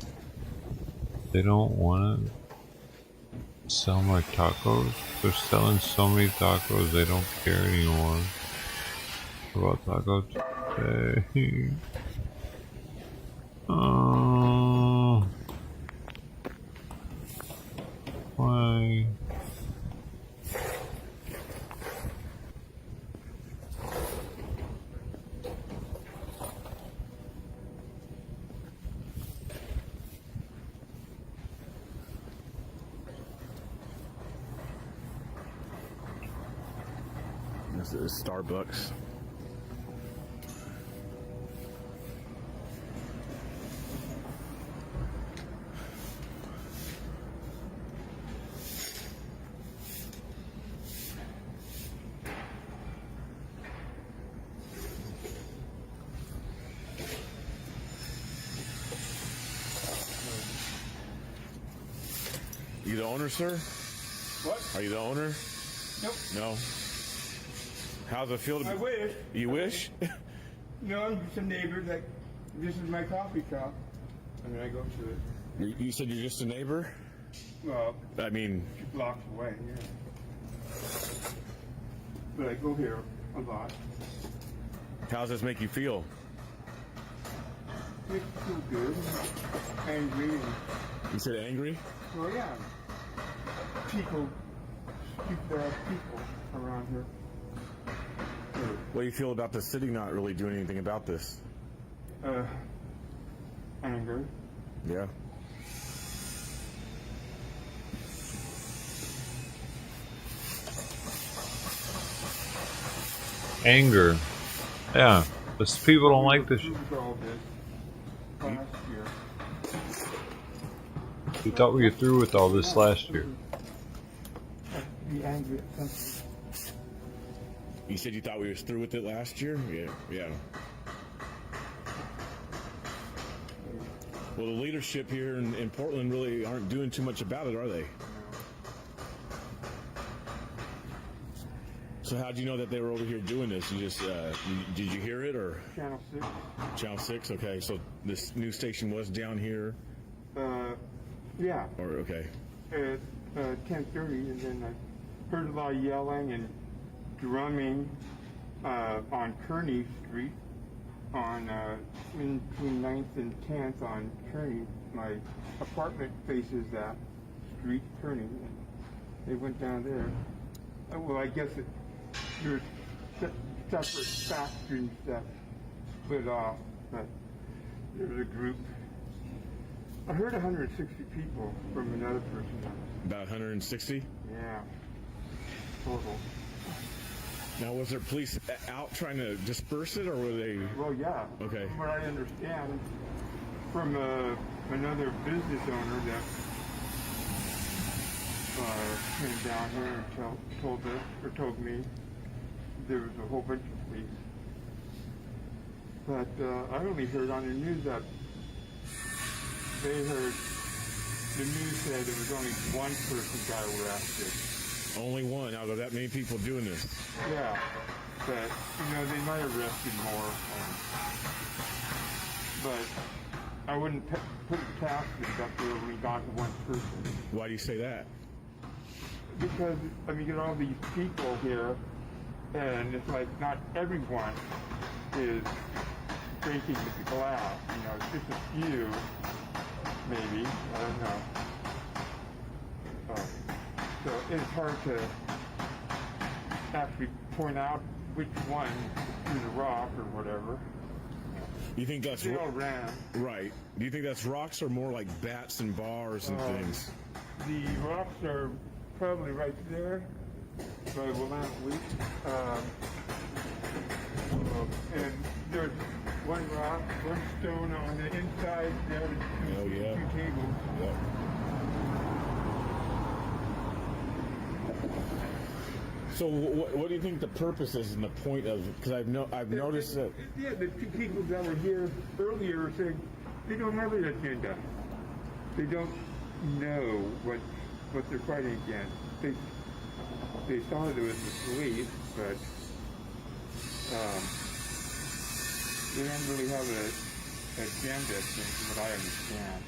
They don't want to sell more tacos. They're selling so many tacos they don't care anymore about Taco Tuesday. Oh. Why? This is Starbucks. You the owner, sir? What? Are you the owner? Nope. No. How's it feel to be? I wish. You wish? No, I'm just a neighbor that this is my coffee shop. I mean, I go to it. You said you're just a neighbor? Well, I mean, 2 blocks away, yeah. But I go here a lot. how does this make you feel? It feels good. Angry. And, You said angry? well, yeah. There are people around here. What do you feel about the city not really doing anything about this? Anger. Yeah. Anger. Yeah. Just people don't like this shit. We thought we were through with all this last year. Be angry at something. You said you thought we was through with it last year? Yeah. Well, the leadership here in Portland really aren't doing too much about it, are they? So how'd you know that they were over here doing this? You just, did you hear it or? Channel 6. Channel 6, okay. So this news station was down here? Yeah. Or, okay. At 10:30, and then I heard a lot of yelling and drumming on Kearney Street, on in between 9th and 10th on Kearney. My apartment faces that street, Kearney, and they went down there. Well, I guess there's separate factions that split off, but there was a group. I heard 160 people from another person. About 160? Yeah, total. Now, was there police out trying to disperse it, or were they? Well, yeah. Okay. From what I understand from another business owner that came down here and told me there was a whole bunch of police. But I only heard on the news that the news said there was only one person got arrested. Only one out of that many people doing this? Yeah, but, they might have arrested more. But I wouldn't put it past them that they only got one person. Why do you say that? Because, you get all these people here, and it's like not everyone is breaking the glass. It's just a few, maybe. I don't know. So it's hard to actually point out which one threw the rock or whatever. You think that's they all ran? Right. Do you think that's rocks or more like bats and bars and things? The rocks are probably right there by Willamette Week. And there's one rock, one stone on the inside there with two tables. Yep. So what do you think the purpose is and the point of? Because I've noticed that. Yeah, the two people that were here earlier saying they don't have an agenda. They don't know what they're fighting against. They thought it was the police, but they don't really have an agenda, from what I understand.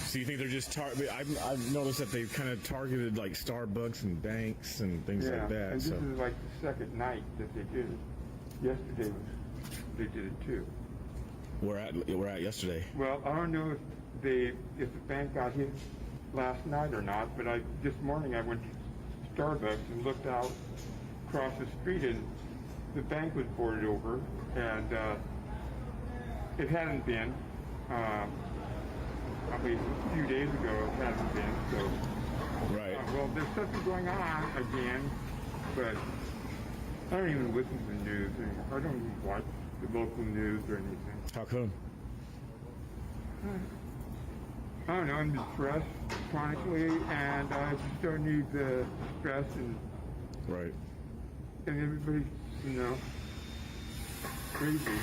So you think they're just I've noticed that they've kind of targeted like Starbucks and banks and things like that. And this is like the second night that they did it. Yesterday they did it too. We're at yesterday. Well, I don't know if the bank got hit last night or not, but this morning I went to Starbucks and looked out across the street, and the bank was boarded over, and it hadn't been. Probably a few days ago it hasn't been, so. Right. Well, there's something going on again, but I don't even listen to the news anymore. I don't even watch the local news or anything. How come? I don't know, I'm depressed chronically, and I just don't need the stress and. Right. And everybody's, crazy.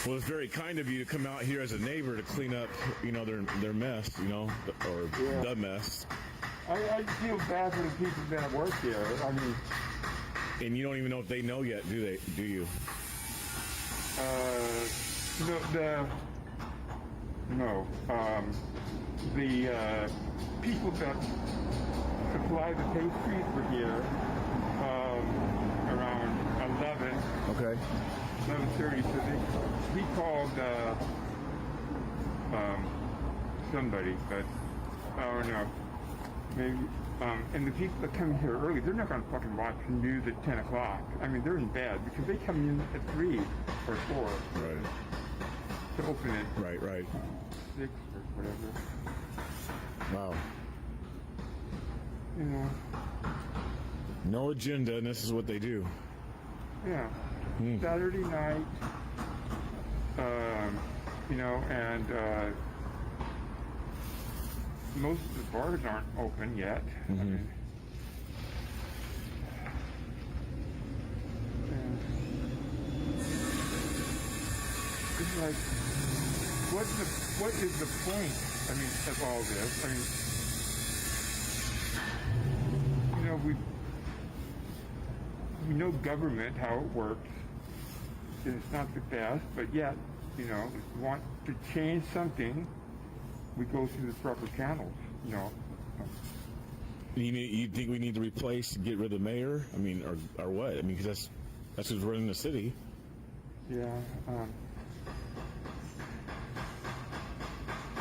Well, it's very kind of you to come out here as a neighbor to clean up, their mess, or the mess. I feel bad for the people that work here. And you don't even know if they know yet, do you? No. The people that supply the pastries were here around 11. Okay. 11:30. So he called somebody, but I don't know. Maybe, and the people that come here early, they're not going to fucking watch the news at 10 o'clock. I mean, they're in bed because they come in at 3 or 4. Right. To open it. Right. 6 or whatever. Wow. You know. No agenda, and this is what they do. Yeah. Saturday night, you know, and most of the bars aren't open yet. I mean, it's like, what is the point? I mean, of all this? I mean, you know, we know government, how it works. It's not the best, but yet, you know, if we want to change something, we go through the proper channels, you know. You think we need to replace, get rid of the mayor? I mean, or what? I mean, because that's who's running the city. Yeah.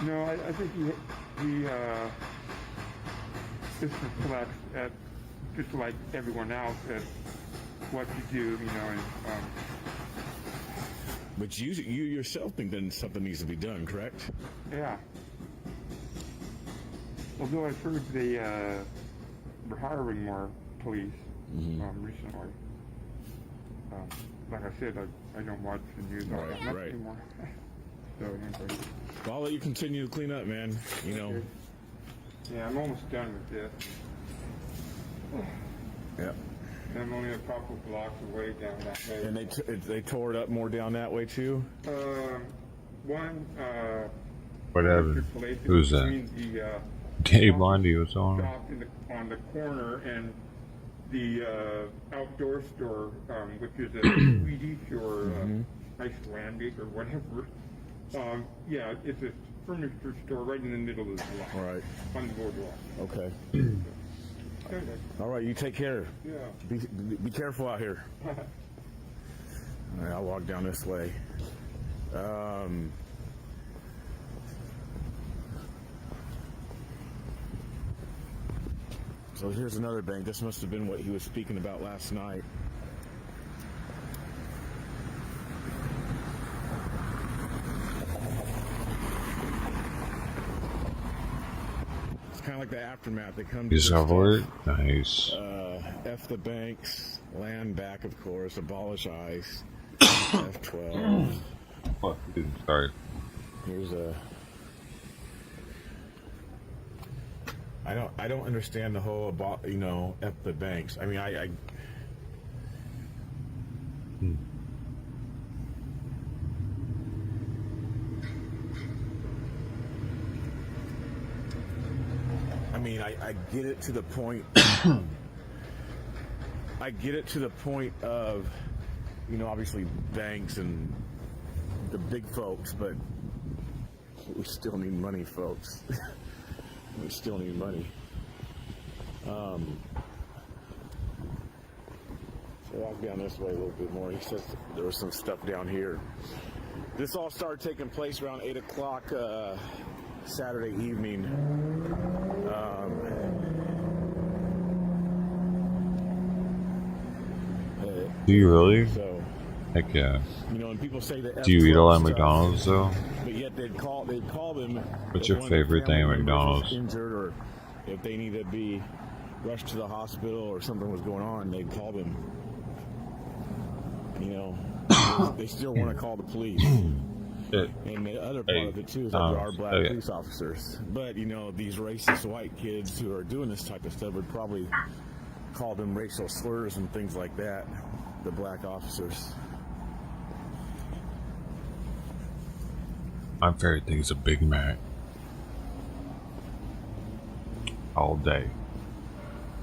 No, I think he just reflects at, just like everyone else, at what to do, you know, and but you yourself think that something needs to be done, correct? yeah. Although I've heard they were hiring more police recently. Like I said, I don't watch the news all that much anymore. So anyway. Well, I'll let you continue to clean up, man. You know. Okay. Yeah, I'm almost done with this. Yeah. I'm only a couple blocks away down that way. And they tore it up more down that way too. One. Whatever. Who's that? Dave Lundy was on. On the corner and the outdoor store, which is a Swedish or Icelandic or whatever. Yeah, it's a furniture store right in the middle of the block. Right. On the boardwalk. Okay. All right, you take care. Yeah. Be careful out here. All right, I'll walk down this way. So here's another bank. This must have been what he was speaking about last night. It's kind of like the aftermath. They come to Discover it. Nice. F the banks, land back, of course, abolish ICE, F12. What? Sorry. Here's a. I don't understand the whole about, you know, F the banks. I mean, I get it to the point. I get it to the point of, you know, obviously banks and the big folks, but we still need money, folks. We still need money. So walk down this way a little bit more. He says there was some stuff down here. This all started taking place around 8 o'clock Saturday evening. Do you really? So, heck yeah. You know, and people say that. Do you eat a lot of McDonald's though? But yet they'd call them. What's your favorite thing at McDonald's? Injured, or if they need to be rushed to the hospital or something was going on, they'd call them. You know, they still want to call the police. And the other part of it too is that there are black police officers. But you know, these racist white kids who are doing this type of stuff would probably call them racial slurs and things like that. The black officers. My favorite thing is a Big Mac. All day.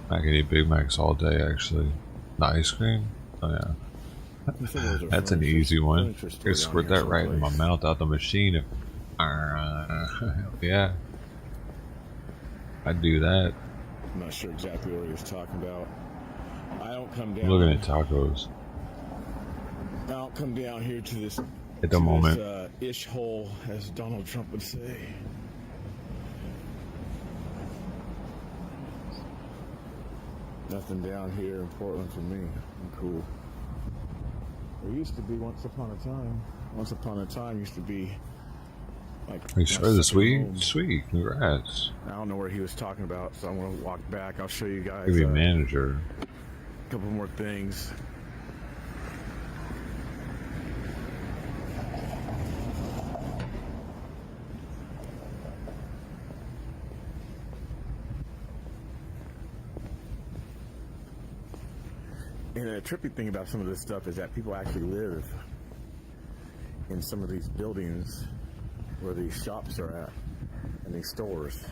I can eat Big Macs all day, actually. The ice cream? Oh, yeah. That's an easy one. I can squirt that right in my mouth out the machine. Yeah. I'd do that. I'm not sure exactly what he was talking about. I don't come down. I'm looking at tacos. I don't come down here to this. At the moment. This, ish hole, as Donald Trump would say. Nothing down here in Portland for me. I'm cool. There used to be once upon a time. Once upon a time used to be like. Are you sure this week? Sweet, congrats. I don't know where he was talking about, so I'm gonna walk back. I'll show you guys. Maybe a manager. A couple more things. And a trippy thing about some of this stuff is that people actually live in some of these buildings where these shops are at and these stores.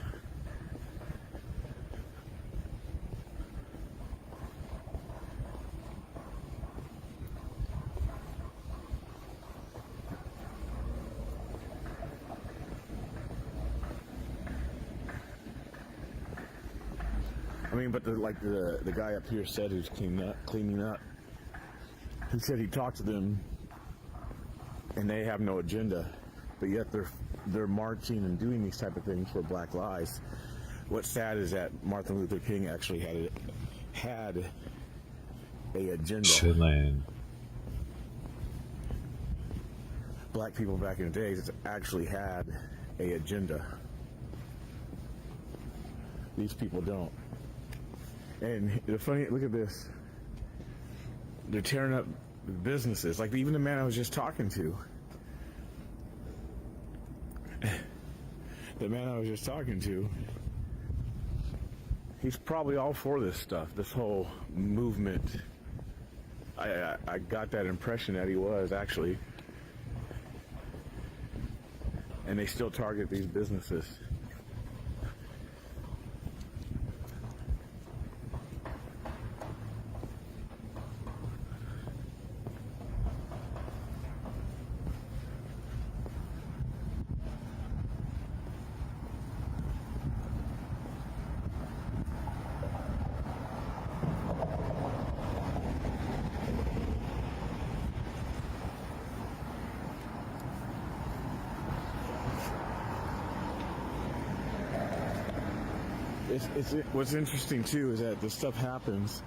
I mean, but the guy up here said who's cleaning up. He said he talked to them, and they have no agenda, but yet they're marching and doing these type of things for Black Lives. What's sad is that Martin Luther King actually had a agenda. Shitland. Black people back in the days actually had a agenda. These people don't. And the funny, look at this. They're tearing up businesses. Like even the man I was just talking to. The man I was just talking to. He's probably all for this stuff, this whole movement. I got that impression that he was actually. And they still target these businesses. What's interesting too is that this stuff happens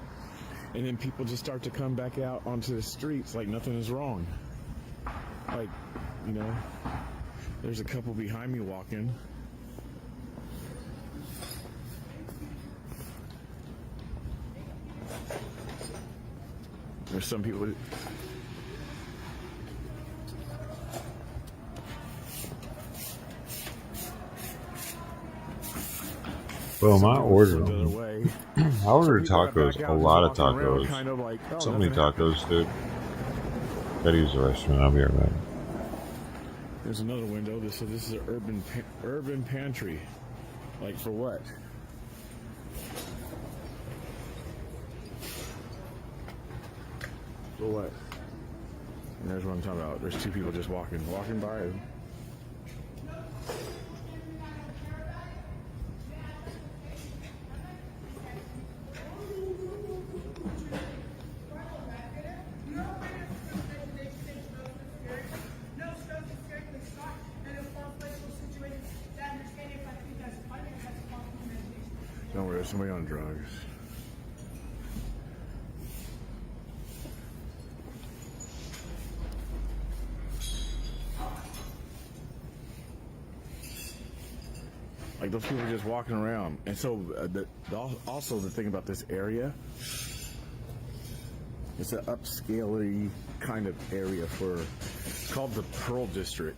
and then people just start to come back out onto the streets like nothing is wrong. Like, you know, there's a couple behind me walking. There's some people Well, I ordered tacos, a lot of tacos. Kind of like, So many tacos, dude. Gotta use the restroom. I'll be right back. There's another window. This is an urban pantry. Like for what? For what? And there's what I'm talking about. There's two people just walking by. Don't worry, there's somebody on drugs. Like those people are just walking around. And so also the thing about this area, it's an upscale-y kind of area it's called the Pearl District.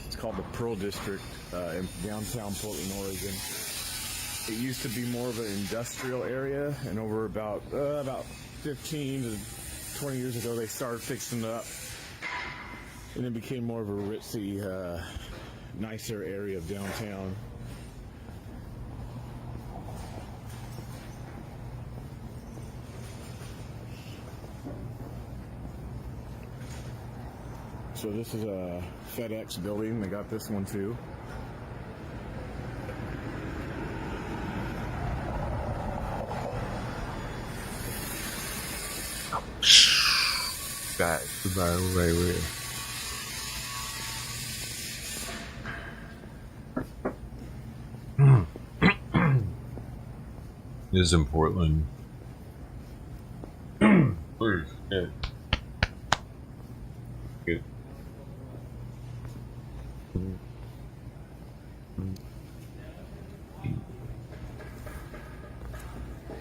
It's called the Pearl District in downtown Portland, Oregon. It used to be more of an industrial area, and over about 15 to 20 years ago, they started fixing it up. And it became more of a ritzy, nicer area of downtown. So this is a FedEx building. They got this one too. Guys, goodbye, right. This is in Portland. Holy shit. Good.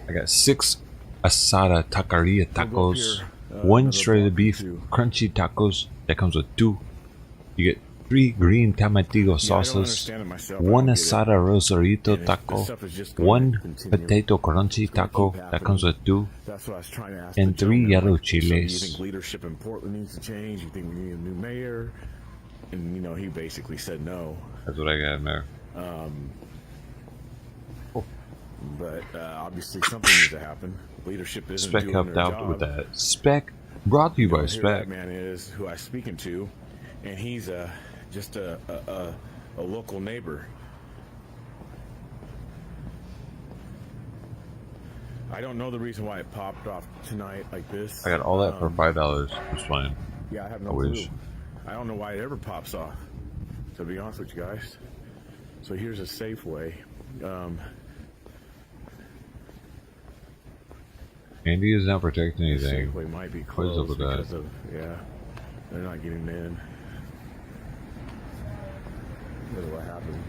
I got 6 asada taqueria tacos, 1 shredded beef crunchy tacos that comes with 2. You get 3 green tamatigo sauces, 1 asada rosarito taco, 1 potato crunchy taco that comes with 2, That's what I was trying to ask. and 3 yellow So you chiles. think leadership in Portland needs to change? You think we need a new mayor? And you know, he basically said no. That's what I got in there. But obviously something needs to happen. Leadership isn't Spec doing helped their out job. with that. Spec brought to you by Here Spec. that man is who I'm speaking to, and he's just a local neighbor. I don't know the reason why it popped off tonight like this. I got all that for $5. It's fine. Yeah, I have no I clue. wish. I don't know why it ever pops off, to be honest with you guys. So here's a Safeway. Andy is not protecting anything. Safeway might be What is up closed with because that? of, yeah, they're not getting in. This is what happened.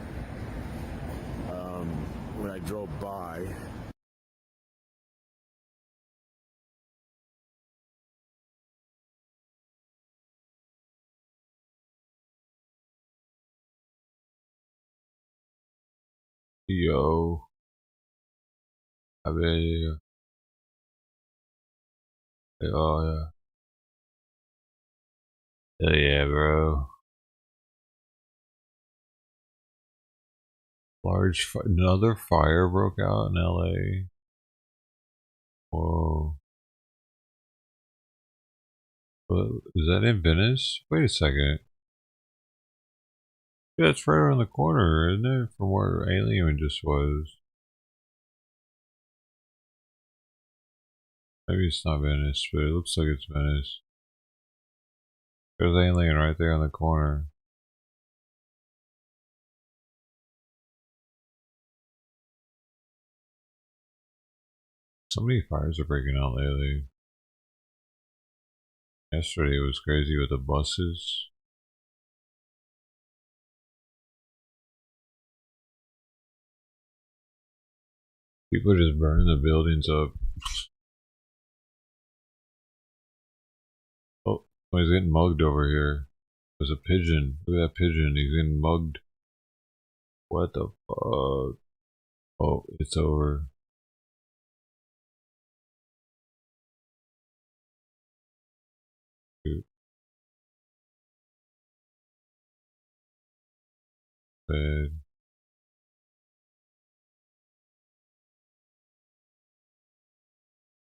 When I drove by, Yo. I bet. Oh, yeah. Hell yeah, bro. Another fire broke out in LA. Whoa. Is that in Venice? Wait a second. Yeah, it's right around the corner, isn't it? From where Alien just was. Maybe it's not Venice, but it looks like it's Venice. There's Alien right there on the corner. So many fires are breaking out lately. Yesterday it was crazy with the buses. People are just burning the buildings up. Oh, he's getting mugged over here. There's a pigeon. Look at that pigeon. He's getting mugged. What the fuck? Oh, it's over. Dude. Bad.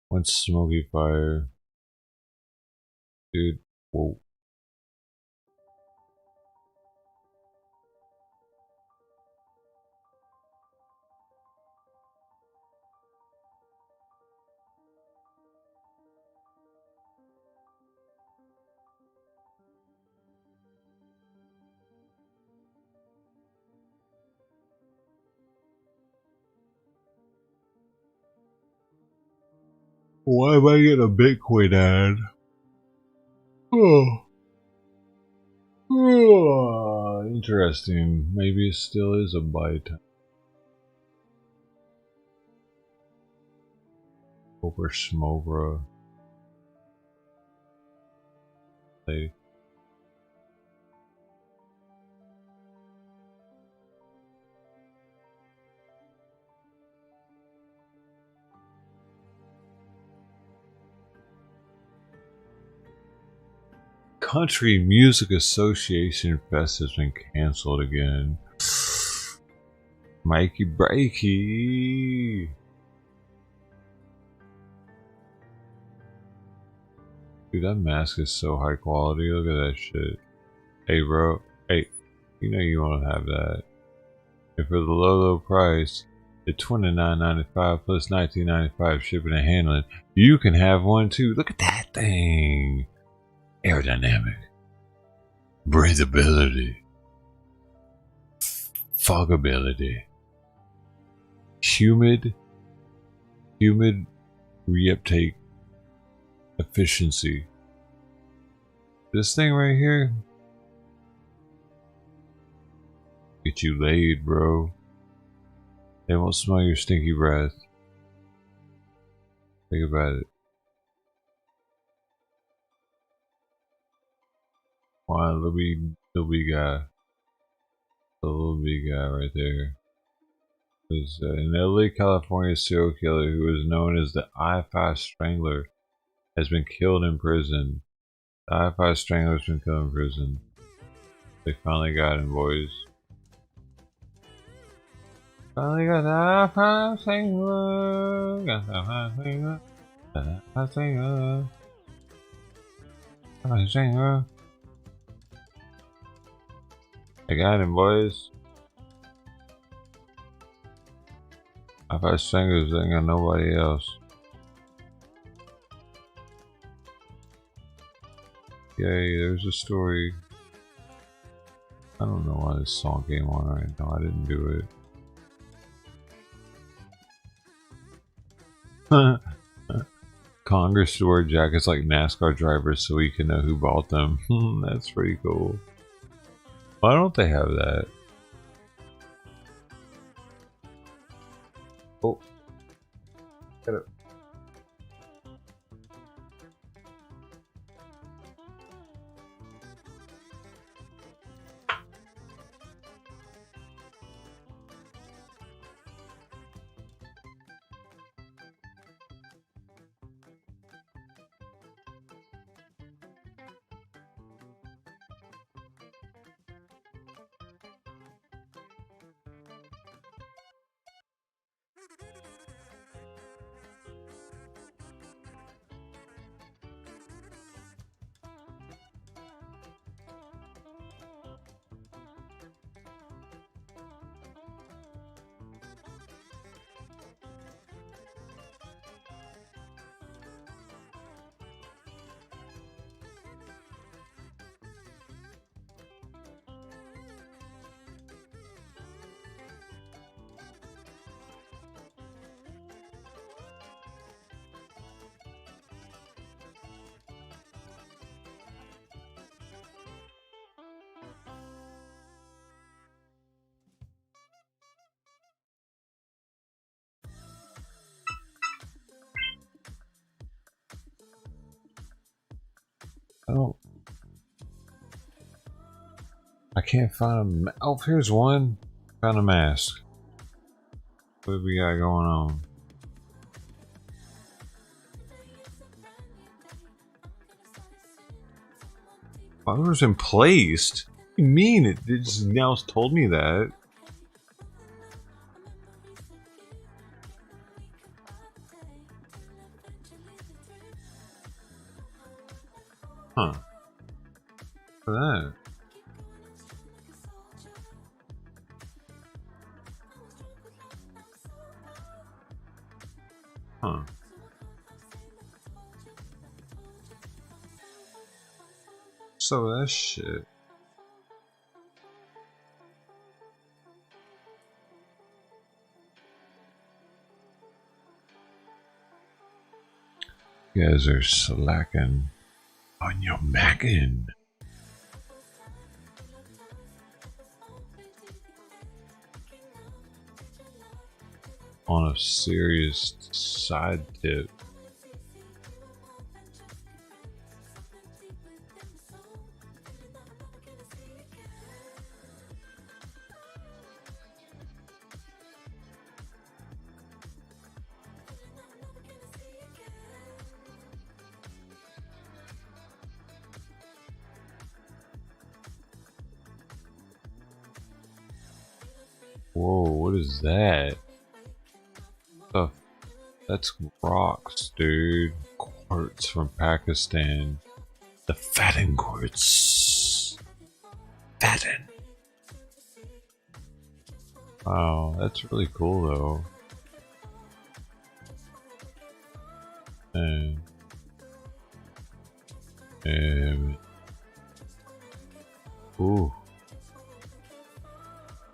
One smoky fire. Dude, whoa. Why am I getting a Bitcoin ad? Oh. Oh, interesting. Maybe it still is a buy time. Over Smovra. Hey. Country Music Association Fest has been canceled again. Mikey Breaky. Dude, that mask is so high quality. Look at that shit. Hey, bro. Hey, you know you want to have that. And for the low price, at $29.95 plus $19.95 shipping and handling, you can have one too. Look at that thing. Aerodynamic, breathability, foggability, humid, Humid reuptake efficiency. This thing right here. Get you laid, bro. They won't smell your stinky breath. Think about it. Wow, little big guy. The little big guy right there. There's an LA, California serial killer who is known as the I-5 Strangler has been killed in prison. The I-5 Strangler has been killed in prison. They finally got him, boys. Finally got the I-5 Strangler. Got the I-5 Strangler. Got the I-5 Strangler. I-5 Strangler. I got him, boys. I-5 Stranglers ain't got nobody else. Yay, there's a story. I don't know why this song came on right now. I didn't do it. Congress to wear jackets like NASCAR drivers so we can know who bought them. That's pretty cool. Why don't they have that? Oh. Get it. Oh. I can't find a oh, here's one. Found a mask. What do we got going on? Flowers in placed? What do you mean? It just now told me that. Huh. For that. Huh. So that shit. You guys are slacking on your mackin'. On a serious side tip. Whoa, what is that? Stuff. That's rocks, dude. Quartz from Pakistan. The Fatten quartz. Fatten. Wow, that's really cool though. Ooh.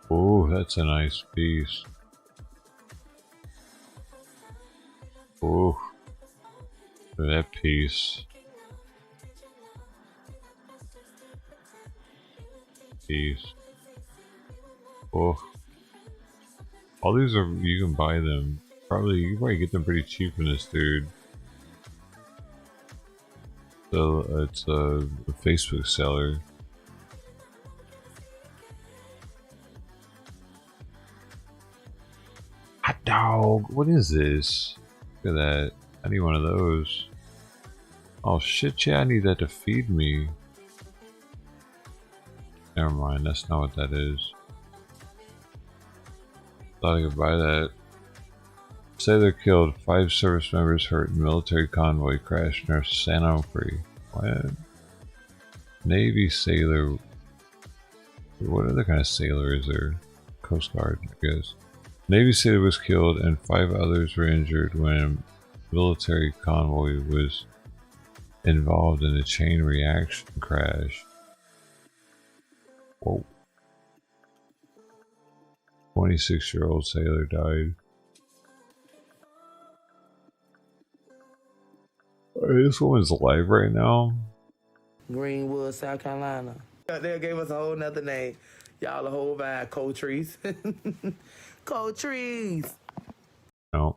Ooh, that's a nice piece. That piece. Peace. Oh. All these are, you can buy them. You can probably get them pretty cheap from this dude. So it's a Facebook seller. Hot dog, what is this? Look at that. I need one of those. Oh shit, yeah, I need that to feed me. Never mind, that's not what that is. Thought I could buy that. Sailor killed, 5 service members hurt in military convoy crash near San Onofre. What? Navy sailor. What other kind of sailor is there? Coast Guard, I guess. Navy sailor was killed and 5 others were injured when a military convoy was involved in a chain reaction crash. Whoa. 26-year-old sailor died. This woman's alive right now. Greenwood, South Carolina. They gave us a whole nother name. Y'all a whole vibe. Cold trees. Cold trees. No.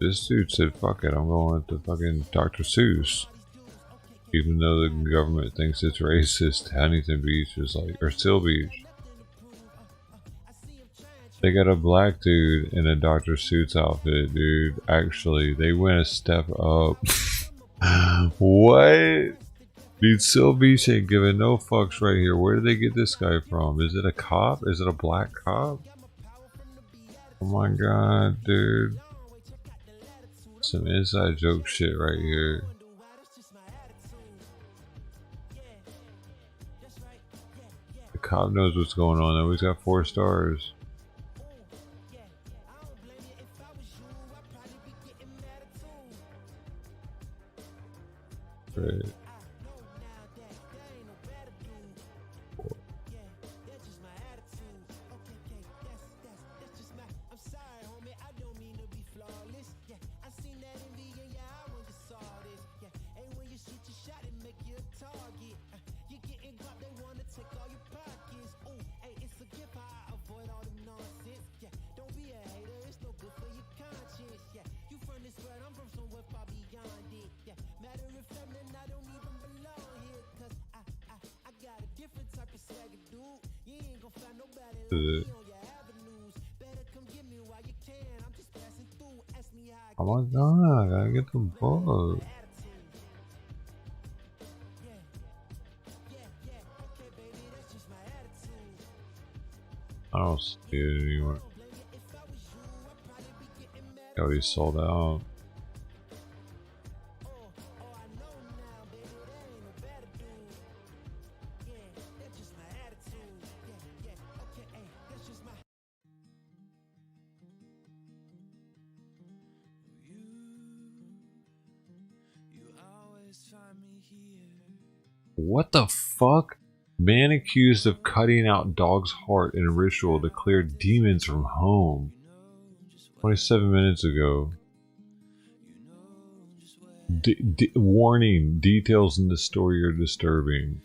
This dude said, fuck it, I'm going with the fucking Dr. Seuss. Even though the government thinks it's racist, Huntington Beach is like, or Seal Beach. They got a black dude in a Dr. Seuss outfit, dude. Actually, they went a step up. What? Dude, Seal Beach ain't giving no fucks right here. Where did they get this guy from? Is it a cop? Is it a black cop? Oh my god, dude. Some inside joke shit right here. The cop knows what's going on though. He's got 4 stars. Great. Oh my god, I gotta get the book. I don't see it anywhere. Already sold out. What the fuck? Man accused of cutting out dog's heart in a ritual to clear demons from home. 27 minutes ago. Warning, details in the story are disturbing.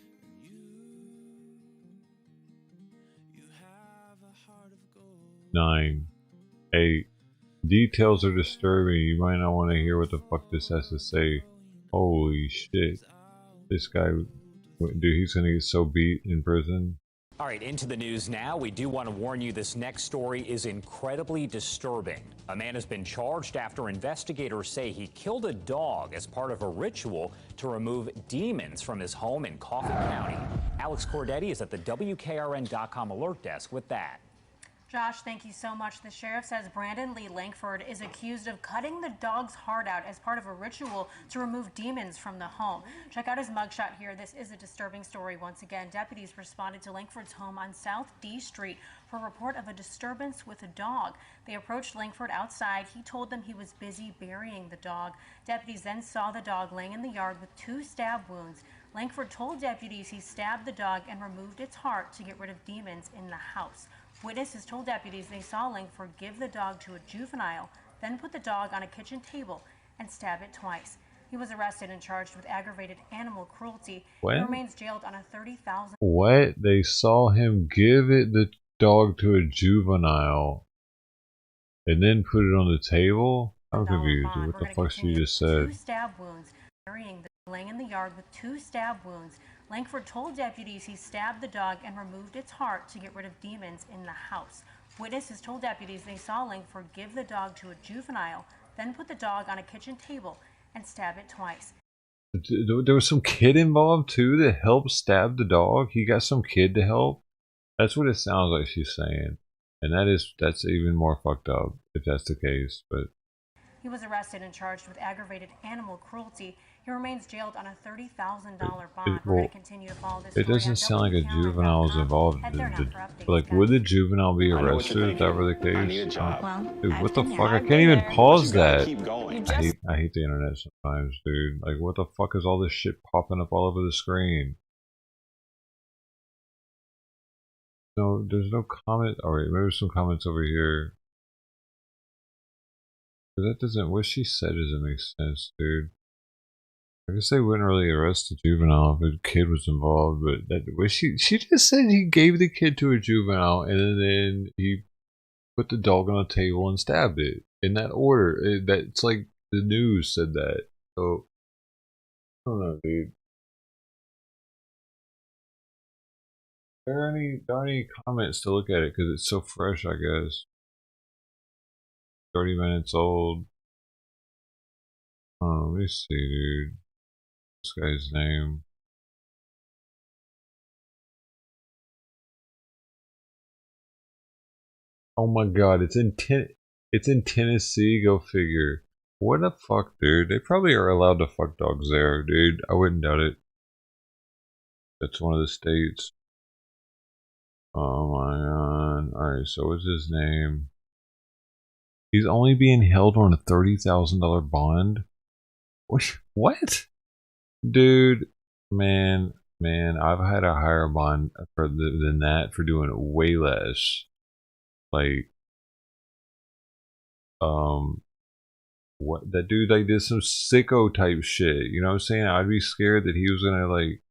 9, 8. Details are disturbing. You might not want to hear what the fuck this has to say. Holy shit. This guy, dude, he's gonna get so beat in prison. All right, into the news now. We do want to warn you this next story is incredibly disturbing. A man has been charged after investigators say he killed a dog as part of a ritual to remove demons from his home in Coffee County. Alex Cordetti is at the WKRN.com alert desk with that. Josh, thank you so much. The sheriff says Brandon Lee Langford is accused of cutting the dog's heart out as part of a ritual to remove demons from the home. Check out his mugshot here. This is a disturbing story. Once again, deputies responded to Langford's home on South D Street for a report of a disturbance with a dog. They approached Langford outside. He told them he was busy burying the dog. Deputies then saw the dog laying in the yard with 2 stab wounds. Langford told deputies he stabbed the dog and removed its heart to get rid of demons in the house. Witnesses told deputies they saw Langford give the dog to a juvenile, then put the dog on a kitchen table and stab it twice. He was arrested and charged with aggravated animal cruelty. What? He remains jailed on a $30,000. What? They saw him give the dog to a juvenile and then put it on the table? I'm confused. What the fuck she just said? 2 stab wounds, burying the laying in the yard with 2 stab wounds. Langford told deputies he stabbed the dog and removed its heart to get rid of demons in the house. Witnesses told deputies they saw Langford give the dog to a juvenile, then put the dog on a kitchen table and stab it twice. There was some kid involved too that helped stab the dog. He got some kid to help. That's what it sounds like she's saying, and that's even more fucked up if that's the case. But he was arrested and charged with aggravated animal cruelty. He remains jailed on a $30,000 bond. We're going to continue to follow this. It doesn't sound like a juvenile is involved. Like, would the juvenile be arrested if that were the case? Dude, what the fuck? I can't even pause that. I hate the internet sometimes, dude. Like, what the fuck is all this shit popping up all over the screen? No, there's no comment. Alright, maybe there's some comments over here. That doesn't, what she said doesn't make sense, dude. I guess they wouldn't really arrest the juvenile if a kid was involved, but she just said he gave the kid to a juvenile and then he put the dog on a table and stabbed it in that order. That's like the news said that. So I don't know, dude. There are any comments to look at it because it's so fresh, I guess. 30 minutes old. Oh, let me see, dude. This guy's name. Oh my god, it's in Tennessee, go figure. What the fuck, dude? They probably are allowed to fuck dogs there, dude. I wouldn't doubt it. That's one of the states. Oh my god. Alright, so what's his name? He's only being held on a $30,000 bond? What? Dude, man, I've had a higher bond than that for doing way less. Like, what, that dude like did some sicko type shit, you know what I'm saying? I'd be scared that he was gonna like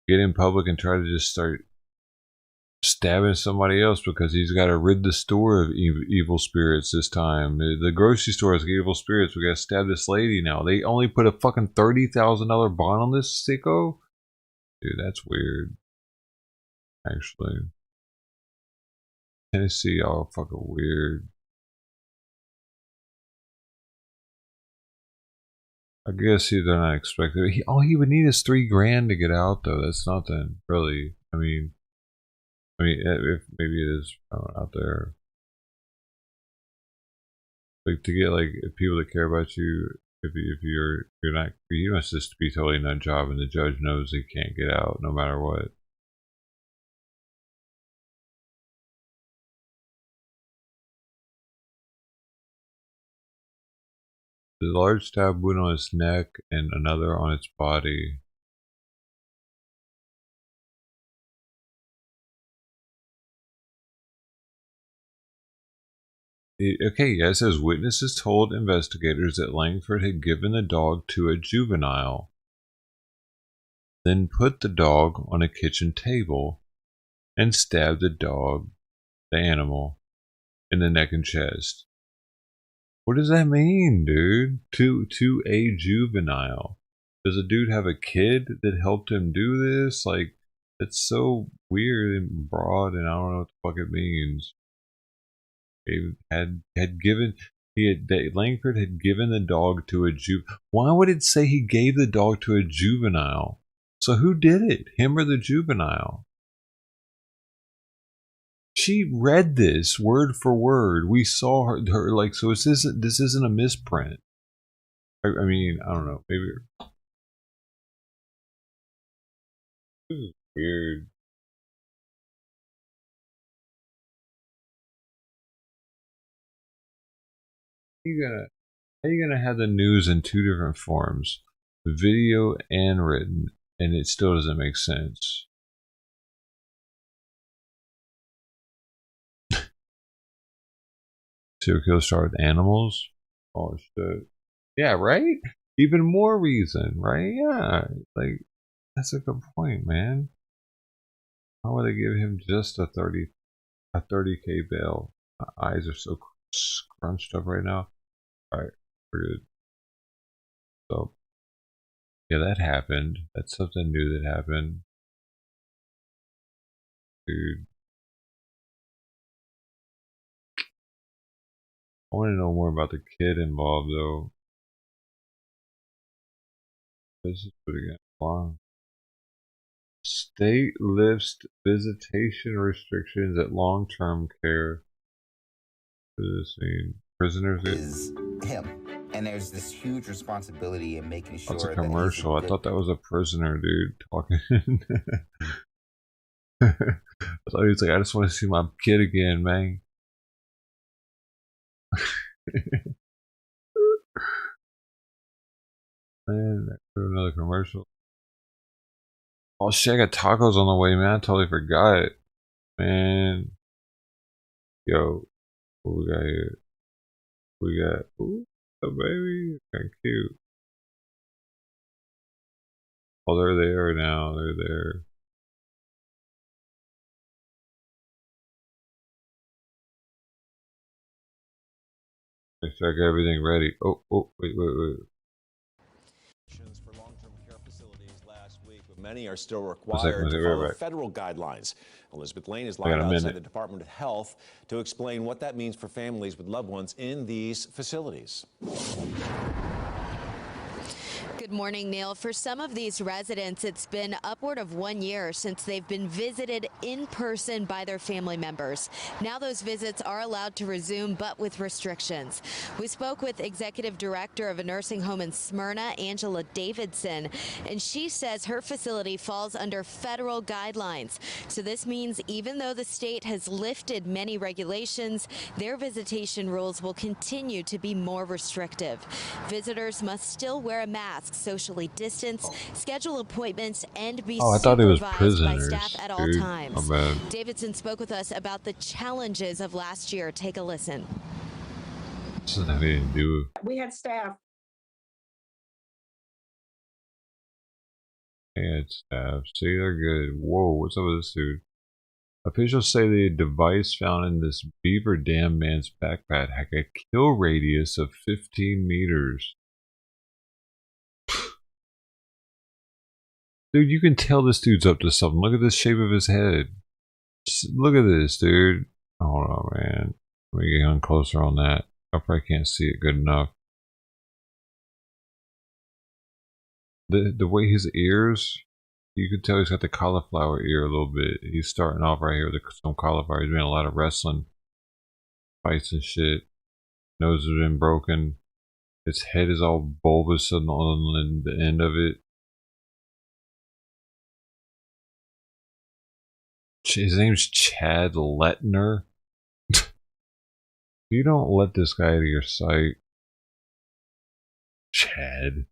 get in public and try to just start stabbing somebody else because he's got to rid the store of evil spirits this time. The grocery store has evil spirits. We got to stab this lady now. They only put a fucking $30,000 bond on this sicko? Dude, that's weird. Actually. Tennessee, all fucking weird. I guess they're not expected. All he would need is $3,000 to get out, though. That's nothing, really. I mean, if maybe it is out there. Like to get like people that care about you. If you're not, you must just be totally nut job, and the judge knows he can't get out no matter what. The large stab wound on its neck and another on its body. Okay, yeah, it says witnesses told investigators that Langford had given the dog to a juvenile, then put the dog on a kitchen table and stabbed the animal, in the neck and chest. What does that mean, dude? To a juvenile. Does a dude have a kid that helped him do this? Like, it's so weird and broad, and I don't know what the fuck it means. Langford had given the dog to a Why would it say he gave the dog to a juvenile? So who did it? Him or the juvenile? She read this word for word. We saw her like, so this isn't a misprint. I mean, I don't know. Maybe this is weird. How you gonna have the news in two different forms, video and written, and it still doesn't make sense. Serial killers start with animals? Oh shit. Yeah, right? Even more reason, right? Yeah. Like, that's a good point, man. Why would they give him just a 30K bail? My eyes are so scrunched up right now. Alright, we're good. So, yeah, that happened. That's something new that happened. Dude. I want to know more about the kid involved, though. This is pretty good. Wow. State lifts visitation restrictions at long-term care. What does this mean? Prisoners is him, and there's this huge responsibility in making sure that's a that commercial. he's I thought that was a prisoner dude talking. I thought he was like, I just want to see my kid again, man. Man, another commercial. Oh shit, I got tacos on the way, man. I totally forgot. Man. Yo, what we got here? We got, ooh, a baby. Kind of cute. Oh, they're there now. They're there. Make sure I got everything ready. Oh, wait. For long-term care facilities last week, but many are still required to follow federal guidelines. Elizabeth Lane is live outside the Department of Health to explain what that means for families with loved ones in these facilities. Good morning, Neil. For some of these residents, it's been upward of 1 year since they've been visited in person by their family members. Now those visits are allowed to resume, but with restrictions. We spoke with Executive Director of a nursing home in Smyrna, Angela Davidson, and she says her facility falls under federal guidelines. So this means even though the state has lifted many regulations, their visitation rules will continue to be more restrictive. Visitors must still wear a mask, socially distance, schedule appointments, and be I thought it was supervised prisoners, by staff at all dude. times. My bad. Davidson spoke with us about the challenges of last year. Take a listen. This doesn't have anything to do with. We had staff. And staff. See, they're good. Whoa, what's up with this dude? Officials say the device found in this Beaver Dam man's backpack had a kill radius of 15 meters. Dude, you can tell this dude's up to something. Look at the shape of his head. Just look at this, dude. Hold on, man. Let me get on closer on that. I probably can't see it good enough. The way his ears, you can tell he's got the cauliflower ear a little bit. He's starting off right here with some cauliflower. He's doing a lot of wrestling fights and shit. Nose has been broken. His head is all bulbous on the end of it. His name's Chad Lettner. You don't let this guy out of your sight. Chad.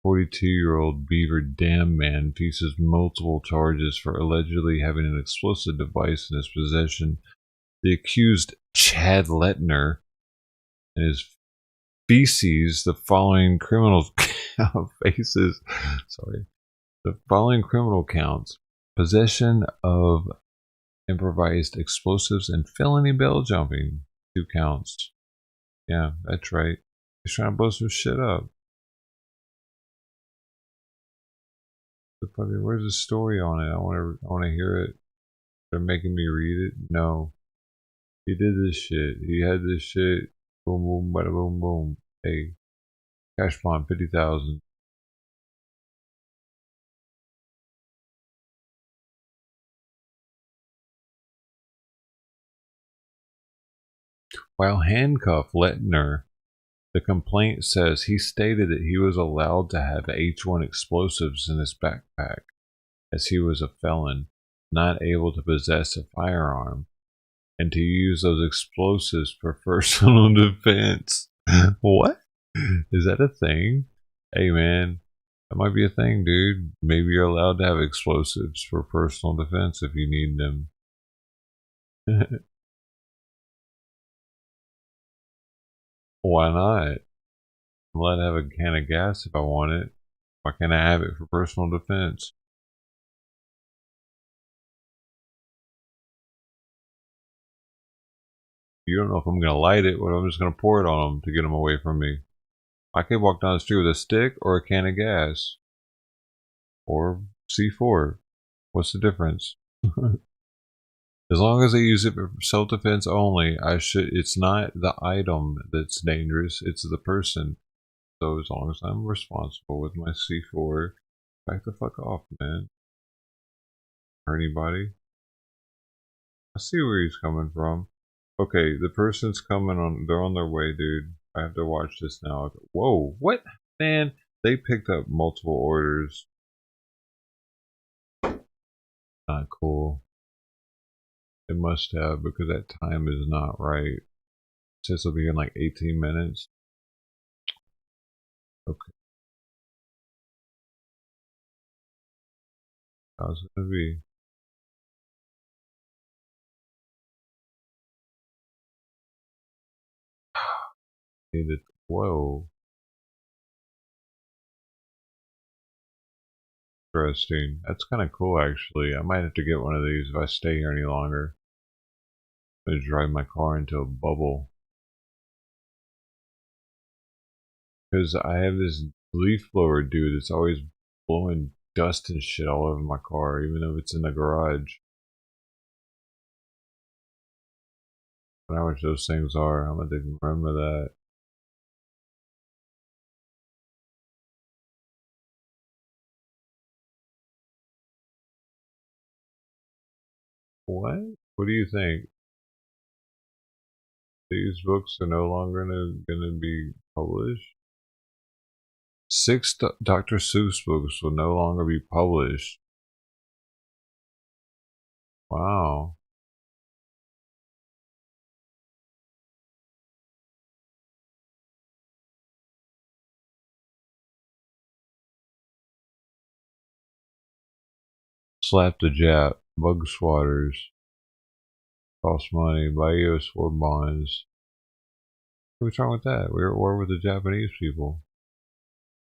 42-year-old Beaver Dam man faces multiple charges for allegedly having an explosive device in his possession. The accused, Chad Lettner, and his feces, the following criminal faces. Sorry. The following criminal counts: possession of improvised explosives and felony bail jumping. 2 counts. Yeah, that's right. He's trying to blow some shit up. Where's the story on it? I want to hear it. They're making me read it. No, he did this shit. He had this shit. Boom, boom, bada, boom, boom. Hey, cash bond 50,000. While handcuffed, Lettner, the complaint says he stated that he was allowed to have H1 explosives in his backpack, as he was a felon, not able to possess a firearm, and to use those explosives for personal defense. What? Is that a thing? Hey man, That might be a thing, dude. Maybe you're allowed to have explosives for personal defense if you need them. Why not? I'm allowed to have a can of gas if I want it. Why can't I have it for personal defense? You don't know if I'm going to light it, or I'm just going to pour it on them to get them away from me. I could walk down the street with a stick or a can of gas. Or C4. What's the difference? As long as I use it for self-defense only, it's not the item that's dangerous, it's the person. So as long as I'm responsible with my C4, back the fuck off, man. Or anybody. I see where he's coming from. Okay, the person's coming on, they're on their way, dude. I have to watch this now. Whoa, what? Man, they picked up multiple orders. Not cool. It must have, because that time is not right. It says it'll be in like 18 minutes. Okay. How's it gonna be? Whoa. Interesting. That's kind of cool, actually. I might have to get one of these if I stay here any longer. I'm gonna drive my car into a bubble. Because I have this leaf blower dude that's always blowing dust and shit all over my car, even though it's in the garage. I know how much those things are. I'm gonna remember that. What? What do you think? These books are no longer gonna be published? 6 Dr. Seuss books will no longer be published. Wow. Slap the Jap, Bug Swatters, Cost Money, buy US war bonds. What's wrong with that? We're at war with the Japanese people.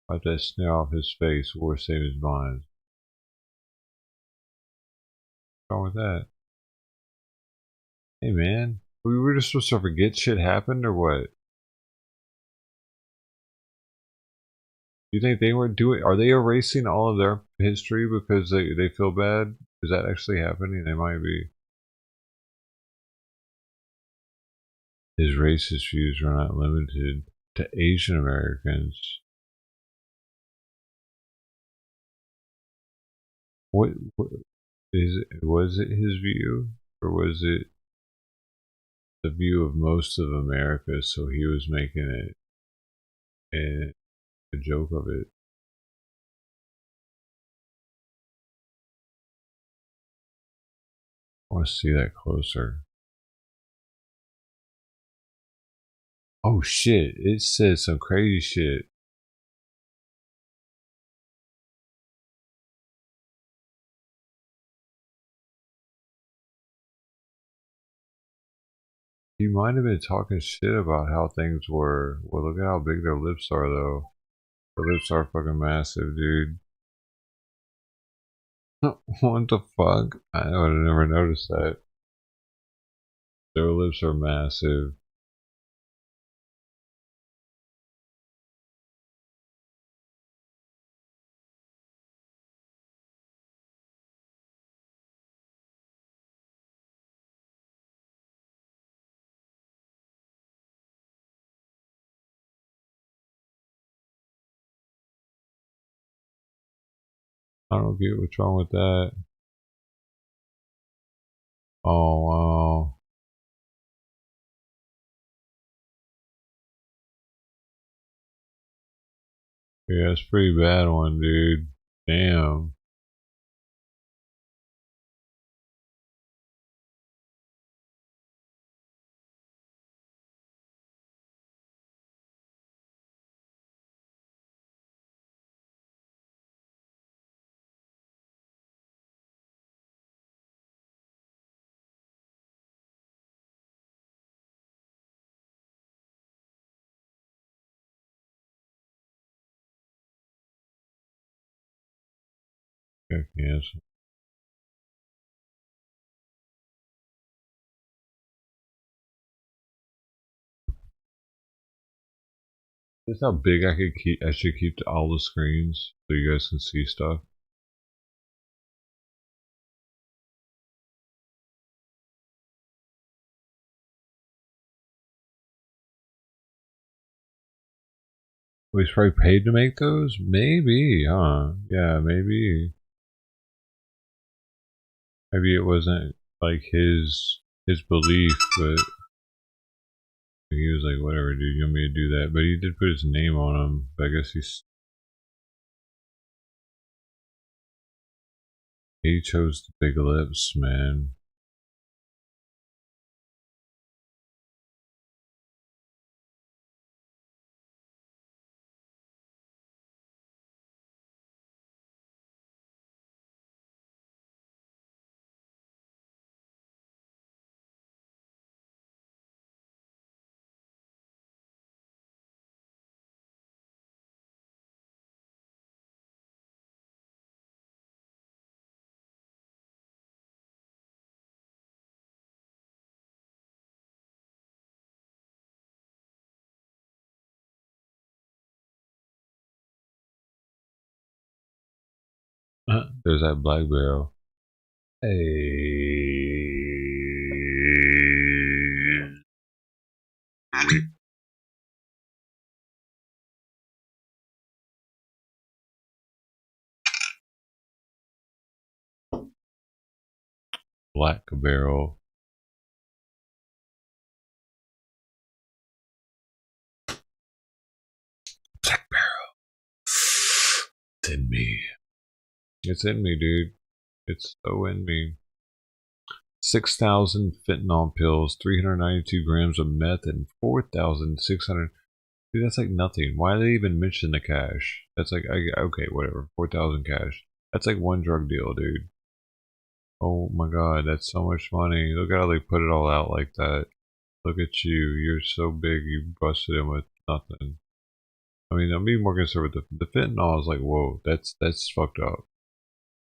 Wipe that sneer off his face, war savings bonds. What's wrong with that? Hey man, we were just supposed to forget shit happened or what? You think they weren't doing? Are they erasing all of their history because they feel bad? Is that actually happening? They might be. His racist views are not limited to Asian Americans. What is it? Was it his view, or was it the view of most of America? So he was making it a joke of it. I want to see that closer. Oh shit! It says some crazy shit. He might have been talking shit about how things were. Well, look at how big their lips are, though. Their lips are fucking massive, dude. What the fuck? I would have never noticed that. Their lips are massive. I don't get what's wrong with that. Oh, wow. Yeah, it's a pretty bad one, dude. Damn. Yes. This how big I could keep. I should keep all the screens so you guys can see stuff. We was probably paid to make those? Maybe, huh? Yeah, maybe. Maybe it wasn't like his belief, but he was like, whatever, dude, you want me to do that? But he did put his name on them. But I guess he chose the big lips, man. There's that black barrel. Hey. Black barrel. Black barrel. It's in me. It's in me, dude. It's so in me. 6,000 fentanyl pills, 392 grams of meth, and 4,600. Dude, that's like nothing. Why do they even mention the cash? That's like, okay, whatever. 4,000 cash. That's like one drug deal, dude. Oh my god, that's so much money. Look how they put it all out like that. Look at you. You're so big, you busted in with nothing. I mean, I'm being more conservative. The fentanyl is like, whoa, that's fucked up.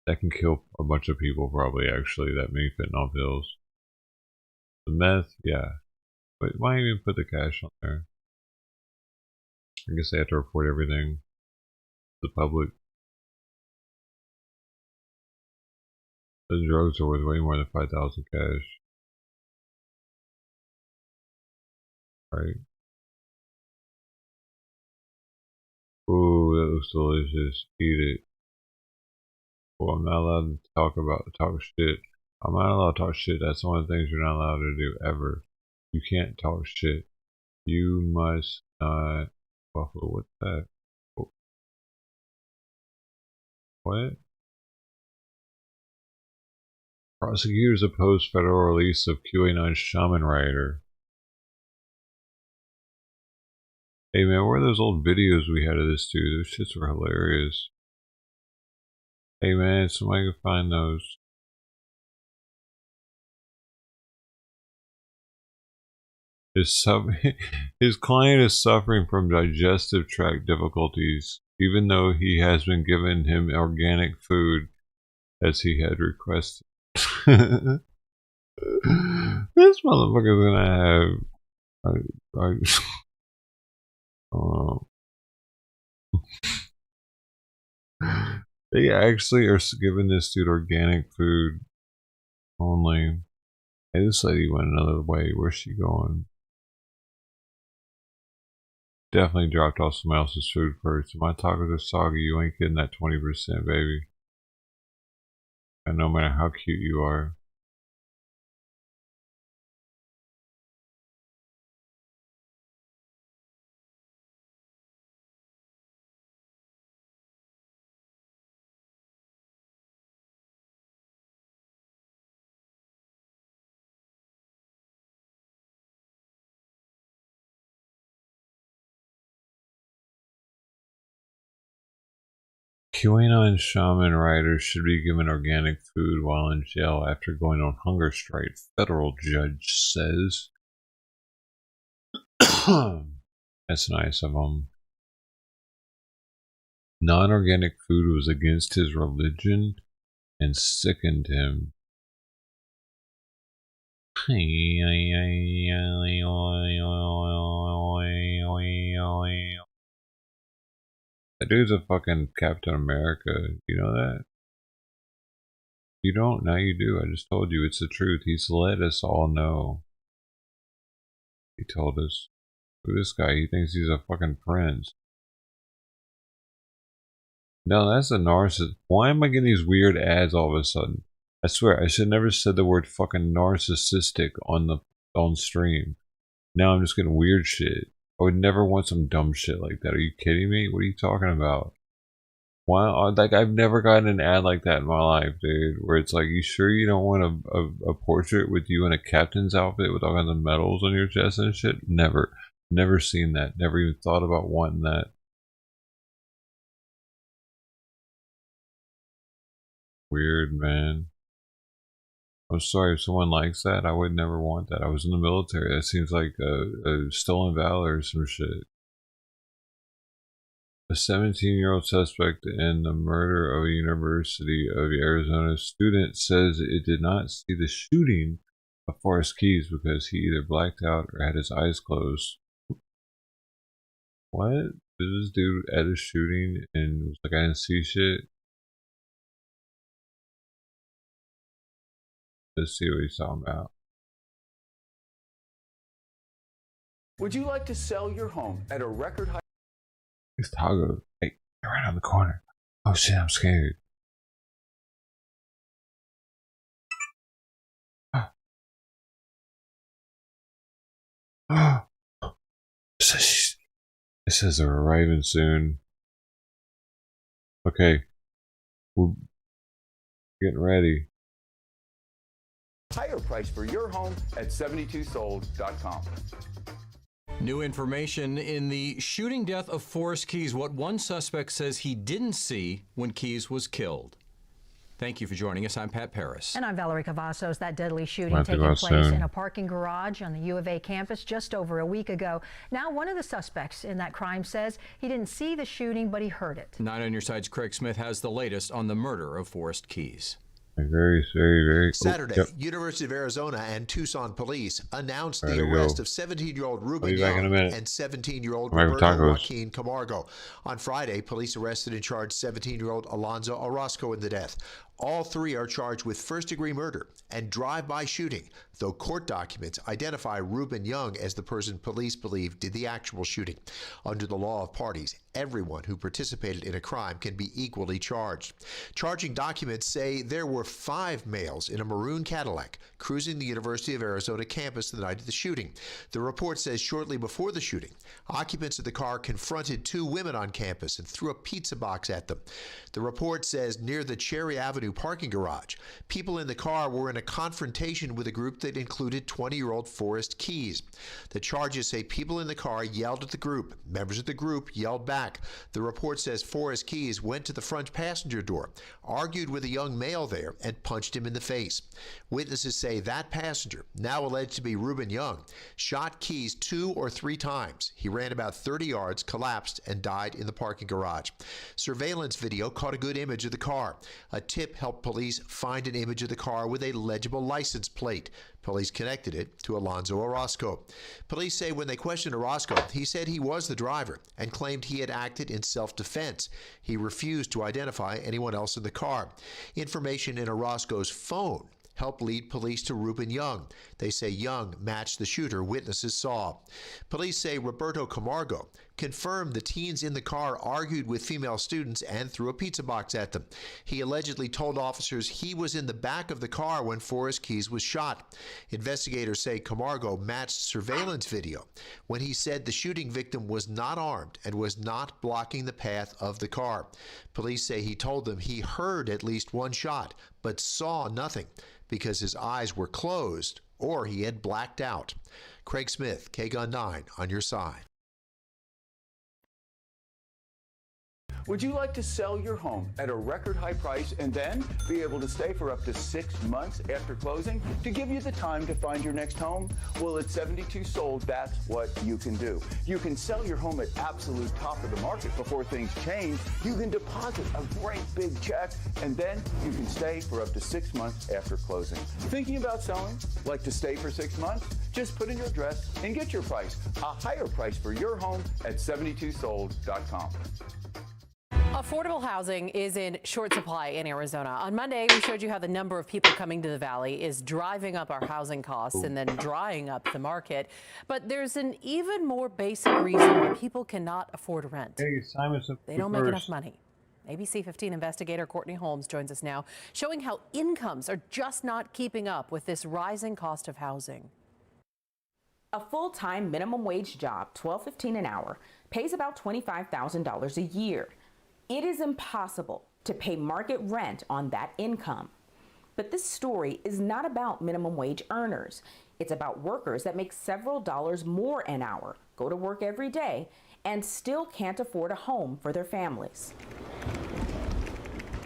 That can kill a bunch of people, probably, actually, that many fentanyl pills. The meth, yeah. But why even put the cash on there? I guess they have to report everything to the public. The drugs are worth way more than 5,000 cash. Right? Ooh, that looks delicious. Eat it. Well, I'm not allowed to talk shit. I'm not allowed to talk shit. That's one of the things you're not allowed to do ever. You can't talk shit. You must not. Buffalo, what's that? What? Prosecutors oppose federal release of QAnon shaman writer. Hey man, where are those old videos we had of this dude? Those shits were hilarious. Hey man, somebody can find those. His client is suffering from digestive tract difficulties, even though he has been given him organic food as he had requested. This motherfucker's gonna have. They actually are giving this dude organic food only. Hey, this lady went another way. Where's she going? Definitely dropped off someone else's food first. If my tacos are soggy, you ain't getting that 20%, baby. And no matter how cute you are. QAnon shaman writers should be given organic food while in jail after going on hunger strike, federal judge says. That's nice of him. Non-organic food was against his religion. and sickened him. That dude's a fucking Captain America. You know that? You don't? Now you do. I just told you it's the truth. He's let us all know. He told us. Look at this guy. He thinks he's a fucking prince. No, that's a narcissist. Why am I getting these weird ads all of a sudden? I swear, I should never said the word fucking narcissistic on stream. Now I'm just getting weird shit. I would never want some dumb shit like that. Are you kidding me? What are you talking about? Why? Like, I've never gotten an ad like that in my life, dude. Where it's like, you sure you don't want a portrait with you in a captain's outfit with all kinds of medals on your chest and shit? Never. Never seen that. Never even thought about wanting that. Weird, man. I'm sorry if someone likes that. I would never want that. I was in the military. That seems like a stolen valor or some shit. A 17-year-old suspect in the murder of a University of Arizona student says it did not see the shooting of Forest Keys because he either blacked out or had his eyes closed. What? Did this dude at a shooting and was like, I didn't see shit? Let's see what he's talking about. Would you like to sell your home at a record high? It's tacos. Hey, they're right on the corner. Oh shit, I'm scared. It says they're arriving soon. Okay. We're getting ready. Higher price for your home at 72sold.com. New information in the shooting death of Forest Keys, what one suspect says he didn't see when Keys was killed. Thank you for joining us. I'm Pat Paris. And I'm Valerie Cavazos. That deadly shooting taking place in a parking garage on the U of A campus just over a week ago. Now, one of the suspects in that crime says he didn't see the shooting, but he heard it. 9 on your side's Craig Smith has the latest on the murder of Forest Keys. Very Saturday, yep. University of Arizona and Tucson police announced the arrest of 17-year-old Ruben Young and 17-year-old Roberto Joaquin Camargo. On Friday, police arrested and charged 17-year-old Alonzo Orozco in the death. All three are charged with first-degree murder and drive-by shooting, though court documents identify Ruben Young as the person police believe did the actual shooting. Under the law of parties, everyone who participated in a crime can be equally charged. Charging documents say there were 5 males in a maroon Cadillac cruising the University of Arizona campus the night of the shooting. The report says shortly before the shooting, occupants of the car confronted 2 women on campus and threw a pizza box at them. The report says near the Cherry Avenue parking garage, people in the car were in a confrontation with a group that included 20-year-old Forest Keys. The charges say people in the car yelled at the group. Members of the group yelled back. The report says Forest Keys went to the front passenger door, argued with a young male there, and punched him in the face. Witnesses say that passenger, now alleged to be Ruben Young, shot Keys 2 or 3 times. He ran about 30 yards, collapsed, and died in the parking garage. Surveillance video caught a good image of the car. A tip helped police find an image of the car with a legible license plate. Police connected it to Alonzo Orozco. Police say when they questioned Orozco, he said he was the driver and claimed he had acted in self-defense. He refused to identify anyone else in the car. Information in Orozco's phone helped lead police to Ruben Young. They say Young matched the shooter witnesses saw. Police say Roberto Camargo confirmed the teens in the car argued with female students and threw a pizza box at them. He allegedly told officers he was in the back of the car when Forest Keys was shot. Investigators say Camargo matched surveillance video when he said the shooting victim was not armed and was not blocking the path of the car. Police say he told them he heard at least one shot but saw nothing because his eyes were closed or he had blacked out. Craig Smith, KGUN 9 on your side. Would you like to sell your home at a record high price and then be able to stay for up to 6 months after closing to give you the time to find your next home? Well, at 72 Sold, that's what you can do. You can sell your home at absolute top of the market before things change. You can deposit a great big check, and then you can stay for up to 6 months after closing. Thinking about selling? Like to stay for 6 months? Just put in your address and get your price, a higher price for your home at 72sold.com. Affordable housing is in short supply in Arizona. On Monday, we showed you how the number of people coming to the valley is driving up our housing costs and then drying up the market. But there's an even more basic reason why people cannot afford rent. Hey, Simon, they don't make enough money. ABC 15 investigator Courtney Holmes joins us now, showing how incomes are just not keeping up with this rising cost of housing. A full-time minimum wage job, $12.15 an hour, pays about $25,000 a year. It is impossible to pay market rent on that income. But this story is not about minimum wage earners. It's about workers that make several dollars more an hour, go to work every day, and still can't afford a home for their families.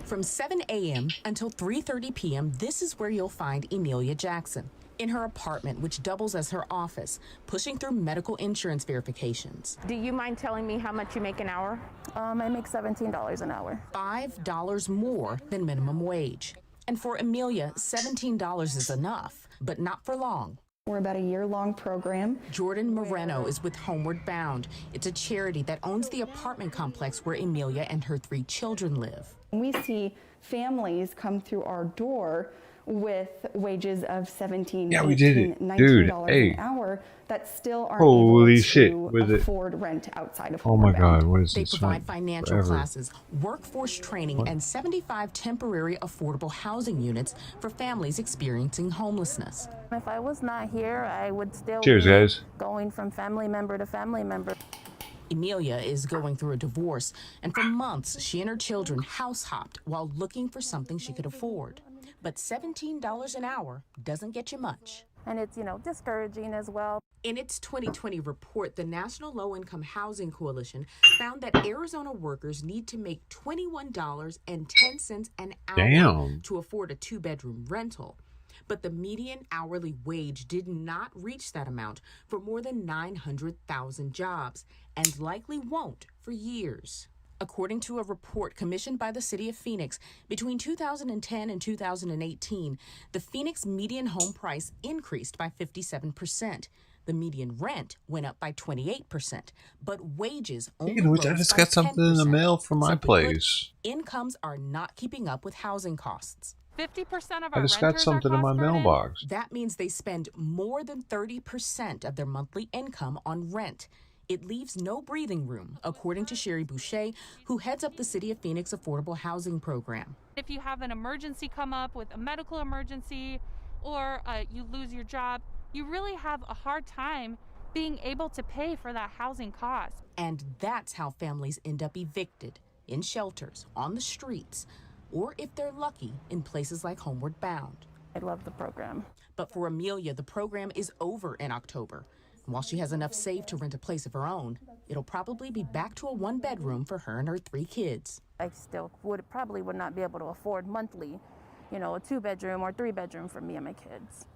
From 7 a.m. until 3:30 p.m., this is where you'll find Emilia Jackson in her apartment, which doubles as her office, pushing through medical insurance verifications. Do you mind telling me how much you make an hour? I make $17 an hour. $5 more than minimum wage. And for Emilia, $17 is enough, but not for long. We're about a year-long program. Jordan Moreno is with Homeward Bound. It's a charity that owns the apartment complex where Emilia and her 3 children live. We see families come through our door with wages of $17, Yeah, we did it. $19 Dude, an hour that still aren't holy able shit, to was it? afford rent outside of Oh my Homeward Bound. God, what is They this? provide financial Forever. classes, workforce training, and 75 temporary affordable housing units for families experiencing homelessness. If I was not here, I would still Cheers, be guys. going from family member to family member. Emilia is going through a divorce, and for months she and her children house hopped while looking for something she could afford. But $17 an hour doesn't get you much. And it's, discouraging as well. In its 2020 report, the National Low-Income Housing Coalition found that Arizona workers need to make $21.10 an hour Damn. to afford a 2-bedroom rental. But the median hourly wage did not reach that amount for more than 900,000 jobs, and likely won't for years. According to a report commissioned by the city of Phoenix, between 2010 and 2018, the Phoenix median home price increased by 57%. The median rent went up by 28%, but wages only Speaking of which, I rose just by got something in the 10%. mail from my Simply put, place. incomes are not keeping up with housing costs. 50% of I just got something in my mailbox. That means they spend more than 30% of their monthly income on rent. It leaves no breathing room, according to Sherry Boucher, who heads up the City of Phoenix Affordable Housing Program. If you have an emergency come up with a medical emergency or you lose your job, you really have a hard time being able to pay for that housing cost. And that's how families end up evicted, in shelters, on the streets, or if they're lucky, in places like Homeward Bound. I love the program. But for Emilia, the program is over in October. While she has enough saved to rent a place of her own, it'll probably be back to a 1-bedroom for her and her 3 kids. I still probably would not be able to afford monthly, a 2-bedroom or 3-bedroom for me and my kids.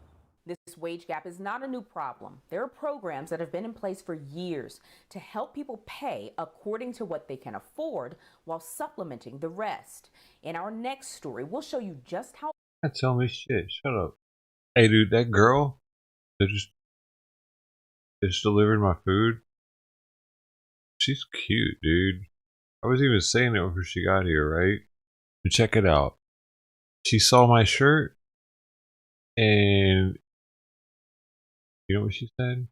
This wage gap is not a new problem. There are programs that have been in place for years to help people pay according to what they can afford while supplementing the rest. In our next story, we'll show you just how... Don't tell me shit. Shut up. Hey, dude, that girl that just delivered my food. She's cute, dude. I was even saying it before she got here, right? But check it out. She saw my shirt, and you know what she said?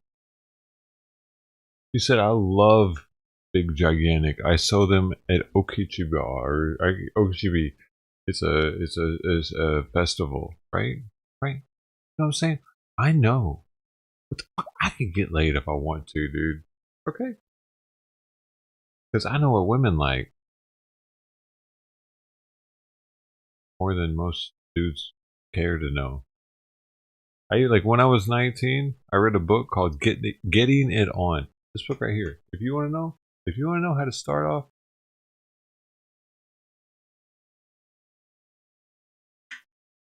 She said, "I love big gigantic. I saw them at Okeechobee or Okeechobee. It's a festival, right? Right? You know what I'm saying? I know. What the fuck? I could get laid if I want to, dude. Okay? Because I know what women like more than most dudes care to know. When I was 19, I read a book called Getting It On. This book right here. If you want to know how to start off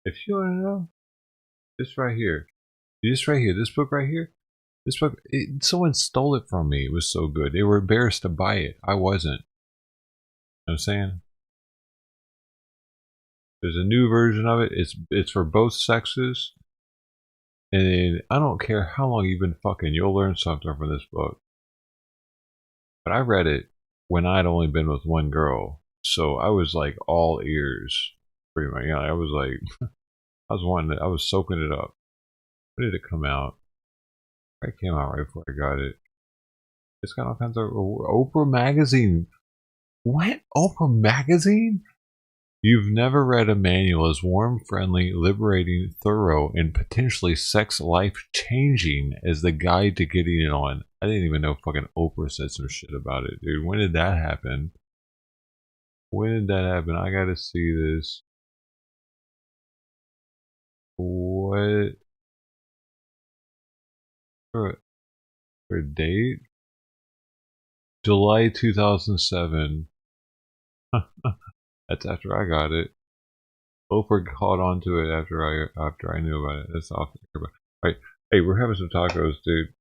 If you want to know, this right here, this right here, this book right here, this book, someone stole it from me. It was so good. They were embarrassed to buy it. I wasn't. You know what I'm saying? There's a new version of it. It's for both sexes. And I don't care how long you've been fucking, you'll learn something from this book. But I read it when I'd only been with one girl. So I was like all ears. Pretty much. Yeah, I was like, I was soaking it up. When did it come out? It came out right before I got it. It's got all kinds of Oprah magazine. What? Oprah magazine? You've never read a manual as warm, friendly, liberating, thorough, and potentially sex life changing as the guide to getting it on. I didn't even know fucking Oprah said some shit about it, dude. When did that happen? When did that happen? I gotta see this. What? For date? July 2007. That's after I got it. Oprah caught on to it after I knew about it. That's off. Right. Hey, we're having some tacos, dude.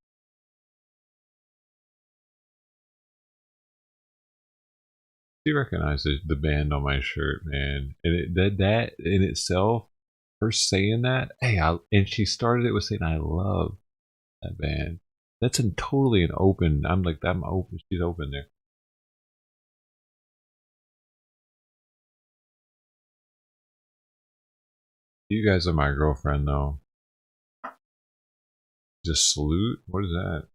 She recognizes the band on my shirt, man, and that in itself, her saying that, hey, and she started it with saying, "I love that band." That's totally an open. I'm like, I'm open. She's open there. You guys are my girlfriend, though. Just salute. What is that?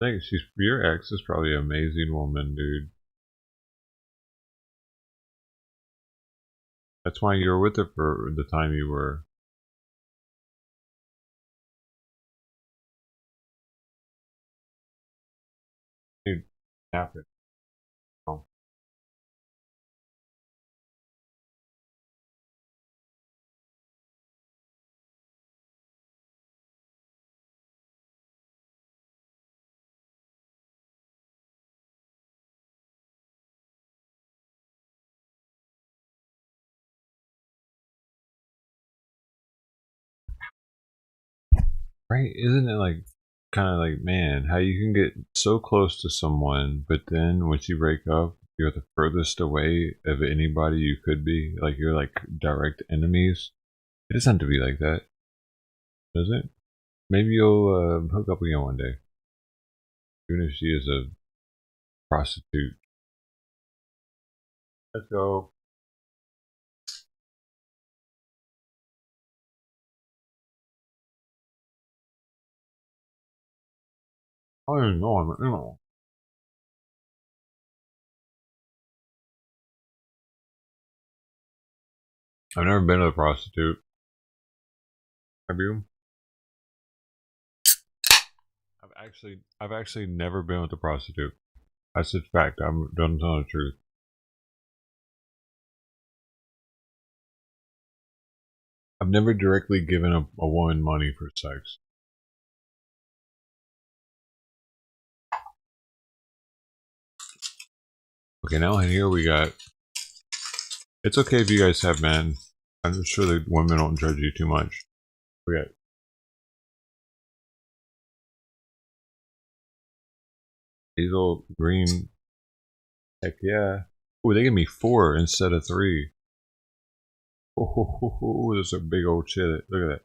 I think your ex is probably an amazing woman, dude. That's why you were with her for the time you were. Dude, happen. Oh. Right? Isn't it like kind of like, man, how you can get so close to someone, but then once you break up, you're the furthest away of anybody you could be. Like you're like direct enemies. It doesn't have to be like that, does it? Maybe you'll hook up again one day, even if she is a prostitute. Let's go. I don't know. I don't know. I've never been to a prostitute. Have you? I've actually never been with a prostitute. That's a fact. I'm telling the truth. I've never directly given a woman money for sex. Okay, now in here we got. It's okay if you guys have men. I'm sure that women don't judge you too much. We got these little green. Heck yeah. Oh, they gave me 4 instead of 3. Oh, this is a big old shit. Look at that.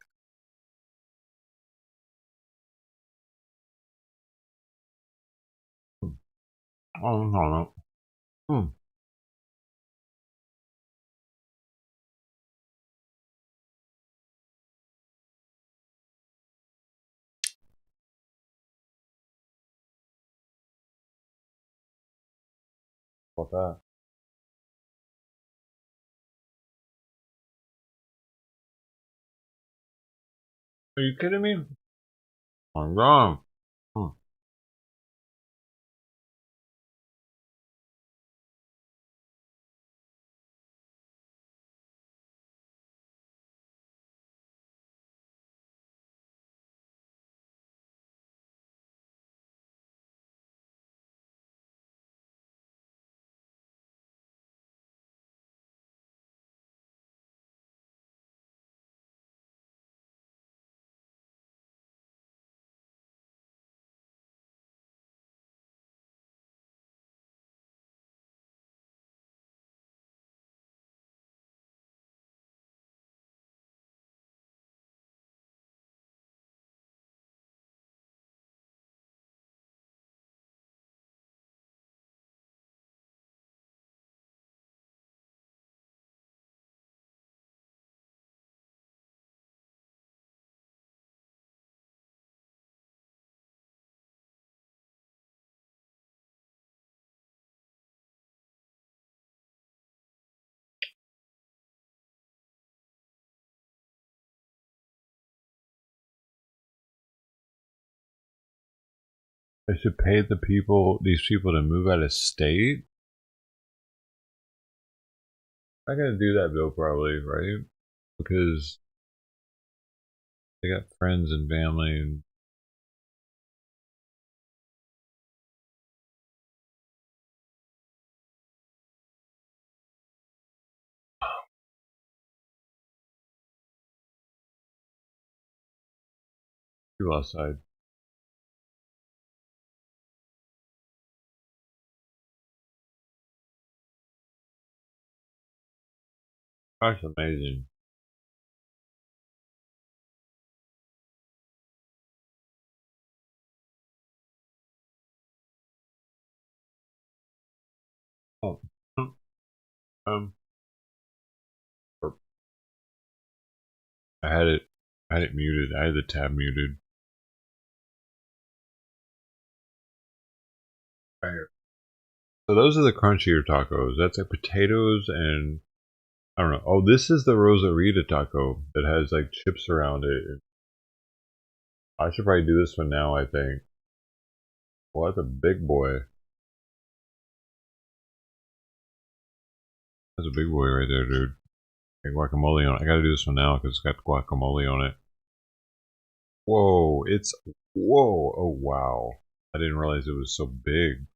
Oh, no, no. What's that? Are you kidding me? I'm gone. I should pay these people to move out of state. I gotta do that though, probably, right? Because they got friends and family and people outside. That's amazing. Oh. I had it muted. I had the tab muted. Right here. So those are the crunchier tacos. That's like potatoes and I don't know. Oh, this is the Rosarita taco that has like chips around it. I should probably do this one now, I think. Well, that's a big boy. That's a big boy right there, dude. Guacamole on it. I gotta do this one now because it's got guacamole on it. Whoa, whoa, oh wow. I didn't realize it was so big.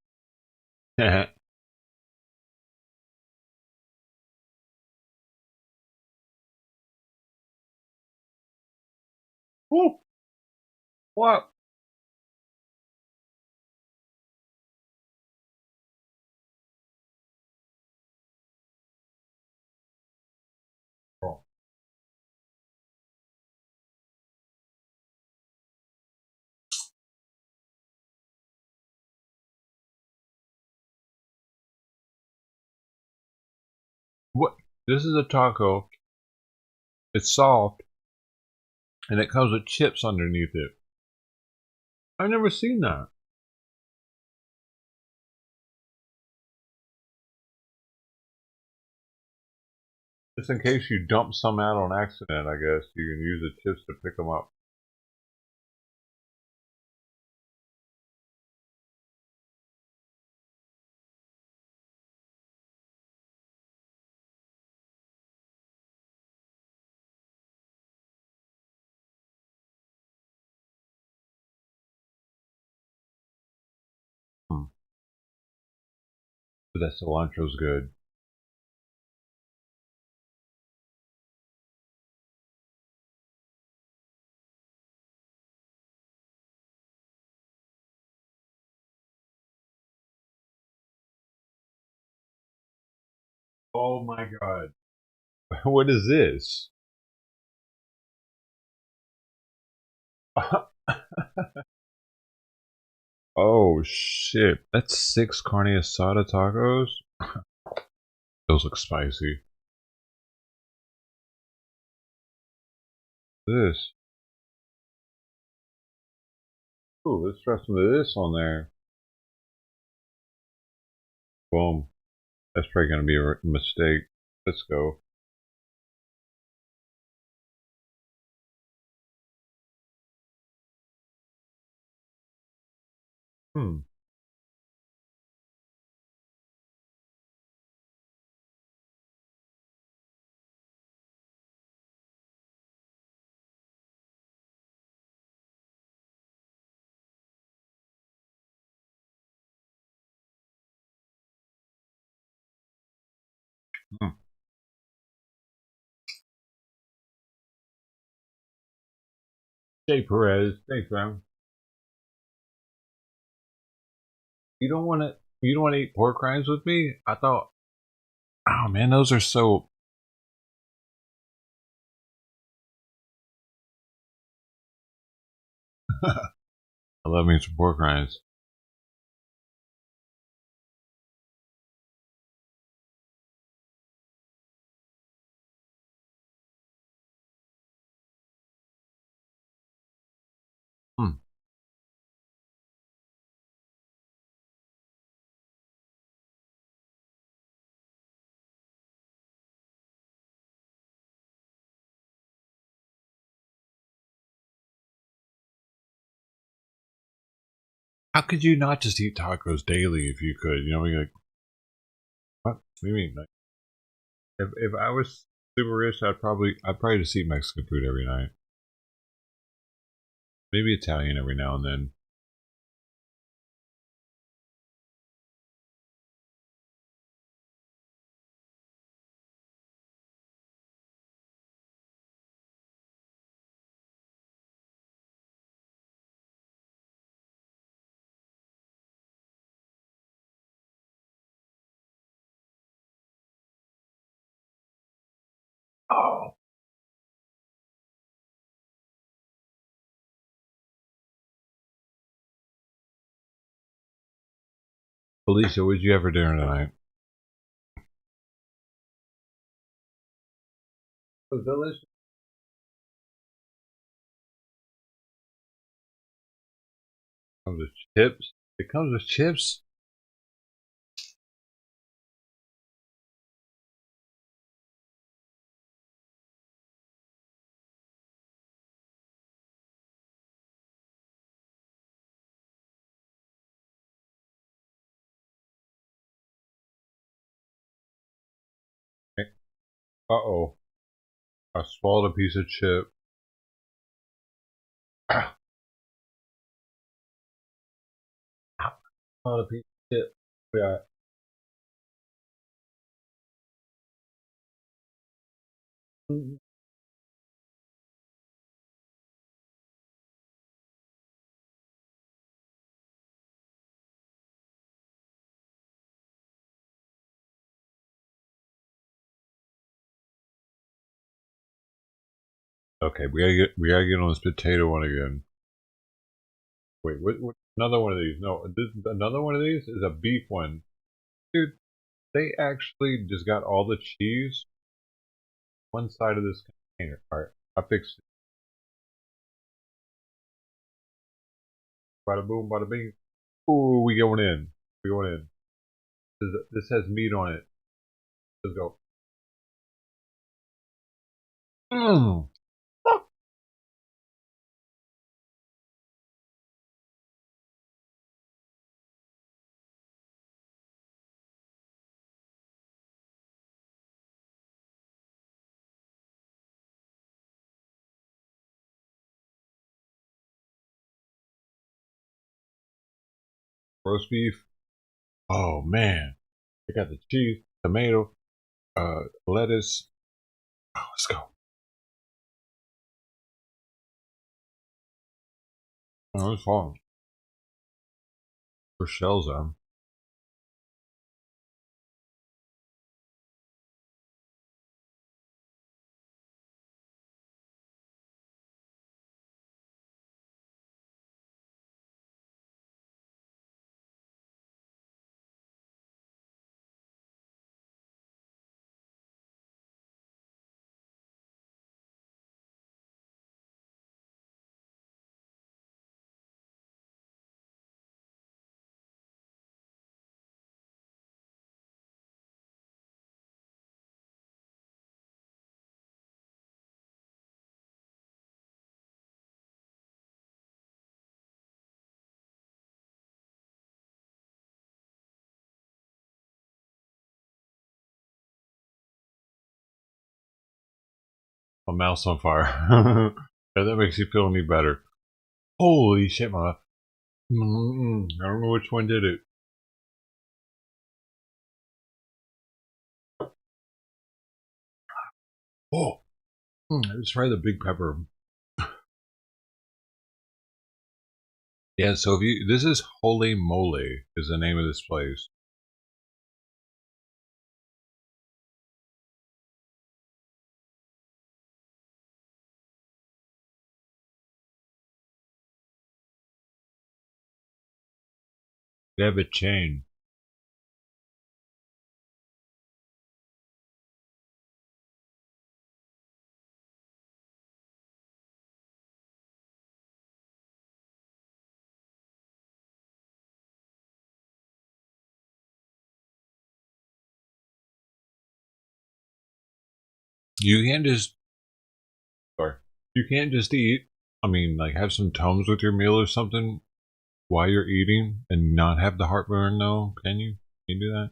Woo! What? Oh. What? This is a taco. It's soft. And it comes with chips underneath it. I've never seen that. Just in case you dump some out on accident, I guess you can use the chips to pick them up. But that cilantro's good. Oh my god. What is this? Oh shit. That's 6 carne asada tacos? Those look spicy. This. Ooh, let's throw some of this on there. Boom. That's probably going to be a mistake. Let's go. Hmm. Hmm. Jay Perez. Thanks, man. You don't want to eat pork rinds with me? I thought, oh man, those are so. I love me some pork rinds. Hmm. How could you not just eat tacos daily if you could? You know, you're like, what do you mean? Like, if I was super rich, I'd probably just eat Mexican food every night. Maybe Italian every now and then. Oh. Felicia, what did you have for dinner tonight? It was delicious. It comes with chips. It comes with chips. Uh-oh. I swallowed a piece of chip. Swallowed a piece of chip. Yeah. Okay, we gotta get on this potato one again. Wait, what? Another one of these? No, another one of these is a beef one, dude. They actually just got all the cheese one side of this container. All right, I fixed it. Bada boom, bada bing. Ooh, we going in. We going in. This has meat on it. Let's go. Mmm. Roast beef. Oh man, I got the cheese, tomato, lettuce. Oh, let's go. Oh, it's fun. For shells on. My mouth's on fire. Yeah, that makes you feel any better. Holy shit, my. I don't know which one did it. Oh, let's try the big pepper. Yeah, so if you, this is Holy Moly is the name of this place. They have a chain. You can't just, sorry, you can't just eat. I mean, like have some Tums with your meal or something. while you're eating and not have the heartburn though? Can you? Can you do that?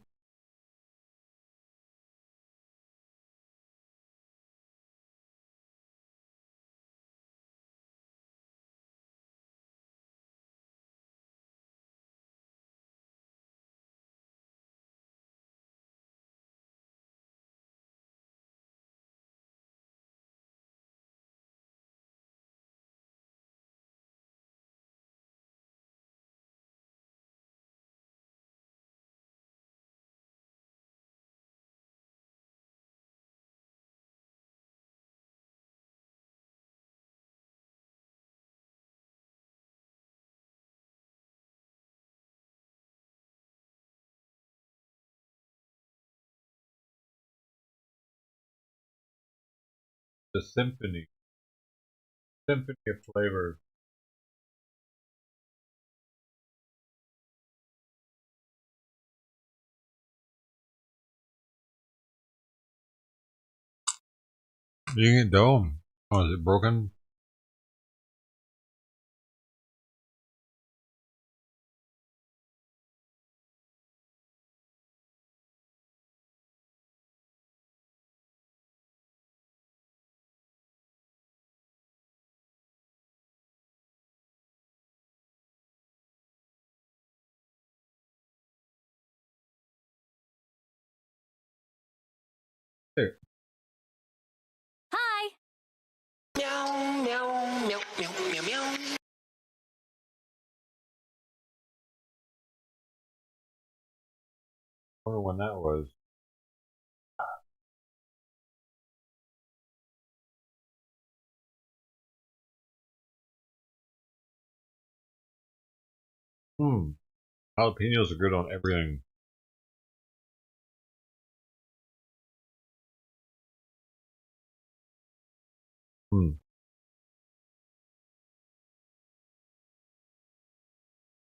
The symphony of flavor. You get dome. Oh, is it broken? Here. Hi. Meow, meow, meow, meow, meow, meow. I wonder when that was. Jalapenos are good on everything.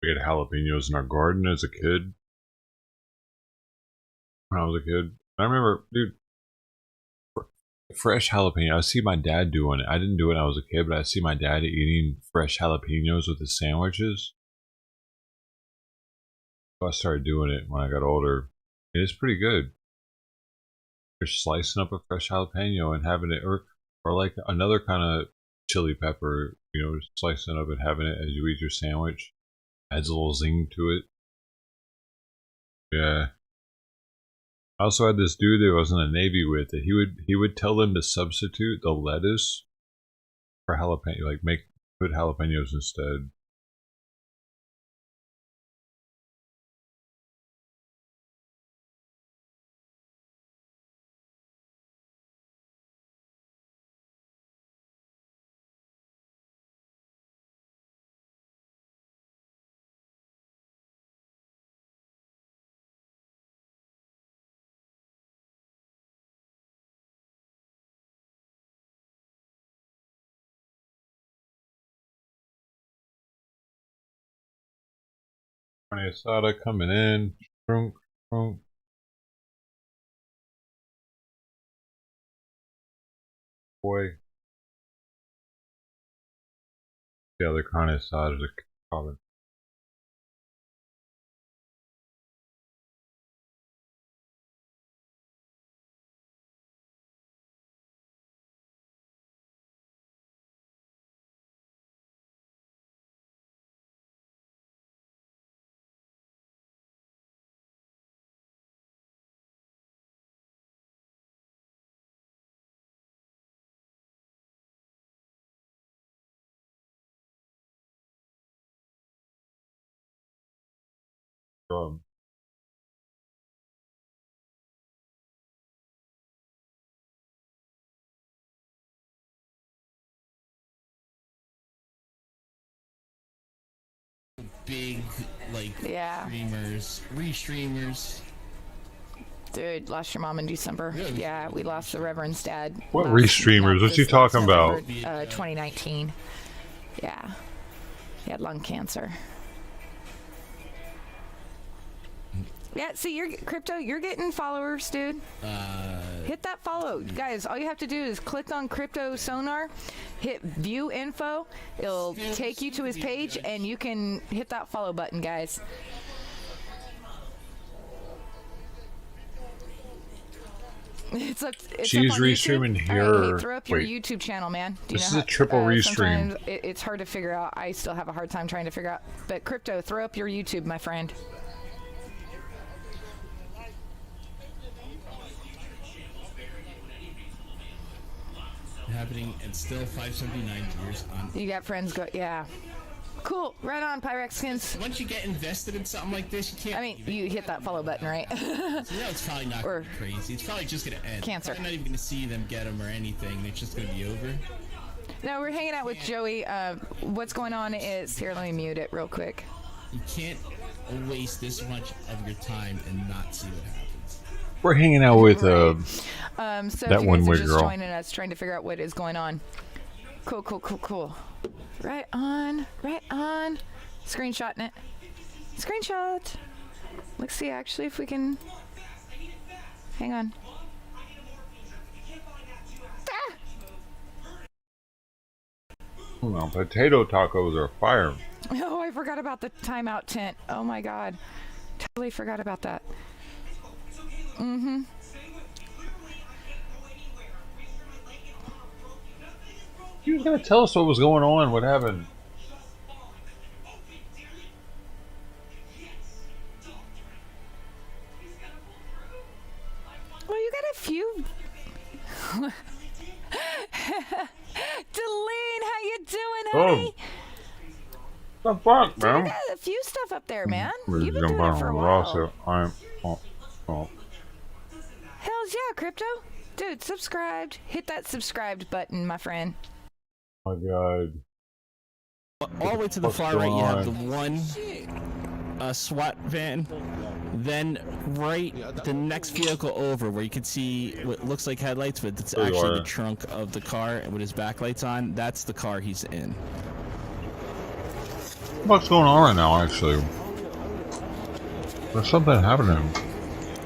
We had jalapenos in our garden as a kid. When I was a kid, I remember, dude, fresh jalapeno. I see my dad doing it. I didn't do it when I was a kid, but I see my dad eating fresh jalapenos with his sandwiches. So I started doing it when I got older. It is pretty good. Just slicing up a fresh jalapeno and having it, or like another kind of chili pepper, you know, just slicing it up and having it as you eat your sandwich. Adds a little zing to it. Yeah. I also had this dude that I was in the Navy with that he would tell them to substitute the lettuce for jalapeno, like put jalapenos instead. Carne asada coming in. Strunk, strunk. Boy. The other carne asada is coming. Big, like, restreamers. Dude, lost your mom in December. Yeah, we lost the Reverend's dad. What restreamers? What you talking about? 2019. Yeah. He had lung cancer. Yeah, see, you're Crypto, you're getting followers, dude. hit that follow. Guys, all you have to do is click on Crypto Sonar, hit view info. It'll take you to his page, and you can hit that follow button, guys. It's She's restreaming here. Right, hey, throw up your YouTube channel, man. This is a triple restream. Sometimes it's hard to figure out. I still have a hard time trying to figure out. But Crypto, throw up your YouTube, my friend. Happening and still 579 viewers on. You got friends go, yeah. Cool, right on, Pyrexkins. Once you get invested in something like this, you can't. I mean, you hit that follow button, right? So it's probably not gonna be crazy. It's probably just gonna end. Cancer. I'm not even gonna see them get them or anything. It's just gonna be over. No, we're hanging out with Joey. What's going on is here. Let me mute it real quick. You can't waste this much of your time and not see what happens. We're hanging out with so that one weird girl. Joining us, trying to figure out what is going on. Cool. Right on. Screenshotting it. Screenshot. Let's see actually if we can. Hang on. Well, potato tacos are fire. Oh, I forgot about the timeout tent. Oh my god. Totally forgot about that. Mm-hmm. You was gonna tell us what was going on, what happened. Well, you got a few. Delene, how you doing, honey? The fuck, Dude, man? you got a few stuff up there, man. We're You've been jumping doing it for a on while. Ross. Hells yeah, Crypto. Dude, subscribed. Hit that subscribed button, my friend. Oh my god. All the way to the far right, you have the one SWAT van. Then right the next vehicle over where you can see what looks like headlights, but it's actually the trunk of the car with his backlights on. That's the car he's in. What's going on right now, actually? There's something happening.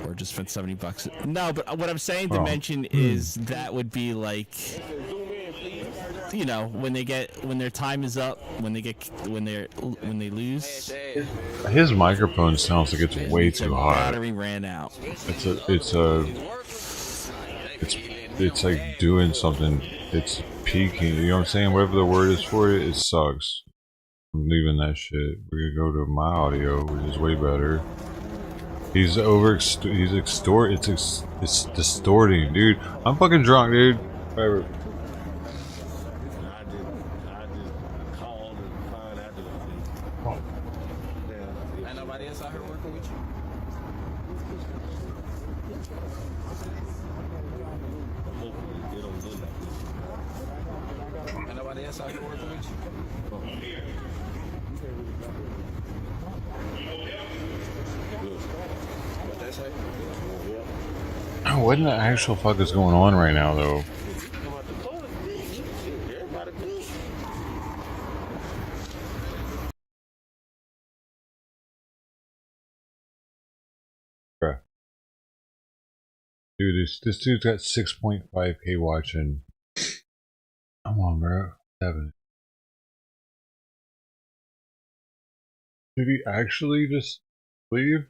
Or just spent $70. No, but what I'm saying to mention is that would be like, you know, when their time is up, when they lose. His microphone sounds like it's way too hot. Battery ran out. It's like doing something. It's peaking. You know what I'm saying? Whatever the word is for it, it sucks. I'm leaving that shit. We're gonna go to my audio, which is way better. It's distorting, dude. I'm fucking drunk, dude. Whatever. Ain't nobody else out here working with you? Ain't nobody else out here working with you? What they say? Oh, what in the actual fuck is going on right now, though? Bruh. Dude, this dude's got 6.5k watching. Come on, bro. 7. Did he actually just leave?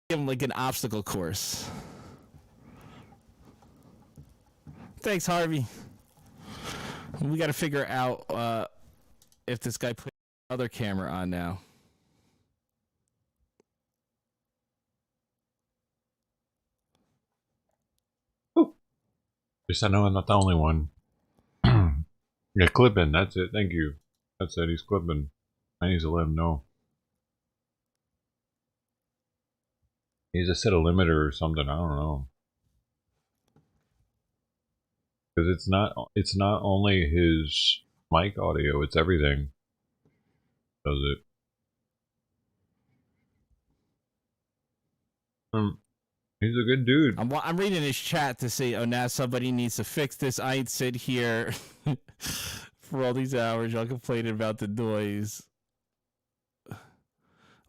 Give him like an obstacle course. Thanks, Harvey. We got to figure out if this guy put other camera on now. Yes, I know I'm not the only one. Yeah, clipping. That's it. Thank you. That's it. He's clipping. I need to let him know. He's a set a limiter or something. I don't know. Because it's not only his mic audio, it's everything. Does it? He's a good dude. I'm reading his chat to say, oh, now somebody needs to fix this. I ain't sit here for all these hours. Y'all complaining about the noise.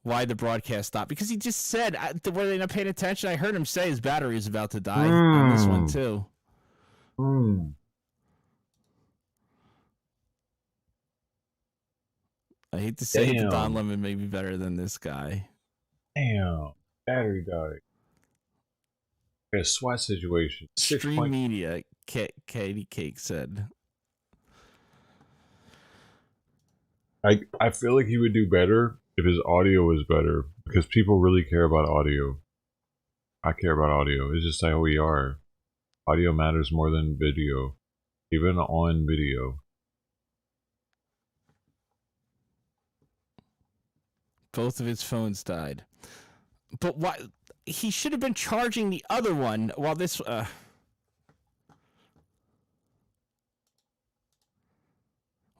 Why the broadcast stopped? Because he just said, were they not paying attention? I heard him say his battery is about to die on this one, too. I hate to say it, but Don Lemon may be better than this guy. Damn. Battery died. A SWAT situation. Stream Media, Katie Cake said. I feel like he would do better if his audio was better, because people really care about audio. I care about audio. It's just how we are. Audio matters more than video, even on video. Both of his phones died. But why? He should have been charging the other one while this...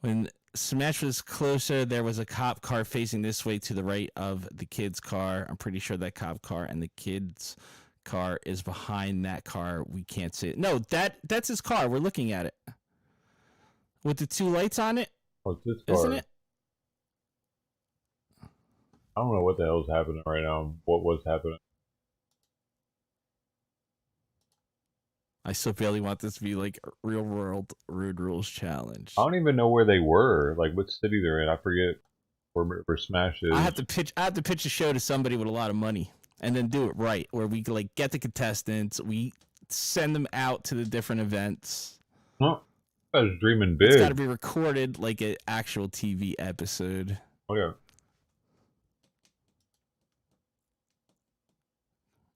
When Smash was closer, there was a cop car facing this way to the right of the kid's car. I'm pretty sure that cop car and the kid's car is behind that car. We can't see it. No, that's his car. We're looking at it. With the two lights on it. Oh, it's this car. Isn't it? I don't know what the hell's happening right now. What was happening? I so badly want this to be like Real World Road Rules Challenge. I don't even know where they were. Like what city they're in. I forget where Smash is. I have to pitch a show to somebody with a lot of money, and then do it right, where we like get the contestants, we send them out to the different events. Huh? I was dreaming big. It's got to be recorded like an actual TV episode. Oh yeah.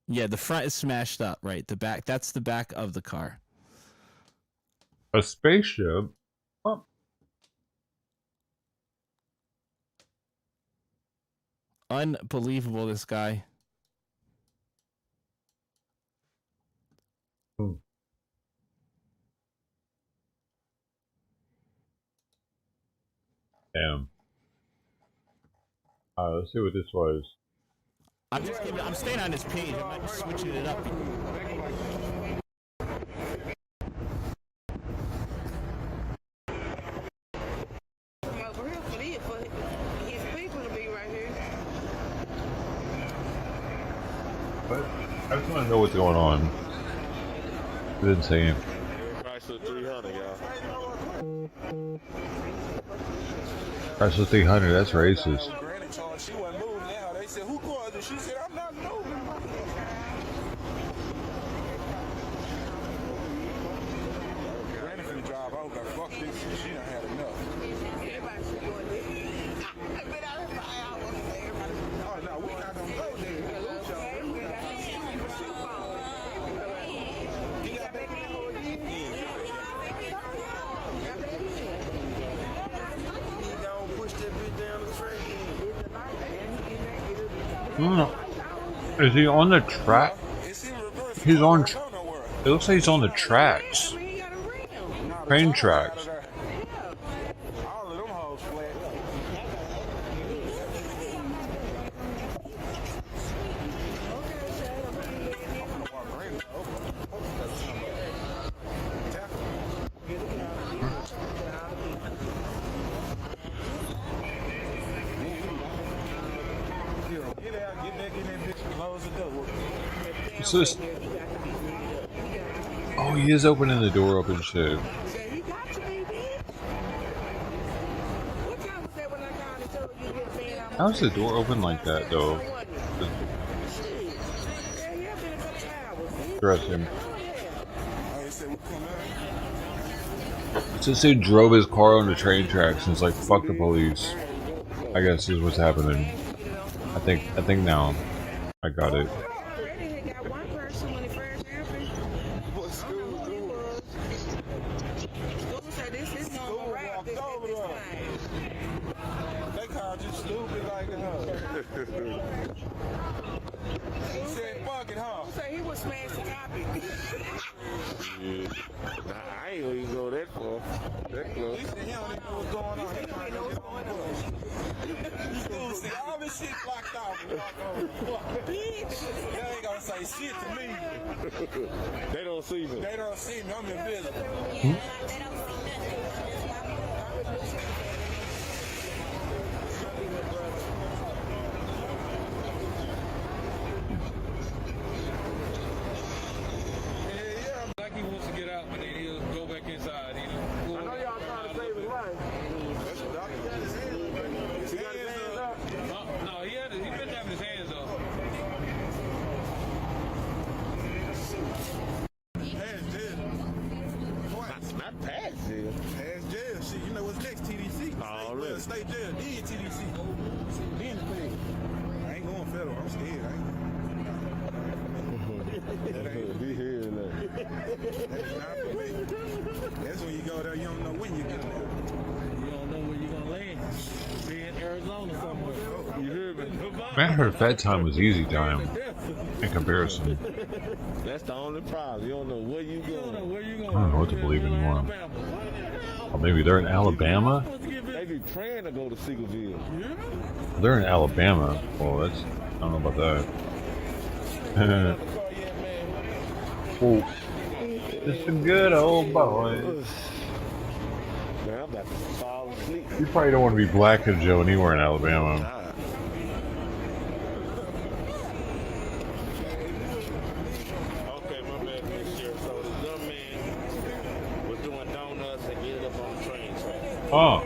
Yeah, the front is smashed up, right? The back, that's the back of the car. A spaceship? Oh. Unbelievable, this guy. Damn. Let's see what this was. I'm staying on this page. I'm not switching it up. But I just want to know what's going on. It didn't say anything. Chrysler 300, y'all. Chrysler 300, that's racist. She wasn't moving now. They said, who caused it? She said, I'm not moving. Granny finna drive out, but fuck this shit. She done had enough. Everybody should go in there. I've been out here 5 hours. Oh, no, we not gonna go there. You got baby in hold again? You don't push that bitch down the track. Is he on the track? He's on. It looks like he's on the tracks. Train tracks. So this, oh, he is opening the door up and shit. How's the door open like that, though? Dress him. It says he drove his car on the train tracks and it's like, fuck the police. I guess is what's happening. I think now I got it. Shit. Nah, I ain't gonna even go that far. That close. He don't even know what's going on. He don't know what's going on. He's gonna see all this shit blocked off and walk over. Bitch! They ain't gonna say shit to me. They don't see me. They don't see me. I'm invisible. They don't see nothing. He wants to get out, but then he'll go back inside. I know y'all trying to save his life. That's what doctor got his hands up. He got his hands up? No, he been having his hands up. Past jail. Not past jail. Past jail. Shit, you know what's next? TDC. Oh, really? State jail. Then TDC. Then the thing. I ain't going federal. I'm scared. He hearing that. That's not for me. That's when you go there, you don't know when you get there. You don't know where you're going to land. Be in Arizona somewhere. You hear me? Man, I heard Fed time was easy time in comparison. That's the only problem. You don't know where you going. I don't know what to believe anymore. Or maybe they're in Alabama? They be praying to go to Seagoville. They're in Alabama. Well, that's... I don't know about that. Oh, just a good old boy. Man, I'm about to fall asleep. You probably don't want to be Black and Joe anywhere in Alabama. Okay, my bad, Mr. So the dumb man was doing donuts and ended up on the train track. Oh.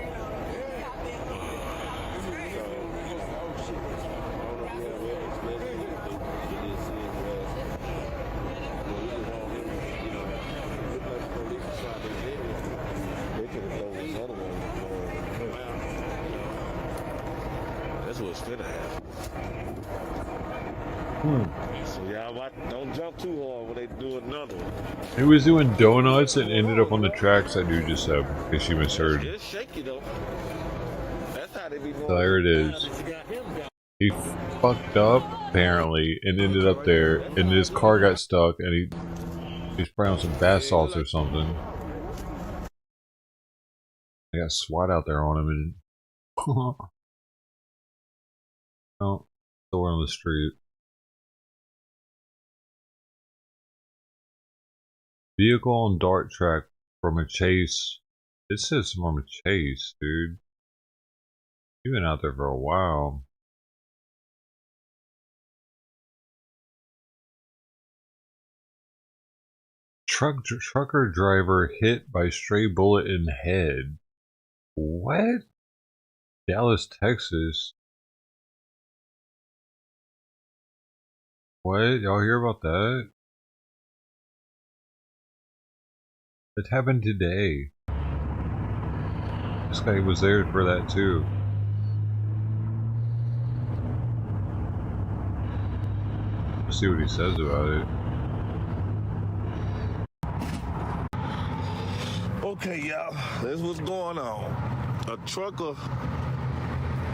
That's what's gonna happen. So y'all don't jump too hard when they do another one. He was doing donuts and ended up on the tracks that dude just said, because she misheard. It's shaky though. That's how they be going. There it is. He fucked up, apparently, and ended up there, and his car got stuck, and he's probably on some bath salts or something. They got SWAT out there on him, and oh, still on the street. Vehicle on dart track from a chase. It says from a chase, dude. You've been out there for a while. Trucker driver hit by stray bullet in head. What? Dallas, Texas. What? Y'all hear about that? It happened today. This guy was there for that too. Let's see what he says about it. Okay, y'all, this what's going on. A trucker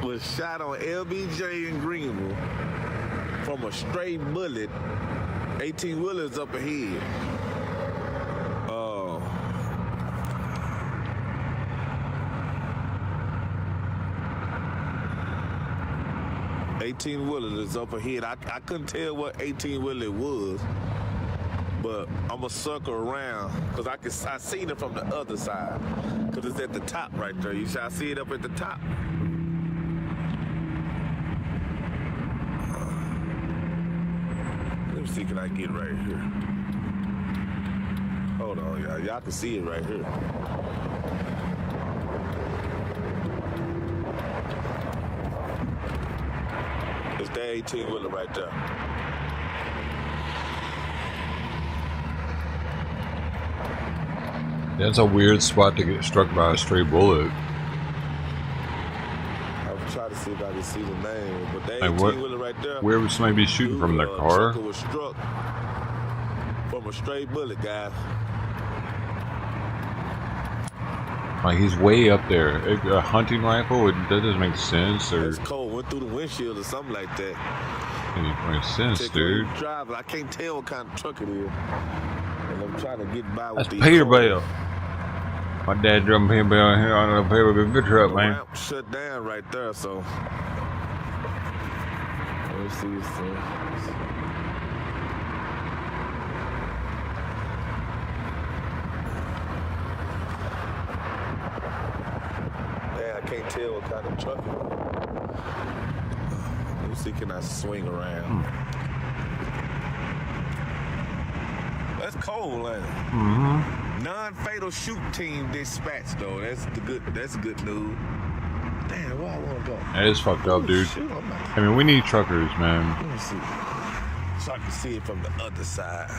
was shot on LBJ in Greenville from a stray bullet. 18-wheelers up ahead. 18-wheeler is up ahead. I couldn't tell what 18-wheeler it was, but I'm gonna circle around because I seen it from the other side because it's at the top right there. You shall see it up at the top. Let me see, can I get right here? Hold on, y'all. Y'all can see it right here. It's the 18-wheeler right there. That's a weird spot to get struck by a stray bullet. I'm trying to see if I can see the name, but the 18-wheeler right there. Where would somebody be shooting from their car? Trucker was struck from a stray bullet, guys. Like he's way up there. A hunting rifle? That doesn't make sense. Or it's cold. Went through the windshield or something like that. It makes sense, dude. Driver, I can't tell what kind of truck it is. trying to get by with That's Peterbilt. My dad drove me down here on a Peterbilt good truck, man. Ramp shut down right there, so. Let me see this thing. Man, I can't tell what kind of truck it is. Let me see, can I swing around? That's cold, ain't it? Mm-hmm. Non-fatal shoot team dispatched, though. That's good news. Damn, where I want to go? That is fucked up, dude. I mean, we need truckers, man. Let me see. So I can see it from the other side.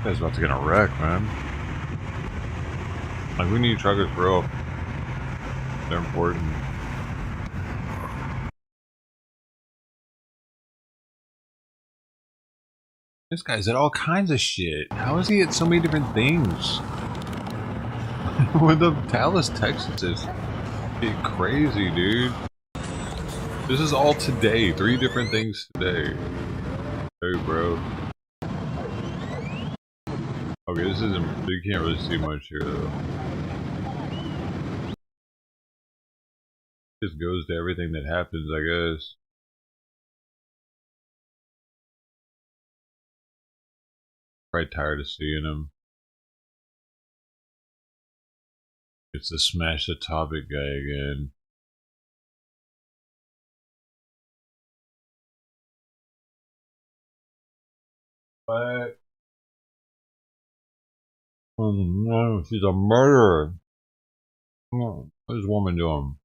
That's about to get a wreck, man. Like, we need truckers, bro. They're important. This guy's at all kinds of shit. How is he at so many different things? With the Dallas, Texas is crazy, dude. This is all today. 3 different things today. Hey, bro. Okay, this isn't. You can't really see much here, though. Just goes to everything that happens, I guess. Probably tired of seeing him. It's the smash the topic guy again. What? Oh no, she's a murderer. What is this woman doing?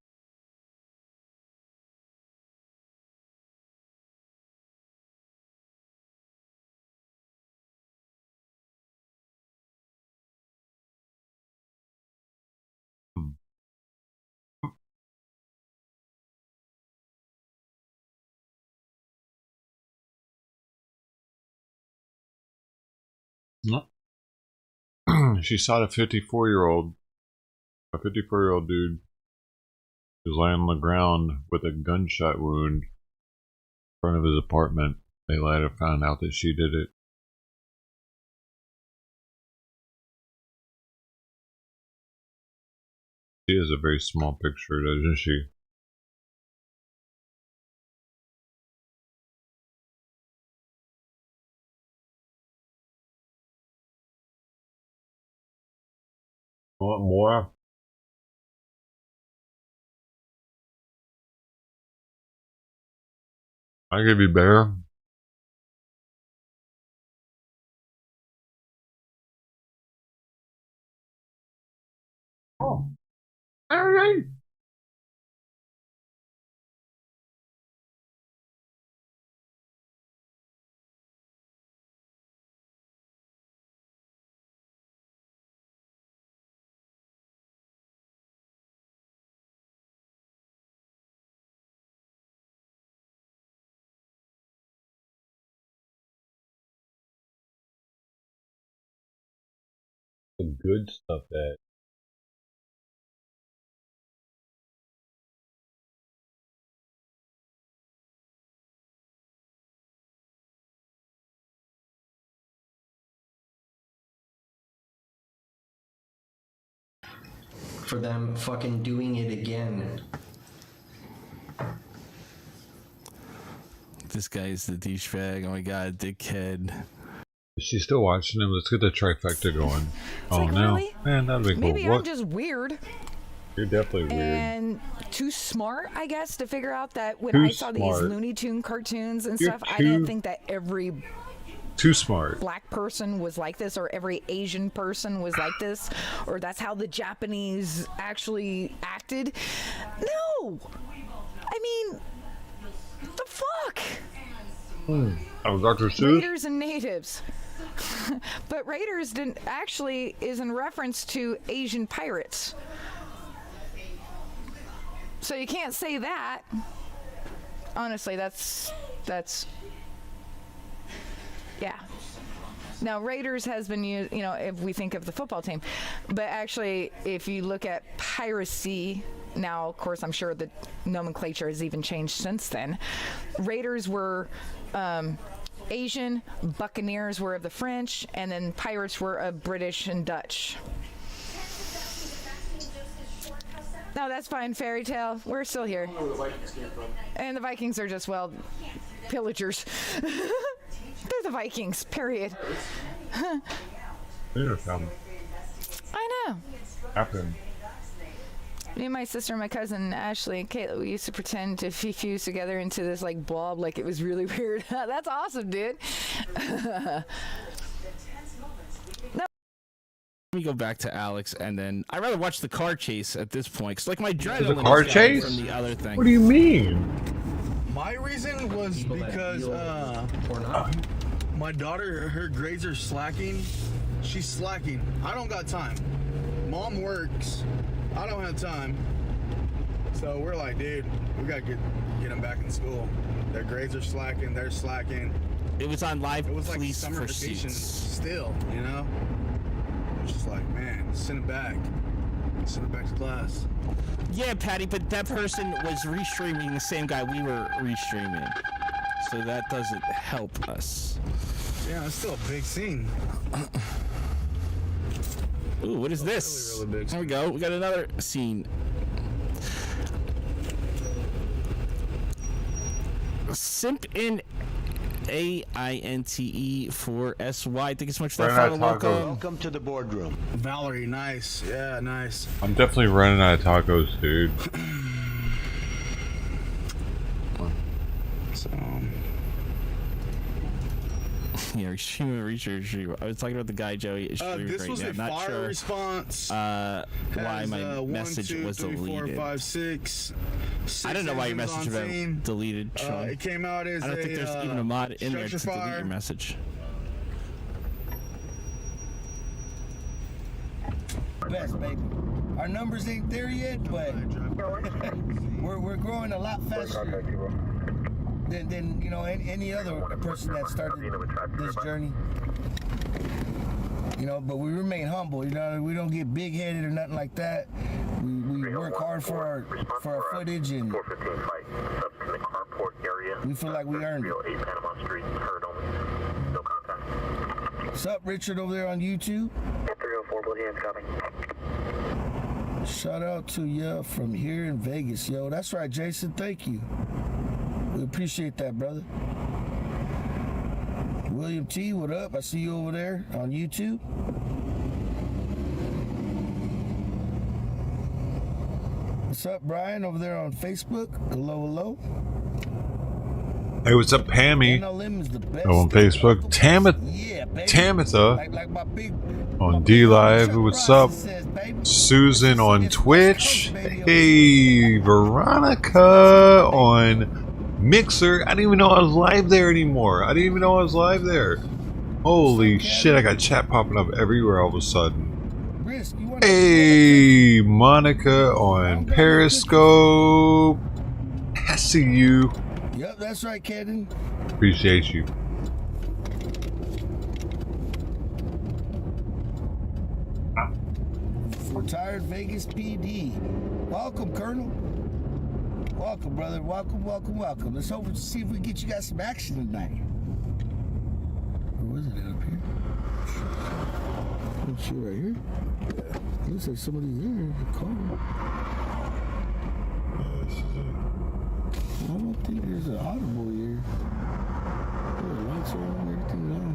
She shot a 54-year-old. A 54-year-old dude who's laying on the ground with a gunshot wound in front of his apartment. They later found out that she did it. She has a very small picture, doesn't she? Want more? I could be better. Oh. Alright. The good stuff that for them fucking doing it again. This guy's the douchebag. Oh my god, dickhead. Is she still watching him? Let's get the trifecta going. Oh like, no. Really? Man, that'd be cool. Maybe I'm just weird. You're definitely weird. And too smart, I guess, to figure out that when Too I saw smart. these Looney Tune cartoons and You're stuff, I didn't think that every too smart. black person was like this, or every Asian person was like this, or that's how the Japanese actually acted. No! I mean, the fuck? Oh, Dr. Seuss? Raiders and natives. But Raiders didn't actually is in reference to Asian pirates. So you can't say that. Honestly, that's yeah. Now Raiders has been used, you know, if we think of the football team, but actually if you look at piracy, now of course I'm sure the nomenclature has even changed since then. Raiders were Asian, buccaneers were of the French, and then pirates were of British and Dutch. No, that's fine, fairy tale. We're still here. I don't know where the Vikings came from. And the Vikings are just, well, pillagers. They're the Vikings, period. I know. Happened. Me and my sister and my cousin Ashley and Caitlin, we used to pretend to fuse together into this like blob, like it was really weird. That's awesome, dude. Let me go back to Alex, and then I'd rather watch the car chase at this point, because like my adrenaline the car chase from the other thing. What do you mean? My reason was because my daughter, her grades are slacking. She's slacking. I don't got time. Mom works. I don't have time. So we're like, dude, we gotta get them back in school. Their grades are slacking. They're slacking. It was on live. It was like police summer vacation pursuits. still, you know. It's just like, man, send it back. Send it back to class. Yeah, Patty, but that person was restreaming the same guy we were restreaming, so that doesn't help us. Yeah, it's still a big scene. Ooh, what is this? Really, really big. There we go. We got another scene. Simp in AINTE for SY. Thank you so much for that follow. Welcome to the boardroom. Valerie, nice. Yeah, nice. I'm definitely running out of tacos, dude. So, yeah, human research. I was talking about the guy Joey is streaming this right was now. a Not fire sure response. Why my message was 1, 2, 3, 4, deleted. 5, 6. I don't know why your message was deleted, Sean. It came out as I don't think there's even a mod in there to delete your message. Best, baby. Our numbers ain't there yet, but we're growing a lot faster than you know any other person that started this journey. You know, but we remain humble. You know, we don't get big-headed or nothing like that. We work hard for our footage, and we feel like we earned it. What's up, Richard, over there on YouTube? 304, both hands coming. Shout out to you from here in Vegas, yo. That's right, Jason. Thank you. We appreciate that, brother. William T, what up? I see you over there on YouTube. What's up, Brian, over there on Facebook? Hello, hello. Hey, what's up, Pammy? NLM is the best. Oh, on Facebook. Tamitha on D Live. What's up? Susan on Twitch. Hey, Veronica on Mixer. I didn't even know I was live there anymore. I didn't even know I was live there. Holy shit, I got chat popping up everywhere all of a sudden. Hey, Monica on Periscope. I see you. Yep, that's right, Caden. Appreciate you. Retired Vegas PD. Welcome, Colonel. Welcome, brother. Welcome, welcome, welcome. Let's hope to see if we can get you guys some action tonight. Where was it up here? Oh, shit, right here? Yeah. Looks like somebody's there. The car. Yeah, this is it. I don't think there's an audible here. Oh, the lights are on, everything's on.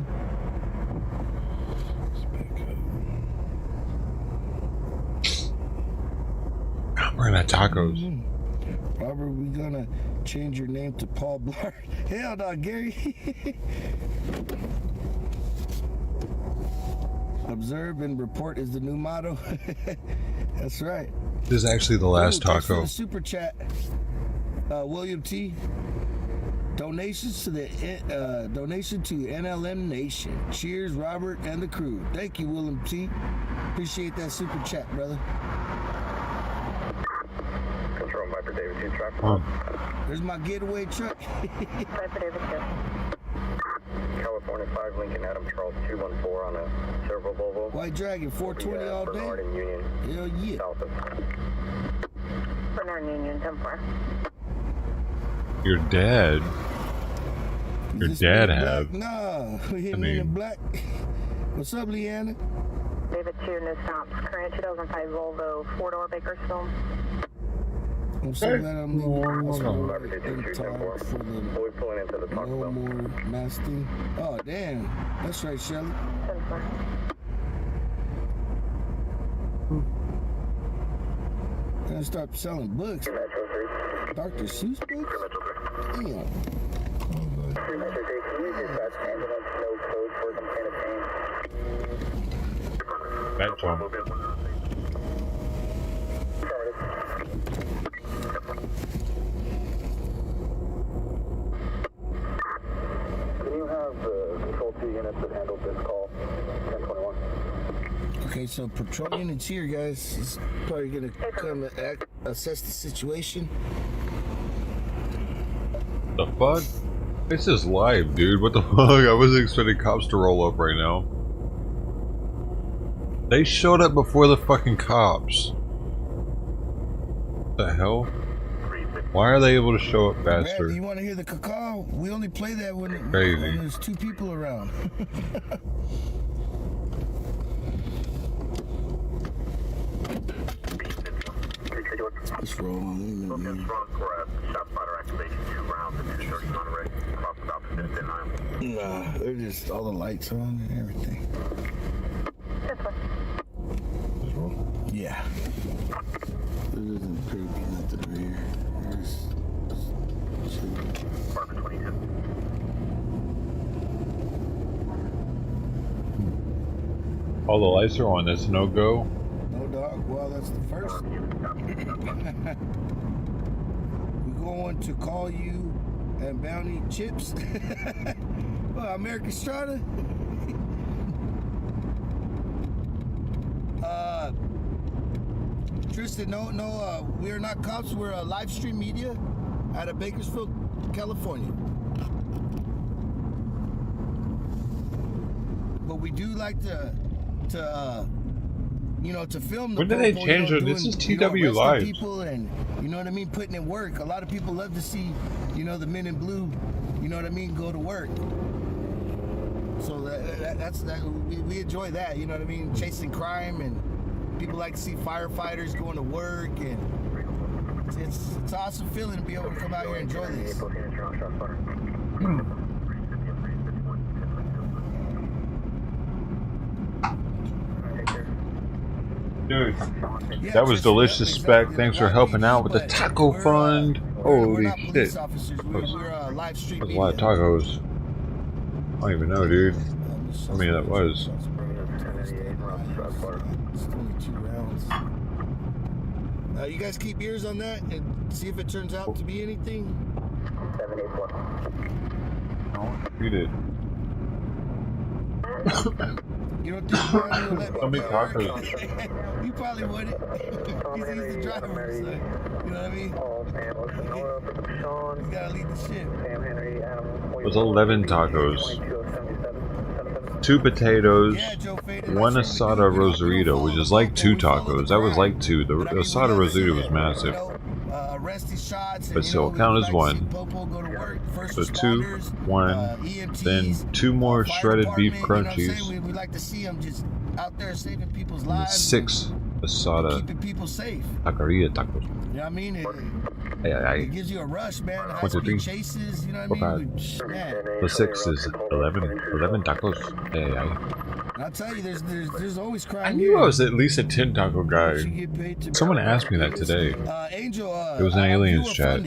Let's back up. I'm running out of tacos. Robert, we gonna change your name to Paul Blart? Hell no, Gary. Observe and report is the new motto. That's right. This is actually the last taco. For the super chat. William T. Donations to the donation to NLM Nation. Cheers, Robert and the crew. Thank you, William T. Appreciate that super chat, brother. Control Viper David 2 truck. There's my getaway truck. Viper David 2. California 5 Lincoln Adam Charles 214 on a Servo Volvo. White Dragon 420 all day. Bernard and Union. Hell yeah. Bernard and Union 10-4. Your dad. Your dad have. Nah, we hit Men in Black. What's up, Leanna? David 2, no stops. Current 2005 Volvo 4-door Bakersfield. I'm so glad I'm leaving. We're pulling into the Taco Bell. No more masking. Oh, damn. That's right, Shelly. Gonna start selling books. Dr. Seuss books? Damn. Back to him. Can you have the control 2 units that handled this call? 1021. Okay, so patrol units here, guys. Is probably gonna come and assess the situation. The fuck? This is live, dude. What the fuck? I wasn't expecting cops to roll up right now. They showed up before the fucking cops. What the hell? Why are they able to show up faster? Brad, you want to hear the cacao? We only play that when there's two people around. Let's roll on. Nah, they're just all the lights on and everything. Let's roll. Yeah. There isn't crazy nothing over here. There's All the lights are on. That's no go. No, dog. Well, that's the first. We're going to call you and bounty chips. Well, American Strata. Tristan, no, we're not cops. We're a live stream media out of Bakersfield, California. But we do like to film the when did they change it? This is TW Live. People and, you know what I mean, putting in work. A lot of people love to see, the men in blue, you know what I mean, go to work. So we enjoy that, you know what I mean, chasing crime, and people like to see firefighters going to work, and it's an awesome feeling to be able to come out here and enjoy this. Dude, that was delicious, Spec. Thanks for helping out with the taco fund. Holy shit. That was a lot of tacos. I don't even know, dude. How many that was? You guys keep ears on that and see if it turns out to be anything. 784. No, you did. You don't think Brian will let me How many tacos? You probably wouldn't. He's the driver, so, you know what I mean? He's gotta lead the ship. It was 11 tacos. 2 potatoes, 1 asada rosarito, which is like 2 tacos. That was like 2. The asada rosarito was massive. But still, count as 1. So 2, 1, then 2 more shredded beef crunchies, out there saving people's and lives. 6 asada Keeping people safe. taqueria tacos. You know what I mean? It gives you a rush, man. 1, 2, 3, chases, you know 4, 5. The 6 is 11 tacos. I'll tell you, there's always crime. I knew I was at least a 10 taco guy. Someone asked me that today. Angel, it was an aliens chat.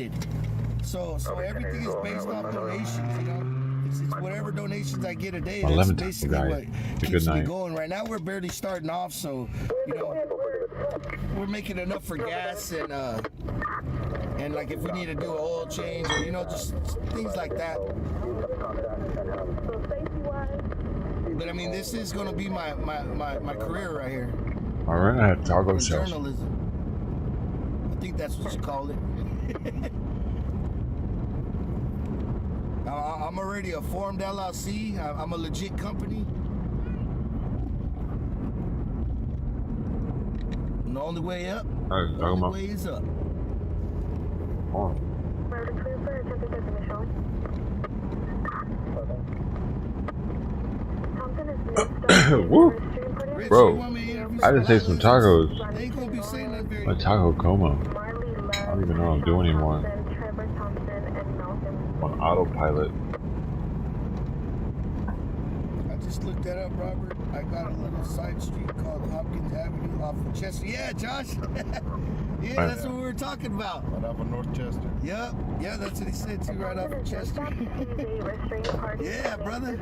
So everything is based off donations, you know? It's whatever donations I get a day. 11 That's taco basically guy. what Good keeps me night. going. Right now we're barely starting off, so we're making enough for gas and like if we need to do an oil change or just things like that. But I mean, this is going to be my career right here. Alright, I had taco shells. Journalism. I think that's what you call it. I'm already a formed LLC. I'm a legit company. And the only way up, the only way is up. Woo. Bro, I just ate some tacos. My taco coma. I don't even know what I'm doing anymore. On autopilot. I just looked that up, Robert. I got a little side street called Hopkins Avenue off of Chester. Yeah, Josh. Yeah, that's what we were talking about. Right off of North Chester. Yep. Yeah, that's what he said too, right off of Chester. Yeah, brother.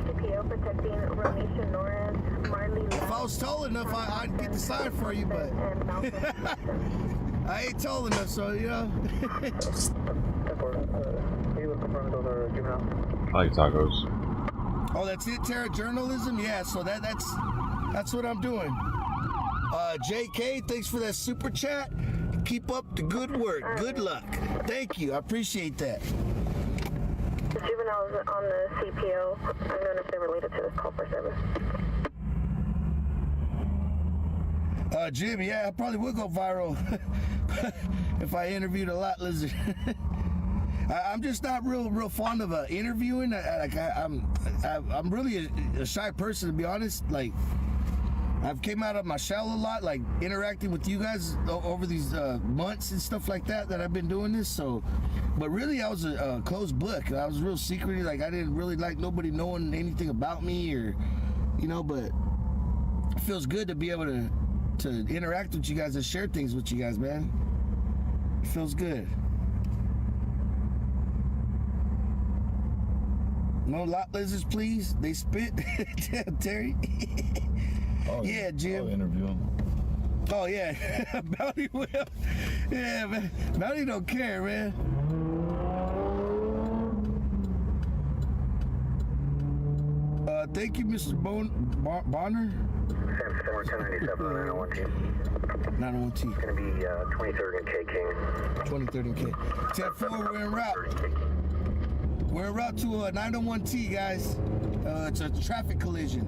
If I was tall enough, I'd get the sign for you, but I ain't tall enough, so you know. I like tacos. Oh, that's it, Terra Journalism? Yeah, so that's what I'm doing. JK, thanks for that super chat. Keep up the good work. Good luck. Thank you. I appreciate that. The juveniles on the CPO, I don't know if they're related to this call for service. Jim, yeah, I probably would go viral if I interviewed a lot lizard. I'm just not real fond of interviewing. I'm really a shy person, to be honest. Like, I've came out of my shell a lot, like interacting with you guys over these months and stuff like that I've been doing this. So, but really, I was a closed book. I was real secretive. Like, I didn't really like nobody knowing anything about me, or, you know. But it feels good to be able to interact with you guys and share things with you guys, man. It feels good. No lot lizards, please. They spit. Damn, Terry. Oh, yeah, Jim. I'll interview him. Oh, yeah. Bounty will. Yeah, man. Bounty don't care, man. Thank you, Mr. Bonner. Sam 1097 on 901T. 901T. It's going to be 23rd and K King. 23rd and K. 10-4, we're en route. We're en route to 901T, guys. It's a traffic collision.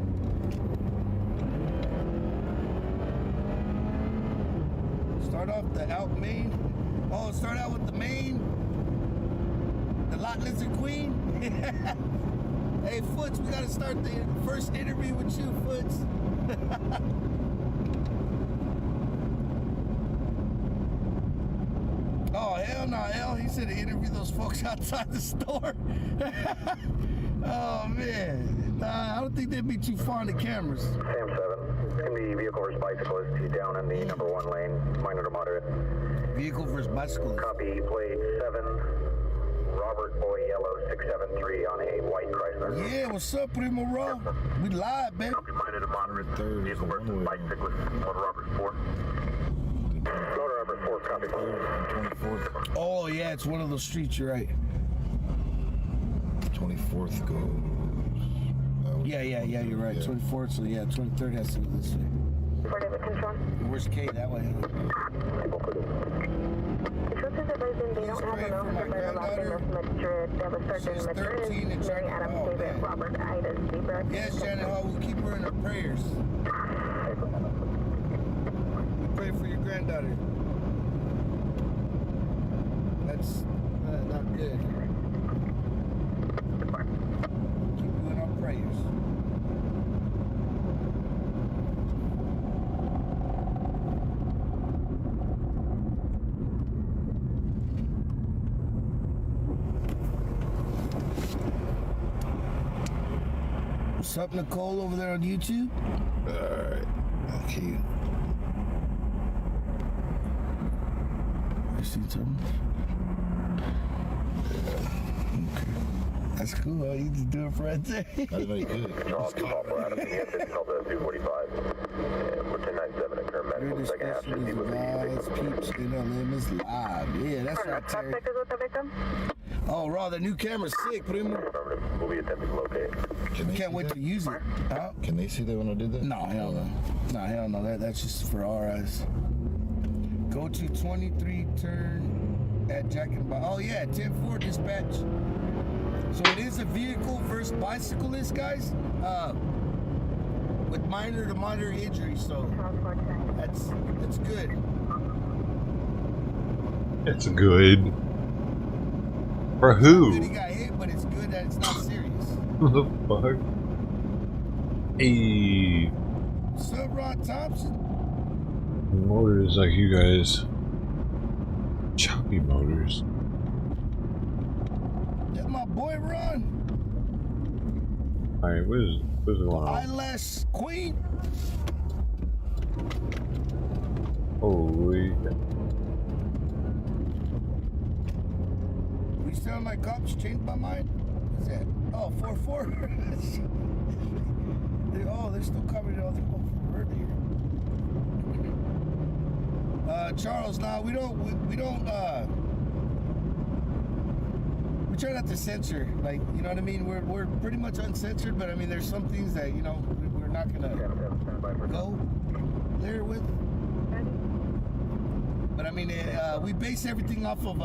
Start off the out main. Oh, start out with the main. The lot lizard queen. Hey, Foots, we gotta start the first interview with you, Foots. Oh, hell no, hell. He said to interview those folks outside the store. Oh, man. Nah, I don't think they'd be too fond of cameras. Sam 7. It's going to be vehicle versus bicyclist. He's down in the number 1 lane, minor to moderate. Vehicle versus bicyclist. Copy, plate 7. Robert Boy Yellow 673 on a white Chrysler. Yeah, what's up, Primo Raw? We live, man. Copy, minor to moderate. Vehicle versus bicyclist. Motor Robert 4. Motor Robert 4, copy. 24th. Oh, yeah, it's one of those streets, you're right. 24th goes. Yeah, you're right. Yeah. 24th, so yeah, 23rd has to go this way. Where's Kate? That way. The truth is that they don't have an officer by the last name of Madrid. They have a sergeant in Madrid, Mary Adams, David, Robert, Ida, Zebra. Yes, Janet Hall, we'll keep her in our prayers. We pray for your granddaughter. That's not good. Keep you in our prayers. What's up, Nicole, over there on YouTube? Alright. Okay. You see something? Yeah. Okay. That's cool, huh? You just do it right there. That's very good. Call for Adam. Yes, it's called the 245. For 1097 at current medical. Second half should be with the Peeps, NLM is live. Yeah, that's right, Terry. Oh, Raw, the new camera's sick. Primo. We'll be attempting to locate. Can't wait to use it. Huh? Can they see that when I did that? No, hell no. No, hell no. That's just for our eyes. Go to 23, turn at Jack and Bob. Oh, yeah, 10-4 dispatch. So it is a vehicle versus bicyclist, guys, with minor to moderate injuries. So that's good. It's good. For who? Good he got hit, but it's good that it's not serious. What the fuck? Hey. What's up, Rod Thompson? Motors like you guys. Choppy motors. That my boy Ron. Alright, what's going on? Eyelash Queen. Holy. We sound like cops. Changed my mind. What's that? Oh, 4-4. They're still covering it all the earlier. Charles, now we don't we try not to censor, like, you know what I mean? We're pretty much uncensored, but I mean there's some things that, you know, we're not gonna go there with. But I mean, we base everything off of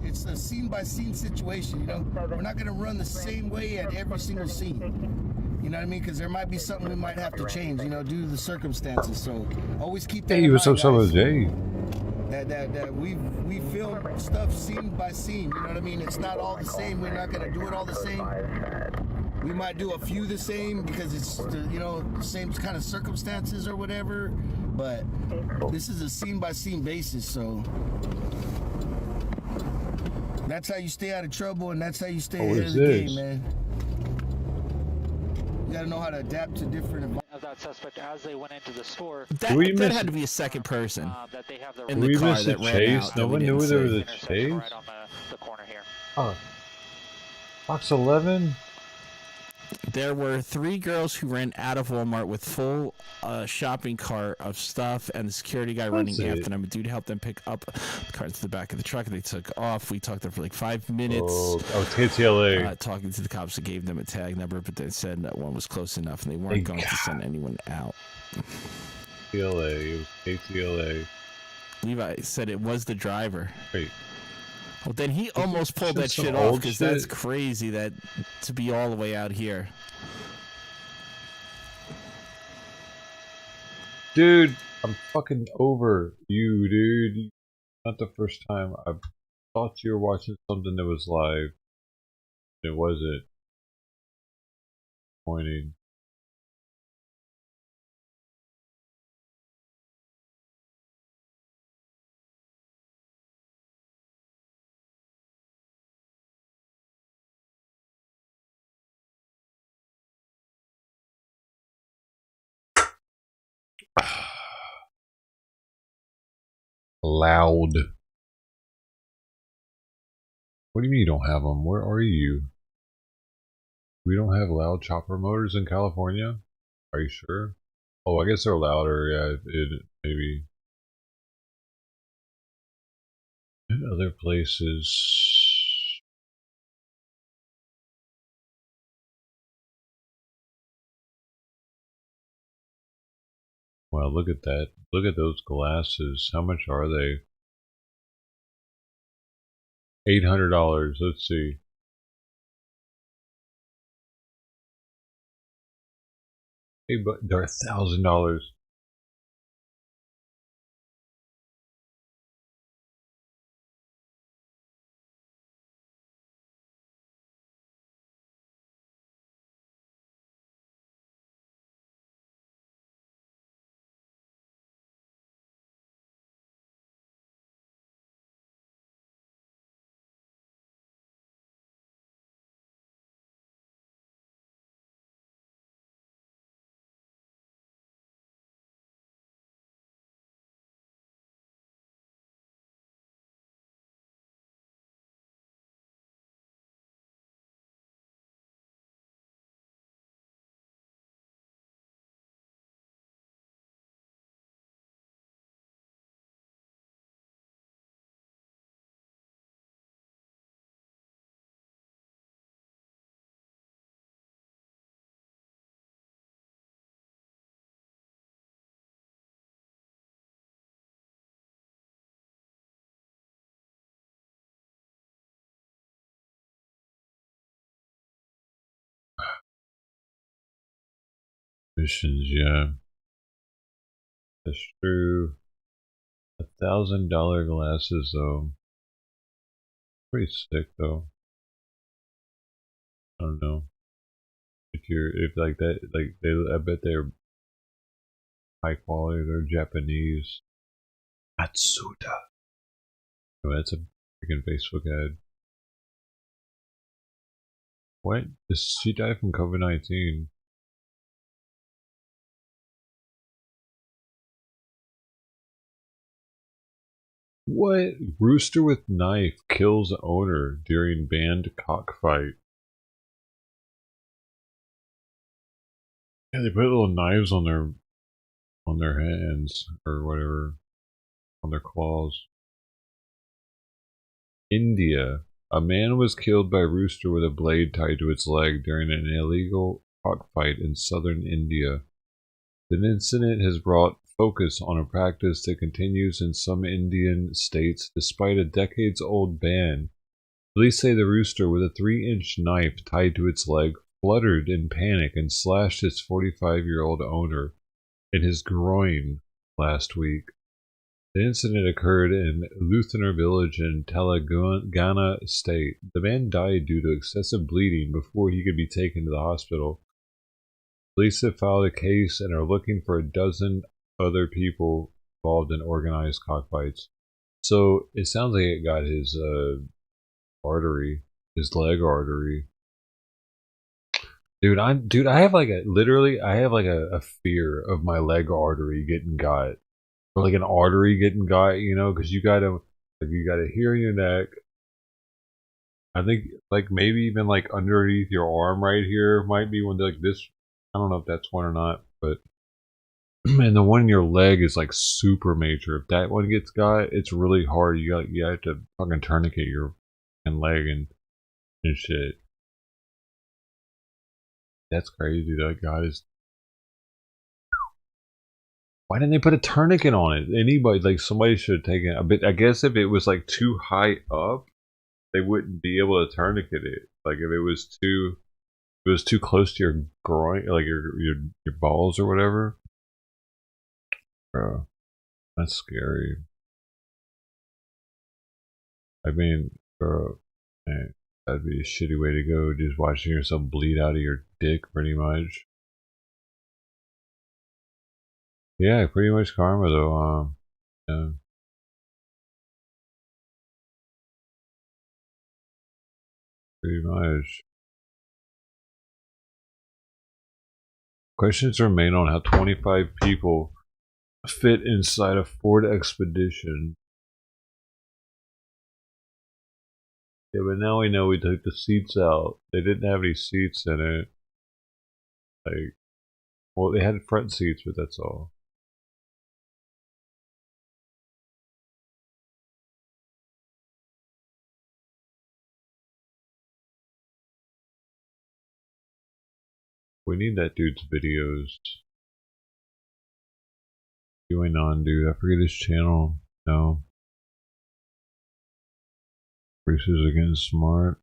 it's a scene by scene situation. You know, we're not gonna run the same way at every single scene. You know what I mean? Because there might be something we might have to change, you know, due to the circumstances. So always keep that in mind, guys. That we film stuff scene by scene. You know what I mean? It's not all the same. We're not gonna do it all the same. We might do a few the same because it's you know, the same kind of circumstances or whatever. But this is a scene by scene basis, so that's how you stay out of trouble, and that's how you stay ahead of the game, man. You gotta know how to adapt to different environments. Of that suspect as they went into the store. That had to be a second person That they have in the car that ran out. No one knew there was a chase? Right on the corner here. Oh. Box 11? There were 3 girls who ran out of Walmart with full shopping cart of stuff, and the security guy running after them. A dude helped them pick up the cart to the back of the truck, and they took off. We talked there for like 5 minutes. Oh, KTLA. Talking to the cops that gave them a tag number, but they said that one was close enough, and they weren't going to send anyone out. KTLA. It was KTLA. Levi said it was the driver. Wait. Well, then he almost pulled that shit off, because that's crazy that to be all the way out here. Dude, I'm fucking over you, dude. Not the first time. I thought you were watching something that was live. It wasn't. Pointing. Loud. What do you mean you don't have them? Where are you? We don't have loud chopper motors in California? Are you sure? Oh, I guess they're louder. Yeah, maybe. In other places. Wow, look at that. Look at those glasses. How much are they? $800. Let's see. Hey, but they're $1,000. Missions, yeah. That's true. $1,000 glasses, though. Pretty sick, though. I don't know. if like that, like I bet they're high quality. They're Japanese. Atsuda. Oh, that's a freaking Facebook ad. What? She died from COVID-19. What? Rooster with knife kills owner during banned cockfight. Yeah, they put little knives on their hands or whatever, on their claws. India. A man was killed by rooster with a blade tied to its leg during an illegal cockfight in southern India. The incident has brought focus on a practice that continues in some Indian states despite a decades-old ban. Police say the rooster with a 3-inch knife tied to its leg fluttered in panic and slashed its 45-year-old owner in his groin last week. The incident occurred in Luthner village in Telangana state. The man died due to excessive bleeding before he could be taken to the hospital. Police have filed a case and are looking for a dozen other people involved in organized cockfights. So it sounds like it got his artery, his leg artery. Dude, I have like a fear of my leg artery getting got. Or like an artery getting got, you know, because you got a hair in your neck. I think like maybe even like underneath your arm right here might be one like this. I don't know if that's one or not, but and the one in your leg is like super major. If that one gets got, it's really hard. You have to fucking tourniquet your leg and shit. That's crazy. That guy is. Why didn't they put a tourniquet on it? Anybody, like somebody should have taken it. But I guess if it was like too high up, they wouldn't be able to tourniquet it. Like if it was too close to your groin, like your balls or whatever. Bro, that's scary. I mean, bro, man, that'd be a shitty way to go. Just watching yourself bleed out of your dick, pretty much. Yeah, pretty much karma though. Yeah. Pretty much. Questions remain on how 25 people fit inside a Ford Expedition. Yeah, but now we know we took the seats out. They didn't have any seats in it. Like, well, they had front seats, but that's all. We need that dude's videos. Going on, dude. I forget his channel. No. Races are getting smart.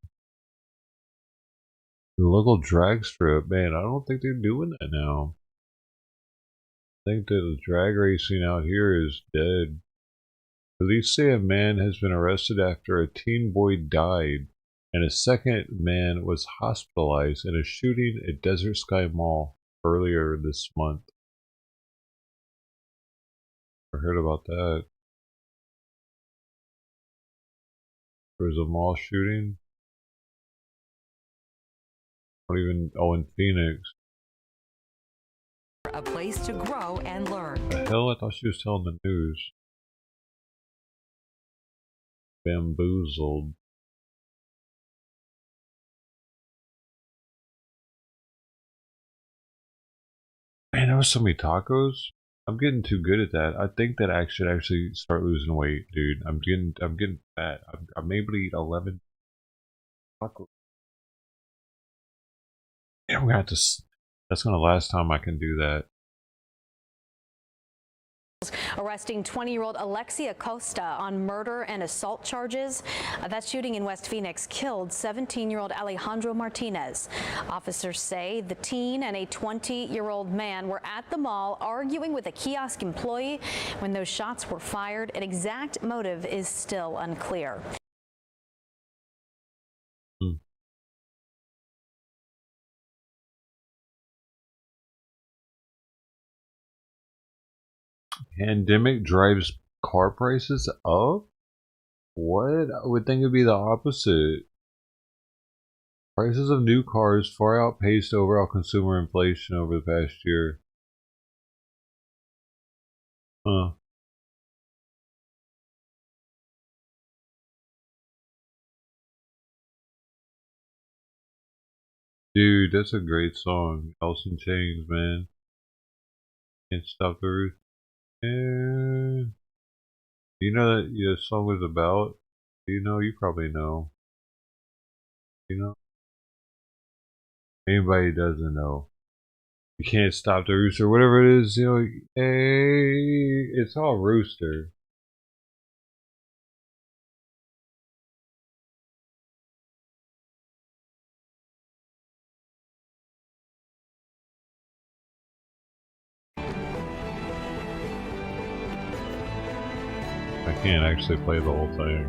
The local drag strip, man, I don't think they're doing that now. I think that the drag racing out here is dead. Police say a man has been arrested after a teen boy died and a second man was hospitalized in a shooting at Desert Sky Mall earlier this month. I heard about that. There was a mall shooting. In Phoenix. A place to grow and learn. The hell? I thought she was telling the news. Bamboozled. Man, there was so many tacos. I'm getting too good at that. I think that I should actually start losing weight, dude. I'm getting fat. I'm able to eat 11 tacos. Yeah, I'm gonna have to. That's gonna last time I can do that. Arresting 20-year-old Alexia Costa on murder and assault charges. That shooting in West Phoenix killed 17-year-old Alejandro Martinez. Officers say the teen and a 20-year-old man were at the mall arguing with a kiosk employee when those shots were fired. An exact motive is still unclear. Pandemic drives car prices up? What? I would think it'd be the opposite. Prices of new cars far outpaced overall consumer inflation over the past year. Huh. Dude, that's a great song. Alice in Chains, man. Can't Stop the Roof. And you know that the song was about? Do you know? You probably know. You know? Anybody doesn't know. You can't stop the rooster, whatever it is, you know, hey, it's all rooster. I can't actually play the whole thing.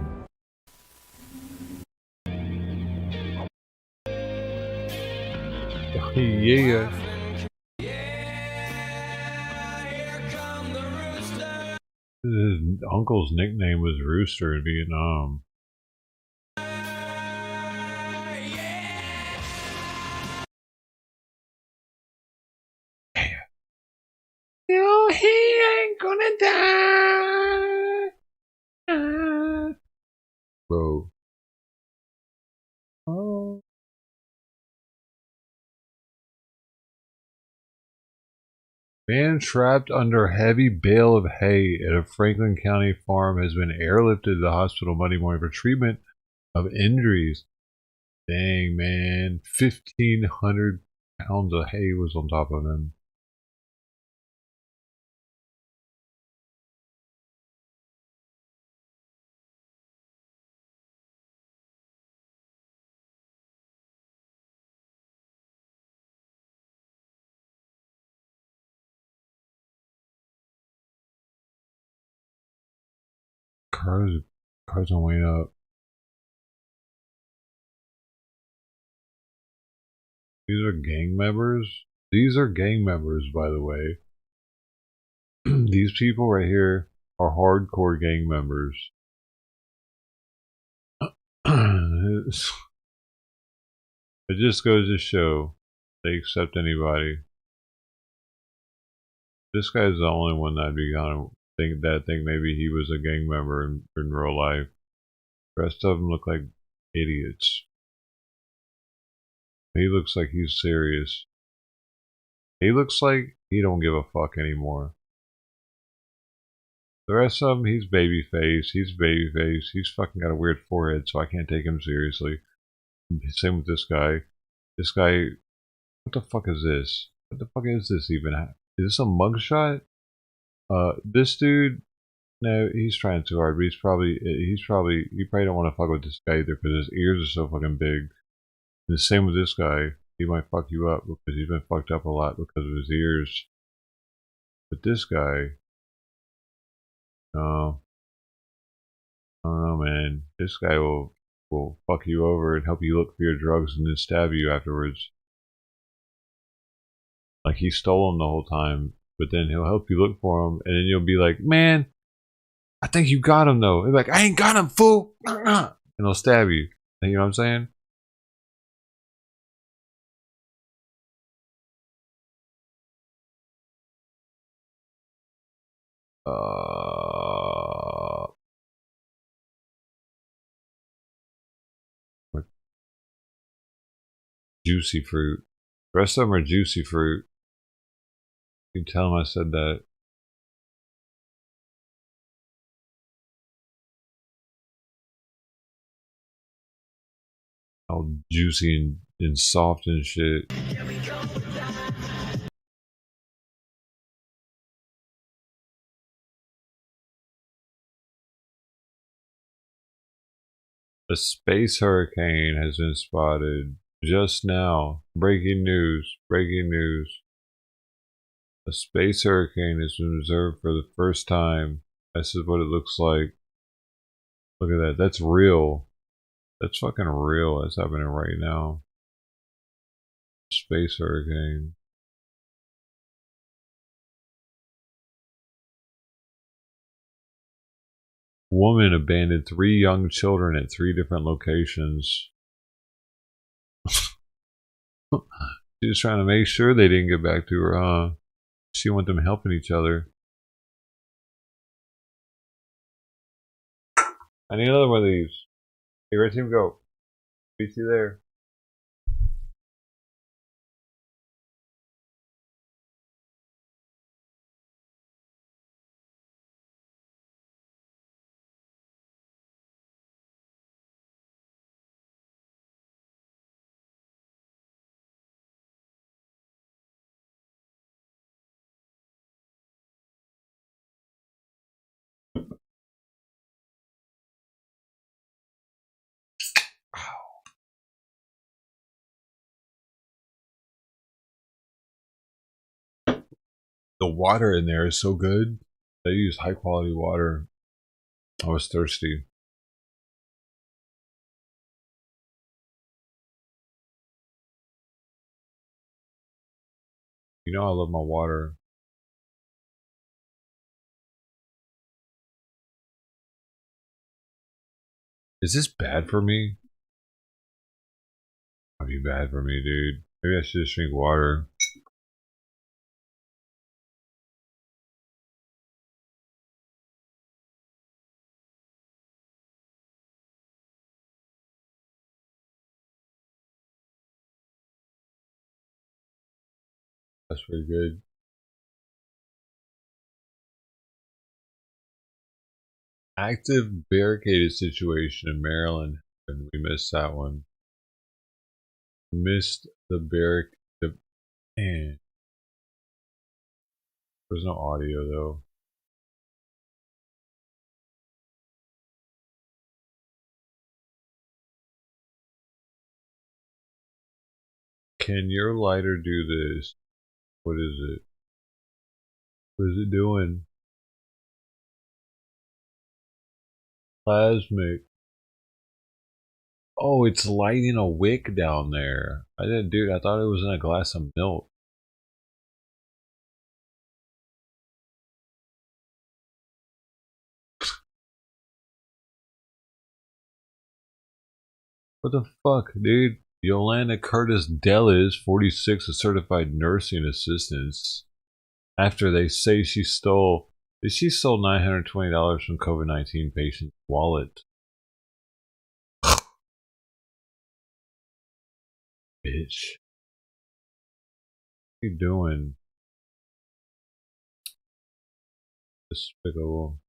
Yeah. His uncle's nickname was Rooster in Vietnam. Yo, he ain't gonna die. Bro. Oh. Man trapped under heavy bale of hay at a Franklin County farm has been airlifted to the hospital Monday morning for treatment of injuries. Dang, man. 1,500 pounds of hay was on top of him. Cars on way up. These are gang members? These are gang members, by the way. These people right here are hardcore gang members. It just goes to show they accept anybody. This guy's the only one that'd be gonna think maybe he was a gang member in real life. The rest of them look like idiots. He looks like he's serious. He looks like he don't give a fuck anymore. The rest of him, he's babyface. He's fucking got a weird forehead, so I can't take him seriously. Same with this guy. This guy, what the fuck is this? What the fuck is this even? Is this a mugshot? This dude, no, he's trying too hard, but you probably don't want to fuck with this guy either because his ears are so fucking big. And the same with this guy. He might fuck you up because he's been fucked up a lot because of his ears. But this guy, no, I don't know, man. This guy will fuck you over and help you look for your drugs and then stab you afterwards. Like he stole them the whole time, but then he'll help you look for them, and then you'll be like, "Man, I think you got him though." He's like, "I ain't got him, fool," and he'll stab you. You know what I'm saying? Juicy fruit. The rest of them are juicy fruit. You can tell him I said that. All juicy and soft and shit. A space hurricane has been spotted just now. Breaking news. Breaking news. A space hurricane has been observed for the first time. This is what it looks like. Look at that. That's real. That's fucking real. That's happening right now. Space hurricane. Woman abandoned 3 young children at 3 different locations. She was trying to make sure they didn't get back to her, huh? She want them helping each other. I need another one of these. Hey, red team, go. Beat you there. The water in there is so good. They use high quality water. I was thirsty. You know I love my water. Is this bad for me? Might be bad for me, dude. Maybe I should just drink water. That's pretty good. Active barricaded situation in Maryland. And we missed that one. Missed the man. There's no audio though. Can your lighter do this? What is it? What is it doing? Plasmic. Oh, it's lighting a wick down there. I didn't, dude. I thought it was in a glass of milk. What the fuck, dude? Yolanda Curtis Dellis, 46, a certified nursing assistant. After they say she stole $920 from COVID-19 patient's wallet. Bitch. What are you doing? Despicable.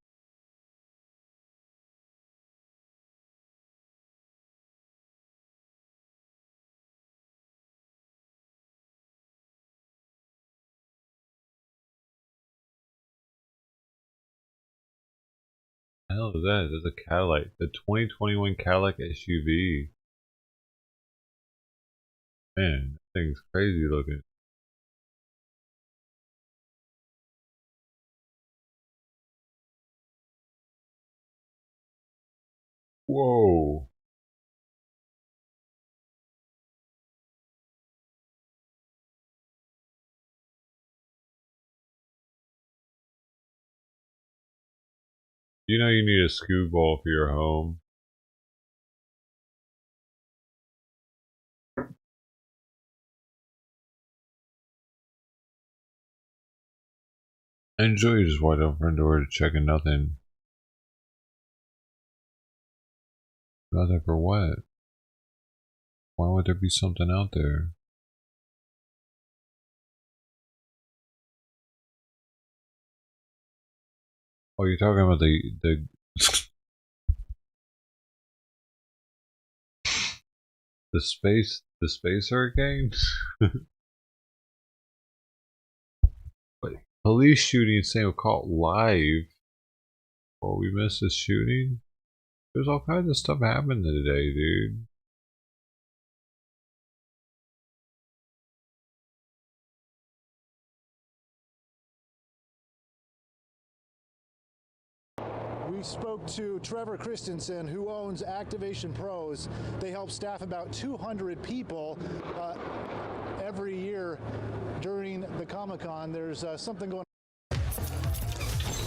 What the hell is that? That's a Cadillac. The 2021 Cadillac SUV. Man, that thing's crazy looking. Whoa. You know you need a scoop ball for your home. I enjoy you just walked up front door checking nothing. Nothing for what? Why would there be something out there? Oh, you're talking about the the space hurricane? Wait, police shooting in San caught live. Oh, we missed this shooting? There's all kinds of stuff happening today, dude. We spoke to Trevor Christensen, who owns Activation Pros. They help staff about 200 people every year during the Comic-Con. There's something going on.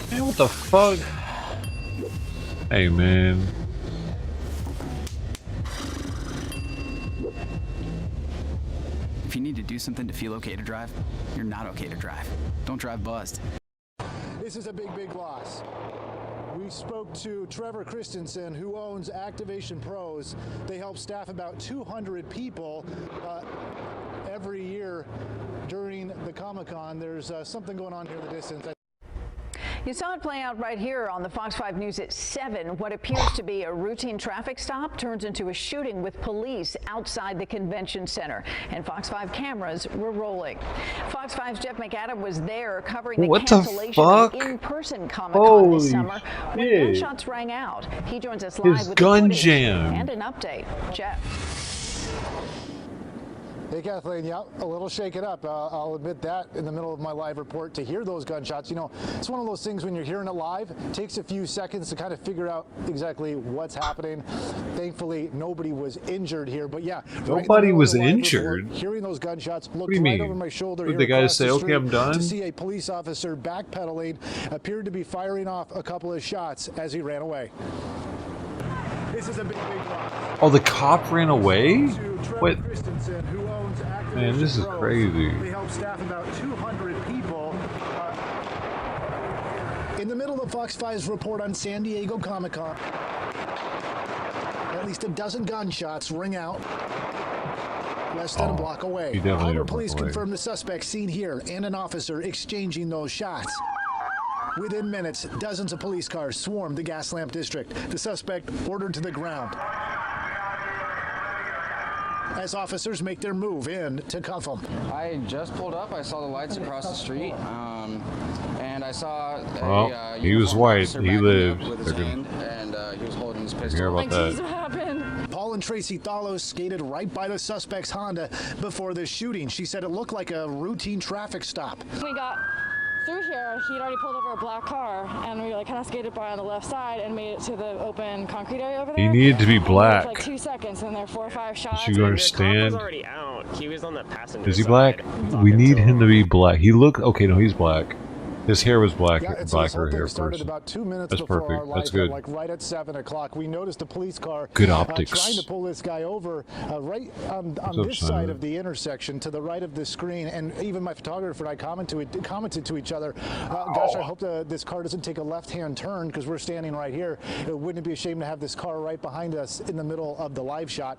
Man, what the fuck? Hey, man. If you need to do something to feel okay to drive, you're not okay to drive. Don't drive buzzed. This is a big, big loss. We spoke to Trevor Christensen, who owns Activation Pros. They help staff about 200 people every year during the Comic-Con. There's something going on here in the distance. You saw it play out right here on the Fox 5 News at 7. What appears to be a routine traffic stop turns into a shooting with police outside the convention center. And Fox 5 cameras were rolling. Fox 5's Jeff McAdam was there covering the cancellation of in-person Comic-Con this summer when gunshots rang out. He joins us live with gun the jam and an update. Jeff. Hey, Kathleen, yeah, a little shaken up. I'll admit that in the middle of my live report to hear those gunshots. You know, it's one of those things when you're hearing it live, it takes a few seconds to kind of figure out exactly what's happening. Thankfully, nobody was injured here, but yeah. Nobody was injured? Report, hearing those gunshots, looked right mean? Over my shoulder Did here the guy across say, the okay, street I'm done? to see a police officer backpedaling, appeared to be firing off a couple of shots as he ran away. This is a big, big loss. Oh, the cop ran away? What? Man, this is crazy. They help staff about 200 people. In the middle of Fox 5's report on San Diego Comic-Con, at least a dozen gunshots ring out less than a block away. Iowa police confirmed the suspect seen here and an officer exchanging those shots. Within minutes, dozens of police cars swarmed the Gaslamp district. The suspect ordered to the ground as officers make their move in to cuff him. I just pulled up. I saw the lights across the street, and I saw he was white. He lived. with his hand, and he was holding his pistol. Hear about that? Paul and Tracy Thalos skated right by the suspect's Honda before the shooting. She said it looked like a routine traffic stop. We got through here, he'd already pulled over a black car, and we kind of skated by on the left side and made it to the open concrete area over there. He needed to be black. Like 2 seconds, and there were 4 or 5 shots. Do you understand? The cop was already out. He was on the passenger Is he side. black? We need him to be black. He looked okay. No, he's black. His hair was black, Yeah, it's blacker hair started first. about 2 minutes That's before perfect. our live That's good. like right at 7 o'clock. We noticed a police car Good optics. trying to pull this guy over right on this side of the intersection to the right of the screen. And even my photographer and I commented to each other, gosh, I hope this car doesn't take a left-hand turn because we're standing right here. Wouldn't it be a shame to have this car right behind us in the middle of the live shot?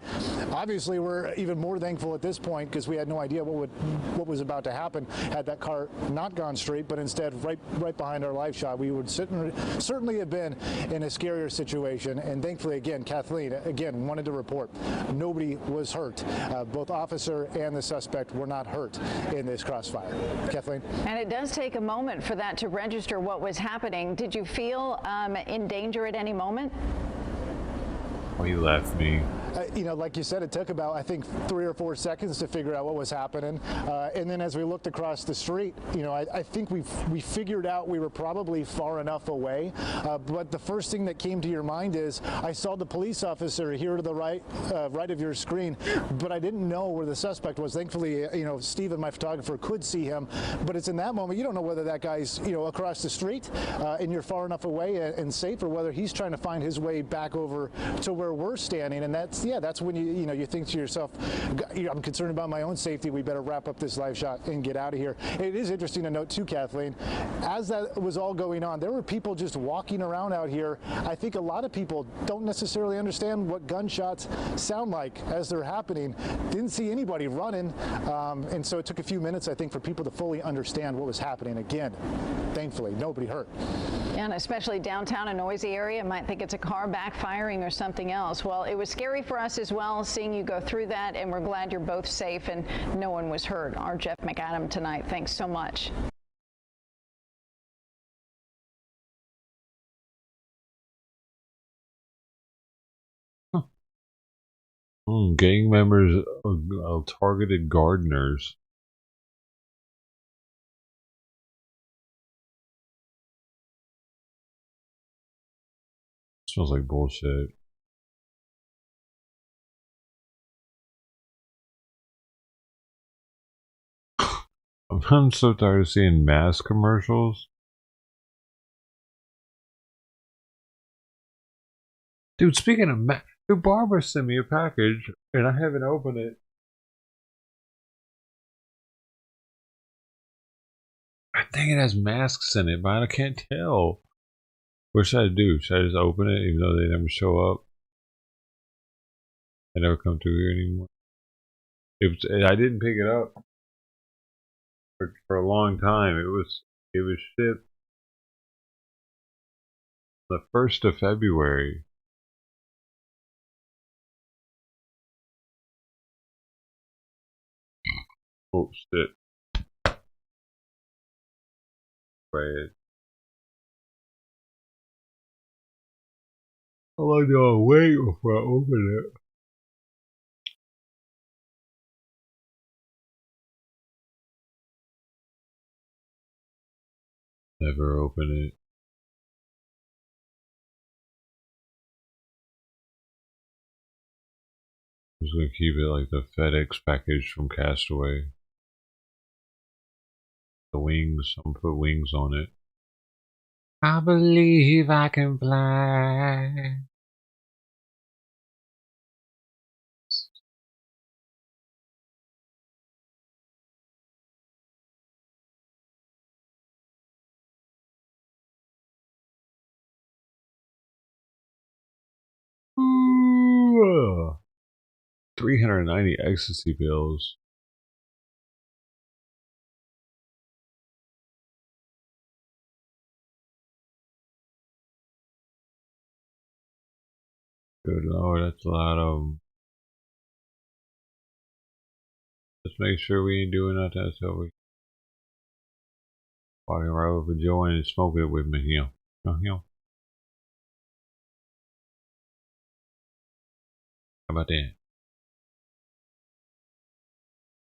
Obviously, we're even more thankful at this point because we had no idea what was about to happen had that car not gone straight, but instead right behind our live shot. We would certainly have been in a scarier situation. And thankfully, again, Kathleen, wanted to report nobody was hurt. Both officer and the suspect were not hurt in this crossfire. Kathleen? And it does take a moment for that to register what was happening. Did you feel in danger at any moment? Oh, he left me. You know, like you said, it took about, I think, 3 or 4 seconds to figure out what was happening. And then as we looked across the street, you know, I think we figured out we were probably far enough away. But the first thing that came to your mind is, I saw the police officer here to the right of your screen, but I didn't know where the suspect was. Thankfully, you know, Steven, my photographer, could see him. But it's in that moment, you don't know whether that guy's, you know, across the street and you're far enough away and safe, or whether he's trying to find his way back over to where we're standing. And that's when you think to yourself, I'm concerned about my own safety. We better wrap up this live shot and get out of here. It is interesting to note too, Kathleen, as that was all going on, there were people just walking around out here. I think a lot of people don't necessarily understand what gunshots sound like as they're happening. Didn't see anybody running. And so it took a few minutes, I think, for people to fully understand what was happening. Again, thankfully, nobody hurt. And especially downtown, a noisy area, might think it's a car backfiring or something else. Well, it was scary for us as well, seeing you go through that, and we're glad you're both safe and no one was hurt. Our Jeff McAdam tonight. Thanks so much. Gang members targeted gardeners. Smells like bullshit. I'm so tired of seeing mask commercials. Dude, speaking of dude, Barbara sent me a package and I haven't opened it. I think it has masks in it, but I can't tell. What should I do? Should I just open it even though they never show up? They never come through here anymore. I didn't pick it up for a long time. It was shipped the 1st of February. Oh shit. Right. How long do I wait before I open it? Never open it. I'm just gonna keep it like the FedEx package from Castaway. The wings, I'm gonna put wings on it. I believe I can fly. Ooh. 390 ecstasy pills. Good lord, that's a lot of them. Let's make sure we ain't doing nothing so we walking right over joint and smoking it with me here. How about that?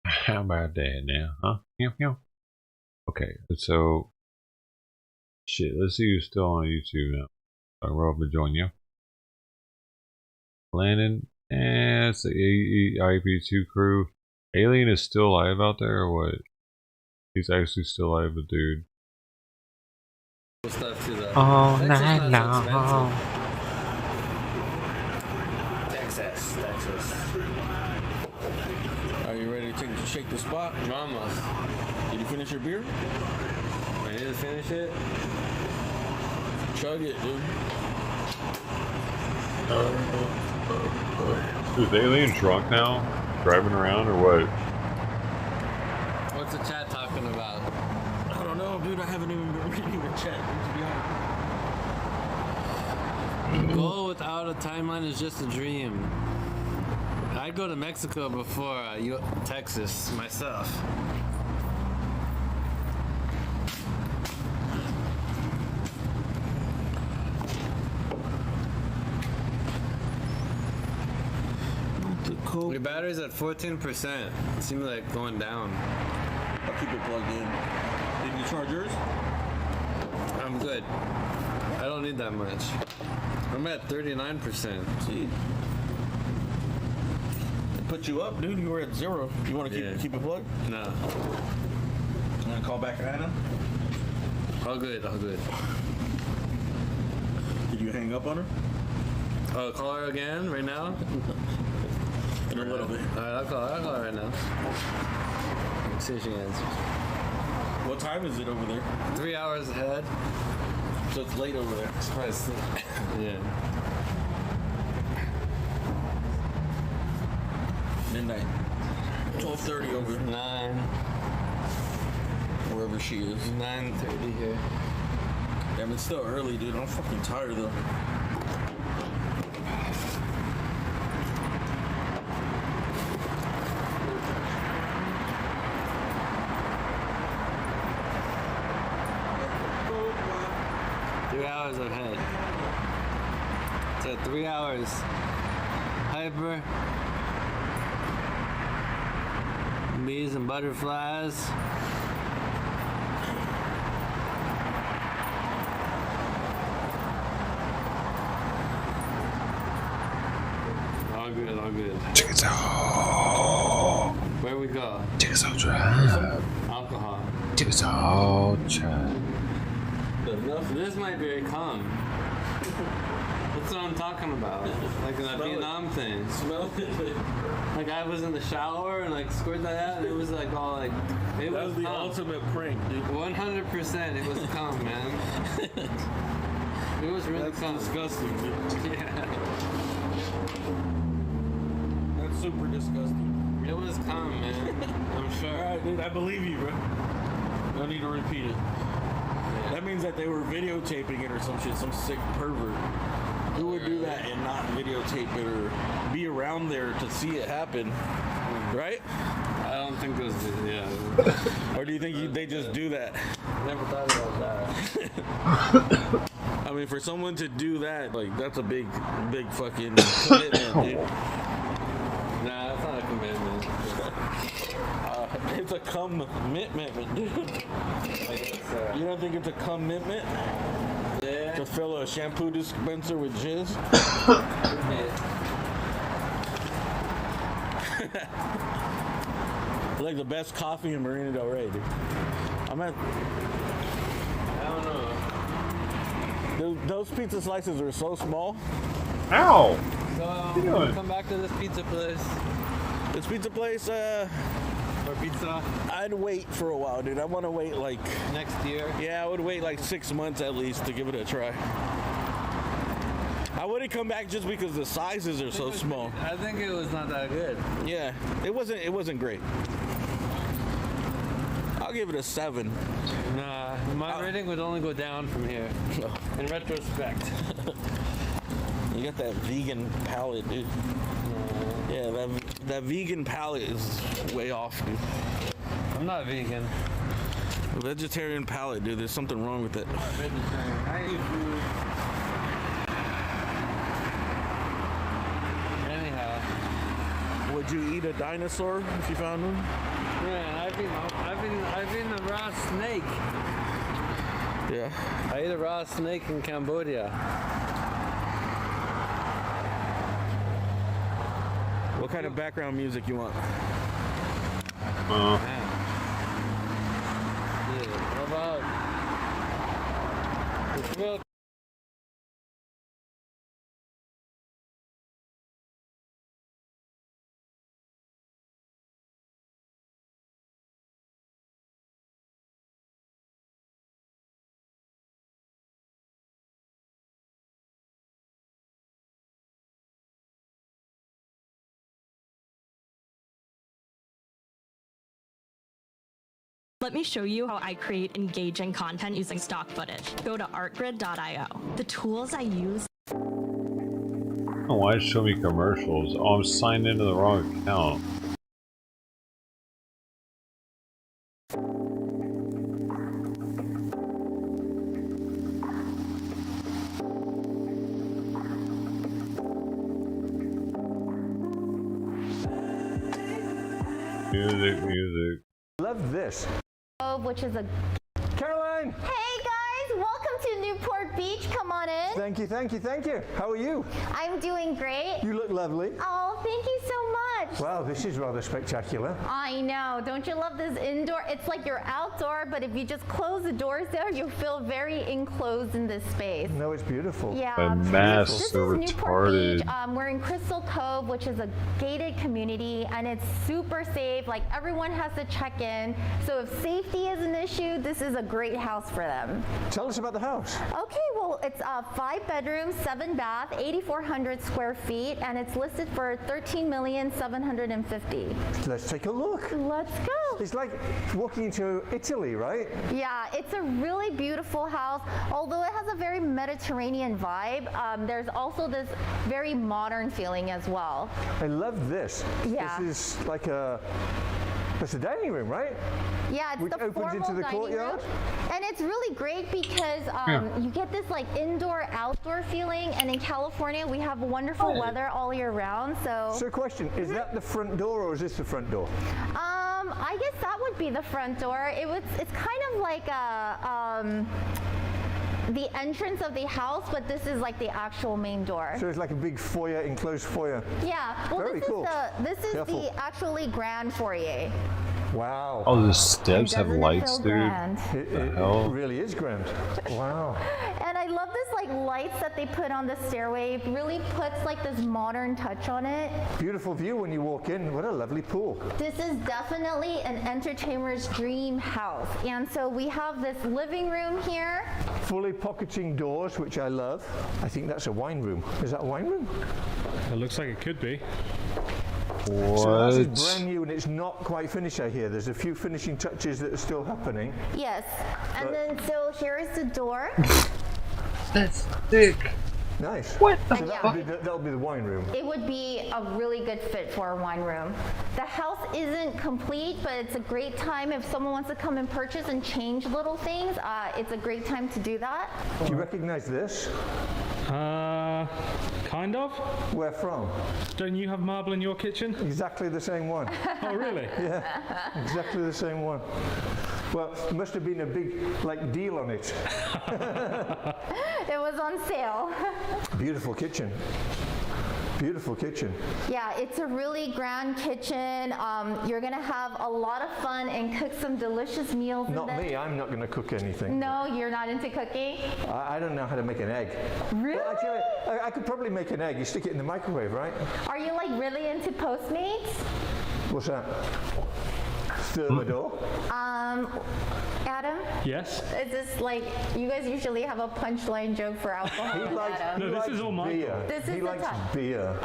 How about that now, huh? Okay, so shit, let's see who's still on YouTube now. I'll roll up and join you. Landon, and it's the IEP2 crew. Alien is still alive out there or what? He's actually still alive, but dude. Stuff to the all night long. Texas. Are you ready to shake the spot? Almost. Did you finish your beer? I need to finish it. Chug it, dude. Is Alien drunk now? Driving around or what? What's the chat talking about? I don't know, dude. I haven't even been reading the chat, to be honest. Goal without a timeline is just a dream. I'd go to Mexico before Texas myself. Your battery's at 14%. It seems like going down. I'll keep it plugged in. Did you charge yours? I'm good. I don't need that much. I'm at 39%. See? It put you up, dude. You were at 0. You want to keep it plugged? No. You want to call back Anna? All good. Did you hang up on her? Oh, call her again right now? In a little bit. Alright, I'll call her right now. Let's see if she answers. What time is it over there? 3 hours ahead. So it's late over there. It's probably yeah. Midnight. 12:30 over. 9. Wherever she is. 9:30 here. Damn, it's still early, dude. I'm fucking tired though. Ahead. It's at 3 hours. Hyper. Bees and butterflies. All good. Jigsaw. Where we go? Jigsaw drive. Alcohol. Jigsaw drive. This might be a calm. Let's what I'm talking about. Like in that Vietnam thing. Smell it. Like I was in the shower and like squirted that out and it was like all like it That was the cum. ultimate prank, dude. 100% it was cum, man. It was really cum. Disgusting, dude. Yeah. That's super disgusting. It was cum, man. I'm sure. Alright, dude, I believe you, bro. No need to repeat it. That means that they were videotaping it or some shit, some sick pervert. Who would do that and not videotape it or be around there to see it happen? Right? I don't think it was, yeah. Or do you think they just do that? Never thought about that. I mean, for someone to do that, like, that's a big fucking commitment, dude. Nah, that's not a commitment. It's a commitment, dude. You don't think it's a commitment? Yeah. To fill a shampoo dispenser with jizz? Like the best coffee in Marina Del Rey, dude. I don't know. Those pizza slices are so small. Ow! So, come back to this pizza place. This pizza place, or pizza? I'd wait for a while, dude. I want to wait like next year. Yeah, I would wait like 6 months at least to give it a try. I wouldn't come back just because the sizes are so small. I think it was not that good. Yeah, it wasn't great. I'll give it a 7. Nah, my rating would only go down from here. In retrospect. You got that vegan palate, dude. Yeah, that vegan palate is way off, dude. I'm not vegan. A vegetarian palate, dude. There's something wrong with it. Vegetarian. I eat food. Anyhow. Would you eat a dinosaur if you found one? Man, I've eaten a raw snake. Yeah. I ate a raw snake in Cambodia. What kind of background music you want? How about it's real. Let me show you how I create engaging content using stock footage. Go to artgrid.io. The tools I use. I don't know why it showed me commercials. Oh, I'm signed into the wrong account. Music. Love this. Which is a Caroline! Hey guys, welcome to Newport Beach. Come on in. Thank you, thank you, thank you. How are you? I'm doing great. You look lovely. Oh, thank you so much. Wow, this is rather spectacular. I know. Don't you love this indoor? It's like you're outdoor, but if you just close the doors down, you feel very enclosed in this space. No, it's beautiful. Yeah. My mask This so is Newport retarded. Beach. We're in Crystal Cove, which is a gated community, and it's super safe. Like everyone has to check in. So if safety is an issue, this is a great house for them. Tell us about the house. Okay, well, it's 5 bedrooms, 7 bath, 8,400 square feet, and it's listed for $13,750,000. Let's take a look. Let's go. It's like walking into Italy, right? Yeah, it's a really beautiful house. Although it has a very Mediterranean vibe, there's also this very modern feeling as well. I love this. Yeah. This is like it's a dining room, right? Yeah, it's Which the opens formal into the dining courtyard? room. And it's really great because you get this like indoor-outdoor feeling, and in California we have wonderful weather all year round. So question, is that the front door or is this the front door? I guess that would be the front door. It's kind of like the entrance of the house, but this is like the actual main door. So it's like a big foyer, enclosed foyer. Yeah. Well, Very cool. this is Careful. the actually grand foyer. Wow. Oh, the steps have Doesn't it lights, feel dude. grand? It hell? really is grand. Wow. And I love this like lights that they put on the stairway. It really puts like this modern touch on it. Beautiful view when you walk in. What a lovely pool. This is definitely an entertainer's dream house. And so we have this living room here. Fully pocketing doors, which I love. I think that's a wine room. Is that a wine room? It looks like it could be. What? So this is brand new and it's not quite finished, I hear. There's a few finishing touches that are still happening. Yes. And then so here is the door. That's thick. Nice. What the so that'll be the wine room. It would be a really good fit for a wine room. The house isn't complete, but it's a great time if someone wants to come and purchase and change little things. It's a great time to do that. Do you recognize this? Kind of. Where from? Don't you have marble in your kitchen? Exactly the same one. Oh, really? Yeah, exactly the same one. Well, it must have been a big, deal on it. It was on sale. Beautiful kitchen. Beautiful kitchen. Yeah, it's a really grand kitchen. You're gonna have a lot of fun and cook some delicious meals. Not me, I'm not gonna cook anything. No, you're not into cooking? I don't know how to make an egg. Really? Well, actually, I could probably make an egg. You stick it in the microwave, right? Are you really into Postmates? What's that? Thermidor? Adam? Yes? Is this you guys usually have a punchline joke for alcohol? This is all my beer. This is he the likes time. beer.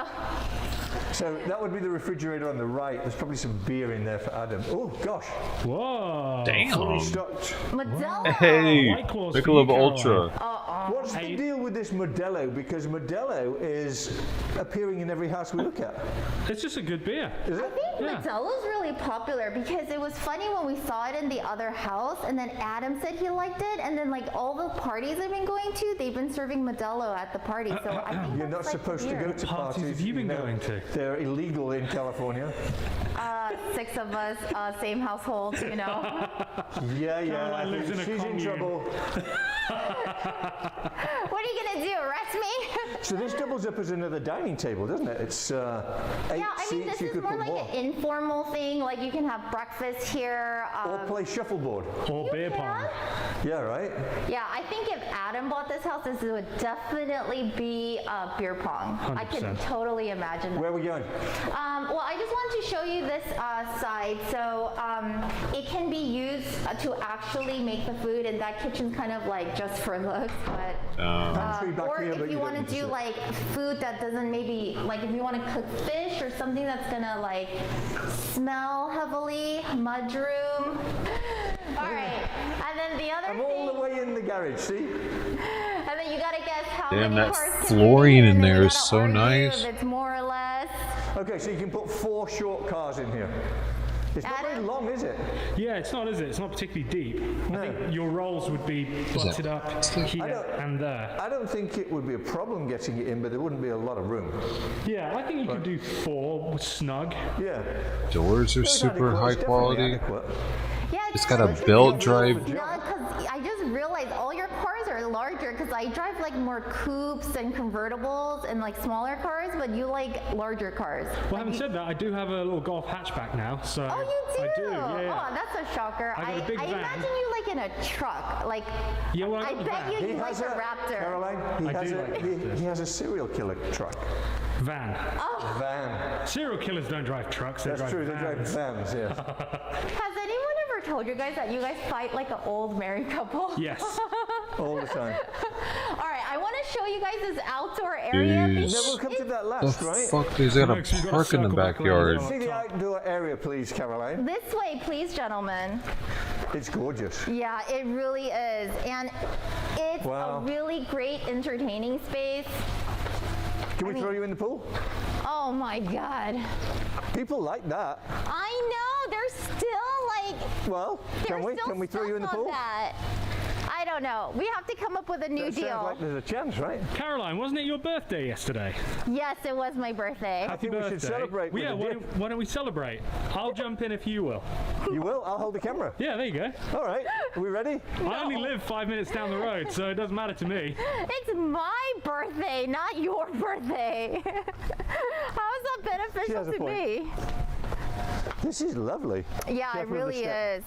So that would be the refrigerator on the right. There's probably some beer in there for Adam. Oh gosh. Whoa. Damn. Fully stocked. Modelo. Hey, Michelob Ultra. What's the deal with this Modelo? Because Modelo is appearing in every house we look at. It's just a good beer. Is it? I think Modelo's really popular because it was funny when we saw it in the other house and then Adam said he liked it and then all the parties I've been going to, they've been serving Modelo at the party. So I think You're not supposed to go to parties. Have you been going to? They're illegal in California. 6 of us, same household, Yeah. Caroline lives in a She's commune. in trouble. What are you gonna do, arrest me? So this doubles up as another dining table, doesn't it? It's 8 seats. This You is could more put like more. an informal thing. You can have breakfast here. Or play shuffleboard. Or beer pong. Yeah, right? Yeah, I think if Adam bought this house, this would definitely be beer pong. 100%. I can totally imagine that. Where are we going? Well, I just wanted to show you this side. So it can be used to actually make the food, and that kitchen's kind of just for looks. But or if you want to do food that doesn't maybe if you want to cook fish or something that's gonna smell heavily, mudroom. All right, and then the other I'm all the way in the garage, see? and then you gotta guess how Damn, many that cars can flooring fit in and then there you is gotta so argue nice. If it's more or less. Okay, so you can put 4 short cars in here. It's not very long, is it? Yeah, it's not, is it? It's not particularly deep. I think your rolls would be butted up here and there. I don't think it would be a problem getting it in, but there wouldn't be a lot of room. Yeah, I think you could do 4 snug. Yeah. Doors are super high quality. Yeah, It's got a belt drive. No, because I just realized all your cars are larger because I drive more coupes and convertibles and smaller cars, but you like larger cars. Well, having said that, I do have a little Golf hatchback now, so Oh, you do? I do. Yeah. Oh, that's a shocker. I got a big van. imagine you in a truck. Yeah, well, I got the bet van. you like a Raptor. Caroline, he has a serial killer truck. Van. Oh. Van. Serial killers don't drive trucks. They That's drive true. vans. They drive vans. Yes. Has anyone ever told you guys that you guys fight like an old married couple? Yes. All the time. All right, I want to show you guys this outdoor area. Jeez. No, we'll come to that last, The right? fuck is that? A park in the backyard. See the outdoor area, please, Caroline. This way, please, gentlemen. It's gorgeous. Yeah, it really is. And it's Wow. a really great entertaining space. Can we throw you in the pool? Oh my God. People like that. I know, they're still Well, can we? Can we throw you in the stuck on pool? that. I don't know. We have to come up with a new That sounds deal. like there's a chance, right? Caroline, wasn't it your birthday yesterday? Yes, it was my birthday. I think we should celebrate with Yeah, a dip. why don't we celebrate? I'll jump in if you will. You will? I'll hold the camera. Yeah, there you go. All right. Are we ready? I only live 5 minutes down the road, so it doesn't matter to me. It's my birthday, not your birthday. How is that She beneficial has a to point. me? This is lovely. Yeah, it really is.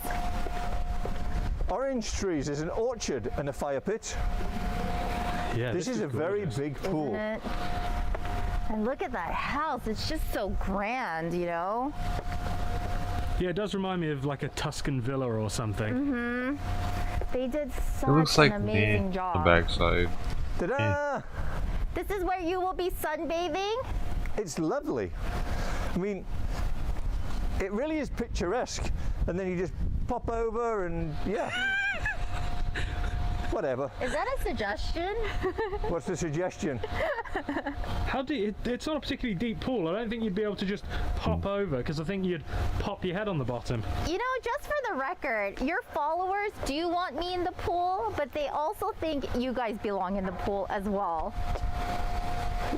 Orange trees. There's an orchard and a fire pit. Yeah, this is a very big pool. Isn't it? And look at that house. It's just so grand, you know? Yeah, it does remind me of like a Tuscan villa or something. Mm-hmm. They did such It looks like an amazing job. the backside. Ta-da! This is where you will be sunbathing? It's lovely. I mean, it really is picturesque. And then you just pop over and yeah. Whatever. Is that a suggestion? What's the suggestion? How deep? It's not a particularly deep pool. I don't think you'd be able to just pop over because I think you'd pop your head on the bottom. You know, just for the record, your followers do want me in the pool, but they also think you guys belong in the pool as well.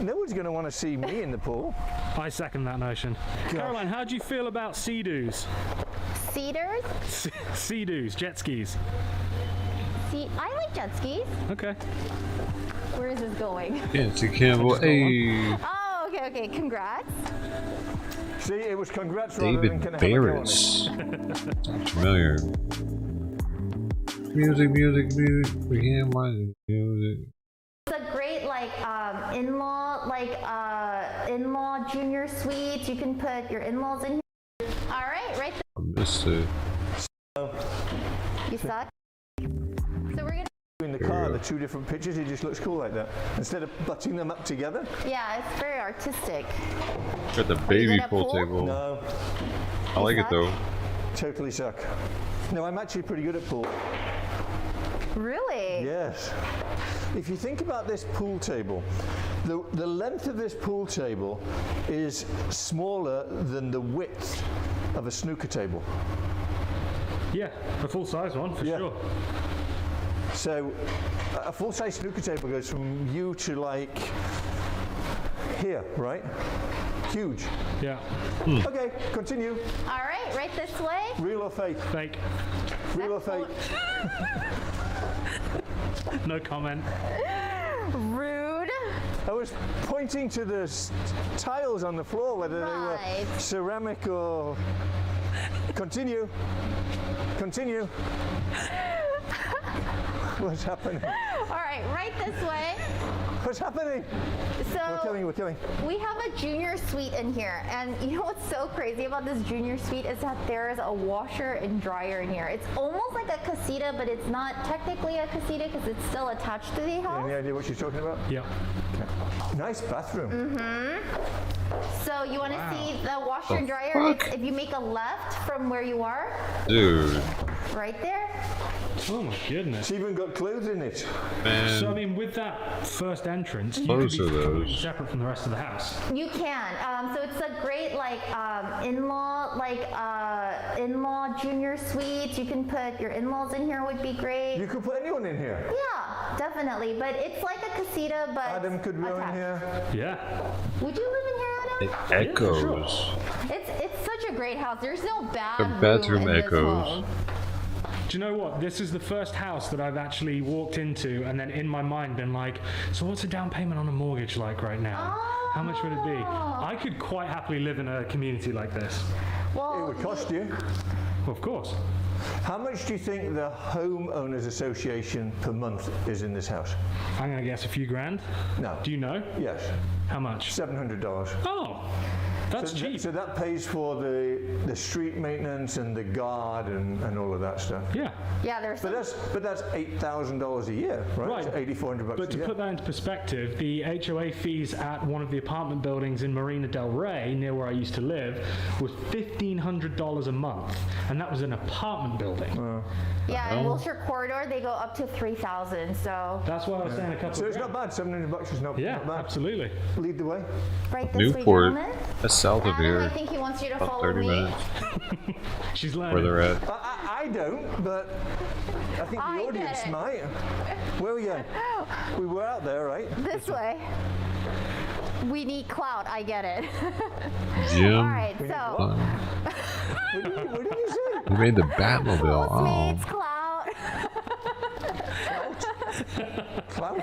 No one's going to want to see me in the pool. I second that notion. Caroline, how do you feel about Sea-Doos? Cedars? Sea-Doos, jet skis. I like jet skis. Okay. Where is this going? Nancy Campbell, hey. Oh, okay, congrats. See, it was congrats David Barris. Sounds familiar. Music. We can't mind music. It's a great in-law junior suite. You can put your in-laws in here. All right, right there. I missed it. You suck. So we're gonna. In the car, the two different pictures, it just looks cool like that. Instead of butting them up together. Yeah, it's very artistic. Got the baby pool pool table. No. I like it though. Totally suck. No, I'm actually pretty good at pool. Really? Yes. If you think about this pool table, the length of this pool table is smaller than the width of a snooker table. Yeah, a full-size one for sure. So a full-size snooker table goes from you to like here, right? Huge. Yeah. Okay, continue. All right, right this way. Real or fake? Fake. Real or fake? No comment. Rude. I was pointing to the tiles on the floor, whether they were ceramic or... Continue. Continue. What's happening? All right, right this way. What's happening? So we're killing. We have a junior suite in here, and you know what's so crazy about this junior suite is that there is a washer and dryer in here. It's almost like a casita, but it's not technically a casita because it's still attached to the house. Any idea what she's talking about? Yeah. Okay. Nice bathroom. Mm-hmm. So you want to see the washer and dryer? If you make a left from where you are. Dude. Right there. Oh my goodness. It's even got clothes in it. Man. So I mean, with that first entrance, you could Most be of completely those. separate from the rest of the house. You can. So it's a great in-law junior suite. You can put your in-laws in here. Would be great. You could put anyone in here. Yeah, definitely. But it's like a casita, but Adam could go in here. Yeah. Would you live in here, Adam? It echoes. It's such a great house. There's no bad The bathroom room in this echoes. home. Do you know what? This is the first house that I've actually walked into and then in my mind been like, so what's a down payment on a mortgage like right now? How much would it be? I could quite happily live in a community like this. Well, it would cost you. Well, of course. How much do you think the Homeowners Association per month is in this house? I'm going to guess a few grand. No. Do you know? Yes. How much? $700. Oh, that's cheap. So that pays for the street maintenance and the guard and all of that stuff. Yeah. Yeah, there's. But that's $8,000 a year, right? Right. So $8,400 But a to year. put that into perspective, the HOA fees at one of the apartment buildings in Marina del Rey, near where I used to live, was $1,500 a month, and that was an apartment building. Yeah, in Wilshire Corridor, they go up to $3,000. So that's why I was saying a couple. So it's not bad. $700 is not bad. Absolutely. Lead the way. Right this way, Newport. gentlemen. That's south of Adam, here. I think he wants you to About follow 30 me. minutes. She's learning. Where they're at. I don't, but I think the audience might. Where were you? We were out there, right? This way. We need clout. I get it. Jim. All right, so. What did you say? You made the Batmobile. Oh. It's clout. Clout?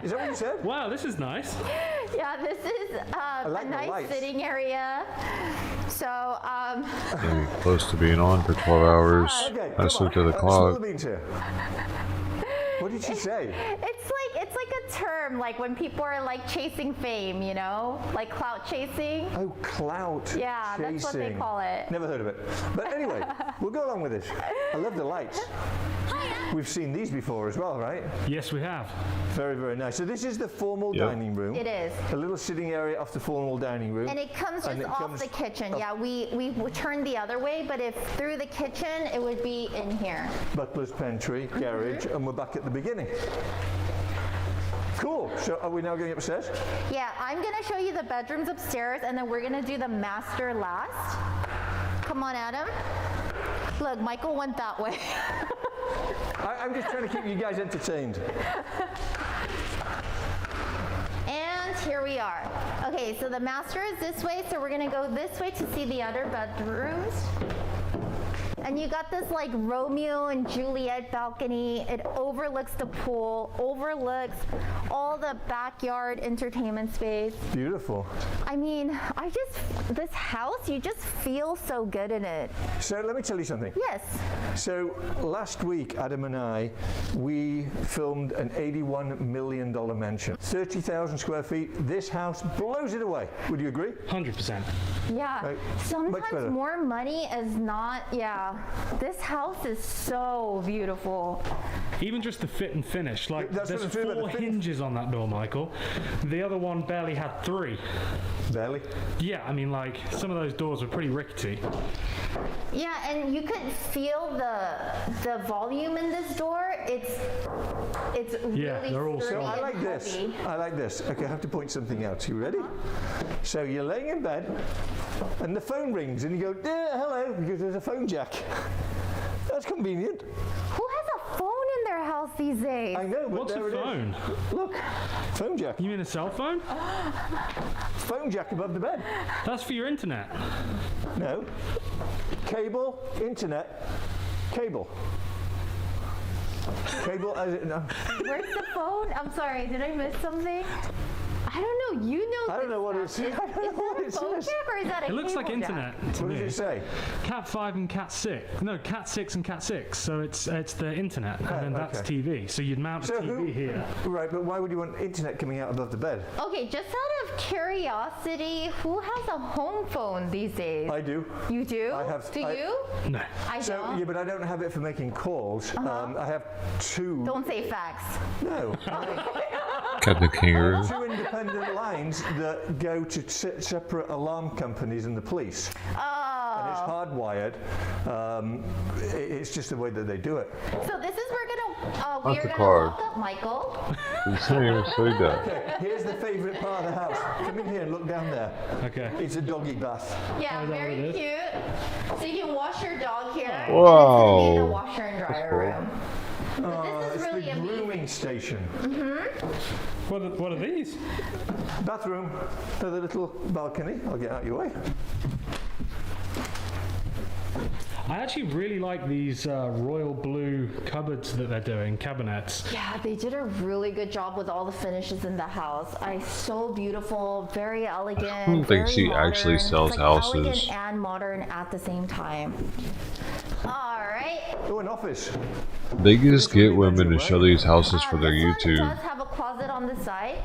Is that what you said? Wow, this is nice. Yeah, this is a like the nice lights. sitting area. So, Getting close to being on for 12 hours. I just looked at the clock. What did she say? it's like a term, like when people are like chasing fame, you know, like clout chasing. Oh, clout chasing. Yeah, that's what they call it. Never heard of it. But anyway, we'll go along with this. I love the lights. We've seen these before as well, right? Yes, we have. Very, very nice. So this is the formal dining room. It is. A little sitting area off the formal dining room. And it comes just off the kitchen. Yeah, we turned the other way, but if through the kitchen, it would be in here. Butler's pantry, garage, and we're back at the beginning. Cool. So are we now going upstairs? Yeah, I'm going to show you the bedrooms upstairs, and then we're going to do the master last. Come on, Adam. Look, Michael went that way. I'm just trying to keep you guys entertained. And here we are. Okay, so the master is this way, so we're going to go this way to see the other bedrooms. And you got this like Romeo and Juliet balcony. It overlooks the pool, overlooks all the backyard entertainment space. Beautiful. I mean, this house, you just feel so good in it. So let me tell you something. Yes. So last week, Adam and I, we filmed an $81 million mansion. 30,000 square feet. This house blows it away. Would you agree? 100%. Yeah. Right. Sometimes more money is not, This house is so beautiful. Even just the fit and finish. Like, That's there's 4 hinges on that door, Michael. The other one barely had 3. Barely? Yeah, I mean, like, some of those doors were pretty rickety. Yeah, and you could feel the volume in this door. It's really they're all sturdy So I and like this. heavy. I like this. Okay, I have to point something out. You ready? So you're laying in bed, and the phone rings, and you go, hello, because there's a phone jack. That's convenient. Who has a phone in their house these days? I know, but What's there a it is. phone? Look, phone jack. You mean a cell phone? Phone jack above the bed. That's for your internet. No. Cable, internet, cable. Cable, no. Where's the phone? I'm sorry, did I miss something? I don't know. You know. I don't know what it is. Is that a phone jack or is that a It looks like cable jack? internet to What me. does it say? Cat 5 and Cat 6. No, Cat 6 and Cat 6. So it's the internet, and then that's okay. TV. So you'd mount a TV here. Right, but why would you want internet coming out above the bed? Okay, just out of curiosity, who has a home phone these days? I do. You do? I have. Do you? No. I So, don't. yeah, but I don't have it for making calls. I have 2. Don't say facts. No. Captain Kangaroo. 2 independent lines that go to separate alarm companies and the police. Oh. And it's hardwired. It's just the way that they do it. So this is we What's are the gonna card? walk up, Michael. Okay, here's the favourite part of the house. Come in here and look down there. Okay. It's a doggy bath. Yeah, very cute. So you can wash your dog here. Whoa. And this is the washer and dryer cool. room. But this is It's really the grooming station. What are these? Bathroom. Another little balcony. I'll get out your way. I actually really like these royal blue cupboards that they're doing, cabinets. Yeah, they did a really good job with all the finishes in the house. So beautiful, very elegant. I don't think she actually sells it's like houses. elegant and modern at the same time. All right. Oh, an office. They just get women to show these houses for their This one YouTube. does have a closet on the side.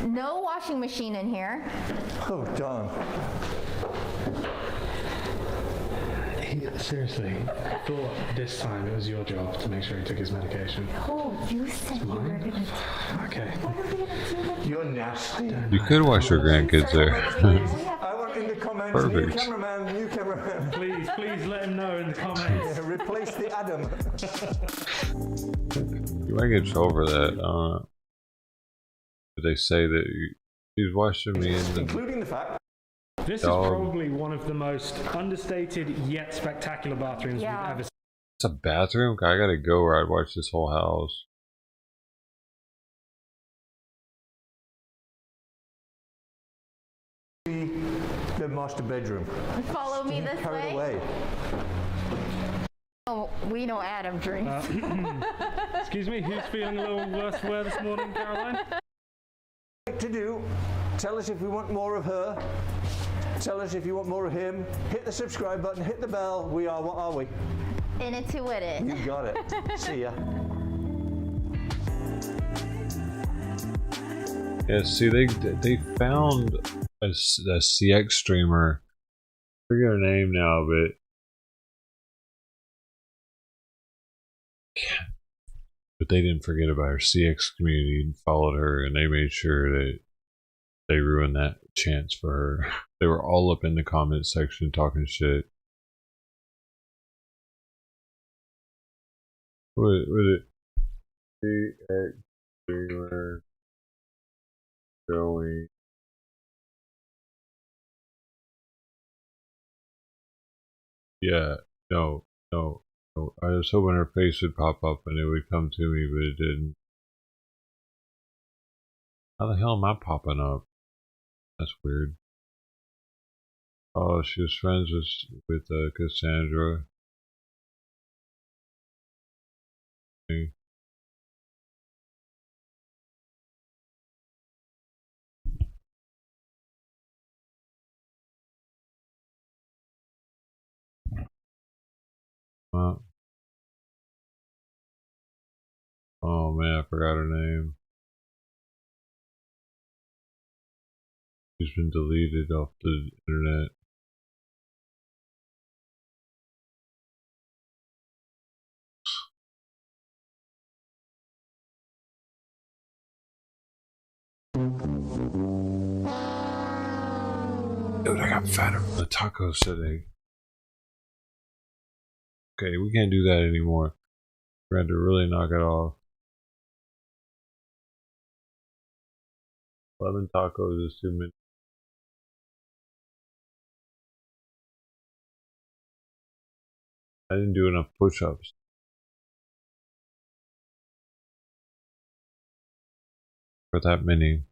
No washing machine in here. Oh, darn. Seriously, I thought this time it was your job to make sure he took his medication. Oh, you said you were going to. Okay. You're nasty. You could watch your grandkids there. I want in the comments, Perfect. new cameraman. Please let him know in the comments. Yeah, replace the Adam. You might get in trouble for that. I don't know. But they say that he's watching me and Including the fact. This is probably one of the most understated yet spectacular bathrooms we've ever seen. It's a bathroom? I gotta go where I'd watch this whole house. The master bedroom. Follow me this Carried way. away. Oh, we know Adam drinks. Excuse me, who's feeling a little worse for wear this morning, Caroline? To do. Tell us if we want more of her. Tell us if you want more of him. Hit the subscribe button, hit the bell. We are, what are we? In it to win it. You got it. See ya. Yeah, see, they found a CX streamer. I forget her name now, but they didn't forget about her. CX community and followed her, and they made sure that they ruined that chance for her. They were all up in the comment section talking shit. What it? CX streamer going. Yeah, no. I was hoping her face would pop up and it would come to me, but it didn't. How the hell am I popping up? That's weird. Oh, she was friends with Cassandra. Okay. Oh man, I forgot her name. She's been deleted off the internet. Dude, I got fatter from the tacos today. Okay, we can't do that anymore. We had to really knock it off. 11 tacos is too many. I didn't do enough push-ups. For that many.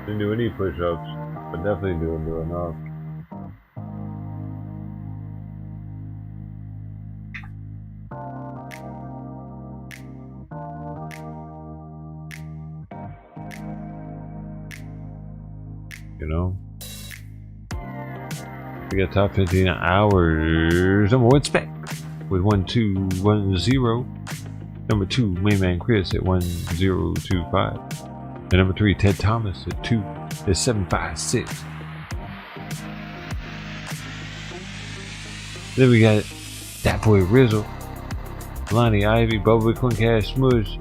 Didn't do any push-ups, but definitely didn't do enough. You know? We got top 15 hours. Number 1 Spec with 1210. Number 2 Main Man Chris at 1025. And number 3 Ted Thomas at 756. Then we got that boy Rizzle, Lonnie Ivy, Bubba Quinn Cash Smudge,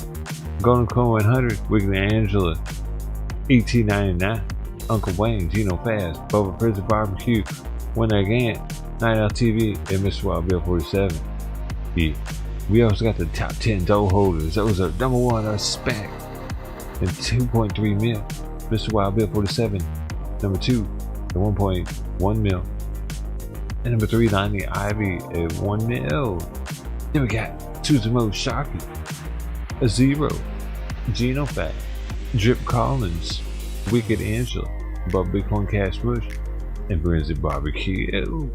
Golden Cone 100, Wiggly Angela, ET99, Uncle Wayne, Gino Fast, Bubba Prison Barbecue, When Again, Night Out TV, and Mr. Wild Bill 47. Yeah. We also got the top 10 dough holders. That was our number 1 Spec and 2.3 mil. Mr. Wild Bill 47. Number 2 at 1.1 mil. And number 3 Lonnie Ivy at 1 mil. Then we got Suzumo Shocky, a 0, Gino Fat, Drip Collins, Wicked Angela, Bubba Bitcoin Cash Mush, and Brinzy Barbecue.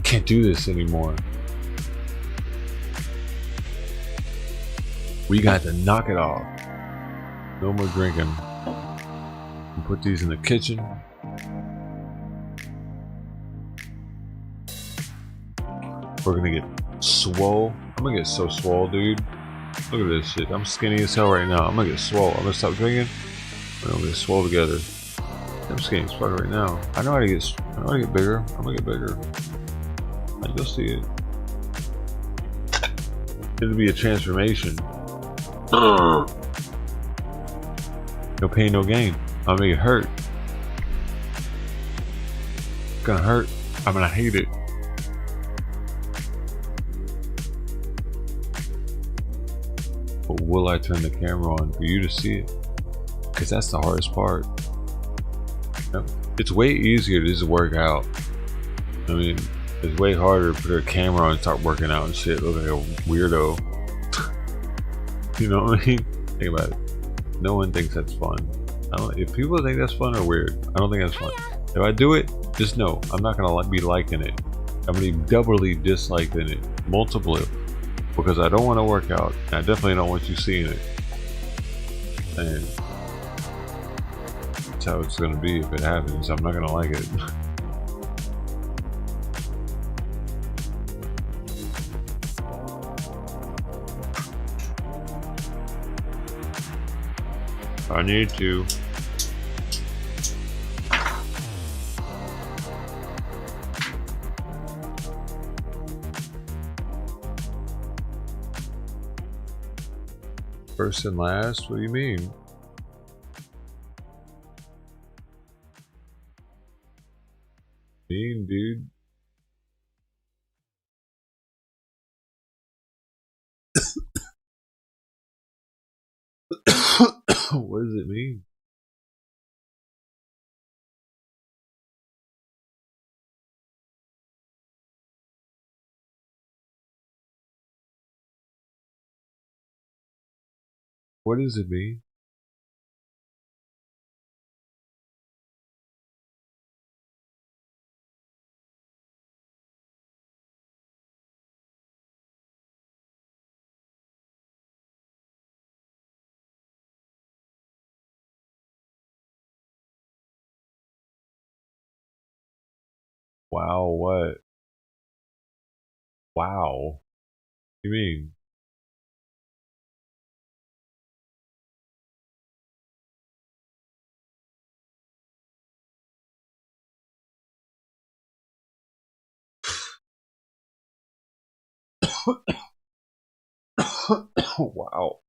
Can't do this anymore. We got to knock it off. No more drinking. We'll put these in the kitchen. We're gonna get swole. I'm gonna get so swole, dude. Look at this shit. I'm skinny as hell right now. I'm gonna get swole. I'm gonna stop drinking. We're gonna get swole together. I'm skinny as fuck right now. I know how to get bigger. I'm gonna get bigger. You'll see it. It'll be a transformation. No pain, no gain. I'll make it hurt. It's gonna hurt. I'm gonna hate it. But will I turn the camera on for you to see it? Because that's the hardest part. Yep. It's way easier to just work out. I mean, it's way harder to put a camera on and start working out and shit. Look like a weirdo. You know what I mean? Think about it. No one thinks that's fun. If people think that's fun or weird, I don't think that's fun. If I do it, just know I'm not gonna be liking it. I'm gonna be doubly disliking it, multiple, because I don't want to work out. And I definitely don't want you seeing it. And that's how it's gonna be if it happens. I'm not gonna like it. I need to. First and last? What do you mean? Dude. What does it mean? What does it mean? Wow, what? Wow. What do you mean? Wow.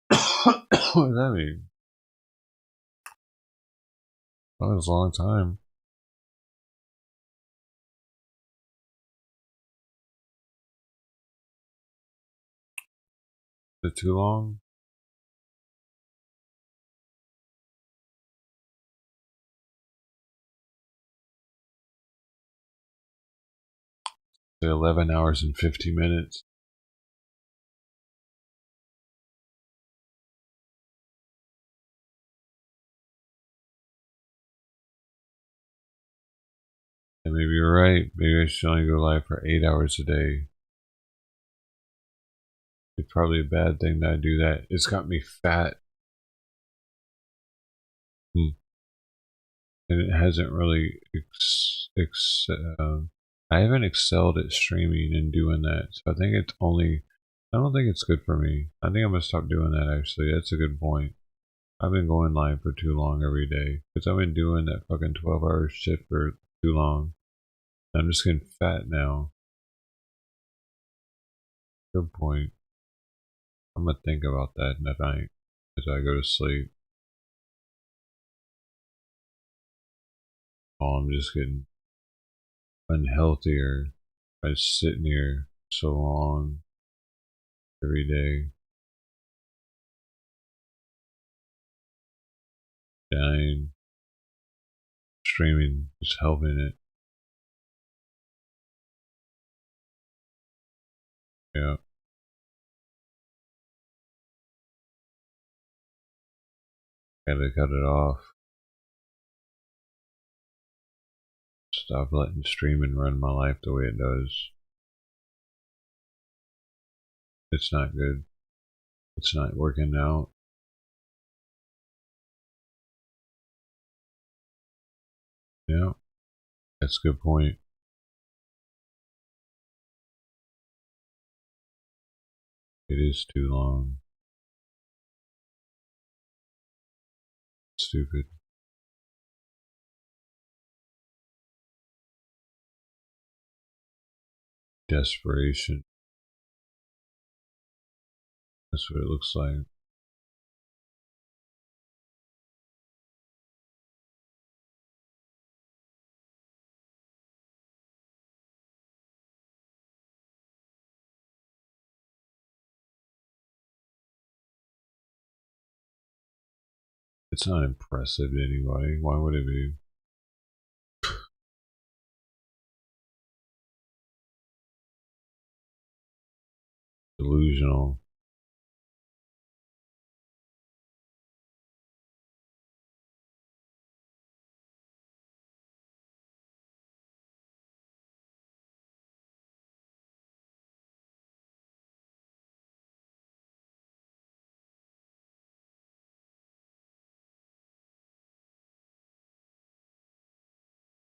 What does that mean? That was a long time. Is it too long? Say 11 hours and 50 minutes. And maybe you're right. Maybe I should only go live for 8 hours a day. It's probably a bad thing that I do that. It's got me fat. And it hasn't really I haven't excelled at streaming and doing that. So I think it's only, I don't think it's good for me. I think I'm gonna stop doing that actually. That's a good point. I've been going live for too long every day. Because I've been doing that fucking 12-hour shift for too long. I'm just getting fat now. Good point. I'm gonna think about that tonight as I go to sleep. Oh, I'm just getting unhealthier by sitting here so long every day. Dying. Streaming is helping it. Yeah. Gotta cut it off. Stop letting streaming run my life the way it does. It's not good. It's not working out. Yeah. That's a good point. It is too long. Stupid. Desperation. That's what it looks like. It's not impressive anyway. Why would it be? Delusional.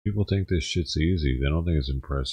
People think this shit's easy. They don't think it's impressive.